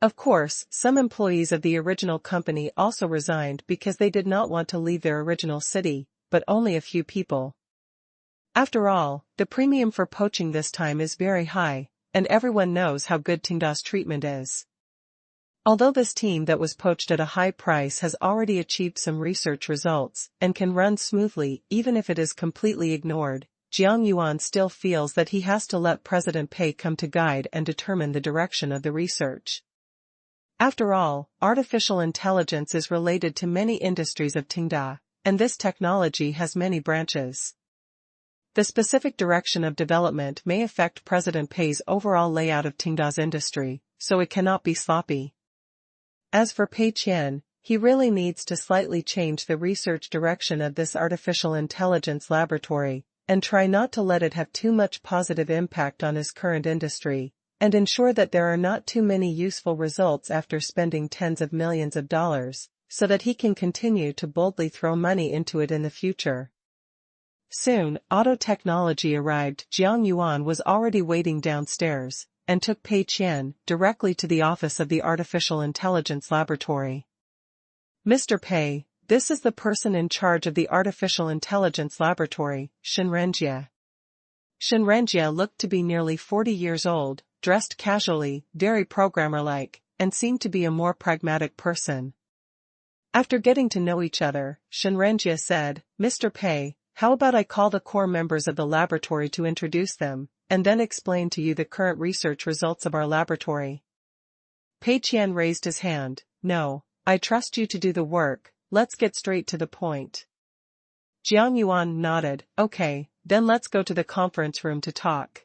Of course, some employees of the original company also resigned because they did not want to leave their original city, but only a few people. After all, the premium for poaching this time is very high, and everyone knows how good Tenda's treatment is. Although this team that was poached at a high price has already achieved some research results and can run smoothly even if it is completely ignored, Jiang Yuan still feels that he has to let President Pei come to guide and determine the direction of the research. After all, artificial intelligence is related to many industries of Tenda, and this technology has many branches. The specific direction of development may affect President Pei's overall layout of Tenda's industry, so it cannot be sloppy. As for Pei Qian, he really needs to slightly change the research direction of this artificial intelligence laboratory, and try not to let it have too much positive impact on his current industry, and ensure that there are not too many useful results after spending tens of millions of dollars, so that he can continue to boldly throw money into it in the future. Soon, auto technology arrived. Jiang Yuan was already waiting downstairs, and took Pei Qian directly to the office of the Artificial Intelligence Laboratory. Mr. Pei, this is the person in charge of the Artificial Intelligence Laboratory, Shenrenjie. Shenrenjie looked to be nearly 40 years old, dressed casually, very programmer-like, and seemed to be a more pragmatic person. After getting to know each other, Shenrenjie said, "Mr. Pei, how about I call the core members of the laboratory to introduce them, and then explain to you the current research results of our laboratory?" Pei Qian raised his hand. "No, I trust you to do the work, let's get straight to the point." Jiang Yuan nodded. "Okay, then let's go to the conference room to talk."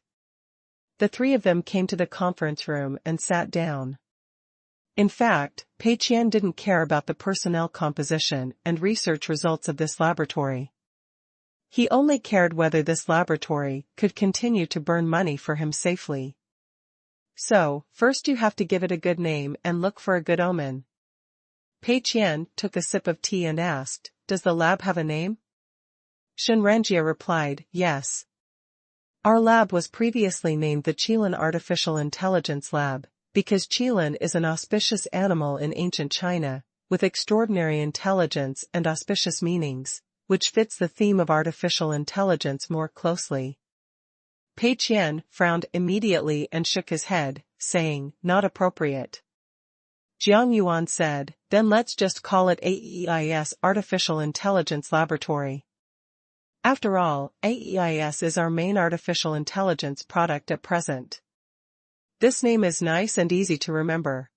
The three of them came to the conference room and sat down. In fact, Pei Qian didn't care about the personnel composition and research results of this laboratory. He only cared whether this laboratory could continue to burn money for him safely. So, first you have to give it a good name and look for a good omen. Pei Qian took a sip of tea and asked, "Does the lab have a name?" Shenrenjie replied, "Yes. Our lab was previously named the Qilan Artificial Intelligence Lab, because Qilan is an auspicious animal in ancient China, with extraordinary intelligence and auspicious meanings, which fits the theme of artificial intelligence more closely." Pei Qian frowned immediately and shook his head, saying, "Not appropriate." Jiang Yuan said, "Then let's just call it AEIS Artificial Intelligence Laboratory. After all, AEIS is our main artificial intelligence product at present. This name is nice and easy to remember."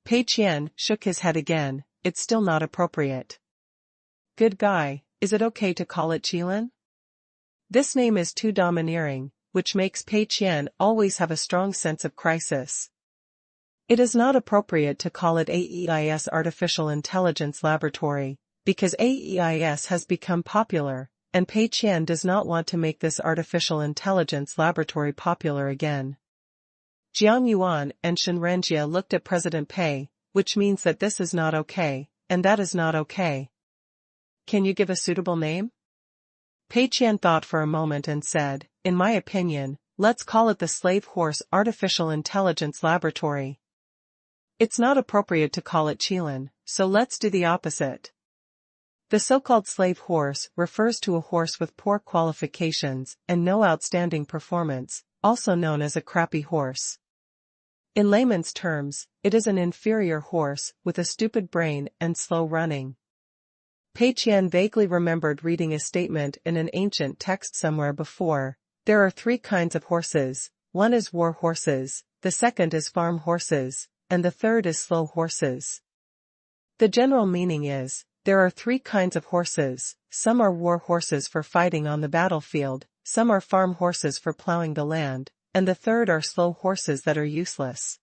Pei Qian shook his head again. "It's still not appropriate." "Good guy, is it okay to call it Qilan?" This name is too domineering, which makes Pei Qian always have a strong sense of crisis. It is not appropriate to call it AEIS Artificial Intelligence Laboratory, because AEIS has become popular, and Pei Qian does not want to make this artificial intelligence laboratory popular again. Jiang Yuan and Shenrenjie looked at President Pei, which means that this is not okay, and that is not okay. "Can you give a suitable name?" Pei Qian thought for a moment and said, "In my opinion, let's call it the Slave Horse Artificial Intelligence Laboratory." It's not appropriate to call it Qilan, so let's do the opposite. The so-called slave horse refers to a horse with poor qualifications and no outstanding performance, also known as a crappy horse. In layman's terms, it is an inferior horse with a stupid brain and slow running. Pei Qian vaguely remembered reading a statement in an ancient text somewhere before. There are 3 kinds of horses. One is war horses, the second is farm horses, and the third is slow horses. The general meaning is, there are 3 kinds of horses. Some are war horses for fighting on the battlefield, some are farm horses for plowing the land, and the third are slow horses that are useless.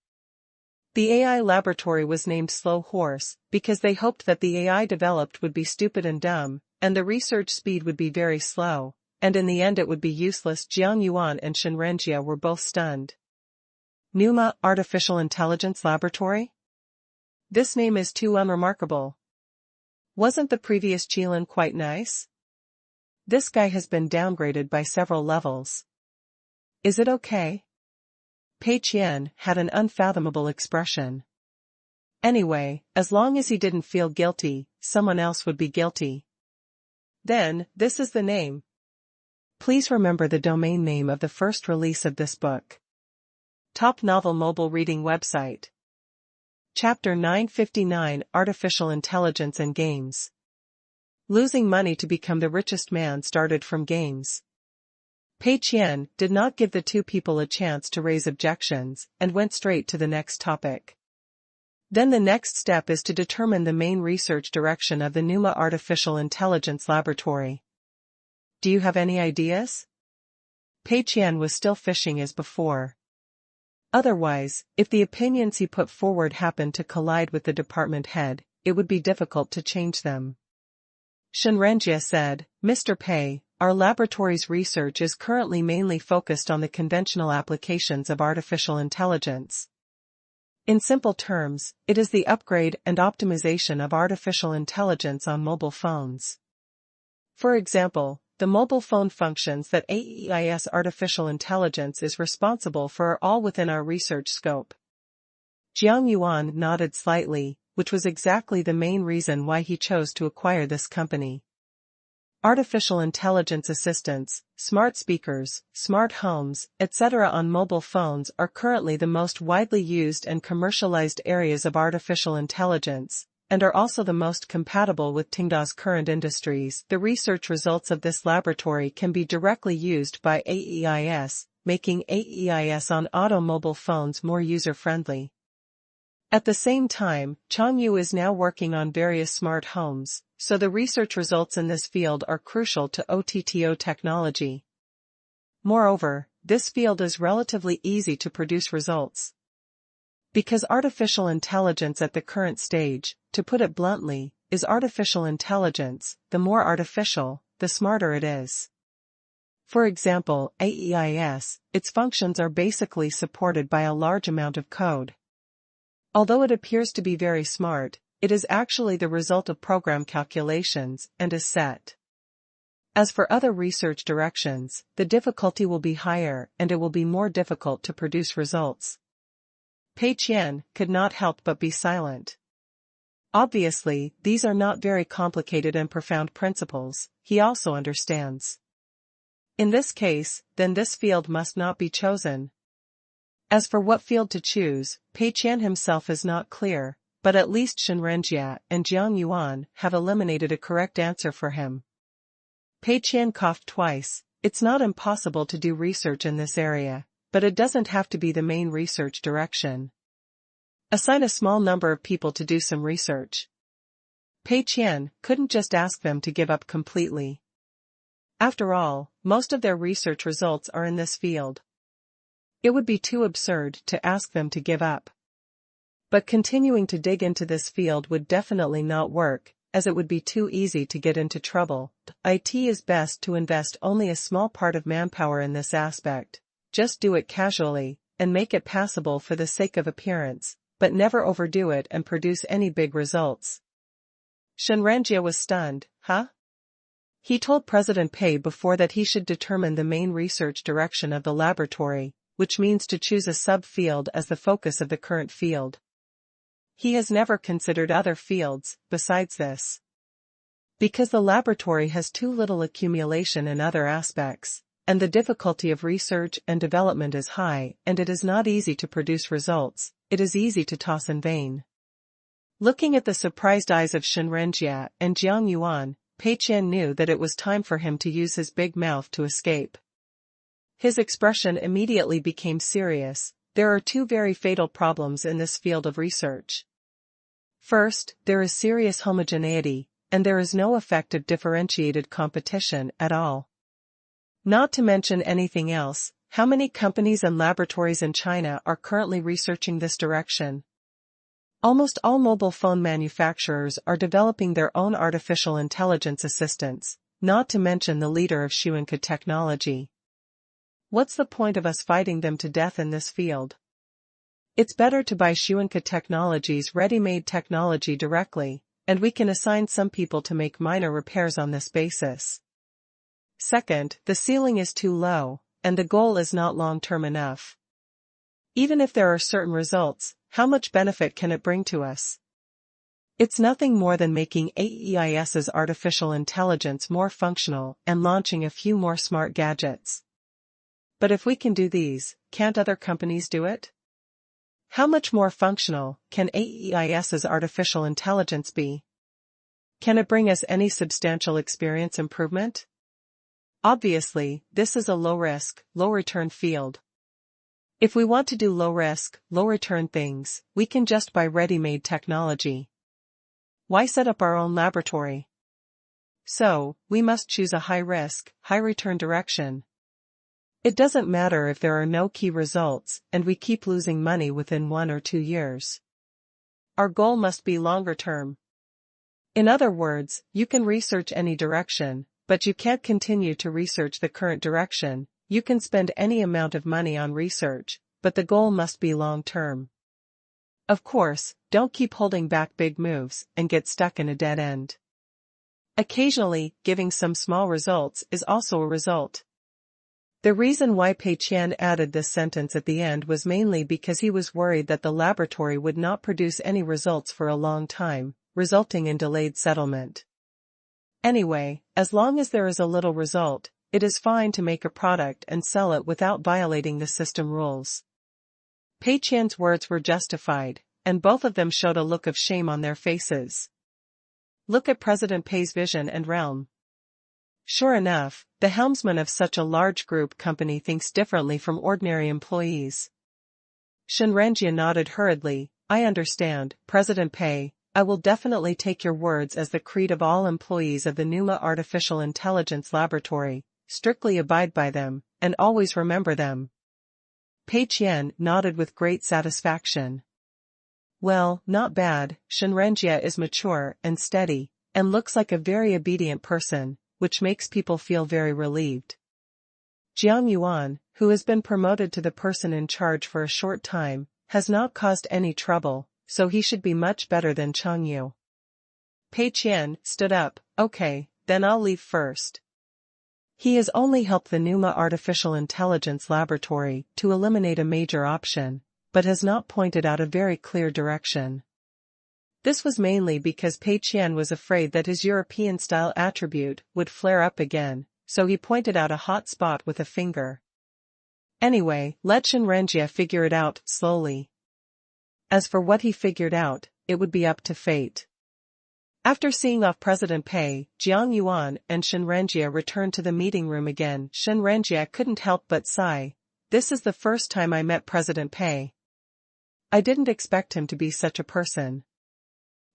The AI laboratory was named Slow Horse because they hoped that the AI developed would be stupid and dumb, and the research speed would be very slow, and in the end it would be useless. Jiang Yuan and Shen Renjia were both stunned. NUMA Artificial Intelligence Laboratory? This name is too unremarkable. Wasn't the previous Qilan quite nice? This guy has been downgraded by several levels. Is it okay? Pei Qian had an unfathomable expression. Anyway, as long as he didn't feel guilty, someone else would be guilty. Then, this is the name. Please remember the domain name of the first release of this book. Top Novel Mobile Reading Website. Chapter 959 Artificial Intelligence and Games. Losing money to become the richest man started from games. Pei Qian did not give the 2 people a chance to raise objections and went straight to the next topic. Then the next step is to determine the main research direction of the NUMA Artificial Intelligence Laboratory. Do you have any ideas? Pei Qian was still fishing as before. Otherwise, if the opinions he put forward happened to collide with the department head, it would be difficult to change them. Shen Renjia said, Mr. Pei, our laboratory's research is currently mainly focused on the conventional applications of artificial intelligence. In simple terms, it is the upgrade and optimization of artificial intelligence on mobile phones. For example, the mobile phone functions that AEI's artificial intelligence is responsible for are all within our research scope. Jiang Yuan nodded slightly, which was exactly the main reason why he chose to acquire this company. Artificial intelligence assistants, smart speakers, smart homes, etc. on mobile phones are currently the most widely used and commercialized areas of artificial intelligence, and are also the most compatible with Tenda's current industries. The research results of this laboratory can be directly used by AEIS, making AEIS on automobile phones more user-friendly. At the same time, Changyu is now working on various smart homes, so the research results in this field are crucial to OTTO technology. Moreover, this field is relatively easy to produce results. Because artificial intelligence at the current stage, to put it bluntly, is artificial intelligence, the more artificial, the smarter it is. For example, AEIS, its functions are basically supported by a large amount of code. Although it appears to be very smart, it is actually the result of program calculations and is set. As for other research directions, the difficulty will be higher and it will be more difficult to produce results. Pei Qian could not help but be silent. Obviously, these are not very complicated and profound principles, he also understands. In this case, then this field must not be chosen. As for what field to choose, Pei Qian himself is not clear, but at least Shen Renjia and Jiang Yuan have eliminated a correct answer for him. Pei Qian coughed twice. It's not impossible to do research in this area, but it doesn't have to be the main research direction. Assign a small number of people to do some research. Pei Qian couldn't just ask them to give up completely. After all, most of their research results are in this field. It would be too absurd to ask them to give up. But continuing to dig into this field would definitely not work, as it would be too easy to get into trouble. It is best to invest only a small part of manpower in this aspect. Just do it casually, and make it passable for the sake of appearance, but never overdo it and produce any big results. Shen Renjia was stunned. Huh? He told President Pei before that he should determine the main research direction of the laboratory, which means to choose a sub-field as the focus of the current field. He has never considered other fields, besides this. Because the laboratory has too little accumulation in other aspects, and the difficulty of research and development is high, and it is not easy to produce results, it is easy to toss in vain. Looking at the surprised eyes of Shenrenjia and Jiang Yuan, Pei Qian knew that it was time for him to use his big mouth to escape. His expression immediately became serious. There are two very fatal problems in this field of research. First, there is serious homogeneity, and there is no effective differentiated competition at all. Not to mention anything else, how many companies and laboratories in China are currently researching this direction? Almost all mobile phone manufacturers are developing their own artificial intelligence assistants, not to mention the leader of Qingshan technology. What's the point of us fighting them to death in this field? It's better to buy Qingshan Technology's ready-made technology directly, and we can assign some people to make minor repairs on this basis. Second, the ceiling is too low, and the goal is not long-term enough. Even if there are certain results, how much benefit can it bring to us? It's nothing more than making AEIS's artificial intelligence more functional and launching a few more smart gadgets. But if we can do these, can't other companies do it? How much more functional can AEIS's artificial intelligence be? Can it bring us any substantial experience improvement? Obviously, this is a low-risk, low-return field. If we want to do low-risk, low-return things, we can just buy ready-made technology. Why set up our own laboratory? So, we must choose a high-risk, high-return direction. It doesn't matter if there are no key results and we keep losing money within 1 or 2 years. Our goal must be longer term. In other words, you can research any direction, but you can't continue to research the current direction. You can spend any amount of money on research, but the goal must be long term. Of course, don't keep holding back big moves and get stuck in a dead end. Occasionally, giving some small results is also a result. The reason why Pei Qian added this sentence at the end was mainly because he was worried that the laboratory would not produce any results for a long time, resulting in delayed settlement. Anyway, as long as there is a little result, it is fine to make a product and sell it without violating the system rules. Pei Qian's words were justified, and both of them showed a look of shame on their faces. Look at President Pei's vision and realm. Sure enough, the helmsman of such a large group company thinks differently from ordinary employees. Shenrenjia nodded hurriedly. I understand, President Pei. I will definitely take your words as the creed of all employees of the NUMA Artificial Intelligence Laboratory, strictly abide by them, and always remember them. Pei Qian nodded with great satisfaction. Well, not bad, Shenrenjia is mature and steady, and looks like a very obedient person, which makes people feel very relieved. Jiang Yuan, who has been promoted to the person in charge for a short time, has not caused any trouble, so he should be much better than Chang Yu. Pei Qian stood up. Okay, then I'll leave first. He has only helped the NUMA Artificial Intelligence Laboratory to eliminate a major option, but has not pointed out a very clear direction. This was mainly because Pei Qian was afraid that his European-style attribute would flare up again, so he pointed out a hot spot with a finger. Anyway, let Shenrenjia figure it out slowly. As for what he figured out, it would be up to fate. After seeing off President Pei, Jiang Yuan and Shenrenjia returned to the meeting room again. Shenrenjia couldn't help but sigh. This is the first time I met President Pei. I didn't expect him to be such a person.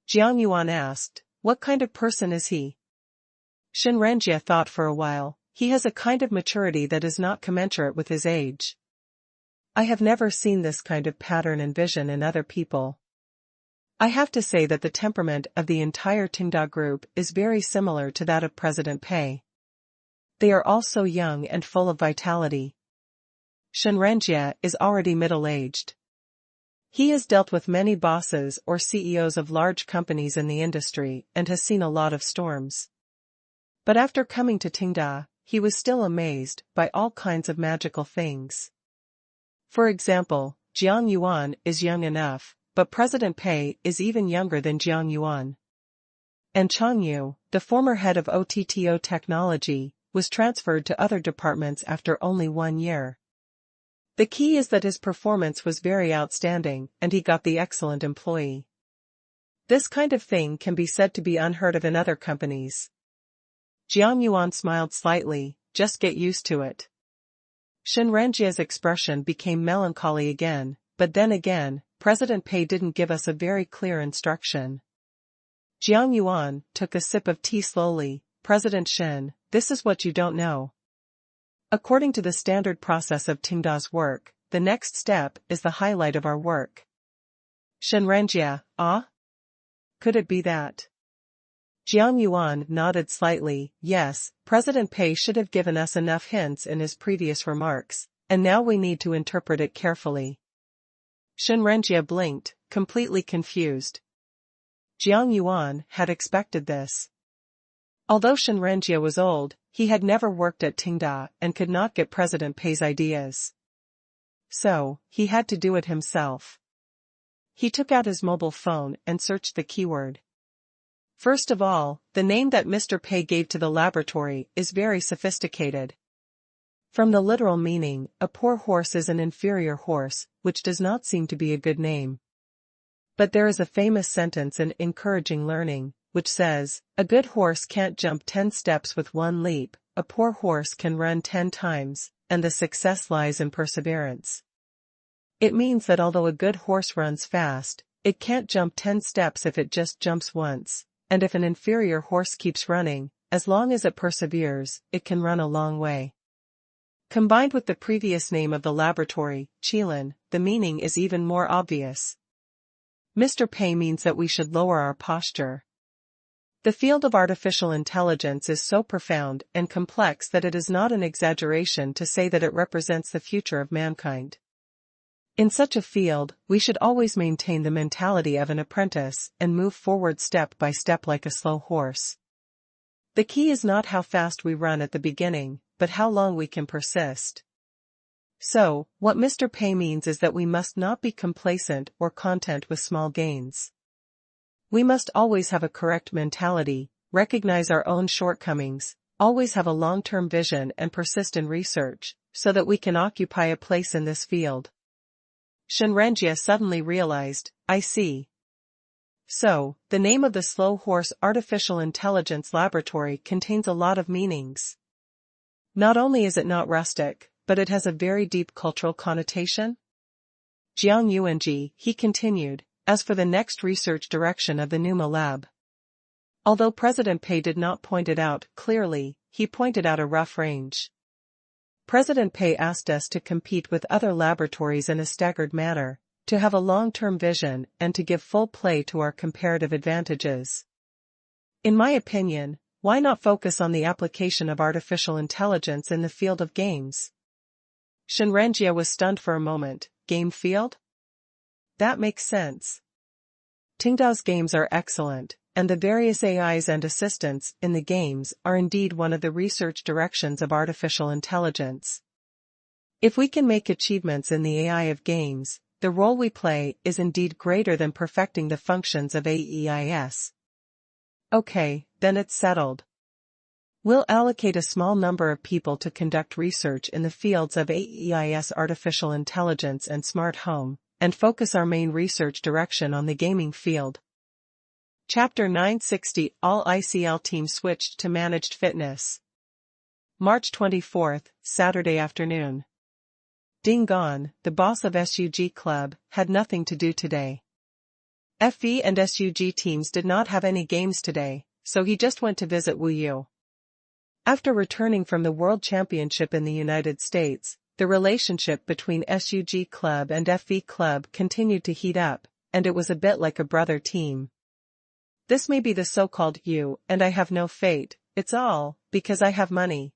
Jiang Yuan asked, what kind of person is he? Shenrenjia thought for a while. He has a kind of maturity that is not commensurate with his age. I have never seen this kind of pattern and vision in other people. I have to say that the temperament of the entire Tenda Group is very similar to that of President Pei. They are all so young and full of vitality. Shenrenjia is already middle-aged. He has dealt with many bosses or CEOs of large companies in the industry and has seen a lot of storms. But after coming to Tenda, he was still amazed by all kinds of magical things. For example, Jiang Yuan is young enough, but President Pei is even younger than Jiang Yuan. And Chang Yu, the former head of OTTO technology, was transferred to other departments after only 1 year. The key is that his performance was very outstanding and he got the excellent employee. This kind of thing can be said to be unheard of in other companies. Jiang Yuan smiled slightly, just get used to it. Shen Renjia's expression became melancholy again, but then again, President Pei didn't give us a very clear instruction. Jiang Yuan took a sip of tea slowly. President Shen, this is what you don't know. According to the standard process of Tenda's work, the next step is the highlight of our work. Shen Renjia, ah? Could it be that? Jiang Yuan nodded slightly. Yes, President Pei should have given us enough hints in his previous remarks, and now we need to interpret it carefully. Shen Renjia blinked, completely confused. Jiang Yuan had expected this. Although Shen Renjia was old, he had never worked at Tenda and could not get President Pei's ideas. So, he had to do it himself. He took out his mobile phone and searched the keyword. First of all, the name that Mr. Pei gave to the laboratory is very sophisticated. From the literal meaning, a poor horse is an inferior horse, which does not seem to be a good name. But there is a famous sentence in Encouraging Learning, which says, a good horse can't jump 10 steps with 1 leap, a poor horse can run 10 times, and the success lies in perseverance. It means that although a good horse runs fast, it can't jump 10 steps if it just jumps once, and if an inferior horse keeps running, as long as it perseveres, it can run a long way. Combined with the previous name of the laboratory, Qingshan, the meaning is even more obvious. Mr. Pei means that we should lower our posture. The field of artificial intelligence is so profound and complex that it is not an exaggeration to say that it represents the future of mankind. In such a field, we should always maintain the mentality of an apprentice and move forward step by step like a slow horse. The key is not how fast we run at the beginning, but how long we can persist. So, what Mr. Pei means is that we must not be complacent or content with small gains. We must always have a correct mentality, recognize our own shortcomings, always have a long-term vision and persist in research, so that we can occupy a place in this field. Shen Renjia suddenly realized, I see. So, the name of the Slow Horse Artificial Intelligence Laboratory contains a lot of meanings. Not only is it not rustic, but it has a very deep cultural connotation. Jiang Yuanji, he continued, as for the next research direction of the Numa lab. Although President Pei did not point it out clearly, he pointed out a rough range. President Pei asked us to compete with other laboratories in a staggered manner, to have a long-term vision and to give full play to our comparative advantages. In my opinion, why not focus on the application of artificial intelligence in the field of games? Shen Renjia was stunned for a moment. Game field? That makes sense. Tenda's games are excellent, and the various AIs and assistants in the games are indeed one of the research directions of artificial intelligence. If we can make achievements in the AI of games, the role we play is indeed greater than perfecting the functions of AEIS. Okay, then it's settled. We'll allocate a small number of people to conduct research in the fields of AEIS, artificial intelligence and smart home, and focus our main research direction on the gaming field. Chapter 960 All ICL teams switched to managed fitness. March 24, Saturday afternoon. Ding Gon, the boss of SUG Club, had nothing to do today. FV and SUG teams did not have any games today, so he just went to visit Wu Yu. After returning from the World Championship in the United States, the relationship between SUG Club and FV Club continued to heat up, and it was a bit like a brother team. This may be the so-called you and I have no fate, it's all because I have money.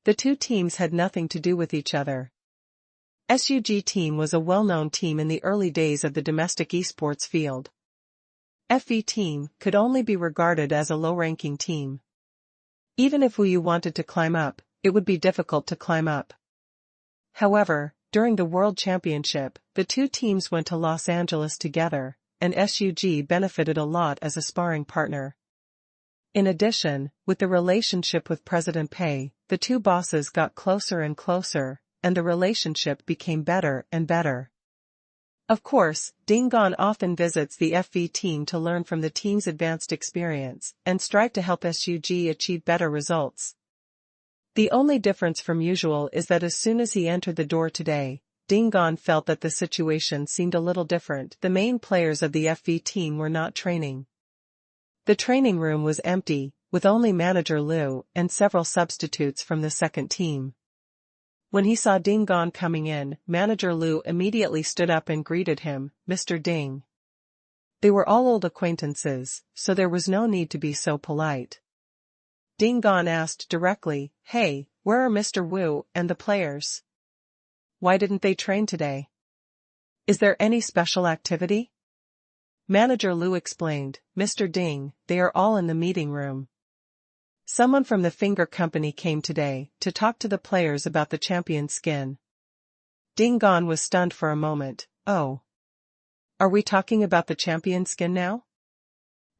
The two teams had nothing to do with each other. SUG team was a well-known team in the early days of the domestic esports field. FV team could only be regarded as a low-ranking team. Even if Wu Yu wanted to climb up, it would be difficult to climb up. However, during the World Championship, the two teams went to Los Angeles together, and SUG benefited a lot as a sparring partner. In addition, with the relationship with President Pei, the two bosses got closer and closer, and the relationship became better and better. Of course, Qingshan often visits the FV team to learn from the team's advanced experience and strive to help SUG achieve better results. The only difference from usual is that as soon as he entered the door today, Qingshan felt that the situation seemed a little different. The main players of the FV team were not training. The training room was empty, with only Manager Liu and several substitutes from the second team. When he saw Qingshan coming in, Manager Liu immediately stood up and greeted him, "Mr. Ding." They were all old acquaintances, so there was no need to be so polite. Qingshan asked directly, "Hey, where are Mr. Wu and the players? Why didn't they train today? Is there any special activity?" Manager Liu explained, "Mr. Ding, they are all in the meeting room. Someone from the finger company came today to talk to the players about the champion skin." Qingshan was stunned for a moment. "Oh. Are we talking about the champion skin now?"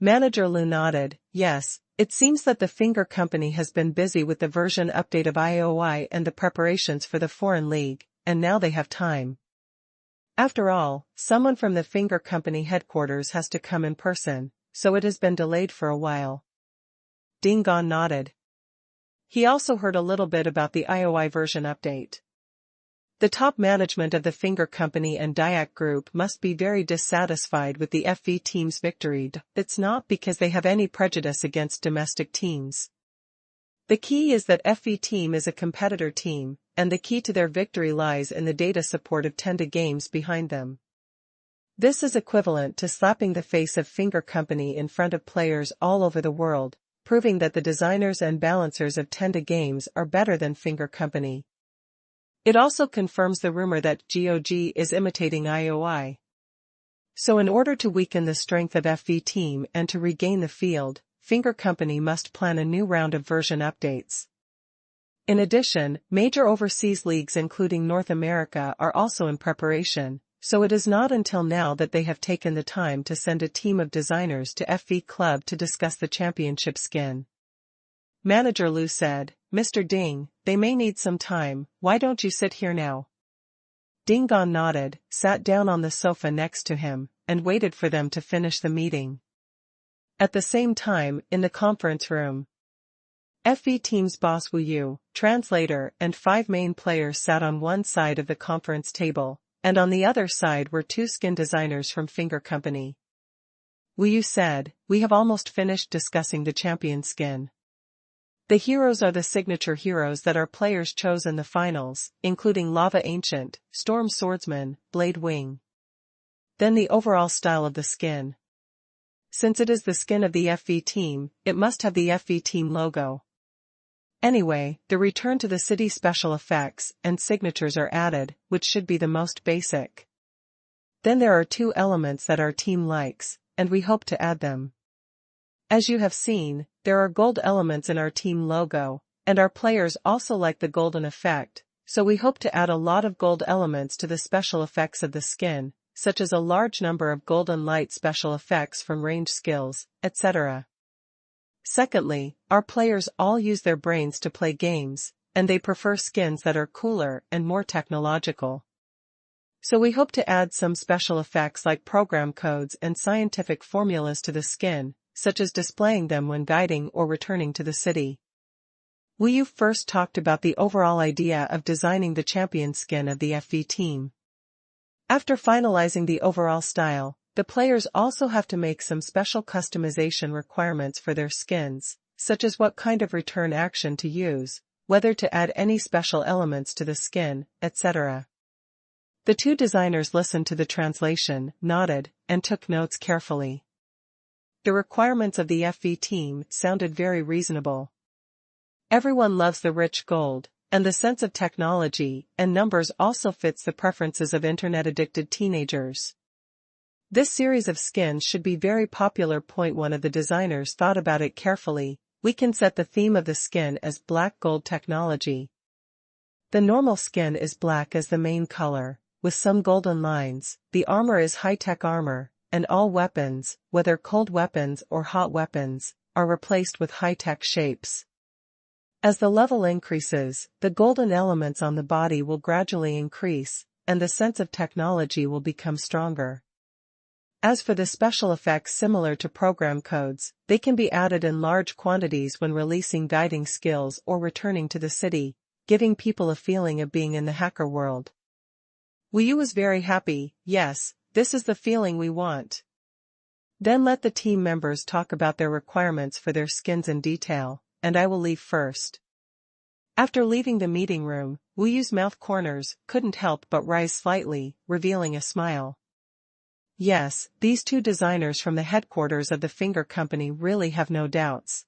Manager Liu nodded, "Yes, it seems that the finger company has been busy with the version update of IOI and the preparations for the foreign league, and now they have time. After all, someone from the finger company headquarters has to come in person, so it has been delayed for a while." Qingshan nodded. He also heard a little bit about the IOI version update. The top management of the finger company and Diak Group must be very dissatisfied with the FV team's victory. It's not because they have any prejudice against domestic teams. The key is that FV team is a competitor team, and the key to their victory lies in the data support of Tenda Games behind them. This is equivalent to slapping the face of finger company in front of players all over the world, proving that the designers and balancers of Tenda Games are better than finger company. It also confirms the rumor that GOG is imitating IOI. So in order to weaken the strength of FV team and to regain the field, finger company must plan a new round of version updates. In addition, major overseas leagues including North America are also in preparation, so it is not until now that they have taken the time to send a team of designers to FV Club to discuss the championship skin. Manager Liu said, "Mr. Ding, they may need some time, why don't you sit here now?" Qingshan nodded, sat down on the sofa next to him, and waited for them to finish the meeting. At the same time, in the conference room, FV team's boss Wu Yu, translator, and 5 main players sat on one side of the conference table, and on the other side were 2 skin designers from finger company. Wu Yu said, "We have almost finished discussing the champion skin. The heroes are the signature heroes that our players chose in the finals, including Lava Ancient, Storm Swordsman, Blade Wing. Then the overall style of the skin. Since it is the skin of the FV team, it must have the FV team logo. Anyway, the return to the city special effects and signatures are added, which should be the most basic. Then there are 2 elements that our team likes, and we hope to add them. As you have seen, there are gold elements in our team logo, and our players also like the golden effect, so we hope to add a lot of gold elements to the special effects of the skin, such as a large number of golden light special effects from range skills, etc. Secondly, our players all use their brains to play games, and they prefer skins that are cooler and more technological. So we hope to add some special effects like program codes and scientific formulas to the skin, such as displaying them when guiding or returning to the city. Wu Yu first talked about the overall idea of designing the champion skin of the FV team. After finalizing the overall style, the players also have to make some special customization requirements for their skins, such as what kind of return action to use, whether to add any special elements to the skin, etc. The 2 designers listened to the translation, nodded, and took notes carefully. The requirements of the FV team sounded very reasonable. Everyone loves the rich gold, and the sense of technology and numbers also fits the preferences of internet-addicted teenagers. This series of skins should be very popular. One of the designers thought about it carefully. We can set the theme of the skin as black gold technology. The normal skin is black as the main color, with some golden lines. The armor is high-tech armor, and all weapons, whether cold weapons or hot weapons, are replaced with high-tech shapes. As the level increases, the golden elements on the body will gradually increase, and the sense of technology will become stronger. As for the special effects similar to program codes, they can be added in large quantities when releasing guiding skills or returning to the city, giving people a feeling of being in the hacker world. Wu Yu was very happy. Yes, this is the feeling we want. Then let the team members talk about their requirements for their skins in detail, and I will leave first. After leaving the meeting room, Wu Yu's mouth corners couldn't help but rise slightly, revealing a smile. Yes, these two designers from the headquarters of the finger company really have no doubts.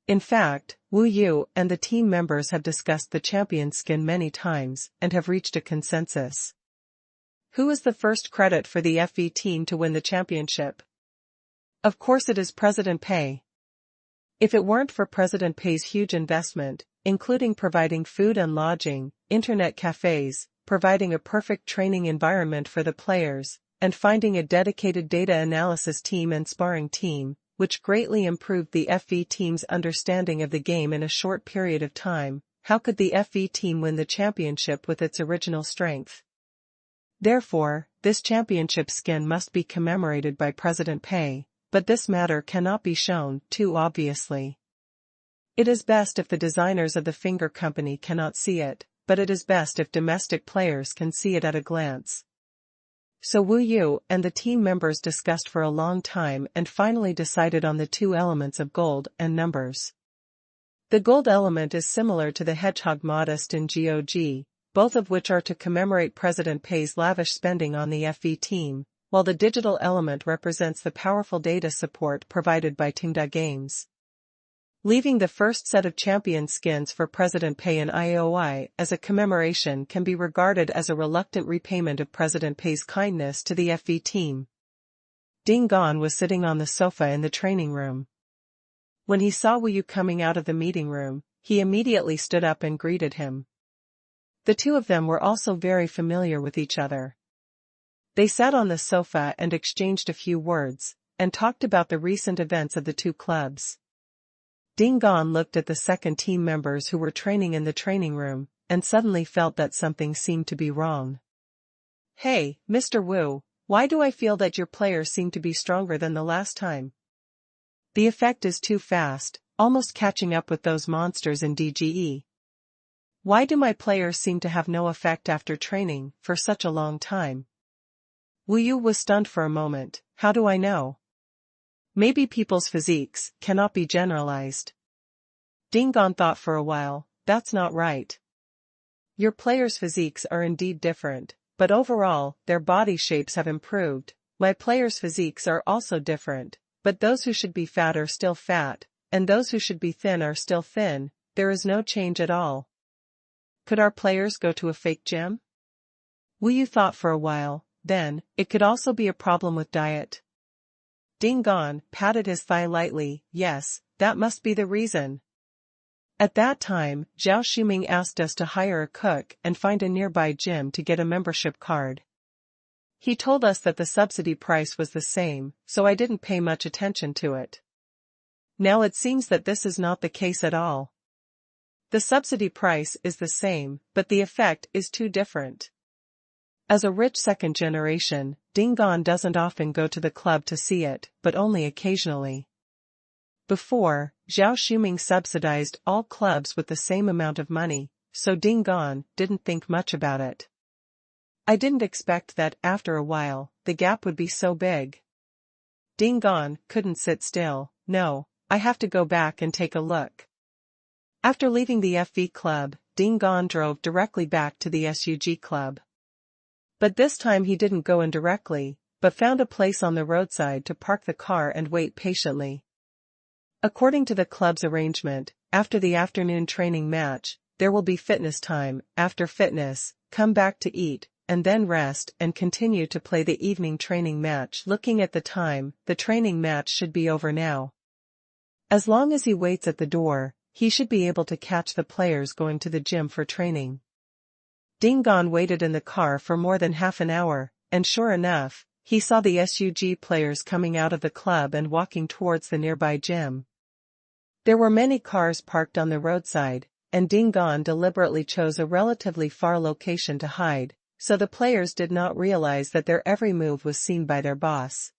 In fact, Wu Yu and the team members have discussed the champion skin many times and have reached a consensus. Who is the first credit for the FV team to win the championship? Of course it is President Pei. If it weren't for President Pei's huge investment, including providing food and lodging, internet cafes, providing a perfect training environment for the players, and finding a dedicated data analysis team and sparring team, which greatly improved the FV team's understanding of the game in a short period of time, how could the FV team win the championship with its original strength? Therefore, this championship skin must be commemorated by President Pei, but this matter cannot be shown too obviously. It is best if the designers of the finger company cannot see it, but it is best if domestic players can see it at a glance. So Wu Yu and the team members discussed for a long time and finally decided on the two elements of gold and numbers. The gold element is similar to the hedgehog modest in GOG, both of which are to commemorate President Pei's lavish spending on the FV team, while the digital element represents the powerful data support provided by Tenda Games. Leaving the first set of champion skins for President Pei and IOI as a commemoration can be regarded as a reluctant repayment of President Pei's kindness to the FV team. Ding Gon was sitting on the sofa in the training room. When he saw Wu Yu coming out of the meeting room, he immediately stood up and greeted him. The two of them were also very familiar with each other. They sat on the sofa and exchanged a few words, and talked about the recent events of the two clubs. Ding Gon looked at the second team members who were training in the training room, and suddenly felt that something seemed to be wrong. Hey, Mr. Wu, why do I feel that your players seem to be stronger than the last time? The effect is too fast, almost catching up with those monsters in DGE. Why do my players seem to have no effect after training for such a long time? Wu Yu was stunned for a moment. How do I know? Maybe people's physiques cannot be generalized. Ding Gon thought for a while. That's not right. Your players' physiques are indeed different, but overall, their body shapes have improved. My players' physiques are also different, but those who should be fat are still fat, and those who should be thin are still thin. There is no change at all. Could our players go to a fake gym? Wu Yu thought for a while. Then, it could also be a problem with diet. Ding Gon patted his thigh lightly. Yes, that must be the reason. At that time, Zhao Shuming asked us to hire a cook and find a nearby gym to get a membership card. He told us that the subsidy price was the same, so I didn't pay much attention to it. Now it seems that this is not the case at all. The subsidy price is the same, but the effect is too different. As a rich second generation, Ding Gon doesn't often go to the club to see it, but only occasionally. Before, Zhao Shuming subsidized all clubs with the same amount of money, so Ding Gon didn't think much about it. I didn't expect that, after a while, the gap would be so big. Ding Gon couldn't sit still. No, I have to go back and take a look. After leaving the FV club, Ding Gon drove directly back to the SUG club. But this time he didn't go in directly, but found a place on the roadside to park the car and wait patiently. According to the club's arrangement, after the afternoon training match, there will be fitness time. After fitness, come back to eat, and then rest and continue to play the evening training match. Looking at the time, the training match should be over now. As long as he waits at the door, he should be able to catch the players going to the gym for training. Ding Gon waited in the car for more than half an hour, and sure enough, he saw the SUG players coming out of the club and walking towards the nearby gym. There were many cars parked on the roadside, and Ding Gon deliberately chose a relatively far location to hide, so the players did not realize that their every move was seen by their boss.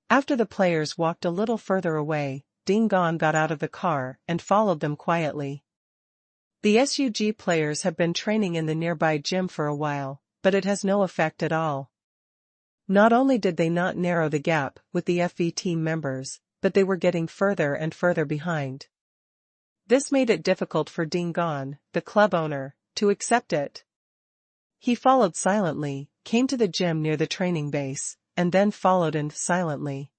After the players walked a little further away, Ding Gon got out of the car and followed them quietly. The SUG players have been training in the nearby gym for a while, but it has no effect at all. Not only did they not narrow the gap with the FV team members, but they were getting further and further behind. This made it difficult for Ding Gon, the club owner, to accept it. He followed silently, came to the gym near the training base, and then followed in silently.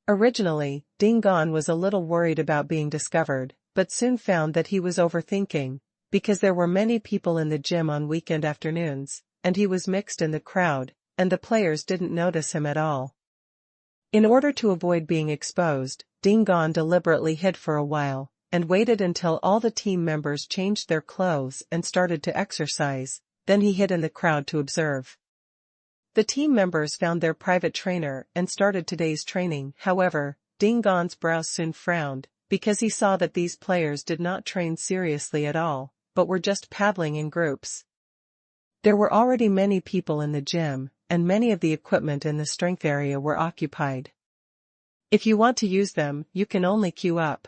Originally, Ding Gon was a little worried about being discovered, but soon found that he was overthinking, because there were many people in the gym on weekend afternoons, and he was mixed in the crowd, and the players didn't notice him at all. In order to avoid being exposed, Ding Gon deliberately hid for a while, and waited until all the team members changed their clothes and started to exercise, then he hid in the crowd to observe. The team members found their private trainer and started today's training. However, Ding Gon's brows soon frowned, because he saw that these players did not train seriously at all, but were just paddling in groups. There were already many people in the gym, and many of the equipment in the strength area were occupied. If you want to use them, you can only queue up.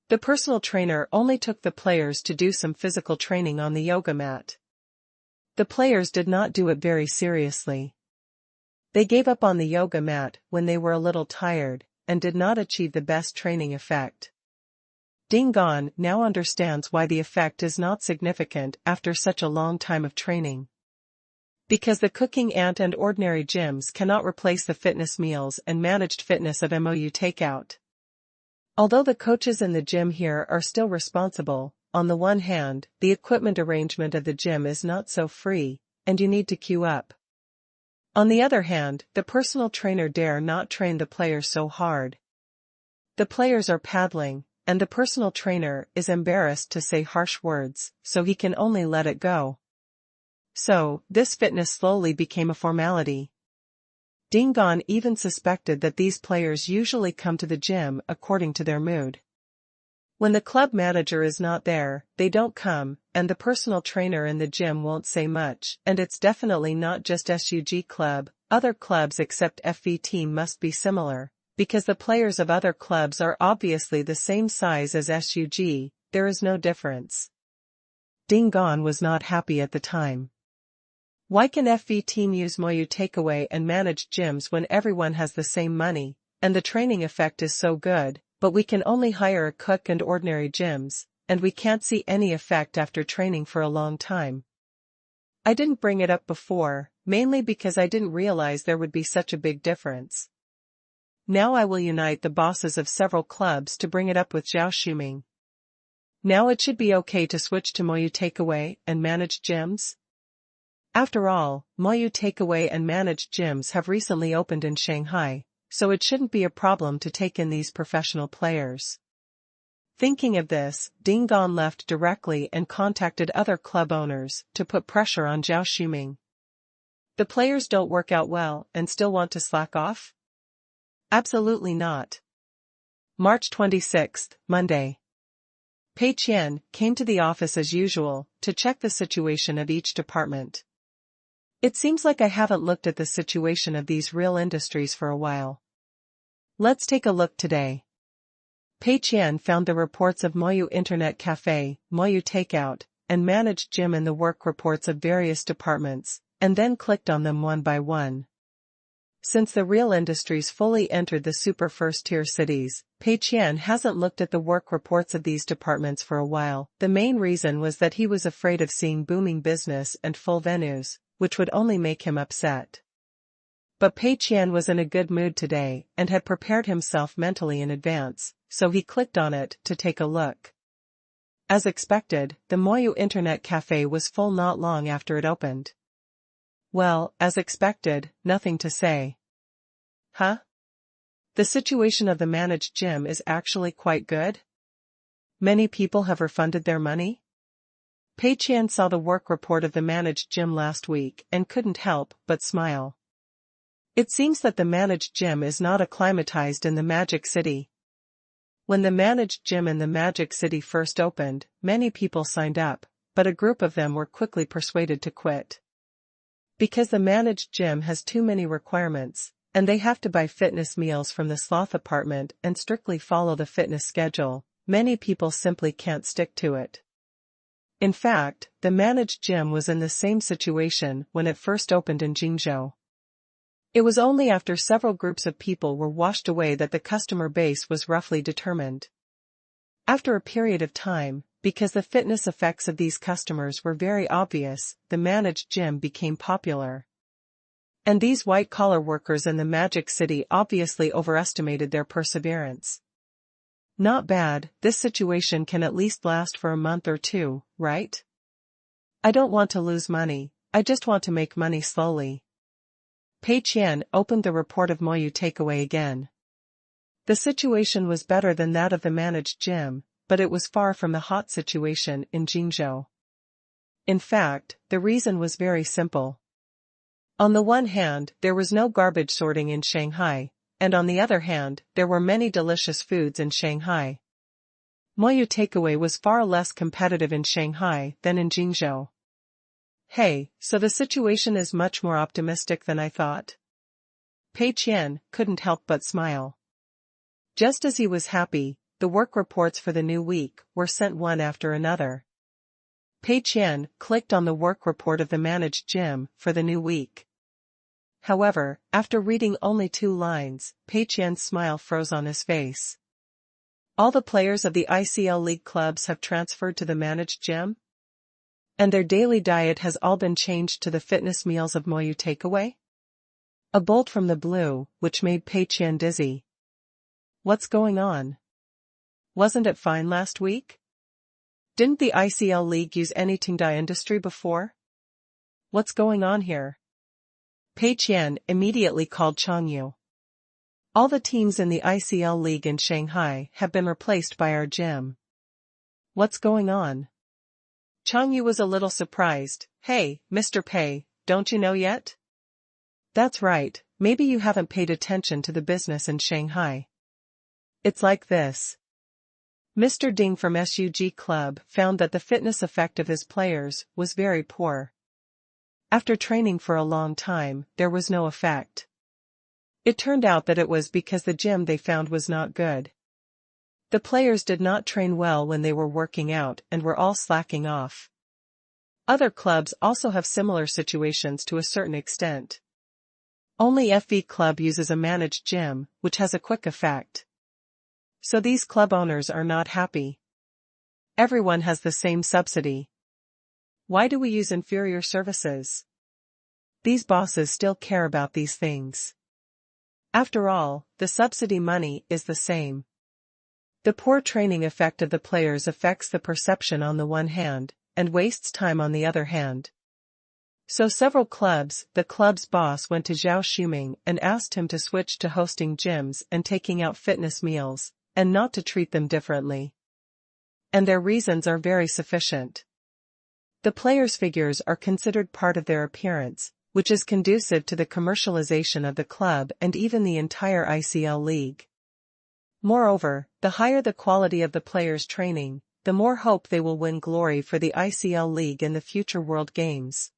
The personal trainer only took the players to do some physical training on the yoga mat. The players did not do it very seriously. They gave up on the yoga mat when they were a little tired, and did not achieve the best training effect. Ding Gon now understands why the effect is not significant after such a long time of training. Because the cooking ant and ordinary gyms cannot replace the fitness meals and managed fitness of MOU takeout. Although the coaches in the gym here are still responsible, on the one hand, the equipment arrangement of the gym is not so free, and you need to queue up. On the other hand, the personal trainer dare not train the players so hard. The players are paddling, and the personal trainer is embarrassed to say harsh words, so he can only let it go. So, this fitness slowly became a formality. Ding Gon even suspected that these players usually come to the gym according to their mood. When the club manager is not there, they don't come, and the personal trainer in the gym won't say much, and it's definitely not just SUG club, other clubs except FV team must be similar, because the players of other clubs are obviously the same size as SUG, there is no difference. Ding Gon was not happy at the time. Why can FV team use MOU takeaway and managed gyms when everyone has the same money, and the training effect is so good, but we can only hire a cook and ordinary gyms, and we can't see any effect after training for a long time? I didn't bring it up before, mainly because I didn't realize there would be such a big difference. Now I will unite the bosses of several clubs to bring it up with Zhao Shuming. Now it should be okay to switch to MOU takeaway and managed gyms. After all, MOU takeaway and managed gyms have recently opened in Shanghai, so it shouldn't be a problem to take in these professional players. Thinking of this, Ding Gon left directly and contacted other club owners to put pressure on Zhao Shuming. The players don't work out well and still want to slack off? Absolutely not. March 26, Monday. Pei Qian came to the office as usual to check the situation of each department. It seems like I haven't looked at the situation of these real industries for a while. Let's take a look today. Pei Qian found the reports of MOU Internet Cafe, MOU Takeout, and Managed Gym in the work reports of various departments, and then clicked on them one by one. Since the real industries fully entered the super first-tier cities, Pei Qian hasn't looked at the work reports of these departments for a while. The main reason was that he was afraid of seeing booming business and full venues, which would only make him upset. But Pei Qian was in a good mood today and had prepared himself mentally in advance, so he clicked on it to take a look. As expected, the MOU Internet Cafe was full not long after it opened. Well, as expected, nothing to say. Huh? The situation of the managed gym is actually quite good? Many people have refunded their money? Pei Qian saw the work report of the managed gym last week and couldn't help but smile. It seems that the managed gym is not acclimatized in the Magic City. When the managed gym in the Magic City first opened, many people signed up, but a group of them were quickly persuaded to quit. Because the managed gym has too many requirements, and they have to buy fitness meals from the sloth apartment and strictly follow the fitness schedule, many people simply can't stick to it. In fact, the managed gym was in the same situation when it first opened in Qingshan. It was only after several groups of people were washed away that the customer base was roughly determined. After a period of time, because the fitness effects of these customers were very obvious, the managed gym became popular. And these white-collar workers in the Magic City obviously overestimated their perseverance. Not bad, this situation can at least last for a month or two, right? I don't want to lose money, I just want to make money slowly. Pei Qian opened the report of Moyu takeaway again. The situation was better than that of the managed gym, but it was far from the hot situation in Qingshan. In fact, the reason was very simple. On the one hand, there was no garbage sorting in Shanghai, and on the other hand, there were many delicious foods in Shanghai. Moyu takeaway was far less competitive in Shanghai than in Qingshan. Hey, so the situation is much more optimistic than I thought? Pei Qian couldn't help but smile. Just as he was happy, the work reports for the new week were sent one after another. Pei Qian clicked on the work report of the managed gym for the new week. However, after reading only 2 lines, Pei Qian's smile froze on his face. All the players of the ICL League clubs have transferred to the managed gym? And their daily diet has all been changed to the fitness meals of Moyu takeaway? A bolt from the blue, which made Pei Qian dizzy. What's going on? Wasn't it fine last week? Didn't the ICL League use any Tenda industry before? What's going on here? Pei Qian immediately called Changyu. All the teams in the ICL League in Shanghai have been replaced by our gym. What's going on? Changyu was a little surprised. Hey, Mr. Pei, don't you know yet? That's right, maybe you haven't paid attention to the business in Shanghai. It's like this. Mr. Ding from SUG Club found that the fitness effect of his players was very poor. After training for a long time, there was no effect. It turned out that it was because the gym they found was not good. The players did not train well when they were working out and were all slacking off. Other clubs also have similar situations to a certain extent. Only FV Club uses a managed gym, which has a quick effect. So these club owners are not happy. Everyone has the same subsidy. Why do we use inferior services? These bosses still care about these things. After all, the subsidy money is the same. The poor training effect of the players affects the perception on the one hand, and wastes time on the other hand. So several clubs, the club's boss went to Zhao Shuming and asked him to switch to hosting gyms and taking out fitness meals, and not to treat them differently. And their reasons are very sufficient. The players' figures are considered part of their appearance, which is conducive to the commercialization of the club and even the entire ICL League. Moreover, the higher the quality of the players' training, the more hope they will win glory for the ICL League in the future World Games.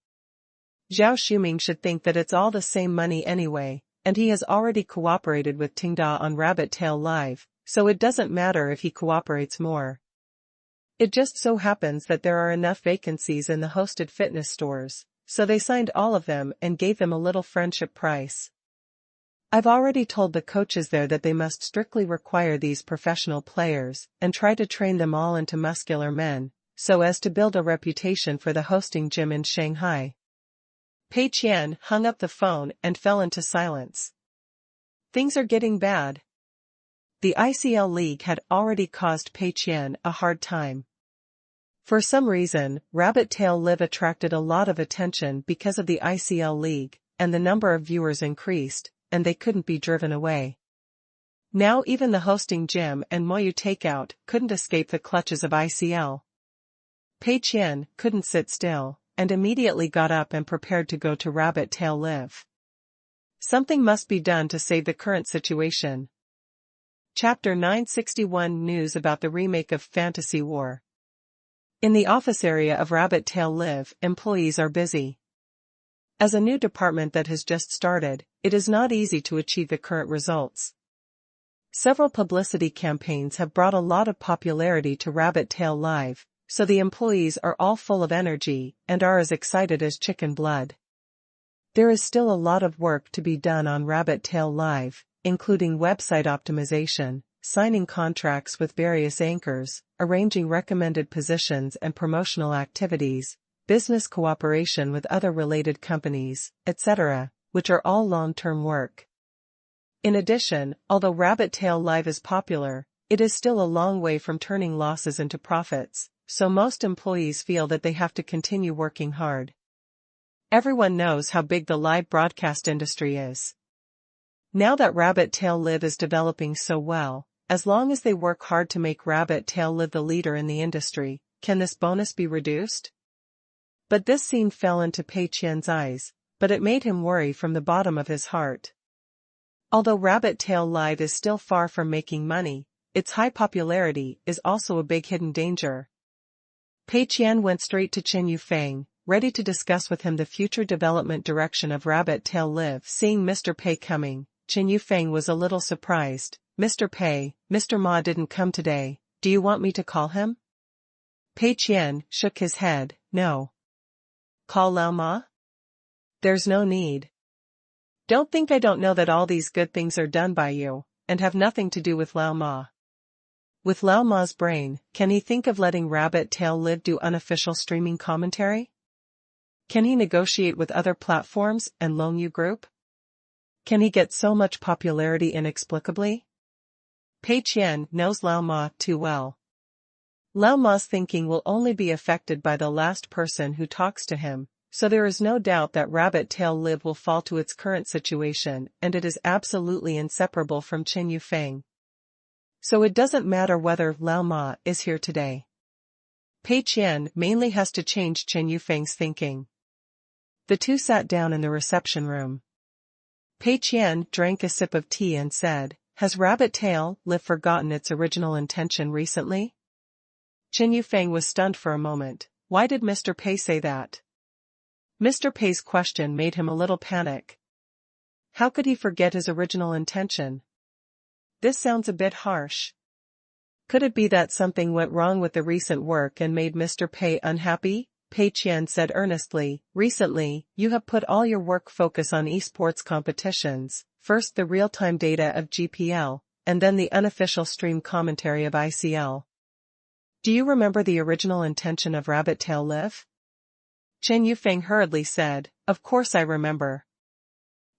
Zhao Shuming should think that it's all the same money anyway, and he has already cooperated with Tenda on Rabbit Tail Live, so it doesn't matter if he cooperates more. It just so happens that there are enough vacancies in the hosted fitness stores, so they signed all of them and gave them a little friendship price. I've already told the coaches there that they must strictly require these professional players and try to train them all into muscular men, so as to build a reputation for the hosting gym in Shanghai. Pei Qian hung up the phone and fell into silence. Things are getting bad. The ICL League had already caused Pei Qian a hard time. For some reason, Rabbit Tail Live attracted a lot of attention because of the ICL League, and the number of viewers increased, and they couldn't be driven away. Now even the hosting gym and Moyu takeout couldn't escape the clutches of ICL. Pei Qian couldn't sit still, and immediately got up and prepared to go to Rabbit Tail Live. Something must be done to save the current situation. Chapter 961 News about the remake of Fantasy War. In the office area of Rabbit Tail Live, employees are busy. As a new department that has just started, it is not easy to achieve the current results. Several publicity campaigns have brought a lot of popularity to Rabbit Tail Live, so the employees are all full of energy and are as excited as chicken blood. There is still a lot of work to be done on Rabbit Tail Live, including website optimization, signing contracts with various anchors, arranging recommended positions and promotional activities, business cooperation with other related companies, etc., which are all long-term work. In addition, although Rabbit Tail Live is popular, it is still a long way from turning losses into profits, so most employees feel that they have to continue working hard. Everyone knows how big the live broadcast industry is. Now that Rabbit Tail Live is developing so well, as long as they work hard to make Rabbit Tail Live the leader in the industry, can this bonus be reduced? But this scene fell into Pei Qian's eyes, but it made him worry from the bottom of his heart. Although Rabbit Tail Live is still far from making money, its high popularity is also a big hidden danger. Pei Qian went straight to Chen Yufeng, ready to discuss with him the future development direction of Rabbit Tail Live. Seeing Mr. Pei coming, Chen Yufeng was a little surprised. Mr. Pei, Mr. Ma didn't come today, do you want me to call him? Pei Qian shook his head, no. Call Lao Ma? There's no need. Don't think I don't know that all these good things are done by you, and have nothing to do with Lao Ma. With Lao Ma's brain, can he think of letting Rabbit Tail Live do unofficial streaming commentary? Can he negotiate with other platforms and Longyu Group? Can he get so much popularity inexplicably? Pei Qian knows Lao Ma too well. Lao Ma's thinking will only be affected by the last person who talks to him, so there is no doubt that Rabbit Tail Live will fall to its current situation, and it is absolutely inseparable from Chen Yufeng. So it doesn't matter whether Lao Ma is here today. Pei Qian mainly has to change Chen Yufeng's thinking. The two sat down in the reception room. Pei Qian drank a sip of tea and said, "Has Rabbit Tail Live forgotten its original intention recently?" Chen Yufeng was stunned for a moment. Why did Mr. Pei say that? Mr. Pei's question made him a little panic. How could he forget his original intention? This sounds a bit harsh. Could it be that something went wrong with the recent work and made Mr. Pei unhappy? Pei Qian said earnestly, recently, you have put all your work focus on esports competitions, first the real-time data of GPL, and then the unofficial stream commentary of ICL. Do you remember the original intention of Rabbit Tail Live? Chen Yufeng hurriedly said, of course I remember.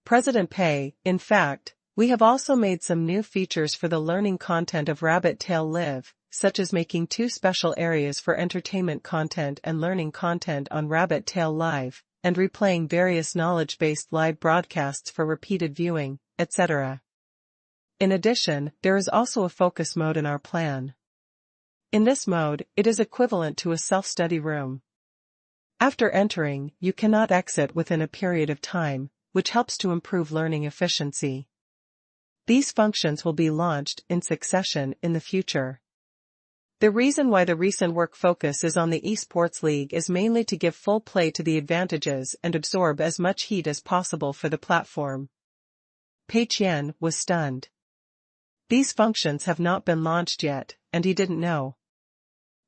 President Pei, in fact, we have also made some new features for the learning content of Rabbit Tail Live, such as making 2 special areas for entertainment content and learning content on Rabbit Tail Live, and replaying various knowledge-based live broadcasts for repeated viewing, etc. In addition, there is also a focus mode in our plan. In this mode, it is equivalent to a self-study room. After entering, you cannot exit within a period of time, which helps to improve learning efficiency. These functions will be launched in succession in the future. The reason why the recent work focus is on the esports league is mainly to give full play to the advantages and absorb as much heat as possible for the platform. Pei Qian was stunned. These functions have not been launched yet, and he didn't know.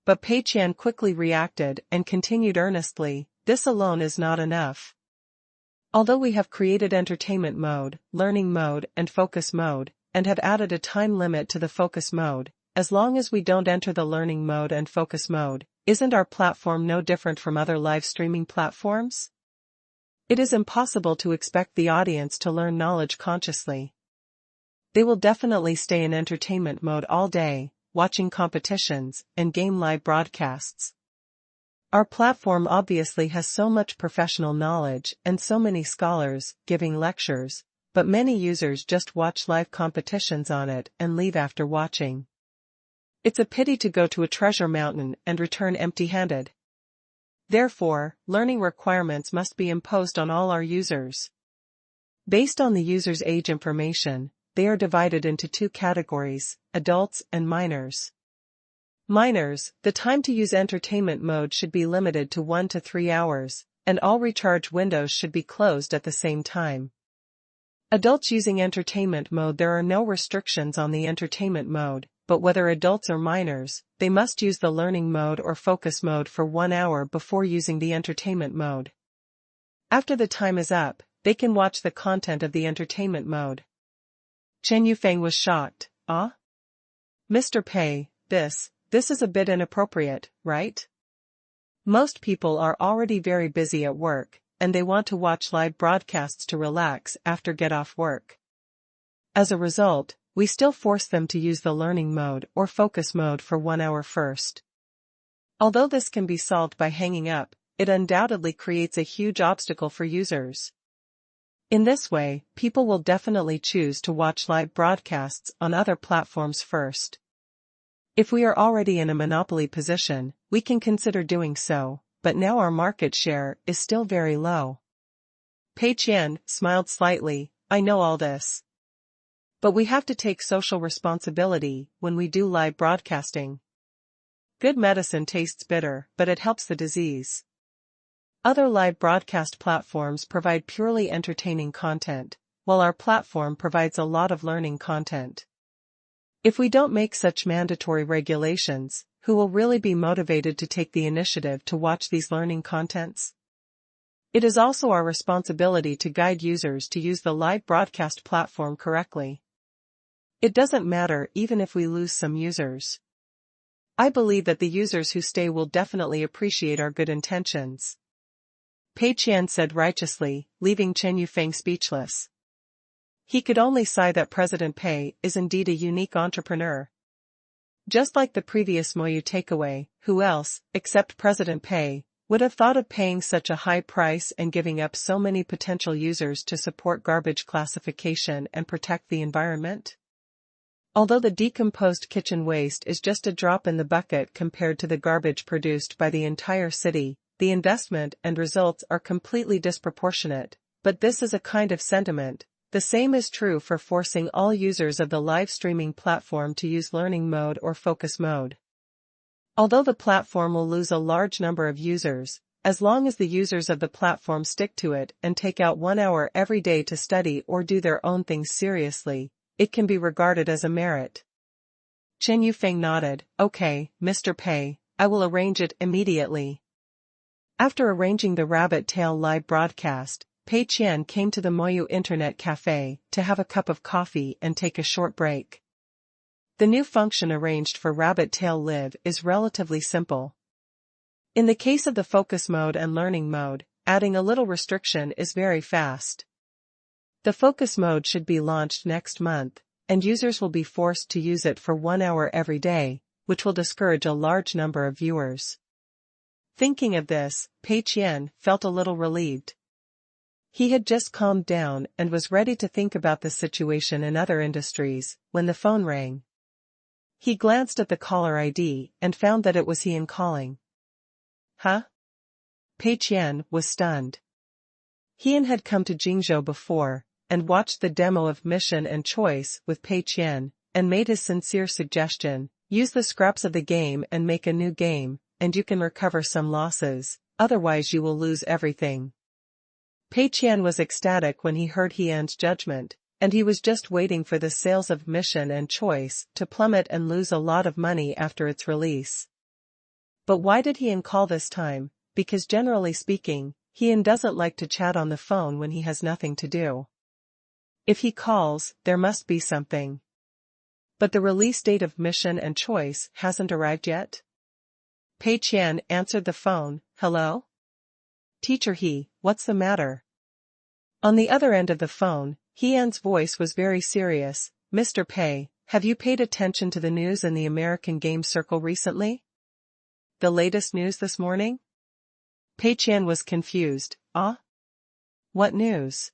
But Pei Qian quickly reacted and continued earnestly, this alone is not enough. Although we have created entertainment mode, learning mode, and focus mode, and have added a time limit to the focus mode, as long as we don't enter the learning mode and focus mode, isn't our platform no different from other live streaming platforms? It is impossible to expect the audience to learn knowledge consciously. They will definitely stay in entertainment mode all day, watching competitions, and game live broadcasts. Our platform obviously has so much professional knowledge and so many scholars, giving lectures, but many users just watch live competitions on it and leave after watching. It's a pity to go to a treasure mountain and return empty-handed. Therefore, learning requirements must be imposed on all our users. Based on the user's age information, they are divided into two categories, adults and minors. Minors, the time to use entertainment mode should be limited to 1 to 3 hours, and all recharge windows should be closed at the same time. Adults using entertainment mode, there are no restrictions on the entertainment mode, but whether adults or minors, they must use the learning mode or focus mode for 1 hour before using the entertainment mode. After the time is up, they can watch the content of the entertainment mode. Chen Yufeng was shocked. Ah? Mr. Pei, this is a bit inappropriate, right? Most people are already very busy at work, and they want to watch live broadcasts to relax after get off work. As a result, we still force them to use the learning mode or focus mode for 1 hour first. Although this can be solved by hanging up, it undoubtedly creates a huge obstacle for users. In this way, people will definitely choose to watch live broadcasts on other platforms first. If we are already in a monopoly position, we can consider doing so, but now our market share is still very low. Pei Qian smiled slightly. I know all this. But we have to take social responsibility when we do live broadcasting. Good medicine tastes bitter, but it helps the disease. Other live broadcast platforms provide purely entertaining content, while our platform provides a lot of learning content. If we don't make such mandatory regulations, who will really be motivated to take the initiative to watch these learning contents? It is also our responsibility to guide users to use the live broadcast platform correctly. It doesn't matter even if we lose some users. I believe that the users who stay will definitely appreciate our good intentions. Pei Qian said righteously, leaving Chen Yufeng speechless. He could only sigh that President Pei is indeed a unique entrepreneur. Just like the previous Moyu takeaway, who else, except President Pei, would have thought of paying such a high price and giving up so many potential users to support garbage classification and protect the environment? Although the decomposed kitchen waste is just a drop in the bucket compared to the garbage produced by the entire city, the investment and results are completely disproportionate, but this is a kind of sentiment. The same is true for forcing all users of the live streaming platform to use learning mode or focus mode. Although the platform will lose a large number of users, as long as the users of the platform stick to it and take out 1 hour every day to study or do their own things seriously, it can be regarded as a merit. Chen Yufeng nodded. Okay, Mr. Pei, I will arrange it immediately. After arranging the rabbit tail live broadcast, Pei Qian came to the Moyu Internet Cafe to have a cup of coffee and take a short break. The new function arranged for Rabbit Tail Live is relatively simple. In the case of the focus mode and learning mode, adding a little restriction is very fast. The focus mode should be launched next month, and users will be forced to use it for 1 hour every day, which will discourage a large number of viewers. Thinking of this, Pei Qian felt a little relieved. He had just calmed down and was ready to think about the situation in other industries, when the phone rang. He glanced at the caller ID and found that it was Qian calling. Huh? Pei Qian was stunned. Qian had come to Jingzhou before, and watched the demo of Mission and Choice with Pei Qian, and made his sincere suggestion, use the scraps of the game and make a new game, and you can recover some losses, otherwise you will lose everything. Pei Qian was ecstatic when he heard Qian's judgment, and he was just waiting for the sales of Mission and Choice to plummet and lose a lot of money after its release. But why did Qian call this time? Because generally speaking, Qian doesn't like to chat on the phone when he has nothing to do. If he calls, there must be something. But the release date of Mission and Choice hasn't arrived yet? Pei Qian answered the phone. Hello? Teacher He, what's the matter? On the other end of the phone, Qian's voice was very serious. Mr. Pei, have you paid attention to the news in the American game circle recently? The latest news this morning? Pei Qian was confused. Ah? What news?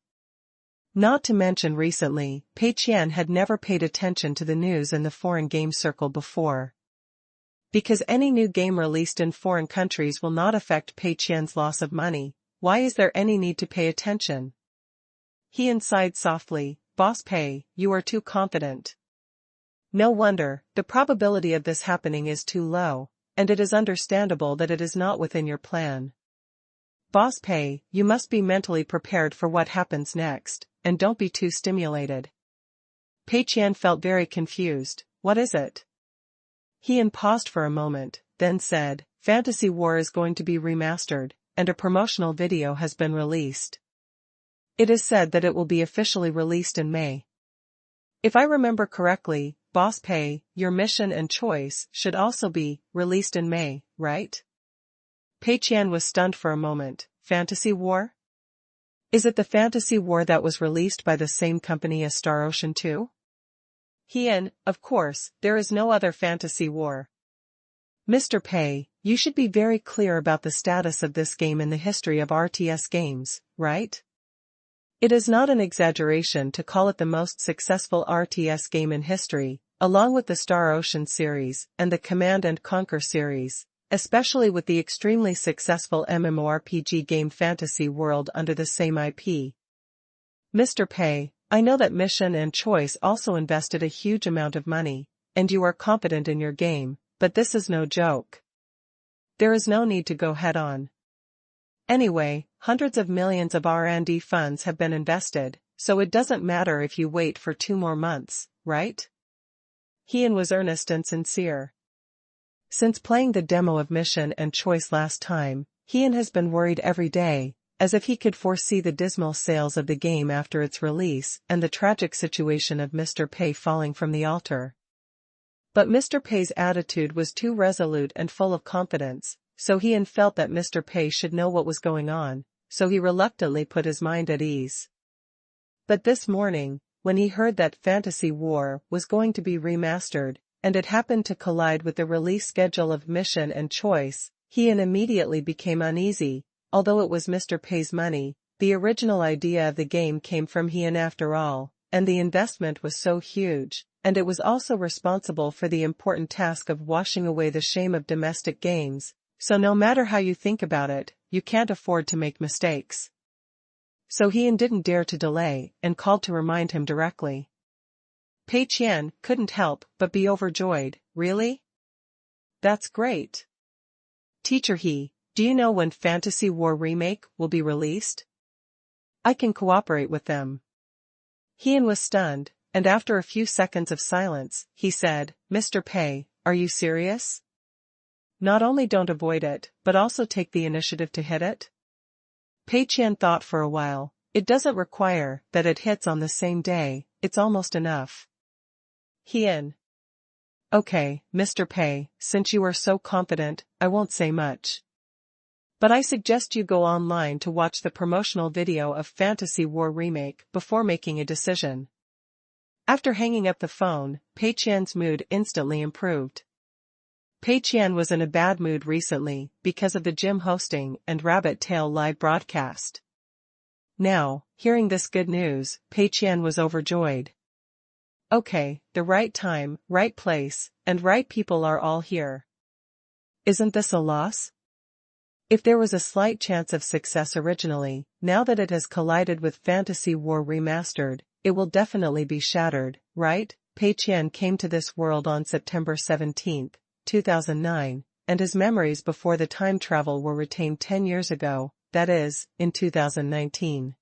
Not to mention recently, Pei Qian had never paid attention to the news in the foreign game circle before. Because any new game released in foreign countries will not affect Pei Qian's loss of money, why is there any need to pay attention? He sighed softly, "Boss Pei, you are too confident." No wonder, the probability of this happening is too low, and it is understandable that it is not within your plan. Boss Pei, you must be mentally prepared for what happens next, and don't be too stimulated. Pei Qian felt very confused. What is it? He paused for a moment, then said, Fantasy War is going to be remastered, and a promotional video has been released. It is said that it will be officially released in May. If I remember correctly, Boss Pei, your mission and choice should also be released in May, right? Pei Qian was stunned for a moment. Fantasy War? Is it the Fantasy War that was released by the same company as Star Ocean 2? Of course, there is no other Fantasy War. Mr. Pei, you should be very clear about the status of this game in the history of RTS games, right? It is not an exaggeration to call it the most successful RTS game in history, along with the Star Ocean series and the Command and Conquer series, especially with the extremely successful MMORPG game Fantasy World under the same IP. Mr. Pei, I know that Mission and Choice also invested a huge amount of money, and you are confident in your game, but this is no joke. There is no need to go head-on. Anyway, hundreds of millions of R&D funds have been invested, so it doesn't matter if you wait for 2 more months, right? Heian was earnest and sincere. Since playing the demo of Mission and Choice last time, Heian has been worried every day, as if he could foresee the dismal sales of the game after its release and the tragic situation of Mr. Pei falling from the altar. But Mr. Pei's attitude was too resolute and full of confidence, so Heian felt that Mr. Pei should know what was going on, so he reluctantly put his mind at ease. But this morning, when he heard that Fantasy War was going to be remastered, and it happened to collide with the release schedule of Mission and Choice, Heian immediately became uneasy. Although it was Mr. Pei's money, the original idea of the game came from Heian after all, and the investment was so huge, and it was also responsible for the important task of washing away the shame of domestic games, so no matter how you think about it, you can't afford to make mistakes. So Heian didn't dare to delay, and called to remind him directly. Pei Qian couldn't help but be overjoyed. Really? That's great. Teacher do you know when Fantasy War Remake will be released? I can cooperate with them. Heian was stunned, and after a few seconds of silence, he said, Mr. Pei, are you serious? Not only don't avoid it, but also take the initiative to hit it? Pei Qian thought for a while. It doesn't require that it hits on the same day, it's almost enough. Heian. Okay, Mr. Pei, since you are so confident, I won't say much. But I suggest you go online to watch the promotional video of Fantasy War Remake before making a decision. After hanging up the phone, Pei Qian's mood instantly improved. Pei Qian was in a bad mood recently because of the gym hosting and rabbit tail live broadcast. Now, hearing this good news, Pei Qian was overjoyed. Okay, the right time, right place, and right people are all here. Isn't this a loss? If there was a slight chance of success originally, now that it has collided with Fantasy War Remastered, it will definitely be shattered, right? Pei Qian came to this world on September 17, 2009, and his memories before the time travel were retained 10 years ago, that is, in 2019.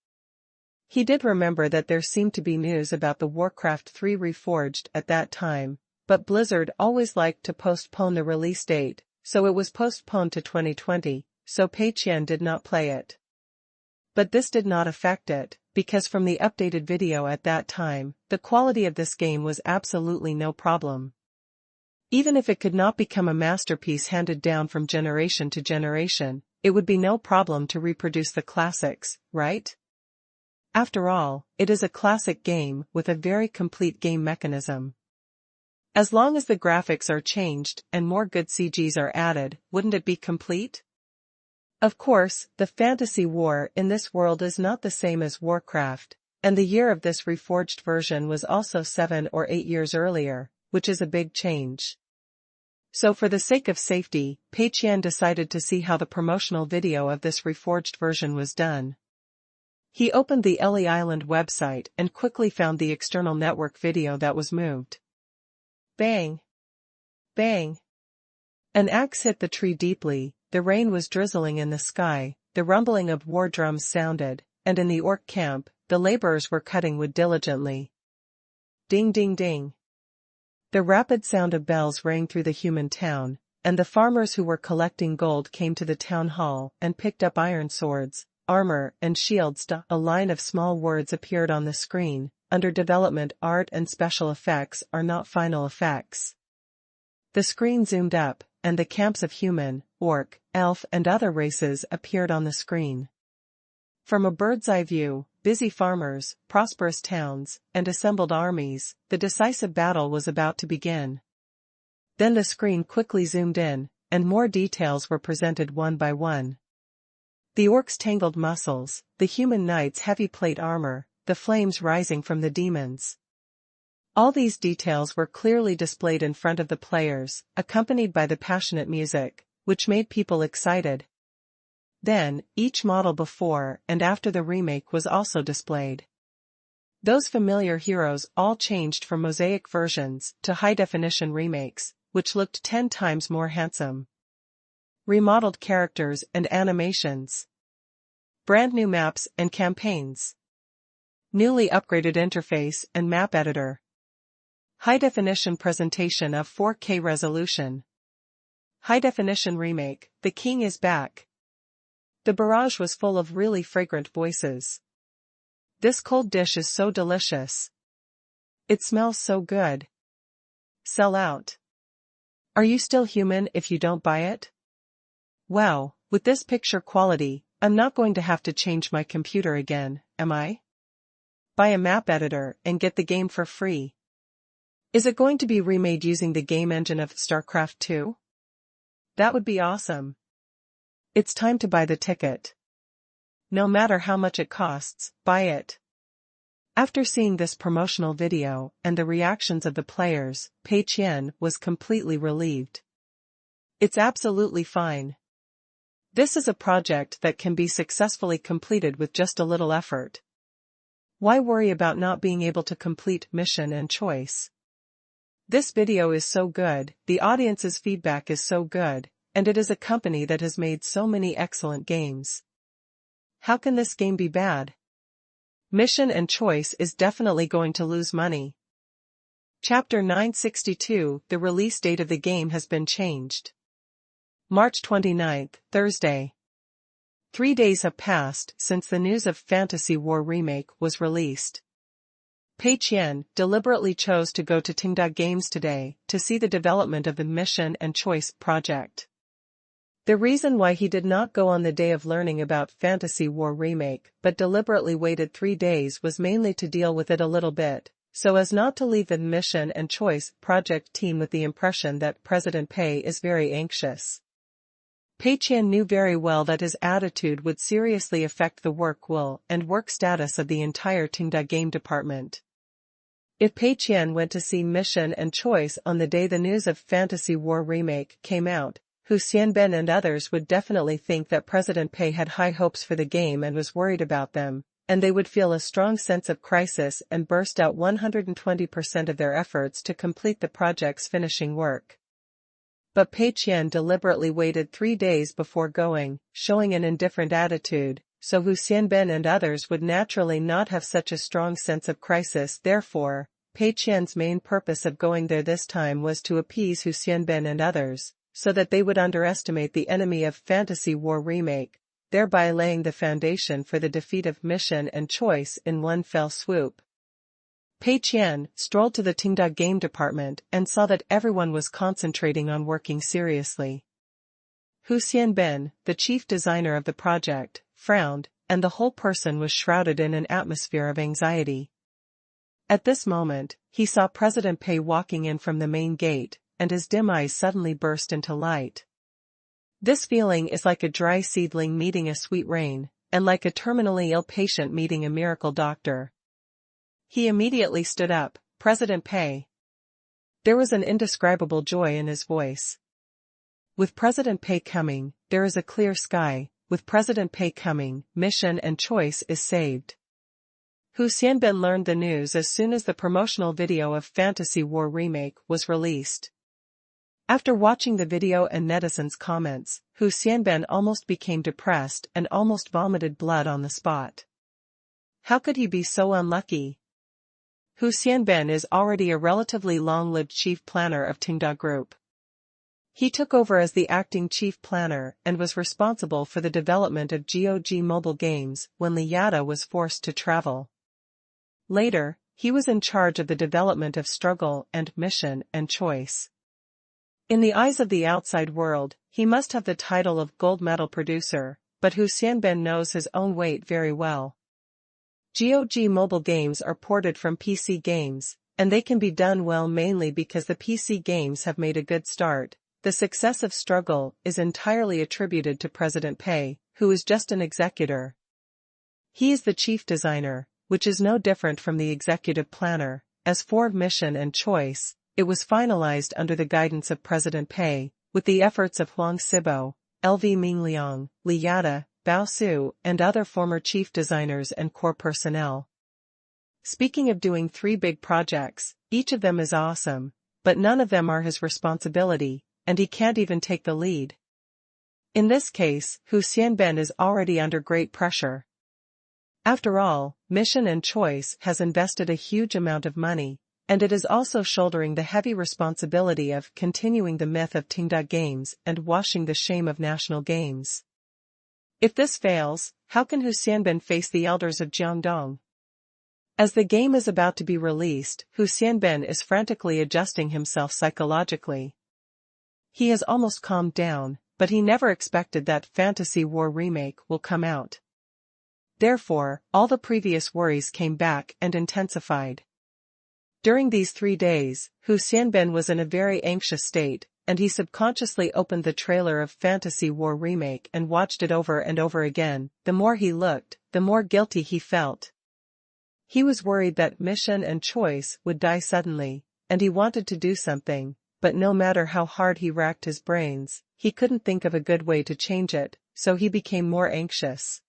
He did remember that there seemed to be news about the Warcraft 3 Reforged at that time, but Blizzard always liked to postpone the release date, so it was postponed to 2020, so Pei Qian did not play it. But this did not affect it, because from the updated video at that time, the quality of this game was absolutely no problem. Even if it could not become a masterpiece handed down from generation to generation, it would be no problem to reproduce the classics, right? After all, it is a classic game with a very complete game mechanism. As long as the graphics are changed and more good CGs are added, wouldn't it be complete? Of course, the fantasy war in this world is not the same as Warcraft, And the year of this reforged version was also 7 or 8 years earlier, which is a big change. So for the sake of safety, Pei Qian decided to see how the promotional video of this reforged version was done. He opened the Ellie Island website and quickly found the external network video that was moved. Bang! Bang! An axe hit the tree deeply, the rain was drizzling in the sky, the rumbling of war drums sounded, and in the orc camp, the laborers were cutting wood diligently. Ding ding ding. The rapid sound of bells rang through the human town, and the farmers who were collecting gold came to the town hall and picked up iron swords, armor, and shields. A line of small words appeared on the screen, under development art and special effects are not final effects. The screen zoomed up, and the camps of human, orc, elf and other races appeared on the screen. From a bird's-eye view, busy farmers, prosperous towns, and assembled armies, the decisive battle was about to begin. Then the screen quickly zoomed in, and more details were presented one by one. The orcs' tangled muscles, the human knights' heavy plate armor, the flames rising from the demons. All these details were clearly displayed in front of the players, accompanied by the passionate music, which made people excited. Then, each model before and after the remake was also displayed. Those familiar heroes all changed from mosaic versions to high-definition remakes, which looked 10 times more handsome. Remodeled characters and animations. Brand new maps and campaigns. Newly upgraded interface and map editor. High-definition presentation of 4K resolution. High-definition remake, The King is Back. The barrage was full of really fragrant voices. This cold dish is so delicious. It smells so good. Sell out. Are you still human if you don't buy it? Wow, with this picture quality, I'm not going to have to change my computer again, am I? Buy a map editor and get the game for free. Is it going to be remade using the game engine of StarCraft 2? That would be awesome. It's time to buy the ticket. No matter how much it costs, buy it. After seeing this promotional video and the reactions of the players, Pei Qian was completely relieved. It's absolutely fine. This is a project that can be successfully completed with just a little effort. Why worry about not being able to complete mission and choice? This video is so good, the audience's feedback is so good, and it is a company that has made so many excellent games. How can this game be bad? Mission and choice is definitely going to lose money. Chapter 962, the release date of the game has been changed. March 29th, Thursday. 3 days have passed since the news of Fantasy War Remake was released. Pei Qian deliberately chose to go to Tenda Games today to see the development of the Mission and Choice project. The reason why he did not go on the day of learning about Fantasy War Remake but deliberately waited 3 days was mainly to deal with it a little bit, so as not to leave the Mission and Choice project team with the impression that President Pei is very anxious. Pei Qian knew very well that his attitude would seriously affect the work will and work status of the entire Tenda game department. If Pei Qian went to see Mission and Choice on the day the news of Fantasy War Remake came out, Hu Xianben and others would definitely think that President Pei had high hopes for the game and was worried about them, and they would feel a strong sense of crisis and burst out 120% of their efforts to complete the project's finishing work. But Pei Qian deliberately waited 3 days before going, showing an indifferent attitude, so Hu Xianben and others would naturally not have such a strong sense of crisis. Therefore, Pei Qian's main purpose of going there this time was to appease Hu Xianben and others, so that they would underestimate the enemy of Fantasy War Remake, thereby laying the foundation for the defeat of Mission and Choice in one fell swoop. Pei Qian strolled to the Tenda game department and saw that everyone was concentrating on working seriously. Hu Xianben, the chief designer of the project, frowned, and the whole person was shrouded in an atmosphere of anxiety. At this moment, he saw President Pei walking in from the main gate, and his dim eyes suddenly burst into light. This feeling is like a dry seedling meeting a sweet rain, and like a terminally ill patient meeting a miracle doctor. He immediately stood up. President Pei. There was an indescribable joy in his voice. With President Pei coming, there is a clear sky. With President Pei coming, mission and choice is saved. Hu Xianbin learned the news as soon as the promotional video of Fantasy War Remake was released. After watching the video and netizens' comments, Hu Xianbin almost became depressed and almost vomited blood on the spot. How could he be so unlucky? Hu Xianbin is already a relatively long-lived chief planner of Tenda Group. He took over as the acting chief planner and was responsible for the development of GOG mobile games when Liada was forced to travel. Later, he was in charge of the development of Struggle and Mission and Choice. In the eyes of the outside world, he must have the title of gold medal producer, but Hu Xianbin knows his own weight very well. GOG mobile games are ported from PC games, and they can be done well mainly because the PC games have made a good start. The success of Struggle is entirely attributed to President Pei, who is just an executor. He is the chief designer, which is no different from the executive planner. As for Mission and Choice, it was finalized under the guidance of President Pei, with the efforts of Huang Sibo, LV Mingliang, Liada, Bao Su, and other former chief designers and core personnel. Speaking of doing 3 big projects, each of them is awesome, but none of them are his responsibility, and he can't even take the lead. In this case, Hu Xianbin is already under great pressure. After all, Mission and Choice has invested a huge amount of money, and it is also shouldering the heavy responsibility of continuing the myth of Tenda Games and washing the shame of national games. If this fails, how can Hu Xianbin face the elders of Jiangdong? As the game is about to be released, Hu Xianbin is frantically adjusting himself psychologically. He has almost calmed down, but he never expected that Fantasy War Remake will come out. Therefore, all the previous worries came back and intensified. During these 3 days, Hu Xianbin was in a very anxious state, and he subconsciously opened the trailer of Fantasy War Remake and watched it over and over again. The more he looked, the more guilty he felt. He was worried that Mission and Choice would die suddenly, and he wanted to do something, but no matter how hard he racked his brains, he couldn't think of a good way to change it, so he became more anxious.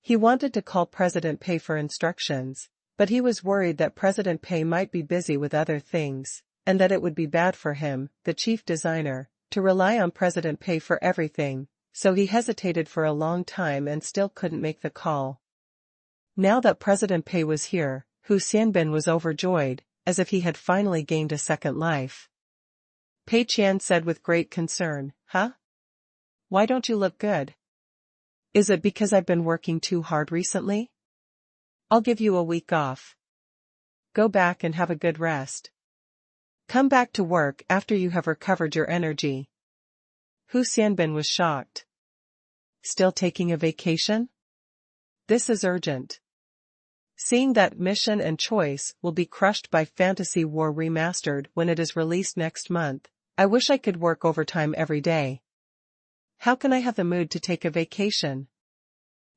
He wanted to call President Pei for instructions, but he was worried that President Pei might be busy with other things, and that it would be bad for him, the chief designer, to rely on President Pei for everything, so he hesitated for a long time and still couldn't make the call. Now that President Pei was here, Hu Xianbin was overjoyed, as if he had finally gained a second life. Pei Qian said with great concern, "Huh? Why don't you look good? Is it because I've been working too hard recently? I'll give you a week off. Go back and have a good rest. Come back to work after you have recovered your energy." Hu Xianbin was shocked. Still taking a vacation? This is urgent. Seeing that Mission and Choice will be crushed by Fantasy War Remastered when it is released next month, I wish I could work overtime every day. How can I have the mood to take a vacation?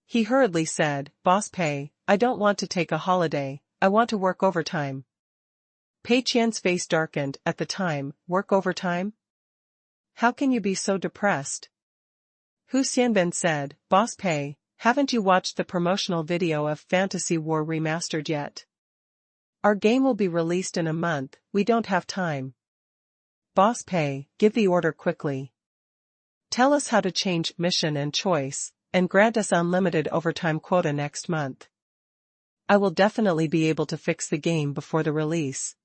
He hurriedly said, "Boss Pei, I don't want to take a holiday, I want to work overtime." Pei Qian's face darkened at the time. Work overtime? How can you be so depressed? Hu Xianbin said, "Boss Pei, haven't you watched the promotional video of Fantasy War Remastered yet? Our game will be released in a month, we don't have time. Boss Pei, give the order quickly. Tell us how to change Mission and Choice, and grant us unlimited overtime quota next month. I will definitely be able to fix the game before the release."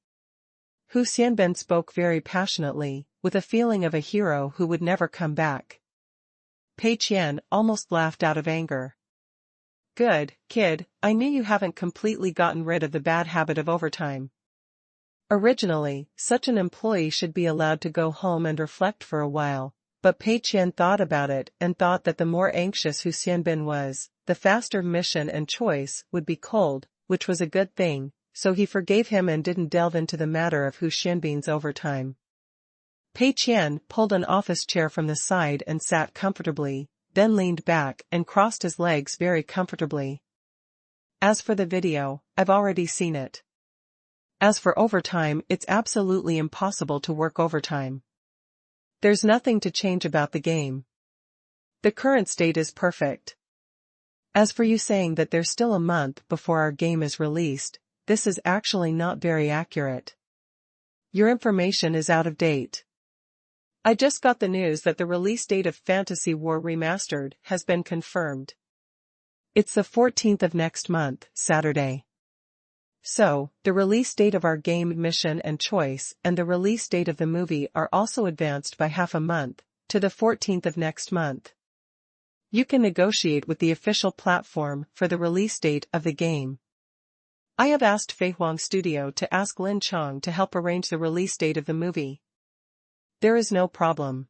Hu Xianbin spoke very passionately, with a feeling of a hero who would never come back. Pei Qian almost laughed out of anger. "Good, kid, I knew you haven't completely gotten rid of the bad habit of overtime. Originally, such an employee should be allowed to go home and reflect for a while, but Pei Qian thought about it and thought that the more anxious Hu Xianbin was, the faster Mission and Choice would be cold, which was a good thing, so he forgave him and didn't delve into the matter of Hu Xianbin's overtime. Pei Qian pulled an office chair from the side and sat comfortably, then leaned back and crossed his legs very comfortably. As for the video, I've already seen it. As for overtime, it's absolutely impossible to work overtime. There's nothing to change about the game. The current state is perfect. As for you saying that there's still a month before our game is released, this is actually not very accurate. Your information is out of date. I just got the news that the release date of Fantasy War Remastered has been confirmed. It's the 14th of next month, Saturday. So, the release date of our game Mission and Choice and the release date of the movie are also advanced by half a month, to the 14th of next month. You can negotiate with the official platform for the release date of the game. I have asked Fei Huang Studio to ask Lin Chong to help arrange the release date of the movie. There is no problem.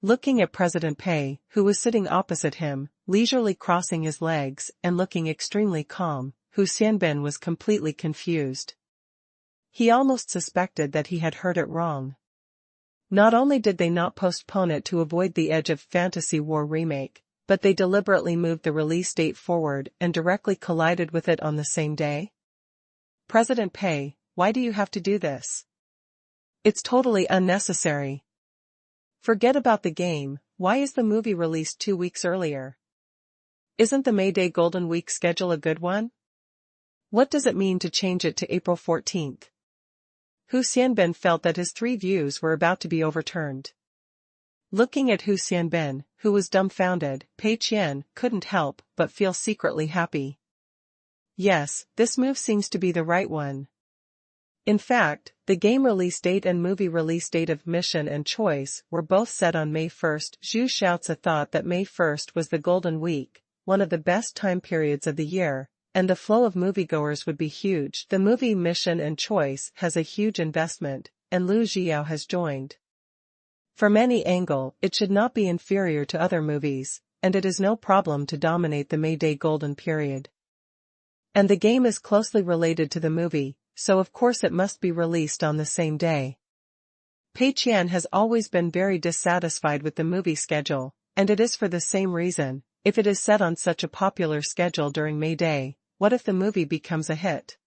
Looking at President Pei, who was sitting opposite him, leisurely crossing his legs and looking extremely calm, Hu Xianbin was completely confused. He almost suspected that he had heard it wrong. Not only did they not postpone it to avoid the edge of Fantasy War Remake, but they deliberately moved the release date forward and directly collided with it on the same day. President Pei, why do you have to do this? It's totally unnecessary. Forget about the game, why is the movie released 2 weeks earlier? Isn't the May Day Golden Week schedule a good one? What does it mean to change it to April 14th? Hu Xianbin felt that his 3 views were about to be overturned. Looking at Hu Xianbin, who was dumbfounded, Pei Qian couldn't help but feel secretly happy. Yes, this move seems to be the right one. In fact, the game release date and movie release date of Mission and Choice were both set on May 1st. Zhu Xiaozi thought that May 1st was the Golden Week, one of the best time periods of the year, and the flow of moviegoers would be huge. The movie Mission and Choice has a huge investment, and Lu Jiao has joined. From any angle, it should not be inferior to other movies, and it is no problem to dominate the May Day Golden period. And the game is closely related to the movie, so of course it must be released on the same day. Pei Qian has always been very dissatisfied with the movie schedule, and it is for the same reason. If it is set on such a popular schedule during May Day, what if the movie becomes a hit?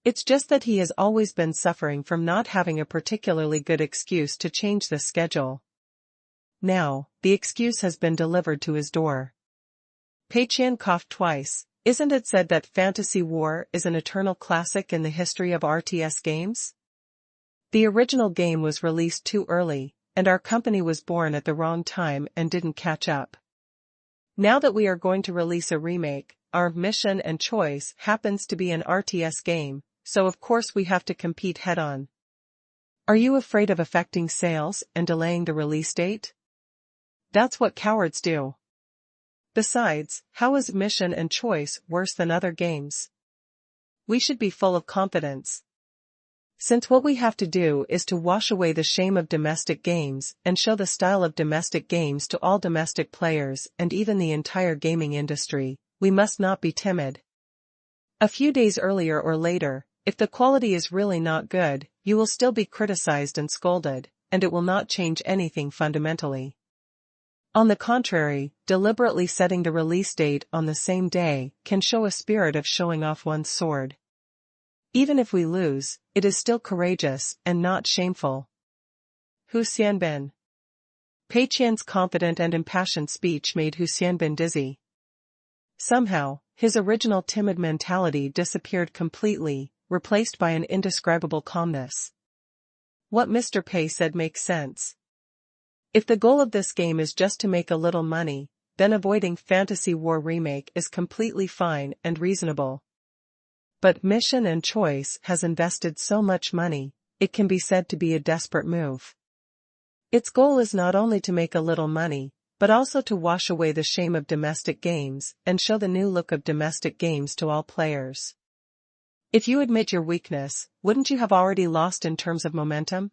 It's just that he has always been suffering from not having a particularly good excuse to change the schedule. Now, the excuse has been delivered to his door. Pei Qian coughed twice. Isn't it said that Fantasy War is an eternal classic in the history of RTS games? The original game was released too early, and our company was born at the wrong time and didn't catch up. Now that we are going to release a remake, our Mission and Choice happens to be an RTS game, so of course we have to compete head-on. Are you afraid of affecting sales and delaying the release date? That's what cowards do. Besides, how is Mission and Choice worse than other games? We should be full of confidence. Since what we have to do is to wash away the shame of domestic games and show the style of domestic games to all domestic players and even the entire gaming industry, we must not be timid. A few days earlier or later, if the quality is really not good, you will still be criticized and scolded, and it will not change anything fundamentally. On the contrary, deliberately setting the release date on the same day can show a spirit of showing off one's sword. Even if we lose, it is still courageous and not shameful. Hu Xianbin. Pei Qian's confident and impassioned speech made Hu Xianbin dizzy. Somehow, his original timid mentality disappeared completely, replaced by an indescribable calmness. What Mr. Pei said makes sense. If the goal of this game is just to make a little money, then avoiding Fantasy War Remake is completely fine and reasonable. But Mission and Choice has invested so much money, it can be said to be a desperate move. Its goal is not only to make a little money, but also to wash away the shame of domestic games and show the new look of domestic games to all players. If you admit your weakness, wouldn't you have already lost in terms of momentum?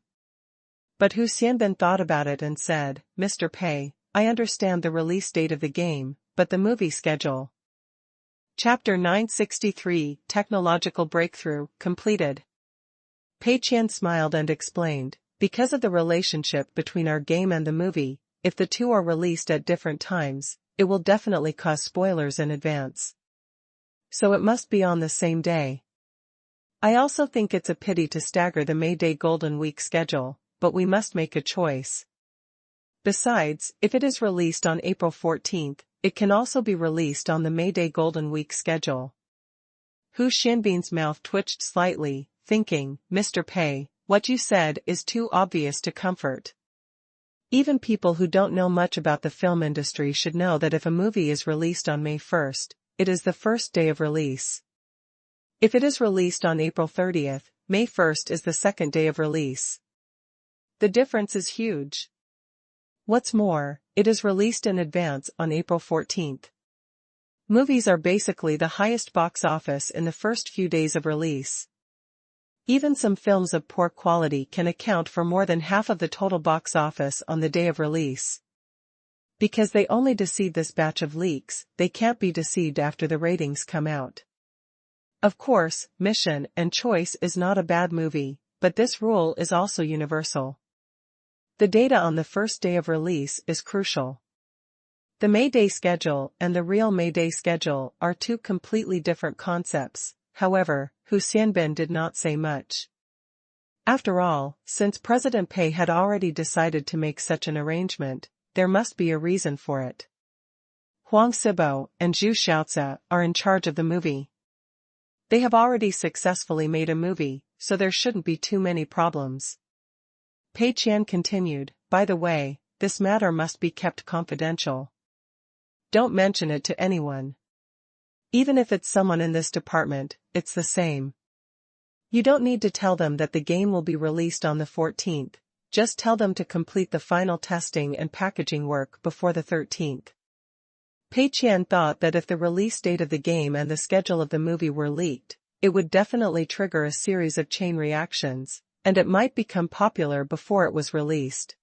But Hu Xianbin thought about it and said, Mr. Pei, I understand the release date of the game, but the movie schedule. Chapter 963, Technological Breakthrough, completed. Pei Qian smiled and explained, because of the relationship between our game and the movie, if the two are released at different times, it will definitely cause spoilers in advance. So it must be on the same day. I also think it's a pity to stagger the May Day Golden Week schedule, but we must make a choice. Besides, if it is released on April 14th, it can also be released on the May Day Golden Week schedule. Hu Xianbin's mouth twitched slightly, thinking, Mr. Pei, what you said is too obvious to comfort. Even people who don't know much about the film industry should know that if a movie is released on May 1st, it is the first day of release. If it is released on April 30th, May 1st is the second day of release. The difference is huge. What's more, it is released in advance on April 14th. Movies are basically the highest box office in the first few days of release. Even some films of poor quality can account for more than half of the total box office on the day of release. Because they only deceive this batch of leaks, they can't be deceived after the ratings come out. Of course, Mission and Choice is not a bad movie, but this rule is also universal. The data on the first day of release is crucial. The May Day schedule and the real May Day schedule are two completely different concepts. However, Hu Xianbin did not say much. After all, since President Pei had already decided to make such an arrangement, there must be a reason for it. Huang Sibo and Zhu Xiaozi are in charge of the movie. They have already successfully made a movie, so there shouldn't be too many problems. Pei Qian continued, by the way, this matter must be kept confidential. Don't mention it to anyone. Even if it's someone in this department, it's the same. You don't need to tell them that the game will be released on the 14th, just tell them to complete the final testing and packaging work before the 13th. Pei Qian thought that if the release date of the game and the schedule of the movie were leaked, it would definitely trigger a series of chain reactions, and it might become popular before it was released.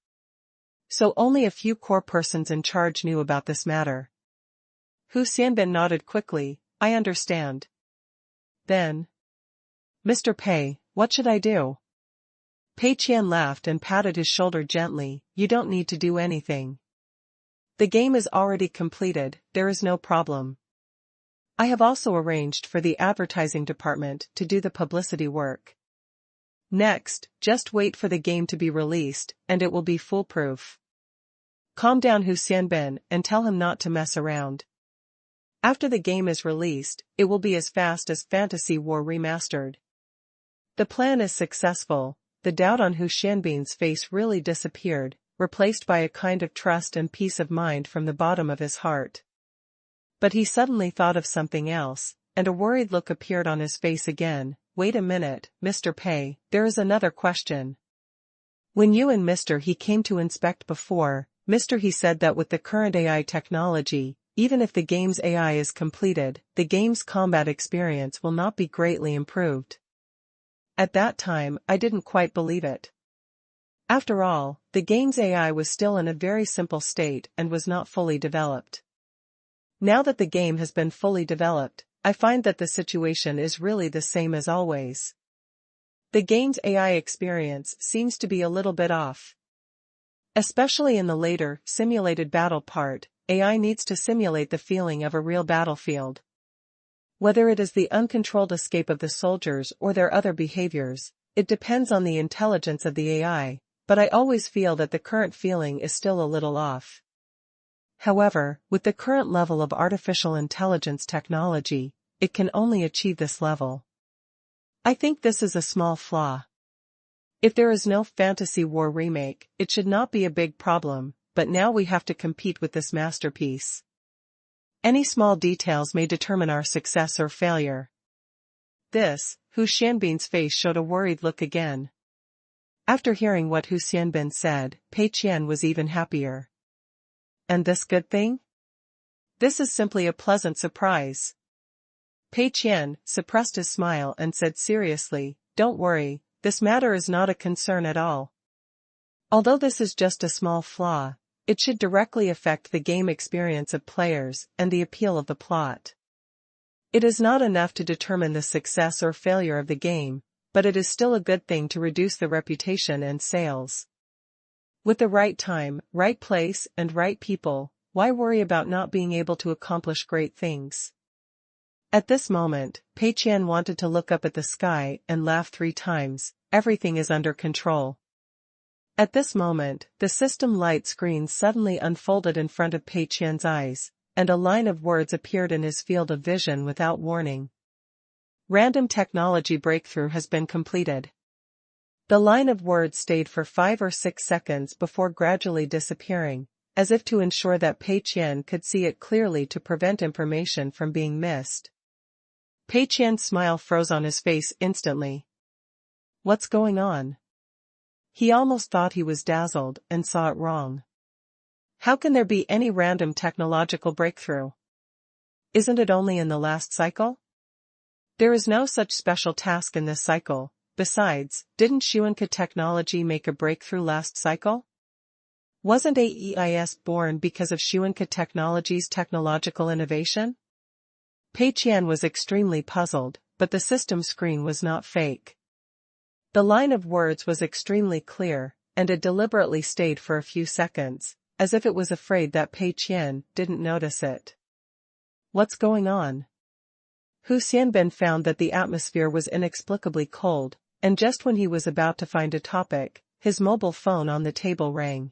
So only a few core persons in charge knew about this matter. Hu Xianbin nodded quickly, I understand. Then, Mr. Pei, what should I do? Pei Qian laughed and patted his shoulder gently, you don't need to do anything. The game is already completed, there is no problem. I have also arranged for the advertising department to do the publicity work. Next, just wait for the game to be released, and it will be foolproof. Calm down Hu Xianbin and tell him not to mess around. After the game is released, it will be as fast as Fantasy War Remastered. The plan is successful, the doubt on Hu Xianbin's face really disappeared, replaced by a kind of trust and peace of mind from the bottom of his heart. But he suddenly thought of something else, and a worried look appeared on his face again. Wait a minute, Mr. Pei, there is another question. When you and Mr. He came to inspect before, Mr. He said that with the current AI technology, even if the game's AI is completed, the game's combat experience will not be greatly improved. At that time, I didn't quite believe it. After all, the game's AI was still in a very simple state and was not fully developed. Now that the game has been fully developed, I find that the situation is really the same as always. The game's AI experience seems to be a little bit off. Especially in the later, simulated battle part, AI needs to simulate the feeling of a real battlefield. Whether it is the uncontrolled escape of the soldiers or their other behaviors, it depends on the intelligence of the AI, but I always feel that the current feeling is still a little off. However, with the current level of artificial intelligence technology, it can only achieve this level. I think this is a small flaw. If there is no Fantasy War remake, it should not be a big problem, but now we have to compete with this masterpiece. Any small details may determine our success or failure. This, Hu Xianbin's face showed a worried look again. After hearing what Hu Xianbin said, Pei Qian was even happier. And this good thing? This is simply a pleasant surprise. Pei Qian suppressed his smile and said seriously, don't worry, this matter is not a concern at all. Although this is just a small flaw, it should directly affect the game experience of players and the appeal of the plot. It is not enough to determine the success or failure of the game, but it is still a good thing to reduce the reputation and sales. With the right time, right place, and right people, why worry about not being able to accomplish great things? At this moment, Pei Qian wanted to look up at the sky and laugh 3 times. Everything is under control. At this moment, the system light screen suddenly unfolded in front of Pei Qian's eyes, and a line of words appeared in his field of vision without warning. Random technology breakthrough has been completed. The line of words stayed for 5 or 6 seconds before gradually disappearing, as if to ensure that Pei Qian could see it clearly to prevent information from being missed. Pei Qian's smile froze on his face instantly. What's going on? He almost thought he was dazzled and saw it wrong. How can there be any random technological breakthrough? Isn't it only in the last cycle? There is no such special task in this cycle. Besides, didn't Yuan technology make a breakthrough last cycle? Wasn't AEIS born because of Yuan technology's technological innovation? Pei Qian was extremely puzzled, but the system screen was not fake. The line of words was extremely clear, and it deliberately stayed for a few seconds, as if it was afraid that Pei Qian didn't notice it. What's going on? Hu Xianbin found that the atmosphere was inexplicably cold, and just when he was about to find a topic, his mobile phone on the table rang.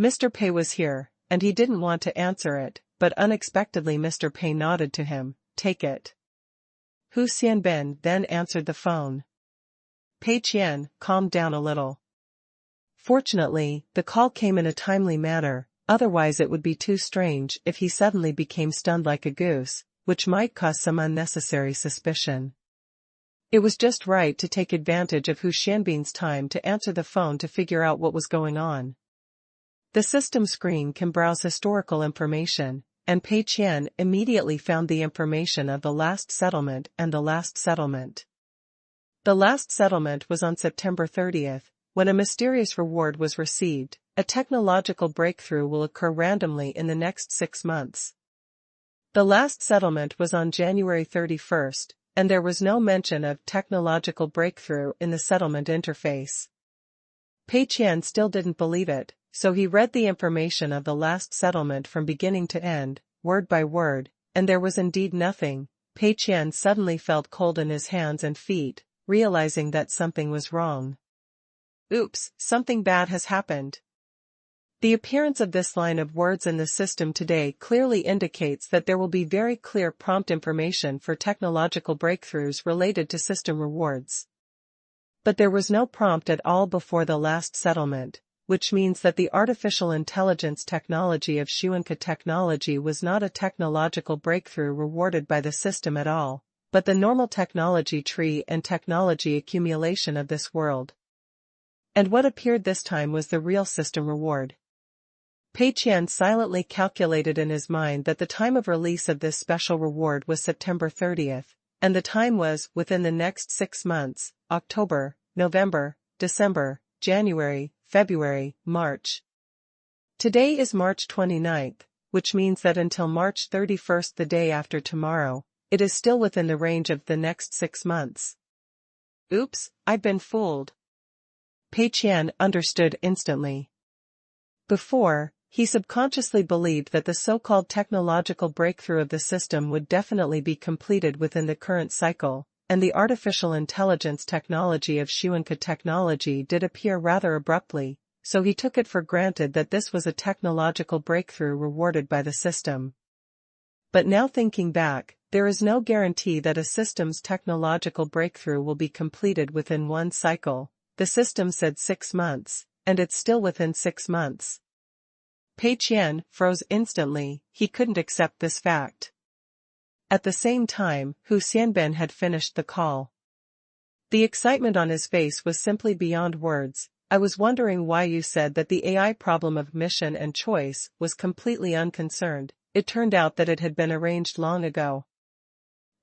Mr. Pei was here, and he didn't want to answer it, but unexpectedly Mr. Pei nodded to him, "Take it." Hu Xianbin then answered the phone. Pei Qian calmed down a little. Fortunately, the call came in a timely manner, otherwise it would be too strange if he suddenly became stunned like a goose, which might cause some unnecessary suspicion. It was just right to take advantage of Hu Xianbin's time to answer the phone to figure out what was going on. The system screen can browse historical information, and Pei Qian immediately found the information of the last settlement and the last settlement. The last settlement was on September 30th, when a mysterious reward was received. A technological breakthrough will occur randomly in the next 6 months. The last settlement was on January 31st, and there was no mention of technological breakthrough in the settlement interface. Pei Qian still didn't believe it, so he read the information of the last settlement from beginning to end, word by word, and there was indeed nothing. Pei Qian suddenly felt cold in his hands and feet, realizing that something was wrong. Oops, something bad has happened. The appearance of this line of words in the system today clearly indicates that there will be very clear prompt information for technological breakthroughs related to system rewards. But there was no prompt at all before the last settlement, which means that the artificial intelligence technology of Yuan technology was not a technological breakthrough rewarded by the system at all, but the normal technology tree and technology accumulation of this world. And what appeared this time was the real system reward. Pei Qian silently calculated in his mind that the time of release of this special reward was September 30th, and the time was within the next 6 months, October, November, December, January, February, March. Today is March 29th, which means that until March 31st, the day after tomorrow, it is still within the range of the next 6 months. Oops, I've been fooled. Pei Qian understood instantly. Before, he subconsciously believed that the so-called technological breakthrough of the system would definitely be completed within the current cycle, and the artificial intelligence technology of Yuan technology did appear rather abruptly, so he took it for granted that this was a technological breakthrough rewarded by the system. But now thinking back, there is no guarantee that a system's technological breakthrough will be completed within one cycle. The system said 6 months, and it's still within 6 months. Pei Qian froze instantly. He couldn't accept this fact. At the same time, Hu Xianbin had finished the call. The excitement on his face was simply beyond words. I was wondering why you said that the AI problem of mission and choice was completely unconcerned. It turned out that it had been arranged long ago.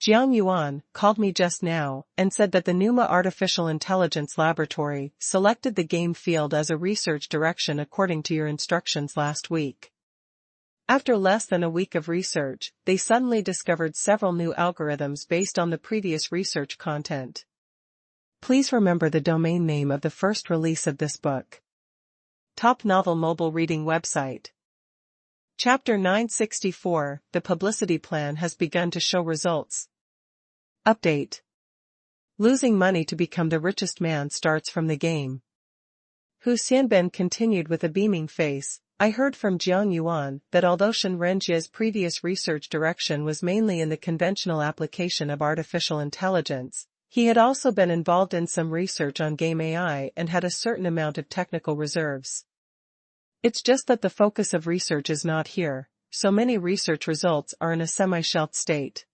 Jiang Yuan called me just now and said that the Numa Artificial Intelligence Laboratory selected the game field as a research direction according to your instructions last week. After less than a week of research, they suddenly discovered several new algorithms based on the previous research content. Please remember the domain name of the first release of this book. Top novel mobile reading website. Chapter 964, The Publicity Plan has begun to show results. Update. Losing money to become the richest man starts from the game. Hu Xianben continued with a beaming face. I heard from Jiang Yuan that although Shen Renjie's previous research direction was mainly in the conventional application of artificial intelligence, he had also been involved in some research on game AI and had a certain amount of technical reserves. It's just that the focus of research is not here, so many research results are in a semi-shelved state.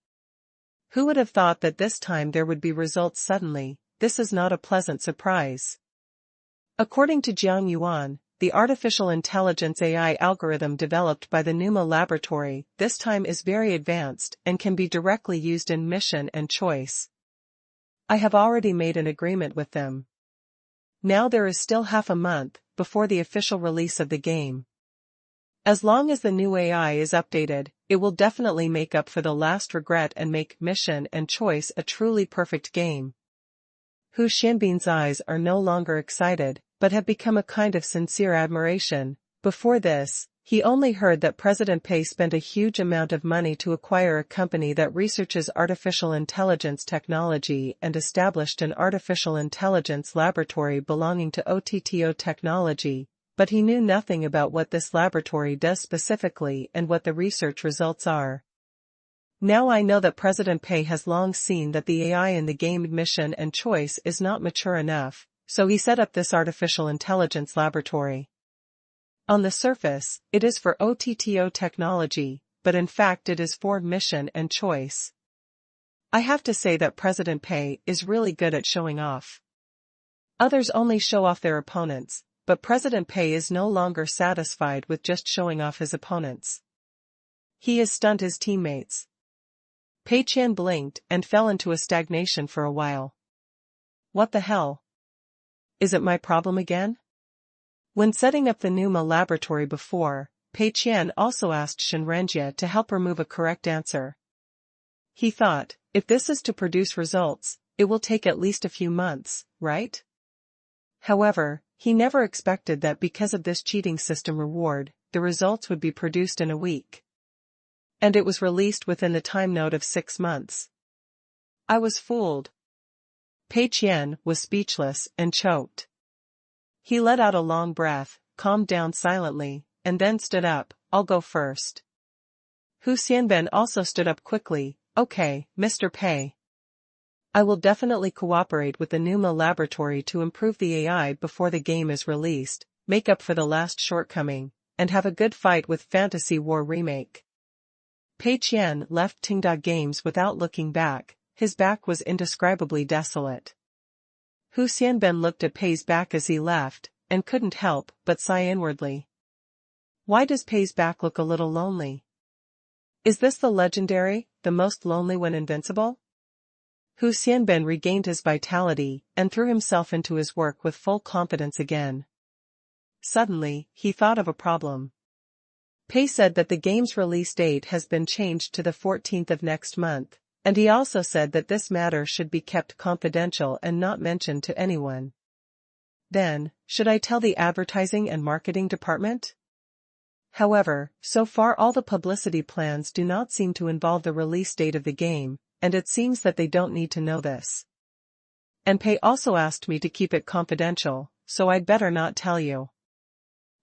Who would have thought that this time there would be results suddenly? This is not a pleasant surprise. According to Jiang Yuan, the artificial intelligence AI algorithm developed by the NUMA laboratory this time is very advanced and can be directly used in mission and choice. I have already made an agreement with them. Now there is still half a month before the official release of the game. As long as the new AI is updated, it will definitely make up for the last regret and make mission and choice a truly perfect game. Hu Xianbin's eyes are no longer excited, but have become a kind of sincere admiration. Before this, he only heard that President Pei spent a huge amount of money to acquire a company that researches artificial intelligence technology and established an artificial intelligence laboratory belonging to OTTO Technology, but he knew nothing about what this laboratory does specifically and what the research results are. Now I know that President Pei has long seen that the AI in the game mission and choice is not mature enough, so he set up this artificial intelligence laboratory. On the surface, it is for OTTO technology, but in fact it is for mission and choice. I have to say that President Pei is really good at showing off. Others only show off their opponents, but President Pei is no longer satisfied with just showing off his opponents. He has stunned his teammates. Pei Qian blinked and fell into a stagnation for a while. What the hell? Is it my problem again? When setting up the NUMA laboratory before, Pei Qian also asked Shen Renjie to help remove a correct answer. He thought, if this is to produce results, it will take at least a few months, right? However, he never expected that because of this cheating system reward, the results would be produced in a week. And it was released within the time node of 6 months. I was fooled. Pei Qian was speechless and choked. He let out a long breath, calmed down silently, and then stood up. I'll go first. Hu Xianben also stood up quickly. Okay, Mr. Pei. I will definitely cooperate with the NUMA laboratory to improve the AI before the game is released, make up for the last shortcoming, and have a good fight with Fantasy War Remake. Pei Qian left Tenda Games without looking back. His back was indescribably desolate. Hu Xianben looked at Pei's back as he left, and couldn't help but sigh inwardly. Why does Pei's back look a little lonely? Is this the legendary, the most lonely when invincible? Hu Xianben regained his vitality and threw himself into his work with full confidence again. Suddenly, he thought of a problem. Pei said that the game's release date has been changed to the 14th of next month. And he also said that this matter should be kept confidential and not mentioned to anyone. Then, should I tell the advertising and marketing department? However, so far all the publicity plans do not seem to involve the release date of the game, and it seems that they don't need to know this. And Pei also asked me to keep it confidential, so I'd better not tell you.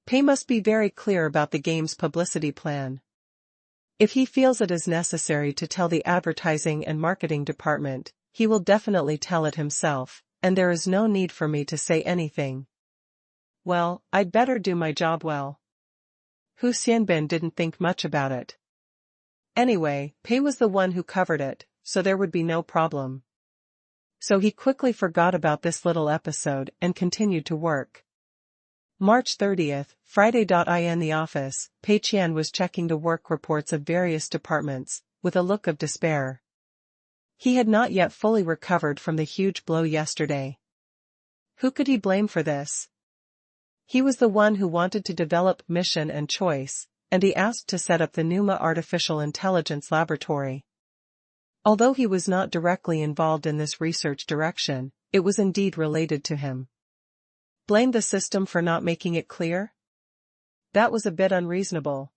Pei must be very clear about the game's publicity plan. If he feels it is necessary to tell the advertising and marketing department, he will definitely tell it himself, and there is no need for me to say anything. Well, I'd better do my job well. Hu Xianben didn't think much about it. Anyway, Pei was the one who covered it, so there would be no problem. So he quickly forgot about this little episode and continued to work. March 30th, Friday. In the office, Pei Qian was checking the work reports of various departments, with a look of despair. He had not yet fully recovered from the huge blow yesterday. Who could he blame for this? He was the one who wanted to develop mission and choice, and he asked to set up the NUMA Artificial Intelligence Laboratory. Although he was not directly involved in this research direction, it was indeed related to him. Blame the system for not making it clear? That was a bit unreasonable.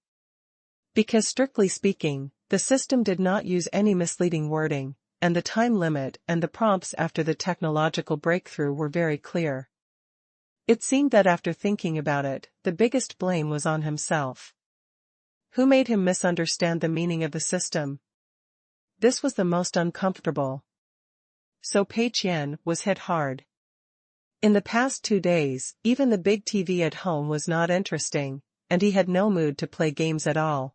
Because strictly speaking, the system did not use any misleading wording, and the time limit and the prompts after the technological breakthrough were very clear. It seemed that after thinking about it, the biggest blame was on himself. Who made him misunderstand the meaning of the system? This was the most uncomfortable. So Pei Qian was hit hard. In the past 2 days, even the big TV at home was not interesting, and he had no mood to play games at all.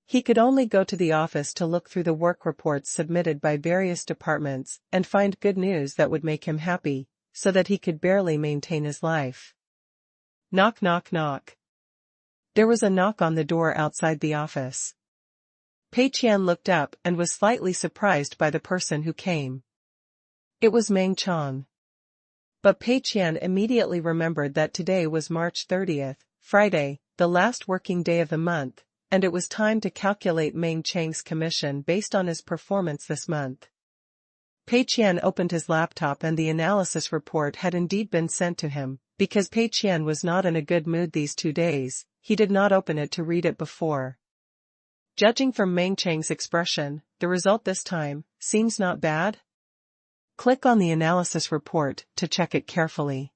He could only go to the office to look through the work reports submitted by various departments and find good news that would make him happy, so that he could barely maintain his life. Knock, knock, knock. There was a knock on the door outside the office. Pei Qian looked up and was slightly surprised by the person who came. It was Meng Chong. But Pei Qian immediately remembered that today was March 30th, Friday, the last working day of the month, and it was time to calculate Meng Chang's commission based on his performance this month. Pei Qian opened his laptop and the analysis report had indeed been sent to him. Because Pei Qian was not in a good mood these 2 days, he did not open it to read it before. Judging from Meng Chang's expression, the result this time seems not bad. Click on the analysis report to check it carefully.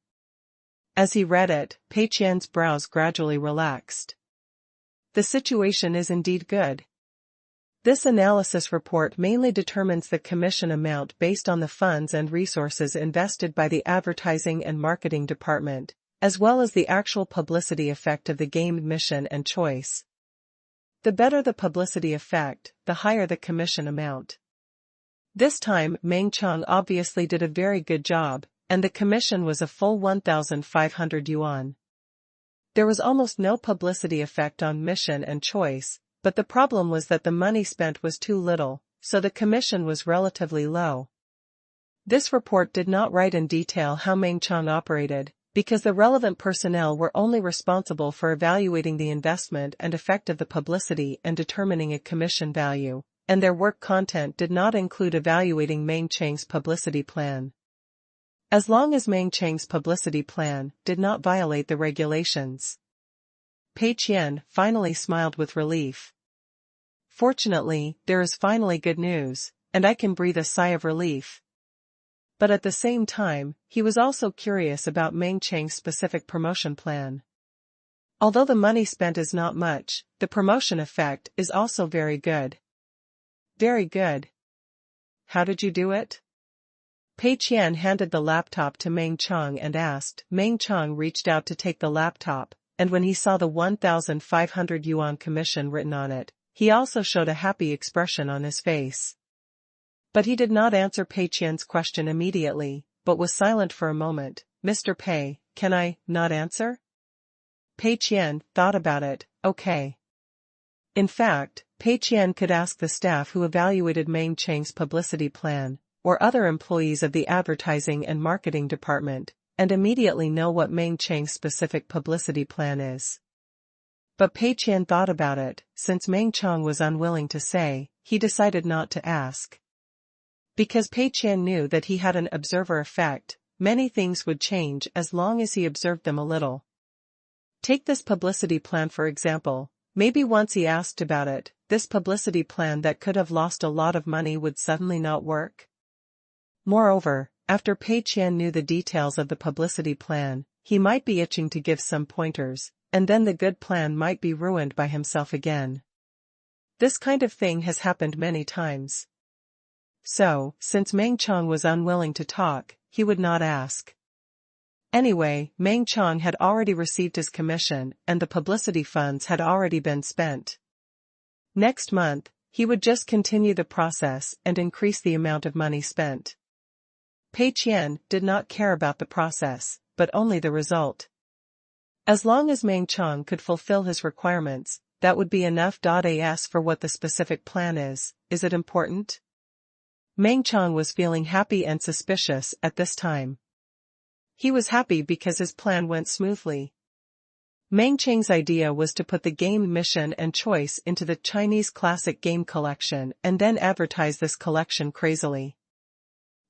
As he read it, Pei Qian's brows gradually relaxed. The situation is indeed good. This analysis report mainly determines the commission amount based on the funds and resources invested by the advertising and marketing department, as well as the actual publicity effect of the game mission and choice. The better the publicity effect, the higher the commission amount. This time Meng Chong obviously did a very good job, and the commission was a full 1,500 yuan. There was almost no publicity effect on mission and choice, but the problem was that the money spent was too little, so the commission was relatively low. This report did not write in detail how Meng Chong operated, because the relevant personnel were only responsible for evaluating the investment and effect of the publicity and determining a commission value, and their work content did not include evaluating Meng Chang's publicity plan. As long as Meng Chang's publicity plan did not violate the regulations. Pei Qian finally smiled with relief. Fortunately, there is finally good news, and I can breathe a sigh of relief. But at the same time, he was also curious about Meng Chang's specific promotion plan. Although the money spent is not much, the promotion effect is also very good. Very good. How did you do it? Pei Qian handed the laptop to Meng Chong and asked. Meng Chong reached out to take the laptop, and when he saw the 1,500 yuan commission written on it, he also showed a happy expression on his face. But he did not answer Pei Qian's question immediately, but was silent for a moment. Mr. Pei, can I not answer? Pei Qian thought about it. Okay. In fact, Pei Qian could ask the staff who evaluated Meng Chang's publicity plan, or other employees of the advertising and marketing department, and immediately know what Meng Chang's specific publicity plan is. But Pei Qian thought about it. Since Meng Chong was unwilling to say, he decided not to ask. Because Pei Qian knew that he had an observer effect, many things would change as long as he observed them a little. Take this publicity plan for example. Maybe once he asked about it, this publicity plan that could have lost a lot of money would suddenly not work. Moreover, after Pei Qian knew the details of the publicity plan, he might be itching to give some pointers, and then the good plan might be ruined by himself again. This kind of thing has happened many times. So, since Meng Chong was unwilling to talk, he would not ask. Anyway, Meng Chong had already received his commission and the publicity funds had already been spent. Next month, he would just continue the process and increase the amount of money spent. Pei Qian did not care about the process, but only the result. As long as Meng Chong could fulfill his requirements, that would be enough. As for what the specific plan is it important? Meng Chong was feeling happy and suspicious at this time. He was happy because his plan went smoothly. Meng Chang's idea was to put the game mission and choice into the Chinese classic game collection and then advertise this collection crazily.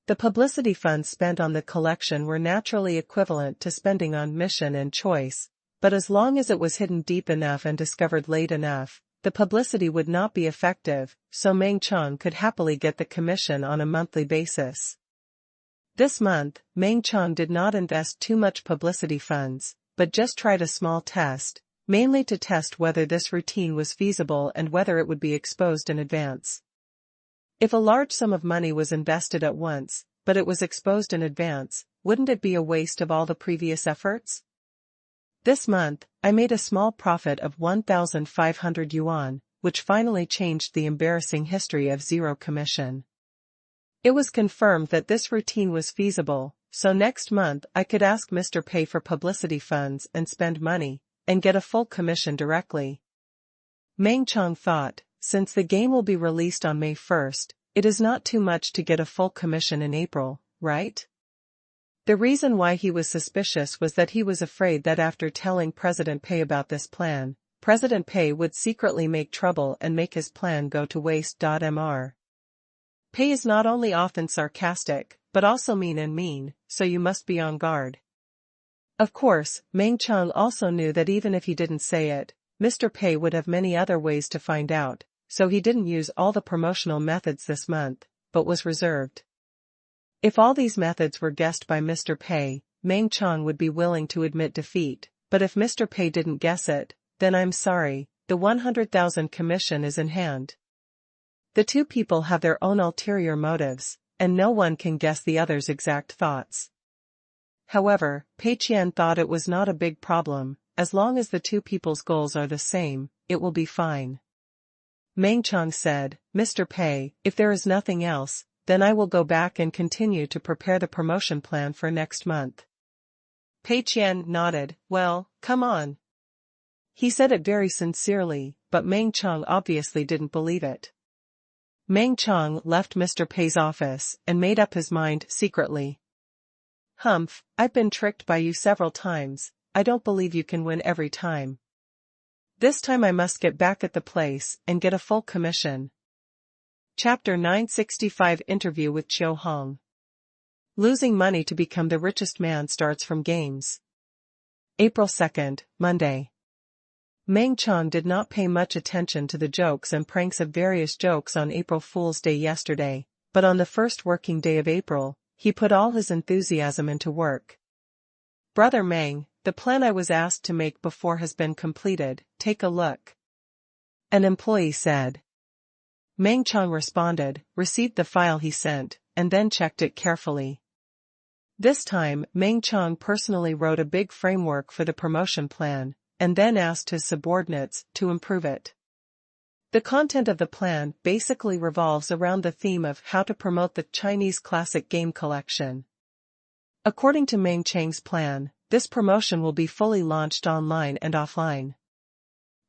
The publicity funds spent on the collection were naturally equivalent to spending on mission and choice, but as long as it was hidden deep enough and discovered late enough, the publicity would not be effective, so Meng Qiang could happily get the commission on a monthly basis. This month, Meng Qiang did not invest too much publicity funds, but just tried a small test, mainly to test whether this routine was feasible and whether it would be exposed in advance. If a large sum of money was invested at once, but it was exposed in advance, wouldn't it be a waste of all the previous efforts? This month, I made a small profit of 1,500 yuan, which finally changed the embarrassing history of zero commission. It was confirmed that this routine was feasible, so next month I could ask Mr. Pei for publicity funds and spend money, and get a full commission directly. Meng Qiang thought, since the game will be released on May 1st, it is not too much to get a full commission in April, right? The reason why he was suspicious was that he was afraid that after telling President Pei about this plan, President Pei would secretly make trouble and make his plan go to waste. Mr. Pei is not only often sarcastic, but also mean, so you must be on guard. Of course, Meng Qiang also knew that even if he didn't say it, Mr. Pei would have many other ways to find out, so he didn't use all the promotional methods this month, but was reserved. If all these methods were guessed by Mr. Pei, Meng Qiang would be willing to admit defeat, but if Mr. Pei didn't guess it, then I'm sorry, the 100,000 commission is in hand. The two people have their own ulterior motives, and no one can guess the other's exact thoughts. However, Pei Qian thought it was not a big problem, as long as the two people's goals are the same, it will be fine. Meng Qiang said, Mr. Pei, if there is nothing else, then I will go back and continue to prepare the promotion plan for next month. Pei Qian nodded, well, come on. He said it very sincerely, but Meng Qiang obviously didn't believe it. Meng Qiang left Mr. Pei's office and made up his mind secretly. Humph, I've been tricked by you several times, I don't believe you can win every time. This time I must get back at the place and get a full commission. Chapter 965 Interview with Qiu Hong. Losing money to become the richest man starts from games. April 2nd, Monday. Meng Qiang did not pay much attention to the jokes and pranks of various jokes on April Fool's Day yesterday, but on the first working day of April, he put all his enthusiasm into work. Brother Meng, the plan I was asked to make before has been completed, take a look. An employee said. Meng Qiang responded, received the file he sent, and then checked it carefully. This time, Meng Qiang personally wrote a big framework for the promotion plan, and then asked his subordinates to improve it. The content of the plan basically revolves around the theme of how to promote the Chinese classic game collection. According to Meng Qiang's plan, this promotion will be fully launched online and offline.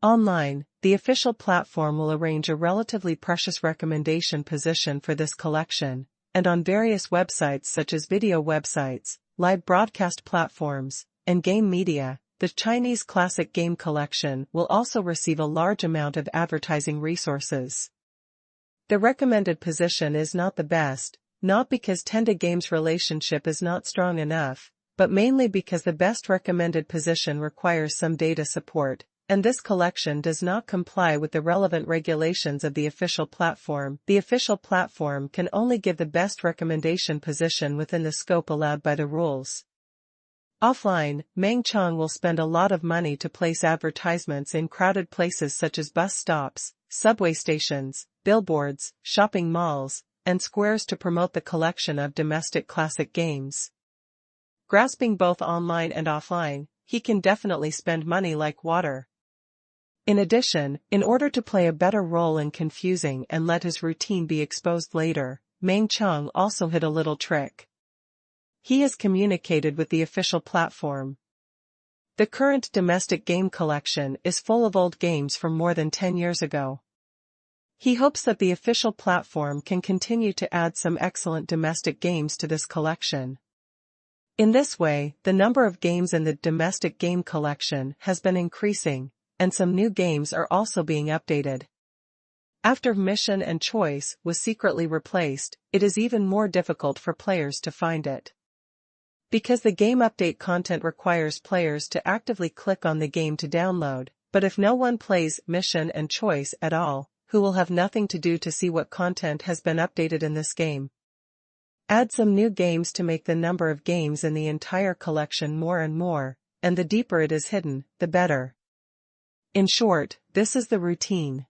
Online, the official platform will arrange a relatively precious recommendation position for this collection, and on various websites such as video websites, live broadcast platforms, and game media, the Chinese classic game collection will also receive a large amount of advertising resources. The recommended position is not the best, not because Tenda Game's relationship is not strong enough, but mainly because the best recommended position requires some data support, and this collection does not comply with the relevant regulations of the official platform. The official platform can only give the best recommendation position within the scope allowed by the rules. Offline, Meng Qiang will spend a lot of money to place advertisements in crowded places such as bus stops, subway stations, billboards, shopping malls, and squares to promote the collection of domestic classic games. Grasping both online and offline, he can definitely spend money like water. In addition, in order to play a better role in confusing and let his routine be exposed later, Meng Qiang also hid a little trick. He has communicated with the official platform. The current domestic game collection is full of old games from more than 10 years ago. He hopes that the official platform can continue to add some excellent domestic games to this collection. In this way, the number of games in the domestic game collection has been increasing, and some new games are also being updated. After Mission and Choice was secretly replaced, it is even more difficult for players to find it. Because the game update content requires players to actively click on the game to download, but if no one plays Mission and Choice at all, who will have nothing to do to see what content has been updated in this game? Add some new games to make the number of games in the entire collection more and more, and the deeper it is hidden, the better. In short, this is the routine.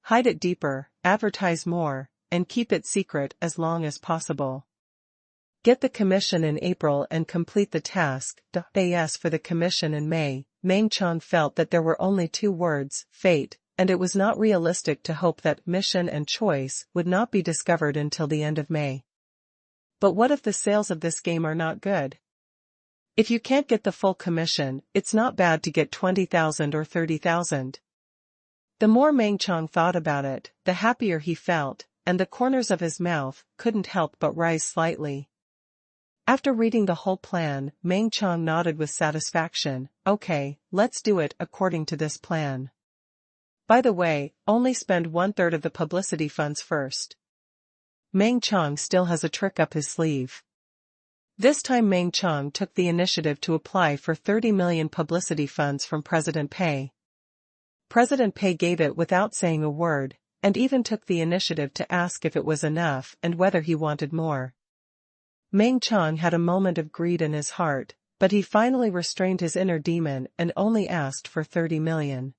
Hide it deeper, advertise more, and keep it secret as long as possible. Get the commission in April and complete the task. As for the commission in May, Meng Qiang felt that there were only two words, fate, and it was not realistic to hope that Mission and Choice would not be discovered until the end of May. But what if the sales of this game are not good? If you can't get the full commission, it's not bad to get 20,000 or 30,000. The more Meng Qiang thought about it, the happier he felt, and the corners of his mouth couldn't help but rise slightly. After reading the whole plan, Meng Qiang nodded with satisfaction. Okay, let's do it according to this plan. By the way, only spend 1/3 of the publicity funds first. Meng Qiang still has a trick up his sleeve. This time Meng Qiang took the initiative to apply for 30 million publicity funds from President Pei. President Pei gave it without saying a word, and even took the initiative to ask if it was enough and whether he wanted more. Meng Qiang had a moment of greed in his heart, but he finally restrained his inner demon and only asked for 30 million.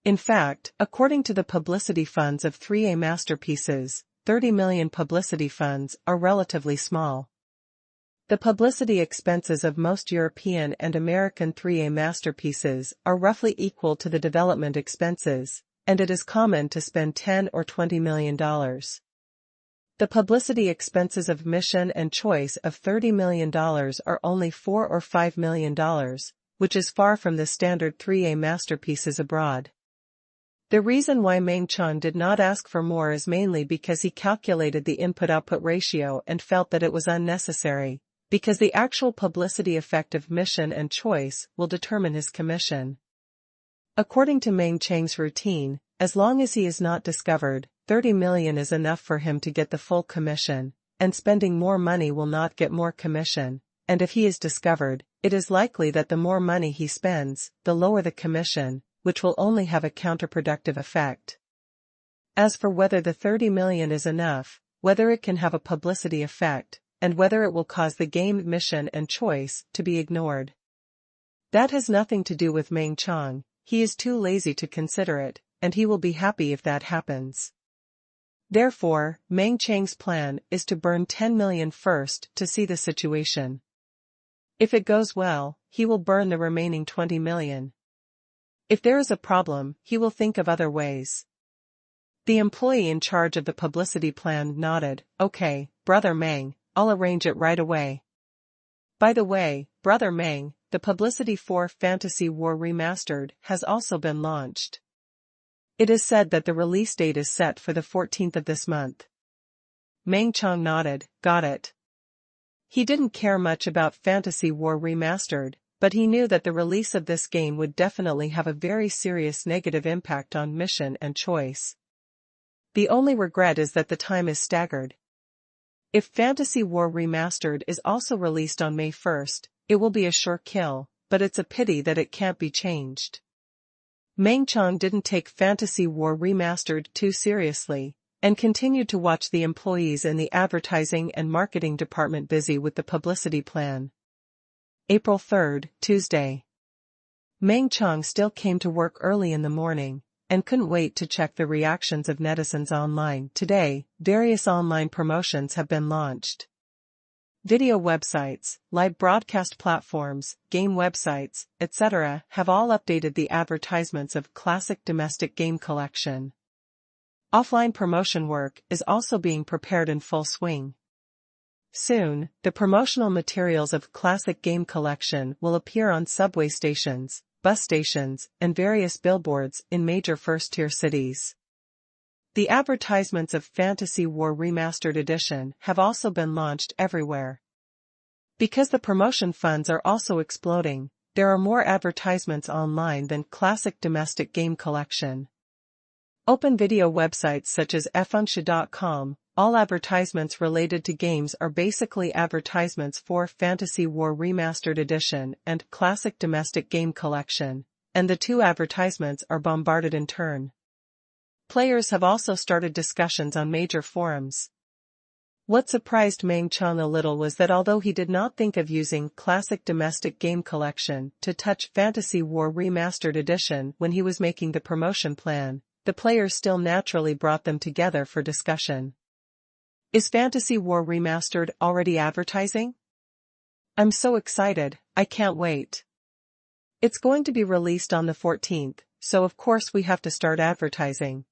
In fact, according to the publicity funds of 3A masterpieces, 30 million publicity funds are relatively small. The publicity expenses of most European and American 3A masterpieces are roughly equal to the development expenses, and it is common to spend $10 or $20 million. The publicity expenses of Mission and Choice of $30 million are only $4 or $5 million, which is far from the standard 3A masterpieces abroad. The reason why Meng Qiang did not ask for more is mainly because he calculated the input-output ratio and felt that it was unnecessary, because the actual publicity effect of Mission and Choice will determine his commission. According to Meng Qiang's routine, as long as he is not discovered, 30 million is enough for him to get the full commission, and spending more money will not get more commission, and if he is discovered, it is likely that the more money he spends, the lower the commission, which will only have a counterproductive effect. As for whether the 30 million is enough, whether it can have a publicity effect, and whether it will cause the game Mission and Choice to be ignored, that has nothing to do with Meng Qiang. He is too lazy to consider it, and he will be happy if that happens. Therefore, Meng Qiang's plan is to burn 10 million first to see the situation. If it goes well, he will burn the remaining 20 million. If there is a problem, he will think of other ways. The employee in charge of the publicity plan nodded. Okay, Brother Meng, I'll arrange it right away. By the way, Brother Meng, the publicity for Fantasy War Remastered has also been launched. It is said that the release date is set for the 14th of this month. Meng Qiang nodded. Got it. He didn't care much about Fantasy War Remastered, but he knew that the release of this game would definitely have a very serious negative impact on Mission and Choice. The only regret is that the time is staggered. If Fantasy War Remastered is also released on May 1st, it will be a sure kill, but it's a pity that it can't be changed. Meng Qiang didn't take Fantasy War Remastered too seriously, and continued to watch the employees in the advertising and marketing department busy with the publicity plan. April 3rd, Tuesday. Meng Qiang still came to work early in the morning, and couldn't wait to check the reactions of netizens online. Today, various online promotions have been launched. Video websites, live broadcast platforms, game websites, etc. have all updated the advertisements of Classic Domestic Game Collection. Offline promotion work is also being prepared in full swing. Soon, the promotional materials of Classic Game Collection will appear on subway stations, bus stations, and various billboards in major first-tier cities. The advertisements of Fantasy War Remastered Edition have also been launched everywhere. Because the promotion funds are also exploding, there are more advertisements online than Classic Domestic Game Collection. Open video websites such as ffunxia.com, all advertisements related to games are basically advertisements for Fantasy War Remastered Edition and Classic Domestic Game Collection, and the two advertisements are bombarded in turn. Players have also started discussions on major forums. What surprised Meng Qiang a little was that although he did not think of using Classic Domestic Game Collection to touch Fantasy War Remastered Edition when he was making the promotion plan, the players still naturally brought them together for discussion. Is Fantasy War Remastered already advertising? I'm so excited, I can't wait. It's going to be released on the 14th, so of course we have to start advertising.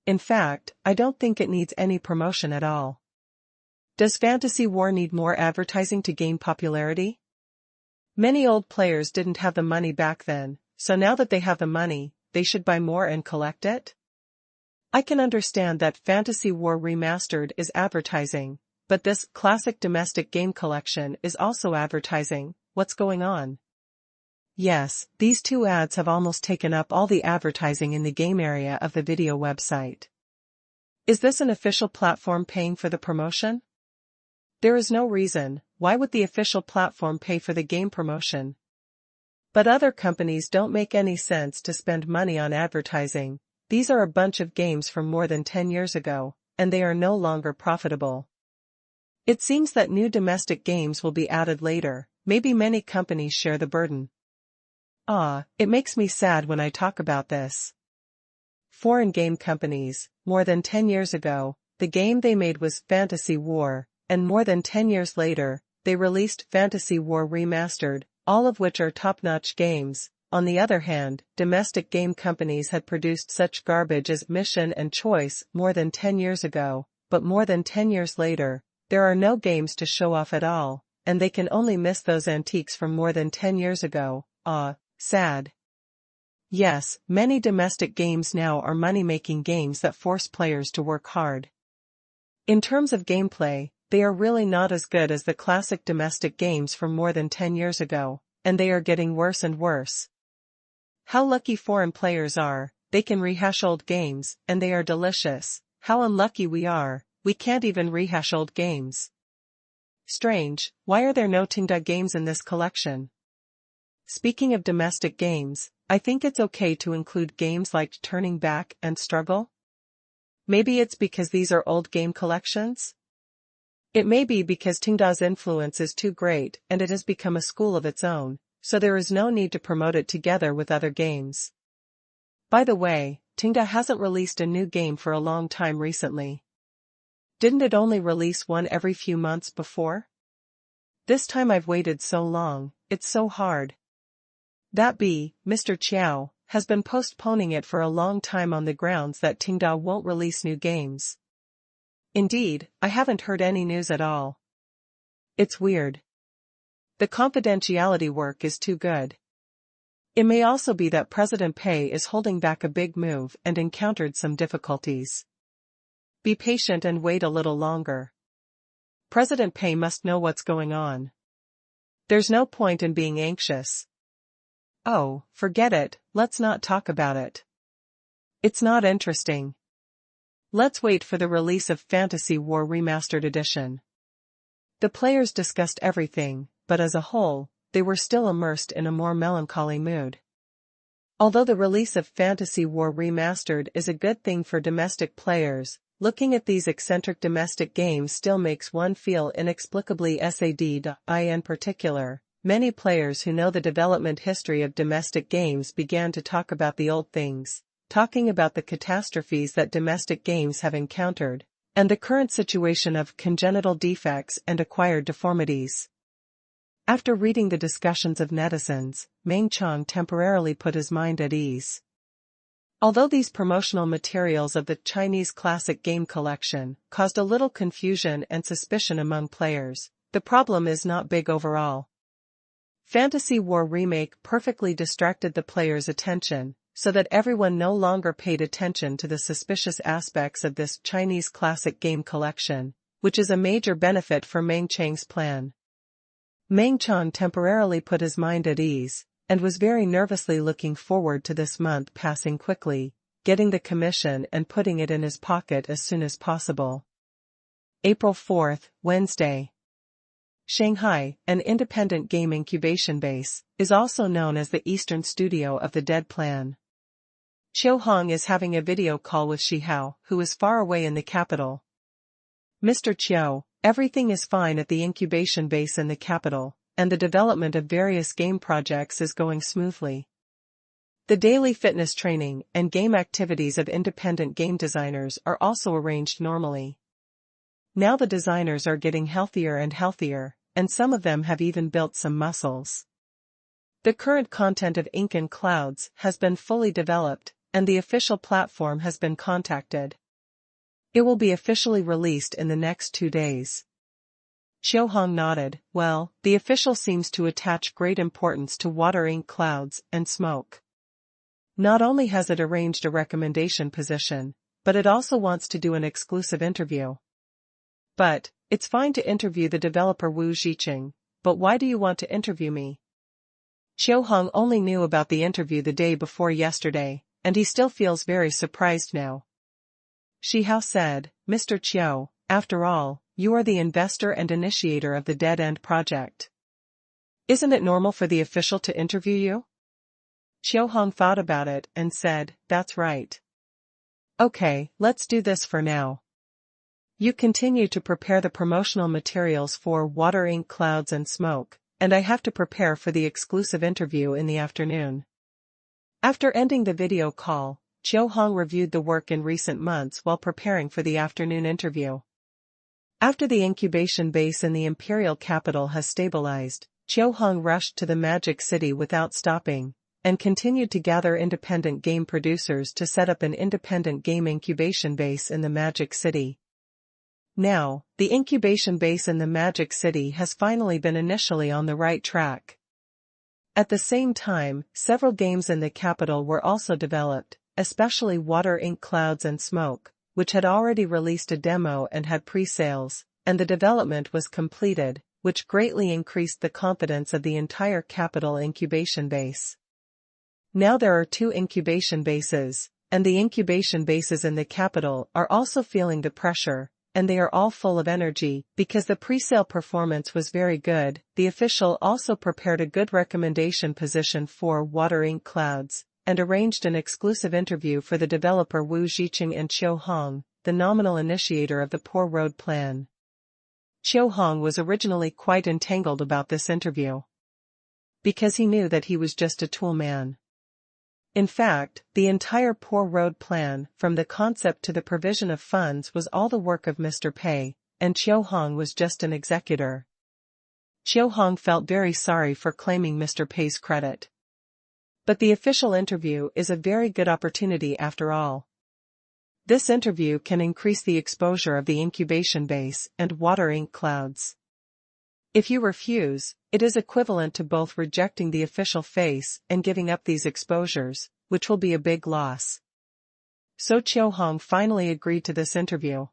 In fact, I don't think it needs any promotion at all. Does Fantasy War need more advertising to gain popularity? Many old players didn't have the money back then, so now that they have the money, they should buy more and collect it? I can understand that Fantasy War Remastered is advertising, but this Classic Domestic Game Collection is also advertising. What's going on? Yes, these two ads have almost taken up all the advertising in the game area of the video website. Is this an official platform paying for the promotion? There is no reason. Why would the official platform pay for the game promotion? But other companies don't make any sense to spend money on advertising. These are a bunch of games from more than 10 years ago, and they are no longer profitable. It seems that new domestic games will be added later. Maybe many companies share the burden. It makes me sad when I talk about this. Foreign game companies, more than 10 years ago, the game they made was Fantasy War, and more than 10 years later, they released Fantasy War Remastered, all of which are top-notch games. On the other hand, domestic game companies had produced such garbage as Mission and Choice more than 10 years ago, but more than 10 years later, there are no games to show off at all, and they can only miss those antiques from more than 10 years ago. Sad. Yes, many domestic games now are money-making games that force players to work hard. In terms of gameplay, they are really not as good as the classic domestic games from more than 10 years ago, and they are getting worse and worse. How lucky foreign players are, they can rehash old games, and they are delicious. How unlucky we are, we can't even rehash old games. Strange, why are there no Tenda games in this collection? Speaking of domestic games, I think it's okay to include games like Turning Back and Struggle. Maybe it's because these are old game collections? It may be because Tenda's influence is too great and it has become a school of its own, so there is no need to promote it together with other games. By the way, Tenda hasn't released a new game for a long time recently. Didn't it only release one every few months before? This time I've waited so long, it's so hard. That Mr. Chiao, has been postponing it for a long time on the grounds that Tenda won't release new games. Indeed, I haven't heard any news at all. It's weird. The confidentiality work is too good. It may also be that President Pei is holding back a big move and encountered some difficulties. Be patient and wait a little longer. President Pei must know what's going on. There's no point in being anxious. Oh, forget it, let's not talk about it. It's not interesting. Let's wait for the release of Fantasy War Remastered Edition. The players discussed everything, but as a whole, they were still immersed in a more melancholy mood. Although the release of Fantasy War Remastered is a good thing for domestic players, looking at these eccentric domestic games still makes one feel inexplicably sad. In particular, many players who know the development history of domestic games began to talk about the old things, talking about the catastrophes that domestic games have encountered, and the current situation of congenital defects and acquired deformities. After reading the discussions of netizens, Meng Qiang temporarily put his mind at ease. Although these promotional materials of the Chinese Classic Game Collection caused a little confusion and suspicion among players, the problem is not big overall. Fantasy War Remake perfectly distracted the players' attention, so that everyone no longer paid attention to the suspicious aspects of this Chinese Classic Game Collection, which is a major benefit for Meng Qiang's plan. Meng Qiang temporarily put his mind at ease, and was very nervously looking forward to this month passing quickly, getting the commission and putting it in his pocket as soon as possible. April 4th, Wednesday. Shanghai, an independent game incubation base, is also known as the Eastern Studio of the Dead Plan. Qiu Hong is having a video call with Shi Hao, who is far away in the capital. Mr. Qiu, everything is fine at the incubation base in the capital, and the development of various game projects is going smoothly. The daily fitness training and game activities of independent game designers are also arranged normally. Now the designers are getting healthier and healthier, and some of them have even built some muscles. The current content of Ink and Clouds has been fully developed, and the official platform has been contacted. It will be officially released in the next 2 days. Qiu Hong nodded. Well, the official seems to attach great importance to water, ink, clouds, and smoke. Not only has it arranged a recommendation position, but it also wants to do an exclusive interview. But, it's fine to interview the developer Wu Zhiqing, but why do you want to interview me? Qiu Hong only knew about the interview the day before yesterday, and he still feels very surprised now. Shi Hao said, Mr. Qiu, after all, you are the investor and initiator of the Dead End project. Isn't it normal for the official to interview you? Qiu Hong thought about it and said, that's right. Okay, let's do this for now. You continue to prepare the promotional materials for Water, Ink, Clouds and Smoke, and I have to prepare for the exclusive interview in the afternoon. After ending the video call, Qiu Hong reviewed the work in recent months while preparing for the afternoon interview. After the incubation base in the imperial capital has stabilized, Qiu Hong rushed to the Magic City without stopping, and continued to gather independent game producers to set up an independent game incubation base in the Magic City. Now, the incubation base in the Magic City has finally been initially on the right track. At the same time, several games in the capital were also developed, especially Water, Ink, Clouds and Smoke, which had already released a demo and had pre-sales, and the development was completed, which greatly increased the confidence of the entire capital incubation base. Now there are 2 incubation bases, and the incubation bases in the capital are also feeling the pressure, and they are all full of energy, because the pre-sale performance was very good. The official also prepared a good recommendation position for Water, Ink, Clouds, and arranged an exclusive interview for the developer Wu Zhiqing and Qiu Hong, the nominal initiator of the Poor Road Plan. Qiu Hong was originally quite entangled about this interview, because he knew that he was just a tool man. In fact, the entire Poor Road Plan, from the concept to the provision of funds, was all the work of Mr. Pei, and Qiu Hong was just an executor. Qiu Hong felt very sorry for claiming Mr. Pei's credit. But the official interview is a very good opportunity after all. This interview can increase the exposure of the incubation base and Water, Ink, Clouds. If you refuse, it is equivalent to both rejecting the official face and giving up these exposures, which will be a big loss. So Qiu Hong finally agreed to this interview.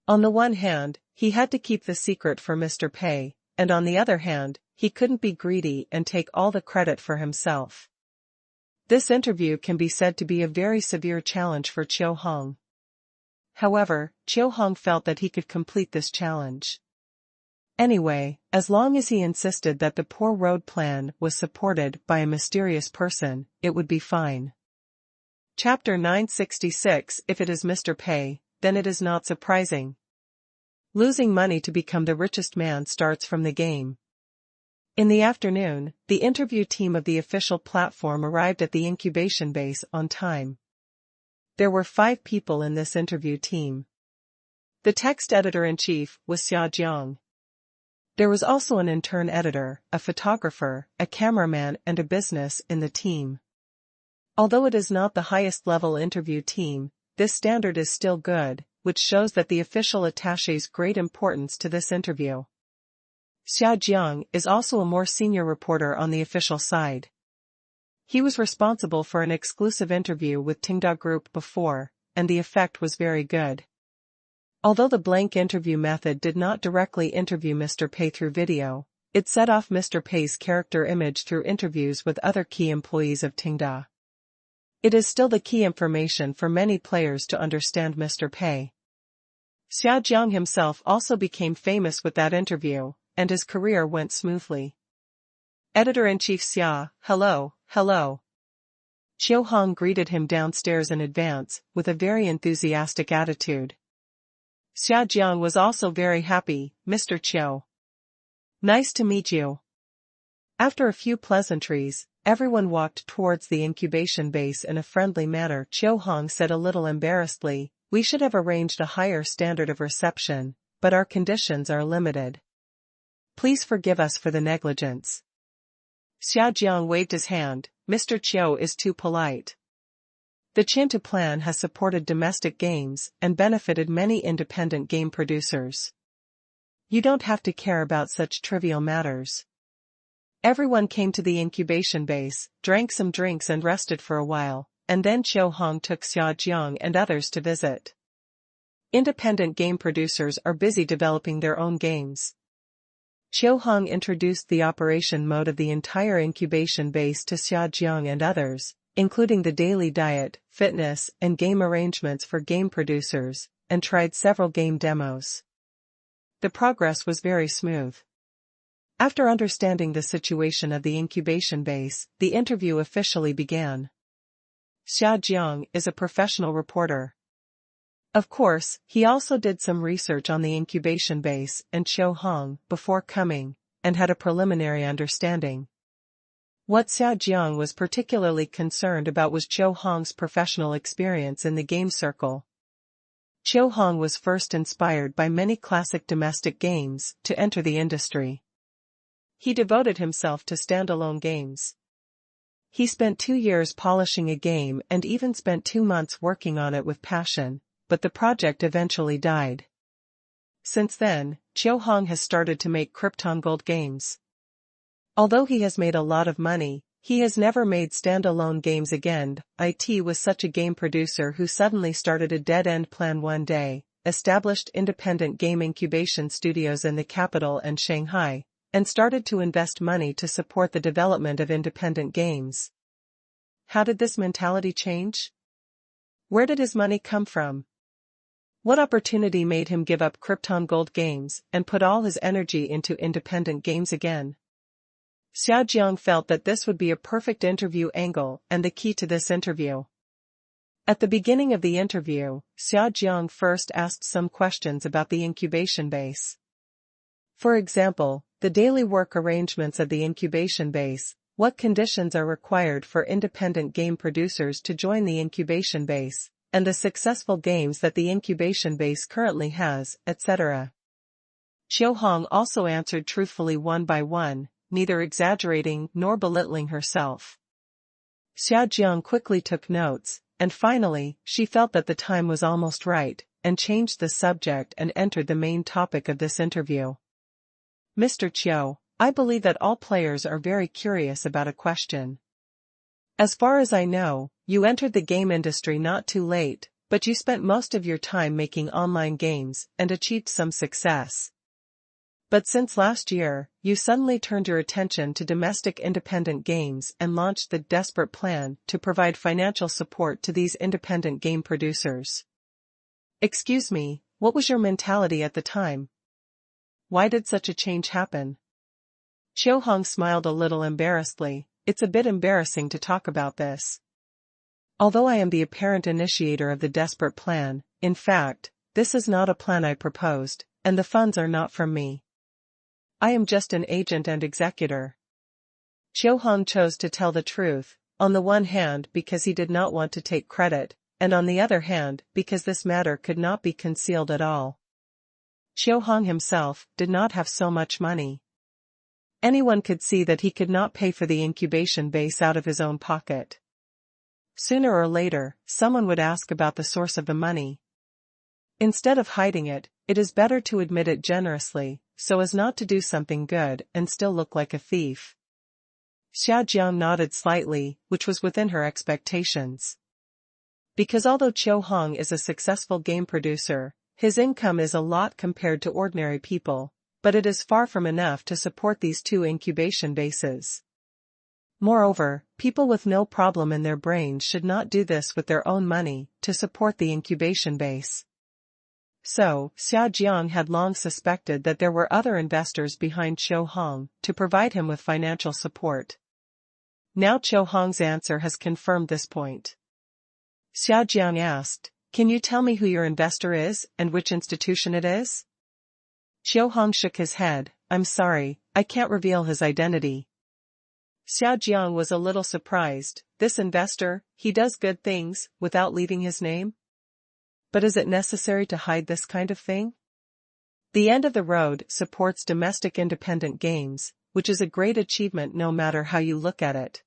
On the one hand, he had to keep the secret for Mr. Pei, and on the other hand, he couldn't be greedy and take all the credit for himself. This interview can be said to be a very severe challenge for Qiu Hong. However, Qiu Hong felt that he could complete this challenge. Anyway, as long as he insisted that the Poor Road Plan was supported by a mysterious person, it would be fine. Chapter 966. If it is Mr. Pei, then it is not surprising. Losing money to become the richest man starts from the game. In the afternoon, the interview team of the official platform arrived at the incubation base on time. There were 5 people in this interview team. The text editor-in-chief was Xia Jiang. There was also an intern editor, a photographer, a cameraman and a business in the team. Although it is not the highest level interview team, this standard is still good, which shows that the official attaches great importance to this interview. Xia Jiang is also a more senior reporter on the official side. He was responsible for an exclusive interview with Tenda Group before, and the effect was very good. Although the blank interview method did not directly interview Mr. Pei through video, it set off Mr. Pei's character image through interviews with other key employees of Tenda. It is still the key information for many players to understand Mr. Pei. Xia Jiang himself also became famous with that interview, and his career went smoothly. Editor-in-Chief Xia, hello, hello. Qiu Hong greeted him downstairs in advance, with a very enthusiastic attitude. Xia Jiang was also very happy, Mr. Qiu. Nice to meet you. After a few pleasantries, everyone walked towards the incubation base in a friendly manner. Qiu Hong said a little embarrassedly, we should have arranged a higher standard of reception, but our conditions are limited. Please forgive us for the negligence. Xia Jiang waved his hand, Mr. Qiu is too polite. The Qintu plan has supported domestic games and benefited many independent game producers. You don't have to care about such trivial matters. Everyone came to the incubation base, drank some drinks and rested for a while, and then Qiu Hong took Xia Jiang and others to visit. Independent game producers are busy developing their own games. Qiu Hong introduced the operation mode of the entire incubation base to Xia Jiang and others, including the daily diet, fitness, and game arrangements for game producers, and tried several game demos. The progress was very smooth. After understanding the situation of the incubation base, the interview officially began. Xia Jiang is a professional reporter. Of course, he also did some research on the incubation base and Qiu Hong before coming, and had a preliminary understanding. What Xia Jiang was particularly concerned about was Qiu Hong's professional experience in the game circle. Qiu Hong was first inspired by many classic domestic games to enter the industry. He devoted himself to standalone games. He spent 2 years polishing a game and even spent 2 months working on it with passion, but the project eventually died. Since then, Qiu Hong has started to make Krypton Gold games. Although he has made a lot of money, he has never made standalone games again. It was such a game producer who suddenly started a dead-end plan one day, established independent game incubation studios in the capital and Shanghai, and started to invest money to support the development of independent games. How did this mentality change? Where did his money come from? What opportunity made him give up Krypton Gold games and put all his energy into independent games again? Xia Jiang felt that this would be a perfect interview angle and the key to this interview. At the beginning of the interview, Xia Jiang first asked some questions about the incubation base. For example, the daily work arrangements of the incubation base, what conditions are required for independent game producers to join the incubation base, and the successful games that the incubation base currently has, etc. Qiu Hong also answered truthfully one by one, neither exaggerating nor belittling herself. Xia Jiang quickly took notes, and finally, she felt that the time was almost right, and changed the subject and entered the main topic of this interview. Mr. Qiu, I believe that all players are very curious about a question. As far as I know, you entered the game industry not too late, but you spent most of your time making online games and achieved some success. But since last year, you suddenly turned your attention to domestic independent games and launched the desperate plan to provide financial support to these independent game producers. Excuse me, what was your mentality at the time? Why did such a change happen? Qiu Hong smiled a little embarrassedly. It's a bit embarrassing to talk about this. Although I am the apparent initiator of the desperate plan, in fact, this is not a plan I proposed, and the funds are not from me. I am just an agent and executor. Qiu Hong chose to tell the truth, on the one hand because he did not want to take credit, and on the other hand because this matter could not be concealed at all. Qiu Hong himself did not have so much money. Anyone could see that he could not pay for the incubation base out of his own pocket. Sooner or later, someone would ask about the source of the money. Instead of hiding it, it is better to admit it generously, so as not to do something good and still look like a thief. Xia Jiang nodded slightly, which was within her expectations. Because although Qiu Hong is a successful game producer, his income is a lot compared to ordinary people, but it is far from enough to support these 2 incubation bases. Moreover, people with no problem in their brains should not do this with their own money to support the incubation base. So, Xiaojiang had long suspected that there were other investors behind Qiu Hong to provide him with financial support. Now Qiu Hong's answer has confirmed this point. Xiaojiang asked, "Can you tell me who your investor is and which institution it is?" Qiu Hong shook his head. "I'm sorry, I can't reveal his identity." Xiaojiang was a little surprised. This investor, he does good things, without leaving his name? But is it necessary to hide this kind of thing? The End of the Road supports domestic independent games, which is a great achievement no matter how you look at it.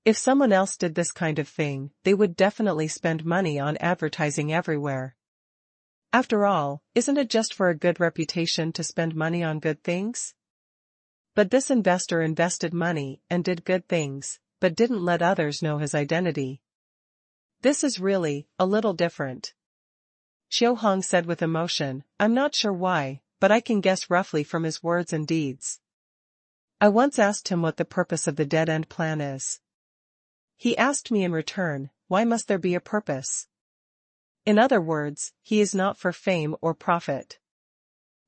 If someone else did this kind of thing, they would definitely spend money on advertising everywhere. After all, isn't it just for a good reputation to spend money on good things? But this investor invested money and did good things, but didn't let others know his identity. This is really a little different. Qiu Hong said with emotion, "I'm not sure why, but I can guess roughly from his words and deeds. I once asked him what the purpose of the dead-end plan is. He asked me in return, why must there be a purpose? In other words, he is not for fame or profit.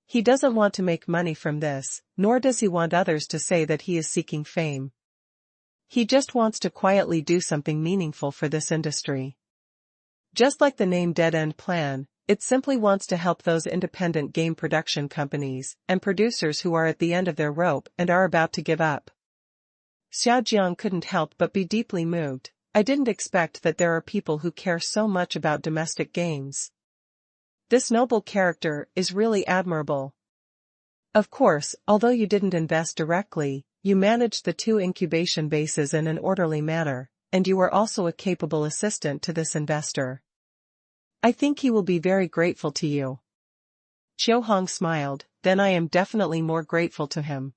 He doesn't want to make money from this, nor does he want others to say that he is seeking fame. He just wants to quietly do something meaningful for this industry. Just like the name Dead End Plan, it simply wants to help those independent game production companies and producers who are at the end of their rope and are about to give up." Xiaojiang couldn't help but be deeply moved. "I didn't expect that there are people who care so much about domestic games. This noble character is really admirable. Of course, although you didn't invest directly, you managed the 2 incubation bases in an orderly manner, and you were also a capable assistant to this investor. I think he will be very grateful to you." Qiu Hong smiled. "Then I am definitely more grateful to him.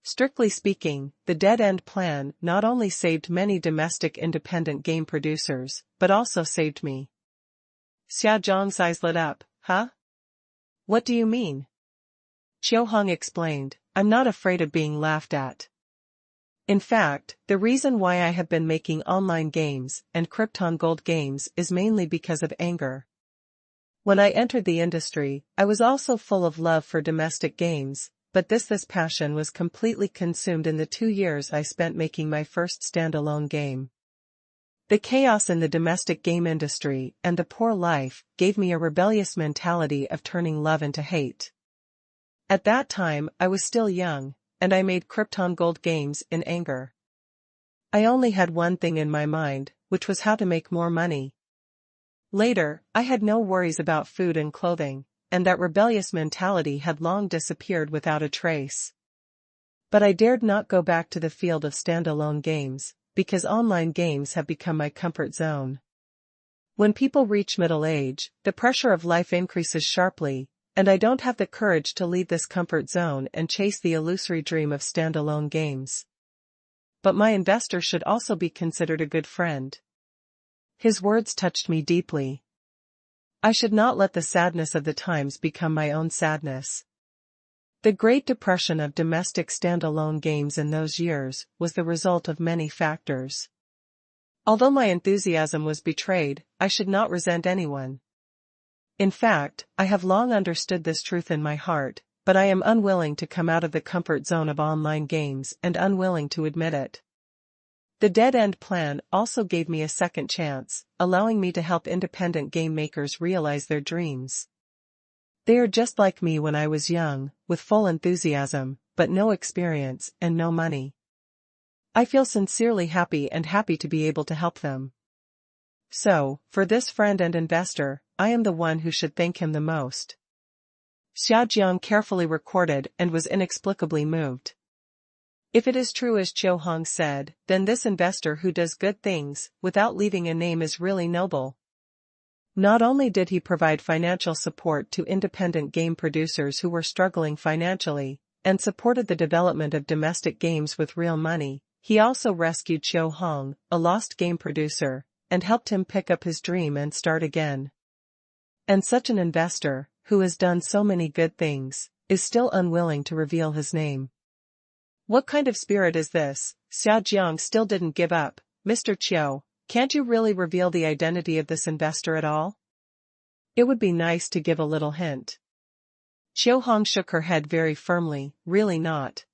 Strictly speaking, the dead-end plan not only saved many domestic independent game producers, but also saved me." Xiaojiang's eyes lit up. "Huh? What do you mean?" Qiu Hong explained, "I'm not afraid of being laughed at. In fact, the reason why I have been making online games and Krypton Gold games is mainly because of anger. When I entered the industry, I was also full of love for domestic games, but this passion was completely consumed in the 2 years I spent making my first standalone game. The chaos in the domestic game industry and the poor life gave me a rebellious mentality of turning love into hate. At that time I was still young, and I made Krypton Gold games in anger. I only had one thing in my mind, which was how to make more money. Later, I had no worries about food and clothing, and that rebellious mentality had long disappeared without a trace. But I dared not go back to the field of standalone games, because online games have become my comfort zone. When people reach middle age, the pressure of life increases sharply, and I don't have the courage to leave this comfort zone and chase the illusory dream of standalone games. But my investor should also be considered a good friend." His words touched me deeply. I should not let the sadness of the times become my own sadness. The Great Depression of domestic standalone games in those years was the result of many factors. Although my enthusiasm was betrayed, I should not resent anyone. In fact, I have long understood this truth in my heart, but I am unwilling to come out of the comfort zone of online games and unwilling to admit it. The dead-end plan also gave me a second chance, allowing me to help independent game makers realize their dreams. They are just like me when I was young, with full enthusiasm, but no experience and no money. I feel sincerely happy to be able to help them. So, for this friend and investor, I am the one who should thank him the most." Xiaojiang carefully recorded and was inexplicably moved. If it is true as Qiu Hong said, then this investor who does good things, without leaving a name is really noble. Not only did he provide financial support to independent game producers who were struggling financially, and supported the development of domestic games with real money, he also rescued Qiu Hong, a lost game producer, and helped him pick up his dream and start again. And such an investor, who has done so many good things, is still unwilling to reveal his name. What kind of spirit is this? Xiaojiang still didn't give up. "Mr. Qiu, can't you really reveal the identity of this investor at all? It would be nice to give a little hint. Qiu Hong shook her head very firmly, really not.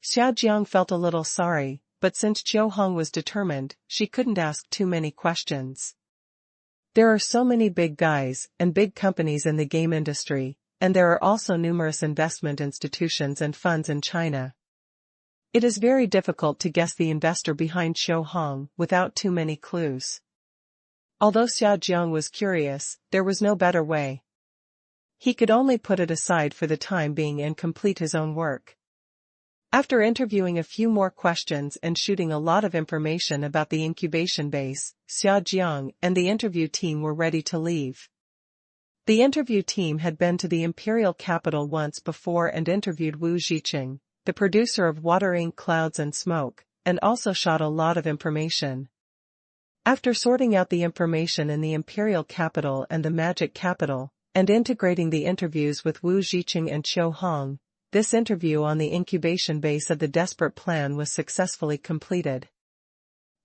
Xiao Jiang felt a little sorry, but since Qiu Hong was determined, she couldn't ask too many questions. There are so many big guys and big companies in the game industry, and there are also numerous investment institutions and funds in China. It is very difficult to guess the investor behind Qiu Hong without too many clues. Although Xiao Jiang was curious, there was no better way. He could only put it aside for the time being and complete his own work. After interviewing a few more questions and shooting a lot of information about the incubation base, Xiao Jiang and the interview team were ready to leave. The interview team had been to the imperial capital once before and interviewed Wu Zhiqing, the producer of Water Ink Clouds and Smoke, and also shot a lot of information. After sorting out the information in the imperial capital and the magic capital, and integrating the interviews with Wu Zhiqing and Qiu Hong, this interview on the incubation base of the desperate plan was successfully completed.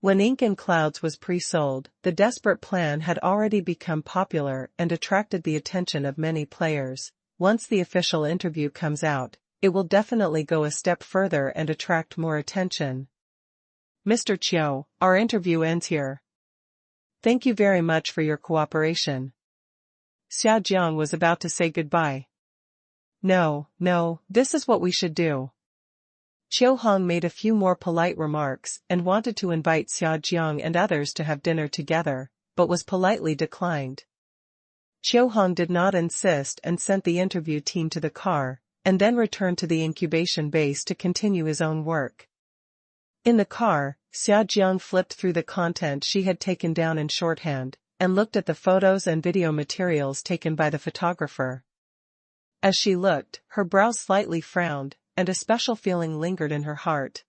When Ink and Clouds was pre-sold, the desperate plan had already become popular and attracted the attention of many players. Once the official interview comes out, it will definitely go a step further and attract more attention. Mr. Qiu, our interview ends here. Thank you very much for your cooperation. Xiao Jiang was about to say goodbye. No, this is what we should do. Qiu Hong made a few more polite remarks and wanted to invite Xiao Jiang and others to have dinner together, but was politely declined. Qiu Hong did not insist and sent the interview team to the car, and then returned to the incubation base to continue his own work. In the car, Xiao Jiang flipped through the content she had taken down in shorthand, and looked at the photos and video materials taken by the photographer. As she looked, her brows slightly frowned, and a special feeling lingered in her heart.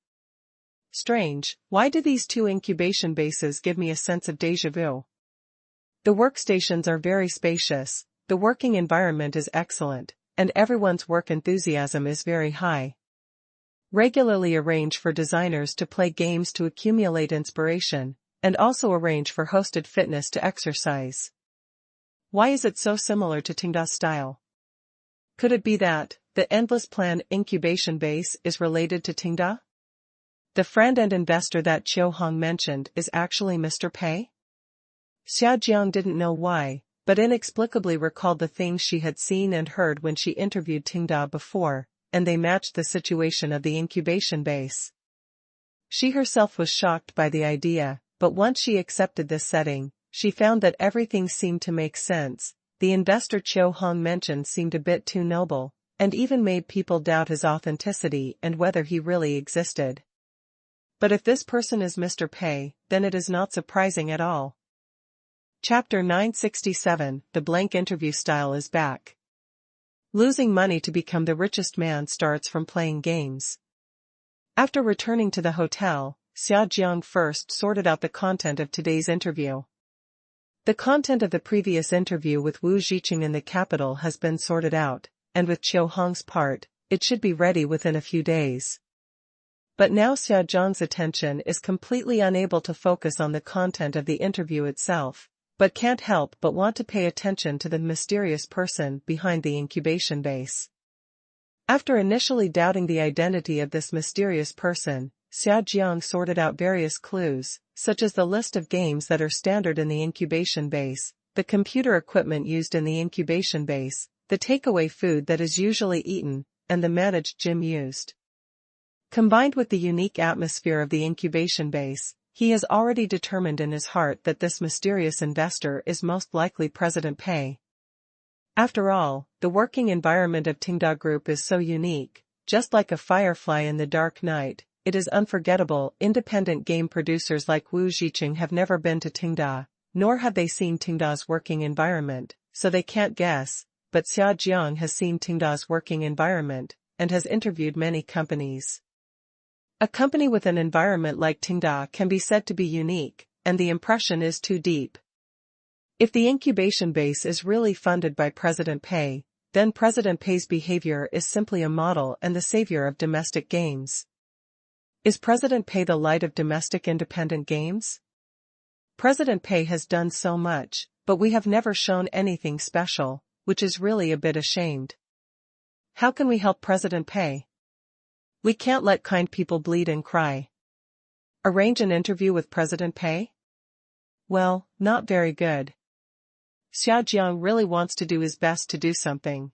Strange, why do these two incubation bases give me a sense of déjà vu? The workstations are very spacious, the working environment is excellent, and everyone's work enthusiasm is very high. Regularly arrange for designers to play games to accumulate inspiration, and also arrange for hosted fitness to exercise. Why is it so similar to Tengda's style? Could it be that the endless plan incubation base is related to Tengda? The friend and investor that Qiu Hong mentioned is actually Mr. Pei? Xiao Jiang didn't know why, but inexplicably recalled the things she had seen and heard when she interviewed Tengda before, and they matched the situation of the incubation base. She herself was shocked by the idea, but once she accepted this setting, she found that everything seemed to make sense. The investor Qiu Hong mentioned seemed a bit too noble, and even made people doubt his authenticity and whether he really existed. But if this person is Mr. Pei, then it is not surprising at all. Chapter 967, The Blank Interview Style is Back. Losing money to become the richest man starts from playing games. After returning to the hotel, Xiao Jiang first sorted out the content of today's interview. The content of the previous interview with Wu Zhiqing in the capital has been sorted out, and with Qiu Hong's part, it should be ready within a few days. But now Xiao Jiang's attention is completely unable to focus on the content of the interview itself, but can't help but want to pay attention to the mysterious person behind the incubation base. After initially doubting the identity of this mysterious person, Xiao Jiang sorted out various clues, such as the list of games that are standard in the incubation base, the computer equipment used in the incubation base, the takeaway food that is usually eaten, and the managed gym used. Combined with the unique atmosphere of the incubation base, he has already determined in his heart that this mysterious investor is most likely President Pei. After all, the working environment of Tenda Group is so unique, just like a firefly in the dark night. It is unforgettable. Independent game producers like Wu Zhiqing have never been to Tengda, nor have they seen Tengda's working environment, so they can't guess, but Xiao Jiang has seen Tengda's working environment, and has interviewed many companies. A company with an environment like Tengda can be said to be unique, and the impression is too deep. If the incubation base is really funded by President Pei, then President Pei's behavior is simply a model and the savior of domestic games. Is President Pei the light of domestic independent games? President Pei has done so much, but we have never shown anything special, which is really a bit ashamed. How can we help President Pei? We can't let kind people bleed and cry. Arrange an interview with President Pei? Well, not very good. Xiaojiang really wants to do his best to do something.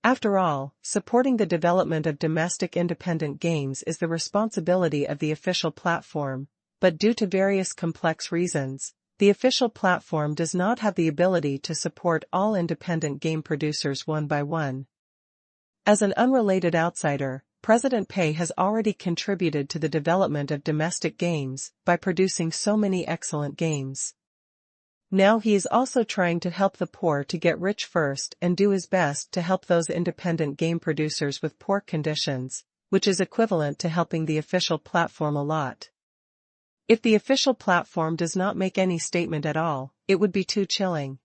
After all, supporting the development of domestic independent games is the responsibility of the official platform, but due to various complex reasons, the official platform does not have the ability to support all independent game producers one by one. As an unrelated outsider, President Pei has already contributed to the development of domestic games by producing so many excellent games. Now he is also trying to help the poor to get rich first and do his best to help those independent game producers with poor conditions, which is equivalent to helping the official platform a lot. If the official platform does not make any statement at all, it would be too chilling.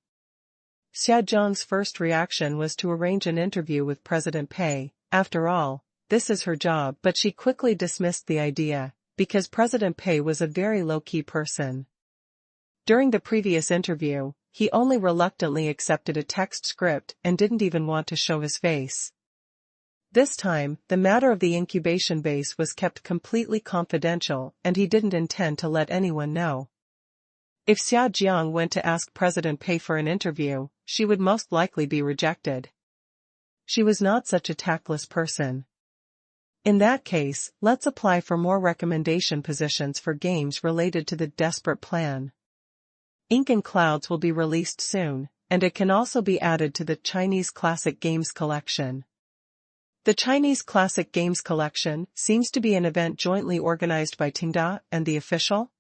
Xiaojiang's first reaction was to arrange an interview with President Pei. After all, this is her job, but she quickly dismissed the idea, because President Pei was a very low-key person. During the previous interview, he only reluctantly accepted a text script and didn't even want to show his face. This time, the matter of the incubation base was kept completely confidential and he didn't intend to let anyone know. If Xiaojiang went to ask President Pei for an interview, she would most likely be rejected. She was not such a tactless person. In that case, let's apply for more recommendation positions for games related to the desperate plan. Ink and Clouds will be released soon, and it can also be added to the Chinese Classic Games Collection. The Chinese Classic Games Collection seems to be an event jointly organized by Tenda and the official.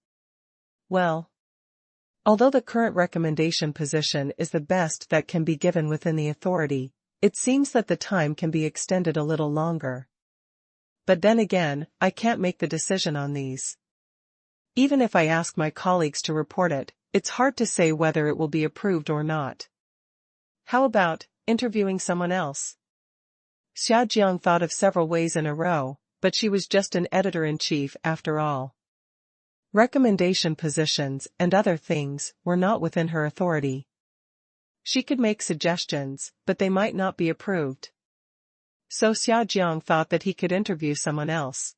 Well, although the current recommendation position is the best that can be given within the authority, it seems that the time can be extended a little longer. But then again, I can't make the decision on these. Even if I ask my colleagues to report it, it's hard to say whether it will be approved or not. How about interviewing someone else? Xiaojiang thought of several ways in a row, but she was just an editor-in-chief after all. Recommendation positions and other things were not within her authority. She could make suggestions, but they might not be approved. So Xiaojiang thought that he could interview someone else.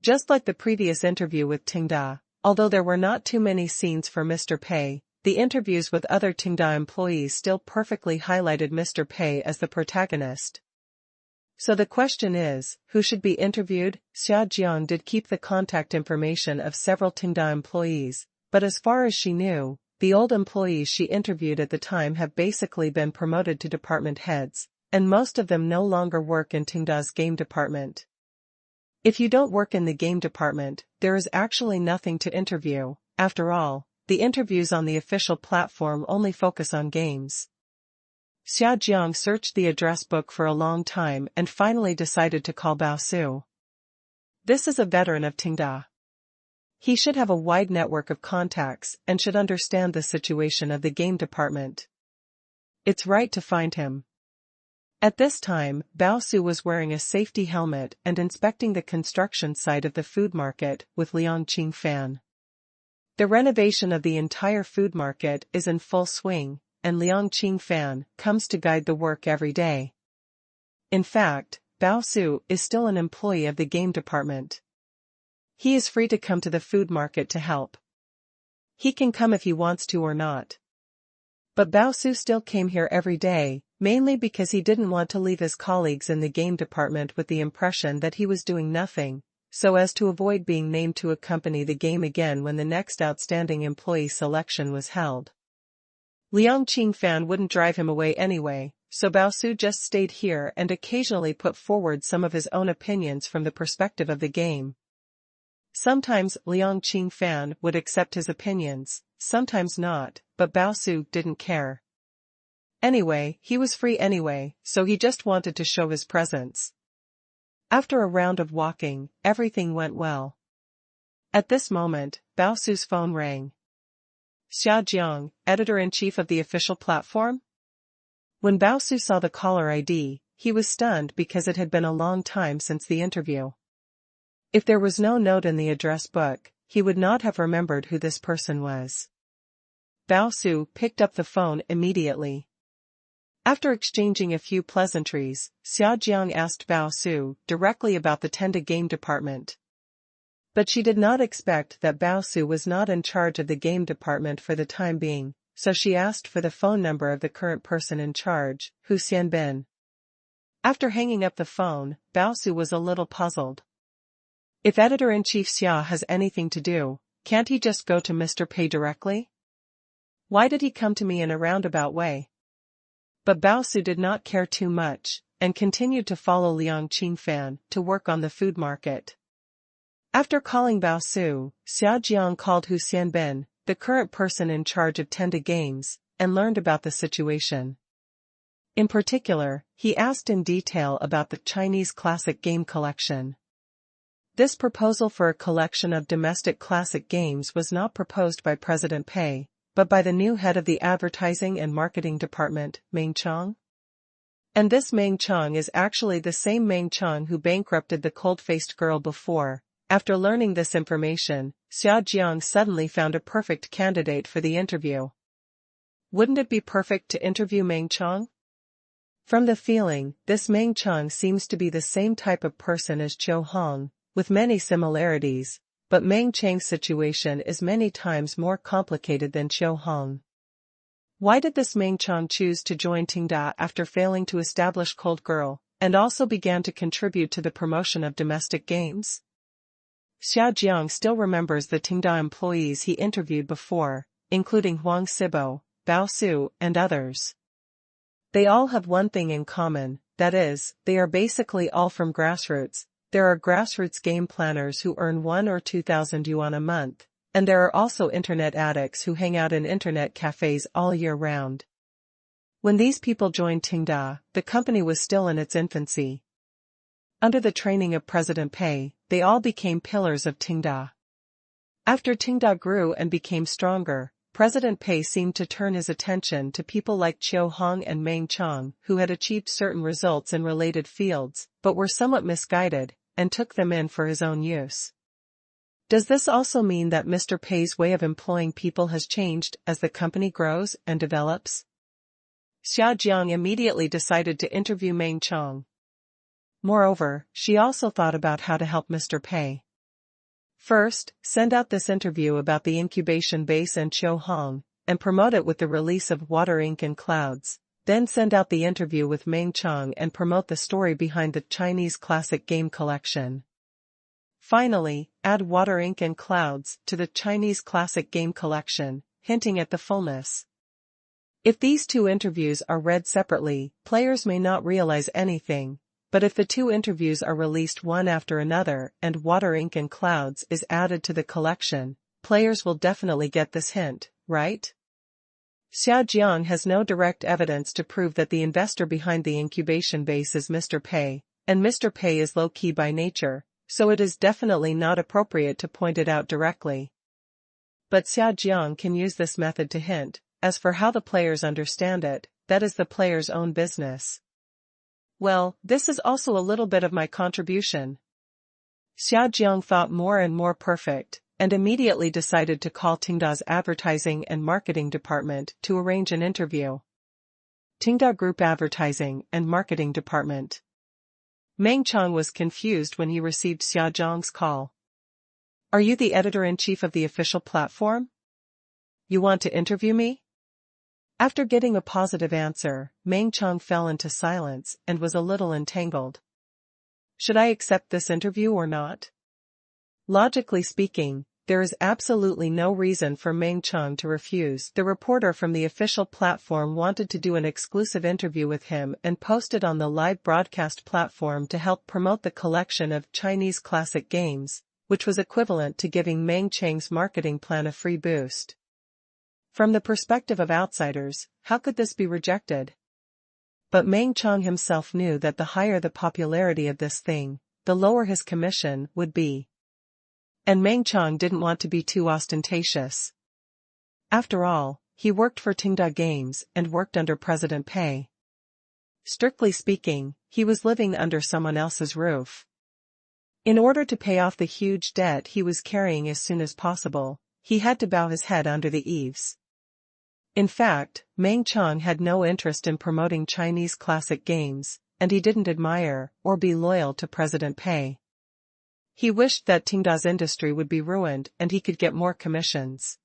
Just like the previous interview with Tenda, although there were not too many scenes for Mr. Pei, the interviews with other Tenda employees still perfectly highlighted Mr. Pei as the protagonist. So the question is, who should be interviewed? Xiaojiang did keep the contact information of several Tenda employees, but as far as she knew, the old employees she interviewed at the time have basically been promoted to department heads, and most of them no longer work in Tenda's game department. If you don't work in the game department, there is actually nothing to interview. After all, the interviews on the official platform only focus on games. Xiaojiang searched the address book for a long time and finally decided to call Bao Su. This is a veteran of Tenda. He should have a wide network of contacts and should understand the situation of the game department. It's right to find him. At this time, Bao Su was wearing a safety helmet and inspecting the construction site of the food market with Liang Qingshan. The renovation of the entire food market is in full swing, and Liang Qingshan comes to guide the work every day. In fact, Bao Su is still an employee of the game department. He is free to come to the food market to help. He can come if he wants to or not. But Bao Su still came here every day, mainly because he didn't want to leave his colleagues in the game department with the impression that he was doing nothing, so as to avoid being named to accompany the game again when the next outstanding employee selection was held. Liang Qingshan wouldn't drive him away anyway, so Bao Su just stayed here and occasionally put forward some of his own opinions from the perspective of the game. Sometimes Liang Qingshan would accept his opinions, sometimes not, but Bao Su didn't care. Anyway, he was free anyway, so he just wanted to show his presence. After a round of walking, everything went well. At this moment, Bao Su's phone rang. Xiaojiang, editor-in-chief of the official platform? When Bao Su saw the caller ID, he was stunned because it had been a long time since the interview. If there was no note in the address book, he would not have remembered who this person was. Bao Su picked up the phone immediately. After exchanging a few pleasantries, Xia Jiang asked Bao Su directly about the Tenda game department. But she did not expect that Bao Su was not in charge of the game department for the time being, so she asked for the phone number of the current person in charge, Hu Xianbin. After hanging up the phone, Bao Su was a little puzzled. If Editor-in-Chief Xia has anything to do, can't he just go to Mr. Pei directly? Why did he come to me in a roundabout way? But Bao Su did not care too much, and continued to follow Liang Qingfan to work on the food market. After calling Bao Su, Xia Jiang called Hu Xianbin, the current person in charge of Tenda Games, and learned about the situation. In particular, he asked in detail about the Chinese classic game collection. This proposal for a collection of domestic classic games was not proposed by President Pei, but by the new head of the Advertising and Marketing Department, Meng Chong. And this Meng Chong is actually the same Meng Chong who bankrupted the cold-faced girl before. After learning this information, Xia Jiang suddenly found a perfect candidate for the interview. Wouldn't it be perfect to interview Meng Chong? From the feeling, this Meng Chong seems to be the same type of person as Qiu Hong, with many similarities, but Meng Chang's situation is many times more complicated than Qiu Hong. Why did this Meng Chong choose to join Tenda after failing to establish Cold Girl, and also began to contribute to the promotion of domestic games? Xia Jiang still remembers the Tenda employees he interviewed before, including Huang Sibo, Bao Su, and others. They all have one thing in common, that is, they are basically all from grassroots. There are grassroots game planners who earn 1 or 2,000 yuan a month, and there are also internet addicts who hang out in internet cafes all year round. When these people joined Tenda, the company was still in its infancy. Under the training of President Pei, they all became pillars of Tenda. After Tenda grew and became stronger, President Pei seemed to turn his attention to people like Qiu Hong and Meng Chong who had achieved certain results in related fields, but were somewhat misguided, and took them in for his own use. Does this also mean that Mr. Pei's way of employing people has changed as the company grows and develops? Xia Jiang immediately decided to interview Meng Chong. Moreover, she also thought about how to help Mr. Pei. First, send out this interview about the incubation base and Qiu Hong, and promote it with the release of Water Ink and Clouds. Then send out the interview with Meng Chong and promote the story behind the Chinese classic game collection. Finally, add Water Ink and Clouds to the Chinese classic game collection, hinting at the fullness. If these two interviews are read separately, players may not realize anything, but if the two interviews are released one after another and Water Ink and Clouds is added to the collection, players will definitely get this hint, right? Xia Jiang has no direct evidence to prove that the investor behind the incubation base is Mr. Pei, and Mr. Pei is low-key by nature, so it is definitely not appropriate to point it out directly. But Xia Jiang can use this method to hint. As for how the players understand it, that is the player's own business. Well, this is also a little bit of my contribution. Xia Jiang thought more and more perfect, and immediately decided to call Tenda's Advertising and Marketing Department to arrange an interview. Tenda Group Advertising and Marketing Department. Meng Chong was confused when he received Xia Jiang's call. Are you the editor-in-chief of the official platform? You want to interview me? After getting a positive answer, Meng Chong fell into silence and was a little entangled. Should I accept this interview or not? Logically speaking, there is absolutely no reason for Meng Chong to refuse. The reporter from the official platform wanted to do an exclusive interview with him and post it on the live broadcast platform to help promote the collection of Chinese classic games, which was equivalent to giving Meng Chang's marketing plan a free boost. From the perspective of outsiders, how could this be rejected? But Meng Chong himself knew that the higher the popularity of this thing, the lower his commission would be. And Meng Chong didn't want to be too ostentatious. After all, he worked for Tenda Games and worked under President Pei. Strictly speaking, he was living under someone else's roof. In order to pay off the huge debt he was carrying as soon as possible, he had to bow his head under the eaves. In fact, Meng Chang had no interest in promoting Chinese classic games, and he didn't admire or be loyal to President Pei. He wished that Tengda's industry would be ruined and he could get more commissions.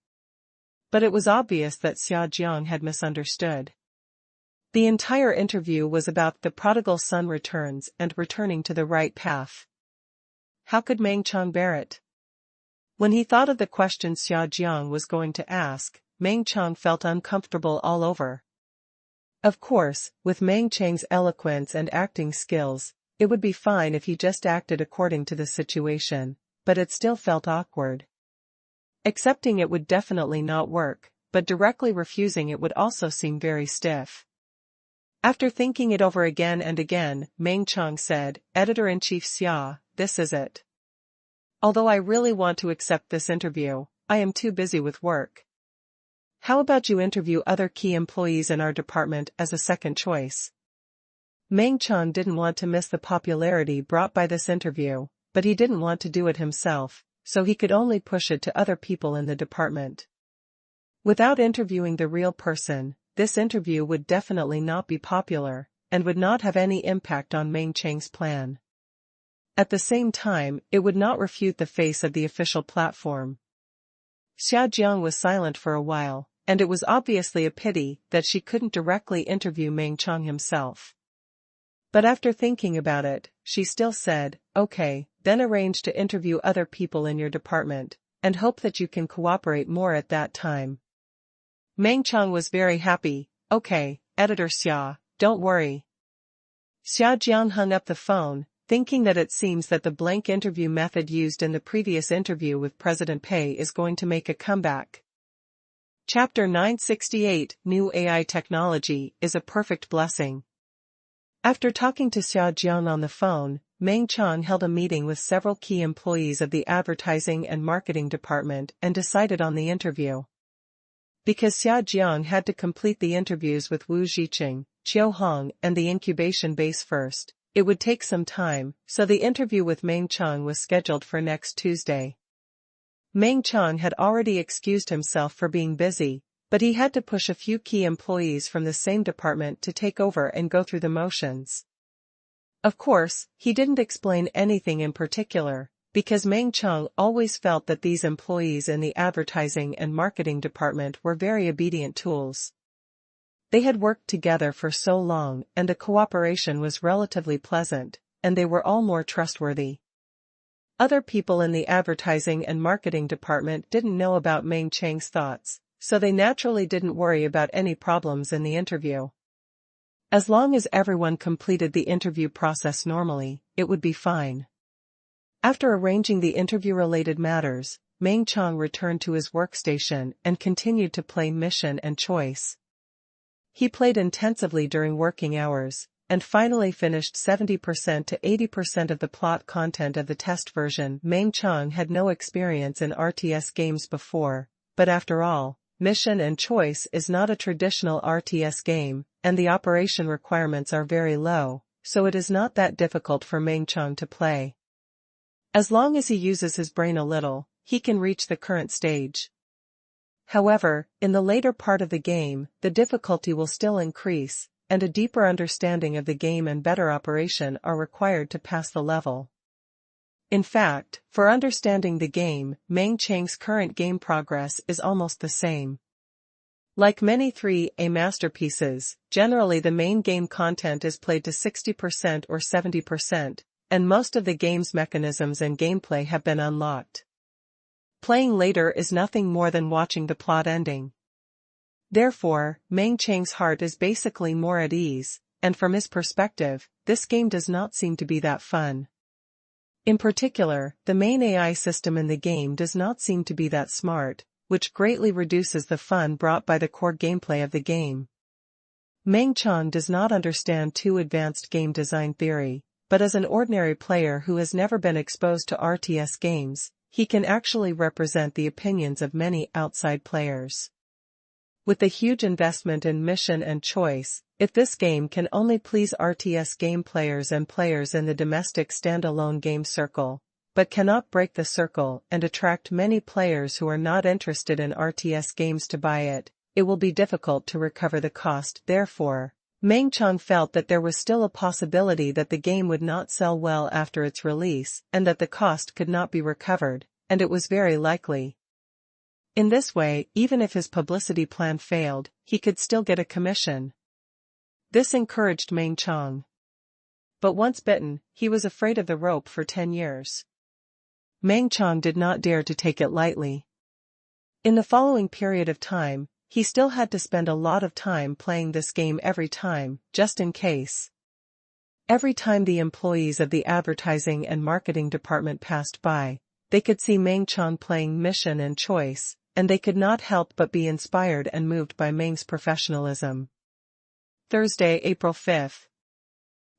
But it was obvious that Xia Jiang had misunderstood. The entire interview was about the prodigal son returns and returning to the right path. How could Meng Chang bear it? When he thought of the question Xia Jiang was going to ask, Meng Chang felt uncomfortable all over. Of course, with Meng Chang's eloquence and acting skills, it would be fine if he just acted according to the situation, but it still felt awkward. Accepting it would definitely not work, but directly refusing it would also seem very stiff. After thinking it over again and again, Meng Chang said, "Editor-in-Chief Xia, this is it. Although I really want to accept this interview, I am too busy with work. How about you interview other key employees in our department as a second choice?" Meng Chang didn't want to miss the popularity brought by this interview, but he didn't want to do it himself, so he could only push it to other people in the department. Without interviewing the real person, this interview would definitely not be popular, and would not have any impact on Meng Chang's plan. At the same time, it would not refute the face of the official platform. Xia Jiang was silent for a while, and it was obviously a pity that she couldn't directly interview Meng Chang himself. But after thinking about it, she still said, "Okay, then arrange to interview other people in your department, and hope that you can cooperate more at that time." Meng Chang was very happy. "Okay, Editor Xia, don't worry." Xia Jiang hung up the phone, thinking that it seems that the blank interview method used in the previous interview with President Pei is going to make a comeback. Chapter 968, New AI Technology, is a perfect blessing. After talking to Xia Jiang on the phone, Meng Chang held a meeting with several key employees of the advertising and marketing department and decided on the interview. Because Xia Jiang had to complete the interviews with Wu Zhiqing, Qiu Hong and the incubation base first, it would take some time, so the interview with Meng Chang was scheduled for next Tuesday. Meng Chang had already excused himself for being busy, but he had to push a few key employees from the same department to take over and go through the motions. Of course, he didn't explain anything in particular, because Meng Chang always felt that these employees in the advertising and marketing department were very obedient tools. They had worked together for so long and the cooperation was relatively pleasant, and they were all more trustworthy. Other people in the advertising and marketing department didn't know about Meng Chang's thoughts, so they naturally didn't worry about any problems in the interview. As long as everyone completed the interview process normally, it would be fine. After arranging the interview-related matters, Meng Chang returned to his workstation and continued to play Mission and Choice. He played intensively during working hours, and finally finished 70% to 80% of the plot content of the test version. Meng Chang had no experience in RTS games before, but after all, Mission and Choice is not a traditional RTS game, and the operation requirements are very low, so it is not that difficult for Meng Chang to play. As long as he uses his brain a little, he can reach the current stage. However, in the later part of the game, the difficulty will still increase, and a deeper understanding of the game and better operation are required to pass the level. In fact, for understanding the game, Meng Chang's current game progress is almost the same. Like many 3A masterpieces, generally the main game content is played to 60% or 70%, and most of the game's mechanisms and gameplay have been unlocked. Playing later is nothing more than watching the plot ending. Therefore, Meng Chang's heart is basically more at ease, and from his perspective, this game does not seem to be that fun. In particular, the main AI system in the game does not seem to be that smart, which greatly reduces the fun brought by the core gameplay of the game. Meng Chang does not understand too advanced game design theory, but as an ordinary player who has never been exposed to RTS games, he can actually represent the opinions of many outside players. With the huge investment in Mission and Choice, if this game can only please RTS game players and players in the domestic standalone game circle, but cannot break the circle and attract many players who are not interested in RTS games to buy it, it will be difficult to recover the cost. Therefore, Meng Chang felt that there was still a possibility that the game would not sell well after its release and that the cost could not be recovered, and it was very likely. In this way, even if his publicity plan failed, he could still get a commission. This encouraged Meng Chang. But once bitten, he was afraid of the rope for 10 years. Meng Chang did not dare to take it lightly. In the following period of time, he still had to spend a lot of time playing this game every time, just in case. Every time the employees of the advertising and marketing department passed by, they could see Meng Chang playing Mission and Choice, and they could not help but be inspired and moved by Meng's professionalism. Thursday, April 5.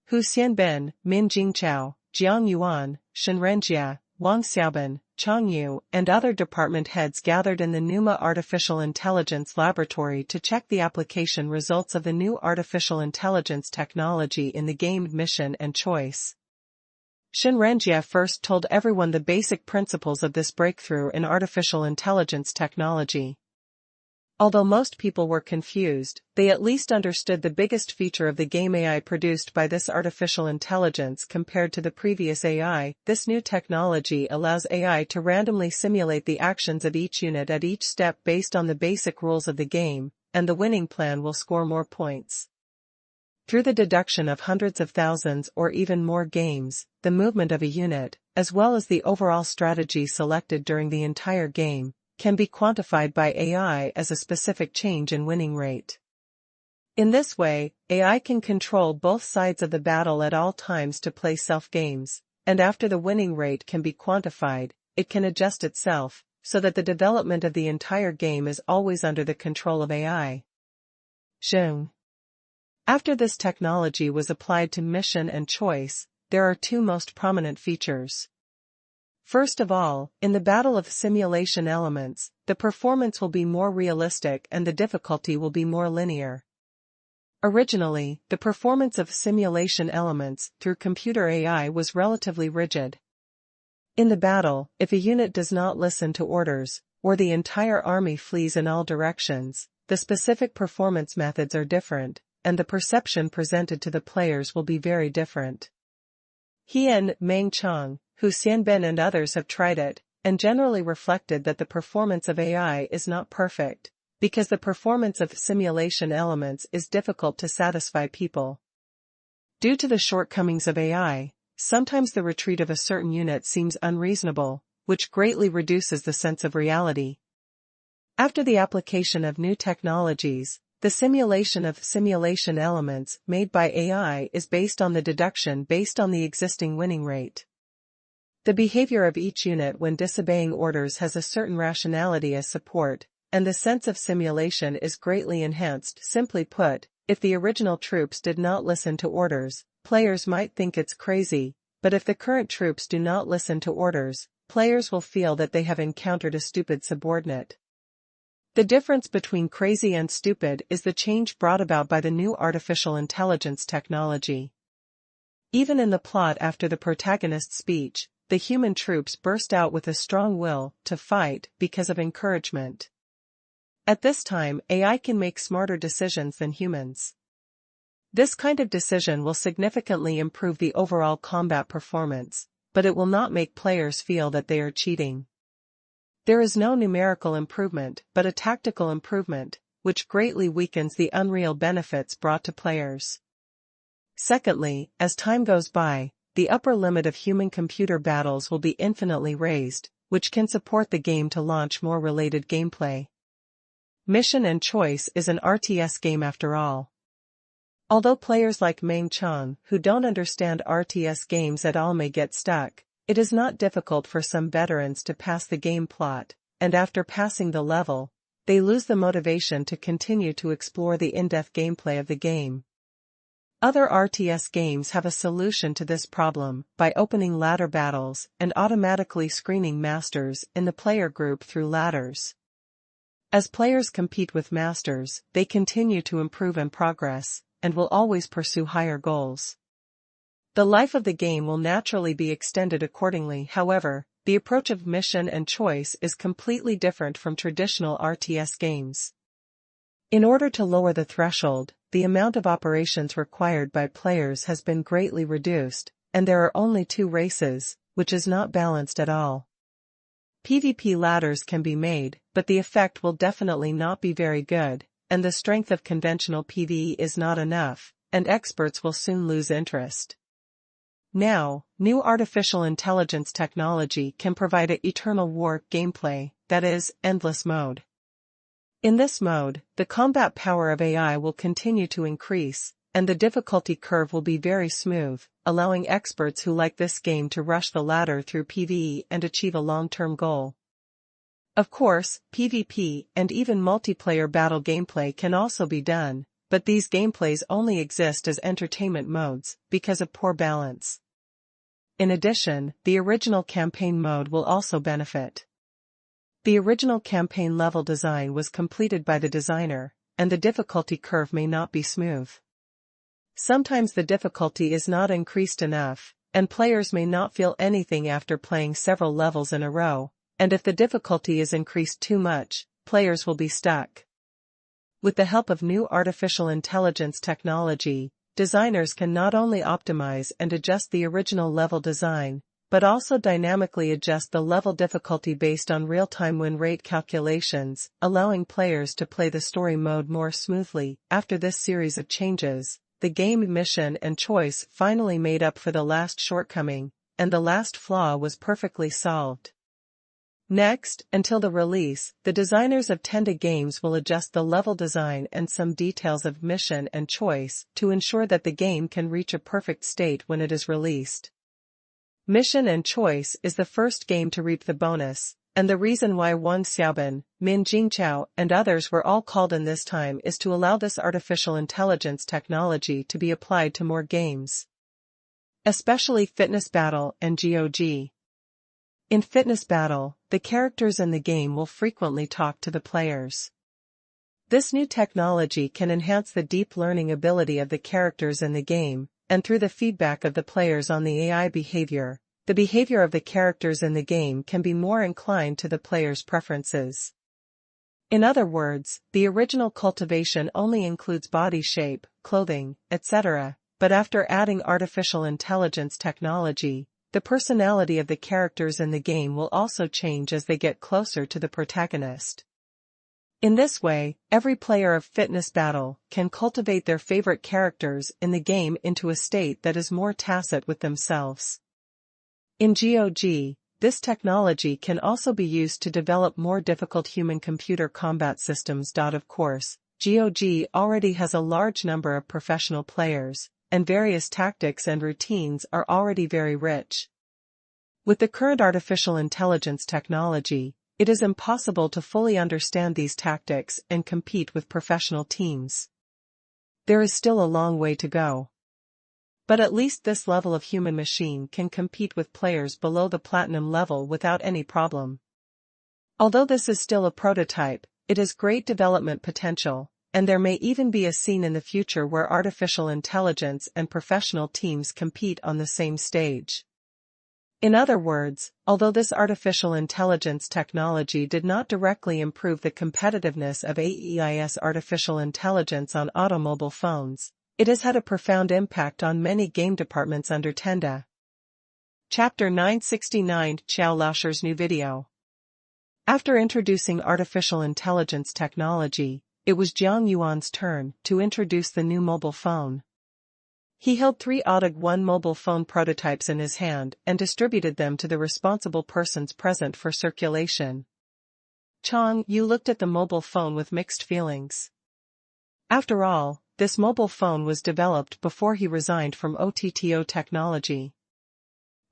Hu Xianbin, Min Jingchao, Jiang Yuan, Shen Renjia, Wang Xiaobin, Chang Yu, and other department heads gathered in the NUMA Artificial Intelligence Laboratory to check the application results of the new artificial intelligence technology in the game Mission and Choice. Shen Renjia first told everyone the basic principles of this breakthrough in artificial intelligence technology. Although most people were confused, they at least understood the biggest feature of the game AI produced by this artificial intelligence compared to the previous AI. This new technology allows AI to randomly simulate the actions of each unit at each step based on the basic rules of the game, and the winning plan will score more points. Through the deduction of hundreds of thousands or even more games, the movement of a unit, as well as the overall strategy selected during the entire game, can be quantified by AI as a specific change in winning rate. In this way, AI can control both sides of the battle at all times to play self-games, and after the winning rate can be quantified, it can adjust itself, so that the development of the entire game is always under the control of AI. Zheng. After this technology was applied to Mission and Choice, there are two most prominent features. First of all, in the battle of simulation elements, the performance will be more realistic and the difficulty will be more linear. Originally, the performance of simulation elements through computer AI was relatively rigid. In the battle, if a unit does not listen to orders, or the entire army flees in all directions, the specific performance methods are different, and the perception presented to the players will be very different. He and Meng Chang, Hu Xianbin and others have tried it, and generally reflected that the performance of AI is not perfect, because the performance of simulation elements is difficult to satisfy people. Due to the shortcomings of AI, sometimes the retreat of a certain unit seems unreasonable, which greatly reduces the sense of reality. After the application of new technologies, the simulation of simulation elements made by AI is based on the deduction based on the existing winning rate. The behavior of each unit when disobeying orders has a certain rationality as support, and the sense of simulation is greatly enhanced. Simply put, if the original troops did not listen to orders, players might think it's crazy, but if the current troops do not listen to orders, players will feel that they have encountered a stupid subordinate. The difference between crazy and stupid is the change brought about by the new artificial intelligence technology. Even in the plot after the protagonist's speech, the human troops burst out with a strong will to fight because of encouragement. At this time, AI can make smarter decisions than humans. This kind of decision will significantly improve the overall combat performance, but it will not make players feel that they are cheating. There is no numerical improvement, but a tactical improvement, which greatly weakens the unreal benefits brought to players. Secondly, as time goes by, the upper limit of human-computer battles will be infinitely raised, which can support the game to launch more related gameplay. Mission and Choice is an RTS game after all. Although players like Meng Chang, who don't understand RTS games at all, may get stuck, it is not difficult for some veterans to pass the game plot, and after passing the level, they lose the motivation to continue to explore the in-depth gameplay of the game. Other RTS games have a solution to this problem by opening ladder battles and automatically screening masters in the player group through ladders. As players compete with masters, they continue to improve and progress, and will always pursue higher goals. The life of the game will naturally be extended accordingly. However, the approach of Mission and Choice is completely different from traditional RTS games. In order to lower the threshold, the amount of operations required by players has been greatly reduced, and there are only 2 races, which is not balanced at all. PvP ladders can be made, but the effect will definitely not be very good, and the strength of conventional PvE is not enough, and experts will soon lose interest. Now, new artificial intelligence technology can provide an eternal war gameplay, that is, endless mode. In this mode, the combat power of AI will continue to increase, and the difficulty curve will be very smooth, allowing experts who like this game to rush the ladder through PvE and achieve a long-term goal. Of course, PvP and even multiplayer battle gameplay can also be done, but these gameplays only exist as entertainment modes, because of poor balance. In addition, the original campaign mode will also benefit. The original campaign level design was completed by the designer, and the difficulty curve may not be smooth. Sometimes the difficulty is not increased enough, and players may not feel anything after playing several levels in a row, and if the difficulty is increased too much, players will be stuck. With the help of new artificial intelligence technology, designers can not only optimize and adjust the original level design, but also dynamically adjust the level difficulty based on real-time win rate calculations, allowing players to play the story mode more smoothly. After this series of changes, the game mission and choice finally made up for the last shortcoming, and the last flaw was perfectly solved. Next, until the release, the designers of Tenda Games will adjust the level design and some details of mission and choice to ensure that the game can reach a perfect state when it is released. Mission and Choice is the first game to reap the bonus, and the reason why Wan Xiaoban, Min Jingqiao, and others were all called in this time is to allow this artificial intelligence technology to be applied to more games, especially Fitness Battle and GOG. In Fitness Battle, the characters in the game will frequently talk to the players. This new technology can enhance the deep learning ability of the characters in the game, and through the feedback of the players on the AI behavior, the behavior of the characters in the game can be more inclined to the player's preferences. In other words, the original cultivation only includes body shape, clothing, etc., but after adding artificial intelligence technology, the personality of the characters in the game will also change as they get closer to the protagonist. In this way, every player of Fitness Battle can cultivate their favorite characters in the game into a state that is more tacit with themselves. In GOG, this technology can also be used to develop more difficult human-computer combat systems. Of course, GOG already has a large number of professional players, and various tactics and routines are already very rich. With the current artificial intelligence technology, it is impossible to fully understand these tactics and compete with professional teams. There is still a long way to go. But at least this level of human machine can compete with players below the platinum level without any problem. Although this is still a prototype, it has great development potential, and there may even be a scene in the future where artificial intelligence and professional teams compete on the same stage. In other words, although this artificial intelligence technology did not directly improve the competitiveness of AEI's artificial intelligence on automobile phones, it has had a profound impact on many game departments under Tenda. Chapter 969 Qiao Laoshir's new video. After introducing artificial intelligence technology, it was Jiang Yuan's turn to introduce the new mobile phone. He held 3 AUTOG-1 mobile phone prototypes in his hand and distributed them to the responsible persons present for circulation. Chang Yu looked at the mobile phone with mixed feelings. After all, this mobile phone was developed before he resigned from OTTO Technology.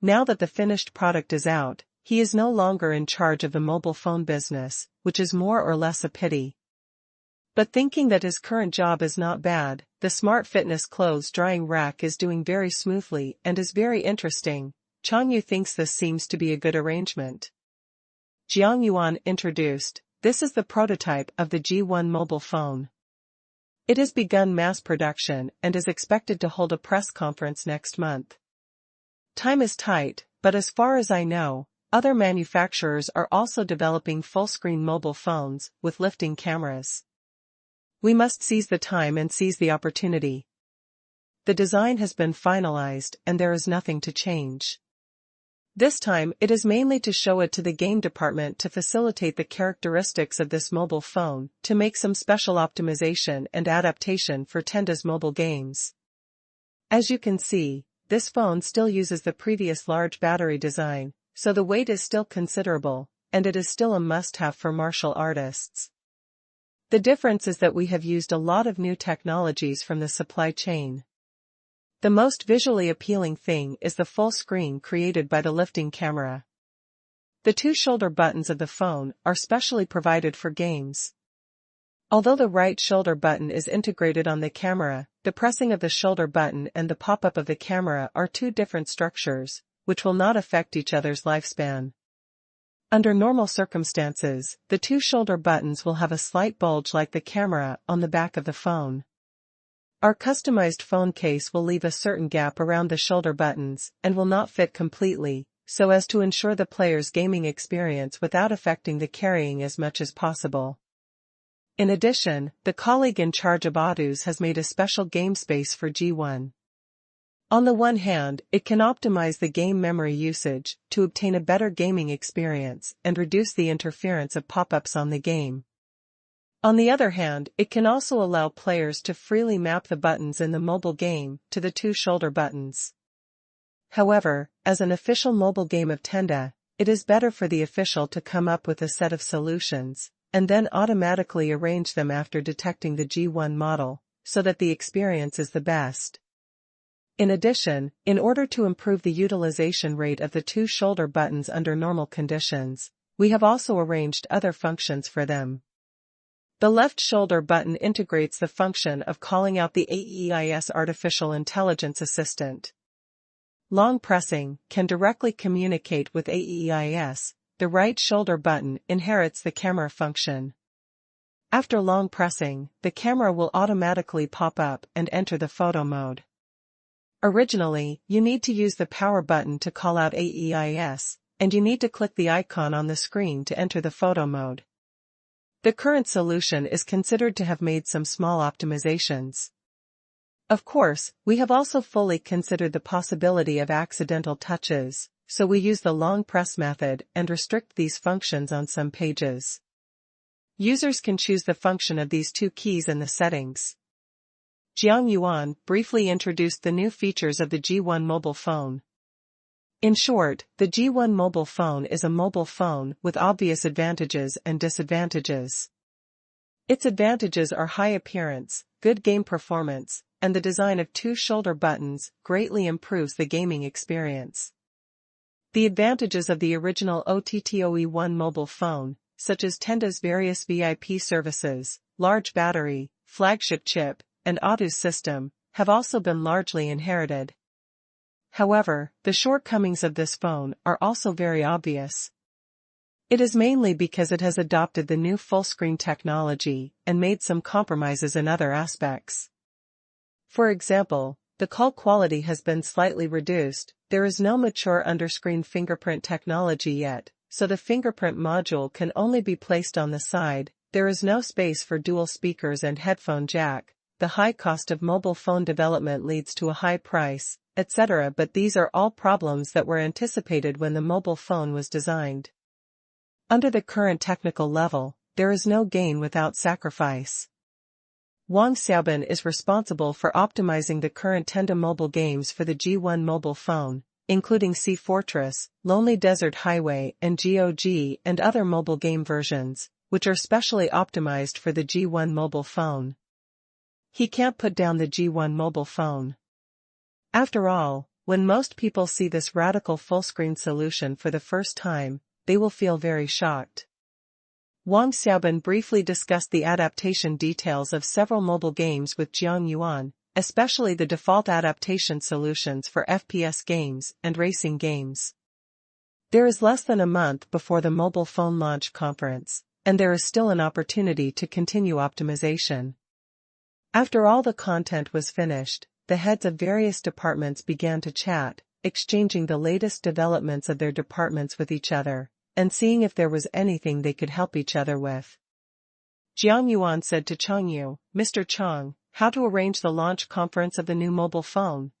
Now that the finished product is out, he is no longer in charge of the mobile phone business, which is more or less a pity. But thinking that his current job is not bad, the smart fitness clothes drying rack is doing very smoothly and is very interesting. Chang Yu thinks this seems to be a good arrangement. Jiang Yuan introduced, this is the prototype of the G1 mobile phone. It has begun mass production and is expected to hold a press conference next month. Time is tight, but as far as I know, other manufacturers are also developing full-screen mobile phones with lifting cameras. We must seize the time and seize the opportunity. The design has been finalized and there is nothing to change. This time it is mainly to show it to the game department to facilitate the characteristics of this mobile phone, to make some special optimization and adaptation for Tenda's mobile games. As you can see, this phone still uses the previous large battery design, so the weight is still considerable, and it is still a must-have for martial artists. The difference is that we have used a lot of new technologies from the supply chain. The most visually appealing thing is the full screen created by the lifting camera. The two shoulder buttons of the phone are specially provided for games. Although the right shoulder button is integrated on the camera, the pressing of the shoulder button and the pop-up of the camera are two different structures, which will not affect each other's lifespan. Under normal circumstances, the two shoulder buttons will have a slight bulge like the camera on the back of the phone. Our customized phone case will leave a certain gap around the shoulder buttons and will not fit completely, so as to ensure the player's gaming experience without affecting the carrying as much as possible. In addition, the colleague in charge of autos has made a special game space for G1. On the one hand, it can optimize the game memory usage to obtain a better gaming experience and reduce the interference of pop-ups on the game. On the other hand, it can also allow players to freely map the buttons in the mobile game to the two shoulder buttons. However, as an official mobile game of Tenda, it is better for the official to come up with a set of solutions, and then automatically arrange them after detecting the G1 model, so that the experience is the best. In addition, in order to improve the utilization rate of the two shoulder buttons under normal conditions, we have also arranged other functions for them. The left shoulder button integrates the function of calling out the AEIS artificial intelligence assistant. Long pressing can directly communicate with AEIS. The right shoulder button inherits the camera function. After long pressing, the camera will automatically pop up and enter the photo mode. Originally, you need to use the power button to call out AEIS, and you need to click the icon on the screen to enter the photo mode. The current solution is considered to have made some small optimizations. Of course, we have also fully considered the possibility of accidental touches, so we use the long press method and restrict these functions on some pages. Users can choose the function of these two keys in the settings. Jiang Yuan briefly introduced the new features of the G1 mobile phone. In short, the G1 mobile phone is a mobile phone with obvious advantages and disadvantages. Its advantages are high appearance, good game performance, and the design of two shoulder buttons greatly improves the gaming experience. The advantages of the original OTTOE1 mobile phone, such as Tenda's various VIP services, large battery, flagship chip, and auto system, have also been largely inherited. However, the shortcomings of this phone are also very obvious. It is mainly because it has adopted the new full-screen technology and made some compromises in other aspects. For example, the call quality has been slightly reduced, there is no mature underscreen fingerprint technology yet, so the fingerprint module can only be placed on the side, there is no space for dual speakers and headphone jack, the high cost of mobile phone development leads to a high price, etc. But these are all problems that were anticipated when the mobile phone was designed. Under the current technical level, there is no gain without sacrifice. Wang Xiaobin is responsible for optimizing the current Tenda mobile games for the G1 mobile phone, including Sea Fortress, Lonely Desert Highway and GOG and other mobile game versions, which are specially optimized for the G1 mobile phone. He can't put down the G1 mobile phone. After all, when most people see this radical full-screen solution for the first time, they will feel very shocked. Wang Xiaobin briefly discussed the adaptation details of several mobile games with Jiang Yuan, especially the default adaptation solutions for FPS games and racing games. There is less than a month before the mobile phone launch conference, and there is still an opportunity to continue optimization. After all the content was finished, the heads of various departments began to chat, exchanging the latest developments of their departments with each other, and seeing if there was anything they could help each other with. Jiang Yuan said to Cheng Yu, "Mr. Cheng, how to arrange the launch conference of the new mobile phone?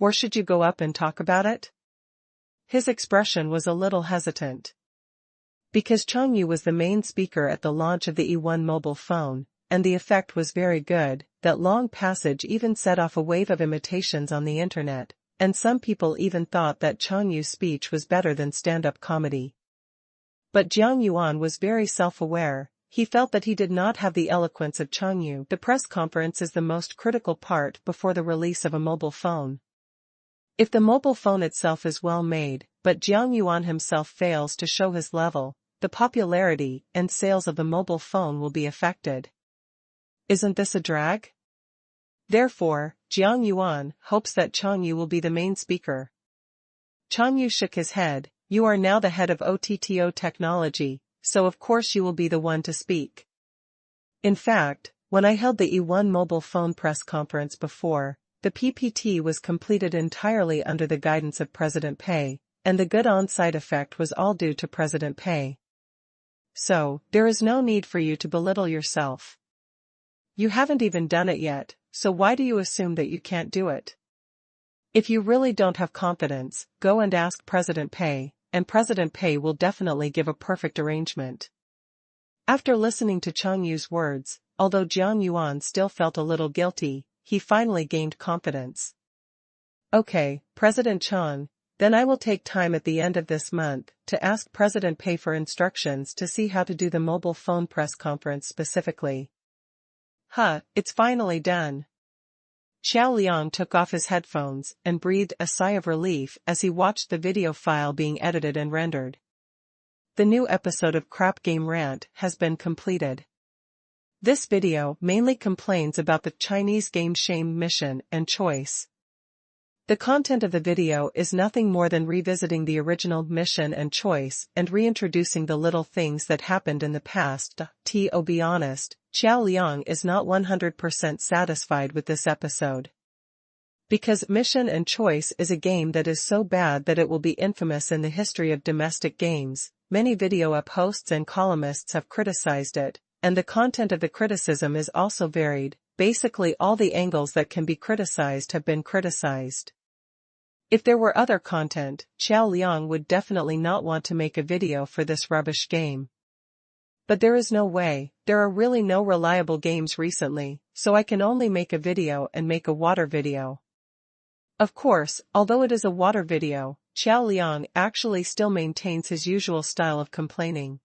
Or should you go up and talk about it?" His expression was a little hesitant. Because Cheng Yu was the main speaker at the launch of the E1 mobile phone, and the effect was very good, that long passage even set off a wave of imitations on the internet, and some people even thought that Cheng Yu's speech was better than stand-up comedy. But Jiang Yuan was very self-aware. He felt that he did not have the eloquence of Cheng Yu. The press conference is the most critical part before the release of a mobile phone. If the mobile phone itself is well made, but Jiang Yuan himself fails to show his level, the popularity and sales of the mobile phone will be affected. Isn't this a drag? Therefore, Jiang Yuan hopes that Cheng Yu will be the main speaker. Cheng Yu shook his head. "You are now the head of OTTO technology, so of course you will be the one to speak." In fact, when I held the E1 mobile phone press conference before, the PPT was completed entirely under the guidance of President Pei, and the good on-site effect was all due to President Pei. So, there is no need for you to belittle yourself. You haven't even done it yet, so why do you assume that you can't do it? If you really don't have confidence, go and ask President Pei, and President Pei will definitely give a perfect arrangement. After listening to Cheng Yu's words, although Jiang Yuan still felt a little guilty, he finally gained confidence. "Okay, President Cheng, then I will take time at the end of this month to ask President Pei for instructions to see how to do the mobile phone press conference specifically." It's finally done. Xiao Liang took off his headphones and breathed a sigh of relief as he watched the video file being edited and rendered. The new episode of Crap Game Rant has been completed. This video mainly complains about the Chinese game shame mission and choice. The content of the video is nothing more than revisiting the original mission and choice and reintroducing the little things that happened in the past. To be honest, Xiao Liang is not 100% satisfied with this episode. Because Mission and Choice is a game that is so bad that it will be infamous in the history of domestic games, many video up hosts and columnists have criticized it, and the content of the criticism is also varied. Basically all the angles that can be criticized have been criticized. If there were other content, Xiao Liang would definitely not want to make a video for this rubbish game. But there is no way, there are really no reliable games recently, so I can only make a video and make a water video. Of course, although it is a water video, Xiao Liang actually still maintains his usual style of complaining.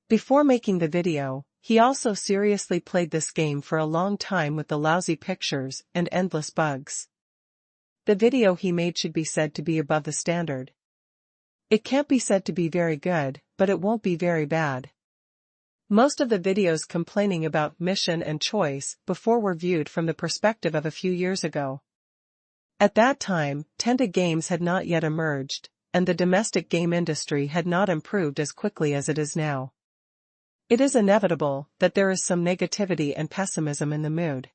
Before making the video, he also seriously played this game for a long time with the lousy pictures and endless bugs. The video he made should be said to be above the standard. It can't be said to be very good, but it won't be very bad. Most of the videos complaining about Mission and Choice before were viewed from the perspective of a few years ago. At that time, Tenda games had not yet emerged, and the domestic game industry had not improved as quickly as it is now. It is inevitable that there is some negativity and pessimism in the mood.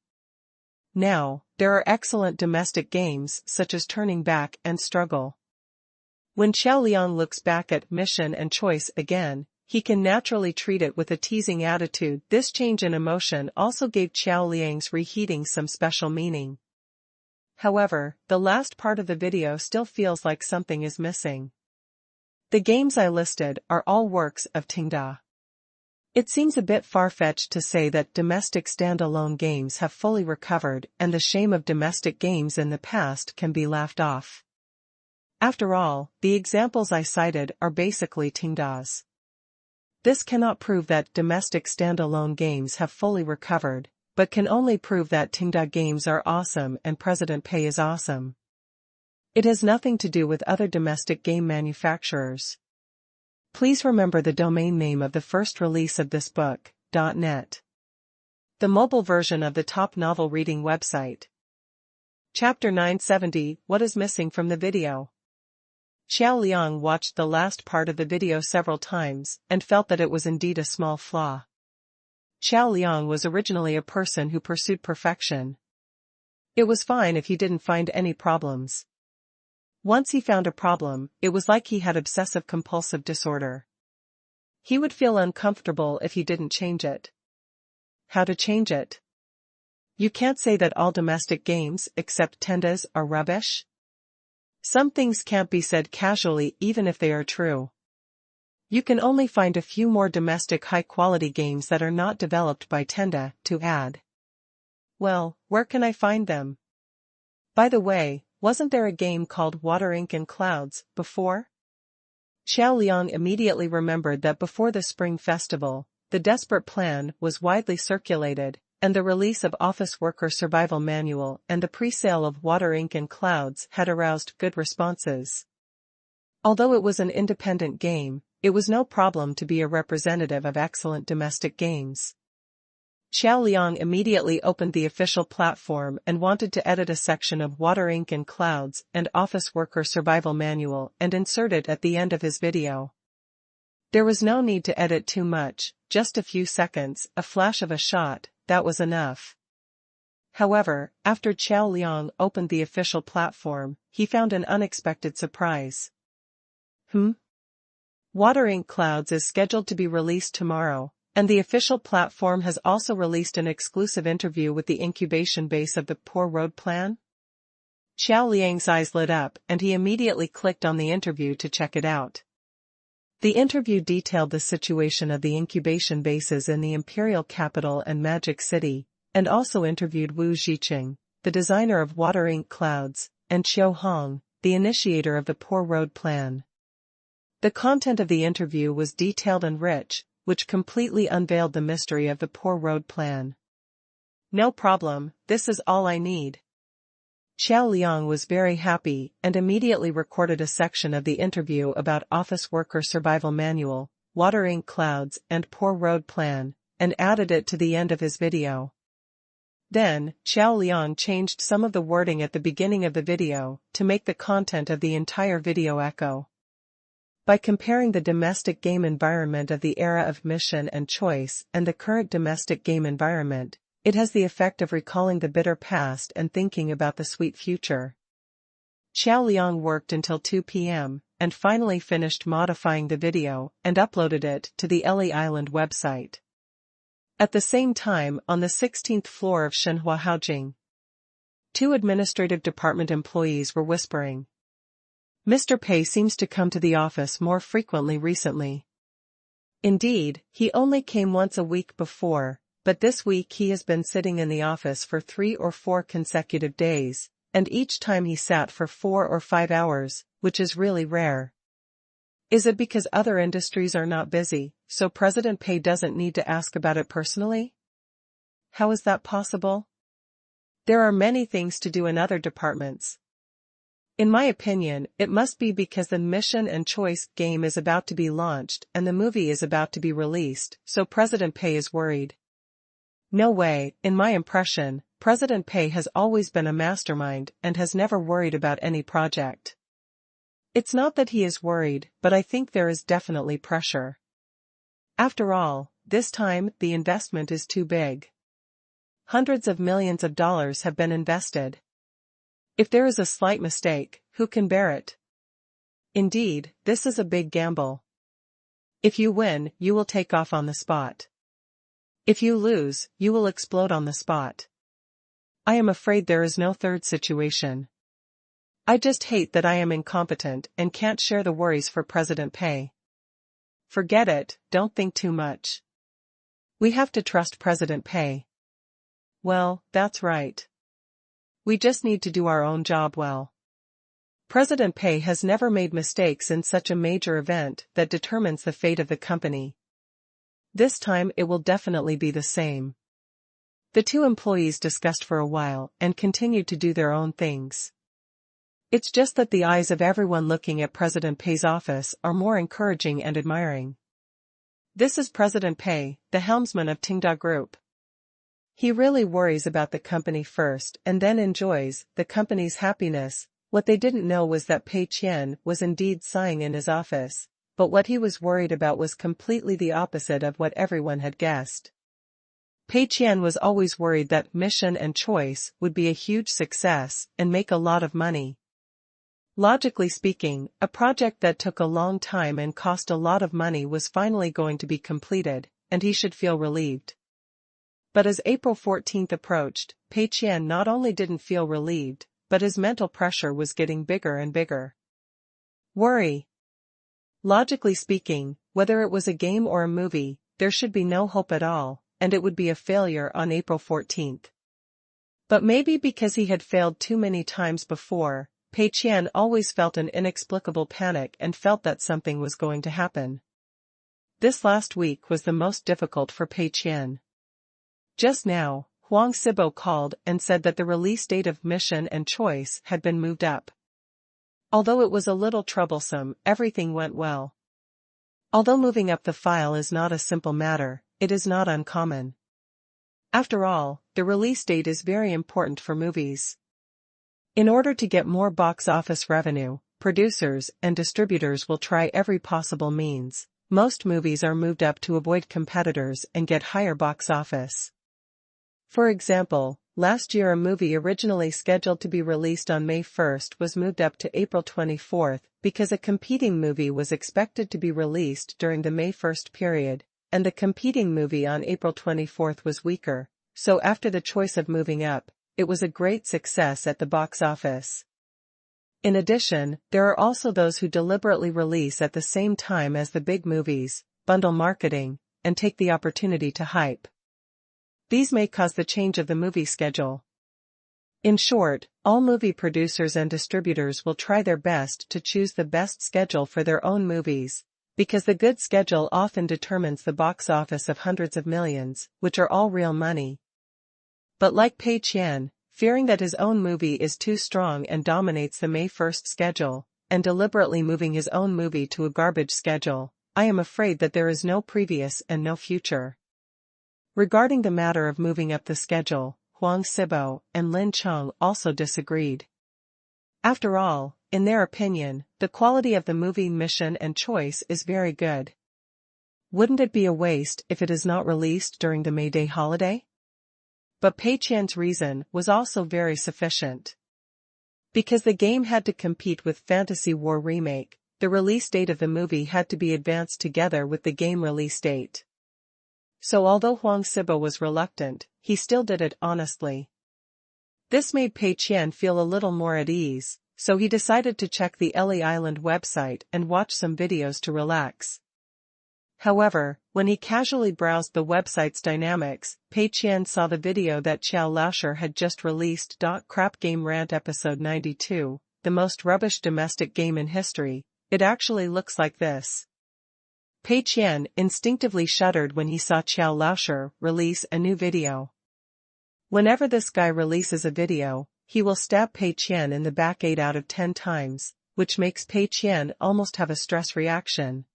Now, there are excellent domestic games such as Turning Back and Struggle. When Xiao Liang looks back at Mission and Choice again, he can naturally treat it with a teasing attitude. This change in emotion also gave Xiao Liang's reheating some special meaning. However, the last part of the video still feels like something is missing. The games I listed are all works of Tenda. It seems a bit far-fetched to say that domestic standalone games have fully recovered and the shame of domestic games in the past can be laughed off. After all, the examples I cited are basically Tenda's. This cannot prove that domestic standalone games have fully recovered, but can only prove that Tenda games are awesome and President Pei is awesome. It has nothing to do with other domestic game manufacturers. Please remember the domain name of the first release of this book, .net. The mobile version of the top novel reading website. Chapter 970, What is missing from the video? Xiao Liang watched the last part of the video several times and felt that it was indeed a small flaw. Xiao Liang was originally a person who pursued perfection. It was fine if he didn't find any problems. Once he found a problem, it was like he had obsessive-compulsive disorder. He would feel uncomfortable if he didn't change it. How to change it? You can't say that all domestic games except Tenda's are rubbish. Some things can't be said casually even if they are true. You can only find a few more domestic high-quality games that are not developed by Tenda to add. Well, where can I find them? By the way, wasn't there a game called Water Ink and Clouds before? Xiao Liang immediately remembered that before the Spring Festival, the desperate plan was widely circulated, and the release of Office Worker Survival Manual and the pre-sale of Water Ink and Clouds had aroused good responses. Although it was an independent game, it was no problem to be a representative of excellent domestic games. Xiao Liang immediately opened the official platform and wanted to edit a section of Water Ink and Clouds and Office Worker Survival Manual and insert it at the end of his video. There was no need to edit too much, just a few seconds, a flash of a shot, that was enough. However, after Xiao Liang opened the official platform, he found an unexpected surprise. Water Ink Clouds is scheduled to be released tomorrow, and the official platform has also released an exclusive interview with the incubation base of the Poor Road Plan? Xiao Liang's eyes lit up and he immediately clicked on the interview to check it out. The interview detailed the situation of the incubation bases in the imperial capital and Magic City, and also interviewed Wu Zhiqing, the designer of Water Ink Clouds, and Qiu Hong, the initiator of the Poor Road Plan. The content of the interview was detailed and rich, which completely unveiled the mystery of the Poor Road Plan. No problem, this is all I need. Xiao Liang was very happy and immediately recorded a section of the interview about Office Worker Survival Manual, Water Ink Clouds and Poor Road Plan, and added it to the end of his video. Then, Xiao Liang changed some of the wording at the beginning of the video to make the content of the entire video echo. By comparing the domestic game environment of the era of mission and choice and the current domestic game environment, it has the effect of recalling the bitter past and thinking about the sweet future. Xiao Liang worked until 2 p.m. and finally finished modifying the video and uploaded it to the Eli Island website. At the same time, on the 16th floor of Shenhua Haojing, 2 administrative department employees were whispering. Mr. Pei seems to come to the office more frequently recently. Indeed, he only came once a week before, but this week he has been sitting in the office for 3 or 4 consecutive days, and each time he sat for 4 or 5 hours, which is really rare. Is it because other industries are not busy, so President Pei doesn't need to ask about it personally? How is that possible? There are many things to do in other departments. In my opinion, it must be because the Mission and Choice game is about to be launched and the movie is about to be released, so President Pei is worried. No way, in my impression, President Pei has always been a mastermind and has never worried about any project. It's not that he is worried, but I think there is definitely pressure. After all, this time, the investment is too big. Hundreds of millions of dollars have been invested. If there is a slight mistake, who can bear it? Indeed, this is a big gamble. If you win, you will take off on the spot. If you lose, you will explode on the spot. I am afraid there is no third situation. I just hate that I am incompetent and can't share the worries for President Pei. Forget it, don't think too much. We have to trust President Pei. Well, that's right. We just need to do our own job well. President Pei has never made mistakes in such a major event that determines the fate of the company. This time it will definitely be the same. The 2 employees discussed for a while and continued to do their own things. It's just that the eyes of everyone looking at President Pei's office are more encouraging and admiring. This is President Pei, the helmsman of Tenda Group. He really worries about the company first and then enjoys the company's happiness. What they didn't know was that Pei Qian was indeed sighing in his office, but what he was worried about was completely the opposite of what everyone had guessed. Pei Qian was always worried that Mission and Choice would be a huge success and make a lot of money. Logically speaking, a project that took a long time and cost a lot of money was finally going to be completed, and he should feel relieved. But as April 14th approached, Pei Qian not only didn't feel relieved, but his mental pressure was getting bigger and bigger. Worry. Logically speaking, whether it was a game or a movie, there should be no hope at all, and it would be a failure on April 14th. But maybe because he had failed too many times before, Pei Qian always felt an inexplicable panic and felt that something was going to happen. This last week was the most difficult for Pei Qian. Just now, Huang Sibo called and said that the release date of Mission and Choice had been moved up. Although it was a little troublesome, everything went well. Although moving up the file is not a simple matter, it is not uncommon. After all, the release date is very important for movies. In order to get more box office revenue, producers and distributors will try every possible means. Most movies are moved up to avoid competitors and get higher box office. For example, last year a movie originally scheduled to be released on May 1st was moved up to April 24th because a competing movie was expected to be released during the May 1st period, and the competing movie on April 24th was weaker, so after the choice of moving up, it was a great success at the box office. In addition, there are also those who deliberately release at the same time as the big movies, bundle marketing, and take the opportunity to hype. These may cause the change of the movie schedule. In short, all movie producers and distributors will try their best to choose the best schedule for their own movies, because the good schedule often determines the box office of hundreds of millions, which are all real money. But like Pei Qian, fearing that his own movie is too strong and dominates the May 1st schedule, and deliberately moving his own movie to a garbage schedule, I am afraid that there is no previous and no future. Regarding the matter of moving up the schedule, Huang Sibo and Lin Cheng also disagreed. After all, in their opinion, the quality of the movie Mission and Choice is very good. Wouldn't it be a waste if it is not released during the May Day holiday? But Pei Qian's reason was also very sufficient. Because the game had to compete with Fantasy War Remake, the release date of the movie had to be advanced together with the game release date. So although Huang Sibo was reluctant, he still did it honestly. This made Pei Qian feel a little more at ease, so he decided to check the Ellie Island website and watch some videos to relax. However, when he casually browsed the website's dynamics, Pei Qian saw the video that Xiao Laoshi had just released. Crap Game Rant Episode 92, the most rubbish domestic game in history. It actually looks like this. Pei Qian instinctively shuddered when he saw Xiao Laoshi release a new video. Whenever this guy releases a video, he will stab Pei Qian in the back 8 out of 10 times, which makes Pei Qian almost have a stress reaction.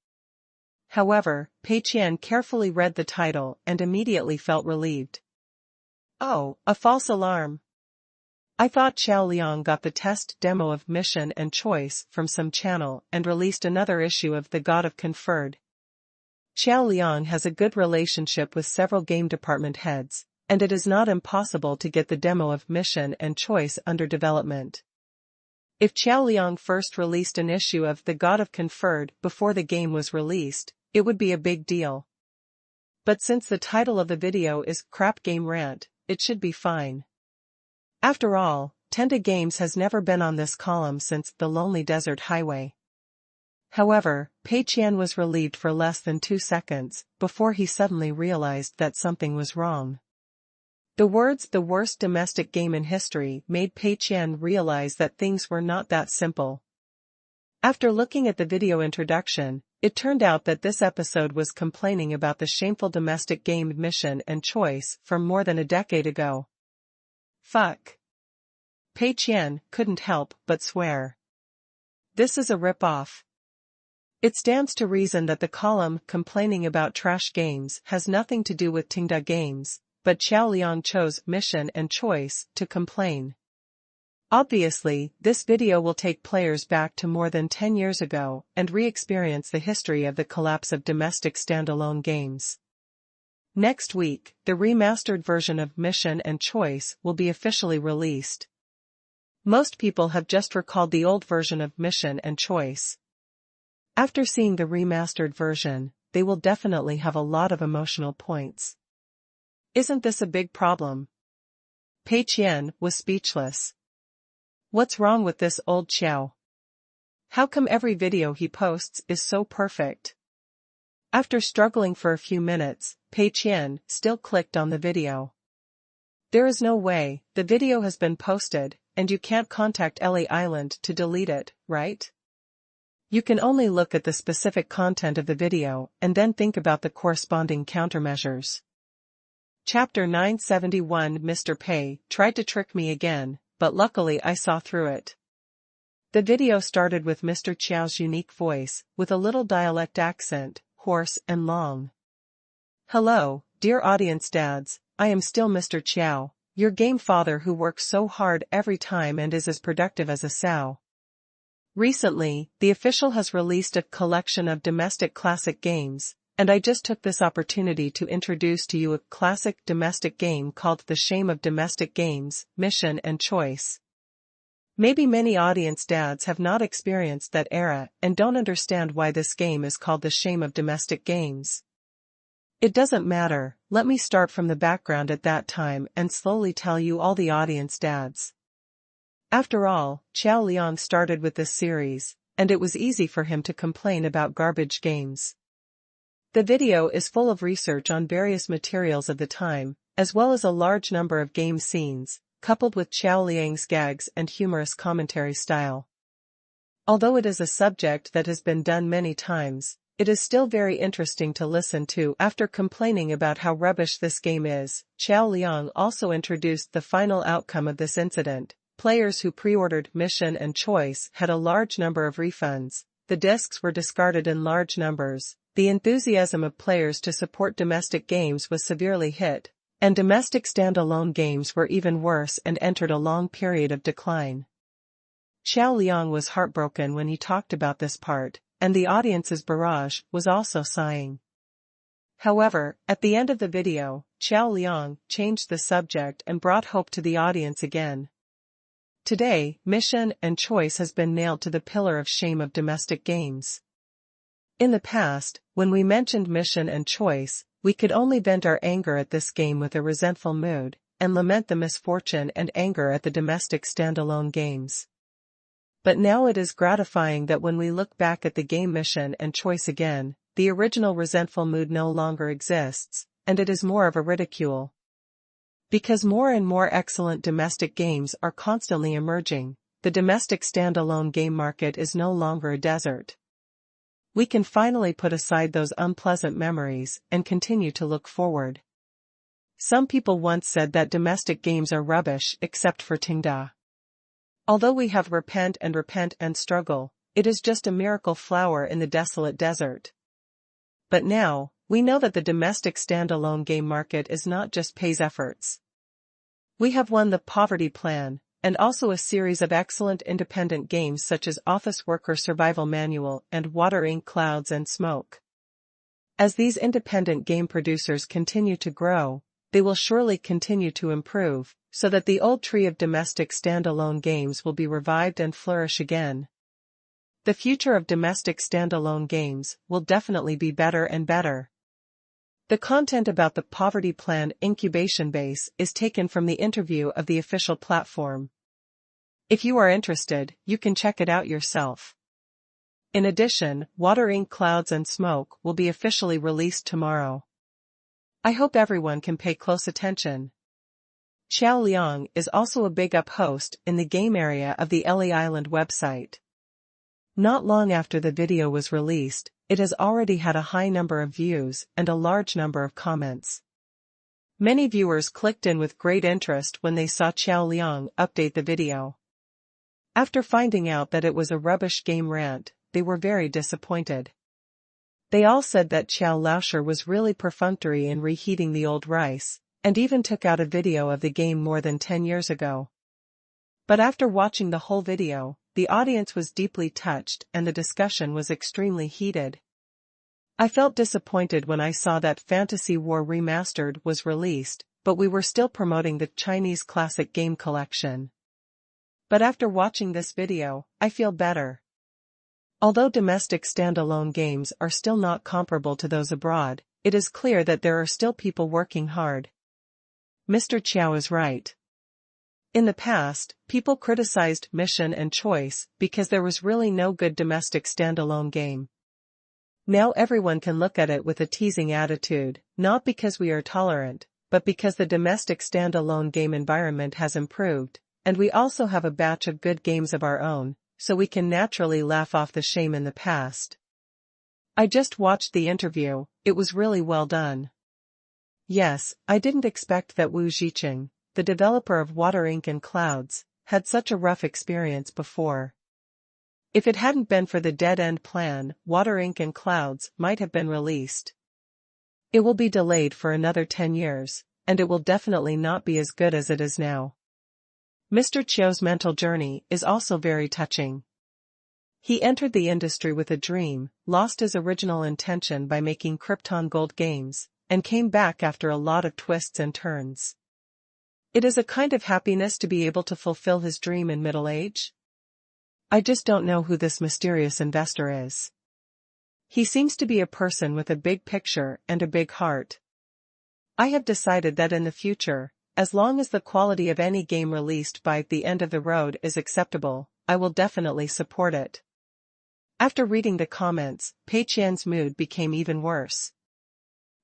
However, Pei Qian carefully read the title and immediately felt relieved. Oh, a false alarm. I thought Xiao Liang got the test demo of Mission and Choice from some channel and released another issue of The God of Conferred. Xiao Liang has a good relationship with several game department heads, and it is not impossible to get the demo of Mission and Choice under development. If Xiao Liang first released an issue of The God of Conferred before the game was released, it would be a big deal. But since the title of the video is Crap Game Rant, it should be fine. After all, Tenda Games has never been on this column since The Lonely Desert Highway. However, Pei Qian was relieved for less than 2 seconds, before he suddenly realized that something was wrong. The words "the worst domestic game in history" made Pei Qian realize that things were not that simple. After looking at the video introduction, it turned out that this episode was complaining about the shameful domestic game Mission and Choice from more than a decade ago. Fuck. Pei Qian couldn't help but swear. This is a rip-off. It stands to reason that the column complaining about trash games has nothing to do with Tenda Games, but Xiao Liang chose Mission and Choice to complain. Obviously, this video will take players back to more than 10 years ago and re-experience the history of the collapse of domestic standalone games. Next week, the remastered version of Mission and Choice will be officially released. Most people have just recalled the old version of Mission and Choice. After seeing the remastered version, they will definitely have a lot of emotional points. Isn't this a big problem? Pei Qian was speechless. What's wrong with this old Xiao? How come every video he posts is so perfect? After struggling for a few minutes, Pei Qian still clicked on the video. There is no way, the video has been posted, and you can't contact LA Island to delete it, right? You can only look at the specific content of the video and then think about the corresponding countermeasures. Chapter 971 Mr. Pei tried to trick me again, but luckily I saw through it. The video started with Mr. Qiao's unique voice, with a little dialect accent, hoarse and long. Hello, dear audience dads, I am still Mr. Qiao, your game father who works so hard every time and is as productive as a sow. Recently, the official has released a collection of domestic classic games, and I just took this opportunity to introduce to you a classic domestic game called The Shame of Domestic Games, Mission and Choice. Maybe many audience dads have not experienced that era and don't understand why this game is called The Shame of Domestic Games. It doesn't matter, let me start from the background at that time and slowly tell you all the audience dads. After all, Qiao Liang started with this series, and it was easy for him to complain about garbage games. The video is full of research on various materials of the time, as well as a large number of game scenes, coupled with Qiao Liang's gags and humorous commentary style. Although it is a subject that has been done many times, it is still very interesting to listen to. After complaining about how rubbish this game is, Qiao Liang also introduced the final outcome of this incident. Players who pre-ordered Mission and Choice had a large number of refunds, the discs were discarded in large numbers, the enthusiasm of players to support domestic games was severely hit, and domestic standalone games were even worse and entered a long period of decline. Qiao Liang was heartbroken when he talked about this part, and the audience's barrage was also sighing. However, at the end of the video, Qiao Liang changed the subject and brought hope to the audience again. Today, Mission and Choice has been nailed to the pillar of shame of domestic games. In the past, when we mentioned Mission and Choice, we could only vent our anger at this game with a resentful mood, and lament the misfortune and anger at the domestic standalone games. But now it is gratifying that when we look back at the game Mission and Choice again, the original resentful mood no longer exists, and it is more of a ridicule. Because more and more excellent domestic games are constantly emerging, the domestic standalone game market is no longer a desert. We can finally put aside those unpleasant memories and continue to look forward. Some people once said that domestic games are rubbish except for Tenda. Although we have repent and struggle, it is just a miracle flower in the desolate desert. But now, we know that the domestic standalone game market is not just Pei's efforts. We have won the poverty plan, and also a series of excellent independent games such as Office Worker Survival Manual and Water Ink Clouds and Smoke. As these independent game producers continue to grow, they will surely continue to improve, so that the old tree of domestic standalone games will be revived and flourish again. The future of domestic standalone games will definitely be better and better. The content about the Poverty Plan incubation base is taken from the interview of the official platform. If you are interested, you can check it out yourself. In addition, Water Ink Clouds and Smoke will be officially released tomorrow. I hope everyone can pay close attention. Qiao Liang is also a big up host in the game area of the LA Island website. Not long after the video was released, it has already had a high number of views and a large number of comments. Many viewers clicked in with great interest when they saw Qiao Liang update the video. After finding out that it was a rubbish game rant, they were very disappointed. They all said that Qiao Lauscher was really perfunctory in reheating the old rice, and even took out a video of the game more than 10 years ago. But after watching the whole video, the audience was deeply touched and the discussion was extremely heated. I felt disappointed when I saw that Fantasy War Remastered was released, but we were still promoting the Chinese classic game collection. But after watching this video, I feel better. Although domestic standalone games are still not comparable to those abroad, it is clear that there are still people working hard. Mr. Qiao is right. In the past, people criticized Mission and Choice because there was really no good domestic standalone game. Now everyone can look at it with a teasing attitude, not because we are tolerant, but because the domestic standalone game environment has improved, and we also have a batch of good games of our own, so we can naturally laugh off the shame in the past. I just watched the interview, it was really well done. Yes, I didn't expect that Wu Zhiqing, the developer of Water Ink and Clouds, had such a rough experience before. If it hadn't been for the dead-end plan, Water Ink and Clouds might have been released. It will be delayed for another 10 years, and it will definitely not be as good as it is now. Mr. Qiao's mental journey is also very touching. He entered the industry with a dream, lost his original intention by making Krypton Gold games, and came back after a lot of twists and turns. It is a kind of happiness to be able to fulfill his dream in middle age. I just don't know who this mysterious investor is. He seems to be a person with a big picture and a big heart. I have decided that in the future, as long as the quality of any game released by the end of the road is acceptable, I will definitely support it. After reading the comments, Pei Qian's mood became even worse.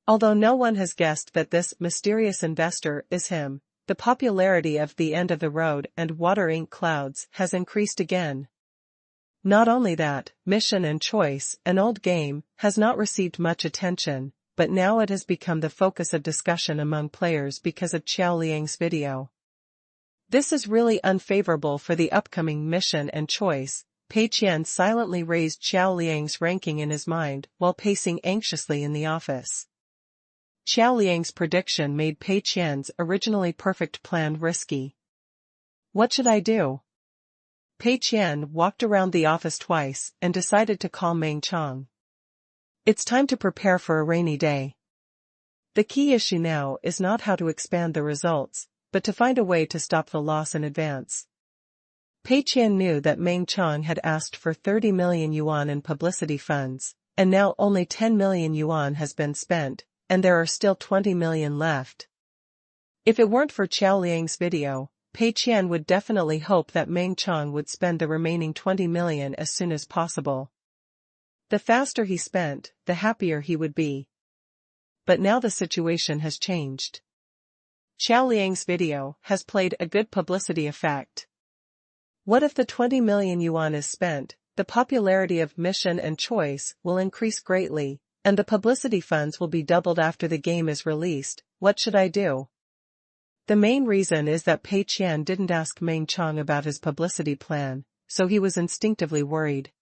Although no one has guessed that this mysterious investor is him, the popularity of The End of the Road and Water Ink Clouds has increased again. Not only that, Mission and Choice, an old game, has not received much attention, but now it has become the focus of discussion among players because of Qiao Liang's video. This is really unfavorable for the upcoming Mission and Choice. Pei Qian silently raised Qiao Liang's ranking in his mind while pacing anxiously in the office. Qiao Liang's prediction made Pei Qian's originally perfect plan risky. What should I do? Pei Qian walked around the office twice and decided to call Meng Chong. It's time to prepare for a rainy day. The key issue now is not how to expand the results, but to find a way to stop the loss in advance. Pei Qian knew that Meng Chong had asked for 30 million yuan in publicity funds, and now only 10 million yuan has been spent, and there are still 20 million left. If it weren't for Qiao Liang's video, Pei Qian would definitely hope that Meng Chong would spend the remaining 20 million as soon as possible. The faster he spent, the happier he would be. But now the situation has changed. Qiao Liang's video has played a good publicity effect. What if the 20 million yuan is spent? The popularity of Mission and Choice will increase greatly, and the publicity funds will be doubled after the game is released. What should I do? The main reason is that Pei Qian didn't ask Meng Chong about his publicity plan, so he was instinctively worried.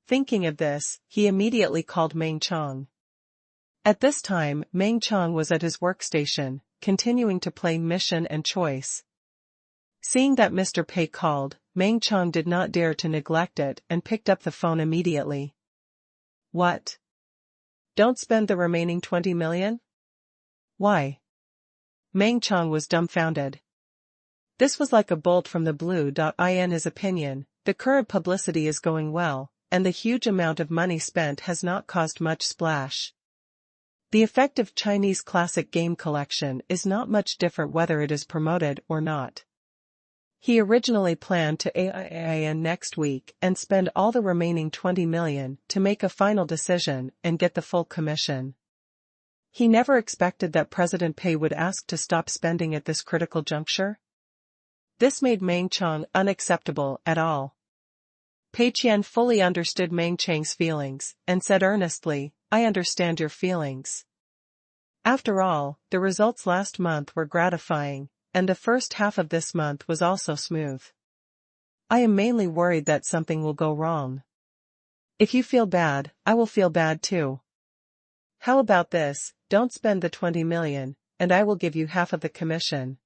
Thinking of this, he immediately called Meng Chong. At this time, Meng Chong was at his workstation, continuing to play Mission and Choice. Seeing that Mr. Pei called, Meng Chong did not dare to neglect it and picked up the phone immediately. What? Don't spend the remaining 20 million? Why? Meng Chong was dumbfounded. This was like a bolt from the blue. In his opinion, the current publicity is going well, and the huge amount of money spent has not caused much splash. The effect of Chinese classic game collection is not much different whether it is promoted or not. He originally planned to AIN next week and spend all the remaining 20 million to make a final decision and get the full commission. He never expected that President Pei would ask to stop spending at this critical juncture. This made Meng Chong unacceptable at all. Pei Qian fully understood Meng Chang's feelings and said earnestly, I understand your feelings. After all, the results last month were gratifying, and the first half of this month was also smooth. I am mainly worried that something will go wrong. If you feel bad, I will feel bad too. How about this? Don't spend the 20 million, and I will give you half of the commission.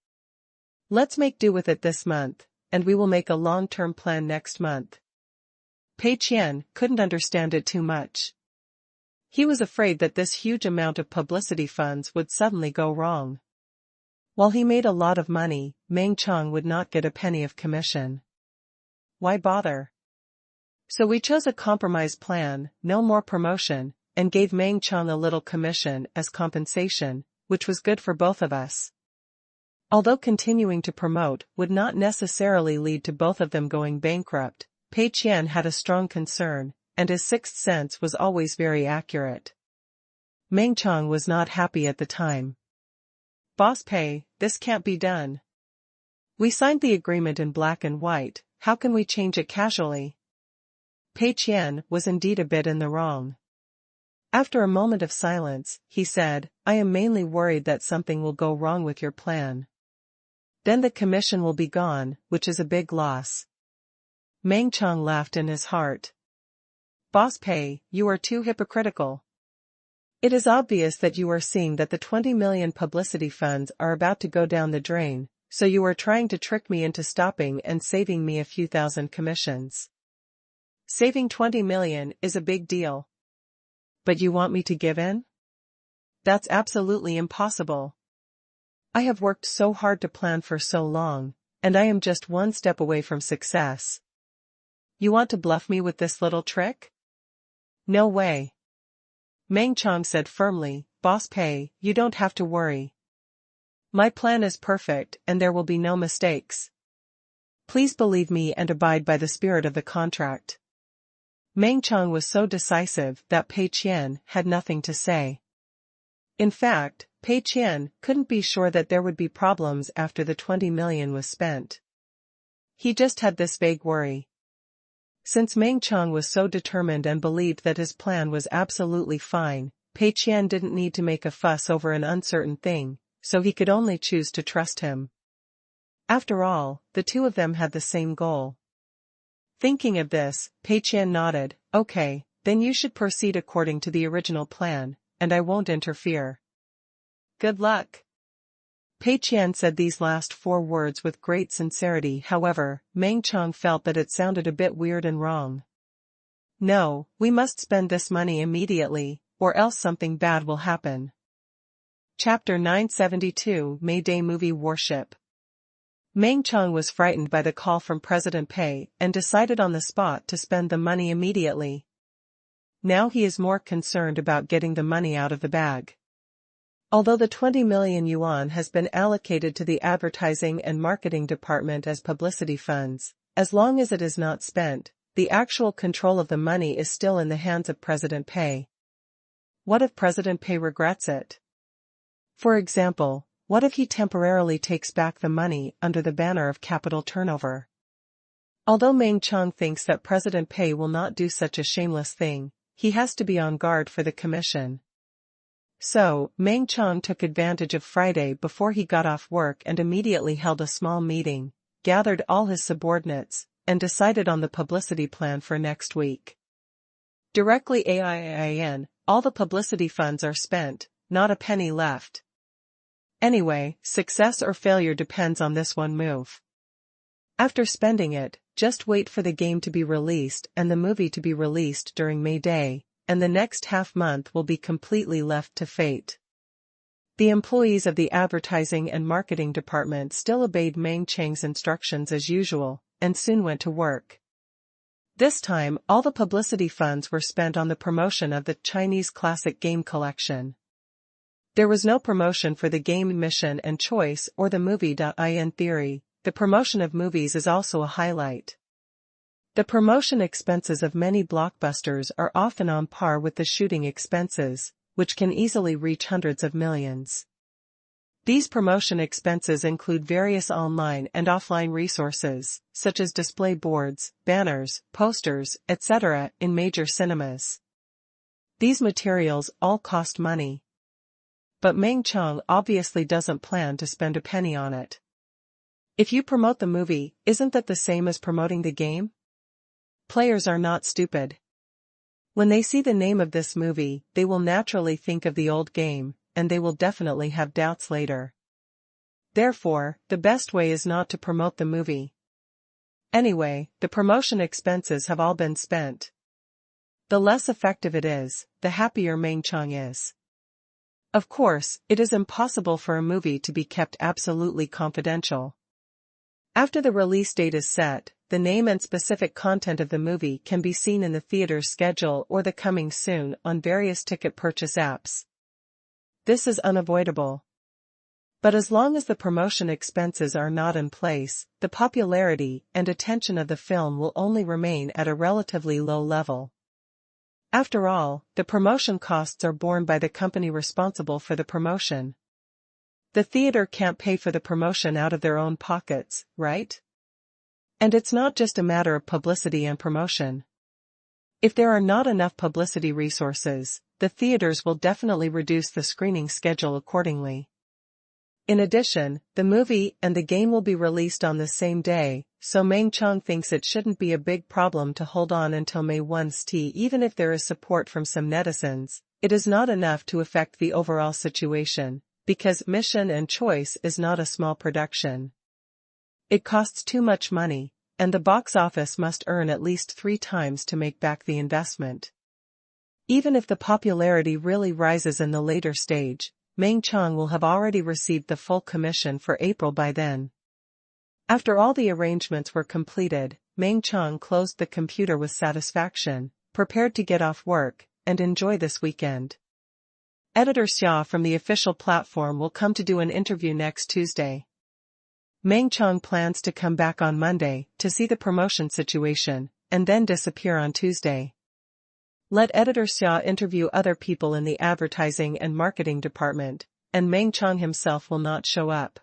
Let's make do with it this month, and we will make a long-term plan next month. Pei Qian couldn't understand it too much. He was afraid that this huge amount of publicity funds would suddenly go wrong. While he made a lot of money, Meng Chong would not get a penny of commission. why bother? So we chose a compromise plan, no more promotion, and gave Meng Qiang a little commission as compensation, which was good for both of us. Although continuing to promote would not necessarily lead to both of them going bankrupt, Pei Qian had a strong concern, and his sixth sense was always very accurate. Meng Qiang was not happy at the time. "Boss Pei, this can't be done. We signed the agreement in black and white, how can we change it casually?" Pei Qian was indeed a bit in the wrong. After a moment of silence, he said, "I am mainly worried that something will go wrong with your plan. Then the commission will be gone, which is a big loss." Meng Qiang laughed in his heart. "Boss Pei, you are too hypocritical. It is obvious that you are seeing that the 20 million publicity funds are about to go down the drain, so you are trying to trick me into stopping and saving me a few thousand commissions. Saving 20 million is a big deal. But you want me to give in? That's absolutely impossible. I have worked so hard to plan for so long, and I am just one step away from success. You want to bluff me with this little trick? No way." Meng Qiang said firmly, "Boss Pei, you don't have to worry. My plan is perfect and there will be no mistakes. Please believe me and abide by the spirit of the contract." Meng Qiang was so decisive that Pei Qian had nothing to say. In fact, Pei Qian couldn't be sure that there would be problems after the 20 million was spent. He just had this vague worry. Since Meng Qiang was so determined and believed that his plan was absolutely fine, Pei Qian didn't need to make a fuss over an uncertain thing, so he could only choose to trust him. After all, the two of them had the same goal. Thinking of this, Pei Qian nodded, "Okay, then you should proceed according to the original plan, and I won't interfere. Good luck." Pei Qian said these last 4 words with great sincerity. However, Meng Qiang felt that it sounded a bit weird and wrong. "No, we must spend this money immediately, or else something bad will happen." Chapter 972 May Day Movie Warship. Meng Qiang was frightened by the call from President Pei and decided on the spot to spend the money immediately. Now he is more concerned about getting the money out of the bag. Although the 20 million yuan has been allocated to the advertising and marketing department as publicity funds, as long as it is not spent, the actual control of the money is still in the hands of President Pei. What if President Pei regrets it? For example, what if he temporarily takes back the money under the banner of capital turnover? Although Meng Qiang thinks that President Pei will not do such a shameless thing, he has to be on guard for the commission. So, Meng Qiang took advantage of Friday before he got off work and immediately held a small meeting, gathered all his subordinates, and decided on the publicity plan for next week. Directly AIIN, all the publicity funds are spent, not a penny left. Anyway, success or failure depends on this one move. After spending it, just wait for the game to be released and the movie to be released during May Day, and the next half-month will be completely left to fate. The employees of the advertising and marketing department still obeyed Meng Qiang's instructions as usual, and soon went to work. This time, all the publicity funds were spent on the promotion of the Chinese classic game collection. There was no promotion for the game Mission and Choice or the movie. In theory, the promotion of movies is also a highlight. The promotion expenses of many blockbusters are often on par with the shooting expenses, which can easily reach hundreds of millions. These promotion expenses include various online and offline resources, such as display boards, banners, posters, etc., in major cinemas. These materials all cost money. But Meng Qiang obviously doesn't plan to spend a penny on it. If you promote the movie, isn't that the same as promoting the game? Players are not stupid. When they see the name of this movie, they will naturally think of the old game, and they will definitely have doubts later. Therefore, the best way is not to promote the movie. Anyway, the promotion expenses have all been spent. The less effective it is, the happier Meng Qiang is. Of course, it is impossible for a movie to be kept absolutely confidential. After the release date is set, the name and specific content of the movie can be seen in the theater's schedule or the coming soon on various ticket purchase apps. This is unavoidable. But as long as the promotion expenses are not in place, the popularity and attention of the film will only remain at a relatively low level. After all, the promotion costs are borne by the company responsible for the promotion. The theater can't pay for the promotion out of their own pockets, right? And it's not just a matter of publicity and promotion. If there are not enough publicity resources, the theaters will definitely reduce the screening schedule accordingly. In addition, the movie and the game will be released on the same day, so Meng Chong thinks it shouldn't be a big problem to hold on until May 1st. Even if there is support from some netizens, it is not enough to affect the overall situation, because Mission and Choice is not a small production. It costs too much money, and the box office must earn at least 3 times to make back the investment. Even if the popularity really rises in the later stage, Meng Chong will have already received the full commission for April by then. After all the arrangements were completed, Meng Chong closed the computer with satisfaction, prepared to get off work and enjoy this weekend. Editor Xia from the official platform will come to do an interview next Tuesday. Meng Chong plans to come back on Monday to see the promotion situation, and then disappear on Tuesday. Let Editor Xia interview other people in the advertising and marketing department, and Meng Chong himself will not show up.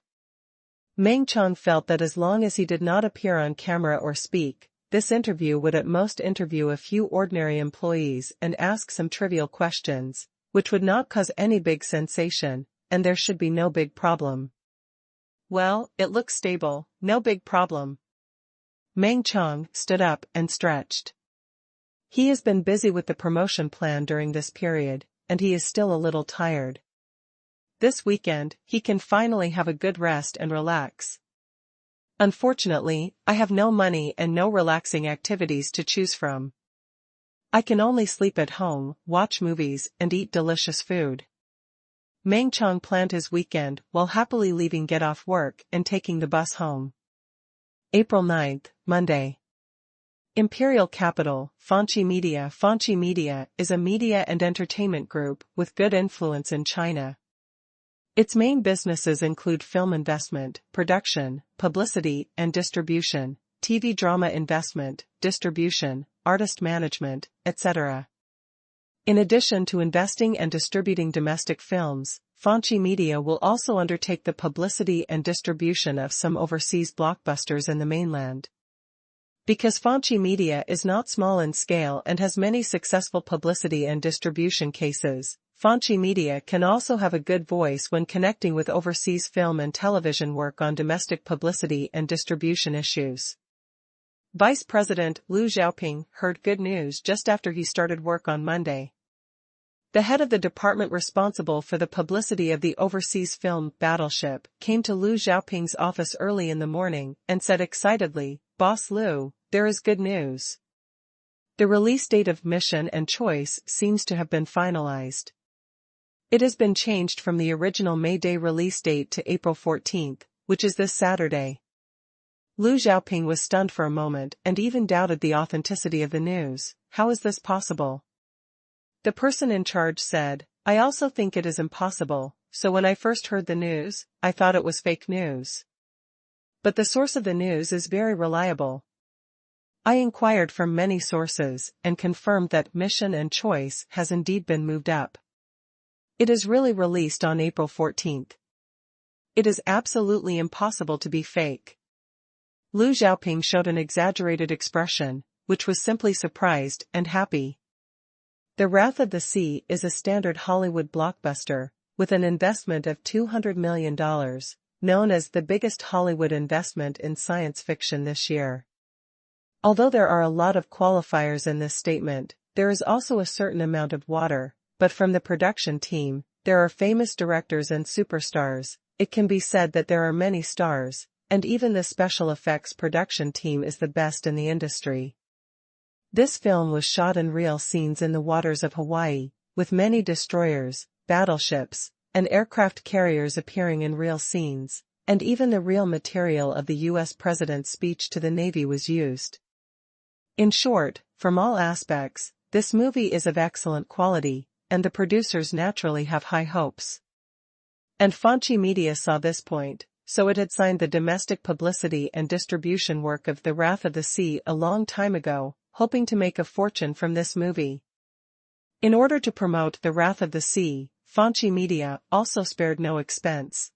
Meng Chong felt that as long as he did not appear on camera or speak, this interview would at most interview a few ordinary employees and ask some trivial questions, which would not cause any big sensation, and there should be no big problem. Well, it looks stable, no big problem. Meng Chong stood up and stretched. He has been busy with the promotion plan during this period, and he is still a little tired. This weekend, he can finally have a good rest and relax. Unfortunately, I have no money and no relaxing activities to choose from. I can only sleep at home, watch movies, and eat delicious food. Meng Chong planned his weekend while happily leaving get off work and taking the bus home. April 9th, Monday. Imperial Capital, Fanqi Media. Fanqi Media is a media and entertainment group with good influence in China. Its main businesses include film investment, production, publicity and distribution, TV drama investment, distribution, artist management, etc. In addition to investing and distributing domestic films, Fanqi Media will also undertake the publicity and distribution of some overseas blockbusters in the mainland. Because Fanqi Media is not small in scale and has many successful publicity and distribution cases, Fanqi Media can also have a good voice when connecting with overseas film and television work on domestic publicity and distribution issues. Vice President Liu Xiaoping heard good news just after he started work on Monday. The head of the department responsible for the publicity of the overseas film Battleship came to Liu Xiaoping's office early in the morning and said excitedly, "Boss Liu, there is good news. The release date of Mission and Choice seems to have been finalized. It has been changed from the original May Day release date to April 14th, which is this Saturday." Liu Xiaoping was stunned for a moment and even doubted the authenticity of the news. How is this possible? The person in charge said, "I also think it is impossible, so when I first heard the news, I thought it was fake news. But the source of the news is very reliable. I inquired from many sources and confirmed that Mission and Choice has indeed been moved up. It is really released on April 14th. It is absolutely impossible to be fake." Liu Xiaoping showed an exaggerated expression, which was simply surprised and happy. The Wrath of the Sea is a standard Hollywood blockbuster, with an investment of $200 million, known as the biggest Hollywood investment in science fiction this year. Although there are a lot of qualifiers in this statement, there is also a certain amount of water, but from the production team, there are famous directors and superstars. It can be said that there are many stars, and even the special effects production team is the best in the industry. This film was shot in real scenes in the waters of Hawaii, with many destroyers, battleships, and aircraft carriers appearing in real scenes, and even the real material of the U.S. President's speech to the Navy was used. In short, from all aspects, this movie is of excellent quality, and the producers naturally have high hopes. And Fanchi Media saw this point, so it had signed the domestic publicity and distribution work of The Wrath of the Sea a long time ago, hoping to make a fortune from this movie. In order to promote The Wrath of the Sea, Fanchi Media also spared no expense.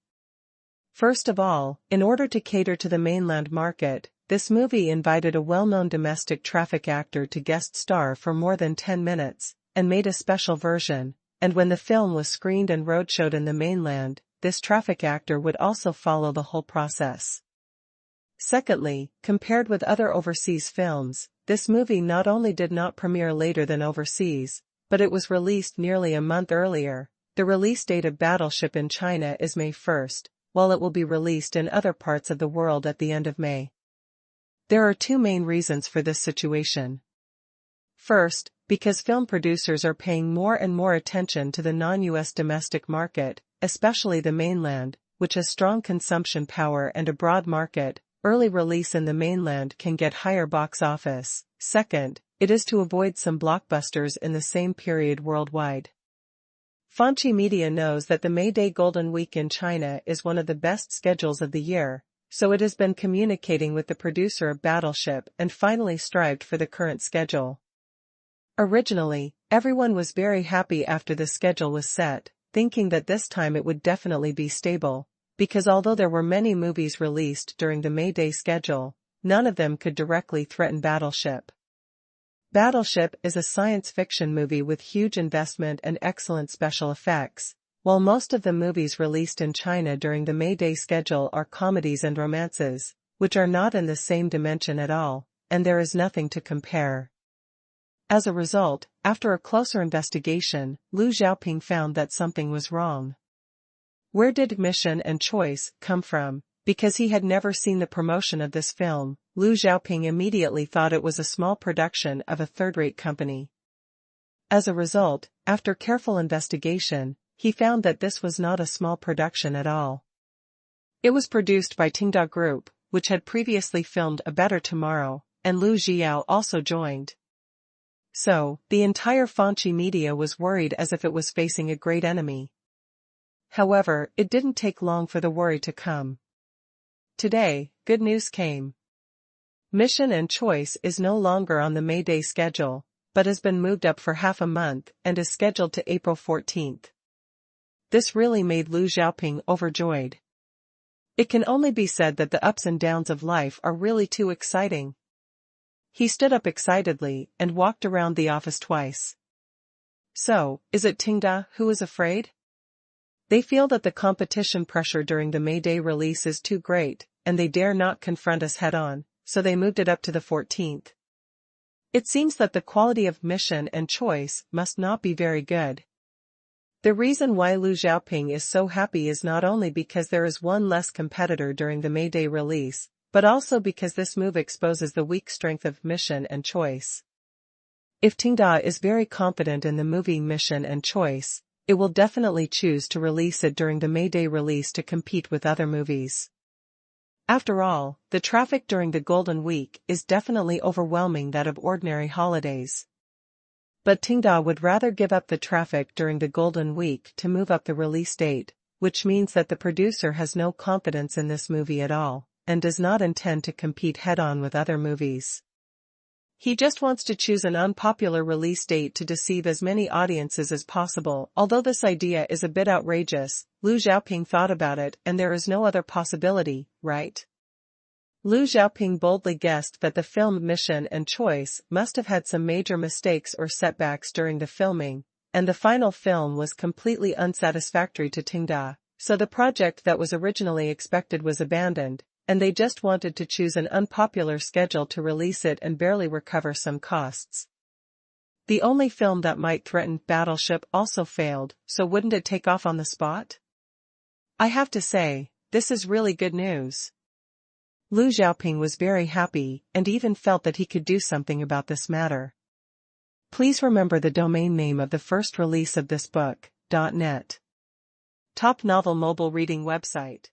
First of all, in order to cater to the mainland market, this movie invited a well-known domestic traffic actor to guest star for more than 10 minutes, and made a special version, and when the film was screened and roadshowed in the mainland, this traffic actor would also follow the whole process. Secondly, compared with other overseas films, this movie not only did not premiere later than overseas, but it was released nearly a month earlier. The release date of Battleship in China is May 1st, while it will be released in other parts of the world at the end of May. There are two main reasons for this situation. First, because film producers are paying more and more attention to the non-US domestic market, especially the mainland, which has strong consumption power and a broad market. Early release in the mainland can get higher box office. Second, it is to avoid some blockbusters in the same period worldwide. Fanchi Media knows that the May Day Golden Week in China is one of the best schedules of the year, so it has been communicating with the producer of Battleship and finally strived for the current schedule. Originally, everyone was very happy after the schedule was set, thinking that this time it would definitely be stable, because although there were many movies released during the May Day schedule, none of them could directly threaten Battleship. Battleship is a science fiction movie with huge investment and excellent special effects, while most of the movies released in China during the May Day schedule are comedies and romances, which are not in the same dimension at all, and there is nothing to compare. As a result, after a closer investigation, Liu Xiaoping found that something was wrong. Where did Mission and Choice come from? Because he had never seen the promotion of this film, Liu Xiaoping immediately thought it was a small production of a third-rate company. As a result, after careful investigation, he found that this was not a small production at all. It was produced by Tenda Group, which had previously filmed A Better Tomorrow, and Liu Xiao also joined. So, the entire Fanchi Media was worried as if it was facing a great enemy. However, it didn't take long for the worry to come. Today, good news came. Mission and Choice is no longer on the May Day schedule, but has been moved up for half a month and is scheduled to April 14th. This really made Liu Xiaoping overjoyed. It can only be said that the ups and downs of life are really too exciting. He stood up excitedly and walked around the office twice. So, is it Tenda who is afraid? They feel that the competition pressure during the May Day release is too great, and they dare not confront us head-on, so they moved it up to the 14th. It seems that the quality of Mission and Choice must not be very good. The reason why Liu Xiaoping is so happy is not only because there is one less competitor during the May Day release, but also because this move exposes the weak strength of Mission and Choice. If Tenda is very confident in the movie Mission and Choice, it will definitely choose to release it during the May Day release to compete with other movies. After all, the traffic during the Golden Week is definitely overwhelming that of ordinary holidays. But Tenda would rather give up the traffic during the Golden Week to move up the release date, which means that the producer has no confidence in this movie at all, and does not intend to compete head-on with other movies. He just wants to choose an unpopular release date to deceive as many audiences as possible. Although this idea is a bit outrageous, Liu Xiaoping thought about it and there is no other possibility, right? Liu Xiaoping boldly guessed that the film Mission and Choice must have had some major mistakes or setbacks during the filming, and the final film was completely unsatisfactory to Tenda, so the project that was originally expected was abandoned, and they just wanted to choose an unpopular schedule to release it and barely recover some costs. The only film that might threaten Battleship also failed, so wouldn't it take off on the spot? I have to say, this is really good news. Liu Xiaoping was very happy and even felt that he could do something about this matter. Please remember the domain name of the first release of this book, .net. Top novel mobile reading website.